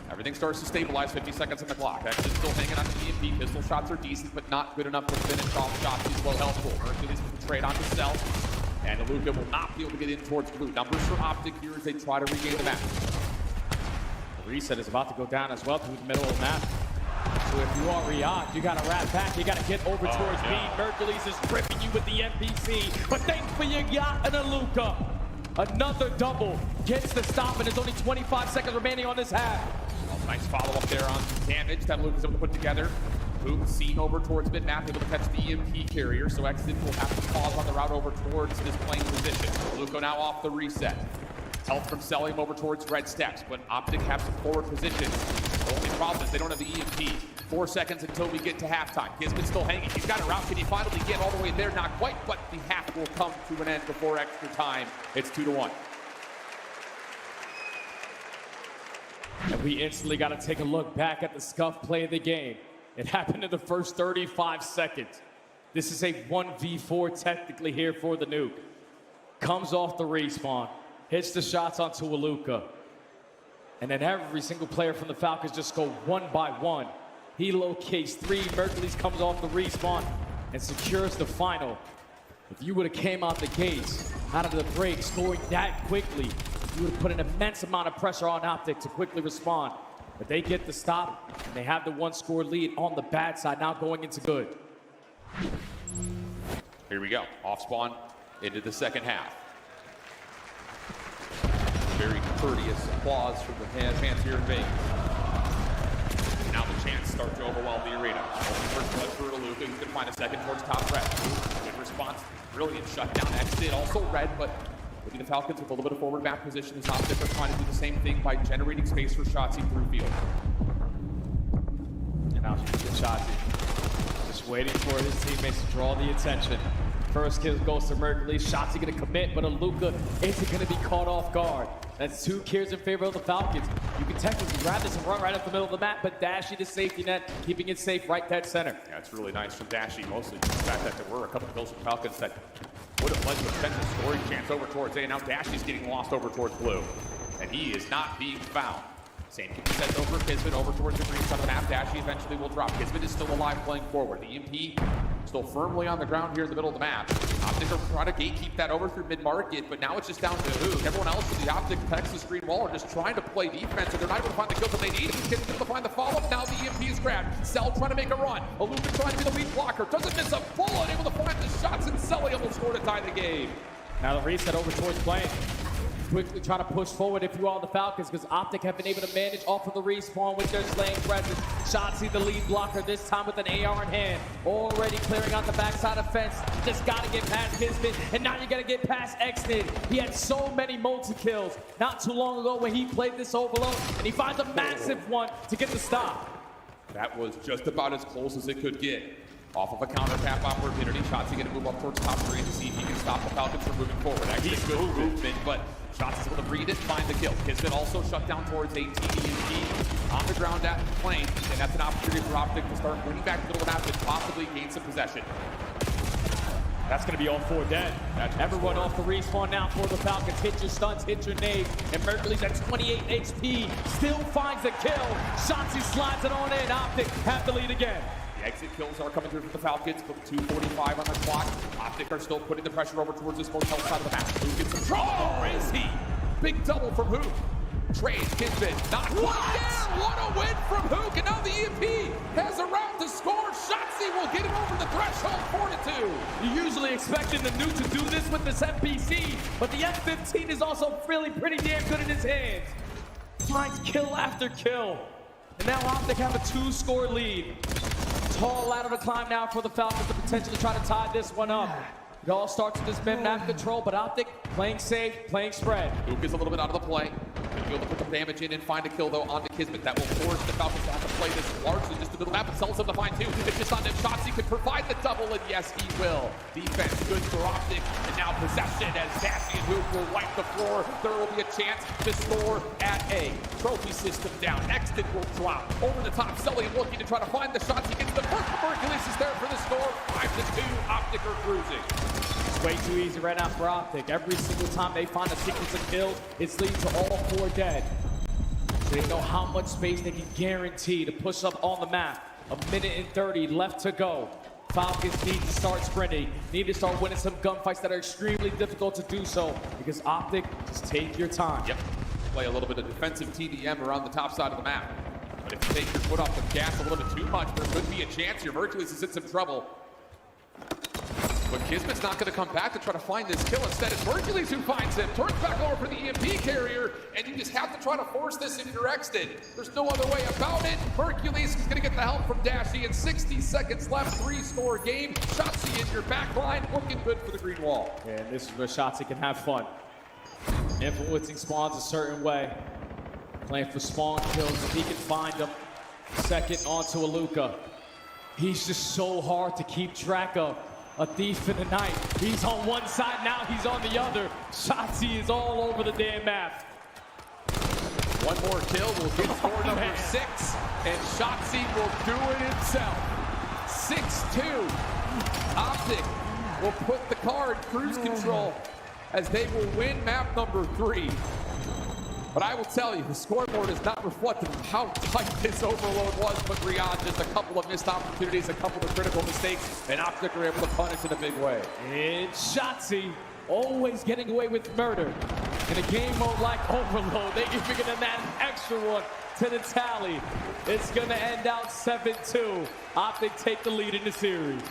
Everything starts to stabilize, 50 seconds on the clock. Exton's still hanging on the EMP. Pistol shots are decent, but not good enough to finish off shots. He's low health pool. Hercules will trade on to Cell. And Aluka will not be able to get in towards blue. Numbers for Optic here as they try to regain the map. The reset is about to go down as well through the middle of the map. So if you are Riyadh, you got to wrap back. You got to get over towards B. Hercules is gripping you with the NPC. But thankfully you got an Aluka. Another double gets the stop, and there's only 25 seconds remaining on this half. Oh, nice follow-up there on damage that Luke is able to put together. Boom seen over towards mid-map, able to catch the EMP carrier, so Exit will have to pause on the route over towards his playing position. Luco now off the reset. Help from selling him over towards red steps, but Optic have some forward positions. The only problem is they don't have the EMP. 4 seconds until we get to halftime. Kismet's still hanging. He's got a route. Can he finally get all the way there? Not quite, but the half will come to an end before extra time. It's 2-1. And we instantly got to take a look back at the scuff play of the game. It happened in the first 35 seconds. This is a 1v4 technically here for the nuke. Comes off the respawn, hits the shots onto Aluka. And then every single player from the Falcons just go one by one. He locates 3, Mercules comes off the respawn and secures the final. If you would have came out the gates, out of the break, scoring that quickly, you would have put an immense amount of pressure on Optic to quickly respond. But they get the stop, and they have the 1-score lead on the bad side, now going into good. Here we go. Off spawn into the second half. Very courteous applause from the fans here in Vegas. Now the chance starts to overwhelm the arena. First blood for Aluka. He's going to find a second towards top red. Good response. Brilliant shutdown. Exit also red, but with the Falcons with a little bit of forward map position is Optic are trying to do the same thing by generating space for Shotzi through field. And now Shotzi just waiting for his teammates to draw the attention. First kill goes to Mercules. Shotzi gonna commit, but Aluka isn't gonna be caught off guard. That's 2 kills in favor of the Falcons. You can technically grab this and run right up the middle of the map, but Dashy the safety net, keeping it safe right dead center. Yeah, it's really nice from Dashy, mostly the fact that there were a couple of kills from Falcons that would have led to a potential scoring chance over towards A. Now Dashy's getting lost over towards blue, and he is not being found. Same can be said over Kismet, over towards the green side of the map. Dashy eventually will drop. Kismet is still alive playing forward. The EMP still firmly on the ground here in the middle of the map. Optic are trying to gatekeep that over through mid-market, but now it's just down to who. Everyone else with the Optic Texas green wall are just trying to play defense, and they're not able to find the kills that they need. Kismet able to find the follow-up. Now the EMP is grabbed. Cell trying to make a run. Aluka trying to be the lead blocker. Doesn't miss a bullet. Able to find the shots, and Selly able to score to tie the game. Now the reset over towards playing. Quickly trying to push forward if you are the Falcons, because Optic have been able to manage off of the respawn with their slaying presence. Shotzi the lead blocker, this time with an AR in hand. Already clearing out the backside of fence. Just got to get past Kismet, and now you got to get past Exton. He had so many multi-kills not too long ago when he played this overload, and he finds a massive one to get the stop. That was just about as close as it could get. Off of a counter tap opportunity, Shotzzy going to move up towards top 3 to see if he can stop the Falcons from moving forward. Actually, good movement, but Shotzzy's able to read it, find the kill. Kismet also shut down towards 18 EMP on the ground at the plane, and that's an opportunity for Optic to start winning back the middle of the map and possibly gain some possession. That's going to be all 4 dead. Everyone off the respawn now for the Falcons. Hit your stuns, hit your nades. And Mercury's at 28 HP. Still finds the kill. Shotzzy slides it on in. Optic have the lead again. The exit kills are coming through for the Falcons. 2:45 on the clock. Optic are still putting the pressure over towards this motel side of the map. Who gets some trouble? Oh, is he? Big double from Hook. Trade Kismet. Not quite there. What a win from Hook. And now the EMP has a round to score. Shotzzy will get him over the threshold 4-2. You usually expected the Nuke to do this with this MPC, but the F-15 is also really pretty damn good in his hands. Finds kill after kill. And now Optic have a 2-score lead. Tall ladder to climb now for the Falcons to potentially try to tie this one up. It all starts with this map control, but Optic playing safe, playing spread. Luke is a little bit out of the play. Gonna be able to put the damage in and find a kill though on the Kismet. That will force the Falcons to have to play this largely just the middle map and sells them to find 2. It's just on them shots. He could provide the double, and yes, he will. Defense good for Optic, and now possession as Dashy and Hook will wipe the floor. There will be a chance to score at A. Trophy system down. Exton will drop. Over the top, Sully looking to try to find the shots. He gets the first. Hercules is there for the score. 5-2. Optic are cruising. It's way too easy right now for Optic. Every single time they find a sequence of kills, it's leading to all 4 dead. So they know how much space they can guarantee to push up on the map. 1:30 left to go. Falcons need to start sprinting, need to start winning some gunfights that are extremely difficult to do so, because Optic, just take your time. Yep, play a little bit of defensive TDM around the top side of the map. But if you take your foot off the gas a little bit too much, there could be a chance your Hercules is in some trouble. But Kismet's not going to come back to try to find this kill. Instead, it's Hercules who finds him. Turns back over for the EMP carrier, and you just have to try to force this if you're Exton. There's no other way about it. Hercules is going to get the help from Dashy, and 60 seconds left, 3-score game. Shotzzy in your back line, looking good for the green wall. And this is where Shotzzy can have fun. Influencing spawns a certain way. Playing for spawn kills if he can find them. Second onto Aluka. He's just so hard to keep track of. A thief in the night. He's on one side, now he's on the other. Shotzzy is all over the damn map. One more kill will get score number 6, and Shotzzy will do it himself. 6-2. Optic will put the car in cruise control as they will win map number 3. But I will tell you, the scoreboard is not reflective of how tight this overload was, but Riyadh, just a couple of missed opportunities, a couple of critical mistakes, and Optic are able to punish in a big way. It's Shotzzy, always getting away with murder. In a game mode like Overload, they can figure them an extra one to the tally. It's gonna end out 7-2. Optic take the lead in the series.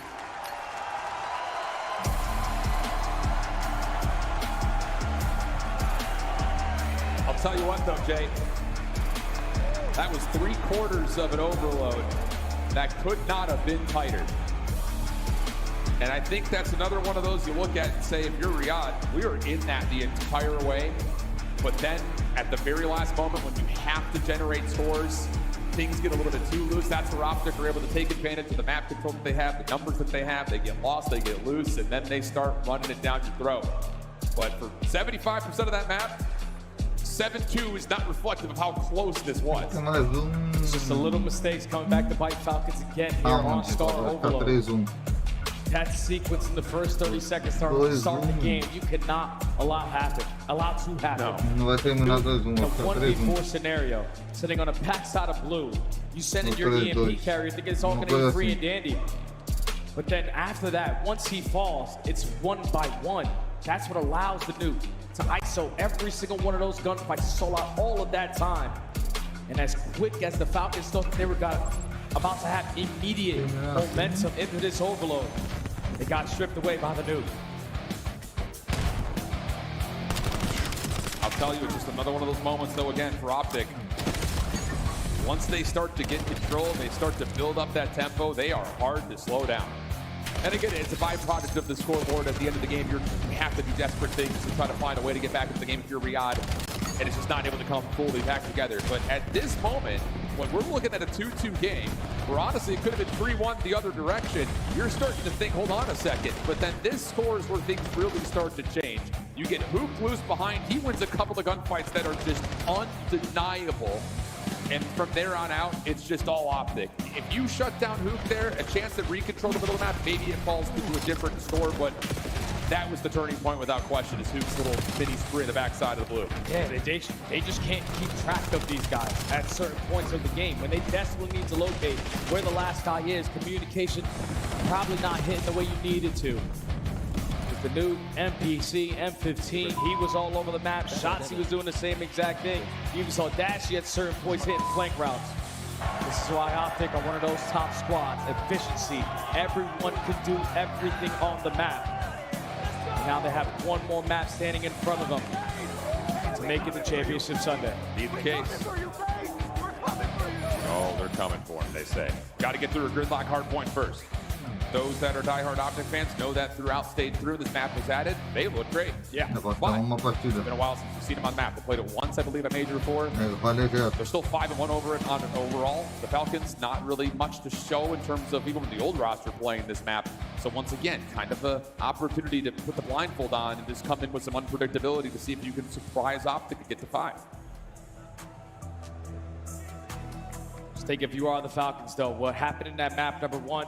I'll tell you what though, Jay, that was 3/4 of an overload that could not have been tighter. And I think that's another one of those you look at and say, if you're Riyadh, we were in that the entire way. But then at the very last moment when you have to generate scores, things get a little bit too loose. That's where Optic are able to take advantage of the map control that they have, the numbers that they have. They get lost, they get loose, and then they start running it down your throat. But for 75% of that map, 7-2 is not reflective of how close this was. It's just a little mistakes coming back to bite Falcons again here on Star Overload. That sequence in the first 30 seconds start the game, you cannot allow to happen. No. In a 1v4 scenario, sitting on a backside of blue, you send in your EMP carrier, think it's all going to be free and dandy. But then after that, once he falls, it's 1 by 1. That's what allows the Nuke to ISO every single one of those gunfights, sold out all of that time. And as quick as the Falcons thought they were about to have immediate momentum into this overload, they got stripped away by the Nuke. I'll tell you, it's just another one of those moments though, again, for Optic. Once they start to get control, they start to build up that tempo, they are hard to slow down. And again, it's a byproduct of the scoreboard. At the end of the game, you have to do desperate things to try to find a way to get back into the game if you're Riyadh. And it's just not able to come fully back together. But at this moment, when we're looking at a 2-2 game, where honestly it could have been 3-1 the other direction, you're starting to think, hold on a second. But then this score is where things really start to change. You get Hook loose behind. He wins a couple of gunfights that are just undeniable. And from there on out, it's just all Optic. If you shut down Hook there, a chance to recontrol the middle of the map, maybe it falls into a different score, but that was the turning point without question, is Hook's little mini spree in the backside of the blue. Yeah, they just can't keep track of these guys at certain points of the game. When they desperately need to locate where the last guy is, communication probably not hitting the way you needed to. With the new MPC, M15, he was all over the map. Shotzzy was doing the same exact thing. You even saw Dashy at certain points hitting flank routes. This is why Optic are one of those top squads. Efficiency. Everyone can do everything on the map. And now they have one more map standing in front of them to make it the championship Sunday. Be the case. Oh, they're coming for him, they say. Got to get through a gridlock hardpoint first. Those that are diehard Optic fans know that throughout stage 3 this map was added. They look great. Yeah. But it's been a while since you've seen them on the map. They played it once, I believe, at Major 4. They're still 5-1 over it on overall. The Falcons, not really much to show in terms of even with the old roster playing this map. So once again, kind of an opportunity to put the blindfold on and just come in with some unpredictability to see if you can surprise Optic and get to 5. Just think if you are the Falcons, though, what happened in that map, number 1,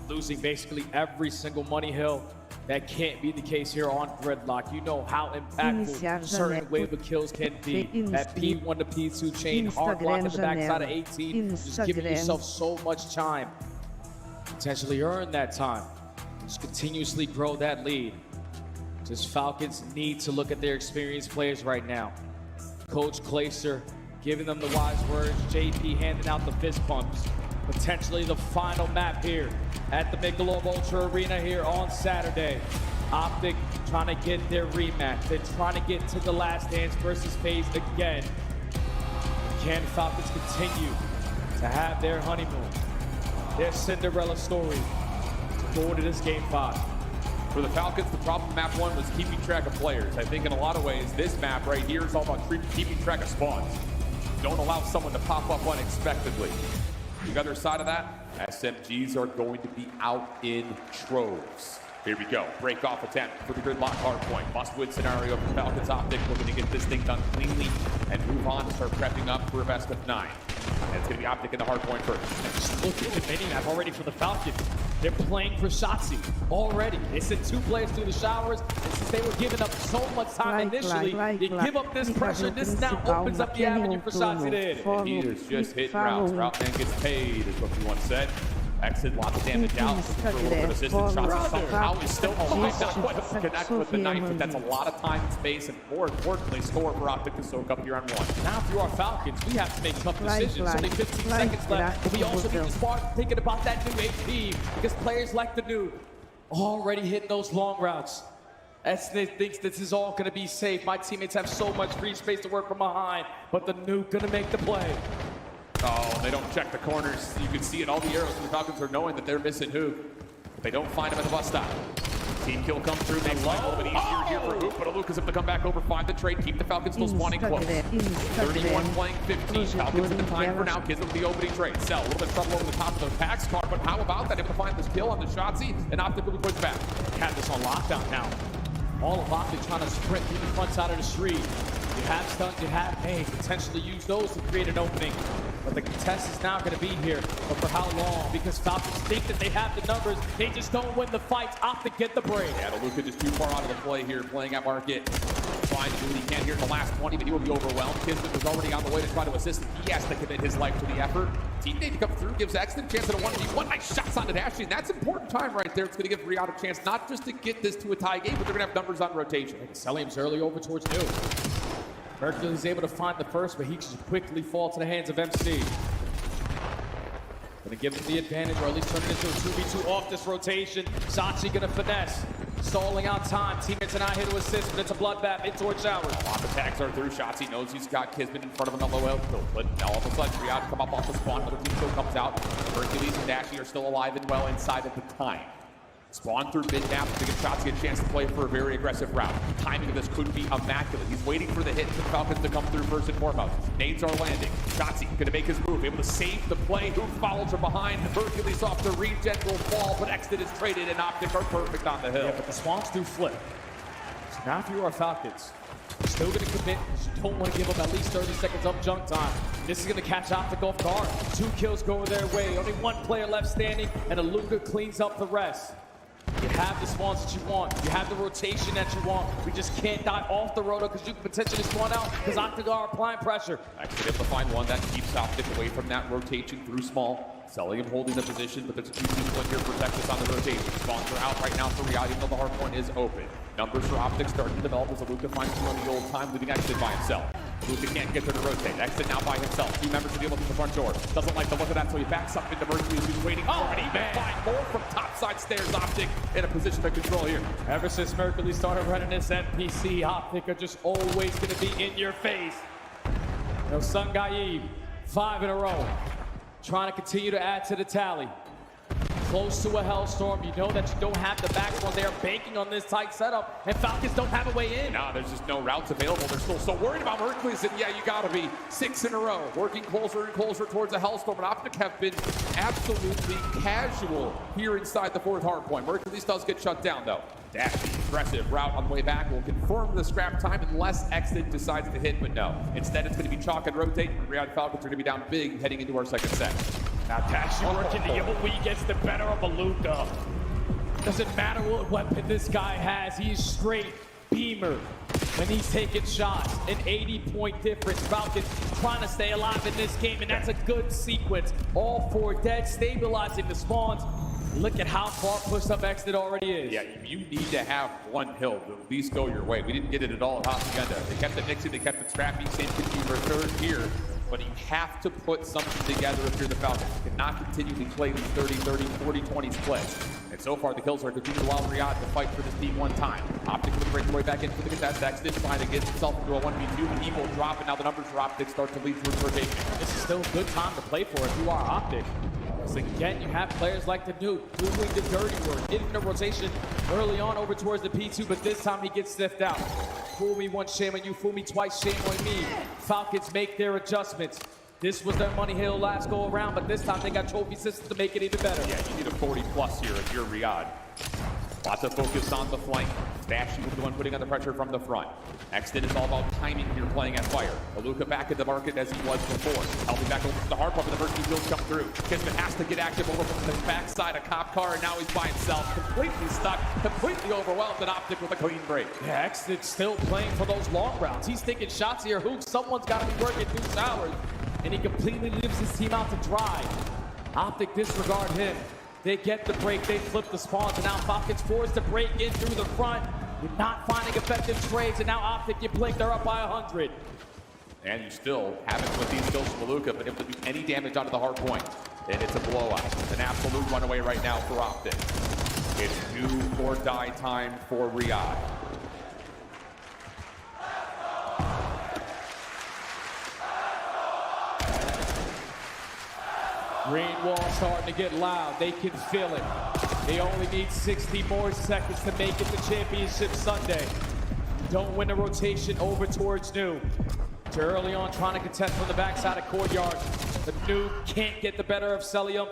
losing basically every single money hill. That can't be the case here on Gridlock. You know how impactful certain wave of kills can be. That P1 to P2 chain, hard block at the backside of 18, just giving yourself so much time. Potentially earn that time. Just continuously grow that lead. Just Falcons need to look at their experienced players right now. Coach Glacier giving them the wise words. JP handing out the fist bumps. Potentially the final map here at the Michelob Ultra Arena here on Saturday. Optic trying to get their rematch. They're trying to get to the last dance versus FaZe again. Can Falcons continue to have their honeymoon, their Cinderella story, to go into this game 5? For the Falcons, the problem with map 1 was keeping track of players. I think in a lot of ways, this map right here is all about keeping track of spawns. Don't allow someone to pop up unexpectedly. The other side of that, SMGs are going to be out in troves. Here we go. Break off attempt for the gridlock hardpoint. Must-win scenario for Falcons. Optic looking to get this thing done cleanly and move on to start prepping up for a best of 9. And it's going to be Optic in the hardpoint first. Just look at the mini-map already for the Falcons. They're playing for Shotzzy already. They sent 2 players through the showers, and since they were giving up so much time initially, you give up this pressure, this now opens up the avenue for Shotzzy to hit it. And he is just hitting routes. Route man gets paid, is what everyone said. Exit, lots of damage out. For a little bit of assistance. Shotzzy somehow is still alive. Not quite able to connect with the knife, but that's a lot of time and space, and more importantly, score for Optic to soak up here on 1. Now, if you are Falcons, we have to make tough decisions. Only 15 seconds left, but we also need to start thinking about that new AP, because players like the new already hitting those long routes. Esne thinks this is all going to be safe. My teammates have so much free space to work from behind, but the new going to make the play. Oh, they don't check the corners. You can see it. All the arrows from the Falcons are knowing that they're missing Hook. But they don't find him at the bus stop. Team kill comes through. Makes life a little bit easier here for Hook, but Aluka is able to come back over, find the trade, keep the Falcons still spawning close. 31 playing 15. Falcons in the time for now. Kids with the opening trade. Cell, a little bit of trouble over the top of the Pax card, but how about that? Able to find this kill on the Shotzzy, and Optic really puts back. Have this on lockdown now. All of Optic trying to sprint through the front side of the street. You have stuns, you have pain. Potentially use those to create an opening. But the contest is now going to be here. But for how long? Because Falcons think that they have the numbers. They just don't win the fights. Optic get the break. Yeah, Aluka just too far out of the play here, playing at market. Trying to do what he can here in the last 20, but he will be overwhelmed. Kismet was already on the way to try to assist him. He has to commit his life to the effort. Teammate to come through, gives Exton a chance at a 1v1. Nice shots on Dashy, and that's important time right there. It's going to give Riot a chance not just to get this to a tie game, but they're going to have numbers on rotation. Celium's early over towards New. Mercury's able to find the first, but he just quickly falls to the hands of MC. Gonna give him the advantage, or at least turn it into a 2v2 off this rotation. Shotzzy gonna finesse. Stalling out time. Teammates are not here to assist, but it's a bloodbath in towards showers. A lot of attacks are through. Shotzzy knows he's got Kismet in front of him on LOL. But now all of a sudden, Riot come up off the spawn. Another team still comes out. Hercules and Dashy are still alive and well inside of the time. Spawn through mid-map to get shots, get a chance to play for a very aggressive route. Timing of this could be immaculate. He's waiting for the hit for the Falcons to come through first and foremost. Nades are landing. Shotzzy gonna make his move, able to save the play. Who follows from behind? Hercules off the regen will fall, but Exit is traded and Optic are perfect on the hill. Yeah, but the spawns do flip. So now if you are Falcons, you're still gonna commit. You don't want to give up at least 30 seconds of junk time. This is gonna catch Optic off guard. 2 kills going their way. Only 1 player left standing, and Aluka cleans up the rest. You have the spawns that you want. You have the rotation that you want. We just can't die off the roto because you can potentially spawn out because Optic are applying pressure. Actually able to find one that keeps Optic away from that rotation through small. Cellium holding the position, but there's a few people in here for Texas on the rotation. Spawns are out right now for Riyadh, even though the hard point is open. Numbers for Optic starting to develop as Aluka finds him on the old time, leaving Exit by himself. Aluka can't get there to rotate. Exit now by himself. 2 members to deal with the front door. Doesn't like the look of that, so he backs up into Mercury as he's waiting for it. Even find more from topside stairs. Optic in a position to control here. Ever since Mercury started running this NPC, Optic are just always going to be in your face. No Sun Gaib, 5 in a row. Trying to continue to add to the tally. Close to a hellstorm. You know that you don't have the backbone. They are banking on this tight setup, and Falcons don't have a way in. Nah, there's just no routes available. They're still so worried about Hercules, and yeah, you gotta be 6 in a row. Working closer and closer towards a hellstorm, and Optic have been absolutely casual here inside the 4th hardpoint. Hercules does get shut down, though. Dashy, aggressive route on the way back will confirm the scrap time unless Exit decides to hit, but no. Instead, it's going to be chalk and rotate, and Riyadh Falcons are going to be down big heading into our second set. Now Dashy working the Yibble gets the better of Aluka. Doesn't matter what weapon this guy has, he's straight beamer when he's taking shots. An 80-point difference. Falcons trying to stay alive in this game, and that's a good sequence. All 4 dead, stabilizing the spawns. Look at how far pushed up Exit already is. Yeah, you need to have 1 hill to at least go your way. We didn't get it at all at Hacienda. They kept it Nixie, they kept it scrappy. Same could be for 3rd here. But you have to put something together if you're the Falcons. You cannot continually play these 30-30, 40-20 splits. And so far, the kills are continuing to allow Riyadh to fight for this team 1 time. Optic will break their way back into the contest. Exit trying to get himself into a 1v2, but he will drop, and now the numbers for Optic start to lead through the rotation. This is still a good time to play for if you are Optic. Because again, you have players like the Nuke doing the dirty work, getting the rotation early on over towards the P2, but this time he gets sniffed out. Fool me once, shame on you. Fool me twice, shame on me. Falcons make their adjustments. This was their money hill last go around, but this time they got trophy systems to make it even better. Yeah, you need a 40+ here if you're Riyadh. Lots of focus on the flank. Dashy will be the one putting on the pressure from the front. Exit is all about timing here, playing at fire. Aluka back in the market as he was before. Helping back over to the hard pump, and the Mercy fields come through. Kismet has to get active over from the backside of Cop Car, and now he's by himself, completely stuck, completely overwhelmed, and Optic with a clean break. Yeah, Exit's still playing for those long rounds. He's taking shots here. Who? Someone's got to be working 2 hours, and he completely leaves his team out to dry. Optic disregard him. They get the break, they flip the spawns, and now Falcons forced to break in through the front. You're not finding effective trades, and now Optic, you blink, they're up by 100. And you still haven't, with these kills from Aluka, been able to do any damage onto the hard point. And it's a blowout. An absolute runaway right now for Optic. It's do or die time for Riyadh. Green wall starting to get loud. They can feel it. They only need 60 more seconds to make it to Championship Sunday. Don't win the rotation over towards New. Too early on, trying to contest from the backside of Courtyard. The New can't get the better of Cellium.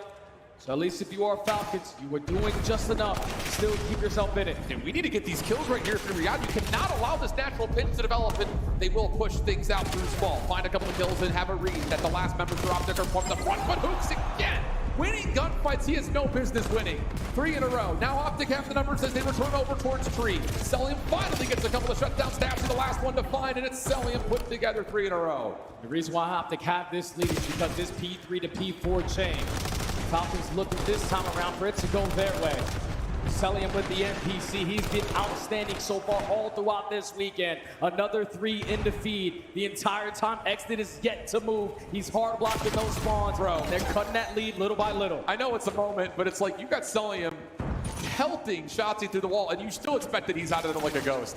So at least if you are Falcons, you are doing just enough to still keep yourself in it. And we need to get these kills right here for Riyadh. You cannot allow this natural pinch to develop, and they will push things out through small. Find a couple of kills and have a read that the last members for Optic are from the front, but Hooks again. Winning gunfights he has no business winning. 3 in a row. Now Optic have the numbers as they return over towards Tree. Cellium finally gets a couple of shutdown stabs to the last one to find, and it's Cellium putting together 3 in a row. The reason why Optic have this lead is because this P3 to P4 chain. Falcons looking this time around for it to go their way. Cellium with the NPC, he's been outstanding so far all throughout this weekend. Another 3 in the feed. The entire time, Exit is yet to move. He's hard blocking those spawns, bro. They're cutting that lead little by little. I know it's a moment, but it's like you got Cellium pelting Shotzzy through the wall, and you still expect that he's out of there like a ghost.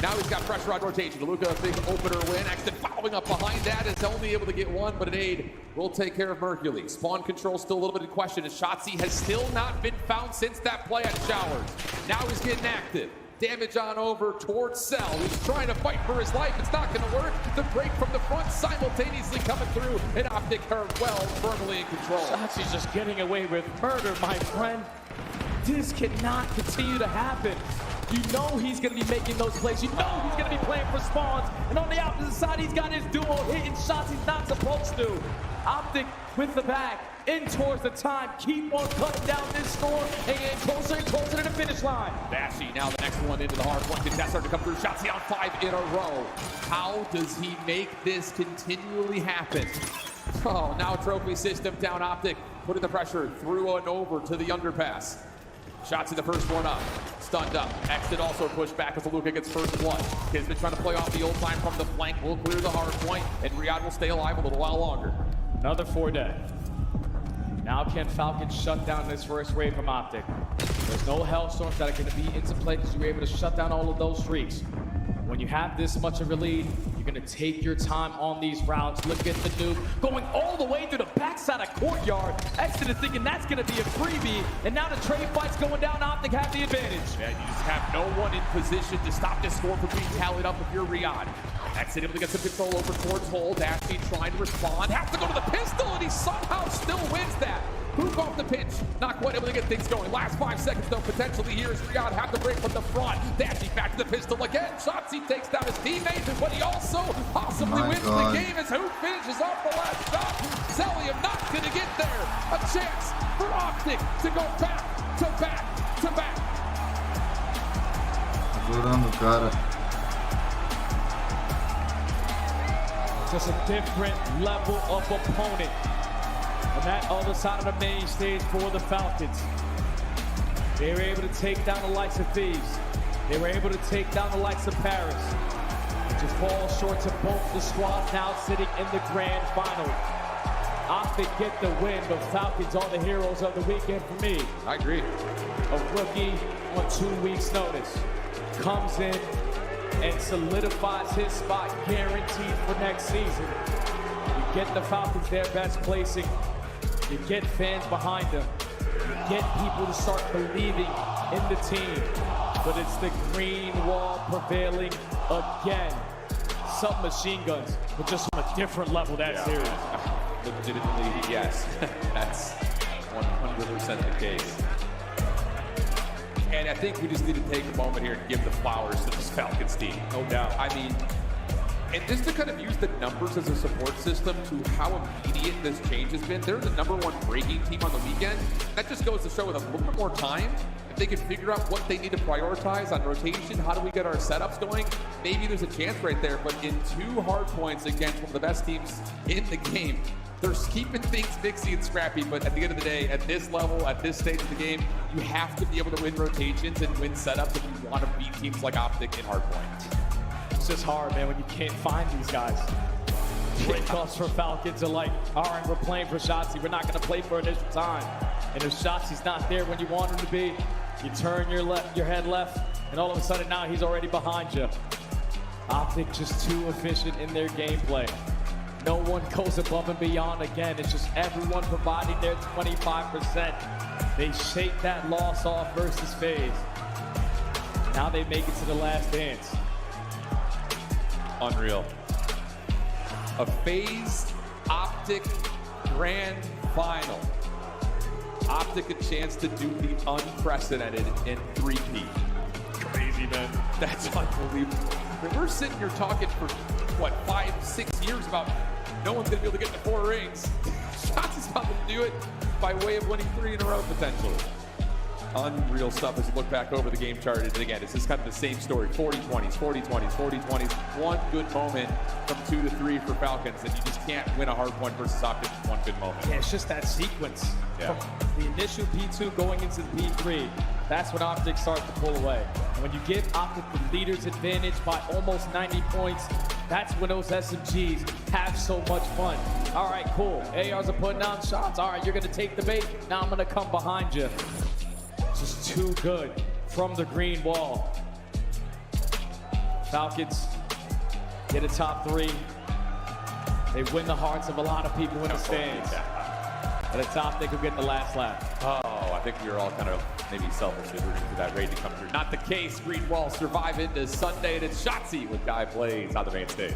Now he's got pressure on rotation. Luka, a big opener win. Exton following up behind that is only able to get one, but an aid will take care of Mercury. Spawn control still a little bit in question as Shotzzy has still not been found since that play at Showers. Now he's getting active. Damage on over towards Cell. He's trying to fight for his life. It's not going to work. The break from the front simultaneously coming through, and Optic are well firmly in control. Shotzzy's just getting away with murder, my friend. This cannot continue to happen. You know he's going to be making those plays. You know he's going to be playing for spawns. And on the opposite side, he's got his duo hitting shots he's not supposed to. Optic with the back, in towards the time. Keep on cutting down this storm and getting closer and closer to the finish line. Bashy now the next one into the hard point. Contest starting to come through. Shotzzy on 5 in a row. How does he make this continually happen? Oh, now trophy system down Optic. Putting the pressure through and over to the underpass. Shotzzy the first one up. Stunned up. Exit also pushed back as Luka gets first blood. Kismet trying to play off the old time from the flank. Will clear the hard point, and Riyadh will stay alive a little while longer. Another 4-day. Now can Falcons shut down this first wave from Optic? There's no Hellstorms that are going to be into play because you were able to shut down all of those streaks. When you have this much of a lead, you're going to take your time on these routes. Look at the nuke going all the way through the backside of Courtyard. Exit is thinking that's going to be a freebie, and now the trade fight's going down. Optic have the advantage. Yeah, you just have no one in position to stop this score from being tallied up if you're Riyadh. Exit able to get some control over towards Hole. Dashie trying to respond. Has to go to the pistol, and he somehow still wins that. Hook off the pinch. Not quite able to get things going. Last 5 seconds, though, potentially here as Riyadh have the break from the front. Dashie back to the pistol again. Shotzzy takes down his teammate, but he also possibly wins the game as Hook finishes off the last shot. Cellium not going to get there. A chance for Optic to go back to back to back. Adorando, cara. Just a different level of opponent. On that other side of the main stage for the Falcons. They were able to take down the likes of Thieves. They were able to take down the likes of Paris. It just falls short to both the squads now sitting in the grand final. Optic get the win, but Falcons are the heroes of the weekend for me. I agree. A rookie on 2 weeks' notice comes in and solidifies his spot, guaranteed for next season. You get the Falcons their best placing. You get fans behind them. You get people to start believing in the team. But it's the green wall prevailing again. Some machine guns, but just on a different level that series. Legitimately, yes. That's 100% the case. And I think we just need to take a moment here and give the flowers to this Falcons team. No doubt. I mean, and just to kind of use the numbers as a support system to how immediate this change has been, they're the #1 breaking team on the weekend. That just goes to show with a little bit more time, if they can figure out what they need to prioritize on rotation, how do we get our setups going, maybe there's a chance right there. But in 2 hard points against one of the best teams in the game, they're keeping things mixy and scrappy, but at the end of the day, at this level, at this stage of the game, you have to be able to win rotations and win setups if you want to beat teams like Optic in hard points. It's just hard, man, when you can't find these guys. Breakoffs for Falcons are like, all right, we're playing for Shotzzy. We're not going to play for initial time. And if Shotzi's not there when you want him to be, you turn your head left, and all of a sudden now he's already behind you. Optic just too efficient in their gameplay. No one goes above and beyond again. It's just everyone providing their 25%. They shake that loss off versus FaZe. Now they make it to the last dance. Unreal. A FaZe Optic Grand Final. Optic a chance to do the unprecedented in 3P. Crazy, man. That's unbelievable. I mean, we're sitting here talking for, what, 5-6 years about no one's going to be able to get to 4 rings. Shotzzy's about to do it by way of winning 3 in a row, potentially. Unreal stuff as you look back over the game chart. And again, it's just kind of the same story. 40-20s, 40-20s, 40-20s. One good moment from 2 to 3 for Falcons, and you just can't win a hard point versus Optic with one good moment. Yeah, it's just that sequence. Yeah. From the initial P2 going into the P3, that's when Optic starts to pull away. And when you give Optic the leader's advantage by almost 90 points, that's when those SMGs have so much fun. All right, cool. ARs are putting down shots. All right, you're going to take the bait. Now I'm going to come behind you. Just too good from the green wall. Falcons get a top 3. They win the hearts of a lot of people in the stands. At the top, they could get the last lap. Oh, I think we were all kind of maybe selfishly rooting for that raid to come through. Not the case. Greenwall survive into Sunday, and it's Shotzi with Guy Blaze on the main stage.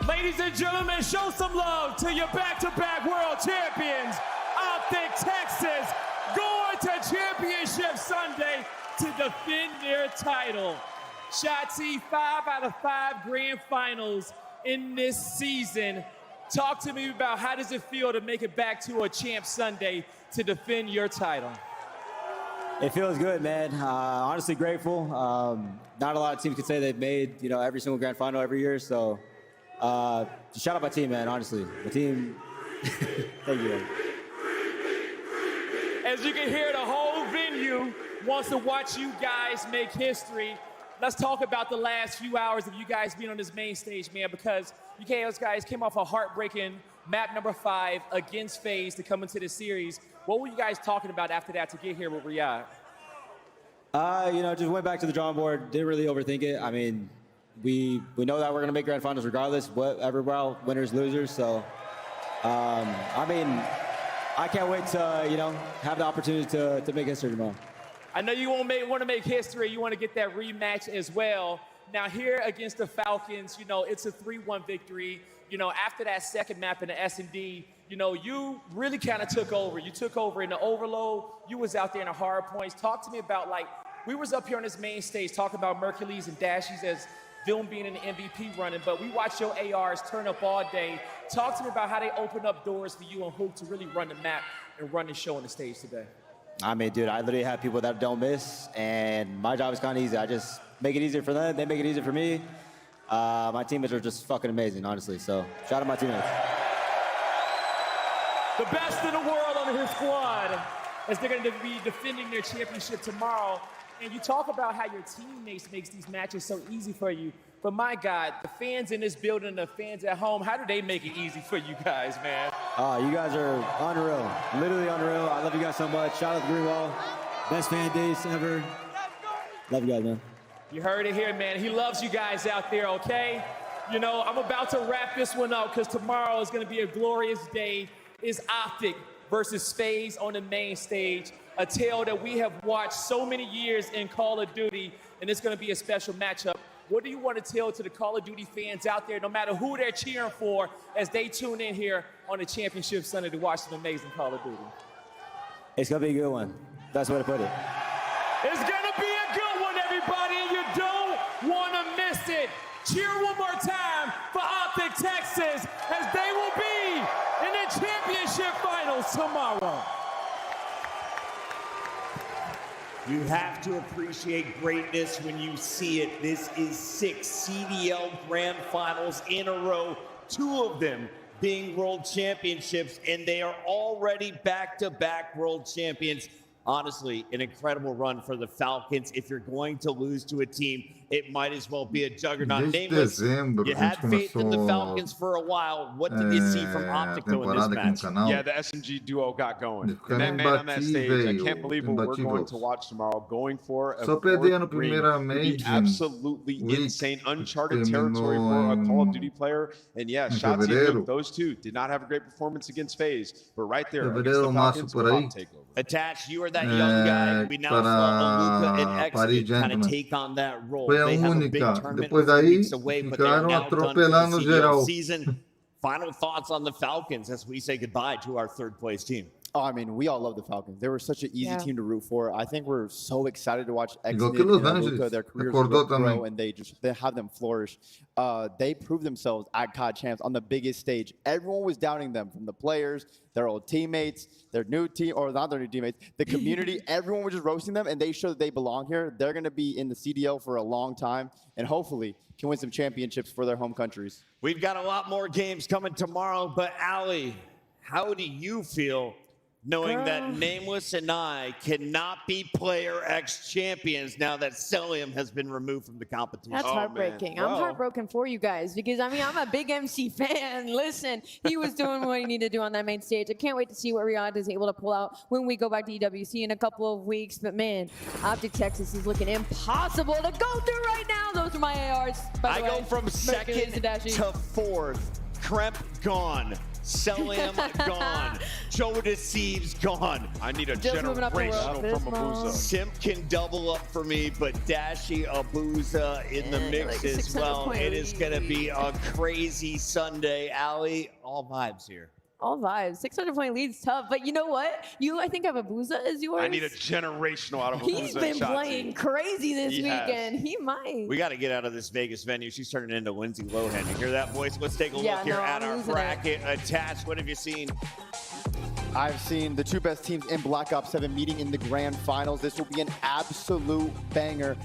Ladies and gentlemen, show some love to your back-to-back world champions, Optic Texas, going to Championship Sunday to defend their title. Shotzi, 5 out of 5 grand finals in this season. Talk to me about how does it feel to make it back to a Champ Sunday to defend your title? It feels good, man. Honestly grateful. Not a lot of teams could say they've made, every single grand final every year. So shout out my team, man, honestly. My team, thank you, man. As you can hear, the whole venue wants to watch you guys make history. Let's talk about the last few hours of you guys being on this main stage, man, because you guys came off a heartbreaking map number 5 against FaZe to come into the series. What were you guys talking about after that to get here with Riyadh? Just went back to the drawing board, didn't really overthink it. I mean, we know that we're going to make grand finals regardless, whatever, winners, losers. So, I can't wait to, have the opportunity to make history tomorrow. I know you want to make history. You want to get that rematch as well. Now here against the Falcons, it's a 3-1 victory. After that second map in the S&D, you really kind of took over. You took over in the overload. You was out there in the hard points. Talk to me about, we was up here on this main stage talking about Mercules and Dashies as them being in the MVP running, but we watched your ARs turn up all day. Talk to me about how they opened up doors for you and Hoop to really run the map and run the show on the stage today. Dude, I literally have people that don't miss, and my job is kind of easy. I just make it easier for them. They make it easier for me. My teammates are just fucking amazing, honestly. So shout out my teammates. The best in the world on his squad as they're going to be defending their championship tomorrow. And you talk about how your teammates makes these matches so easy for you. But my God, the fans in this building, the fans at home, how do they make it easy for you guys, man? You guys are unreal, literally unreal. I love you guys so much. Shout out to Greenwall. Best fan days ever. Love you guys, man. You heard it here, man. He loves you guys out there, okay? I'm about to wrap this one up because tomorrow is going to be a glorious day. It's Optic versus FaZe on the main stage, a tale that we have watched so many years in Call of Duty, and it's going to be a special matchup. What do you want to tell to the Call of Duty fans out there, no matter who they're cheering for, as they tune in here on the Championship Sunday to watch some amazing Call of Duty? It's going to be a good one. That's the way to put it. It's going to be a good one, everybody, and you don't want to miss it. Cheer one more time for Optic Texas as they will be in the championship finals tomorrow. You have to appreciate greatness when you see it. This is 6 CDL Grand Finals in a row, 2 of them being World Championships, and they are already back-to-back World Champions. Honestly, an incredible run for the Falcons. If you're going to lose to a team, it might as well be a juggernaut. Nameless, you had faith in the Falcons for a while. What did you see from Optic in this match? Yeah, the SMG duo got going. And that man on that stage, I can't believe what we're going to watch tomorrow. Going for a fourth ring would be absolutely insane. Uncharted territory for a Call of Duty player. And yeah, Shotzi, those two did not have a great performance against FaZe, but right there against the Falcons, takeover. Attached, you are that young guy. We now saw Luka and X kind of take on that role. Foi a única. Depois daí, ficaram atropelando geral. Season. Final thoughts on the Falcons as we say goodbye to our third place team. Oh, we all love the Falcons. They were such an easy team to root for. I think we're so excited to watch Igual que Los Angeles. their careers grow and they have them flourish. They proved themselves at COD Champs on the biggest stage. Everyone was doubting them, from the players, their old teammates, their new team, or not their new teammates, the community. Everyone was just roasting them, and they showed that they belong here. They're going to be in the CDL for a long time, and hopefully can win some championships for their home countries. We've got a lot more games coming tomorrow, but Ali, how do you feel knowing that Nameless and I cannot be Player X champions now that Celium has been removed from the competition. That's heartbreaking. I'm heartbroken for you guys because, I mean, I'm a big MC fan. Listen, he was doing what he needed to do on that main stage. I can't wait to see what Riyadh is able to pull out when we go back to EWC in a couple of weeks. But, man, Optic Texas is looking impossible to go through right now. Those are my ARs, by the way. I go from second to fourth. Kremp gone. Celium gone. Joe Deceives gone. I need a generational from Abuza. Simp can double up for me, but Dashi Abuza in the mix like as well. It is going to lead. be a crazy Sunday. Allie, all vibes here. All vibes. 600-point lead's tough, but you know what? You, I think, have Abuza as yours. I need a generational out of Abuza. He's been playing crazy this weekend. He might. We got to get out of this Vegas venue. She's turning into Lindsay Lohan. You hear that voice? Let's take a look here at our bracket attached. What have you seen? I've seen the two best teams in Black Ops 7 meeting in the grand finals. This will be an absolute banger.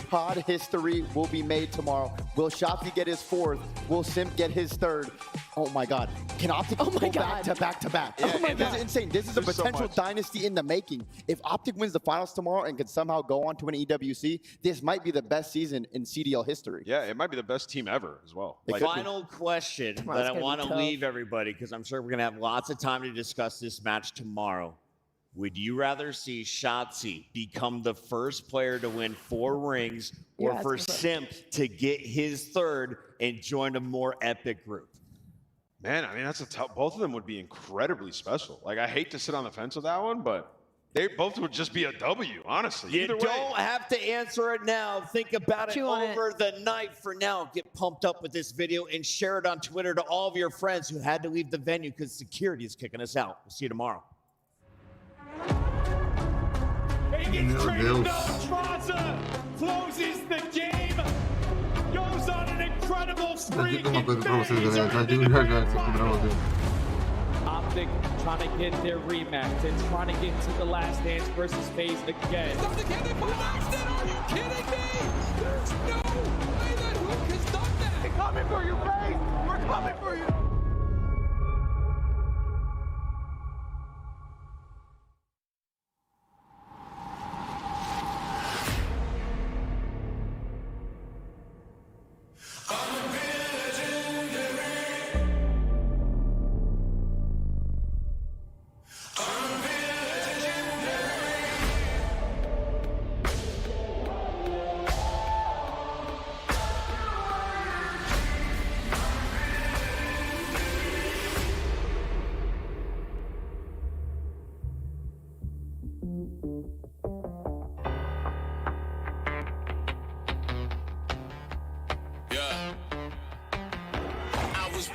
COD history will be made tomorrow. Will Shotzzy get his fourth? Will Simp get his third? Oh my God. Can Optic go back to back to back? This is insane. This is a potential dynasty in the making. If Optic wins the finals tomorrow and can somehow go on to an EWC, this might be the best season in CDL history. Yeah, it might be the best team ever as well. Final question that I want to leave everybody, because I'm sure we're going to have lots of time to discuss this match tomorrow. Would you rather see Shotzzy become the first player to win 4 rings or for Simp to get his third and join a more epic group? Man, I mean, that's a tough. Both of them would be incredibly special. Like, I hate to sit on the fence with that one, but they both would just be a W, honestly. You don't have to answer it now. Think about it over the night. For now, get pumped up with this video and share it on Twitter to all of your friends who had to leave the venue because security is kicking us out. We'll see you tomorrow. Meu Deus. Closes the game. Goes on an incredible streak. Uma coisa pra vocês, galera. Já digo já isso aqui pra vocês. Optic trying to get their rematch and trying to get to the last dance versus FaZe again. Are you kidding me? There's no way that Hook has done that. We're coming for you, FaZe. We're coming for you.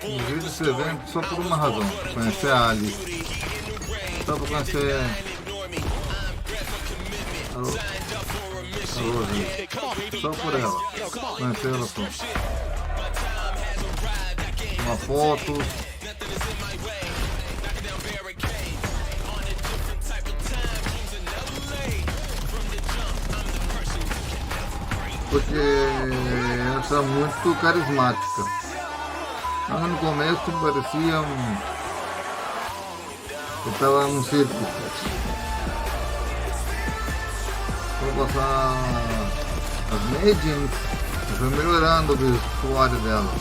Inclusive esse evento só por uma razão, conhecer a Alice. Só pra conhecer. Alô, gente. Só por ela. Conhecer ela só. Uma foto. Porque ela está muito carismática. No começo parecia que estava num circo. Vou passar as Legends e foi melhorando o vestuário dela.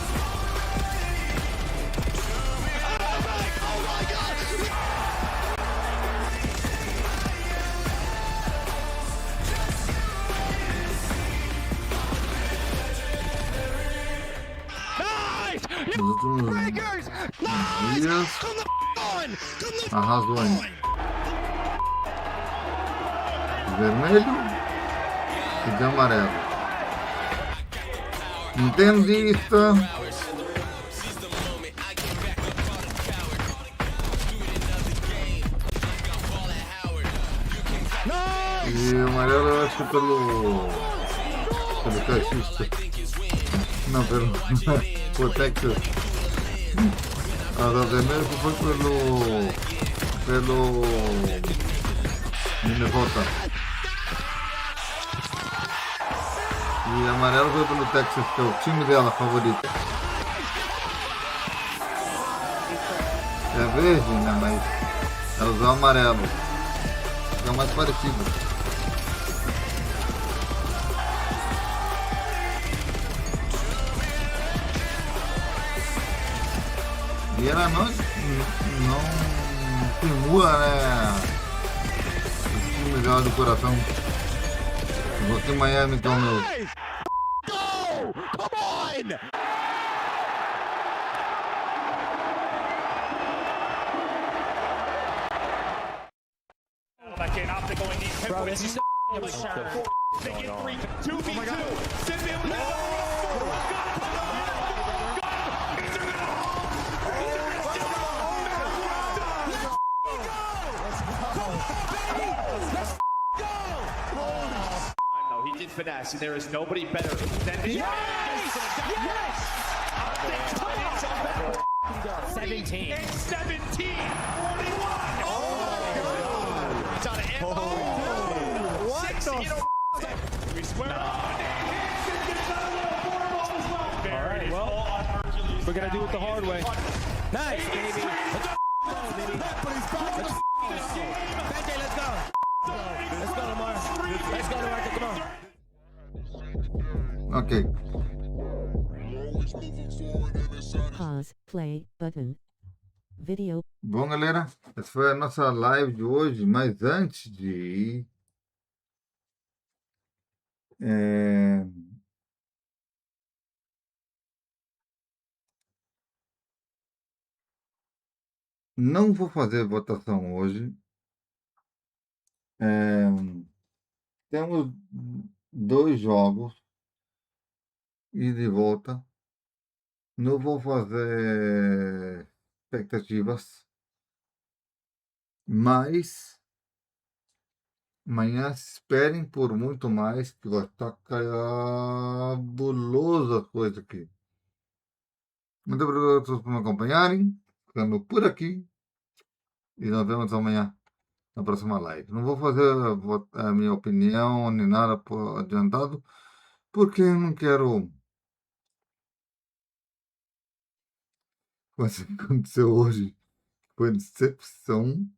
Nos últimos dias arrasou ainda. Vermelho e de amarelo. Entendista. E o amarelo eu acho que pelo caixista. Não, pelo Texas. A da vermelho foi pelo Minnesota. E amarelo foi pelo Texas, que é o time dela favorito. É verde, né? Mas É usar o amarelo. Fica mais parecido. E ela não simula, né? Os times lá do coração. Eu vou ter Miami, então, meu. Go! Come on! Back in after going deep. Bro, this is they get 3, 2v2. Simeone. He did finesse, and there is nobody better than the Yes! 17. 17. 41. It's on an What the We swear All right, well, we're going to do it the hard way. Nice, baby. Let's go, baby. Let's go. Let's go, Lamar. Let's go, Lamar. Come on. Ok. Pause, play, button. Video. Bom, galera, essa foi a nossa live de hoje, mas antes de ir, não vou fazer votação hoje. Temos 2 jogos, ida e volta. Não vou fazer expectativas, mas amanhã esperem por muito mais, que vai estar cabuloso a coisa aqui. Muito obrigado a todos por me acompanharem, ficando por aqui, e nos vemos amanhã na próxima live. Não vou fazer a minha opinião nem nada adiantado, porque eu não quero. O que aconteceu hoje foi decepção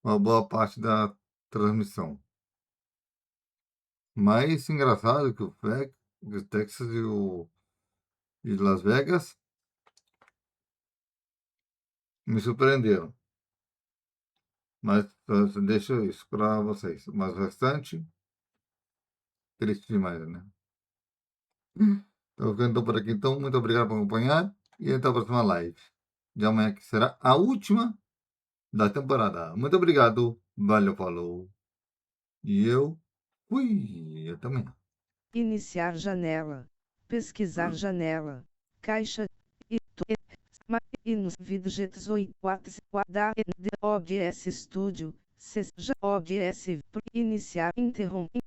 uma boa parte da transmissão. Mas engraçado que o Texas e Las Vegas me surpreenderam. Mas deixo isso para vocês. Mas o restante, triste demais, né? Então, ficando por aqui, então, muito obrigado por acompanhar. E até a próxima live de amanhã, que será a última da temporada. Muito obrigado, valeu, falou. E eu fui. Até amanhã. Iniciar janela. Pesquisar janela. Caixa. E nos widgets 8 da OBS Studio. OBS. Iniciar. Interromper.